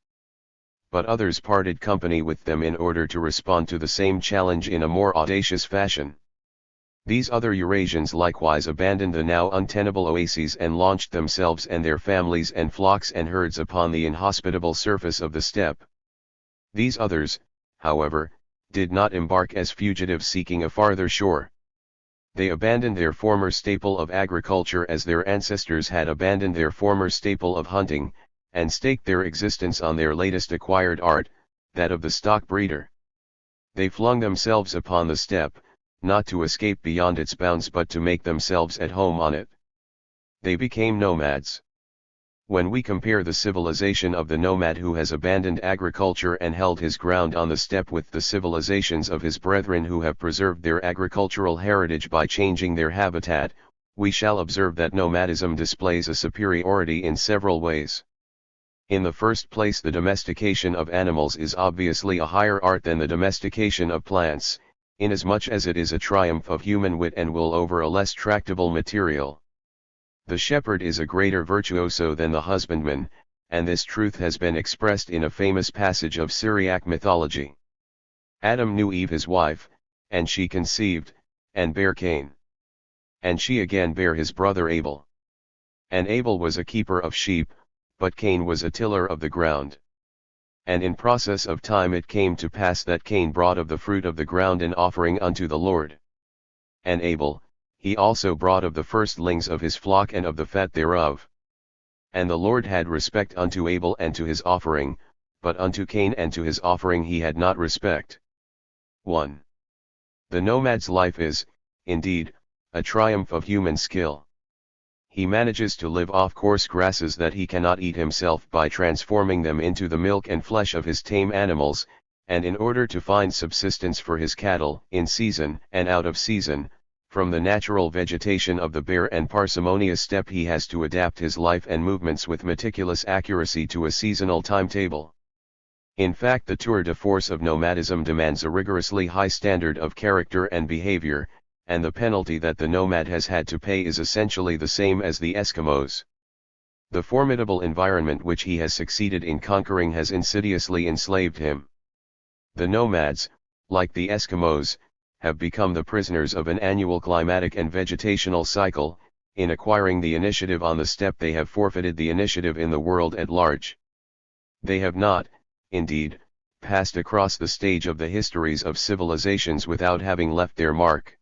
Speaker 1: But others parted company with them in order to respond to the same challenge in a more audacious fashion. These other Eurasians likewise abandoned the now untenable oases and launched themselves and their families and flocks and herds upon the inhospitable surface of the steppe. These others, however, did not embark as fugitives seeking a farther shore. They abandoned their former staple of agriculture as their ancestors had abandoned their former staple of hunting, and staked their existence on their latest acquired art, that of the stock breeder. They flung themselves upon the steppe, not to escape beyond its bounds but to make themselves at home on it. They became nomads. When we compare the civilization of the nomad who has abandoned agriculture and held his ground on the steppe with the civilizations of his brethren who have preserved their agricultural heritage by changing their habitat, we shall observe that nomadism displays a superiority in several ways. In the first place, the domestication of animals is obviously a higher art than the domestication of plants, inasmuch as it is a triumph of human wit and will over a less tractable material. The shepherd is a greater virtuoso than the husbandman, and this truth has been expressed in a famous passage of Syriac mythology. Adam knew Eve his wife, and she conceived, and bare Cain. And she again bare his brother Abel. And Abel was a keeper of sheep, but Cain was a tiller of the ground. And in process of time it came to pass that Cain brought of the fruit of the ground an offering unto the Lord. And Abel, he also brought of the firstlings of his flock and of the fat thereof. And the Lord had respect unto Abel and to his offering, but unto Cain and to his offering he had not respect. 1. The nomad's life is, indeed, a triumph of human skill. He manages to live off coarse grasses that he cannot eat himself by transforming them into the milk and flesh of his tame animals, and in order to find subsistence for his cattle, in season and out of season, from the natural vegetation of the bare and parsimonious steppe he has to adapt his life and movements with meticulous accuracy to a seasonal timetable. In fact, the tour de force of nomadism demands a rigorously high standard of character and behavior, and the penalty that the nomad has had to pay is essentially the same as the Eskimos. The formidable environment which he has succeeded in conquering has insidiously enslaved him. The nomads, like the Eskimos, have become the prisoners of an annual climatic and vegetational cycle. In acquiring the initiative on the steppe they have forfeited the initiative in the world at large. They have not, indeed, passed across the stage of the histories of civilizations without having left their mark.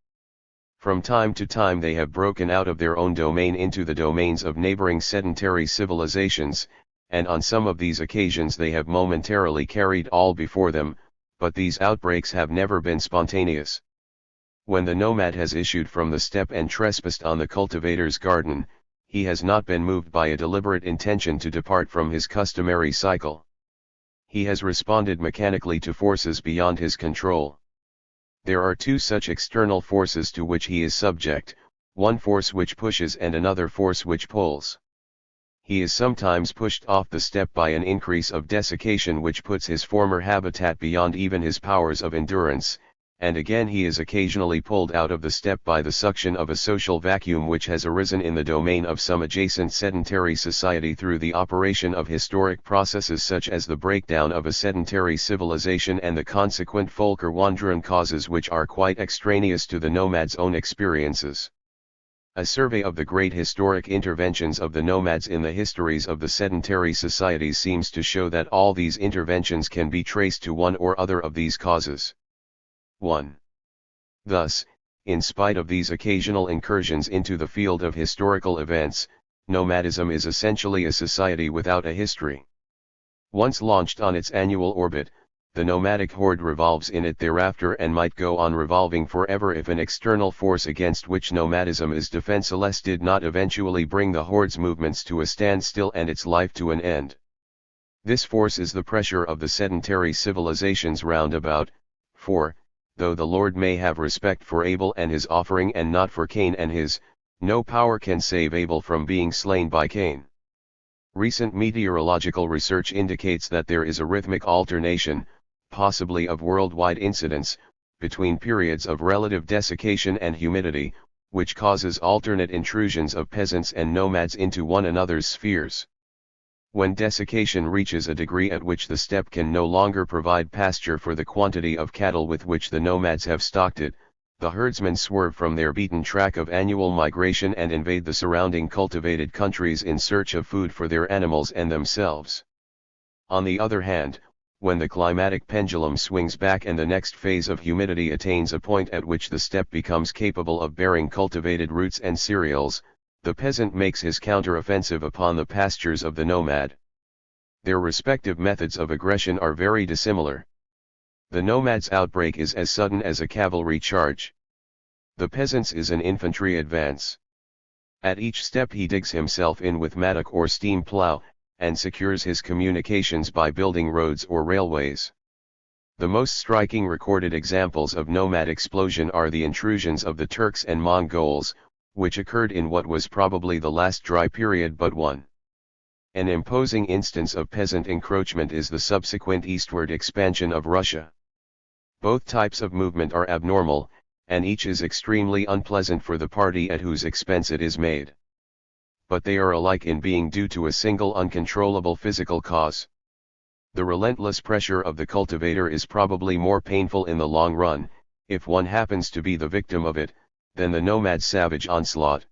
Speaker 1: From time to time they have broken out of their own domain into the domains of neighboring sedentary civilizations, and on some of these occasions they have momentarily carried all before them, but these outbreaks have never been spontaneous. When the nomad has issued from the steppe and trespassed on the cultivator's garden, he has not been moved by a deliberate intention to depart from his customary cycle. He has responded mechanically to forces beyond his control. There are two such external forces to which he is subject, one force which pushes and another force which pulls. He is sometimes pushed off the steppe by an increase of desiccation which puts his former habitat beyond even his powers of endurance, and again he is occasionally pulled out of the steppe by the suction of a social vacuum which has arisen in the domain of some adjacent sedentary society through the operation of historic processes such as the breakdown of a sedentary civilization and the consequent Völkerwanderung causes which are quite extraneous to the nomad's own experiences. A survey of the great historic interventions of the nomads in the histories of the sedentary societies seems to show that all these interventions can be traced to one or other of these causes. 1. Thus, in spite of these occasional incursions into the field of historical events, nomadism is essentially a society without a history. Once launched on its annual orbit, the nomadic horde revolves in it thereafter and might go on revolving forever if an external force against which nomadism is defenseless did not eventually bring the horde's movements to a standstill and its life to an end. This force is the pressure of the sedentary civilizations round about, for, though the Lord may have respect for Abel and his offering and not for Cain and his, no power can save Abel from being slain by Cain. Recent meteorological research indicates that there is a rhythmic alternation, possibly of worldwide incidence, between periods of relative desiccation and humidity, which causes alternate intrusions of peasants and nomads into one another's spheres. When desiccation reaches a degree at which the steppe can no longer provide pasture for the quantity of cattle with which the nomads have stocked it, The herdsmen swerve from their beaten track of annual migration and invade the surrounding cultivated countries in search of food for their animals and themselves. On the other hand, when the climatic pendulum swings back and the next phase of humidity attains a point at which the steppe becomes capable of bearing cultivated roots and cereals, the peasant makes his counter-offensive upon the pastures of the nomad. Their respective methods of aggression are very dissimilar. The nomad's outbreak is as sudden as a cavalry charge. The peasant's is an infantry advance. At each step he digs himself in with mattock or steam plow, and secures his communications by building roads or railways. The most striking recorded examples of nomad explosion are the intrusions of the Turks and Mongols, which occurred in what was probably the last dry period but one. An imposing instance of peasant encroachment is the subsequent eastward expansion of Russia. Both types of movement are abnormal, and each is extremely unpleasant for the party at whose expense it is made. But they are alike in being due to a single uncontrollable physical cause. The relentless pressure of the cultivator is probably more painful in the long run, if one happens to be the victim of it, than the nomad's savage onslaught.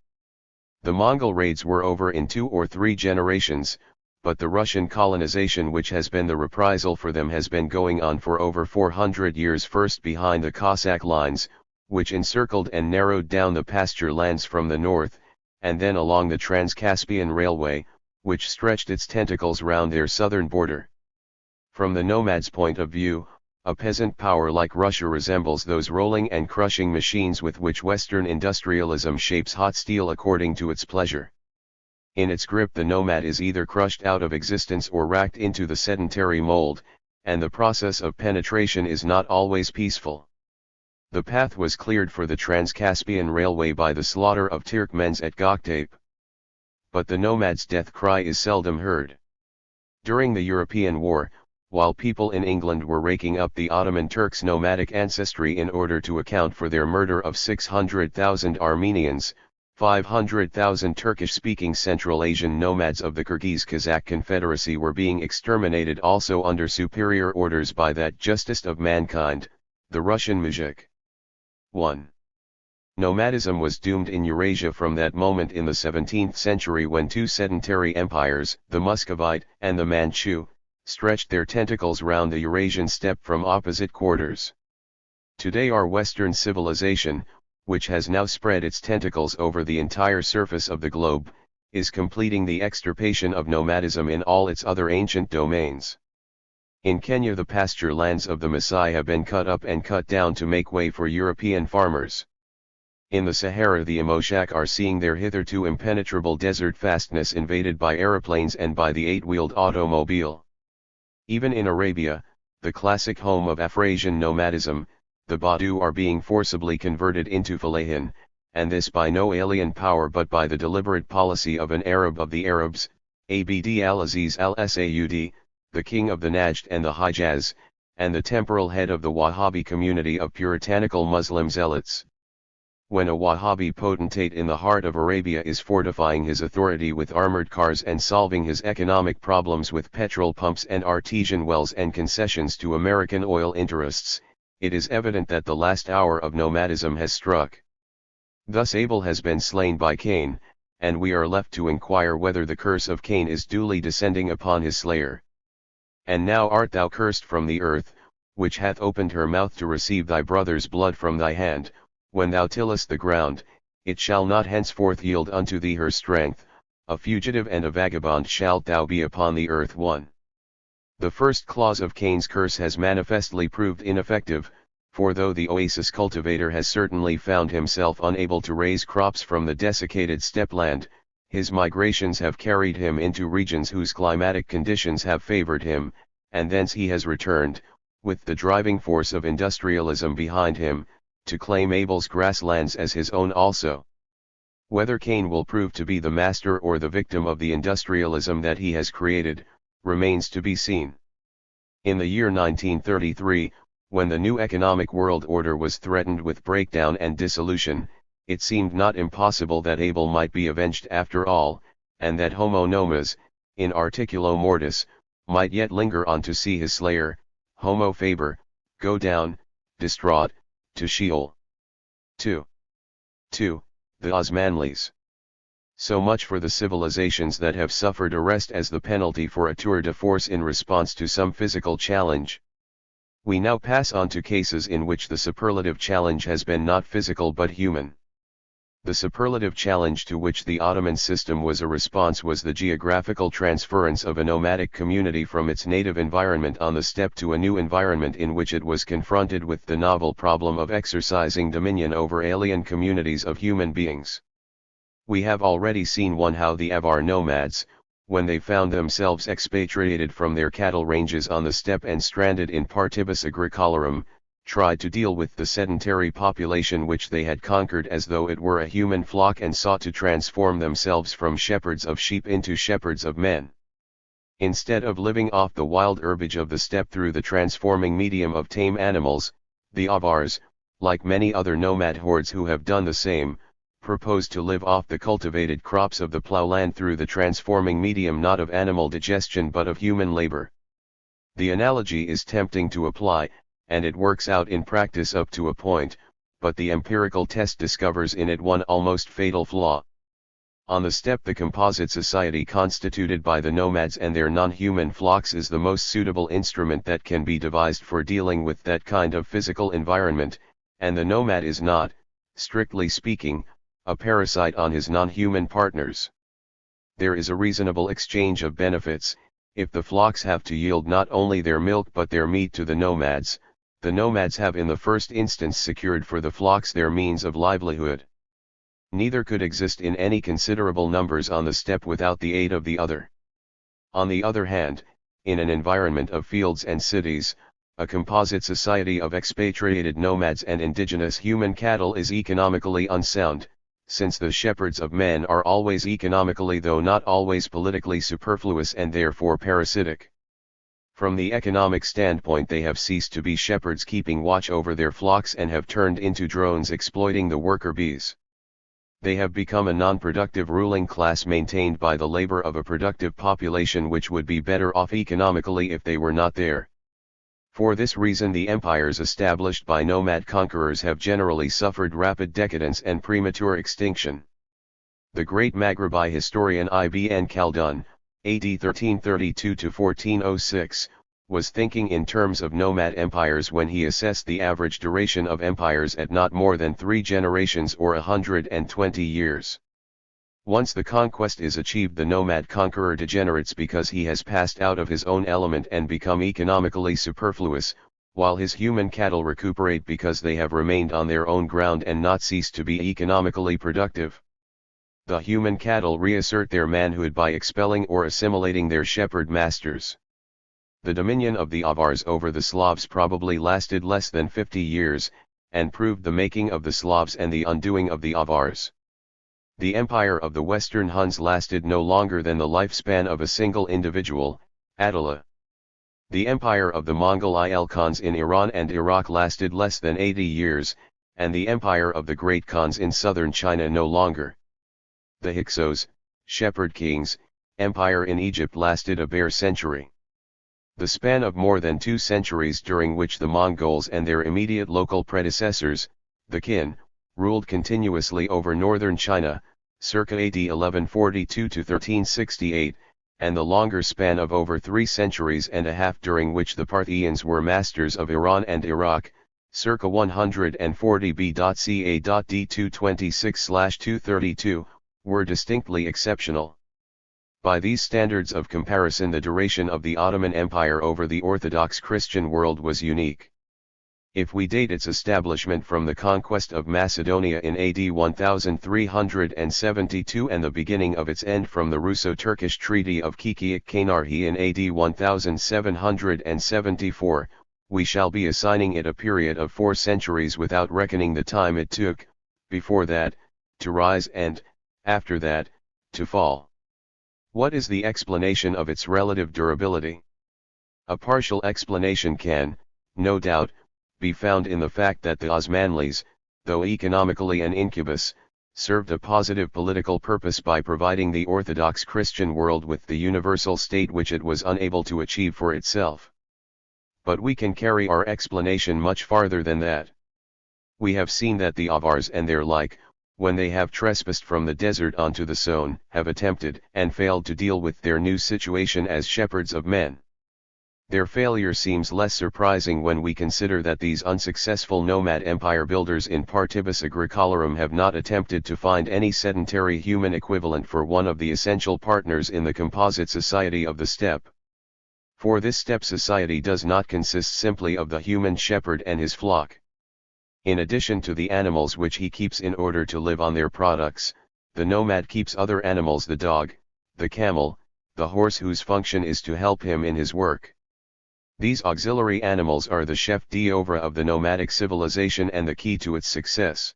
Speaker 1: The Mongol raids were over in 2 or 3 generations, but the Russian colonization which has been the reprisal for them has been going on for over 400 years, first behind the Cossack lines, which encircled and narrowed down the pasture lands from the north, and then along the Trans-Caspian Railway, which stretched its tentacles round their southern border. From the nomad's point of view, a peasant power like Russia resembles those rolling and crushing machines with which Western industrialism shapes hot steel according to its pleasure. In its grip the nomad is either crushed out of existence or racked into the sedentary mold, and the process of penetration is not always peaceful. The path was cleared for the Trans-Caspian Railway by the slaughter of Turkmens at Göktepe. But the nomad's death cry is seldom heard. During the European War, while people in England were raking up the Ottoman Turks' nomadic ancestry in order to account for their murder of 600,000 Armenians, 500,000 Turkish-speaking Central Asian nomads of the Kyrgyz-Kazakh Confederacy were being exterminated also under superior orders by that justest of mankind, the Russian muzhik. 1. Nomadism was doomed in Eurasia from that moment in the 17th century when 2 sedentary empires, the Muscovite and the Manchu, stretched their tentacles round the Eurasian steppe from opposite quarters. Today our Western civilization, which has now spread its tentacles over the entire surface of the globe, is completing the extirpation of nomadism in all its other ancient domains. In Kenya the pasture lands of the Maasai have been cut up and cut down to make way for European farmers. In the Sahara the Imoshak are seeing their hitherto impenetrable desert fastness invaded by aeroplanes and by the 8-wheeled automobile. Even in Arabia, the classic home of Afrasian nomadism, the Badu are being forcibly converted into Fellahin, and this by no alien power but by the deliberate policy of an Arab of the Arabs, Abd al-Aziz al-Saud, the king of the Najd and the Hijaz, and the temporal head of the Wahhabi community of puritanical Muslim zealots. When a Wahhabi potentate in the heart of Arabia is fortifying his authority with armored cars and solving his economic problems with petrol pumps and artesian wells and concessions to American oil interests, it is evident that the last hour of nomadism has struck. Thus Abel has been slain by Cain, and we are left to inquire whether the curse of Cain is duly descending upon his slayer. And now art thou cursed from the earth, which hath opened her mouth to receive thy brother's blood from thy hand. When thou tillest the ground, it shall not henceforth yield unto thee her strength, a fugitive and a vagabond shalt thou be upon the earth. 1. The first clause of Cain's curse has manifestly proved ineffective, for though the oasis cultivator has certainly found himself unable to raise crops from the desiccated steppe land, his migrations have carried him into regions whose climatic conditions have favored him, and thence he has returned, with the driving force of industrialism behind him, to claim Abel's grasslands as his own also. Whether Cain will prove to be the master or the victim of the industrialism that he has created, remains to be seen. In the year 1933, when the new economic world order was threatened with breakdown and dissolution, it seemed not impossible that Abel might be avenged after all, and that Homo nomus, in articulo mortis, might yet linger on to see his slayer, Homo faber, go down, distraught, to Sheol. 2. 2. The Osmanlis. So much for the civilizations that have suffered arrest as the penalty for a tour de force in response to some physical challenge. We now pass on to cases in which the superlative challenge has been not physical but human. The superlative challenge to which the Ottoman system was a response was the geographical transference of a nomadic community from its native environment on the steppe to a new environment in which it was confronted with the novel problem of exercising dominion over alien communities of human beings. We have already seen how the Avar nomads, when they found themselves expatriated from their cattle ranges on the steppe and stranded in Partibus Agricolarum, tried to deal with the sedentary population which they had conquered as though it were a human flock and sought to transform themselves from shepherds of sheep into shepherds of men. Instead of living off the wild herbage of the steppe through the transforming medium of tame animals, the Avars, like many other nomad hordes who have done the same, proposed to live off the cultivated crops of the plowland through the transforming medium not of animal digestion but of human labor. The analogy is tempting to apply, and it works out in practice up to a point, but the empirical test discovers in it one almost fatal flaw. On the steppe the composite society constituted by the nomads and their non-human flocks is the most suitable instrument that can be devised for dealing with that kind of physical environment, and the nomad is not, strictly speaking, a parasite on his non-human partners. There is a reasonable exchange of benefits. If the flocks have to yield not only their milk but their meat to the nomads have in the first instance secured for the flocks their means of livelihood. Neither could exist in any considerable numbers on the steppe without the aid of the other. On the other hand, in an environment of fields and cities, a composite society of expatriated nomads and indigenous human cattle is economically unsound, since the shepherds of men are always economically though not always politically superfluous and therefore parasitic. From the economic standpoint they have ceased to be shepherds keeping watch over their flocks and have turned into drones exploiting the worker bees. They have become a non-productive ruling class maintained by the labor of a productive population which would be better off economically if they were not there. For this reason the empires established by nomad conquerors have generally suffered rapid decadence and premature extinction. The great Maghrebi historian Ibn Khaldun, AD 1332–1406, was thinking in terms of nomad empires when he assessed the average duration of empires at not more than 3 generations or 120 years. Once the conquest is achieved, the nomad conqueror degenerates because he has passed out of his own element and become economically superfluous, while his human cattle recuperate because they have remained on their own ground and not ceased to be economically productive. The human cattle reassert their manhood by expelling or assimilating their shepherd masters. The dominion of the Avars over the Slavs probably lasted less than 50 years, and proved the making of the Slavs and the undoing of the Avars. The empire of the Western Huns lasted no longer than the lifespan of a single individual, Attila. The empire of the Mongol Khans in Iran and Iraq lasted less than 80 years, and the empire of the great Khans in southern China no longer. The Hyksos, shepherd kings, empire in Egypt lasted a bare century. The span of more than 2 centuries during which the Mongols and their immediate local predecessors, the Qin, ruled continuously over northern China, circa AD 1142–1368, and the longer span of over 3 centuries and a half during which the Parthians were masters of Iran and Iraq, circa 140 BC.CA.D 226/232, were distinctly exceptional. By these standards of comparison, the duration of the Ottoman Empire over the Orthodox Christian world was unique. If we date its establishment from the conquest of Macedonia in AD 1372 and the beginning of its end from the Russo-Turkish Treaty of Kikik-Kaynarhi in AD 1774, we shall be assigning it a period of 4 centuries without reckoning the time it took, before that, to rise and, after that, to fall. What is the explanation of its relative durability? A partial explanation can, no doubt, be found in the fact that the Osmanlis, though economically an incubus, served a positive political purpose by providing the Orthodox Christian world with the universal state which it was unable to achieve for itself. But we can carry our explanation much farther than that. We have seen that the Avars and their like, when they have trespassed from the desert onto the zone, have attempted and failed to deal with their new situation as shepherds of men. Their failure seems less surprising when we consider that these unsuccessful nomad empire builders in partibus agricolarum have not attempted to find any sedentary human equivalent for one of the essential partners in the composite society of the steppe. For this steppe society does not consist simply of the human shepherd and his flock. In addition to the animals which he keeps in order to live on their products, the nomad keeps other animals: the dog, the camel, the horse, whose function is to help him in his work. These auxiliary animals are the chef d'oeuvre of the nomadic civilization and the key to its success.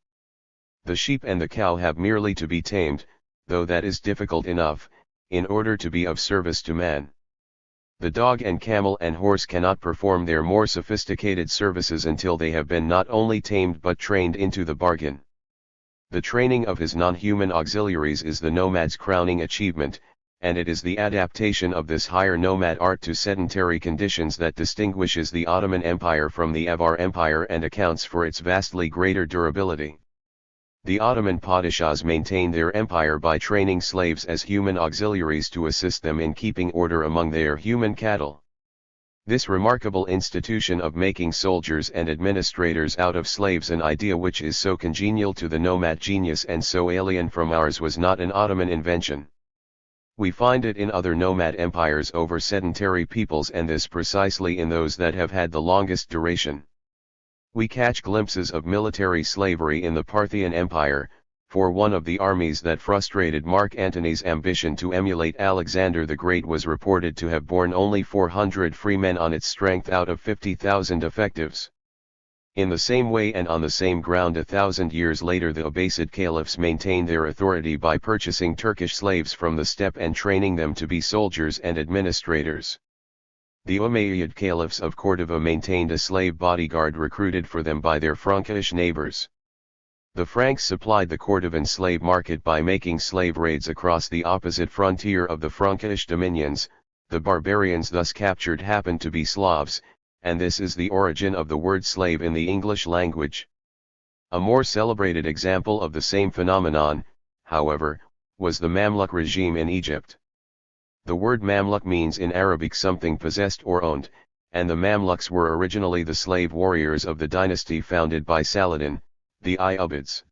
Speaker 1: The sheep and the cow have merely to be tamed, though that is difficult enough, in order to be of service to man. The dog and camel and horse cannot perform their more sophisticated services until they have been not only tamed but trained into the bargain. The training of his non-human auxiliaries is the nomad's crowning achievement, and it is the adaptation of this higher nomad art to sedentary conditions that distinguishes the Ottoman Empire from the Avar Empire and accounts for its vastly greater durability. The Ottoman padishahs maintained their empire by training slaves as human auxiliaries to assist them in keeping order among their human cattle. This remarkable institution of making soldiers and administrators out of slaves, an idea which is so congenial to the nomad genius and so alien from ours, was not an Ottoman invention. We find it in other nomad empires over sedentary peoples, and this precisely in those that have had the longest duration. We catch glimpses of military slavery in the Parthian Empire, for one of the armies that frustrated Mark Antony's ambition to emulate Alexander the Great was reported to have borne only 400 free men on its strength out of 50,000 effectives. In the same way and on the same ground 1,000 years later the Abbasid caliphs maintained their authority by purchasing Turkish slaves from the steppe and training them to be soldiers and administrators. The Umayyad caliphs of Cordova maintained a slave bodyguard recruited for them by their Frankish neighbors. The Franks supplied the Cordovan slave market by making slave raids across the opposite frontier of the Frankish dominions. The barbarians thus captured happened to be Slavs, and this is the origin of the word slave in the English language. A more celebrated example of the same phenomenon, however, was the Mamluk regime in Egypt. The word Mamluk means in Arabic something possessed or owned, and the Mamluks were originally the slave warriors of the dynasty founded by Saladin, the Ayyubids.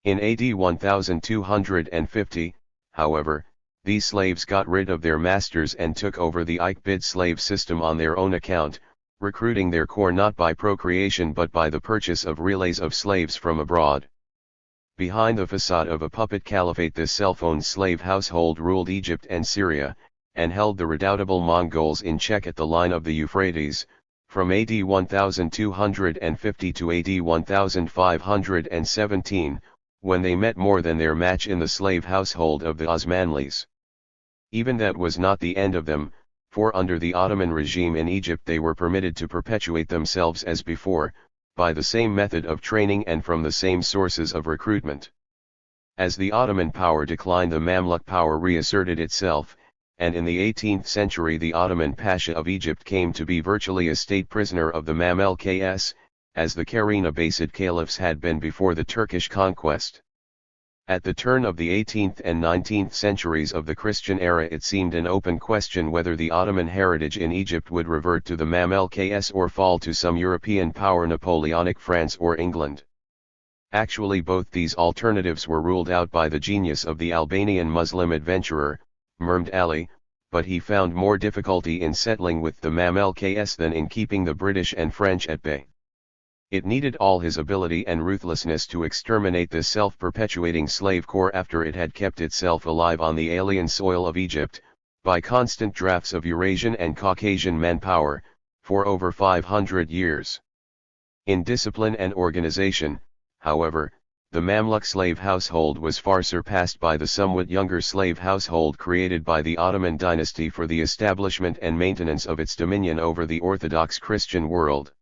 Speaker 1: In AD 1250, however, these slaves got rid of their masters and took over the Ayyubid slave system on their own account, recruiting their corps not by procreation but by the purchase of relays of slaves from abroad. Behind the facade of a puppet caliphate, this self-owned slave household ruled Egypt and Syria, and held the redoubtable Mongols in check at the line of the Euphrates, from AD 1250 to AD 1517, when they met more than their match in the slave household of the Osmanlis. Even that was not the end of them, for under the Ottoman regime in Egypt they were permitted to perpetuate themselves as before, by the same method of training and from the same sources of recruitment. As the Ottoman power declined, the Mamluk power reasserted itself, and in the 18th century the Ottoman Pasha of Egypt came to be virtually a state prisoner of the Mamluks, as the Cairene Abbasid caliphs had been before the Turkish conquest. At the turn of the 18th and 19th centuries of the Christian era it seemed an open question whether the Ottoman heritage in Egypt would revert to the Mamluks or fall to some European power, Napoleonic France or England. Actually both these alternatives were ruled out by the genius of the Albanian Muslim adventurer, Mehmed Ali, but he found more difficulty in settling with the Mamluks than in keeping the British and French at bay. It needed all his ability and ruthlessness to exterminate this self-perpetuating slave corps after it had kept itself alive on the alien soil of Egypt, by constant drafts of Eurasian and Caucasian manpower, for over 500 years. In discipline and organization, however, the Mamluk slave household was far surpassed by the somewhat younger slave household created by the Ottoman dynasty for the establishment and maintenance of its dominion over the Orthodox Christian world.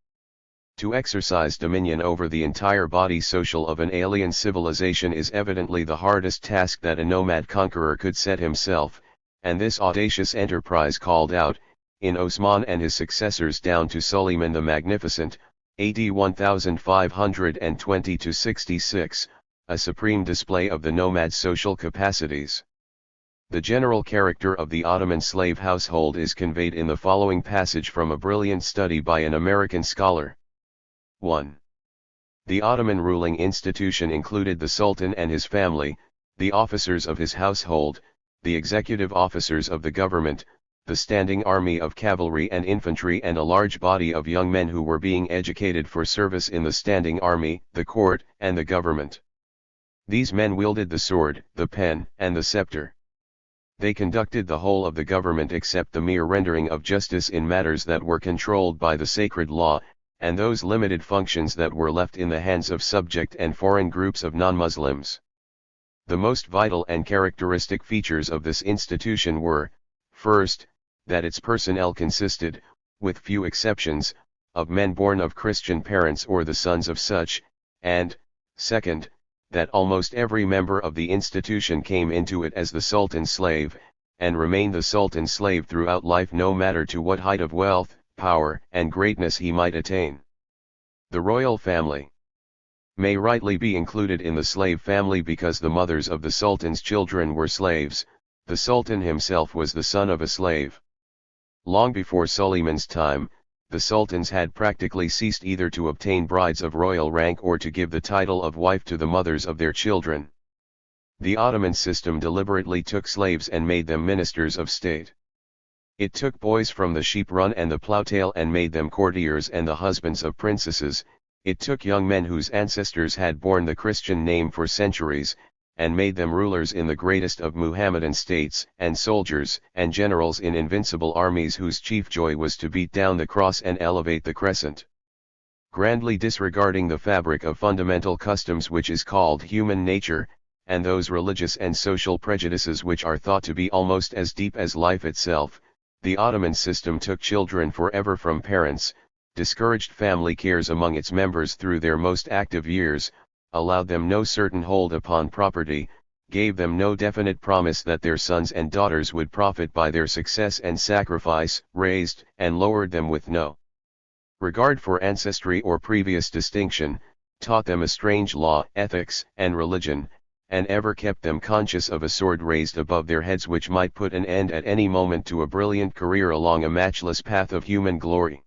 Speaker 1: To exercise dominion over the entire body social of an alien civilization is evidently the hardest task that a nomad conqueror could set himself, and this audacious enterprise called out, in Osman and his successors down to Suleiman the Magnificent, AD 1520–66, a supreme display of the nomad's social capacities. The general character of the Ottoman slave household is conveyed in the following passage from a brilliant study by an American scholar. 1. The Ottoman ruling institution included the Sultan and his family, the officers of his household, the executive officers of the government, the standing army of cavalry and infantry, and a large body of young men who were being educated for service in the standing army, the court, and the government. These men wielded the sword, the pen, and the scepter. They conducted the whole of the government except the mere rendering of justice in matters that were controlled by the sacred law, and those limited functions that were left in the hands of subject and foreign groups of non-Muslims. The most vital and characteristic features of this institution were, first, that its personnel consisted, with few exceptions, of men born of Christian parents or the sons of such, and, second, that almost every member of the institution came into it as the Sultan's slave, and remained the Sultan's slave throughout life, no matter to what height of wealth, power, and greatness he might attain. The royal family may rightly be included in the slave family because the mothers of the Sultan's children were slaves. The Sultan himself was the son of a slave. Long before Sulayman's time, the sultans had practically ceased either to obtain brides of royal rank or to give the title of wife to the mothers of their children. The Ottoman system deliberately took slaves and made them ministers of state. It took boys from the sheep run and the ploughtail and made them courtiers and the husbands of princesses. It took young men whose ancestors had borne the Christian name for centuries, and made them rulers in the greatest of Muhammadan states, and soldiers and generals in invincible armies whose chief joy was to beat down the cross and elevate the crescent. Grandly disregarding the fabric of fundamental customs which is called human nature, and those religious and social prejudices which are thought to be almost as deep as life itself, the Ottoman system took children forever from parents, discouraged family cares among its members through their most active years, allowed them no certain hold upon property, gave them no definite promise that their sons and daughters would profit by their success and sacrifice, raised and lowered them with no regard for ancestry or previous distinction, taught them a strange law, ethics, and religion, and ever kept them conscious of a sword raised above their heads which might put an end at any moment to a brilliant career along a matchless path of human glory.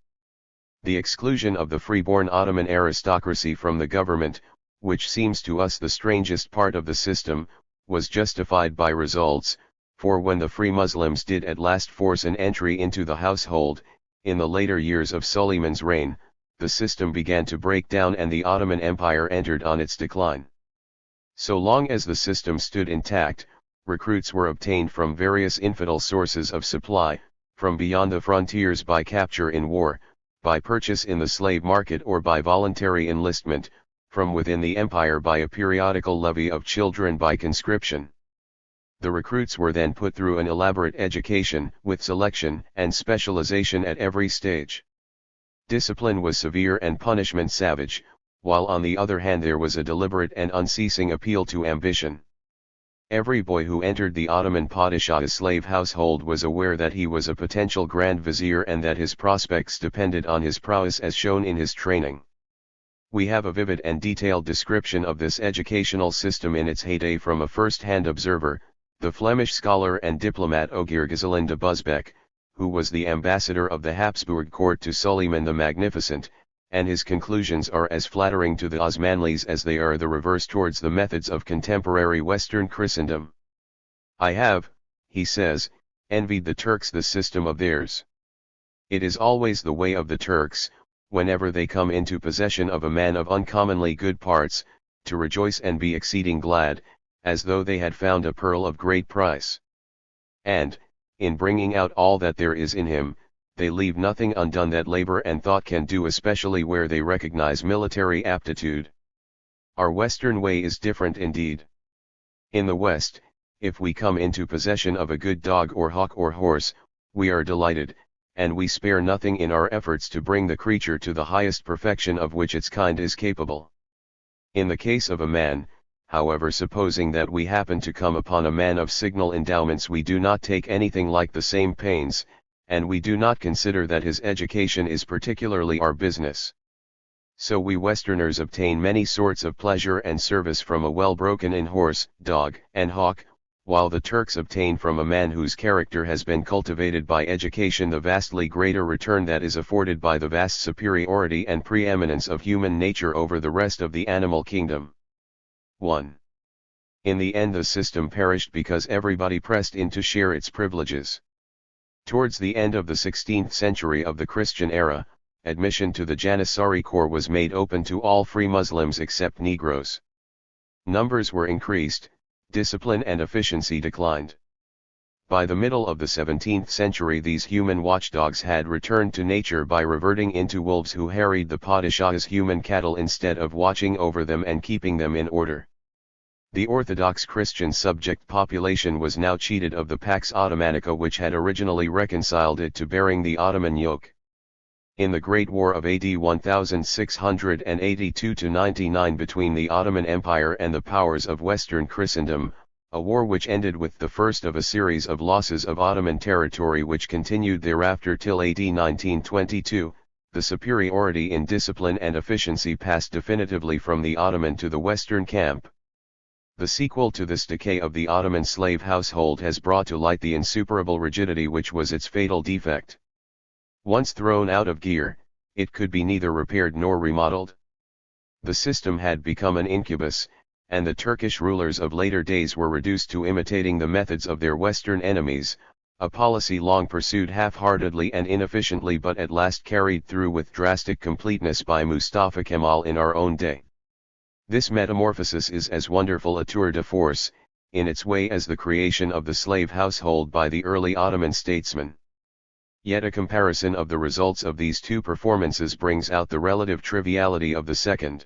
Speaker 1: The exclusion of the free-born Ottoman aristocracy from the government, which seems to us the strangest part of the system, was justified by results, for when the free Muslims did at last force an entry into the household, in the later years of Sulayman's reign, the system began to break down and the Ottoman Empire entered on its decline. So long as the system stood intact, recruits were obtained from various infidel sources of supply, from beyond the frontiers by capture in war, by purchase in the slave market or by voluntary enlistment, from within the empire by a periodical levy of children by conscription. The recruits were then put through an elaborate education, with selection and specialization at every stage. Discipline was severe and punishment savage, while on the other hand there was a deliberate and unceasing appeal to ambition. Every boy who entered the Ottoman Padishah's slave household was aware that he was a potential Grand Vizier and that his prospects depended on his prowess as shown in his training. We have a vivid and detailed description of this educational system in its heyday from a first-hand observer, the Flemish scholar and diplomat Ogier Ghiselin de Busbecq, who was the ambassador of the Habsburg court to Sulayman the Magnificent, and his conclusions are as flattering to the Osmanlis as they are the reverse towards the methods of contemporary Western Christendom. I have, he says, envied the Turks the system of theirs. It is always the way of the Turks, whenever they come into possession of a man of uncommonly good parts, to rejoice and be exceeding glad, as though they had found a pearl of great price. And, in bringing out all that there is in him, they leave nothing undone that labor and thought can do, especially where they recognize military aptitude. Our Western way is different indeed. In the West, if we come into possession of a good dog or hawk or horse, we are delighted, and we spare nothing in our efforts to bring the creature to the highest perfection of which its kind is capable. In the case of a man, however, supposing that we happen to come upon a man of signal endowments, we do not take anything like the same pains, and we do not consider that his education is particularly our business. So we Westerners obtain many sorts of pleasure and service from a well-broken-in horse, dog, and hawk, while the Turks obtain from a man whose character has been cultivated by education the vastly greater return that is afforded by the vast superiority and preeminence of human nature over the rest of the animal kingdom. 1. In the end the system perished because everybody pressed in to share its privileges. Towards the end of the 16th century of the Christian era, admission to the Janissary Corps was made open to all free Muslims except Negroes. Numbers were increased, discipline and efficiency declined. By the middle of the 17th century these human watchdogs had returned to nature by reverting into wolves who harried the Padishah's human cattle instead of watching over them and keeping them in order. The Orthodox Christian subject population was now cheated of the Pax Ottomanica which had originally reconciled it to bearing the Ottoman yoke. In the Great War of AD 1682-99 between the Ottoman Empire and the powers of Western Christendom, a war which ended with the first of a series of losses of Ottoman territory which continued thereafter till AD 1922, the superiority in discipline and efficiency passed definitively from the Ottoman to the Western camp. The sequel to this decay of the Ottoman slave household has brought to light the insuperable rigidity which was its fatal defect. Once thrown out of gear, it could be neither repaired nor remodeled. The system had become an incubus, and the Turkish rulers of later days were reduced to imitating the methods of their Western enemies, a policy long pursued half-heartedly and inefficiently but at last carried through with drastic completeness by Mustafa Kemal in our own day. This metamorphosis is as wonderful a tour de force, in its way as the creation of the slave household by the early Ottoman statesmen. Yet a comparison of the results of these two performances brings out the relative triviality of the second.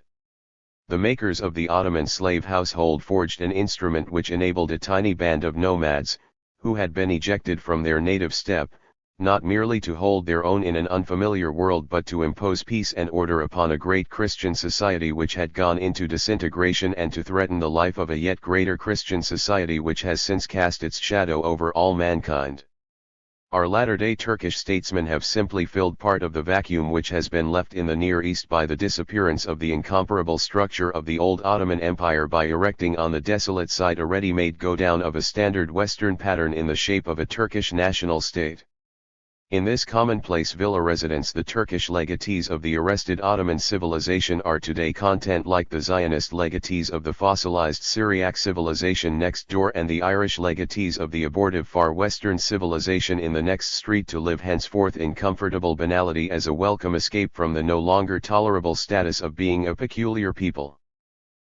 Speaker 1: The makers of the Ottoman slave household forged an instrument which enabled a tiny band of nomads, who had been ejected from their native steppe, not merely to hold their own in an unfamiliar world but to impose peace and order upon a great Christian society which had gone into disintegration and to threaten the life of a yet greater Christian society which has since cast its shadow over all mankind. Our latter-day Turkish statesmen have simply filled part of the vacuum which has been left in the Near East by the disappearance of the incomparable structure of the old Ottoman Empire by erecting on the desolate site a ready-made go-down of a standard Western pattern in the shape of a Turkish national state. In this commonplace villa residence the Turkish legatees of the arrested Ottoman civilization are today content like the Zionist legatees of the fossilized Syriac civilization next door and the Irish legatees of the abortive far western civilization in the next street to live henceforth in comfortable banality as a welcome escape from the no longer tolerable status of being a peculiar people.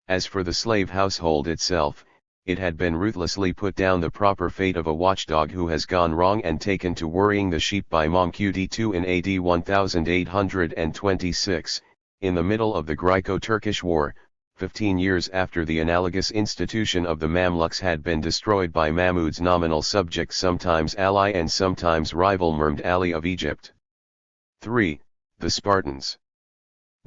Speaker 1: As for the slave household itself, it had been ruthlessly put down the proper fate of a watchdog who has gone wrong and taken to worrying the sheep by Mahmud II in AD 1826, in the middle of the Greco-Turkish War, 15 years after the analogous institution of the Mamluks had been destroyed by Mahmud's nominal subject sometimes ally and sometimes rival Mehmed Ali of Egypt. 3. The Spartans.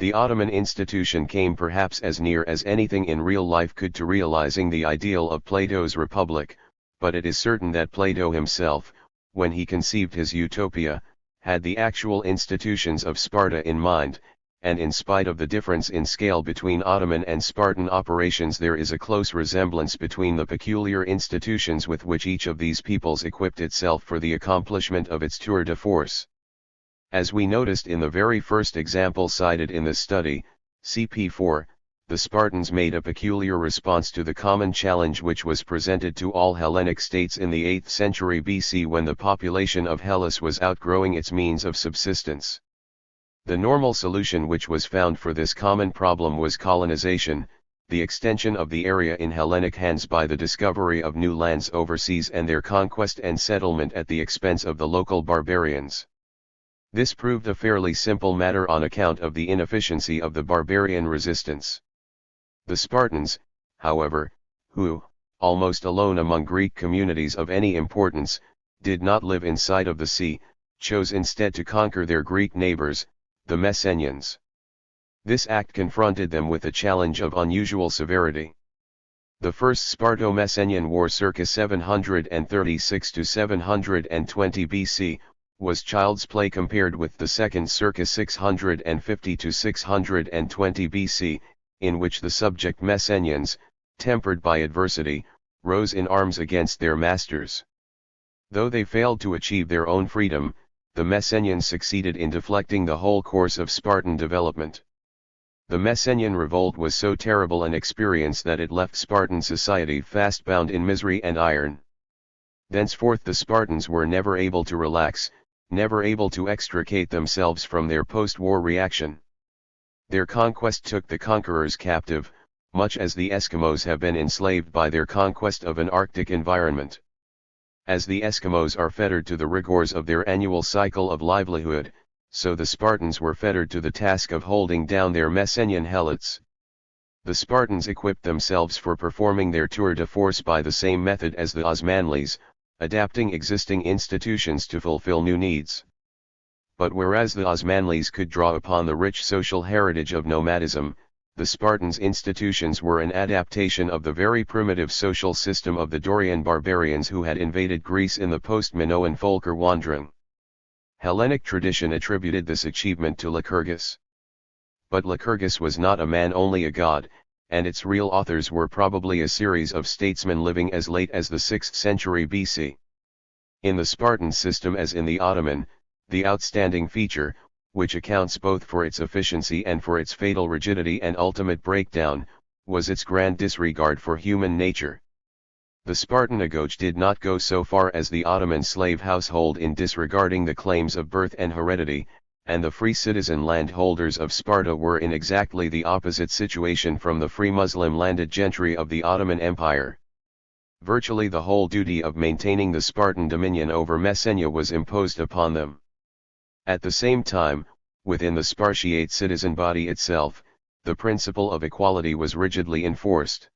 Speaker 1: The Ottoman institution came perhaps as near as anything in real life could to realizing the ideal of Plato's republic, but it is certain that Plato himself, when he conceived his utopia, had the actual institutions of Sparta in mind, and in spite of the difference in scale between Ottoman and Spartan operations there is a close resemblance between the peculiar institutions with which each of these peoples equipped itself for the accomplishment of its tour de force. As we noticed in the very first example cited in this study, CP4, the Spartans made a peculiar response to the common challenge which was presented to all Hellenic states in the 8th century BC when the population of Hellas was outgrowing its means of subsistence. The normal solution which was found for this common problem was colonization, the extension of the area in Hellenic hands by the discovery of new lands overseas and their conquest and settlement at the expense of the local barbarians. This proved a fairly simple matter on account of the inefficiency of the barbarian resistance. The Spartans, however, who, almost alone among Greek communities of any importance, did not live in sight of the sea, chose instead to conquer their Greek neighbors, the Messenians. This act confronted them with a challenge of unusual severity. The First Sparto-Messenian War circa 736 to 720 BC, was child's play compared with the second circa 650 to 620 BC, in which the subject Messenians, tempered by adversity, rose in arms against their masters. Though they failed to achieve their own freedom, the Messenians succeeded in deflecting the whole course of Spartan development. The Messenian revolt was so terrible an experience that it left Spartan society fast bound in misery and iron. Thenceforth the Spartans were never able to relax, never able to extricate themselves from their post-war reaction. Their conquest took the conquerors captive, much as the Eskimos have been enslaved by their conquest of an Arctic environment. As the Eskimos are fettered to the rigors of their annual cycle of livelihood, so the Spartans were fettered to the task of holding down their Messenian helots. The Spartans equipped themselves for performing their tour de force by the same method as the Osmanlis, adapting existing institutions to fulfill new needs. But whereas the Osmanlis could draw upon the rich social heritage of nomadism, the Spartans' institutions were an adaptation of the very primitive social system of the Dorian barbarians who had invaded Greece in the post-Minoan Völkerwanderung. Hellenic tradition attributed this achievement to Lycurgus. But Lycurgus was not a man, only a god, and its real authors were probably a series of statesmen living as late as the 6th century BC. In the Spartan system as in the Ottoman, the outstanding feature, which accounts both for its efficiency and for its fatal rigidity and ultimate breakdown, was its grand disregard for human nature. The Spartanagoge did not go so far as the Ottoman slave household in disregarding the claims of birth and heredity, and the free citizen landholders of Sparta were in exactly the opposite situation from the free Muslim landed gentry of the Ottoman Empire. Virtually the whole duty of maintaining the Spartan dominion over Messenia was imposed upon them. At the same time, within the Spartiate citizen body itself, the principle of equality was rigidly enforced.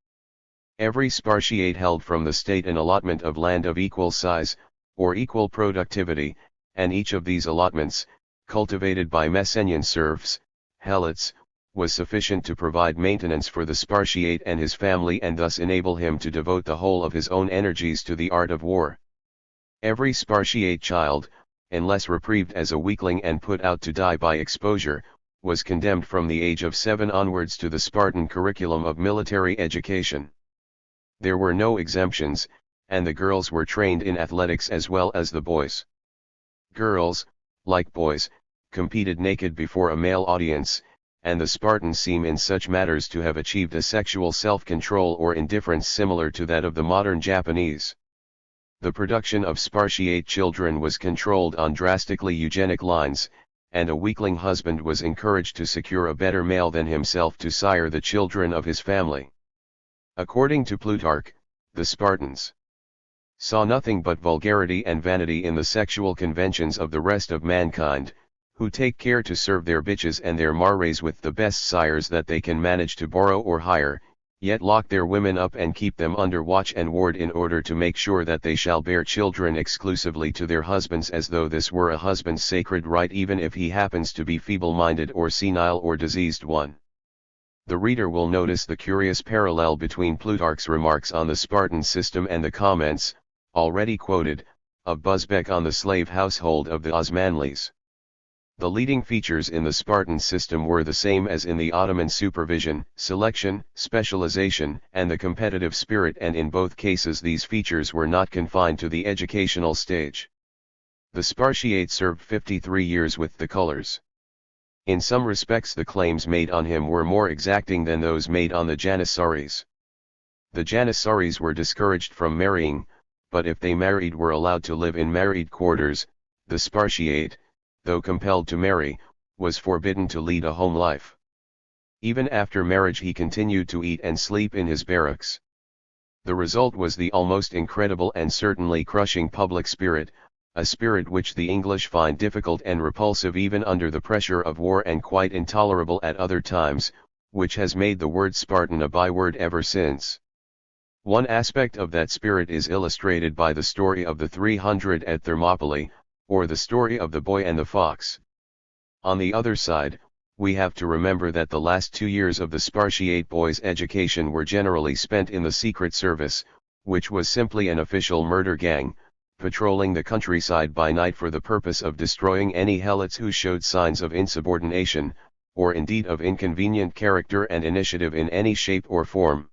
Speaker 1: Every Spartiate held from the state an allotment of land of equal size, or equal productivity, and each of these allotments, cultivated by Messenian serfs, helots, was sufficient to provide maintenance for the Spartiate and his family and thus enable him to devote the whole of his own energies to the art of war. Every Spartiate child, unless reprieved as a weakling and put out to die by exposure, was condemned from the age of 7 onwards to the Spartan curriculum of military education. There were no exemptions, and the girls were trained in athletics as well as the boys. Girls, like boys, competed naked before a male audience, and the Spartans seem in such matters to have achieved a sexual self-control or indifference similar to that of the modern Japanese. The production of Spartiate children was controlled on drastically eugenic lines, and a weakling husband was encouraged to secure a better male than himself to sire the children of his family. According to Plutarch, the Spartans saw nothing but vulgarity and vanity in the sexual conventions of the rest of mankind, who take care to serve their bitches and their mares with the best sires that they can manage to borrow or hire, yet lock their women up and keep them under watch and ward in order to make sure that they shall bear children exclusively to their husbands, as though this were a husband's sacred right, even if he happens to be feeble-minded or senile or diseased one. The reader will notice the curious parallel between Plutarch's remarks on the Spartan system and the comments, already quoted, of Busbecq on the slave household of the Osmanlis. The leading features in the Spartan system were the same as in the Ottoman: supervision, selection, specialization, and the competitive spirit, and in both cases these features were not confined to the educational stage. The Spartiate served 53 years with the colors. In some respects the claims made on him were more exacting than those made on the Janissaries. The Janissaries were discouraged from marrying, but if they married were allowed to live in married quarters. The Spartiate, though compelled to marry, was forbidden to lead a home life. Even after marriage he continued to eat and sleep in his barracks. The result was the almost incredible and certainly crushing public spirit, a spirit which the English find difficult and repulsive even under the pressure of war, and quite intolerable at other times, which has made the word Spartan a byword ever since. One aspect of that spirit is illustrated by the story of the 300 at Thermopylae, or the story of the boy and the fox. On the other side, we have to remember that the last 2 years of the Spartiate boy's education were generally spent in the secret service, which was simply an official murder gang, patrolling the countryside by night for the purpose of destroying any helots who showed signs of insubordination, or indeed of inconvenient character and initiative in any shape or form.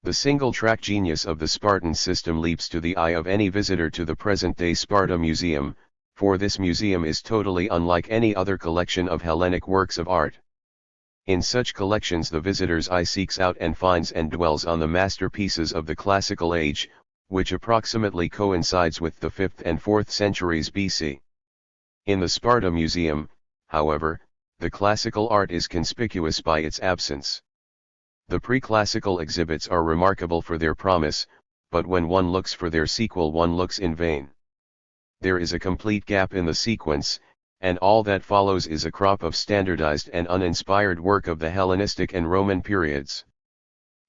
Speaker 1: The single-track genius of the Spartan system leaps to the eye of any visitor to the present-day Sparta Museum, for this museum is totally unlike any other collection of Hellenic works of art. In such collections the visitor's eye seeks out and finds and dwells on the masterpieces of the classical age, which approximately coincides with the 5th and 4th centuries BC. In the Sparta Museum, however, the classical art is conspicuous by its absence. The pre-classical exhibits are remarkable for their promise, but when one looks for their sequel one looks in vain. There is a complete gap in the sequence, and all that follows is a crop of standardized and uninspired work of the Hellenistic and Roman periods.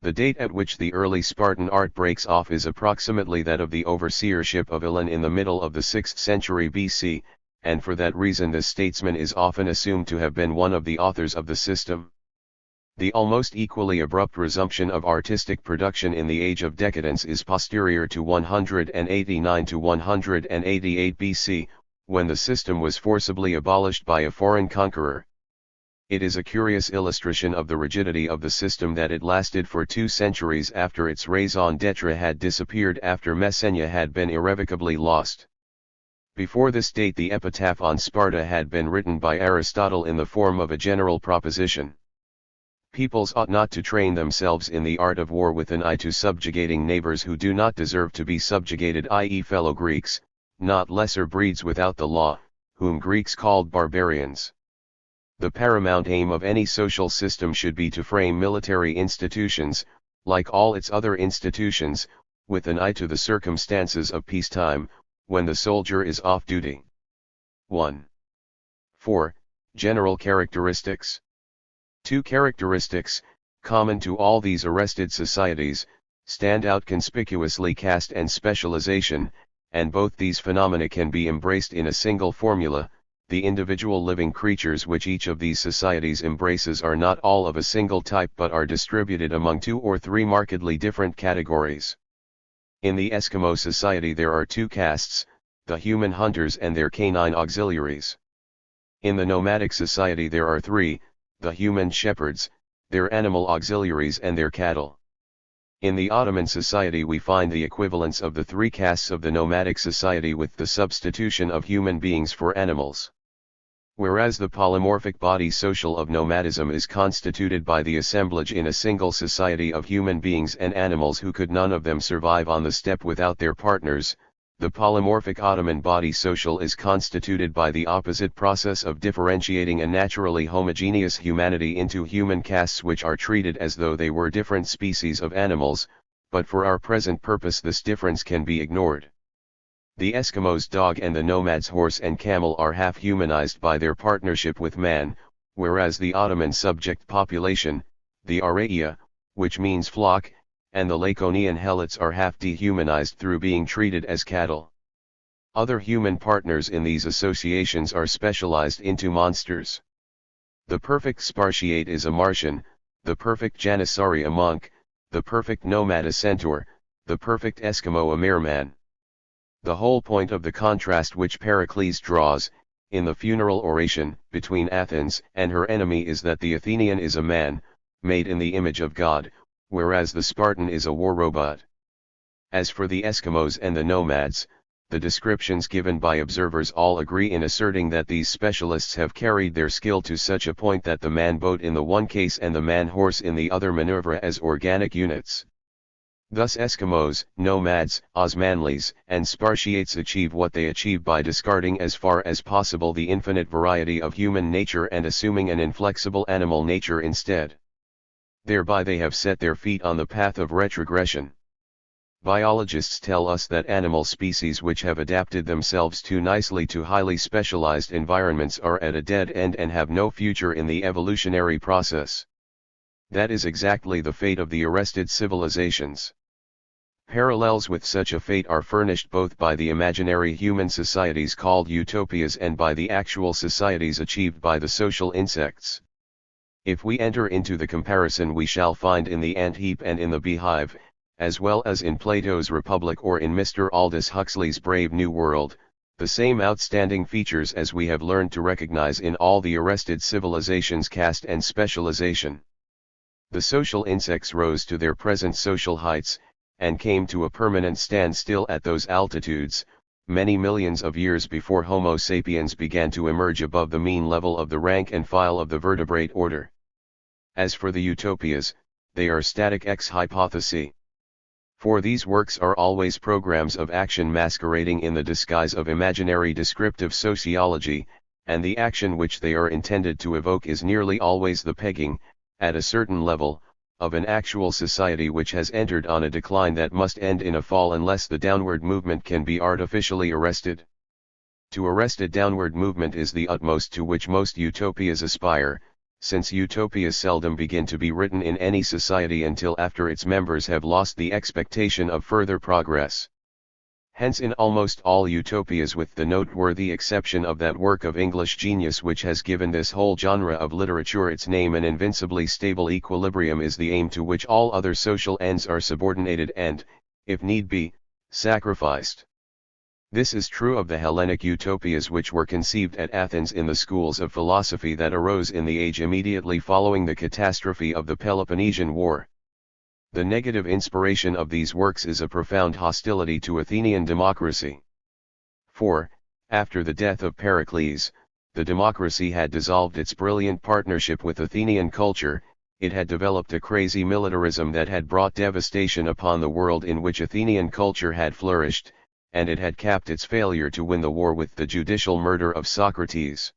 Speaker 1: The date at which the early Spartan art breaks off is approximately that of the overseership of Elon in the middle of the 6th century BC, and for that reason this statesman is often assumed to have been one of the authors of the system. The almost equally abrupt resumption of artistic production in the age of decadence is posterior to 189 to 188 BC, when the system was forcibly abolished by a foreign conqueror. It is a curious illustration of the rigidity of the system that it lasted for 2 centuries after its raison d'etre had disappeared after Messenia had been irrevocably lost. Before this date the epitaph on Sparta had been written by Aristotle in the form of a general proposition. Peoples ought not to train themselves in the art of war with an eye to subjugating neighbors who do not deserve to be subjugated, i.e. fellow Greeks, not lesser breeds without the law, whom Greeks called barbarians. The paramount aim of any social system should be to frame military institutions, like all its other institutions, with an eye to the circumstances of peacetime, when the soldier is off duty. 1. 4. General characteristics. 2 characteristics, common to all these arrested societies, stand out conspicuously: caste and specialization, and both these phenomena can be embraced in a single formula. The individual living creatures which each of these societies embraces are not all of a single type but are distributed among 2 or 3 markedly different categories. In the Eskimo society there are 2 castes, the human hunters and their canine auxiliaries. In the nomadic society there are 3, the human shepherds, their animal auxiliaries and their cattle. In the Ottoman society we find the equivalence of the 3 castes of the nomadic society with the substitution of human beings for animals. Whereas the polymorphic body social of nomadism is constituted by the assemblage in a single society of human beings and animals who could none of them survive on the steppe without their partners, the polymorphic Ottoman body social is constituted by the opposite process of differentiating a naturally homogeneous humanity into human castes which are treated as though they were different species of animals, but for our present purpose this difference can be ignored. The Eskimos' dog and the nomads' horse and camel are half humanized by their partnership with man, whereas the Ottoman subject population, the Araia, which means flock, and the Laconian helots are half dehumanized through being treated as cattle. Other human partners in these associations are specialized into monsters. The perfect Spartiate is a Martian, the perfect Janissary a monk, the perfect nomad a centaur, the perfect Eskimo a merman. The whole point of the contrast which Pericles draws, in the funeral oration, between Athens and her enemy is that the Athenian is a man, made in the image of God, whereas the Spartan is a war robot. As for the Eskimos and the nomads, the descriptions given by observers all agree in asserting that these specialists have carried their skill to such a point that the man-boat in the one case and the man-horse in the other maneuver as organic units. Thus Eskimos, nomads, Osmanlis, and Spartiates achieve what they achieve by discarding as far as possible the infinite variety of human nature and assuming an inflexible animal nature instead. Thereby they have set their feet on the path of retrogression. Biologists tell us that animal species which have adapted themselves too nicely to highly specialized environments are at a dead end and have no future in the evolutionary process. That is exactly the fate of the arrested civilizations. Parallels with such a fate are furnished both by the imaginary human societies called utopias and by the actual societies achieved by the social insects. If we enter into the comparison we shall find in the ant heap and in the beehive, as well as in Plato's Republic or in Mr. Aldous Huxley's Brave New World, the same outstanding features as we have learned to recognize in all the arrested civilizations: caste and specialization. The social insects rose to their present social heights, and came to a permanent standstill at those altitudes, many millions of years before Homo sapiens began to emerge above the mean level of the rank and file of the vertebrate order. As for the utopias, they are static ex hypothesi. For these works are always programs of action masquerading in the disguise of imaginary descriptive sociology, and the action which they are intended to evoke is nearly always the pegging, at a certain level, of an actual society which has entered on a decline that must end in a fall unless the downward movement can be artificially arrested. To arrest a downward movement is the utmost to which most utopias aspire, since utopias seldom begin to be written in any society until after its members have lost the expectation of further progress. Hence in almost all utopias, with the noteworthy exception of that work of English genius which has given this whole genre of literature its name, an invincibly stable equilibrium is the aim to which all other social ends are subordinated and, if need be, sacrificed. This is true of the Hellenic utopias which were conceived at Athens in the schools of philosophy that arose in the age immediately following the catastrophe of the Peloponnesian War. The negative inspiration of these works is a profound hostility to Athenian democracy. For, after the death of Pericles, the democracy had dissolved its brilliant partnership with Athenian culture, it had developed a crazy militarism that had brought devastation upon the world in which Athenian culture had flourished, and it had capped its failure to win the war with the judicial murder of Socrates.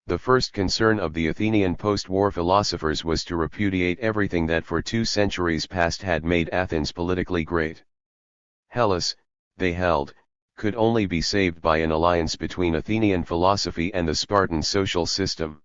Speaker 1: The first concern of the Athenian post-war philosophers was to repudiate everything that for 2 centuries past had made Athens politically great. Hellas, they held, could only be saved by an alliance between Athenian philosophy and the Spartan social system.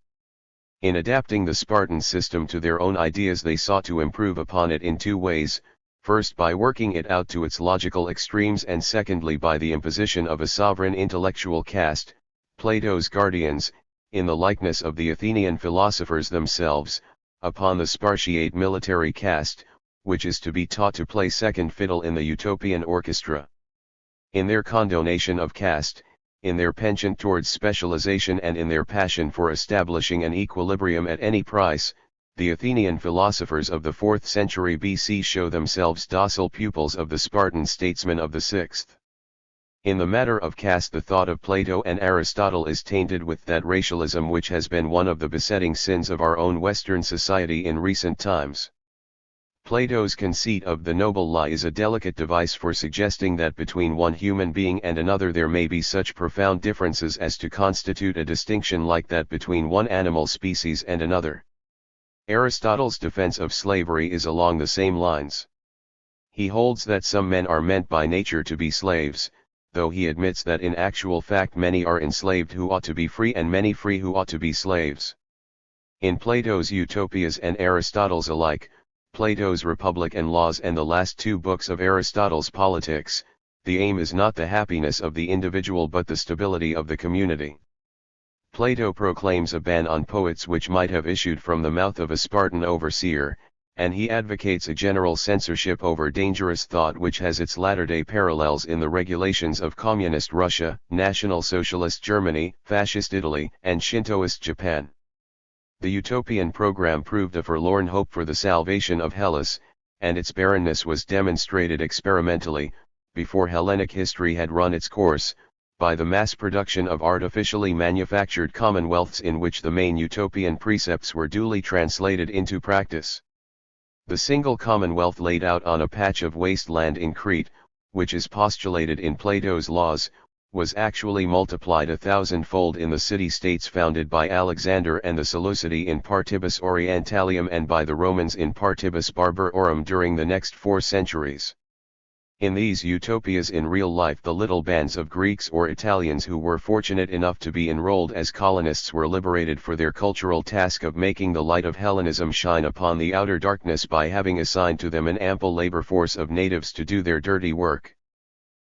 Speaker 1: In adapting the Spartan system to their own ideas, they sought to improve upon it in 2 ways, first by working it out to its logical extremes, and secondly by the imposition of a sovereign intellectual caste, Plato's guardians, in the likeness of the Athenian philosophers themselves, upon the Spartiate military caste, which is to be taught to play second fiddle in the utopian orchestra. In their condonation of caste, in their penchant towards specialization, and in their passion for establishing an equilibrium at any price, the Athenian philosophers of the 4th century BC show themselves docile pupils of the Spartan statesmen of the 6th. In the matter of caste, the thought of Plato and Aristotle is tainted with that racialism which has been one of the besetting sins of our own Western society in recent times. Plato's conceit of the noble lie is a delicate device for suggesting that between one human being and another there may be such profound differences as to constitute a distinction like that between one animal species and another. Aristotle's defense of slavery is along the same lines. He holds that some men are meant by nature to be slaves, though he admits that in actual fact many are enslaved who ought to be free and many free who ought to be slaves. In Plato's Utopias and Aristotle's alike, Plato's Republic and Laws and the last 2 books of Aristotle's Politics, the aim is not the happiness of the individual but the stability of the community. Plato proclaims a ban on poets which might have issued from the mouth of a Spartan overseer, and he advocates a general censorship over dangerous thought which has its latter-day parallels in the regulations of Communist Russia, National Socialist Germany, Fascist Italy, and Shintoist Japan. The utopian program proved a forlorn hope for the salvation of Hellas, and its barrenness was demonstrated experimentally, before Hellenic history had run its course, by the mass production of artificially manufactured commonwealths in which the main utopian precepts were duly translated into practice. The single commonwealth laid out on a patch of wasteland in Crete, which is postulated in Plato's Laws, was actually multiplied 1,000-fold in the city-states founded by Alexander and the Seleucidae in Partibus Orientalium and by the Romans in Partibus Barbarorum during the next 4 centuries. In these utopias in real life, the little bands of Greeks or Italians who were fortunate enough to be enrolled as colonists were liberated for their cultural task of making the light of Hellenism shine upon the outer darkness by having assigned to them an ample labor force of natives to do their dirty work.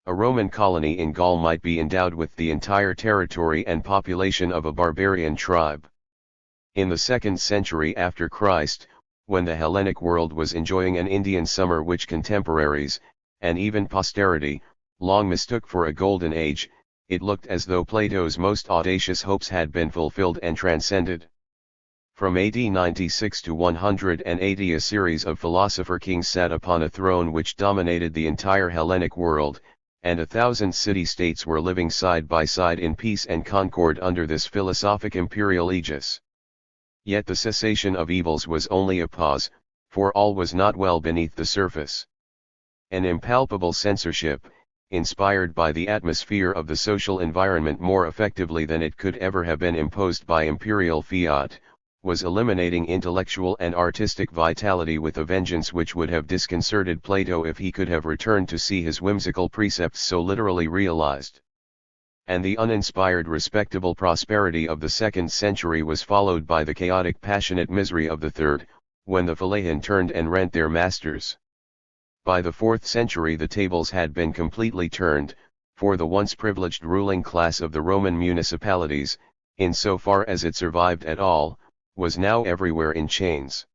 Speaker 1: A Roman colony in Gaul might be endowed with the entire territory and population of a barbarian tribe. In the 2nd century after Christ, when the Hellenic world was enjoying an Indian summer which contemporaries, and even posterity, long mistook for a golden age, it looked as though Plato's most audacious hopes had been fulfilled and transcended. From AD 96 to 180 a series of philosopher kings sat upon a throne which dominated the entire Hellenic world, and 1,000 city-states were living side by side in peace and concord under this philosophic imperial aegis. Yet the cessation of evils was only a pause, for all was not well beneath the surface. An impalpable censorship, inspired by the atmosphere of the social environment more effectively than it could ever have been imposed by imperial fiat, was eliminating intellectual and artistic vitality with a vengeance which would have disconcerted Plato if he could have returned to see his whimsical precepts so literally realized. And the uninspired respectable prosperity of the 2nd century was followed by the chaotic passionate misery of the 3rd, when the fellahin turned and rent their masters. By the 4th century the tables had been completely turned, for the once privileged ruling class of the Roman municipalities, in so far as it survived at all, was now everywhere in chains.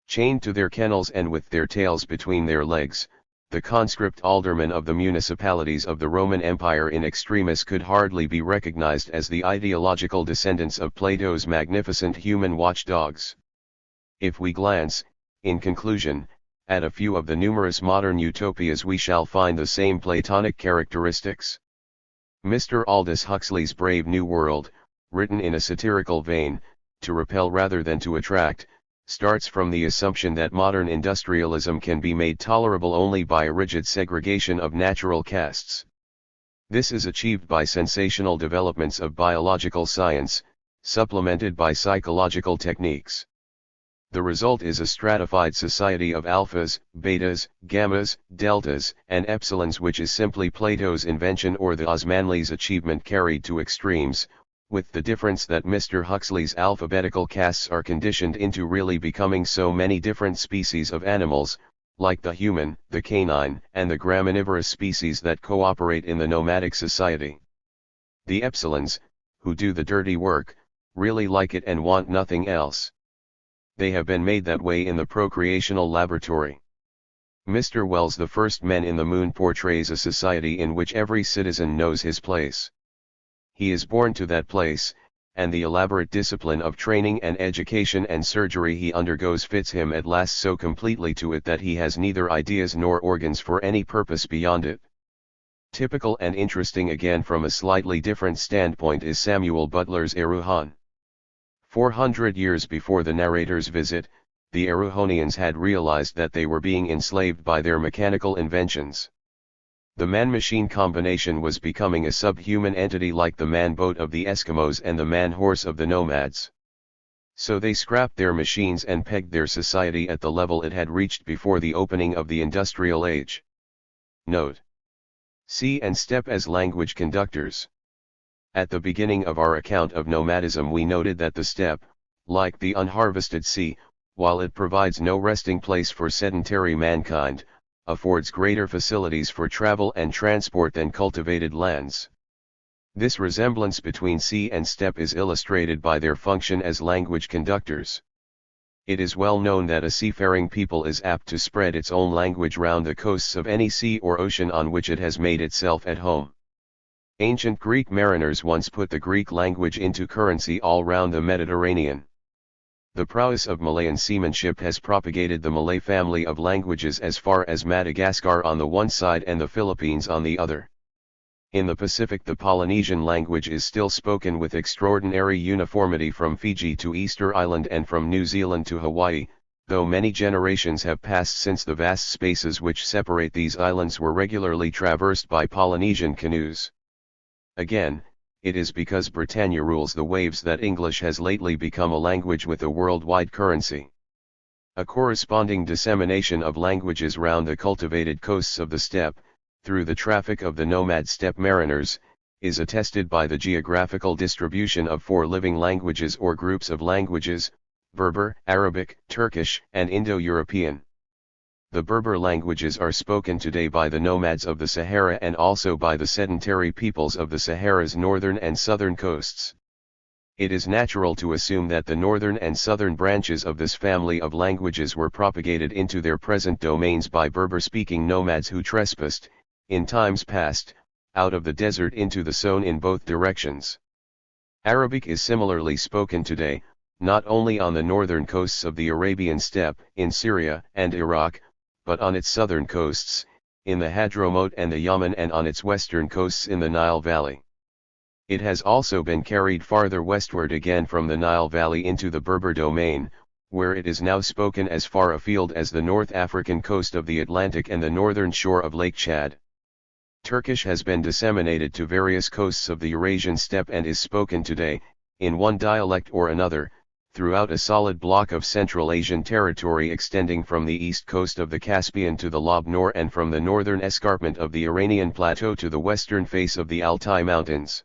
Speaker 1: Chained to their kennels and with their tails between their legs, the conscript aldermen of the municipalities of the Roman Empire in extremis could hardly be recognized as the ideological descendants of Plato's magnificent human watchdogs. If we glance, in conclusion, at a few of the numerous modern utopias we shall find the same Platonic characteristics. Mr. Aldous Huxley's Brave New World, written in a satirical vein, to repel rather than to attract, starts from the assumption that modern industrialism can be made tolerable only by a rigid segregation of natural castes. This is achieved by sensational developments of biological science, supplemented by psychological techniques. The result is a stratified society of alphas, betas, gammas, deltas, and epsilons, which is simply Plato's invention or the Osmanli's achievement carried to extremes, with the difference that Mr. Huxley's alphabetical castes are conditioned into really becoming so many different species of animals, like the human, the canine, and the graminivorous species that cooperate in the nomadic society. The epsilons, who do the dirty work, really like it and want nothing else. They have been made that way in the procreational laboratory. Mr. Wells' The First Men in the Moon portrays a society in which every citizen knows his place. He is born to that place, and the elaborate discipline of training and education and surgery he undergoes fits him at last so completely to it that he has neither ideas nor organs for any purpose beyond it. Typical and interesting again from a slightly different standpoint is Samuel Butler's Eruhan. 400 years before the narrator's visit, the Eruhonians had realized that they were being enslaved by their mechanical inventions. The man-machine combination was becoming a subhuman entity like the man-boat of the Eskimos and the man-horse of the nomads. So they scrapped their machines and pegged their society at the level it had reached before the opening of the industrial age. Note: sea and steppe as language conductors. At the beginning of our account of nomadism we noted that the steppe, like the unharvested sea, while it provides no resting place for sedentary mankind, affords greater facilities for travel and transport than cultivated lands. This resemblance between sea and steppe is illustrated by their function as language conductors. It is well known that a seafaring people is apt to spread its own language round the coasts of any sea or ocean on which it has made itself at home. Ancient Greek mariners once put the Greek language into currency all round the Mediterranean. The prowess of Malayan seamanship has propagated the Malay family of languages as far as Madagascar on the one side and the Philippines on the other. In the Pacific the Polynesian language is still spoken with extraordinary uniformity from Fiji to Easter Island and from New Zealand to Hawaii, though many generations have passed since the vast spaces which separate these islands were regularly traversed by Polynesian canoes. Again, it is because Britannia rules the waves that English has lately become a language with a worldwide currency. A corresponding dissemination of languages round the cultivated coasts of the steppe, through the traffic of the nomad steppe mariners, is attested by the geographical distribution of 4 living languages or groups of languages: Berber, Arabic, Turkish, and Indo-European. The Berber languages are spoken today by the nomads of the Sahara and also by the sedentary peoples of the Sahara's northern and southern coasts. It is natural to assume that the northern and southern branches of this family of languages were propagated into their present domains by Berber-speaking nomads who trespassed, in times past, out of the desert into the zone in both directions. Arabic is similarly spoken today, not only on the northern coasts of the Arabian steppe in Syria and Iraq, but on its southern coasts, in the Hadramaut and the Yemen, and on its western coasts in the Nile Valley. It has also been carried farther westward again from the Nile Valley into the Berber domain, where it is now spoken as far afield as the North African coast of the Atlantic and the northern shore of Lake Chad. Turkish has been disseminated to various coasts of the Eurasian steppe and is spoken today, in one dialect or another, throughout a solid block of Central Asian territory extending from the east coast of the Caspian to the Lob-Nor and from the northern escarpment of the Iranian plateau to the western face of the Altai Mountains.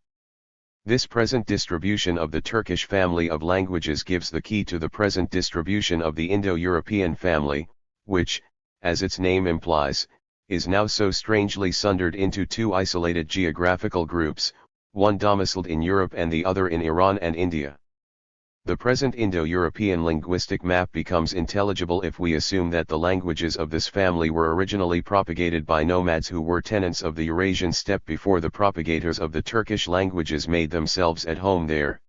Speaker 1: This present distribution of the Turkish family of languages gives the key to the present distribution of the Indo-European family, which, as its name implies, is now so strangely sundered into two isolated geographical groups, one domiciled in Europe and the other in Iran and India. The present Indo-European linguistic map becomes intelligible if we assume that the languages of this family were originally propagated by nomads who were tenants of the Eurasian steppe before the propagators of the Turkish languages made themselves at home there.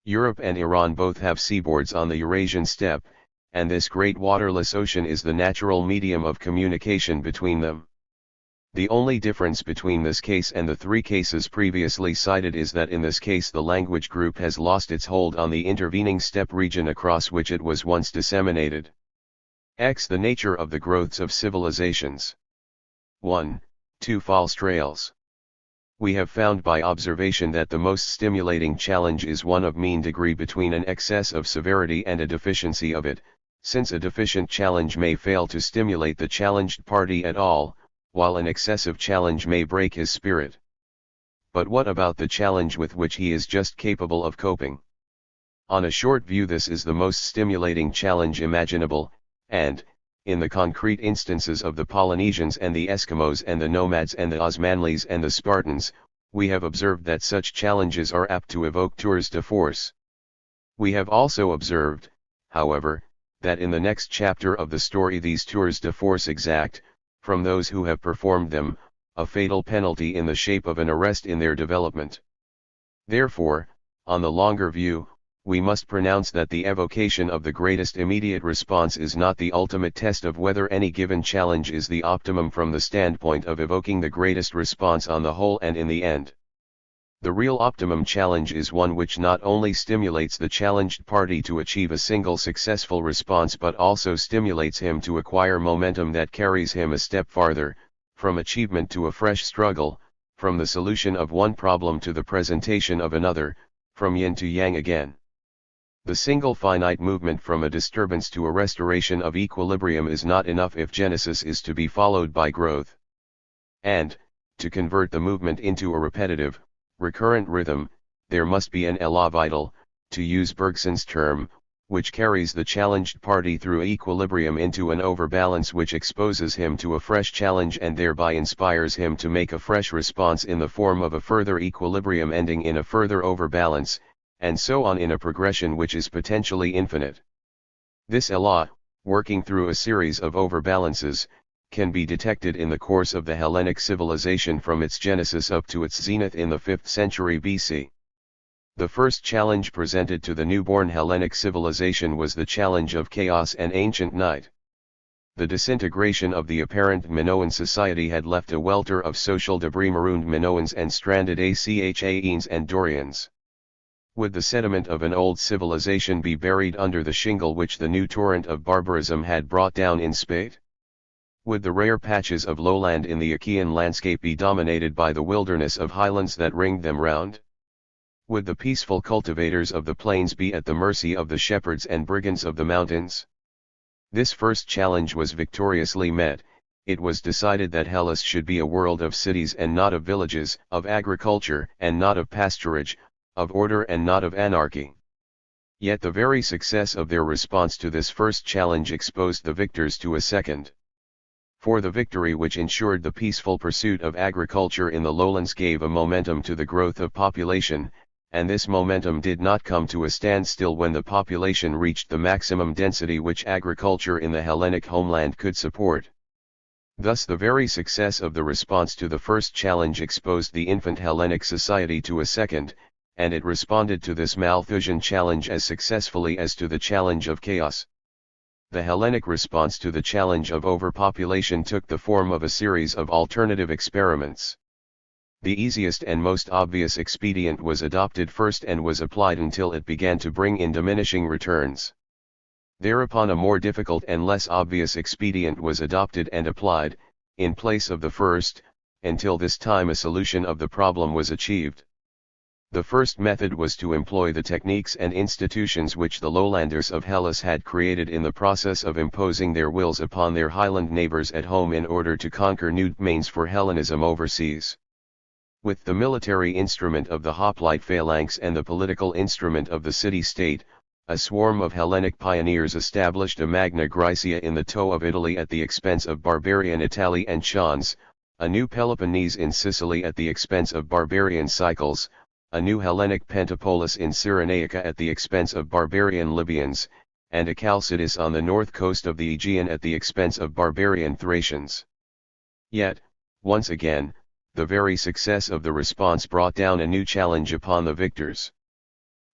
Speaker 1: Europe and Iran both have seaboards on the Eurasian steppe, and this great waterless ocean is the natural medium of communication between them. The only difference between this case and the three cases previously cited is that in this case the language group has lost its hold on the intervening steppe region across which it was once disseminated. X. The nature of the growths of civilizations. 1. 2 false trails. We have found by observation that the most stimulating challenge is one of mean degree between an excess of severity and a deficiency of it, since a deficient challenge may fail to stimulate the challenged party at all, while an excessive challenge may break his spirit. But what about the challenge with which he is just capable of coping? On a short view, this is the most stimulating challenge imaginable, and, in the concrete instances of the Polynesians and the Eskimos and the nomads and the Osmanlis and the Spartans, we have observed that such challenges are apt to evoke tours de force. We have also observed, however, that in the next chapter of the story these tours de force exact, from those who have performed them, a fatal penalty in the shape of an arrest in their development. Therefore, on the longer view, we must pronounce that the evocation of the greatest immediate response is not the ultimate test of whether any given challenge is the optimum from the standpoint of evoking the greatest response on the whole and in the end. The real optimum challenge is one which not only stimulates the challenged party to achieve a single successful response but also stimulates him to acquire momentum that carries him a step farther, from achievement to a fresh struggle, from the solution of one problem to the presentation of another, from yin to yang again. The single finite movement from a disturbance to a restoration of equilibrium is not enough if genesis is to be followed by growth. And, to convert the movement into a repetitive, recurrent rhythm, there must be an élan vital, to use Bergson's term, which carries the challenged party through equilibrium into an overbalance which exposes him to a fresh challenge and thereby inspires him to make a fresh response in the form of a further equilibrium ending in a further overbalance, and so on in a progression which is potentially infinite. This élan, working through a series of overbalances, can be detected in the course of the Hellenic civilization from its genesis up to its zenith in the 5th century BC. The first challenge presented to the newborn Hellenic civilization was the challenge of chaos and ancient night. The disintegration of the apparent Minoan society had left a welter of social debris, marooned Minoans and stranded Achaeans and Dorians. Would the sediment of an old civilization be buried under the shingle which the new torrent of barbarism had brought down in spate? Would the rare patches of lowland in the Achaean landscape be dominated by the wilderness of highlands that ringed them round? Would the peaceful cultivators of the plains be at the mercy of the shepherds and brigands of the mountains? This first challenge was victoriously met. It was decided that Hellas should be a world of cities and not of villages, of agriculture and not of pasturage, of order and not of anarchy. Yet the very success of their response to this first challenge exposed the victors to a second. For the victory which ensured the peaceful pursuit of agriculture in the lowlands gave a momentum to the growth of population, and this momentum did not come to a standstill when the population reached the maximum density which agriculture in the Hellenic homeland could support. Thus the very success of the response to the first challenge exposed the infant Hellenic society to a second, and it responded to this Malthusian challenge as successfully as to the challenge of chaos. The Hellenic response to the challenge of overpopulation took the form of a series of alternative experiments. The easiest and most obvious expedient was adopted first and was applied until it began to bring in diminishing returns. Thereupon a more difficult and less obvious expedient was adopted and applied, in place of the first, until this time a solution of the problem was achieved. The first method was to employ the techniques and institutions which the lowlanders of Hellas had created in the process of imposing their wills upon their highland neighbors at home in order to conquer new domains for Hellenism overseas. With the military instrument of the hoplite phalanx and the political instrument of the city-state, a swarm of Hellenic pioneers established a Magna Graecia in the toe of Italy at the expense of barbarian Italy and Chons, a new Peloponnese in Sicily at the expense of barbarian Cycles, a new Hellenic Pentapolis in Cyrenaica at the expense of barbarian Libyans, and a Chalcidice on the north coast of the Aegean at the expense of barbarian Thracians. Yet, once again, the very success of the response brought down a new challenge upon the victors.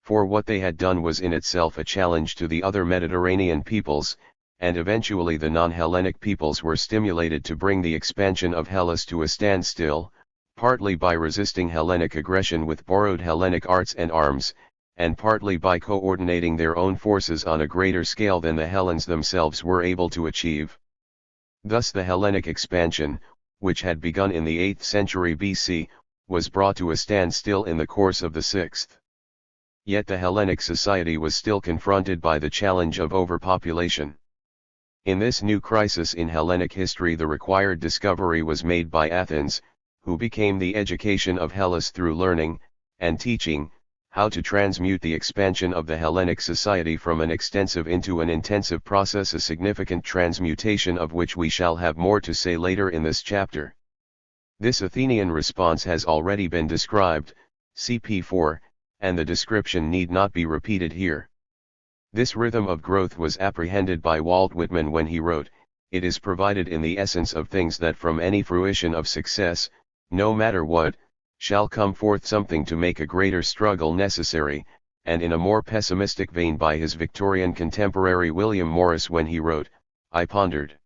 Speaker 1: For what they had done was in itself a challenge to the other Mediterranean peoples, and eventually the non-Hellenic peoples were stimulated to bring the expansion of Hellas to a standstill, partly by resisting Hellenic aggression with borrowed Hellenic arts and arms, and partly by coordinating their own forces on a greater scale than the Hellenes themselves were able to achieve. Thus the Hellenic expansion, which had begun in the 8th century BC, was brought to a standstill in the course of the 6th. Yet the Hellenic society was still confronted by the challenge of overpopulation. In this new crisis in Hellenic history the required discovery was made by Athens, who became the education of Hellas through learning, and teaching, how to transmute the expansion of the Hellenic society from an extensive into an intensive process, a significant transmutation of which we shall have more to say later in this chapter. This Athenian response has already been described, cp. 4, and the description need not be repeated here. This rhythm of growth was apprehended by Walt Whitman when he wrote, "It is provided in the essence of things that from any fruition of success, no matter what, shall come forth something to make a greater struggle necessary," and in a more pessimistic vein by his Victorian contemporary William Morris when he wrote, "I pondered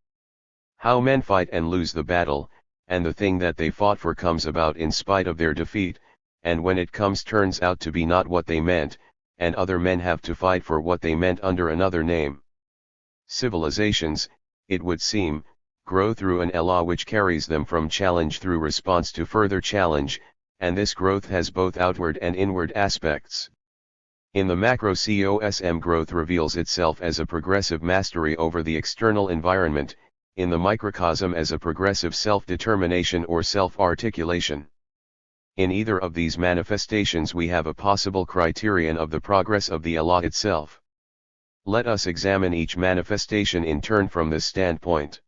Speaker 1: how men fight and lose the battle, and the thing that they fought for comes about in spite of their defeat, and when it comes turns out to be not what they meant, and other men have to fight for what they meant under another name. Civilizations, it would seem, grow through an elan which carries them from challenge through response to further challenge, and this growth has both outward and inward aspects. In the macro COSM, growth reveals itself as a progressive mastery over the external environment, in the microcosm as a progressive self-determination or self-articulation. In either of these manifestations we have a possible criterion of the progress of the elan itself. Let us examine each manifestation in turn from this standpoint.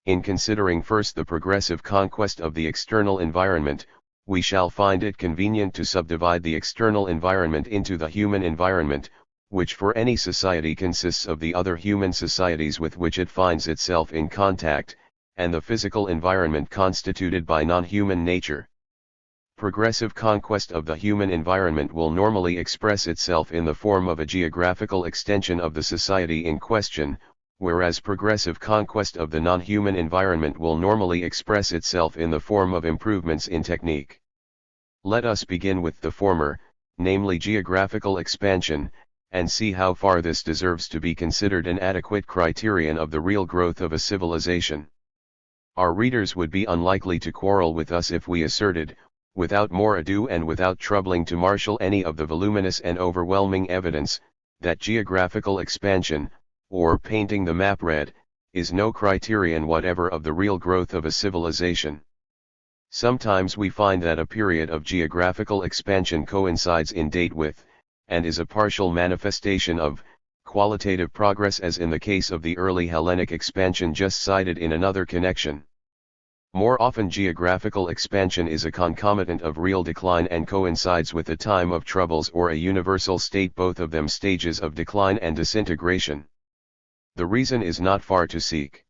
Speaker 1: In considering first the progressive conquest of the external environment, we shall find it convenient to subdivide the external environment into the human environment, which for any society consists of the other human societies with which it finds itself in contact, and the physical environment constituted by non-human nature. Progressive conquest of the human environment will normally express itself in the form of a geographical extension of the society in question, whereas progressive conquest of the non-human environment will normally express itself in the form of improvements in technique. Let us begin with the former, namely geographical expansion, and see how far this deserves to be considered an adequate criterion of the real growth of a civilization. Our readers would be unlikely to quarrel with us if we asserted, without more ado and without troubling to marshal any of the voluminous and overwhelming evidence, that geographical expansion, or painting the map red, is no criterion whatever of the real growth of a civilization. Sometimes we find that a period of geographical expansion coincides in date with, and is a partial manifestation of, qualitative progress, as in the case of the early Hellenic expansion just cited in another connection. More often geographical expansion is a concomitant of real decline and coincides with a time of troubles or a universal state, both of them stages of decline and disintegration. The reason is not far to seek.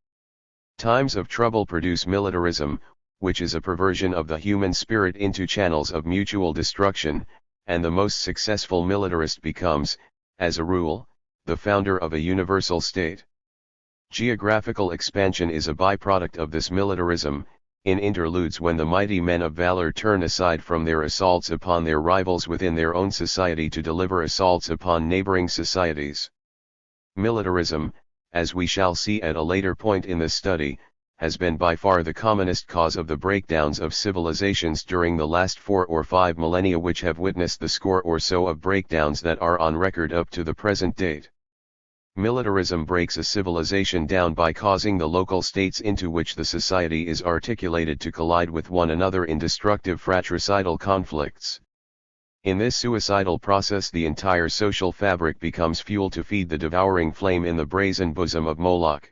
Speaker 1: Times of trouble produce militarism, which is a perversion of the human spirit into channels of mutual destruction, and the most successful militarist becomes, as a rule, the founder of a universal state. Geographical expansion is a byproduct of this militarism, in interludes when the mighty men of valor turn aside from their assaults upon their rivals within their own society to deliver assaults upon neighboring societies. Militarism, as we shall see at a later point in this study, has been by far the commonest cause of the breakdowns of civilizations during the last 4 or 5 millennia, which have witnessed the score or so of breakdowns that are on record up to the present date. Militarism breaks a civilization down by causing the local states into which the society is articulated to collide with one another in destructive fratricidal conflicts. In this suicidal process, the entire social fabric becomes fuel to feed the devouring flame in the brazen bosom of Moloch.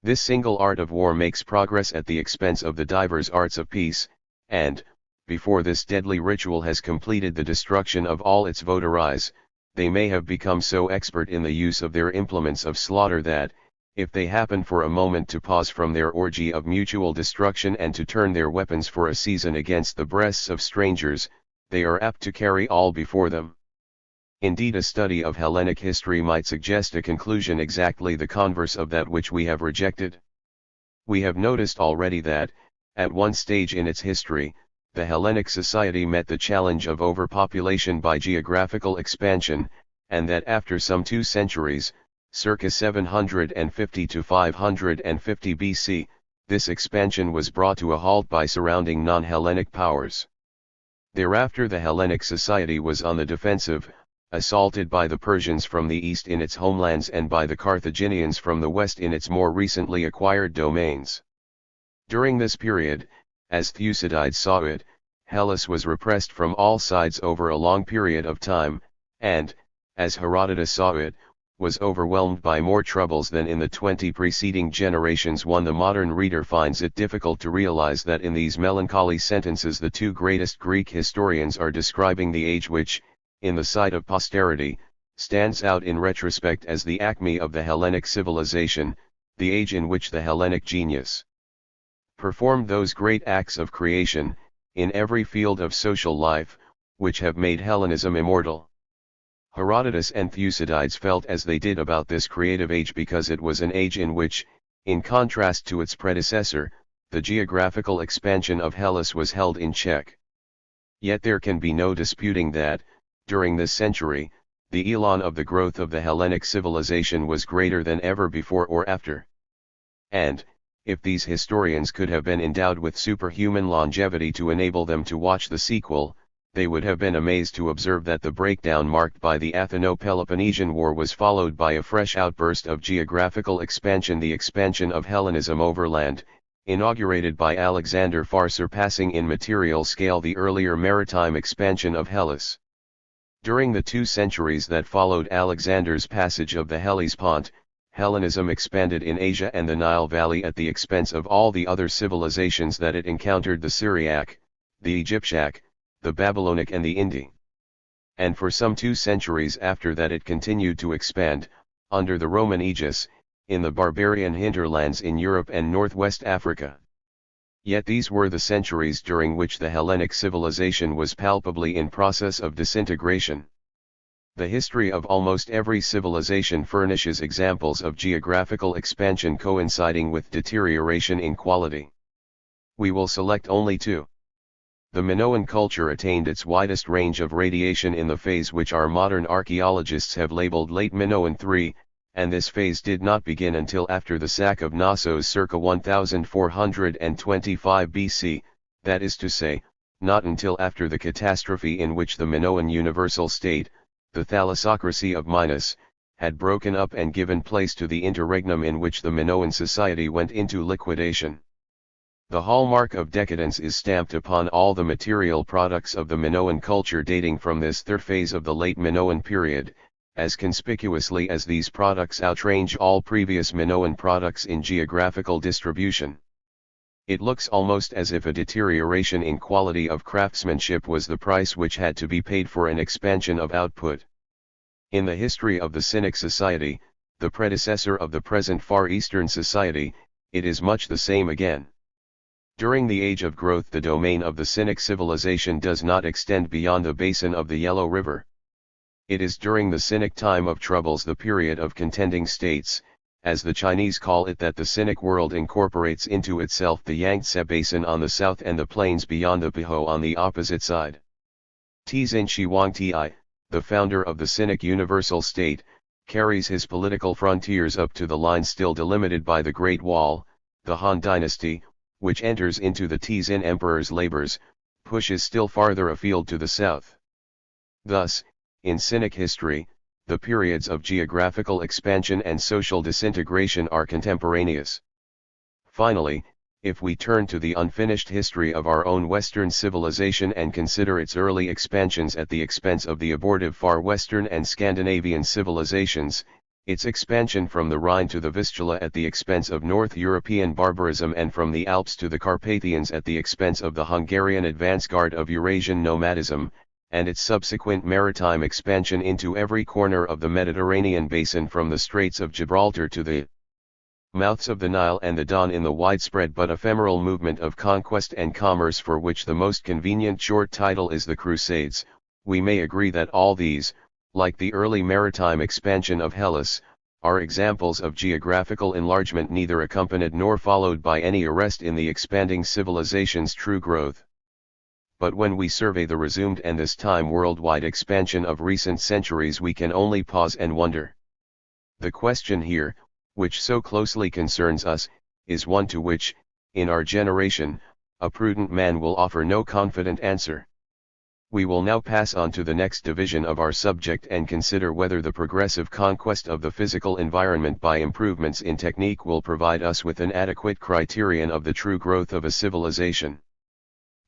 Speaker 1: This single art of war makes progress at the expense of the divers arts of peace, and, before this deadly ritual has completed the destruction of all its votaries, they may have become so expert in the use of their implements of slaughter that, if they happen for a moment to pause from their orgy of mutual destruction and to turn their weapons for a season against the breasts of strangers, they are apt to carry all before them. Indeed, a study of Hellenic history might suggest a conclusion exactly the converse of that which we have rejected. We have noticed already that, at one stage in its history, the Hellenic society met the challenge of overpopulation by geographical expansion, and that after some 2 centuries, circa 750 to 550 BC, this expansion was brought to a halt by surrounding non-Hellenic powers. Thereafter the Hellenic society was on the defensive, assaulted by the Persians from the east in its homelands and by the Carthaginians from the west in its more recently acquired domains. During this period, as Thucydides saw it, Hellas was repressed from all sides over a long period of time, and, as Herodotus saw it, was overwhelmed by more troubles than in the 20 preceding generations. The modern reader finds it difficult to realize that in these melancholy sentences the 2 greatest Greek historians are describing the age which, in the sight of posterity, stands out in retrospect as the acme of the Hellenic civilization, the age in which the Hellenic genius performed those great acts of creation, in every field of social life, which have made Hellenism immortal. Herodotus and Thucydides felt as they did about this creative age because it was an age in which, in contrast to its predecessor, the geographical expansion of Hellas was held in check. Yet there can be no disputing that, during this century, the elan of the growth of the Hellenic civilization was greater than ever before or after. And, if these historians could have been endowed with superhuman longevity to enable them to watch the sequel, they would have been amazed to observe that the breakdown marked by the Atheno-Peloponnesian War was followed by a fresh outburst of geographical expansion, the expansion of Hellenism overland, inaugurated by Alexander, far surpassing in material scale the earlier maritime expansion of Hellas. During the 2 centuries that followed Alexander's passage of the Hellespont, Hellenism expanded in Asia and the Nile Valley at the expense of all the other civilizations that it encountered: the Syriac, the Egyptiac, the Babylonic and the Indi. And for some 2 centuries after that it continued to expand, under the Roman aegis, in the barbarian hinterlands in Europe and northwest Africa. Yet these were the centuries during which the Hellenic civilization was palpably in process of disintegration. The history of almost every civilization furnishes examples of geographical expansion coinciding with deterioration in quality. We will select only 2. The Minoan culture attained its widest range of radiation in the phase which our modern archaeologists have labeled Late Minoan III, and this phase did not begin until after the sack of Knossos circa 1425 BC, that is to say, not until after the catastrophe in which the Minoan universal state, the thalassocracy of Minos, had broken up and given place to the interregnum in which the Minoan society went into liquidation. The hallmark of decadence is stamped upon all the material products of the Minoan culture dating from this 3rd phase of the late Minoan period, as conspicuously as these products outrange all previous Minoan products in geographical distribution. It looks almost as if a deterioration in quality of craftsmanship was the price which had to be paid for an expansion of output. In the history of the Cynic society, the predecessor of the present Far Eastern society, it is much the same again. During the age of growth, the domain of the Cynic civilization does not extend beyond the basin of the Yellow River. It is during the Cynic time of troubles, the period of contending states, as the Chinese call it, that the Cynic world incorporates into itself the Yangtze Basin on the south and the plains beyond the Peiho on the opposite side. Tizin Shi Huangti, the founder of the Cynic universal state, carries his political frontiers up to the line still delimited by the Great Wall. The Han dynasty, which enters into the Tizin emperor's labors, pushes still farther afield to the south. Thus, in Cynic history, the periods of geographical expansion and social disintegration are contemporaneous. Finally, if we turn to the unfinished history of our own Western civilization and consider its early expansions at the expense of the abortive Far Western and Scandinavian civilizations, its expansion from the Rhine to the Vistula at the expense of North European barbarism, and from the Alps to the Carpathians at the expense of the Hungarian advance guard of Eurasian nomadism, and its subsequent maritime expansion into every corner of the Mediterranean basin from the Straits of Gibraltar to the mouths of the Nile and the Don, in the widespread but ephemeral movement of conquest and commerce for which the most convenient short title is the Crusades, we may agree that all these, like the early maritime expansion of Hellas, are examples of geographical enlargement neither accompanied nor followed by any arrest in the expanding civilization's true growth. But when we survey the resumed and this time worldwide expansion of recent centuries, we can only pause and wonder. The question here, which so closely concerns us, is one to which, in our generation, a prudent man will offer no confident answer. We will now pass on to the next division of our subject and consider whether the progressive conquest of the physical environment by improvements in technique will provide us with an adequate criterion of the true growth of a civilization.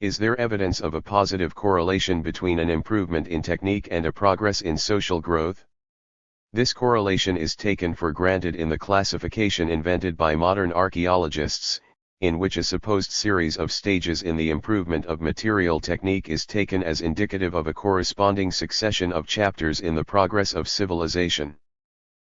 Speaker 1: Is there evidence of a positive correlation between an improvement in technique and a progress in social growth? This correlation is taken for granted in the classification invented by modern archaeologists, in which a supposed series of stages in the improvement of material technique is taken as indicative of a corresponding succession of chapters in the progress of civilization.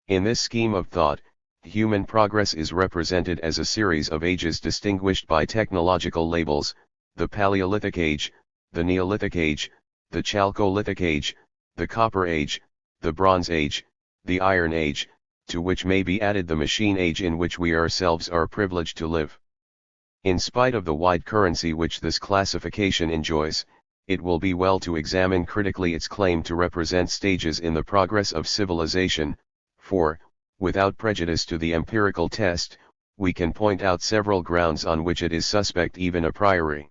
Speaker 1: In this scheme of thought, human progress is represented as a series of ages distinguished by technological labels: the Paleolithic Age, the Neolithic Age, the Chalcolithic Age, the Copper Age, the Bronze Age, the Iron Age, to which may be added the Machine Age in which we ourselves are privileged to live. In spite of the wide currency which this classification enjoys, it will be well to examine critically its claim to represent stages in the progress of civilization, for, without prejudice to the empirical test, we can point out several grounds on which it is suspect even a priori.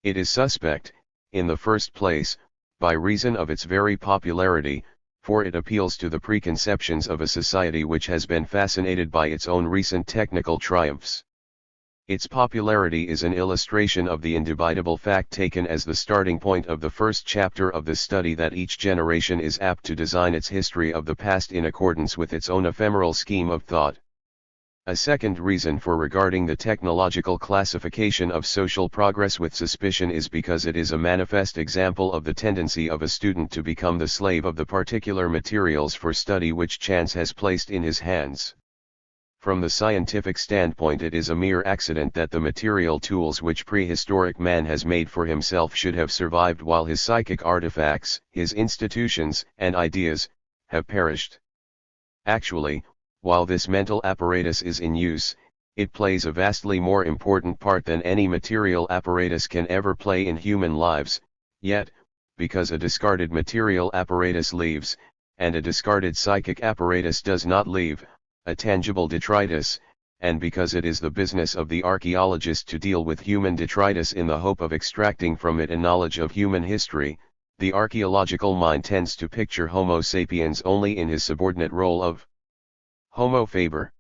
Speaker 1: It is suspect, in the first place, by reason of its very popularity, for it appeals to the preconceptions of a society which has been fascinated by its own recent technical triumphs. Its popularity is an illustration of the indubitable fact taken as the starting point of the first chapter of this study that each generation is apt to design its history of the past in accordance with its own ephemeral scheme of thought. A second reason for regarding the technological classification of social progress with suspicion is because it is a manifest example of the tendency of a student to become the slave of the particular materials for study which chance has placed in his hands. From the scientific standpoint, it is a mere accident that the material tools which prehistoric man has made for himself should have survived while his psychic artifacts, his institutions and ideas, have perished. Actually, while this mental apparatus is in use, it plays a vastly more important part than any material apparatus can ever play in human lives, yet, because a discarded material apparatus leaves, and a discarded psychic apparatus does not leave, a tangible detritus, and because it is the business of the archaeologist to deal with human detritus in the hope of extracting from it a knowledge of human history, the archaeological mind tends to picture Homo sapiens only in his subordinate role of Homo faber.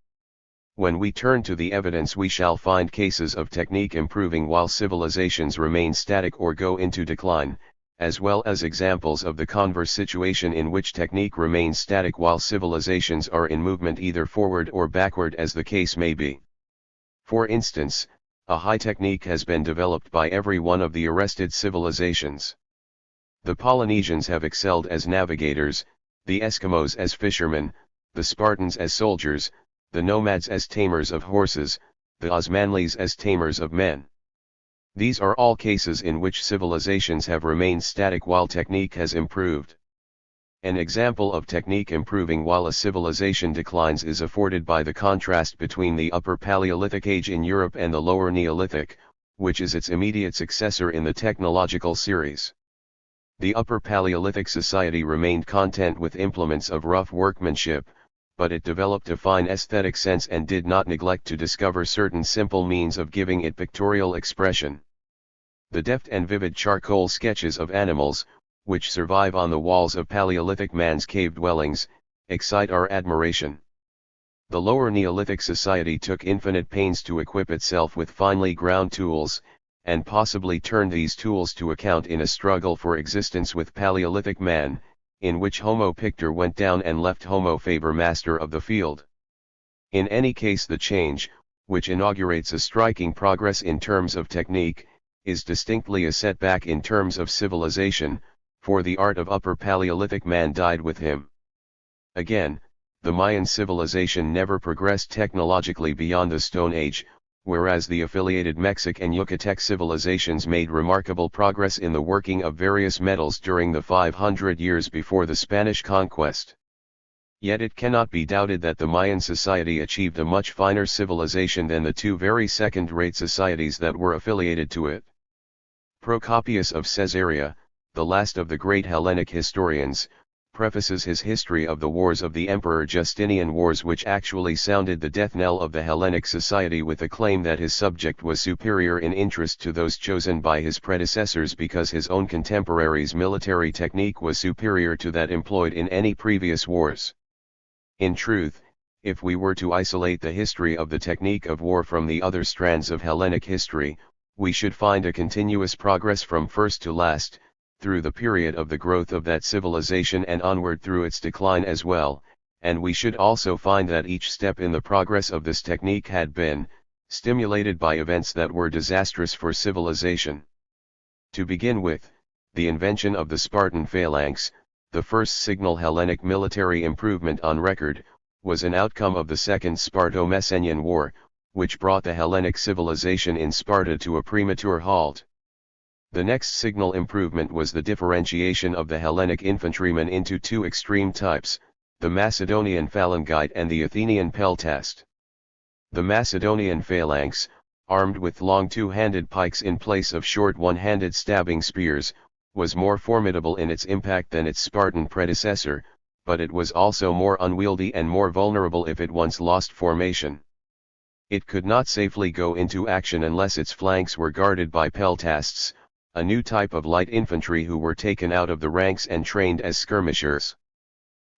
Speaker 1: When we turn to the evidence, we shall find cases of technique improving while civilizations remain static or go into decline, as well as examples of the converse situation in which technique remains static while civilizations are in movement either forward or backward as the case may be. For instance, a high technique has been developed by every one of the arrested civilizations. The Polynesians have excelled as navigators, the Eskimos as fishermen, the Spartans as soldiers, the nomads as tamers of horses, the Osmanlis as tamers of men. These are all cases in which civilizations have remained static while technique has improved. An example of technique improving while a civilization declines is afforded by the contrast between the Upper Paleolithic age in Europe and the Lower Neolithic, which is its immediate successor in the technological series. The Upper Paleolithic society remained content with implements of rough workmanship, but it developed a fine aesthetic sense and did not neglect to discover certain simple means of giving it pictorial expression. The deft and vivid charcoal sketches of animals, which survive on the walls of Paleolithic man's cave dwellings, excite our admiration. The Lower Neolithic society took infinite pains to equip itself with finely ground tools, and possibly turned these tools to account in a struggle for existence with Paleolithic man, in which Homo pictor went down and left Homo faber master of the field. In any case, the change, which inaugurates a striking progress in terms of technique, is distinctly a setback in terms of civilization, for the art of Upper Paleolithic man died with him. Again, the Mayan civilization never progressed technologically beyond the Stone Age, whereas the affiliated Mexic and Yucatec civilizations made remarkable progress in the working of various metals during the 500 years before the Spanish conquest. Yet it cannot be doubted that the Mayan society achieved a much finer civilization than the two very second-rate societies that were affiliated to it. Procopius of Caesarea, the last of the great Hellenic historians, prefaces his history of the wars of the Emperor Justinian, wars which actually sounded the death knell of the Hellenic society, with the claim that his subject was superior in interest to those chosen by his predecessors because his own contemporaries' military technique was superior to that employed in any previous wars. In truth, if we were to isolate the history of the technique of war from the other strands of Hellenic history, we should find a continuous progress from first to last, through the period of the growth of that civilization and onward through its decline as well, and we should also find that each step in the progress of this technique had been stimulated by events that were disastrous for civilization. To begin with, the invention of the Spartan phalanx, the first signal Hellenic military improvement on record, was an outcome of the Second Sparto-Messenian War, which brought the Hellenic civilization in Sparta to a premature halt. The next signal improvement was the differentiation of the Hellenic infantrymen into two extreme types, the Macedonian phalangite and the Athenian peltast. The Macedonian phalanx, armed with long two-handed pikes in place of short one-handed stabbing spears, was more formidable in its impact than its Spartan predecessor, but it was also more unwieldy and more vulnerable if it once lost formation. It could not safely go into action unless its flanks were guarded by peltasts, a new type of light infantry who were taken out of the ranks and trained as skirmishers.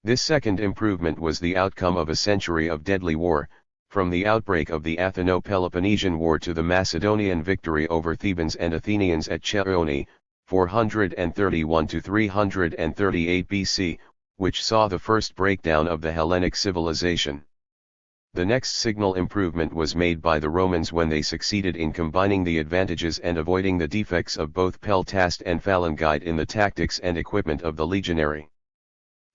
Speaker 1: This second improvement was the outcome of a century of deadly war, from the outbreak of the Atheno-Peloponnesian War to the Macedonian victory over Thebans and Athenians at Chaeronea, 431 to 338 BC, which saw the first breakdown of the Hellenic civilization. The next signal improvement was made by the Romans when they succeeded in combining the advantages and avoiding the defects of both peltast and phalangite in the tactics and equipment of the legionary.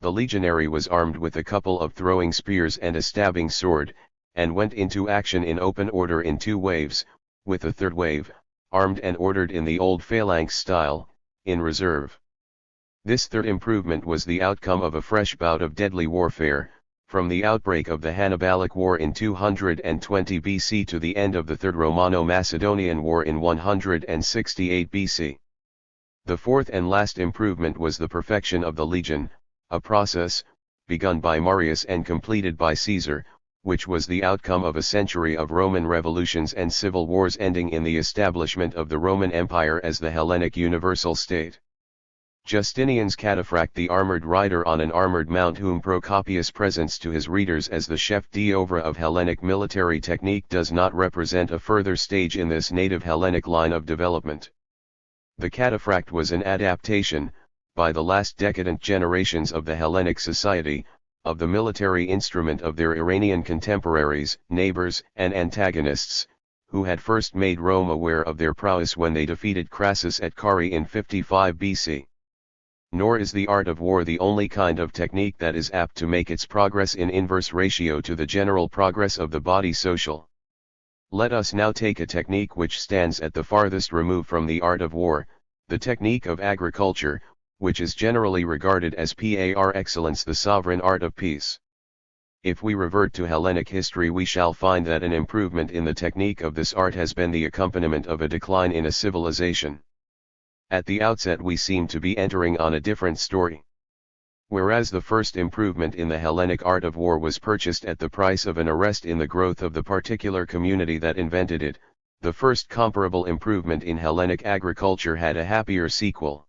Speaker 1: The legionary was armed with a couple of throwing spears and a stabbing sword, and went into action in open order in two waves, with a third wave, armed and ordered in the old phalanx style, in reserve. This third improvement was the outcome of a fresh bout of deadly warfare, from the outbreak of the Hannibalic War in 220 BC to the end of the Third Romano-Macedonian War in 168 BC. The fourth and last improvement was the perfection of the legion, a process, begun by Marius and completed by Caesar, which was the outcome of a century of Roman revolutions and civil wars ending in the establishment of the Roman Empire as the Hellenic universal state. Justinian's cataphract, the armored rider on an armored mount whom Procopius presents to his readers as the chef d'oeuvre of Hellenic military technique, does not represent a further stage in this native Hellenic line of development. The cataphract was an adaptation, by the last decadent generations of the Hellenic society, of the military instrument of their Iranian contemporaries, neighbors, and antagonists, who had first made Rome aware of their prowess when they defeated Crassus at Carrhae in 55 BC. Nor is the art of war the only kind of technique that is apt to make its progress in inverse ratio to the general progress of the body social. Let us now take a technique which stands at the farthest remove from the art of war, the technique of agriculture, which is generally regarded as par excellence the sovereign art of peace. If we revert to Hellenic history, we shall find that an improvement in the technique of this art has been the accompaniment of a decline in a civilization. At the outset we seem to be entering on a different story. Whereas the first improvement in the Hellenic art of war was purchased at the price of an arrest in the growth of the particular community that invented it, the first comparable improvement in Hellenic agriculture had a happier sequel.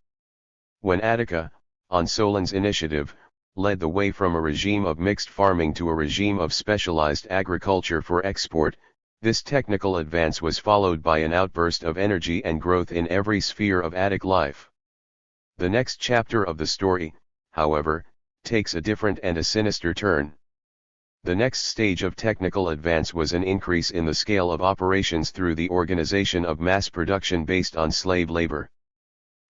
Speaker 1: When Attica, on Solon's initiative, led the way from a regime of mixed farming to a regime of specialized agriculture for export, this technical advance was followed by an outburst of energy and growth in every sphere of Attic life. The next chapter of the story, however, takes a different and a sinister turn. The next stage of technical advance was an increase in the scale of operations through the organization of mass production based on slave labor.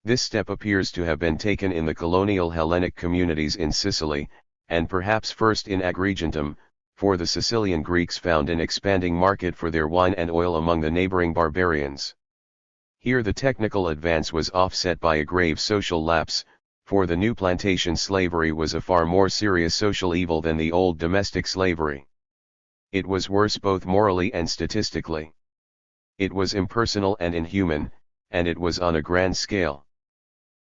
Speaker 1: This step appears to have been taken in the colonial Hellenic communities in Sicily, and perhaps first in Agrigentum, for the Sicilian Greeks found an expanding market for their wine and oil among the neighboring barbarians. Here the technical advance was offset by a grave social lapse, for the new plantation slavery was a far more serious social evil than the old domestic slavery. It was worse both morally and statistically. It was impersonal and inhuman, and it was on a grand scale.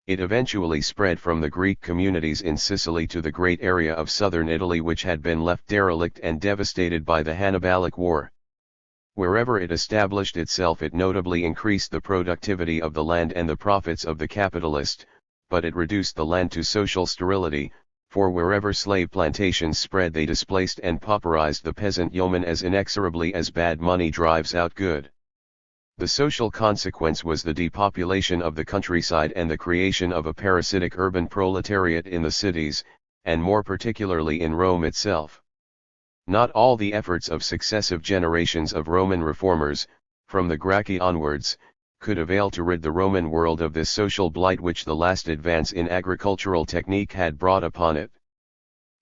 Speaker 1: It eventually spread from the Greek communities in Sicily to the great area of southern Italy which had been left derelict and devastated by the Hannibalic War. Wherever it established itself it notably increased the productivity of the land and the profits of the capitalist, but it reduced the land to social sterility, for wherever slave plantations spread they displaced and pauperized the peasant yeoman as inexorably as bad money drives out good. The social consequence was the depopulation of the countryside and the creation of a parasitic urban proletariat in the cities, and more particularly in Rome itself. Not all the efforts of successive generations of Roman reformers, from the Gracchi onwards, could avail to rid the Roman world of this social blight which the last advance in agricultural technique had brought upon it.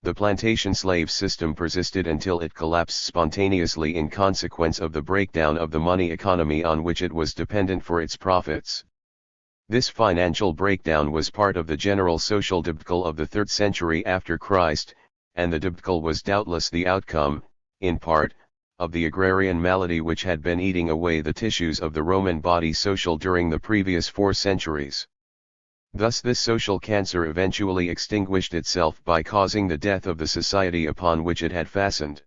Speaker 1: The plantation slave system persisted until it collapsed spontaneously in consequence of the breakdown of the money economy on which it was dependent for its profits. This financial breakdown was part of the general social debacle of the 3rd century after Christ, and the debacle was doubtless the outcome, in part, of the agrarian malady which had been eating away the tissues of the Roman body social during the previous 4 centuries. Thus this social cancer eventually extinguished itself by causing the death of the society upon which it had fastened.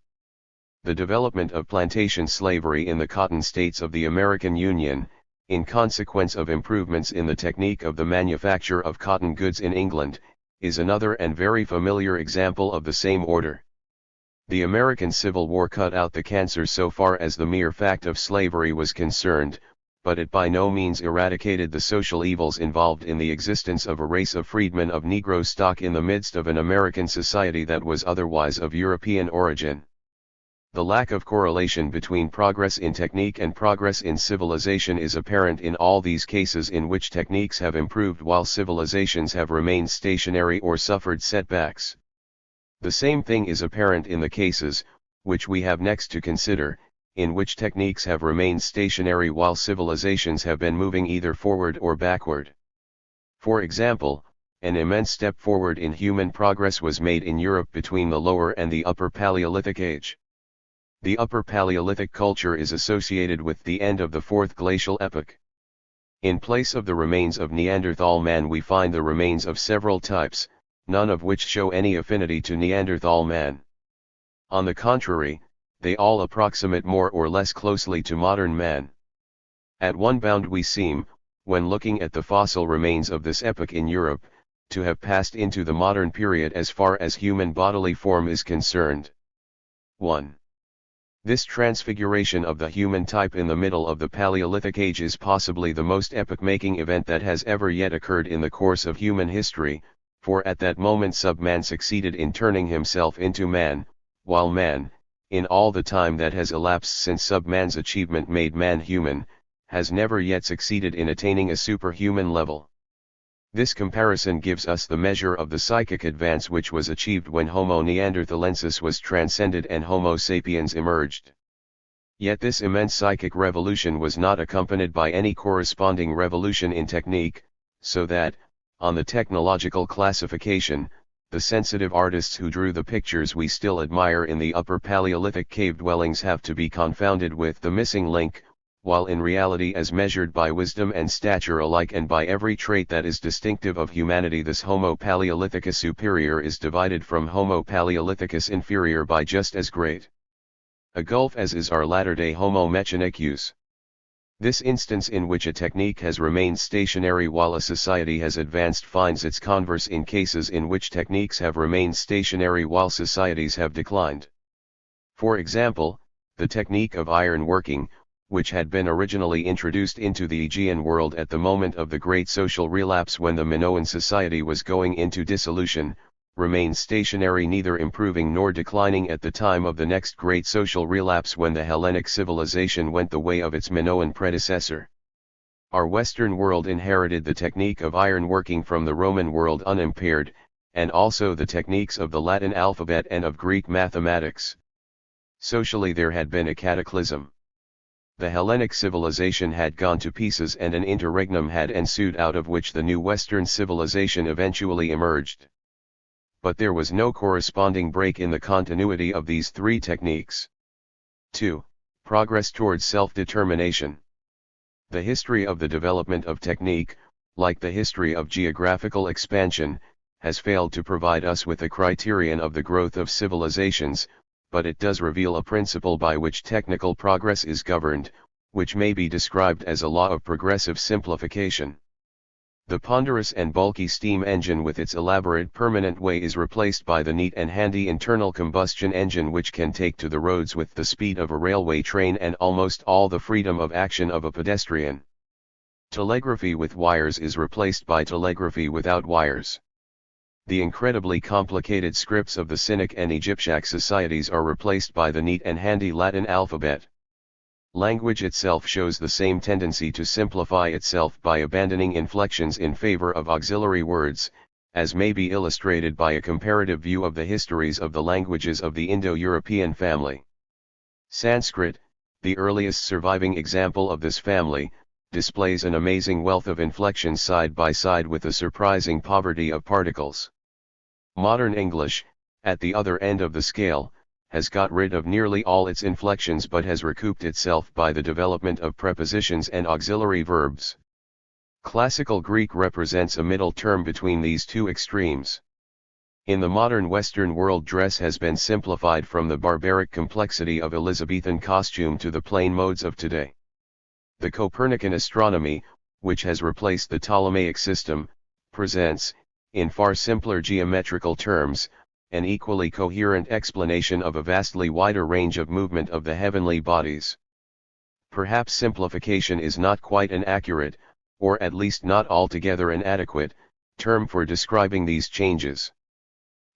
Speaker 1: The development of plantation slavery in the cotton states of the American Union, in consequence of improvements in the technique of the manufacture of cotton goods in England, is another and very familiar example of the same order. The American Civil War cut out the cancer so far as the mere fact of slavery was concerned, but it by no means eradicated the social evils involved in the existence of a race of freedmen of Negro stock in the midst of an American society that was otherwise of European origin. The lack of correlation between progress in technique and progress in civilization is apparent in all these cases in which techniques have improved while civilizations have remained stationary or suffered setbacks. The same thing is apparent in the cases, which we have next to consider, in which techniques have remained stationary while civilizations have been moving either forward or backward. For example, an immense step forward in human progress was made in Europe between the Lower and the Upper Paleolithic Age. The Upper Paleolithic culture is associated with the end of the 4th glacial epoch. In place of the remains of Neanderthal man we find the remains of several types, none of which show any affinity to Neanderthal man. On the contrary, they all approximate more or less closely to modern man. At one bound we seem, when looking at the fossil remains of this epoch in Europe, to have passed into the modern period as far as human bodily form is concerned. 1. This transfiguration of the human type in the middle of the Paleolithic Age is possibly the most epoch-making event that has ever yet occurred in the course of human history, for at that moment sub-man succeeded in turning himself into man, while man, in all the time that has elapsed since subman's achievement made man human, has never yet succeeded in attaining a superhuman level. This comparison gives us the measure of the psychic advance which was achieved when Homo neanderthalensis was transcended and Homo sapiens emerged. Yet this immense psychic revolution was not accompanied by any corresponding revolution in technique, so that, on the technological classification, the sensitive artists who drew the pictures we still admire in the Upper Paleolithic cave dwellings have to be confounded with the missing link, while in reality, as measured by wisdom and stature alike and by every trait that is distinctive of humanity, this Homo Paleolithicus superior is divided from Homo Paleolithicus inferior by just as great a gulf as is our latter-day Homo mechanicus. This instance in which a technique has remained stationary while a society has advanced finds its converse in cases in which techniques have remained stationary while societies have declined. For example, the technique of iron working, which had been originally introduced into the Aegean world at the moment of the great social relapse when the Minoan society was going into dissolution, remained stationary, neither improving nor declining at the time of the next great social relapse when the Hellenic civilization went the way of its Minoan predecessor. Our Western world inherited the technique of iron working from the Roman world unimpaired, and also the techniques of the Latin alphabet and of Greek mathematics. Socially there had been a cataclysm. The Hellenic civilization had gone to pieces and an interregnum had ensued out of which the new Western civilization eventually emerged. But there was no corresponding break in the continuity of these three techniques. 2. Progress towards self-determination. The history of the development of technique, like the history of geographical expansion, has failed to provide us with a criterion of the growth of civilizations, but it does reveal a principle by which technical progress is governed, which may be described as a law of progressive simplification. The ponderous and bulky steam engine with its elaborate permanent way is replaced by the neat and handy internal combustion engine which can take to the roads with the speed of a railway train and almost all the freedom of action of a pedestrian. Telegraphy with wires is replaced by telegraphy without wires. The incredibly complicated scripts of the Cynic and Egyptiac societies are replaced by the neat and handy Latin alphabet. Language itself shows the same tendency to simplify itself by abandoning inflections in favor of auxiliary words, as may be illustrated by a comparative view of the histories of the languages of the Indo-European family. Sanskrit, the earliest surviving example of this family, displays an amazing wealth of inflections side by side with a surprising poverty of particles. Modern English, at the other end of the scale, has got rid of nearly all its inflections but has recouped itself by the development of prepositions and auxiliary verbs. Classical Greek represents a middle term between these two extremes. In the modern Western world, dress has been simplified from the barbaric complexity of Elizabethan costume to the plain modes of today. The Copernican astronomy, which has replaced the Ptolemaic system, presents, in far simpler geometrical terms, an equally coherent explanation of a vastly wider range of movement of the heavenly bodies. Perhaps simplification is not quite an accurate, or at least not altogether an adequate, term for describing these changes.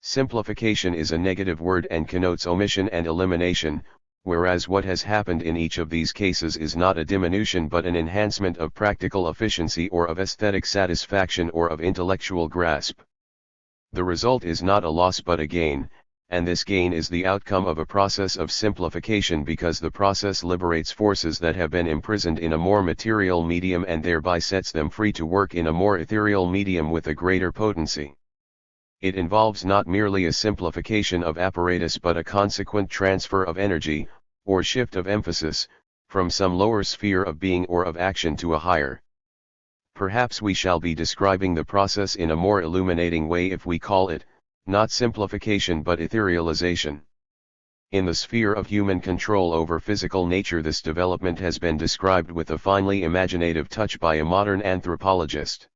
Speaker 1: Simplification is a negative word and connotes omission and elimination, whereas what has happened in each of these cases is not a diminution but an enhancement of practical efficiency or of aesthetic satisfaction or of intellectual grasp. The result is not a loss but a gain, and this gain is the outcome of a process of simplification because the process liberates forces that have been imprisoned in a more material medium and thereby sets them free to work in a more ethereal medium with a greater potency. It involves not merely a simplification of apparatus but a consequent transfer of energy, or shift of emphasis, from some lower sphere of being or of action to a higher. Perhaps we shall be describing the process in a more illuminating way if we call it, not simplification but etherealization. In the sphere of human control over physical nature, this development has been described with a finely imaginative touch by a modern anthropologist.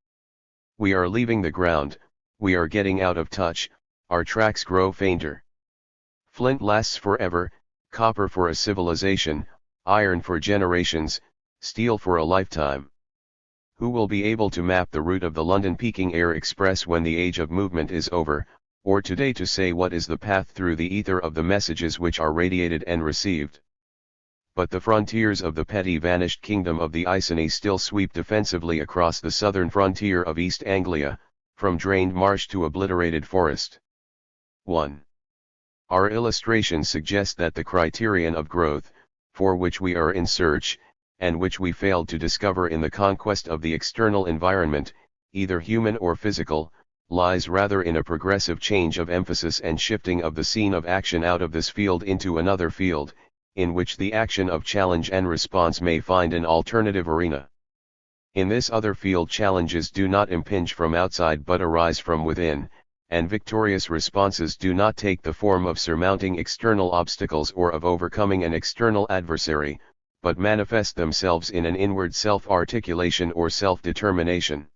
Speaker 1: We are leaving the ground, we are getting out of touch, our tracks grow fainter. Flint lasts forever, copper for a civilization, iron for generations, steel for a lifetime. Who will be able to map the route of the London Peking Air Express when the age of movement is over, or today to say what is the path through the ether of the messages which are radiated and received. But the frontiers of the petty vanished kingdom of the Iceni still sweep defensively across the southern frontier of East Anglia, from drained marsh to obliterated forest. 1. Our illustrations suggest that the criterion of growth, for which we are in search, and which we failed to discover in the conquest of the external environment, either human or physical, lies rather in a progressive change of emphasis and shifting of the scene of action out of this field into another field, in which the action of challenge and response may find an alternative arena. In this other field challenges do not impinge from outside but arise from within, and victorious responses do not take the form of surmounting external obstacles or of overcoming an external adversary, but manifest themselves in an inward self-articulation or self-determination.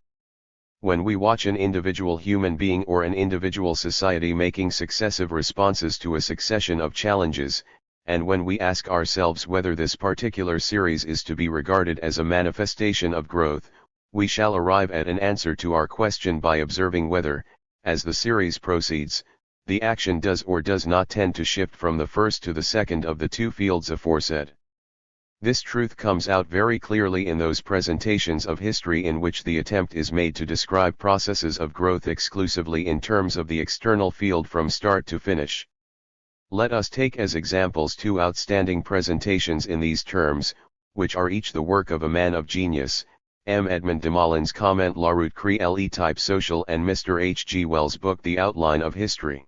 Speaker 1: When we watch an individual human being or an individual society making successive responses to a succession of challenges, and when we ask ourselves whether this particular series is to be regarded as a manifestation of growth, we shall arrive at an answer to our question by observing whether, as the series proceeds, the action does or does not tend to shift from the first to the second of the two fields aforesaid. This truth comes out very clearly in those presentations of history in which the attempt is made to describe processes of growth exclusively in terms of the external field from start to finish. Let us take as examples two outstanding presentations in these terms, which are each the work of a man of genius, M. Edmund de Moulins' comment La Route crée le type social and Mr. H. G. Wells' book The Outline of History.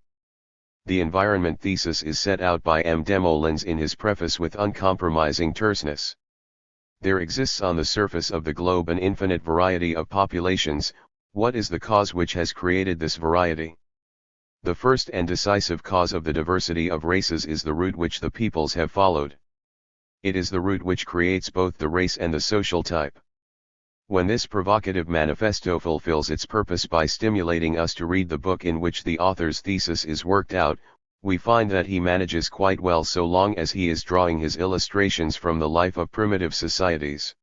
Speaker 1: The environment thesis is set out by M. de Moulins in his preface with uncompromising terseness. There exists on the surface of the globe an infinite variety of populations. What is the cause which has created this variety? The first and decisive cause of the diversity of races is the route which the peoples have followed. It is the route which creates both the race and the social type. When this provocative manifesto fulfills its purpose by stimulating us to read the book in which the author's thesis is worked out, we find that he manages quite well so long as he is drawing his illustrations from the life of primitive societies.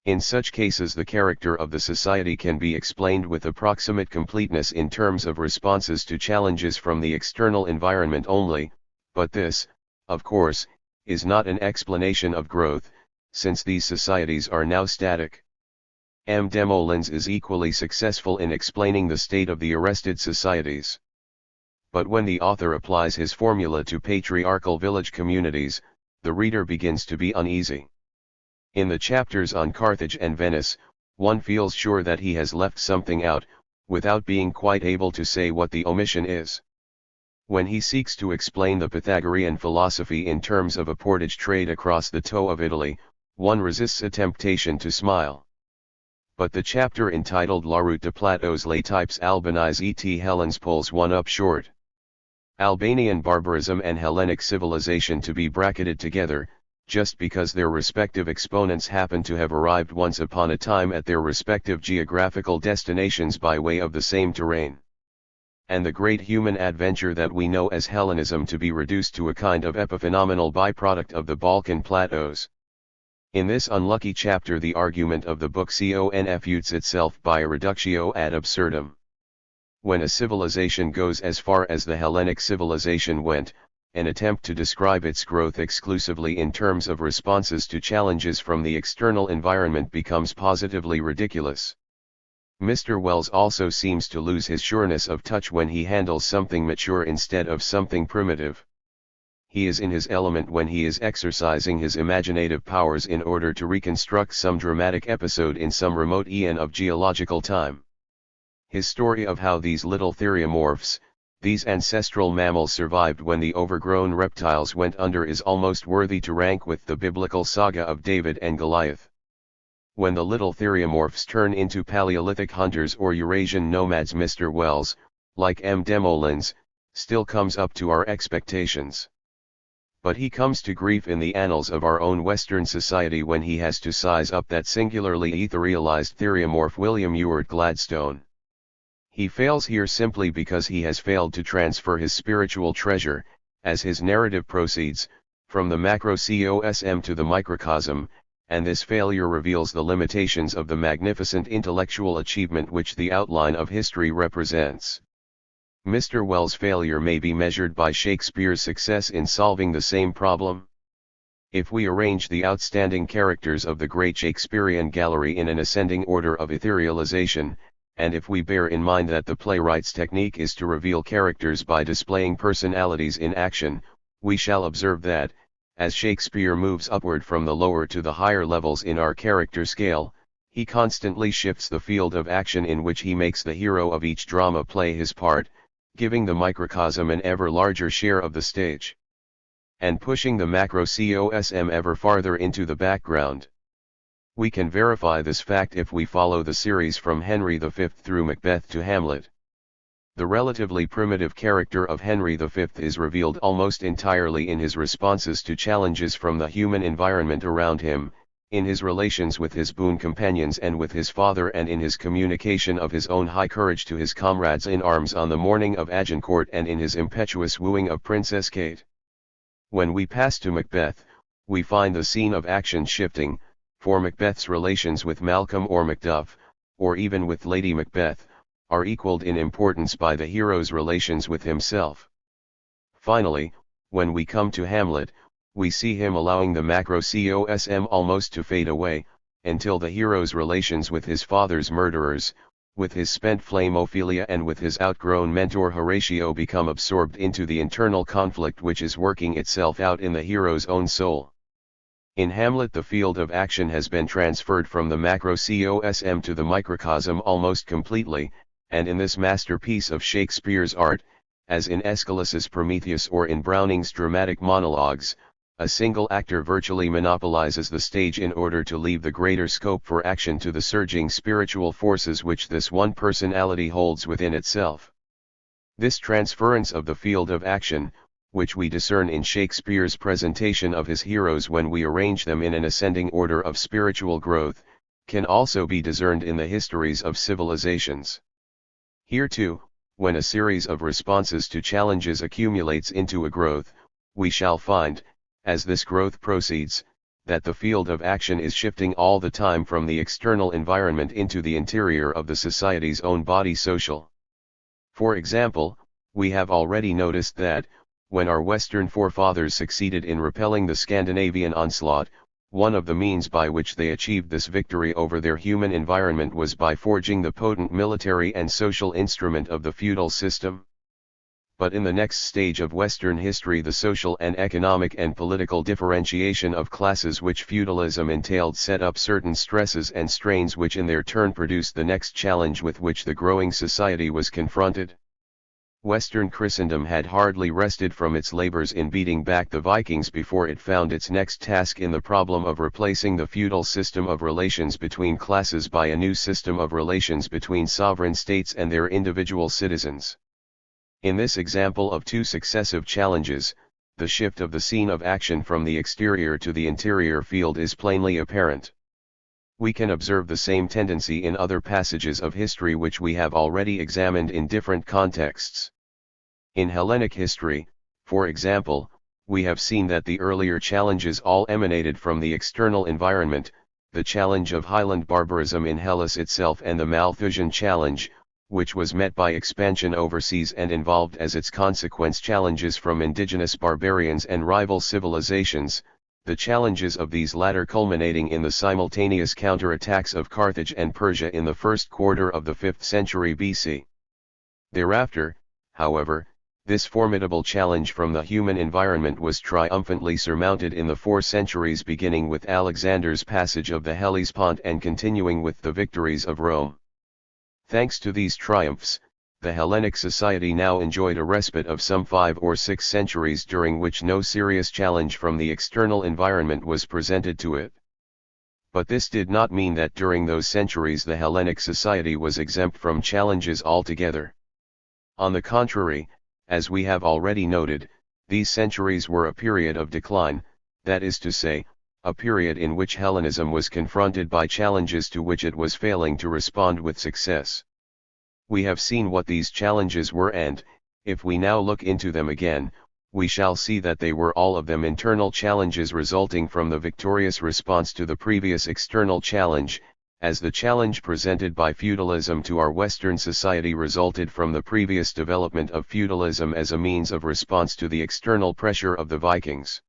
Speaker 1: In such cases the character of the society can be explained with approximate completeness in terms of responses to challenges from the external environment only, but this, of course, is not an explanation of growth, since these societies are now static. M. de Moulins is equally successful in explaining the state of the arrested societies. But when the author applies his formula to patriarchal village communities, the reader begins to be uneasy. In the chapters on Carthage and Venice, one feels sure that he has left something out, without being quite able to say what the omission is. When he seeks to explain the Pythagorean philosophy in terms of a portage trade across the toe of Italy, one resists a temptation to smile. But the chapter entitled La Route de Plateaux les types albanais et Hellenes pulls one up short. Albanian barbarism and Hellenic civilization to be bracketed together, just because their respective exponents happen to have arrived once upon a time at their respective geographical destinations by way of the same terrain. And the great human adventure that we know as Hellenism to be reduced to a kind of epiphenomenal byproduct of the Balkan plateaus. In this unlucky chapter the argument of the book confutes itself by a reductio ad absurdum. When a civilization goes as far as the Hellenic civilization went, an attempt to describe its growth exclusively in terms of responses to challenges from the external environment becomes positively ridiculous. Mr. Wells also seems to lose his sureness of touch when he handles something mature instead of something primitive. He is in his element when he is exercising his imaginative powers in order to reconstruct some dramatic episode in some remote eon of geological time. His story of how these little theriomorphs, these ancestral mammals survived when the overgrown reptiles went under is almost worthy to rank with the biblical saga of David and Goliath. When the little theriomorphs turn into Paleolithic hunters or Eurasian nomads, Mr. Wells, like M. de Moulins, still comes up to our expectations. But he comes to grief in the annals of our own Western society when he has to size up that singularly etherealized theriomorph William Ewart Gladstone. He fails here simply because he has failed to transfer his spiritual treasure, as his narrative proceeds, from the macrocosm to the microcosm, and this failure reveals the limitations of the magnificent intellectual achievement which the outline of history represents. Mr. Wells' failure may be measured by Shakespeare's success in solving the same problem. If we arrange the outstanding characters of the great Shakespearean gallery in an ascending order of etherealization, and if we bear in mind that the playwright's technique is to reveal characters by displaying personalities in action, we shall observe that, as Shakespeare moves upward from the lower to the higher levels in our character scale, he constantly shifts the field of action in which he makes the hero of each drama play his part, giving the microcosm an ever larger share of the stage, and pushing the macrocosm ever farther into the background. We can verify this fact if we follow the series from Henry V through Macbeth to Hamlet. The relatively primitive character of Henry V is revealed almost entirely in his responses to challenges from the human environment around him, in his relations with his boon companions and with his father, and in his communication of his own high courage to his comrades in arms on the morning of Agincourt, and in his impetuous wooing of Princess Kate. When we pass to Macbeth, we find the scene of action shifting, for Macbeth's relations with Malcolm or Macduff, or even with Lady Macbeth, are equalled in importance by the hero's relations with himself. Finally, when we come to Hamlet, we see him allowing the macrocosm almost to fade away, until the hero's relations with his father's murderers, with his spent flame Ophelia and with his outgrown mentor Horatio become absorbed into the internal conflict which is working itself out in the hero's own soul. In Hamlet, the field of action has been transferred from the macrocosm to the microcosm almost completely, and in this masterpiece of Shakespeare's art, as in Aeschylus's Prometheus or in Browning's dramatic monologues, a single actor virtually monopolizes the stage in order to leave the greater scope for action to the surging spiritual forces which this one personality holds within itself. This transference of the field of action, which we discern in Shakespeare's presentation of his heroes when we arrange them in an ascending order of spiritual growth, can also be discerned in the histories of civilizations. Here too, when a series of responses to challenges accumulates into a growth, we shall find, as this growth proceeds, that the field of action is shifting all the time from the external environment into the interior of the society's own body social. For example, we have already noticed that, when our Western forefathers succeeded in repelling the Scandinavian onslaught, one of the means by which they achieved this victory over their human environment was by forging the potent military and social instrument of the feudal system. But in the next stage of Western history, the social and economic and political differentiation of classes which feudalism entailed set up certain stresses and strains which in their turn produced the next challenge with which the growing society was confronted. Western Christendom had hardly rested from its labors in beating back the Vikings before it found its next task in the problem of replacing the feudal system of relations between classes by a new system of relations between sovereign states and their individual citizens. In this example of two successive challenges, the shift of the scene of action from the exterior to the interior field is plainly apparent. We can observe the same tendency in other passages of history which we have already examined in different contexts. In Hellenic history, for example, we have seen that the earlier challenges all emanated from the external environment, the challenge of Highland barbarism in Hellas itself and the Malthusian challenge, which was met by expansion overseas and involved as its consequence challenges from indigenous barbarians and rival civilizations, the challenges of these latter culminating in the simultaneous counterattacks of Carthage and Persia in the first quarter of the 5th century BC. Thereafter, however, this formidable challenge from the human environment was triumphantly surmounted in the 4 centuries, beginning with Alexander's passage of the Hellespont and continuing with the victories of Rome. Thanks to these triumphs, the Hellenic society now enjoyed a respite of some 5 or 6 centuries during which no serious challenge from the external environment was presented to it. But this did not mean that during those centuries the Hellenic society was exempt from challenges altogether. On the contrary, as we have already noted, these centuries were a period of decline, that is to say, a period in which Hellenism was confronted by challenges to which it was failing to respond with success. We have seen what these challenges were, and, if we now look into them again, we shall see that they were all of them internal challenges resulting from the victorious response to the previous external challenge, as the challenge presented by feudalism to our Western society resulted from the previous development of feudalism as a means of response to the external pressure of the Vikings.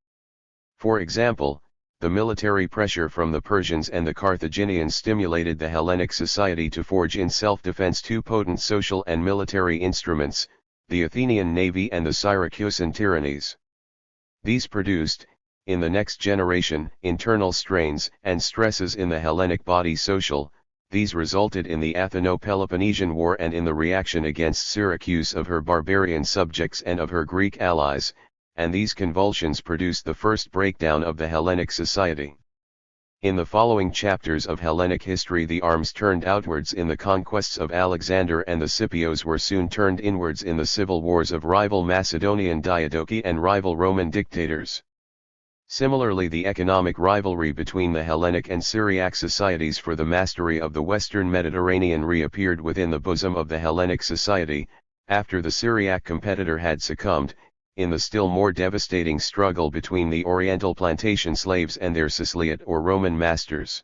Speaker 1: For example, the military pressure from the Persians and the Carthaginians stimulated the Hellenic society to forge in self-defense two potent social and military instruments, the Athenian navy and the Syracusan tyrannies. These produced, in the next generation, internal strains and stresses in the Hellenic body social. These resulted in the Atheno-Peloponnesian War and in the reaction against Syracuse of her barbarian subjects and of her Greek allies, and these convulsions produced the first breakdown of the Hellenic society. In the following chapters of Hellenic history the arms turned outwards in the conquests of Alexander and the Scipios were soon turned inwards in the civil wars of rival Macedonian Diadochi and rival Roman dictators. Similarly, the economic rivalry between the Hellenic and Syriac societies for the mastery of the Western Mediterranean reappeared within the bosom of the Hellenic society, after the Syriac competitor had succumbed, in the still more devastating struggle between the Oriental plantation slaves and their Siciliot or Roman masters.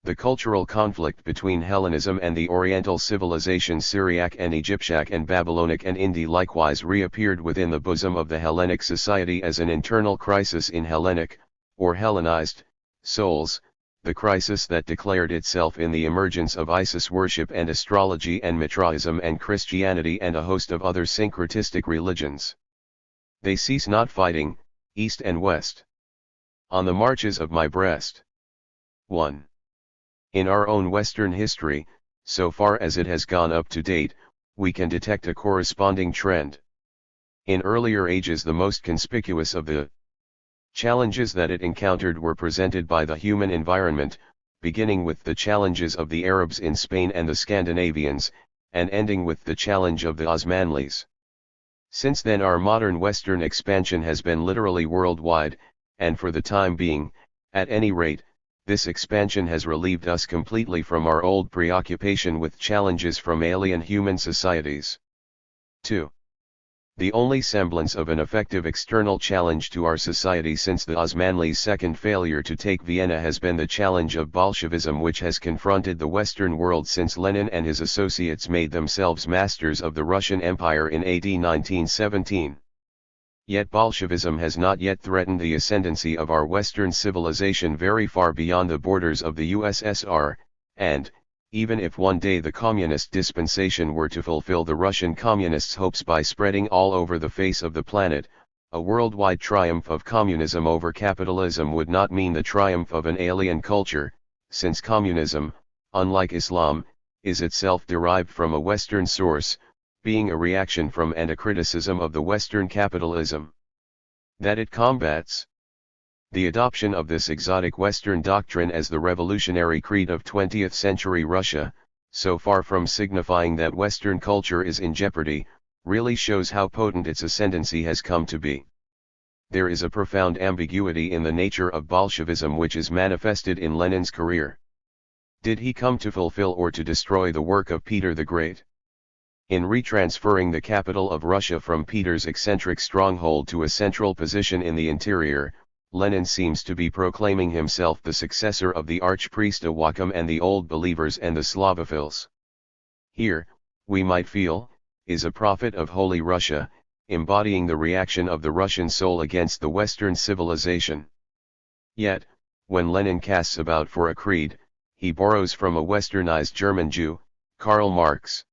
Speaker 1: The cultural conflict between Hellenism and the Oriental civilizations Syriac and Egyptiac and Babylonic and Indi likewise reappeared within the bosom of the Hellenic society as an internal crisis in Hellenic, or Hellenized, souls, the crisis that declared itself in the emergence of Isis worship and astrology and Mithraism and Christianity and a host of other syncretistic religions. They cease not fighting, east and west. On the marches of my breast. 1. In our own Western history, so far as it has gone up to date, we can detect a corresponding trend. In earlier ages the most conspicuous of the challenges that it encountered were presented by the human environment, beginning with the challenges of the Arabs in Spain and the Scandinavians, and ending with the challenge of the Osmanlis. Since then our modern Western expansion has been literally worldwide, and for the time being, at any rate, this expansion has relieved us completely from our old preoccupation with challenges from alien human societies. 2. The only semblance of an effective external challenge to our society since the Osmanlis' second failure to take Vienna has been the challenge of Bolshevism, which has confronted the Western world since Lenin and his associates made themselves masters of the Russian Empire in AD 1917. Yet Bolshevism has not yet threatened the ascendancy of our Western civilization very far beyond the borders of the USSR, and, even if one day the communist dispensation were to fulfill the Russian communists' hopes by spreading all over the face of the planet, a worldwide triumph of communism over capitalism would not mean the triumph of an alien culture, since communism, unlike Islam, is itself derived from a Western source, being a reaction from and a criticism of the Western capitalism that it combats. The adoption of this exotic Western doctrine as the revolutionary creed of 20th century Russia, so far from signifying that Western culture is in jeopardy, really shows how potent its ascendancy has come to be. There is a profound ambiguity in the nature of Bolshevism which is manifested in Lenin's career. Did he come to fulfill or to destroy the work of Peter the Great? In retransferring the capital of Russia from Peter's eccentric stronghold to a central position in the interior, Lenin seems to be proclaiming himself the successor of the archpriest Awakam and the Old Believers and the Slavophiles. Here, we might feel, is a prophet of Holy Russia, embodying the reaction of the Russian soul against the Western civilization. Yet, when Lenin casts about for a creed, he borrows from a westernized German Jew, Karl Marx.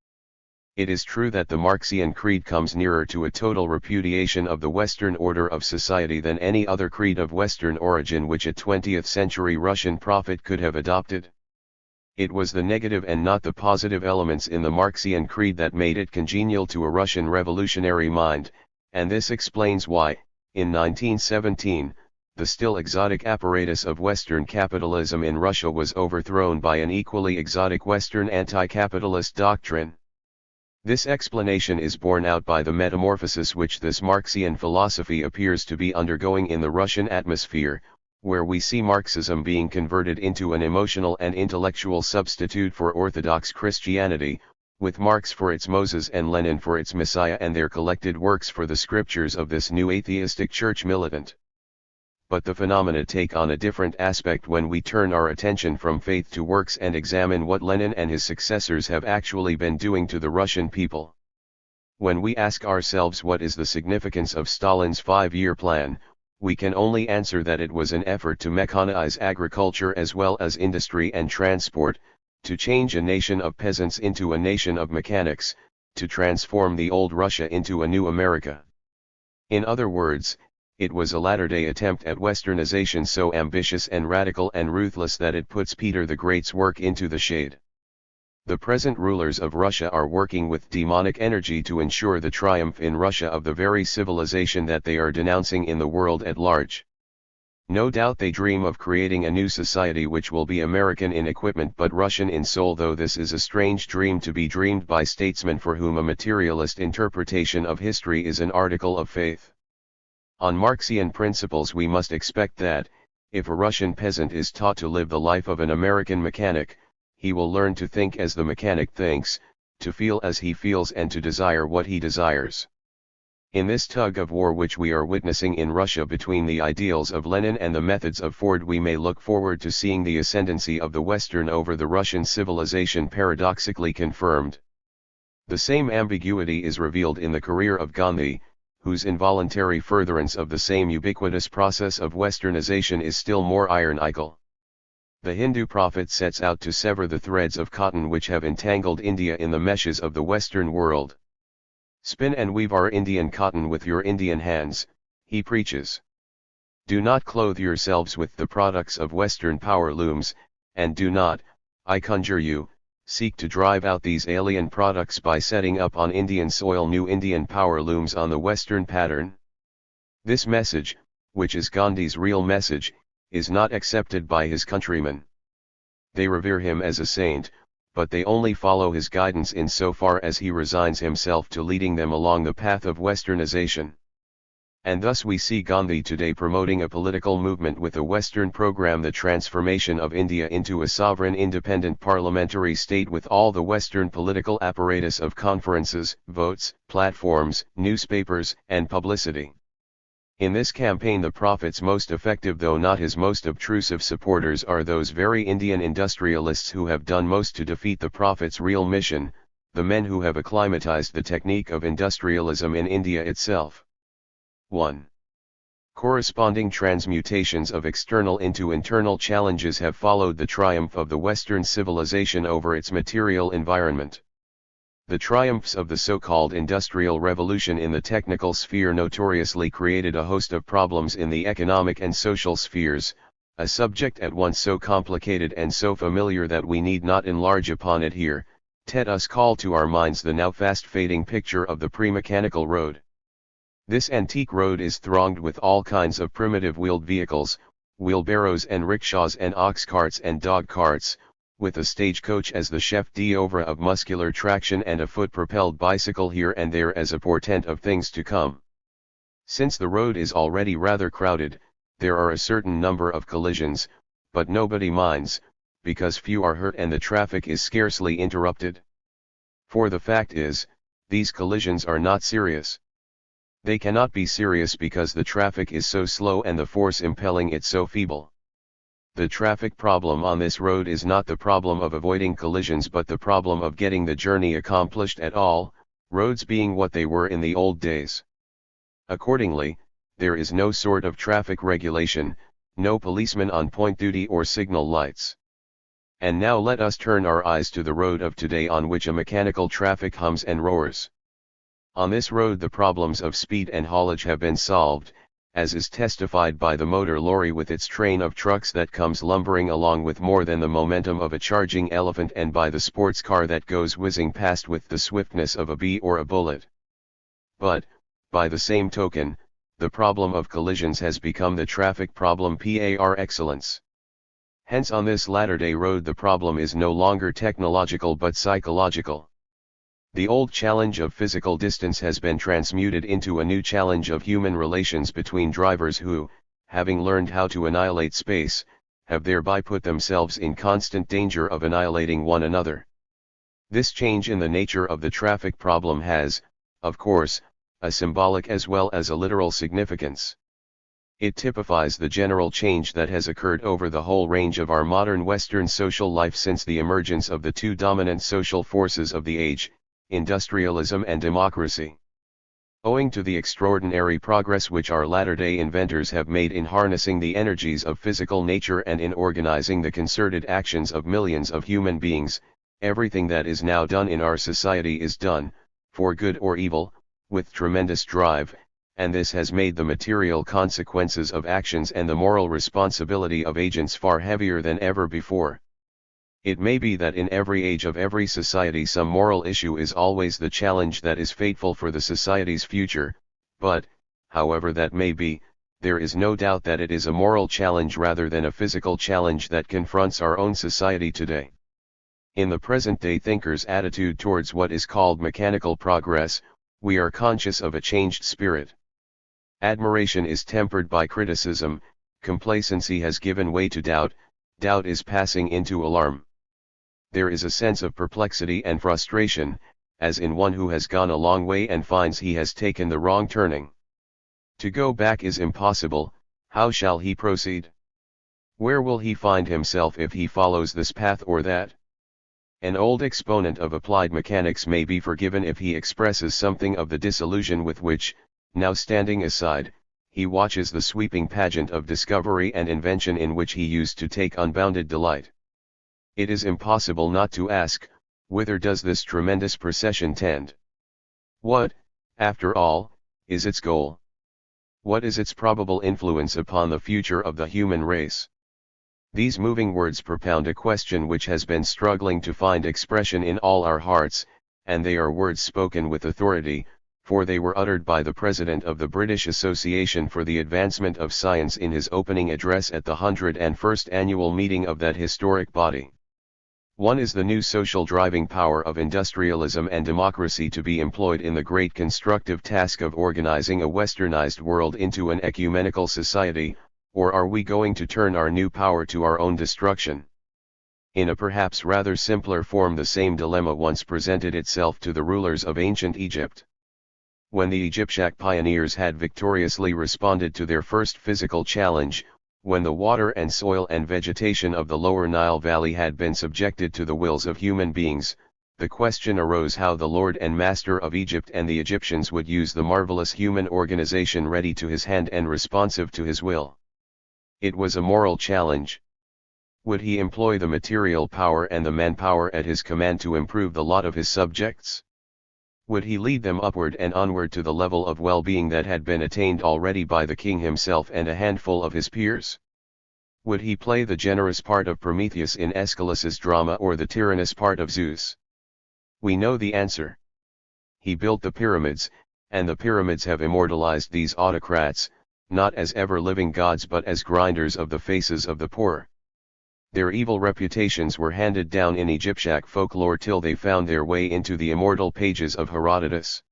Speaker 1: It is true that the Marxian creed comes nearer to a total repudiation of the Western order of society than any other creed of Western origin which a 20th century Russian prophet could have adopted. It was the negative and not the positive elements in the Marxian creed that made it congenial to a Russian revolutionary mind, and this explains why, in 1917, the still exotic apparatus of Western capitalism in Russia was overthrown by an equally exotic Western anti-capitalist doctrine. This explanation is borne out by the metamorphosis which this Marxian philosophy appears to be undergoing in the Russian atmosphere, where we see Marxism being converted into an emotional and intellectual substitute for Orthodox Christianity, with Marx for its Moses and Lenin for its Messiah and their collected works for the scriptures of this new atheistic church militant. but the phenomena take on a different aspect when we turn our attention from faith to works and examine what Lenin and his successors have actually been doing to the Russian people. When we ask ourselves what is the significance of Stalin's 5-year plan, we can only answer that it was an effort to mechanize agriculture as well as industry and transport, to change a nation of peasants into a nation of mechanics, to transform the old Russia into a new America. In other words, it was a latter-day attempt at westernization so ambitious and radical and ruthless that it puts Peter the Great's work into the shade. The present rulers of Russia are working with demonic energy to ensure the triumph in Russia of the very civilization that they are denouncing in the world at large. No doubt they dream of creating a new society which will be American in equipment but Russian in soul, though this is a strange dream to be dreamed by statesmen for whom a materialist interpretation of history is an article of faith. On Marxian principles we must expect that, if a Russian peasant is taught to live the life of an American mechanic, he will learn to think as the mechanic thinks, to feel as he feels and to desire what he desires. In this tug of war which we are witnessing in Russia between the ideals of Lenin and the methods of Ford, we may look forward to seeing the ascendancy of the Western over the Russian civilization paradoxically confirmed. The same ambiguity is revealed in the career of Gandhi, whose involuntary furtherance of the same ubiquitous process of westernization is still more ironical. The Hindu prophet sets out to sever the threads of cotton which have entangled India in the meshes of the Western world. Spin and weave our Indian cotton with your Indian hands, he preaches. Do not clothe yourselves with the products of Western power looms, and do not, I conjure you, seek to drive out these alien products by setting up on Indian soil new Indian power looms on the Western pattern. This message, which is Gandhi's real message, is not accepted by his countrymen. They revere him as a saint, but they only follow his guidance in so far as he resigns himself to leading them along the path of westernization. And thus we see Gandhi today promoting a political movement with a Western program, the transformation of India into a sovereign independent parliamentary state with all the Western political apparatus of conferences, votes, platforms, newspapers, and publicity. In this campaign the prophet's most effective though not his most obtrusive supporters are those very Indian industrialists who have done most to defeat the prophet's real mission, the men who have acclimatized the technique of industrialism in India itself. 1. Corresponding transmutations of external into internal challenges have followed the triumph of the Western civilization over its material environment. The triumphs of the so-called Industrial Revolution in the technical sphere notoriously created a host of problems in the economic and social spheres, a subject at once so complicated and so familiar that we need not enlarge upon it here. Let us call to our minds the now fast-fading picture of the pre-mechanical road. This antique road is thronged with all kinds of primitive wheeled vehicles, wheelbarrows and rickshaws and ox carts and dog carts, with a stagecoach as the chef d'oeuvre of muscular traction and a foot-propelled bicycle here and there as a portent of things to come. Since the road is already rather crowded, there are a certain number of collisions, but nobody minds, because few are hurt and the traffic is scarcely interrupted. For the fact is, these collisions are not serious. They cannot be serious because the traffic is so slow and the force impelling it so feeble. The traffic problem on this road is not the problem of avoiding collisions but the problem of getting the journey accomplished at all, roads being what they were in the old days. Accordingly, there is no sort of traffic regulation, no policeman on point duty or signal lights. And now let us turn our eyes to the road of today on which a mechanical traffic hums and roars. On this road the problems of speed and haulage have been solved, as is testified by the motor lorry with its train of trucks that comes lumbering along with more than the momentum of a charging elephant, and by the sports car that goes whizzing past with the swiftness of a bee or a bullet. But, by the same token, the problem of collisions has become the traffic problem par excellence. Hence on this latter-day road the problem is no longer technological but psychological. The old challenge of physical distance has been transmuted into a new challenge of human relations between drivers who, having learned how to annihilate space, have thereby put themselves in constant danger of annihilating one another. This change in the nature of the traffic problem has, of course, a symbolic as well as a literal significance. It typifies the general change that has occurred over the whole range of our modern Western social life since the emergence of the two dominant social forces of the age, industrialism and democracy. Owing to the extraordinary progress which our latter-day inventors have made in harnessing the energies of physical nature and in organizing the concerted actions of millions of human beings, everything that is now done in our society is done, for good or evil, with tremendous drive, and this has made the material consequences of actions and the moral responsibility of agents far heavier than ever before. It may be that in every age of every society some moral issue is always the challenge that is fateful for the society's future, but, however that may be, there is no doubt that it is a moral challenge rather than a physical challenge that confronts our own society today. In the present-day thinker's attitude towards what is called mechanical progress, we are conscious of a changed spirit. Admiration is tempered by criticism, complacency has given way to doubt, doubt is passing into alarm. There is a sense of perplexity and frustration, as in one who has gone a long way and finds he has taken the wrong turning. To go back is impossible. How shall he proceed? Where will he find himself if he follows this path or that? An old exponent of applied mechanics may be forgiven if he expresses something of the disillusion with which, now standing aside, he watches the sweeping pageant of discovery and invention in which he used to take unbounded delight. It is impossible not to ask, whither does this tremendous procession tend? What, after all, is its goal? What is its probable influence upon the future of the human race? These moving words propound a question which has been struggling to find expression in all our hearts, and they are words spoken with authority, for they were uttered by the President of the British Association for the Advancement of Science in his opening address at the 101st annual meeting of that historic body. One is the new social driving power of industrialism and democracy to be employed in the great constructive task of organizing a westernized world into an ecumenical society, or are we going to turn our new power to our own destruction? In a perhaps rather simpler form, the same dilemma once presented itself to the rulers of ancient Egypt. When the Egyptian pioneers had victoriously responded to their first physical challenge, when the water and soil and vegetation of the lower Nile Valley had been subjected to the wills of human beings, the question arose how the Lord and Master of Egypt and the Egyptians would use the marvelous human organization ready to his hand and responsive to his will. It was a moral challenge. Would he employ the material power and the manpower at his command to improve the lot of his subjects? Would he lead them upward and onward to the level of well-being that had been attained already by the king himself and a handful of his peers? Would he play the generous part of Prometheus in Aeschylus's drama or the tyrannous part of Zeus? We know the answer. He built the pyramids, and the pyramids have immortalized these autocrats, not as ever-living gods but as grinders of the faces of the poor. Their evil reputations were handed down in Egyptian folklore till they found their way into the immortal pages of Herodotus.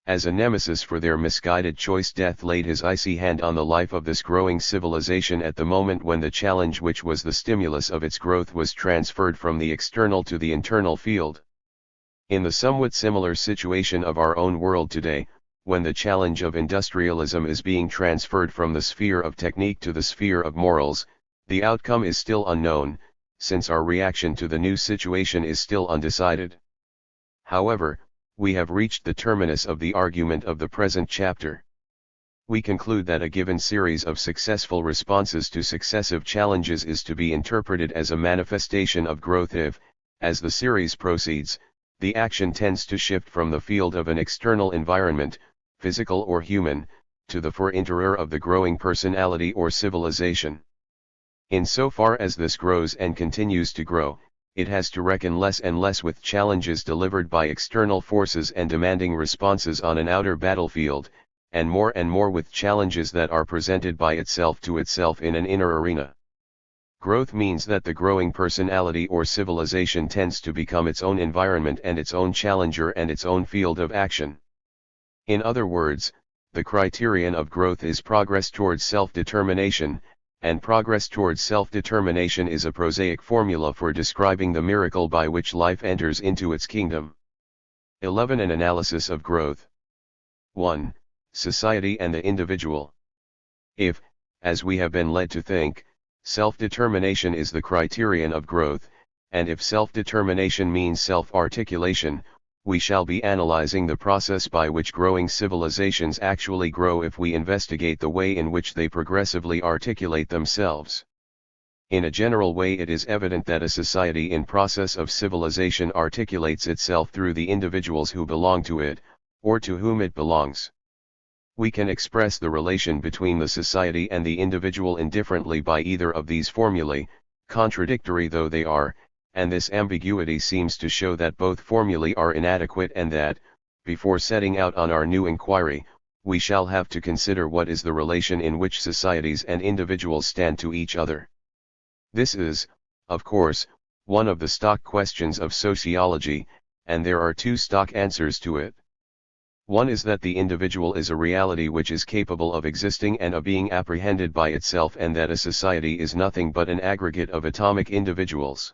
Speaker 1: As a nemesis for their misguided choice, death laid his icy hand on the life of this growing civilization at the moment when the challenge which was the stimulus of its growth was transferred from the external to the internal field. In the somewhat similar situation of our own world today, when the challenge of industrialism is being transferred from the sphere of technique to the sphere of morals, the outcome is still unknown, since our reaction to the new situation is still undecided. However, we have reached the terminus of the argument of the present chapter. We conclude that a given series of successful responses to successive challenges is to be interpreted as a manifestation of growth if, as the series proceeds, the action tends to shift from the field of an external environment, physical or human, to the for interior of the growing personality or civilization. In so far as this grows and continues to grow, it has to reckon less and less with challenges delivered by external forces and demanding responses on an outer battlefield, and more with challenges that are presented by itself to itself in an inner arena. Growth means that the growing personality or civilization tends to become its own environment and its own challenger and its own field of action. In other words, the criterion of growth is progress towards self-determination, and progress towards self-determination is a prosaic formula for describing the miracle by which life enters into its kingdom. 11. An analysis of growth. 1. Society and the individual. If, as we have been led to think, self-determination is the criterion of growth, and if self-determination means self-articulation, we shall be analyzing the process by which growing civilizations actually grow if we investigate the way in which they progressively articulate themselves. In a general way, it is evident that a society in process of civilization articulates itself through the individuals who belong to it, or to whom it belongs. We can express the relation between the society and the individual indifferently by either of these formulae, contradictory though they are, and this ambiguity seems to show that both formulae are inadequate and that, before setting out on our new inquiry, we shall have to consider what is the relation in which societies and individuals stand to each other. This is, of course, one of the stock questions of sociology, and there are two stock answers to it. One is that the individual is a reality which is capable of existing and of being apprehended by itself, and that a society is nothing but an aggregate of atomic individuals.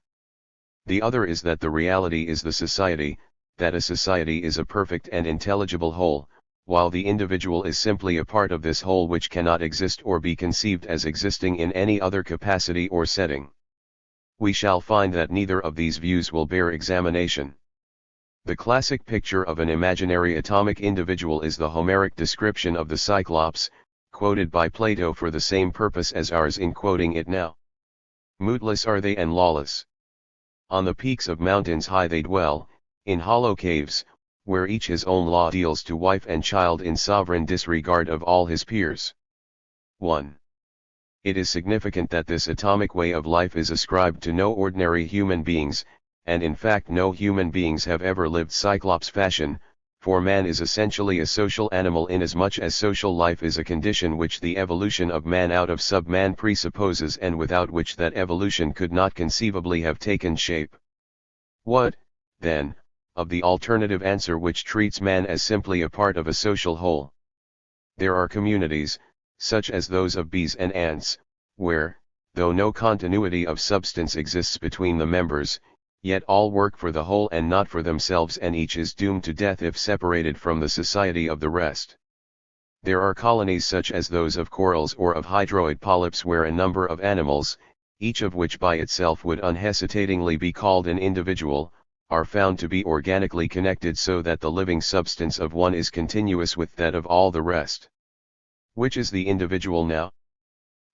Speaker 1: The other is that the reality is the society, that a society is a perfect and intelligible whole, while the individual is simply a part of this whole which cannot exist or be conceived as existing in any other capacity or setting. We shall find that neither of these views will bear examination. The classic picture of an imaginary atomic individual is the Homeric description of the Cyclops, quoted by Plato for the same purpose as ours in quoting it now. Mootless are they and lawless. On the peaks of mountains high they dwell, in hollow caves, where each his own law deals to wife and child in sovereign disregard of all his peers. 1. It is significant that this atomic way of life is ascribed to no ordinary human beings, and in fact no human beings have ever lived Cyclops fashion, for man is essentially a social animal inasmuch as social life is a condition which the evolution of man out of sub-man presupposes and without which that evolution could not conceivably have taken shape. What, then, of the alternative answer which treats man as simply a part of a social whole? There are communities, such as those of bees and ants, where, though no continuity of substance exists between the members, yet all work for the whole and not for themselves, and each is doomed to death if separated from the society of the rest. There are colonies such as those of corals or of hydroid polyps where a number of animals, each of which by itself would unhesitatingly be called an individual, are found to be organically connected so that the living substance of one is continuous with that of all the rest. Which is the individual now?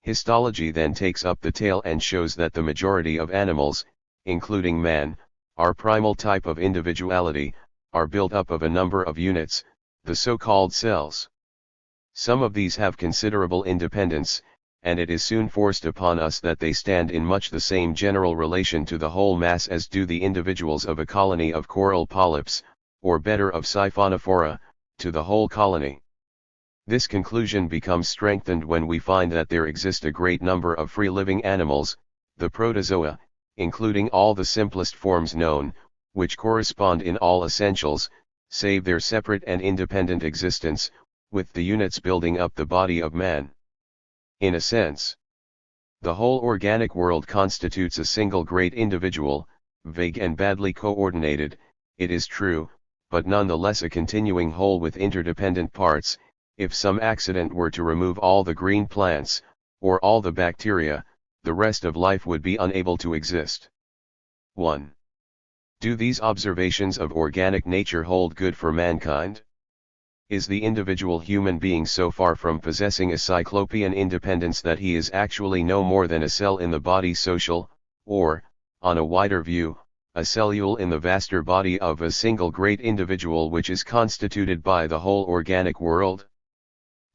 Speaker 1: Histology then takes up the tale and shows that the majority of animals, including man, our primal type of individuality, are built up of a number of units, the so-called cells. Some of these have considerable independence, and it is soon forced upon us that they stand in much the same general relation to the whole mass as do the individuals of a colony of coral polyps, or better of Siphonophora, to the whole colony. This conclusion becomes strengthened when we find that there exist a great number of free-living animals, the protozoa, including all the simplest forms known, which correspond in all essentials, save their separate and independent existence, with the units building up the body of man. In a sense, the whole organic world constitutes a single great individual, vague and badly coordinated, it is true, but nonetheless a continuing whole with interdependent parts. If some accident were to remove all the green plants, or all the bacteria, the rest of life would be unable to exist. 1. Do these observations of organic nature hold good for mankind? Is the individual human being so far from possessing a cyclopean independence that he is actually no more than a cell in the body social, or, on a wider view, a cellule in the vaster body of a single great individual which is constituted by the whole organic world?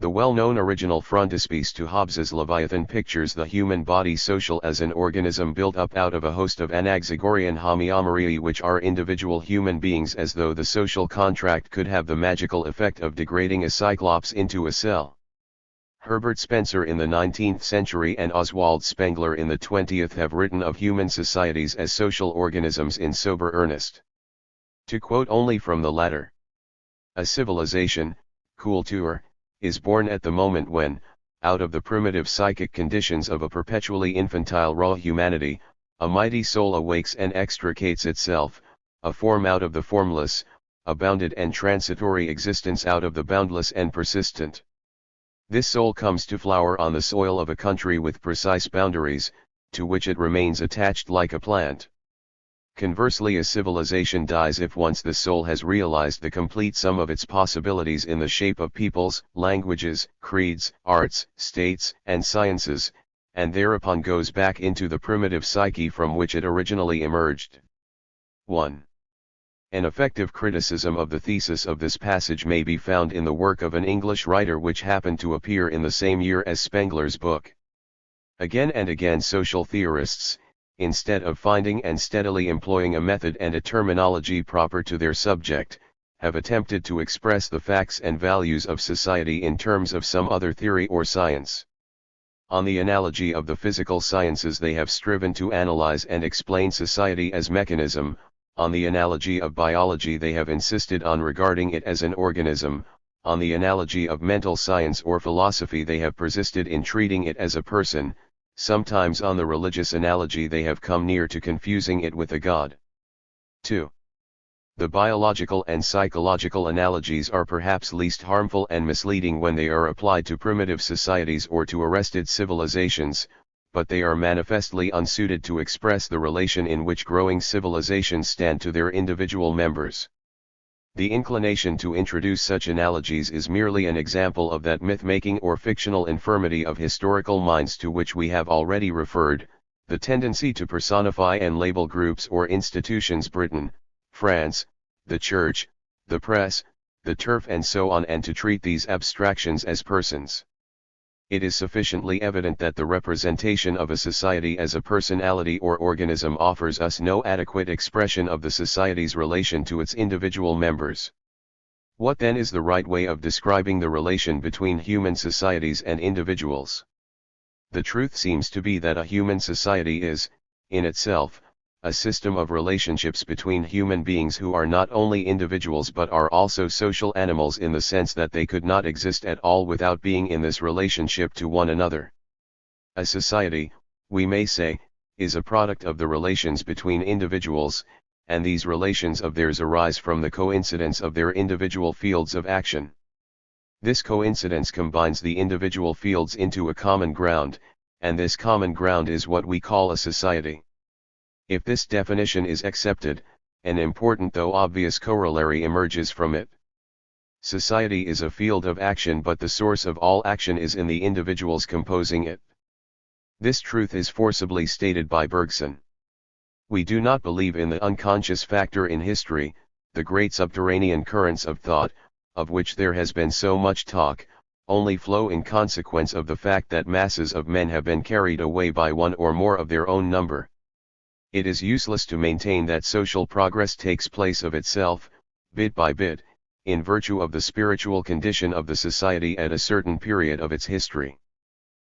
Speaker 1: The well-known original frontispiece to Hobbes's Leviathan pictures the human body social as an organism built up out of a host of Anaxagorean homeomerai which are individual human beings, as though the social contract could have the magical effect of degrading a cyclops into a cell. Herbert Spencer in the 19th century and Oswald Spengler in the 20th have written of human societies as social organisms in sober earnest. To quote only from the latter: a civilization, Kultur, is born at the moment when, out of the primitive psychic conditions of a perpetually infantile raw humanity, a mighty soul awakes and extricates itself, a form out of the formless, a bounded and transitory existence out of the boundless and persistent. This soul comes to flower on the soil of a country with precise boundaries, to which it remains attached like a plant. Conversely, a civilization dies if once the soul has realized the complete sum of its possibilities in the shape of peoples, languages, creeds, arts, states, and sciences, and thereupon goes back into the primitive psyche from which it originally emerged. 1. An effective criticism of the thesis of this passage may be found in the work of an English writer which happened to appear in the same year as Spengler's book. Again and again social theorists, instead of finding and steadily employing a method and a terminology proper to their subject, have attempted to express the facts and values of society in terms of some other theory or science. On the analogy of the physical sciences they have striven to analyze and explain society as mechanism. On the analogy of biology they have insisted on regarding it as an organism. On the analogy of mental science or philosophy they have persisted in treating it as a person. Sometimes on the religious analogy they have come near to confusing it with a god. 2. The biological and psychological analogies are perhaps least harmful and misleading when they are applied to primitive societies or to arrested civilizations, but they are manifestly unsuited to express the relation in which growing civilizations stand to their individual members. The inclination to introduce such analogies is merely an example of that myth-making or fictional infirmity of historical minds to which we have already referred, the tendency to personify and label groups or institutions: Britain, France, the Church, the press, the turf and so on, and to treat these abstractions as persons. It is sufficiently evident that the representation of a society as a personality or organism offers us no adequate expression of the society's relation to its individual members. What then is the right way of describing the relation between human societies and individuals? The truth seems to be that a human society is, in itself, a system of relationships between human beings who are not only individuals but are also social animals, in the sense that they could not exist at all without being in this relationship to one another. A society, we may say, is a product of the relations between individuals, and these relations of theirs arise from the coincidence of their individual fields of action. This coincidence combines the individual fields into a common ground, and this common ground is what we call a society. If this definition is accepted, an important though obvious corollary emerges from it. Society is a field of action, but the source of all action is in the individuals composing it. This truth is forcibly stated by Bergson. We do not believe in the unconscious factor in history. The great subterranean currents of thought, of which there has been so much talk, only flow in consequence of the fact that masses of men have been carried away by one or more of their own number. It is useless to maintain that social progress takes place of itself, bit by bit, in virtue of the spiritual condition of the society at a certain period of its history.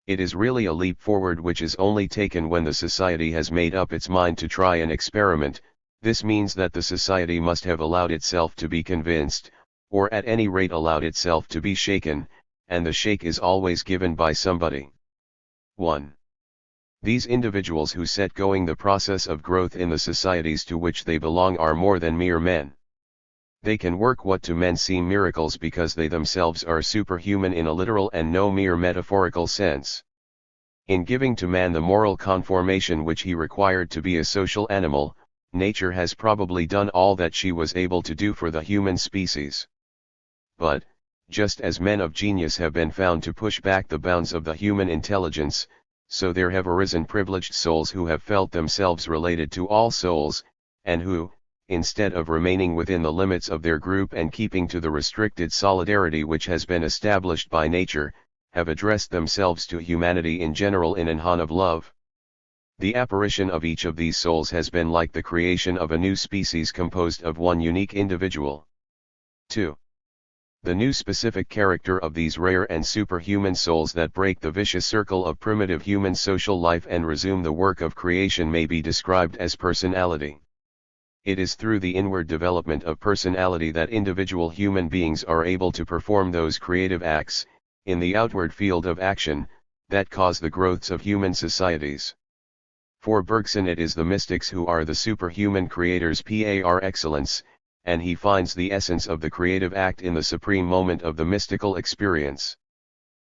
Speaker 1: It is really a leap forward which is only taken when the society has made up its mind to try an experiment. This means that the society must have allowed itself to be convinced, or at any rate allowed itself to be shaken, and the shake is always given by somebody. 1. These individuals who set going the process of growth in the societies to which they belong are more than mere men. They can work what to men seem miracles because they themselves are superhuman in a literal and no mere metaphorical sense. In giving to man the moral conformation which he required to be a social animal, nature has probably done all that she was able to do for the human species. But, just as men of genius have been found to push back the bounds of the human intelligence, so there have arisen privileged souls who have felt themselves related to all souls, and who, instead of remaining within the limits of their group and keeping to the restricted solidarity which has been established by nature, have addressed themselves to humanity in general in an hymn of love. The apparition of each of these souls has been like the creation of a new species composed of one unique individual. 2. The new specific character of these rare and superhuman souls that break the vicious circle of primitive human social life and resume the work of creation may be described as personality. It is through the inward development of personality that individual human beings are able to perform those creative acts, in the outward field of action, that cause the growths of human societies. For Bergson it is the mystics who are the superhuman creators par excellence, and he finds the essence of the creative act in the supreme moment of the mystical experience.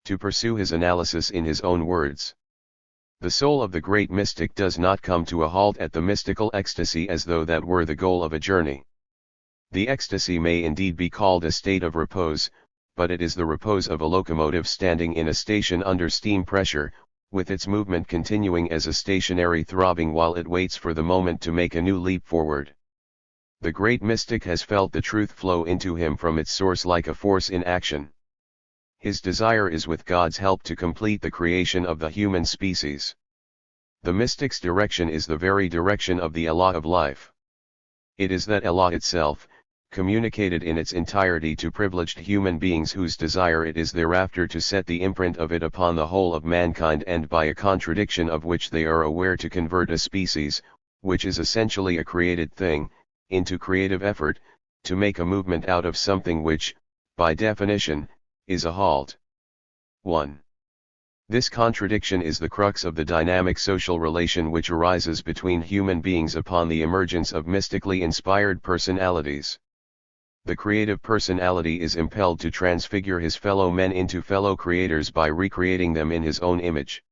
Speaker 1: To pursue his analysis in his own words. The soul of the great mystic does not come to a halt at the mystical ecstasy as though that were the goal of a journey. The ecstasy may indeed be called a state of repose, but it is the repose of a locomotive standing in a station under steam pressure, with its movement continuing as a stationary throbbing while it waits for the moment to make a new leap forward. The great mystic has felt the truth flow into him from its source like a force in action. His desire is with God's help to complete the creation of the human species. The mystic's direction is the very direction of the Allah of life. It is that Allah itself, communicated in its entirety to privileged human beings whose desire it is thereafter to set the imprint of it upon the whole of mankind and by a contradiction of which they are aware to convert a species, which is essentially a created thing, into creative effort, to make a movement out of something which, by definition, is a halt. 1. This contradiction is the crux of the dynamic social relation which arises between human beings upon the emergence of mystically inspired personalities. The creative personality is impelled to transfigure his fellow men into fellow creators by recreating them in his own image.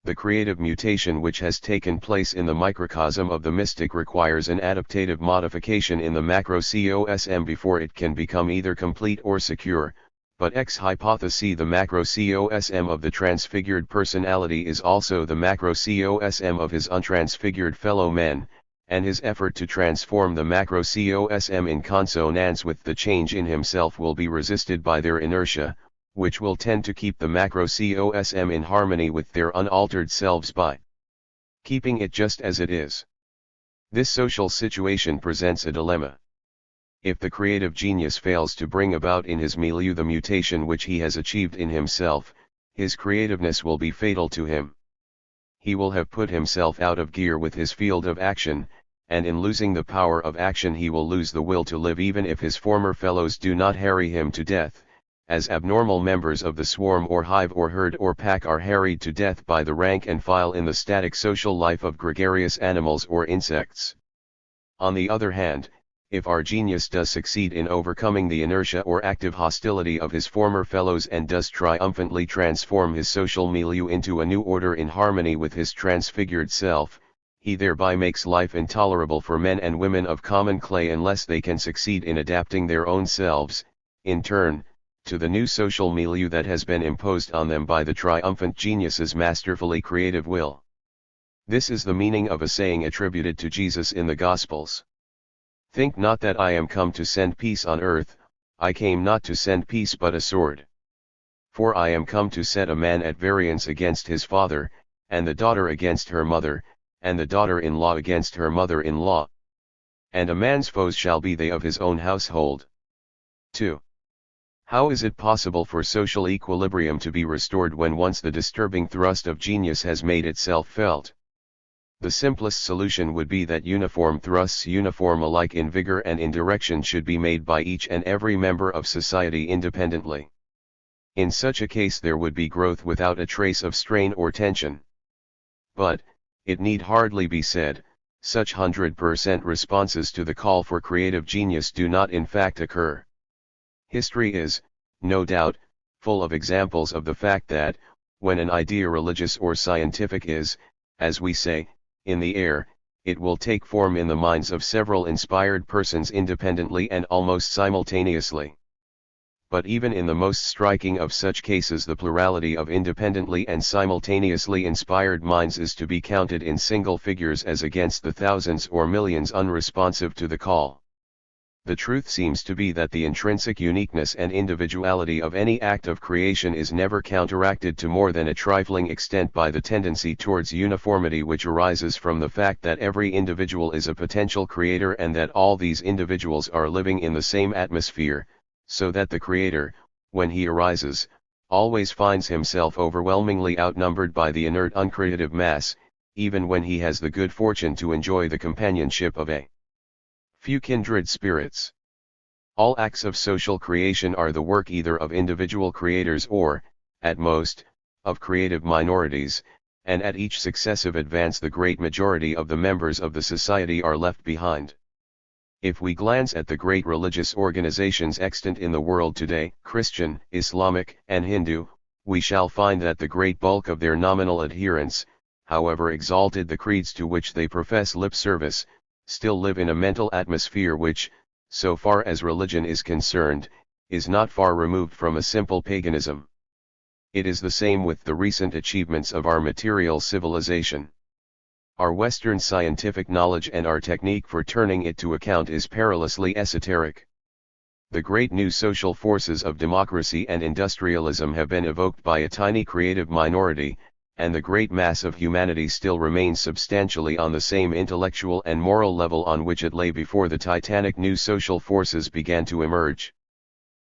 Speaker 1: The creative mutation which has taken place in the microcosm of the mystic requires an adaptative modification in the macrocosm before it can become either complete or secure, but ex hypothesi the macrocosm of the transfigured personality is also the macrocosm of his untransfigured fellow men, and his effort to transform the macrocosm in consonance with the change in himself will be resisted by their inertia, which will tend to keep the macrocosm in harmony with their unaltered selves by keeping it just as it is. This social situation presents a dilemma. If the creative genius fails to bring about in his milieu the mutation which he has achieved in himself, his creativeness will be fatal to him. He will have put himself out of gear with his field of action, and in losing the power of action he will lose the will to live even if his former fellows do not harry him to death, as abnormal members of the swarm or hive or herd or pack are harried to death by the rank and file in the static social life of gregarious animals or insects. On the other hand, if our genius does succeed in overcoming the inertia or active hostility of his former fellows and does triumphantly transform his social milieu into a new order in harmony with his transfigured self, he thereby makes life intolerable for men and women of common clay unless they can succeed in adapting their own selves, in turn, to the new social milieu that has been imposed on them by the triumphant genius's masterfully creative will. This is the meaning of a saying attributed to Jesus in the Gospels. Think not that I am come to send peace on earth, I came not to send peace but a sword. For I am come to set a man at variance against his father, and the daughter against her mother, and the daughter-in-law against her mother-in-law. And a man's foes shall be they of his own household. 2. How is it possible for social equilibrium to be restored when once the disturbing thrust of genius has made itself felt? The simplest solution would be that uniform thrusts uniform alike in vigor and in direction should be made by each and every member of society independently. In such a case there would be growth without a trace of strain or tension. But, it need hardly be said, such 100% responses to the call for creative genius do not in fact occur. History is, no doubt, full of examples of the fact that, when an idea religious or scientific is, as we say, in the air, it will take form in the minds of several inspired persons independently and almost simultaneously. But even in the most striking of such cases the plurality of independently and simultaneously inspired minds is to be counted in single figures as against the thousands or millions unresponsive to the call. The truth seems to be that the intrinsic uniqueness and individuality of any act of creation is never counteracted to more than a trifling extent by the tendency towards uniformity which arises from the fact that every individual is a potential creator and that all these individuals are living in the same atmosphere, so that the creator, when he arises, always finds himself overwhelmingly outnumbered by the inert uncreative mass, even when he has the good fortune to enjoy the companionship of a few kindred spirits. All acts of social creation are the work either of individual creators or, at most, of creative minorities, and at each successive advance the great majority of the members of the society are left behind. If we glance at the great religious organizations extant in the world today, Christian, Islamic, and Hindu, we shall find that the great bulk of their nominal adherents, however exalted the creeds to which they profess lip service, still live in a mental atmosphere which, so far as religion is concerned, is not far removed from a simple paganism. It is the same with the recent achievements of our material civilization. Our Western scientific knowledge and our technique for turning it to account is perilously esoteric. The great new social forces of democracy and industrialism have been evoked by a tiny creative minority, and the great mass of humanity still remains substantially on the same intellectual and moral level on which it lay before the titanic new social forces began to emerge.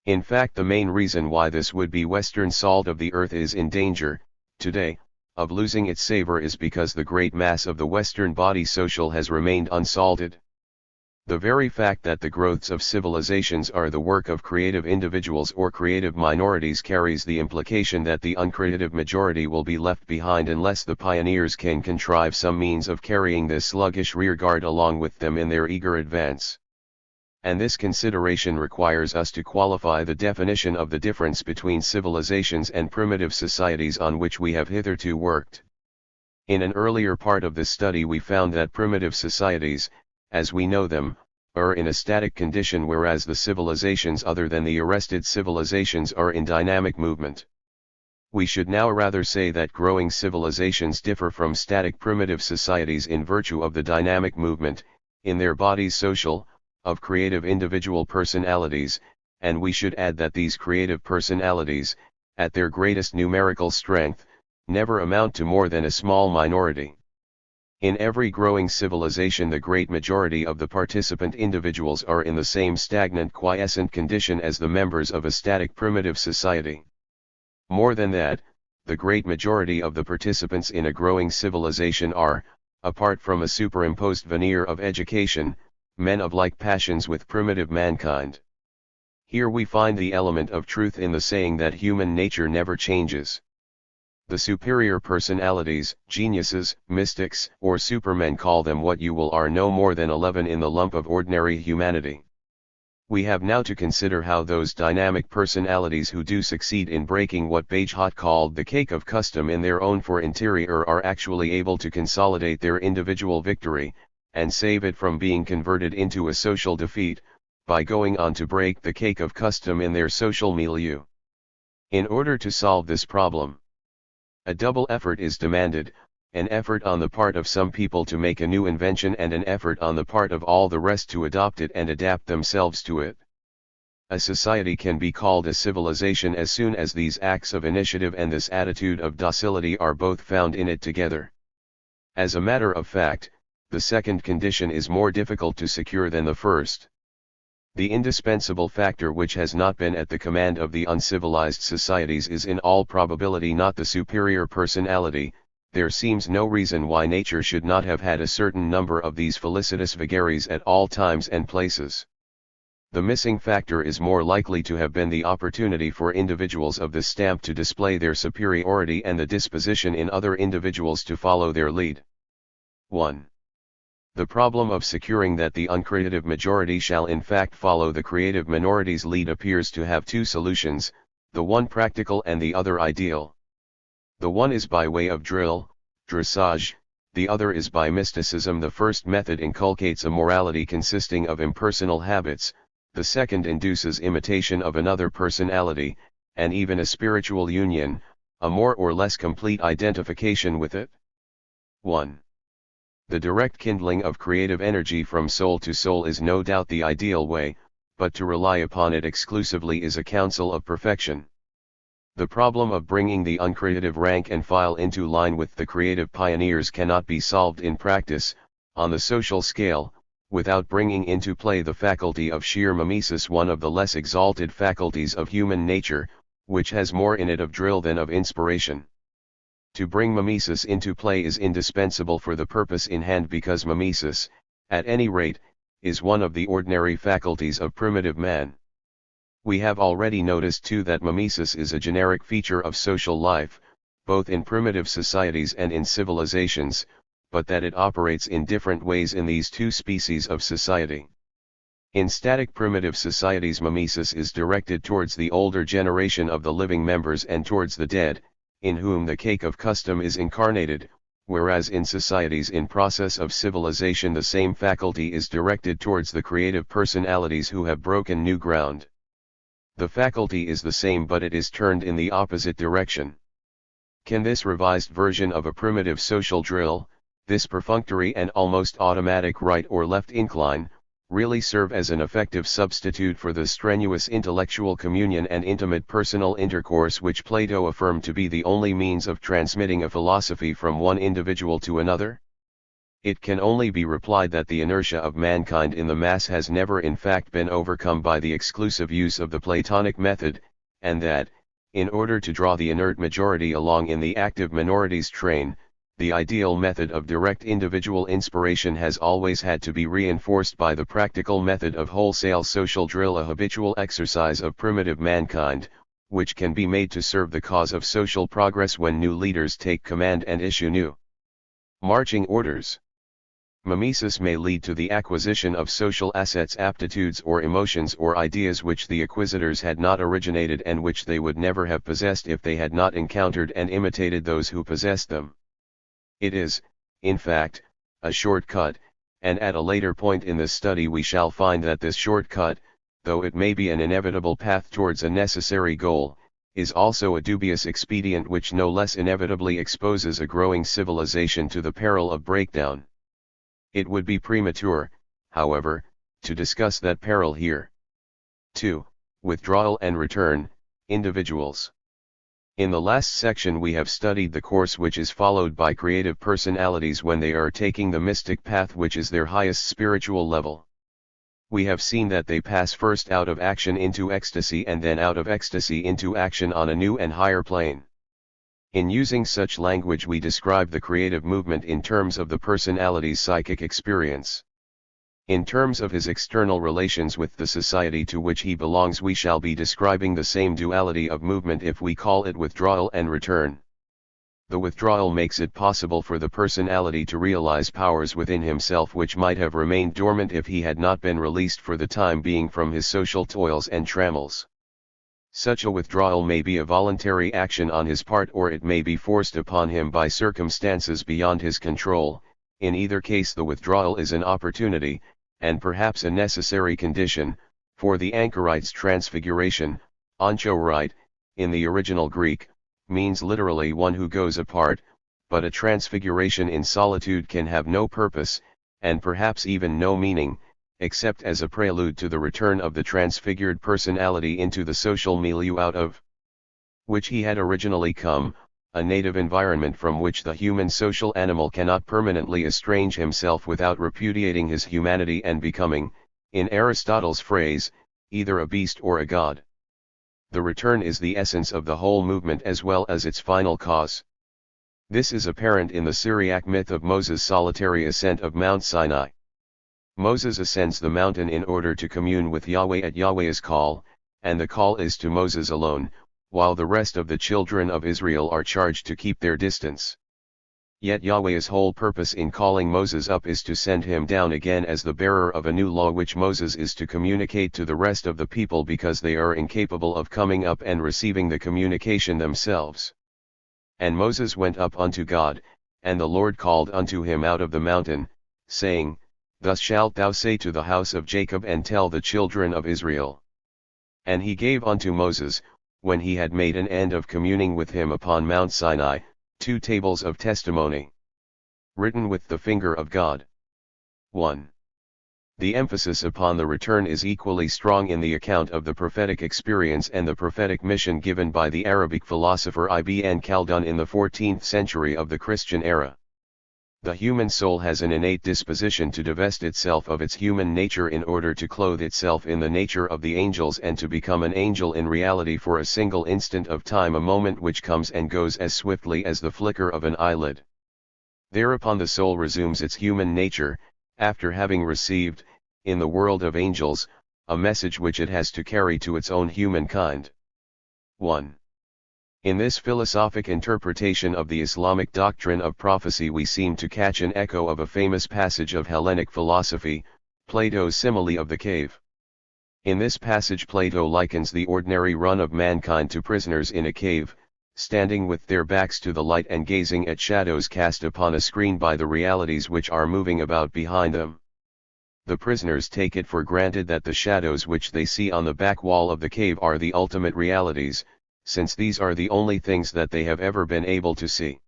Speaker 1: In fact, the main reason why this would-be Western salt of the earth is in danger, today, of losing its savor is because the great mass of the Western body social has remained unsalted. The very fact that the growths of civilizations are the work of creative individuals or creative minorities carries the implication that the uncreative majority will be left behind unless the pioneers can contrive some means of carrying this sluggish rearguard along with them in their eager advance. And this consideration requires us to qualify the definition of the difference between civilizations and primitive societies on which we have hitherto worked. In an earlier part of this study we found that primitive societies, as we know them, are in a static condition whereas the civilizations other than the arrested civilizations are in dynamic movement. We should now rather say that growing civilizations differ from static primitive societies in virtue of the dynamic movement, in their bodies social, of creative individual personalities, and we should add that these creative personalities, at their greatest numerical strength, never amount to more than a small minority. In every growing civilization the great majority of the participant individuals are in the same stagnant quiescent condition as the members of a static primitive society. More than that, the great majority of the participants in a growing civilization are, apart from a superimposed veneer of education, men of like passions with primitive mankind. Here we find the element of truth in the saying that human nature never changes. The superior personalities, geniuses, mystics, or supermen, call them what you will, are no more than a leaven in the lump of ordinary humanity. We have now to consider how those dynamic personalities who do succeed in breaking what Bagehot called the cake of custom in their own for interior are actually able to consolidate their individual victory, and save it from being converted into a social defeat, by going on to break the cake of custom in their social milieu. In order to solve this problem, a double effort is demanded, an effort on the part of some people to make a new invention and an effort on the part of all the rest to adopt it and adapt themselves to it. A society can be called a civilization as soon as these acts of initiative and this attitude of docility are both found in it together. As a matter of fact, the second condition is more difficult to secure than the first. The indispensable factor which has not been at the command of the uncivilized societies is in all probability not the superior personality. There seems no reason why nature should not have had a certain number of these felicitous vagaries at all times and places. The missing factor is more likely to have been the opportunity for individuals of this stamp to display their superiority and the disposition in other individuals to follow their lead. 1. The problem of securing that the uncreative majority shall in fact follow the creative minority's lead appears to have two solutions, the one practical and the other ideal. The one is by way of drill, dressage, the other is by mysticism. The first method inculcates a morality consisting of impersonal habits, the second induces imitation of another personality, and even a spiritual union, a more or less complete identification with it. 1. The direct kindling of creative energy from soul to soul is no doubt the ideal way, but to rely upon it exclusively is a counsel of perfection. The problem of bringing the uncreative rank and file into line with the creative pioneers cannot be solved in practice, on the social scale, without bringing into play the faculty of sheer mimesis, one of the less exalted faculties of human nature, which has more in it of drill than of inspiration. To bring mimesis into play is indispensable for the purpose in hand because mimesis, at any rate, is one of the ordinary faculties of primitive man. We have already noticed too that mimesis is a generic feature of social life, both in primitive societies and in civilizations, but that it operates in different ways in these two species of society. In static primitive societies, mimesis is directed towards the older generation of the living members and towards the dead, in whom the cake of custom is incarnated, whereas in societies in process of civilization the same faculty is directed towards the creative personalities who have broken new ground. The faculty is the same, but it is turned in the opposite direction. Can this revised version of a primitive social drill, this perfunctory and almost automatic right or left incline, really serve as an effective substitute for the strenuous intellectual communion and intimate personal intercourse which Plato affirmed to be the only means of transmitting a philosophy from one individual to another? It can only be replied that the inertia of mankind in the mass has never in fact been overcome by the exclusive use of the Platonic method, and that, in order to draw the inert majority along in the active minority's train, the ideal method of direct individual inspiration has always had to be reinforced by the practical method of wholesale social drill, a habitual exercise of primitive mankind, which can be made to serve the cause of social progress when new leaders take command and issue new marching orders. Mimesis may lead to the acquisition of social assets, aptitudes or emotions or ideas which the acquisitors had not originated and which they would never have possessed if they had not encountered and imitated those who possessed them. It is, in fact, a shortcut, and at a later point in this study we shall find that this shortcut, though it may be an inevitable path towards a necessary goal, is also a dubious expedient which no less inevitably exposes a growing civilization to the peril of breakdown. It would be premature, however, to discuss that peril here. 2. Withdrawal and return, individuals. In the last section we have studied the course which is followed by creative personalities when they are taking the mystic path, which is their highest spiritual level. We have seen that they pass first out of action into ecstasy and then out of ecstasy into action on a new and higher plane. In using such language we describe the creative movement in terms of the personality's psychic experience. In terms of his external relations with the society to which he belongs we shall be describing the same duality of movement if we call it withdrawal and return. The withdrawal makes it possible for the personality to realize powers within himself which might have remained dormant if he had not been released for the time being from his social toils and trammels. Such a withdrawal may be a voluntary action on his part, or it may be forced upon him by circumstances beyond his control. In either case the withdrawal is an opportunity, and perhaps a necessary condition, for the anchorite's transfiguration. Anchorite, in the original Greek, means literally one who goes apart, but a transfiguration in solitude can have no purpose, and perhaps even no meaning, except as a prelude to the return of the transfigured personality into the social milieu out of which he had originally come, a native environment from which the human social animal cannot permanently estrange himself without repudiating his humanity and becoming, in Aristotle's phrase, either a beast or a god. The return is the essence of the whole movement as well as its final cause. This is apparent in the Syriac myth of Moses' solitary ascent of Mount Sinai. Moses ascends the mountain in order to commune with Yahweh at Yahweh's call, and the call is to Moses alone, while the rest of the children of Israel are charged to keep their distance. Yet Yahweh's whole purpose in calling Moses up is to send him down again as the bearer of a new law which Moses is to communicate to the rest of the people because they are incapable of coming up and receiving the communication themselves. And Moses went up unto God, and the Lord called unto him out of the mountain, saying, Thus shalt thou say to the house of Jacob and tell the children of Israel. And he gave unto Moses, when he had made an end of communing with him upon Mount Sinai, 2 tables of testimony, written with the finger of God. 1. The emphasis upon the return is equally strong in the account of the prophetic experience and the prophetic mission given by the Arabic philosopher Ibn Khaldun in the 14th century of the Christian era. The human soul has an innate disposition to divest itself of its human nature in order to clothe itself in the nature of the angels and to become an angel in reality for a single instant of time, a moment which comes and goes as swiftly as the flicker of an eyelid. Thereupon the soul resumes its human nature, after having received, in the world of angels, a message which it has to carry to its own humankind. 1. In this philosophic interpretation of the Islamic doctrine of prophecy we seem to catch an echo of a famous passage of Hellenic philosophy, Plato's simile of the cave. In this passage Plato likens the ordinary run of mankind to prisoners in a cave, standing with their backs to the light and gazing at shadows cast upon a screen by the realities which are moving about behind them. The prisoners take it for granted that the shadows which they see on the back wall of the cave are the ultimate realities, since these are the only things that they have ever been able to see.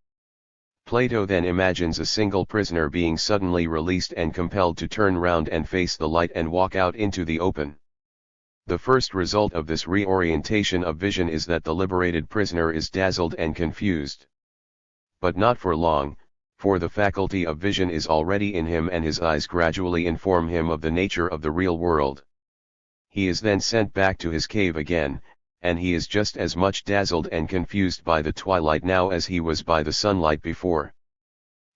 Speaker 1: Plato then imagines a single prisoner being suddenly released and compelled to turn round and face the light and walk out into the open. The first result of this reorientation of vision is that the liberated prisoner is dazzled and confused. But not for long, for the faculty of vision is already in him and his eyes gradually inform him of the nature of the real world. He is then sent back to his cave again, and he is just as much dazzled and confused by the twilight now as he was by the sunlight before.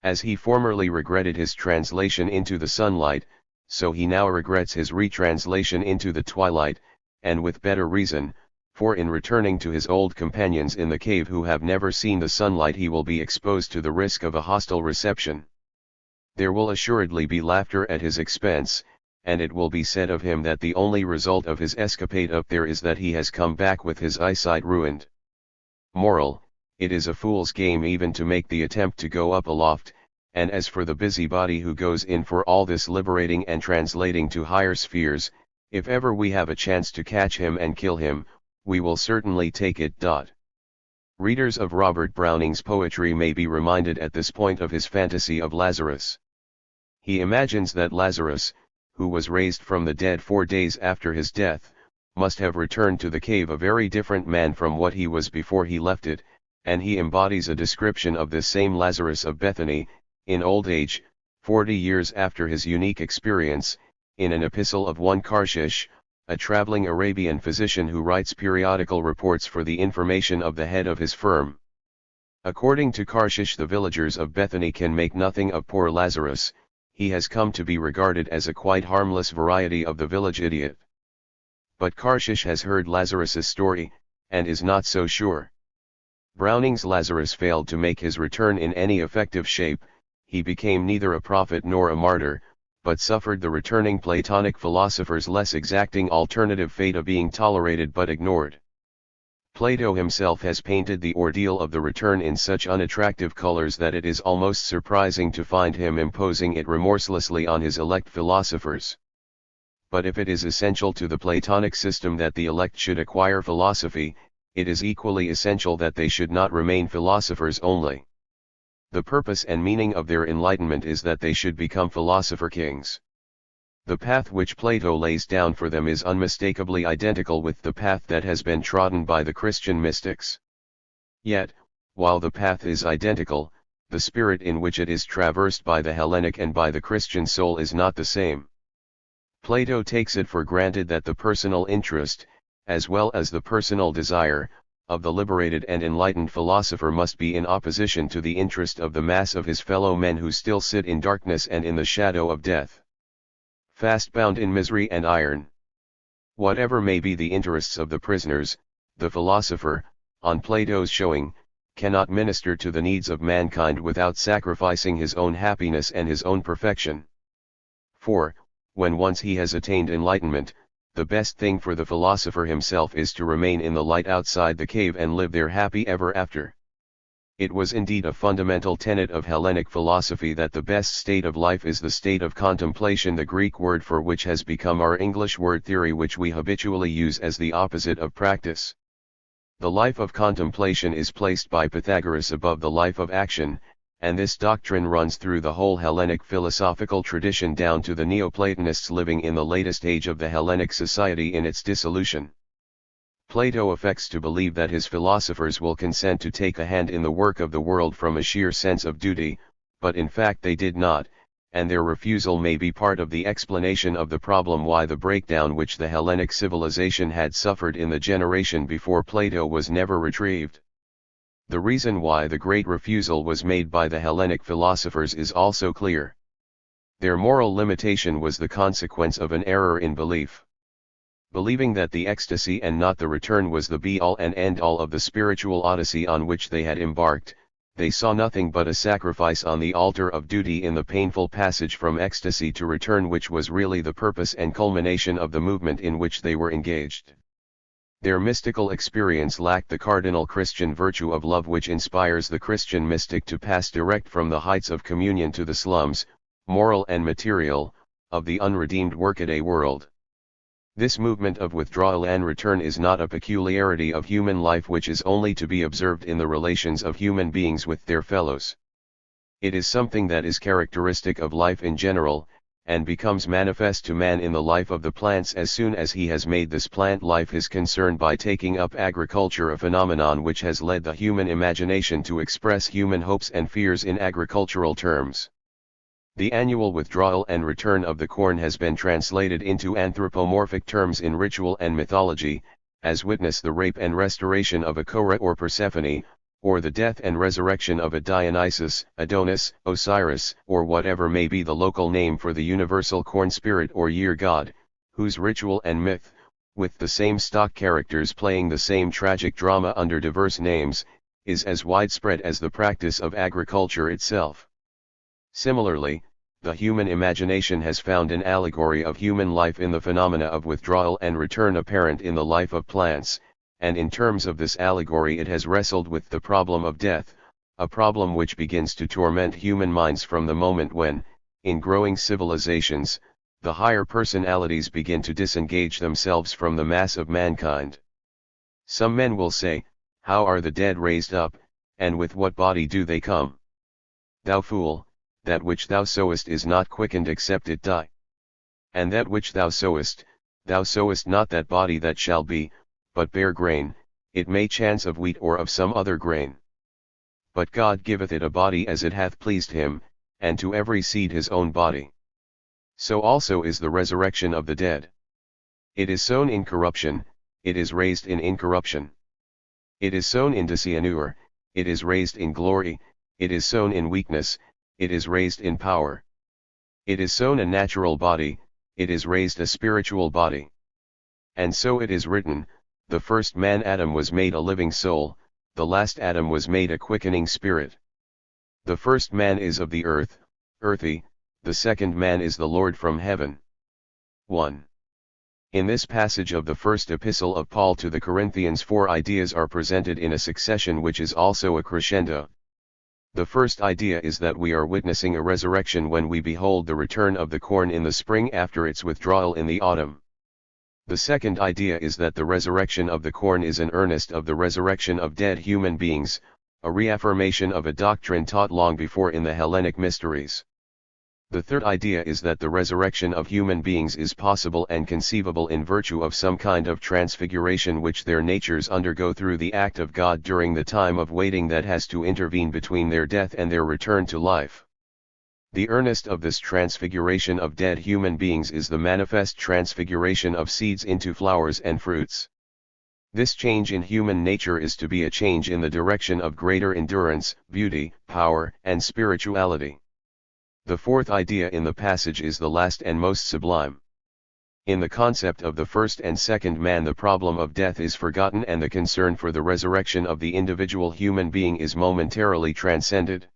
Speaker 1: As he formerly regretted his translation into the sunlight, so he now regrets his retranslation into the twilight, and with better reason, for in returning to his old companions in the cave who have never seen the sunlight he will be exposed to the risk of a hostile reception. There will assuredly be laughter at his expense, and it will be said of him that the only result of his escapade up there is that he has come back with his eyesight ruined. Moral: it is a fool's game even to make the attempt to go up aloft, and as for the busybody who goes in for all this liberating and translating to higher spheres, if ever we have a chance to catch him and kill him, we will certainly take it. Readers of Robert Browning's poetry may be reminded at this point of his fantasy of Lazarus. He imagines that Lazarus, who was raised from the dead 4 days after his death, must have returned to the cave a very different man from what he was before he left it, and he embodies a description of this same Lazarus of Bethany, in old age, 40 years after his unique experience, in an epistle of one Karshish, a traveling Arabian physician who writes periodical reports for the information of the head of his firm. According to Karshish, the villagers of Bethany can make nothing of poor Lazarus. He has come to be regarded as a quite harmless variety of the village idiot. But Karshish has heard Lazarus's story, and is not so sure. Browning's Lazarus failed to make his return in any effective shape. He became neither a prophet nor a martyr, but suffered the returning Platonic philosopher's less exacting alternative fate of being tolerated but ignored. Plato himself has painted the ordeal of the return in such unattractive colors that it is almost surprising to find him imposing it remorselessly on his elect philosophers. But if it is essential to the Platonic system that the elect should acquire philosophy, it is equally essential that they should not remain philosophers only. The purpose and meaning of their enlightenment is that they should become philosopher kings. The path which Plato lays down for them is unmistakably identical with the path that has been trodden by the Christian mystics. Yet, while the path is identical, the spirit in which it is traversed by the Hellenic and by the Christian soul is not the same. Plato takes it for granted that the personal interest, as well as the personal desire, of the liberated and enlightened philosopher must be in opposition to the interest of the mass of his fellow men who still sit in darkness and in the shadow of death, fast bound in misery and iron. Whatever may be the interests of the prisoners, the philosopher, on Plato's showing, cannot minister to the needs of mankind without sacrificing his own happiness and his own perfection. For, when once he has attained enlightenment, the best thing for the philosopher himself is to remain in the light outside the cave and live there happy ever after. It was indeed a fundamental tenet of Hellenic philosophy that the best state of life is the state of contemplation, the Greek word for which has become our English word theory, which we habitually use as the opposite of practice. The life of contemplation is placed by Pythagoras above the life of action, and this doctrine runs through the whole Hellenic philosophical tradition down to the Neoplatonists living in the latest age of the Hellenic society in its dissolution. Plato affects to believe that his philosophers will consent to take a hand in the work of the world from a sheer sense of duty, but in fact they did not, and their refusal may be part of the explanation of the problem why the breakdown which the Hellenic civilization had suffered in the generation before Plato was never retrieved. The reason why the great refusal was made by the Hellenic philosophers is also clear. Their moral limitation was the consequence of an error in belief. Believing that the ecstasy and not the return was the be-all and end-all of the spiritual odyssey on which they had embarked, they saw nothing but a sacrifice on the altar of duty in the painful passage from ecstasy to return, which was really the purpose and culmination of the movement in which they were engaged. Their mystical experience lacked the cardinal Christian virtue of love, which inspires the Christian mystic to pass direct from the heights of communion to the slums, moral and material, of the unredeemed workaday world. This movement of withdrawal and return is not a peculiarity of human life which is only to be observed in the relations of human beings with their fellows. It is something that is characteristic of life in general, and becomes manifest to man in the life of the plants as soon as he has made this plant life his concern by taking up agriculture, a phenomenon which has led the human imagination to express human hopes and fears in agricultural terms. The annual withdrawal and return of the corn has been translated into anthropomorphic terms in ritual and mythology, as witness the rape and restoration of a Korah or Persephone, or the death and resurrection of a Dionysus, Adonis, Osiris, or whatever may be the local name for the universal corn spirit or year god, whose ritual and myth, with the same stock characters playing the same tragic drama under diverse names, is as widespread as the practice of agriculture itself. Similarly, the human imagination has found an allegory of human life in the phenomena of withdrawal and return apparent in the life of plants, and in terms of this allegory it has wrestled with the problem of death, a problem which begins to torment human minds from the moment when, in growing civilizations, the higher personalities begin to disengage themselves from the mass of mankind. Some men will say, "How are the dead raised up, and with what body do they come?" Thou fool, that which thou sowest is not quickened except it die. And that which thou sowest not that body that shall be, but bare grain, it may chance of wheat or of some other grain. But God giveth it a body as it hath pleased him, and to every seed his own body. So also is the resurrection of the dead. It is sown in corruption, it is raised in incorruption. It is sown in dishonor, it is raised in glory, it is sown in weakness, it is raised in power. It is sown a natural body, it is raised a spiritual body. And so it is written, the first man Adam was made a living soul, the last Adam was made a quickening spirit. The first man is of the earth, earthy, the second man is the Lord from heaven. 1. In this passage of the first epistle of Paul to the Corinthians, 4 ideas are presented in a succession which is also a crescendo. The first idea is that we are witnessing a resurrection when we behold the return of the corn in the spring after its withdrawal in the autumn. The second idea is that the resurrection of the corn is an earnest of the resurrection of dead human beings, a reaffirmation of a doctrine taught long before in the Hellenic mysteries. The third idea is that the resurrection of human beings is possible and conceivable in virtue of some kind of transfiguration which their natures undergo through the act of God during the time of waiting that has to intervene between their death and their return to life. The earnest of this transfiguration of dead human beings is the manifest transfiguration of seeds into flowers and fruits. This change in human nature is to be a change in the direction of greater endurance, beauty, power, and spirituality. The fourth idea in the passage is the last and most sublime. In the concept of the first and second man, the problem of death is forgotten and the concern for the resurrection of the individual human being is momentarily transcended.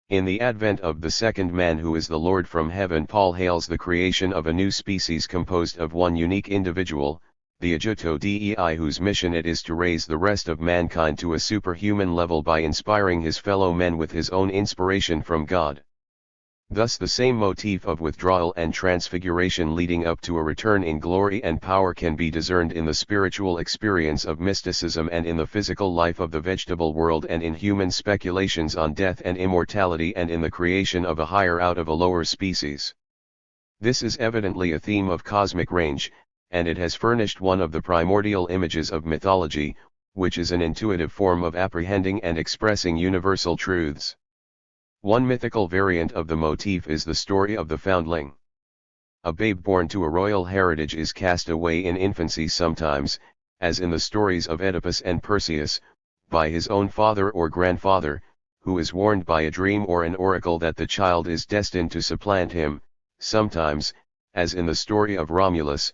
Speaker 1: In the advent of the second man, who is the Lord from heaven, Paul hails the creation of a new species composed of one unique individual, the Ajuto Dei, whose mission it is to raise the rest of mankind to a superhuman level by inspiring his fellow men with his own inspiration from God. Thus the same motif of withdrawal and transfiguration leading up to a return in glory and power can be discerned in the spiritual experience of mysticism and in the physical life of the vegetable world and in human speculations on death and immortality and in the creation of a higher out of a lower species. This is evidently a theme of cosmic range, and it has furnished one of the primordial images of mythology, which is an intuitive form of apprehending and expressing universal truths. One mythical variant of the motif is the story of the foundling. A babe born to a royal heritage is cast away in infancy sometimes, as in the stories of Oedipus and Perseus, by his own father or grandfather, who is warned by a dream or an oracle that the child is destined to supplant him, sometimes, as in the story of Romulus,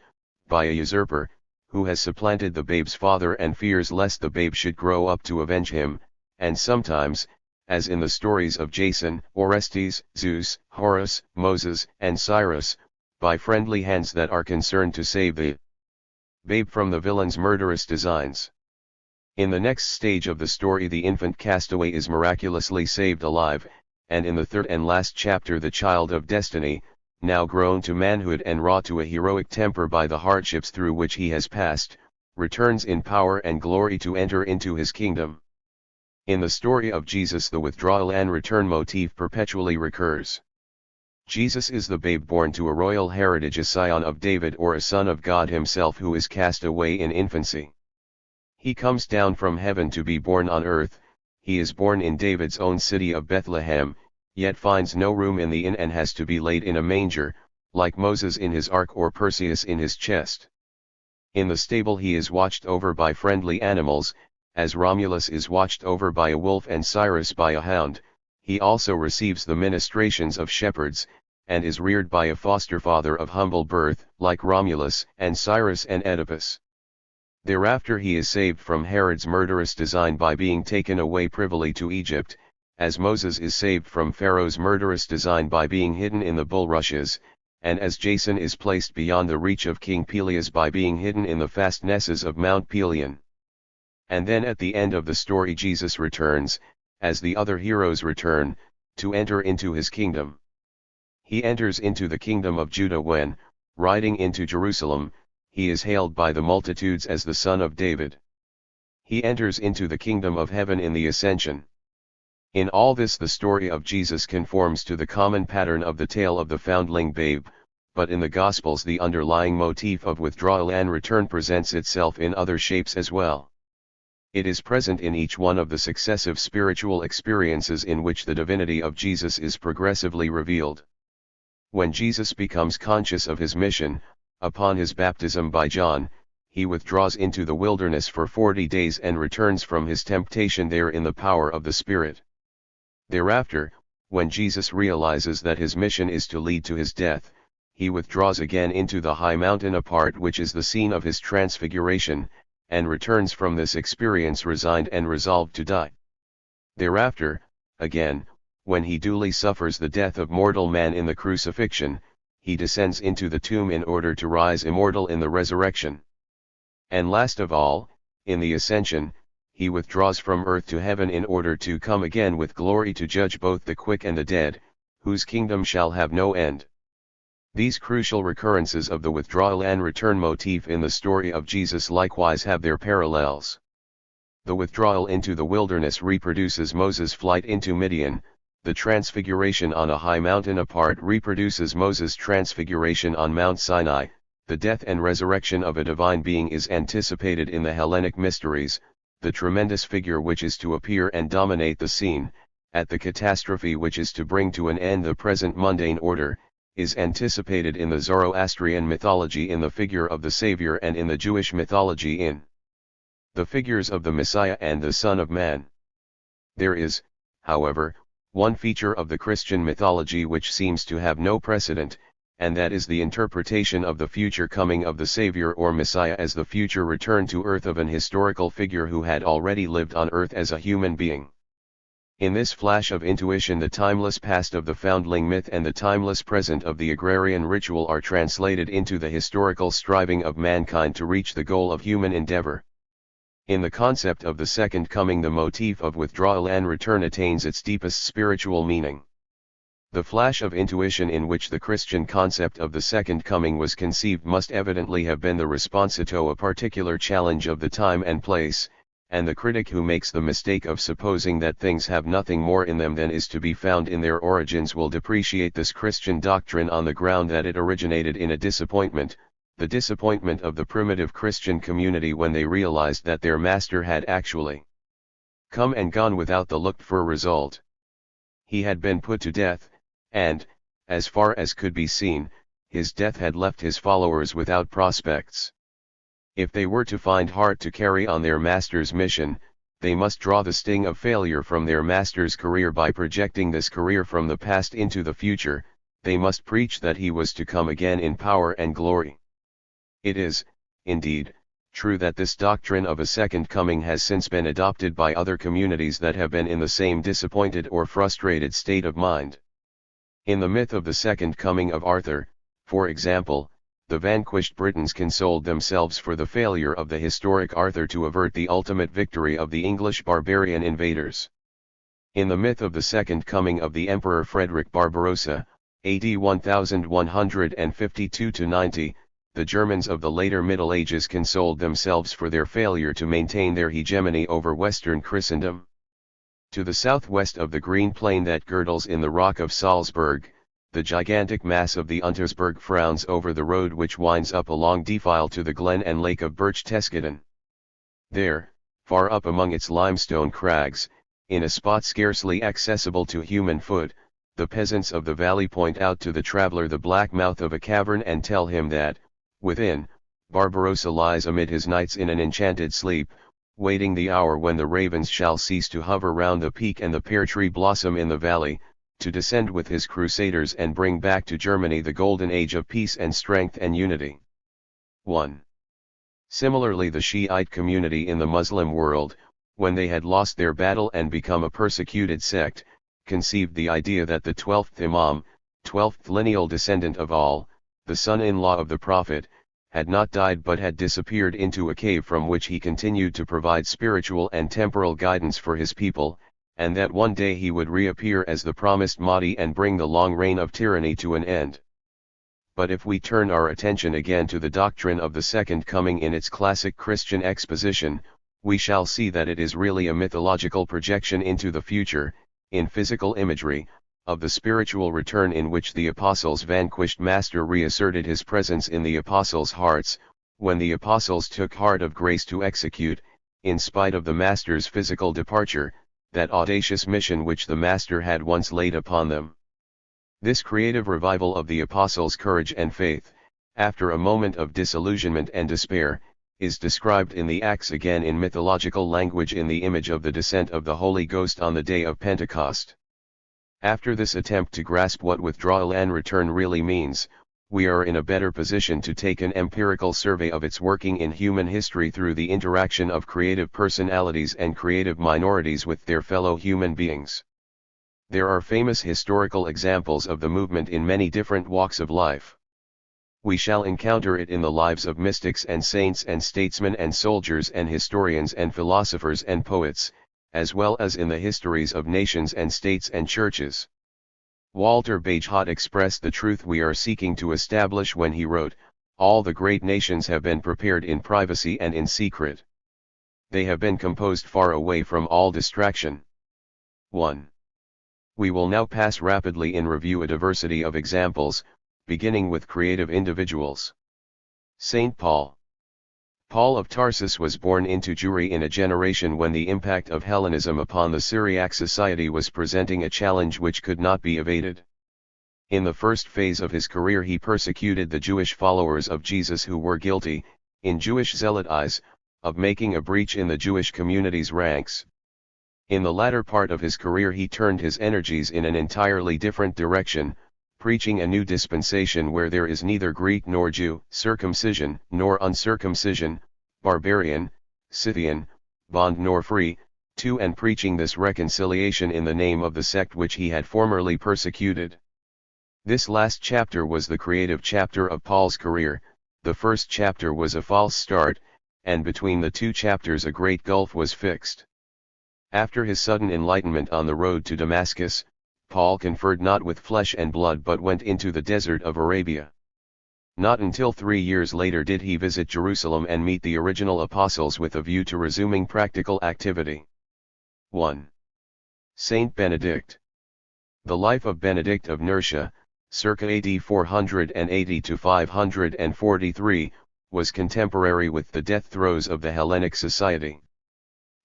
Speaker 1: by a usurper, who has supplanted the babe's father and fears lest the babe should grow up to avenge him, and sometimes, as in the stories of Jason, Orestes, Zeus, Horus, Moses, and Cyrus, by friendly hands that are concerned to save the babe from the villain's murderous designs. In the next stage of the story, the infant castaway is miraculously saved alive, and in the third and last chapter the child of destiny, now grown to manhood and wrought to a heroic temper by the hardships through which he has passed, returns in power and glory to enter into his kingdom. In the story of Jesus, the withdrawal and return motif perpetually recurs. Jesus is the babe born to a royal heritage, a scion of David or a son of God himself, who is cast away in infancy. He comes down from heaven to be born on earth. He is born in David's own city of Bethlehem, yet finds no room in the inn and has to be laid in a manger, like Moses in his ark or Perseus in his chest. In the stable he is watched over by friendly animals, as Romulus is watched over by a wolf and Cyrus by a hound. He also receives the ministrations of shepherds, and is reared by a foster father of humble birth, like Romulus and Cyrus and Oedipus. Thereafter he is saved from Herod's murderous design by being taken away privily to Egypt, as Moses is saved from Pharaoh's murderous design by being hidden in the bulrushes, and as Jason is placed beyond the reach of King Pelias by being hidden in the fastnesses of Mount Pelion. And then at the end of the story Jesus returns, as the other heroes return, to enter into his kingdom. He enters into the kingdom of Judah when, riding into Jerusalem, he is hailed by the multitudes as the Son of David. He enters into the kingdom of heaven in the Ascension. In all this the story of Jesus conforms to the common pattern of the tale of the foundling babe, but in the Gospels the underlying motif of withdrawal and return presents itself in other shapes as well. It is present in each one of the successive spiritual experiences in which the divinity of Jesus is progressively revealed. When Jesus becomes conscious of his mission, upon his baptism by John, he withdraws into the wilderness for 40 days and returns from his temptation there in the power of the Spirit. Thereafter, when Jesus realizes that his mission is to lead to his death, he withdraws again into the high mountain apart, which is the scene of his transfiguration, and returns from this experience resigned and resolved to die. Thereafter, again, when he duly suffers the death of mortal man in the crucifixion, he descends into the tomb in order to rise immortal in the resurrection. And last of all, in the ascension, he withdraws from earth to heaven in order to come again with glory to judge both the quick and the dead, whose kingdom shall have no end. These crucial recurrences of the withdrawal and return motif in the story of Jesus likewise have their parallels. The withdrawal into the wilderness reproduces Moses' flight into Midian. The transfiguration on a high mountain apart reproduces Moses' transfiguration on Mount Sinai. The death and resurrection of a divine being is anticipated in the Hellenic mysteries. The tremendous figure which is to appear and dominate the scene, at the catastrophe which is to bring to an end the present mundane order, is anticipated in the Zoroastrian mythology in the figure of the Savior, and in the Jewish mythology in the figures of the Messiah and the Son of Man. There is, however, one feature of the Christian mythology which seems to have no precedent, and that is the interpretation of the future coming of the Savior or Messiah as the future return to earth of an historical figure who had already lived on earth as a human being. In this flash of intuition, the timeless past of the foundling myth and the timeless present of the agrarian ritual are translated into the historical striving of mankind to reach the goal of human endeavor. In the concept of the second coming, the motif of withdrawal and return attains its deepest spiritual meaning. The flash of intuition in which the Christian concept of the second coming was conceived must evidently have been the response to a particular challenge of the time and place, and the critic who makes the mistake of supposing that things have nothing more in them than is to be found in their origins will depreciate this Christian doctrine on the ground that it originated in a disappointment, the disappointment of the primitive Christian community when they realized that their master had actually come and gone without the looked-for result. He had been put to death, and, as far as could be seen, his death had left his followers without prospects. If they were to find heart to carry on their master's mission, they must draw the sting of failure from their master's career by projecting this career from the past into the future. They must preach that he was to come again in power and glory. It is, indeed, True that this doctrine of a second coming has since been adopted by other communities that have been in the same disappointed or frustrated state of mind. In the myth of the second coming of Arthur, for example, the vanquished Britons consoled themselves for the failure of the historic Arthur to avert the ultimate victory of the English barbarian invaders. In the myth of the second coming of the Emperor Frederick Barbarossa, AD 1152-90, the Germans of the later Middle Ages consoled themselves for their failure to maintain their hegemony over Western Christendom. To the southwest of the green plain that girdles in the rock of Salzburg, the gigantic mass of the Untersberg frowns over the road which winds up a long defile to the glen and lake of Berchtesgaden. There, far up among its limestone crags, in a spot scarcely accessible to human foot, the peasants of the valley point out to the traveler the black mouth of a cavern and tell him that, within, Barbarossa lies amid his knights in an enchanted sleep, waiting the hour when the ravens shall cease to hover round the peak and the pear tree blossom in the valley, to descend with his crusaders and bring back to Germany the golden age of peace and strength and unity. 1. Similarly, the Shiite community in the Muslim world, when they had lost their battle and become a persecuted sect, conceived the idea that the 12th Imam, 12th lineal descendant of all, the son-in-law of the Prophet, had not died but had disappeared into a cave from which he continued to provide spiritual and temporal guidance for his people, and that one day he would reappear as the promised Mahdi and bring the long reign of tyranny to an end. But if we turn our attention again to the doctrine of the second coming in its classic Christian exposition, we shall see that it is really a mythological projection into the future, in physical imagery, of the spiritual return in which the apostles' vanquished master reasserted his presence in the apostles' hearts, when the apostles took heart of grace to execute, in spite of the master's physical departure, that audacious mission which the master had once laid upon them. This creative revival of the apostles' courage and faith, after a moment of disillusionment and despair, is described in the Acts again in mythological language in the image of the descent of the Holy Ghost on the day of Pentecost. After this attempt to grasp what withdrawal and return really means, we are in a better position to take an empirical survey of its working in human history through the interaction of creative personalities and creative minorities with their fellow human beings. There are famous historical examples of the movement in many different walks of life. We shall encounter it in the lives of mystics and saints and statesmen and soldiers and historians and philosophers and poets, as well as in the histories of nations and states and churches. Walter Bagehot expressed the truth we are seeking to establish when he wrote, "All the great nations have been prepared in privacy and in secret. They have been composed far away from all distraction." 1. We will now pass rapidly in review a diversity of examples, beginning with creative individuals. St. Paul. Paul of Tarsus was born into Jewry in a generation when the impact of Hellenism upon the Syriac society was presenting a challenge which could not be evaded. In the first phase of his career he persecuted the Jewish followers of Jesus who were guilty, in Jewish zealot eyes, of making a breach in the Jewish community's ranks. In the latter part of his career he turned his energies in an entirely different direction, preaching a new dispensation where there is neither Greek nor Jew, circumcision nor uncircumcision, barbarian, Scythian, bond nor free, and preaching this reconciliation in the name of the sect which he had formerly persecuted. This last chapter was the creative chapter of Paul's career. The first chapter was a false start, and between the two chapters a great gulf was fixed. After his sudden enlightenment on the road to Damascus, Paul conferred not with flesh and blood but went into the desert of Arabia. Not until 3 years later did he visit Jerusalem and meet the original apostles with a view to resuming practical activity. 1. Saint Benedict. The life of Benedict of Nursia, circa AD 480 to 543, was contemporary with the death throes of the Hellenic society.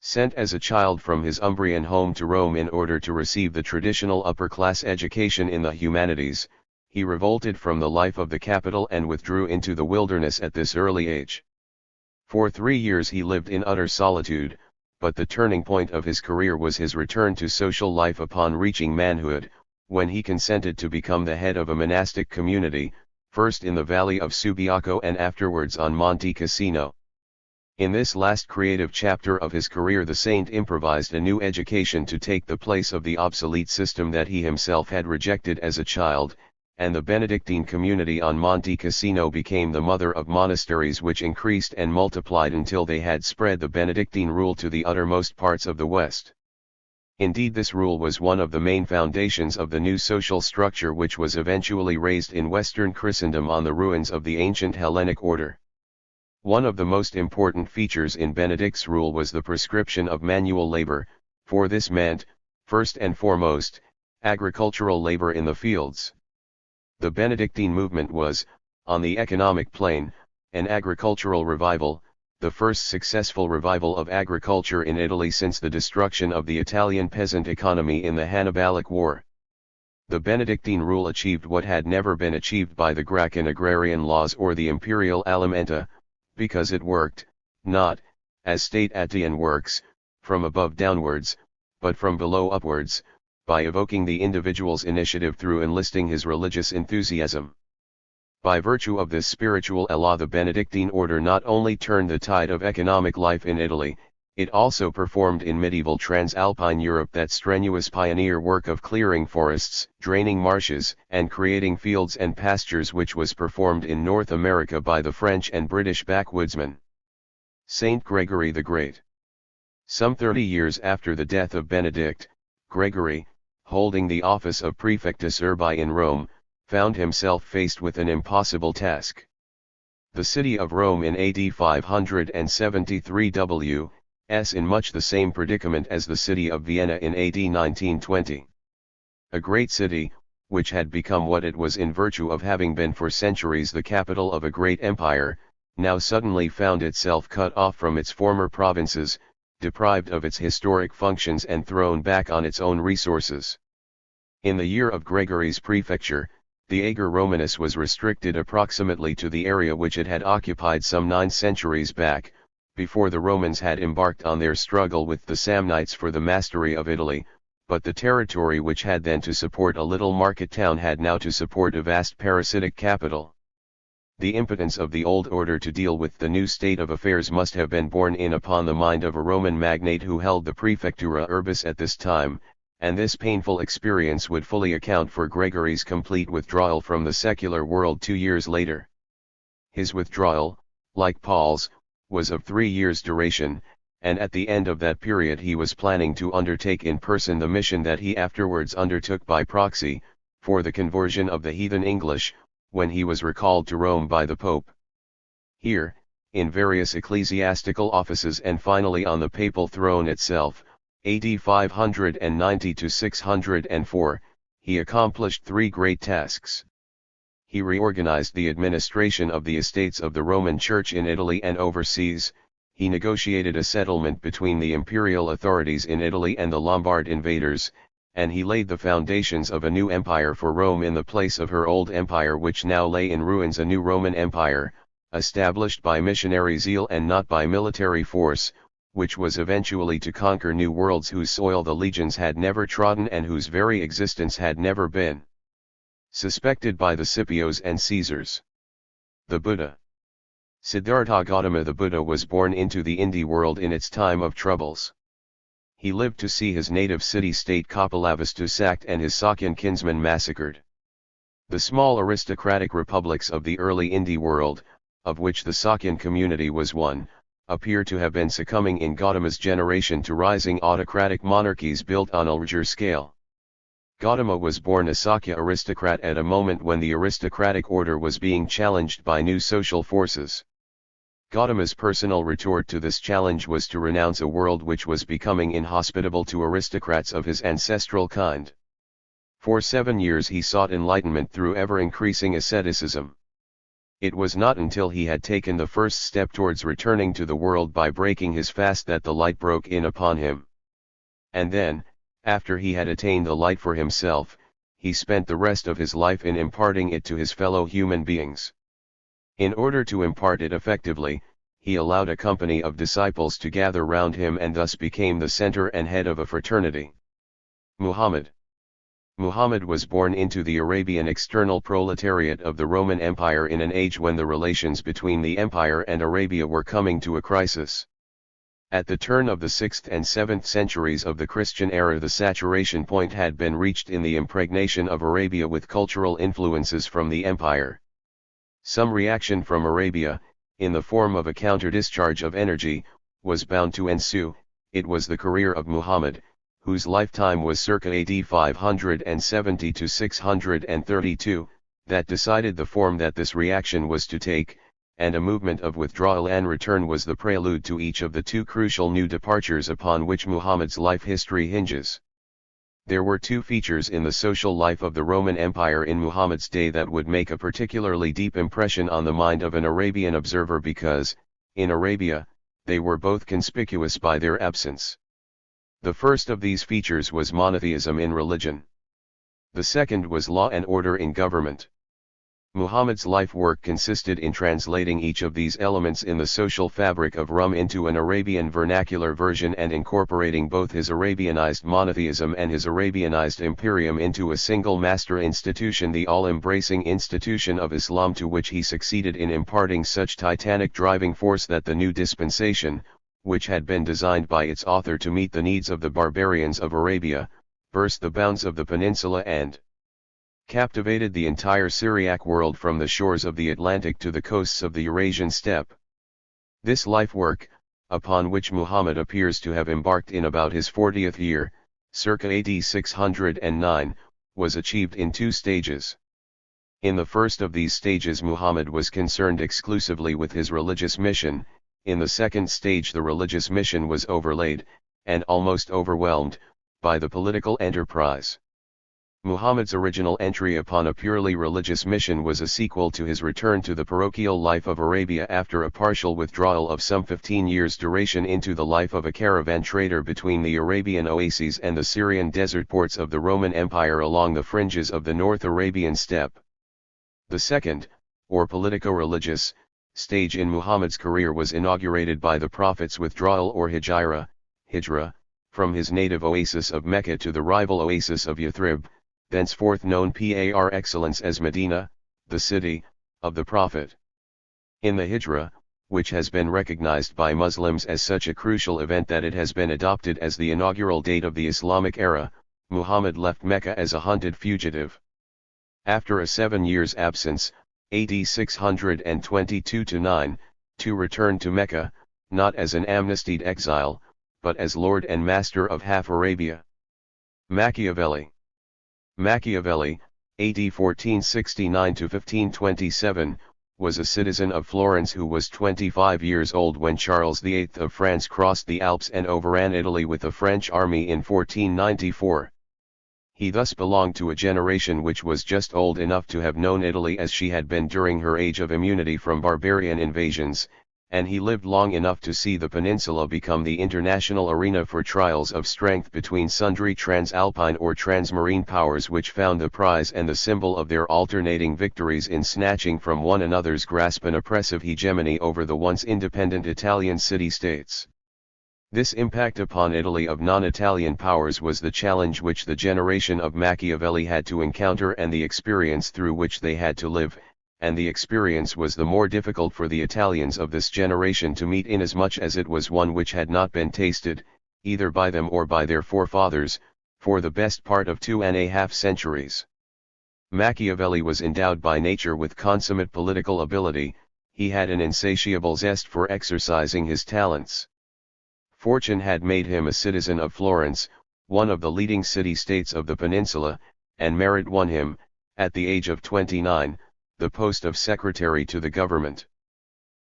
Speaker 1: Sent as a child from his Umbrian home to Rome in order to receive the traditional upper-class education in the humanities, he revolted from the life of the capital and withdrew into the wilderness at this early age. For 3 years he lived in utter solitude, but the turning point of his career was his return to social life upon reaching manhood, when he consented to become the head of a monastic community, first in the valley of Subiaco and afterwards on Monte Cassino. In this last creative chapter of his career, the saint improvised a new education to take the place of the obsolete system that he himself had rejected as a child, and the Benedictine community on Monte Cassino became the mother of monasteries which increased and multiplied until they had spread the Benedictine rule to the uttermost parts of the West. Indeed, this rule was one of the main foundations of the new social structure which was eventually raised in Western Christendom on the ruins of the ancient Hellenic order. One of the most important features in Benedict's rule was the prescription of manual labor, for this meant, first and foremost, agricultural labor in the fields. The Benedictine movement was, on the economic plane, an agricultural revival, the first successful revival of agriculture in Italy since the destruction of the Italian peasant economy in the Hannibalic War. The Benedictine rule achieved what had never been achieved by the Gracchan agrarian laws or the imperial alimenta, because it worked, not, as state Attian works, from above downwards, but from below upwards, by evoking the individual's initiative through enlisting his religious enthusiasm. By virtue of this spiritual elan, the Benedictine order not only turned the tide of economic life in Italy, it also performed in medieval Transalpine Europe that strenuous pioneer work of clearing forests, draining marshes, and creating fields and pastures which was performed in North America by the French and British backwoodsmen. Saint Gregory the Great. Some 30 years after the death of Benedict, Gregory, holding the office of Prefectus Urbi in Rome, found himself faced with an impossible task. The city of Rome in AD 573 was in much the same predicament as the city of Vienna in AD 1920. A great city, which had become what it was in virtue of having been for centuries the capital of a great empire, now suddenly found itself cut off from its former provinces, deprived of its historic functions and thrown back on its own resources. In the year of Gregory's prefecture, the Ager Romanus was restricted approximately to the area which it had occupied some 9 centuries back, before the Romans had embarked on their struggle with the Samnites for the mastery of Italy, but the territory which had then to support a little market town had now to support a vast parasitic capital. The impotence of the old order to deal with the new state of affairs must have been borne in upon the mind of a Roman magnate who held the Praefectura Urbis at this time, and this painful experience would fully account for Gregory's complete withdrawal from the secular world 2 years later. His withdrawal, like Paul's, was of 3 years' duration, and at the end of that period he was planning to undertake in person the mission that he afterwards undertook by proxy, for the conversion of the heathen English, when he was recalled to Rome by the Pope. Here, in various ecclesiastical offices and finally on the papal throne itself, AD 590 to 604, he accomplished 3 great tasks. He reorganized the administration of the estates of the Roman Church in Italy and overseas, he negotiated a settlement between the imperial authorities in Italy and the Lombard invaders, and he laid the foundations of a new empire for Rome in the place of her old empire which now lay in ruins, a new Roman Empire, established by missionary zeal and not by military force, which was eventually to conquer new worlds whose soil the legions had never trodden and whose very existence had never been suspected by the Scipios and Caesars. The Buddha. Siddhartha Gautama the Buddha was born into the Indie world in its time of troubles. He lived to see his native city-state Kapilavastu sacked and his Sakyan kinsmen massacred. The small aristocratic republics of the early Indie world, of which the Sakyan community was one, appear to have been succumbing in Gautama's generation to rising autocratic monarchies built on a larger scale. Gautama was born a Sakya aristocrat at a moment when the aristocratic order was being challenged by new social forces. Gautama's personal retort to this challenge was to renounce a world which was becoming inhospitable to aristocrats of his ancestral kind. For 7 years he sought enlightenment through ever-increasing asceticism. It was not until he had taken the first step towards returning to the world by breaking his fast that the light broke in upon him. And then, after he had attained the light for himself, he spent the rest of his life in imparting it to his fellow human beings. In order to impart it effectively, he allowed a company of disciples to gather round him and thus became the center and head of a fraternity. Muhammad. Muhammad was born into the Arabian external proletariat of the Roman Empire in an age when the relations between the empire and Arabia were coming to a crisis. At the turn of the 6th and 7th centuries of the Christian era, the saturation point had been reached in the impregnation of Arabia with cultural influences from the empire. Some reaction from Arabia, in the form of a counter-discharge of energy, was bound to ensue. It was the career of Muhammad, whose lifetime was circa AD 570 to 632, that decided the form that this reaction was to take, and a movement of withdrawal and return was the prelude to each of the two crucial new departures upon which Muhammad's life history hinges. There were two features in the social life of the Roman Empire in Muhammad's day that would make a particularly deep impression on the mind of an Arabian observer because, in Arabia, they were both conspicuous by their absence. The first of these features was monotheism in religion. The second was law and order in government. Muhammad's life work consisted in translating each of these elements in the social fabric of Rum into an Arabian vernacular version and incorporating both his Arabianized monotheism and his Arabianized imperium into a single master institution, the all-embracing institution of Islam, to which he succeeded in imparting such titanic driving force that the new dispensation, which had been designed by its author to meet the needs of the barbarians of Arabia, burst the bounds of the peninsula and captivated the entire Syriac world from the shores of the Atlantic to the coasts of the Eurasian steppe. This life work, upon which Muhammad appears to have embarked in about his 40th year, circa AD 609, was achieved in two stages. In the first of these stages Muhammad was concerned exclusively with his religious mission. In the second stage the religious mission was overlaid, and almost overwhelmed, by the political enterprise. Muhammad's original entry upon a purely religious mission was a sequel to his return to the parochial life of Arabia after a partial withdrawal of some 15 years' duration into the life of a caravan trader between the Arabian oases and the Syrian desert ports of the Roman Empire along the fringes of the North Arabian steppe. The second, or politico-religious, stage in Muhammad's career was inaugurated by the Prophet's withdrawal or hijrah, from his native oasis of Mecca to the rival oasis of Yathrib, thenceforth known par excellence as Medina, the city of the Prophet. In the hijrah, which has been recognized by Muslims as such a crucial event that it has been adopted as the inaugural date of the Islamic era, Muhammad left Mecca as a hunted fugitive. After a 7 years' absence, AD 622-9, to return to Mecca, not as an amnestied exile, but as lord and master of half Arabia. Machiavelli, AD 1469-1527, was a citizen of Florence who was 25 years old when Charles VIII of France crossed the Alps and overran Italy with a French army in 1494. He thus belonged to a generation which was just old enough to have known Italy as she had been during her age of immunity from barbarian invasions, and he lived long enough to see the peninsula become the international arena for trials of strength between sundry transalpine or transmarine powers which found the prize and the symbol of their alternating victories in snatching from one another's grasp an oppressive hegemony over the once independent Italian city-states. This impact upon Italy of non-Italian powers was the challenge which the generation of Machiavelli had to encounter and the experience through which they had to live, and the experience was the more difficult for the Italians of this generation to meet inasmuch as it was one which had not been tasted, either by them or by their forefathers, for the best part of 2.5 centuries. Machiavelli was endowed by nature with consummate political ability, he had an insatiable zest for exercising his talents. Fortune had made him a citizen of Florence, one of the leading city-states of the peninsula, and merit won him, at the age of 29, the post of secretary to the government.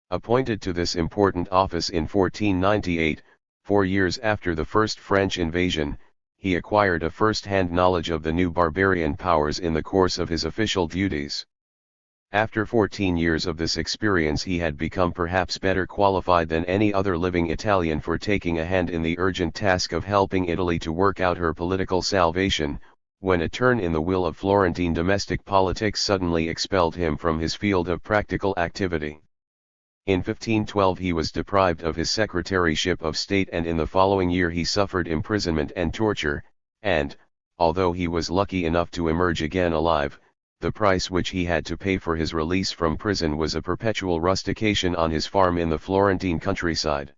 Speaker 1: Appointed to this important office in 1498, 4 years after the first French invasion, he acquired a first-hand knowledge of the new barbarian powers in the course of his official duties. After 14 years of this experience he had become perhaps better qualified than any other living Italian for taking a hand in the urgent task of helping Italy to work out her political salvation, when a turn in the wheel of Florentine domestic politics suddenly expelled him from his field of practical activity. In 1512 he was deprived of his secretaryship of state and in the following year he suffered imprisonment and torture, and, although he was lucky enough to emerge again alive, the price which he had to pay for his release from prison was a perpetual rustication on his farm in the Florentine countryside.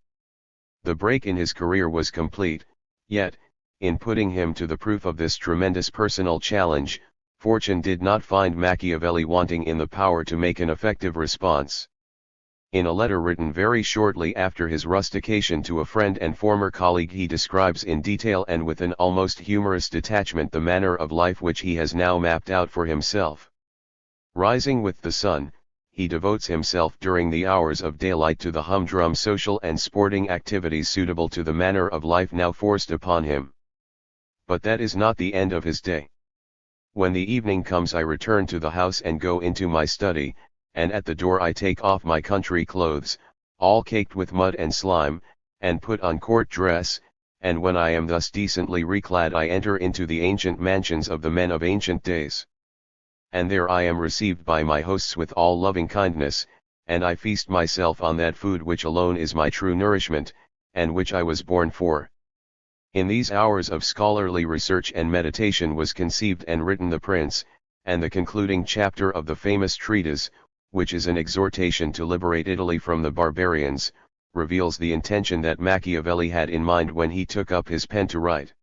Speaker 1: The break in his career was complete, yet, in putting him to the proof of this tremendous personal challenge, fortune did not find Machiavelli wanting in the power to make an effective response. In a letter written very shortly after his rustication to a friend and former colleague, he describes in detail and with an almost humorous detachment the manner of life which he has now mapped out for himself. Rising with the sun, he devotes himself during the hours of daylight to the humdrum social and sporting activities suitable to the manner of life now forced upon him. But that is not the end of his day. When the evening comes, I return to the house and go into my study, and at the door I take off my country clothes, all caked with mud and slime, and put on court dress, and when I am thus decently reclad I enter into the ancient mansions of the men of ancient days. And there I am received by my hosts with all loving kindness, and I feast myself on that food which alone is my true nourishment, and which I was born for. In these hours of scholarly research and meditation was conceived and written The Prince, and the concluding chapter of the famous treatise, which is an exhortation to liberate Italy from the barbarians, reveals the intention that Machiavelli had in mind when he took up his pen to write.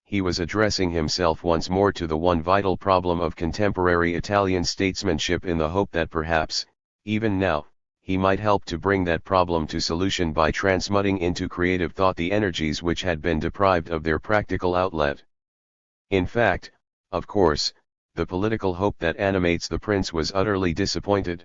Speaker 1: He was addressing himself once more to the one vital problem of contemporary Italian statesmanship in the hope that perhaps, even now, he might help to bring that problem to solution by transmuting into creative thought the energies which had been deprived of their practical outlet. In fact, of course, the political hope that animates The Prince was utterly disappointed.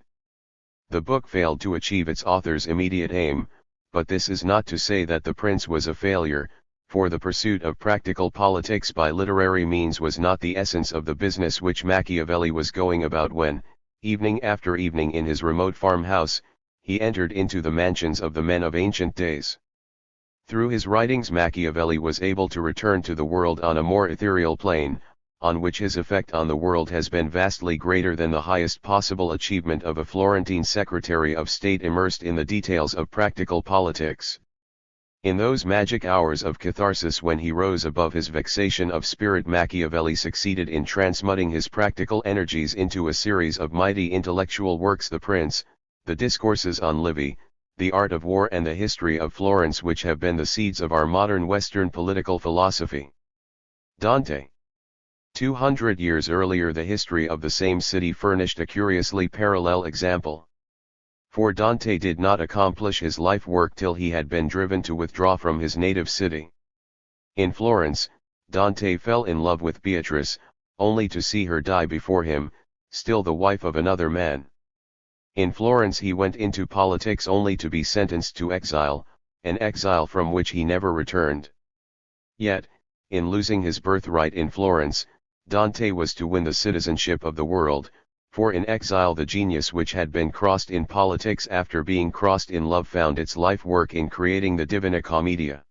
Speaker 1: The book failed to achieve its author's immediate aim, but this is not to say that The Prince was a failure, for the pursuit of practical politics by literary means was not the essence of the business which Machiavelli was going about when, evening after evening in his remote farmhouse, he entered into the mansions of the men of ancient days. Through his writings Machiavelli was able to return to the world on a more ethereal plane, on which his effect on the world has been vastly greater than the highest possible achievement of a Florentine Secretary of State immersed in the details of practical politics. In those magic hours of catharsis when he rose above his vexation of spirit, Machiavelli succeeded in transmuting his practical energies into a series of mighty intellectual works: The Prince, the Discourses on Livy, the Art of War, and the History of Florence, which have been the seeds of our modern Western political philosophy. Dante. 200 years earlier the history of the same city furnished a curiously parallel example. For Dante did not accomplish his life work till he had been driven to withdraw from his native city. In Florence, Dante fell in love with Beatrice, only to see her die before him, still the wife of another man. In Florence he went into politics only to be sentenced to exile, an exile from which he never returned. Yet, in losing his birthright in Florence, Dante was to win the citizenship of the world, for in exile the genius which had been crossed in politics after being crossed in love found its life work in creating the Divina Commedia.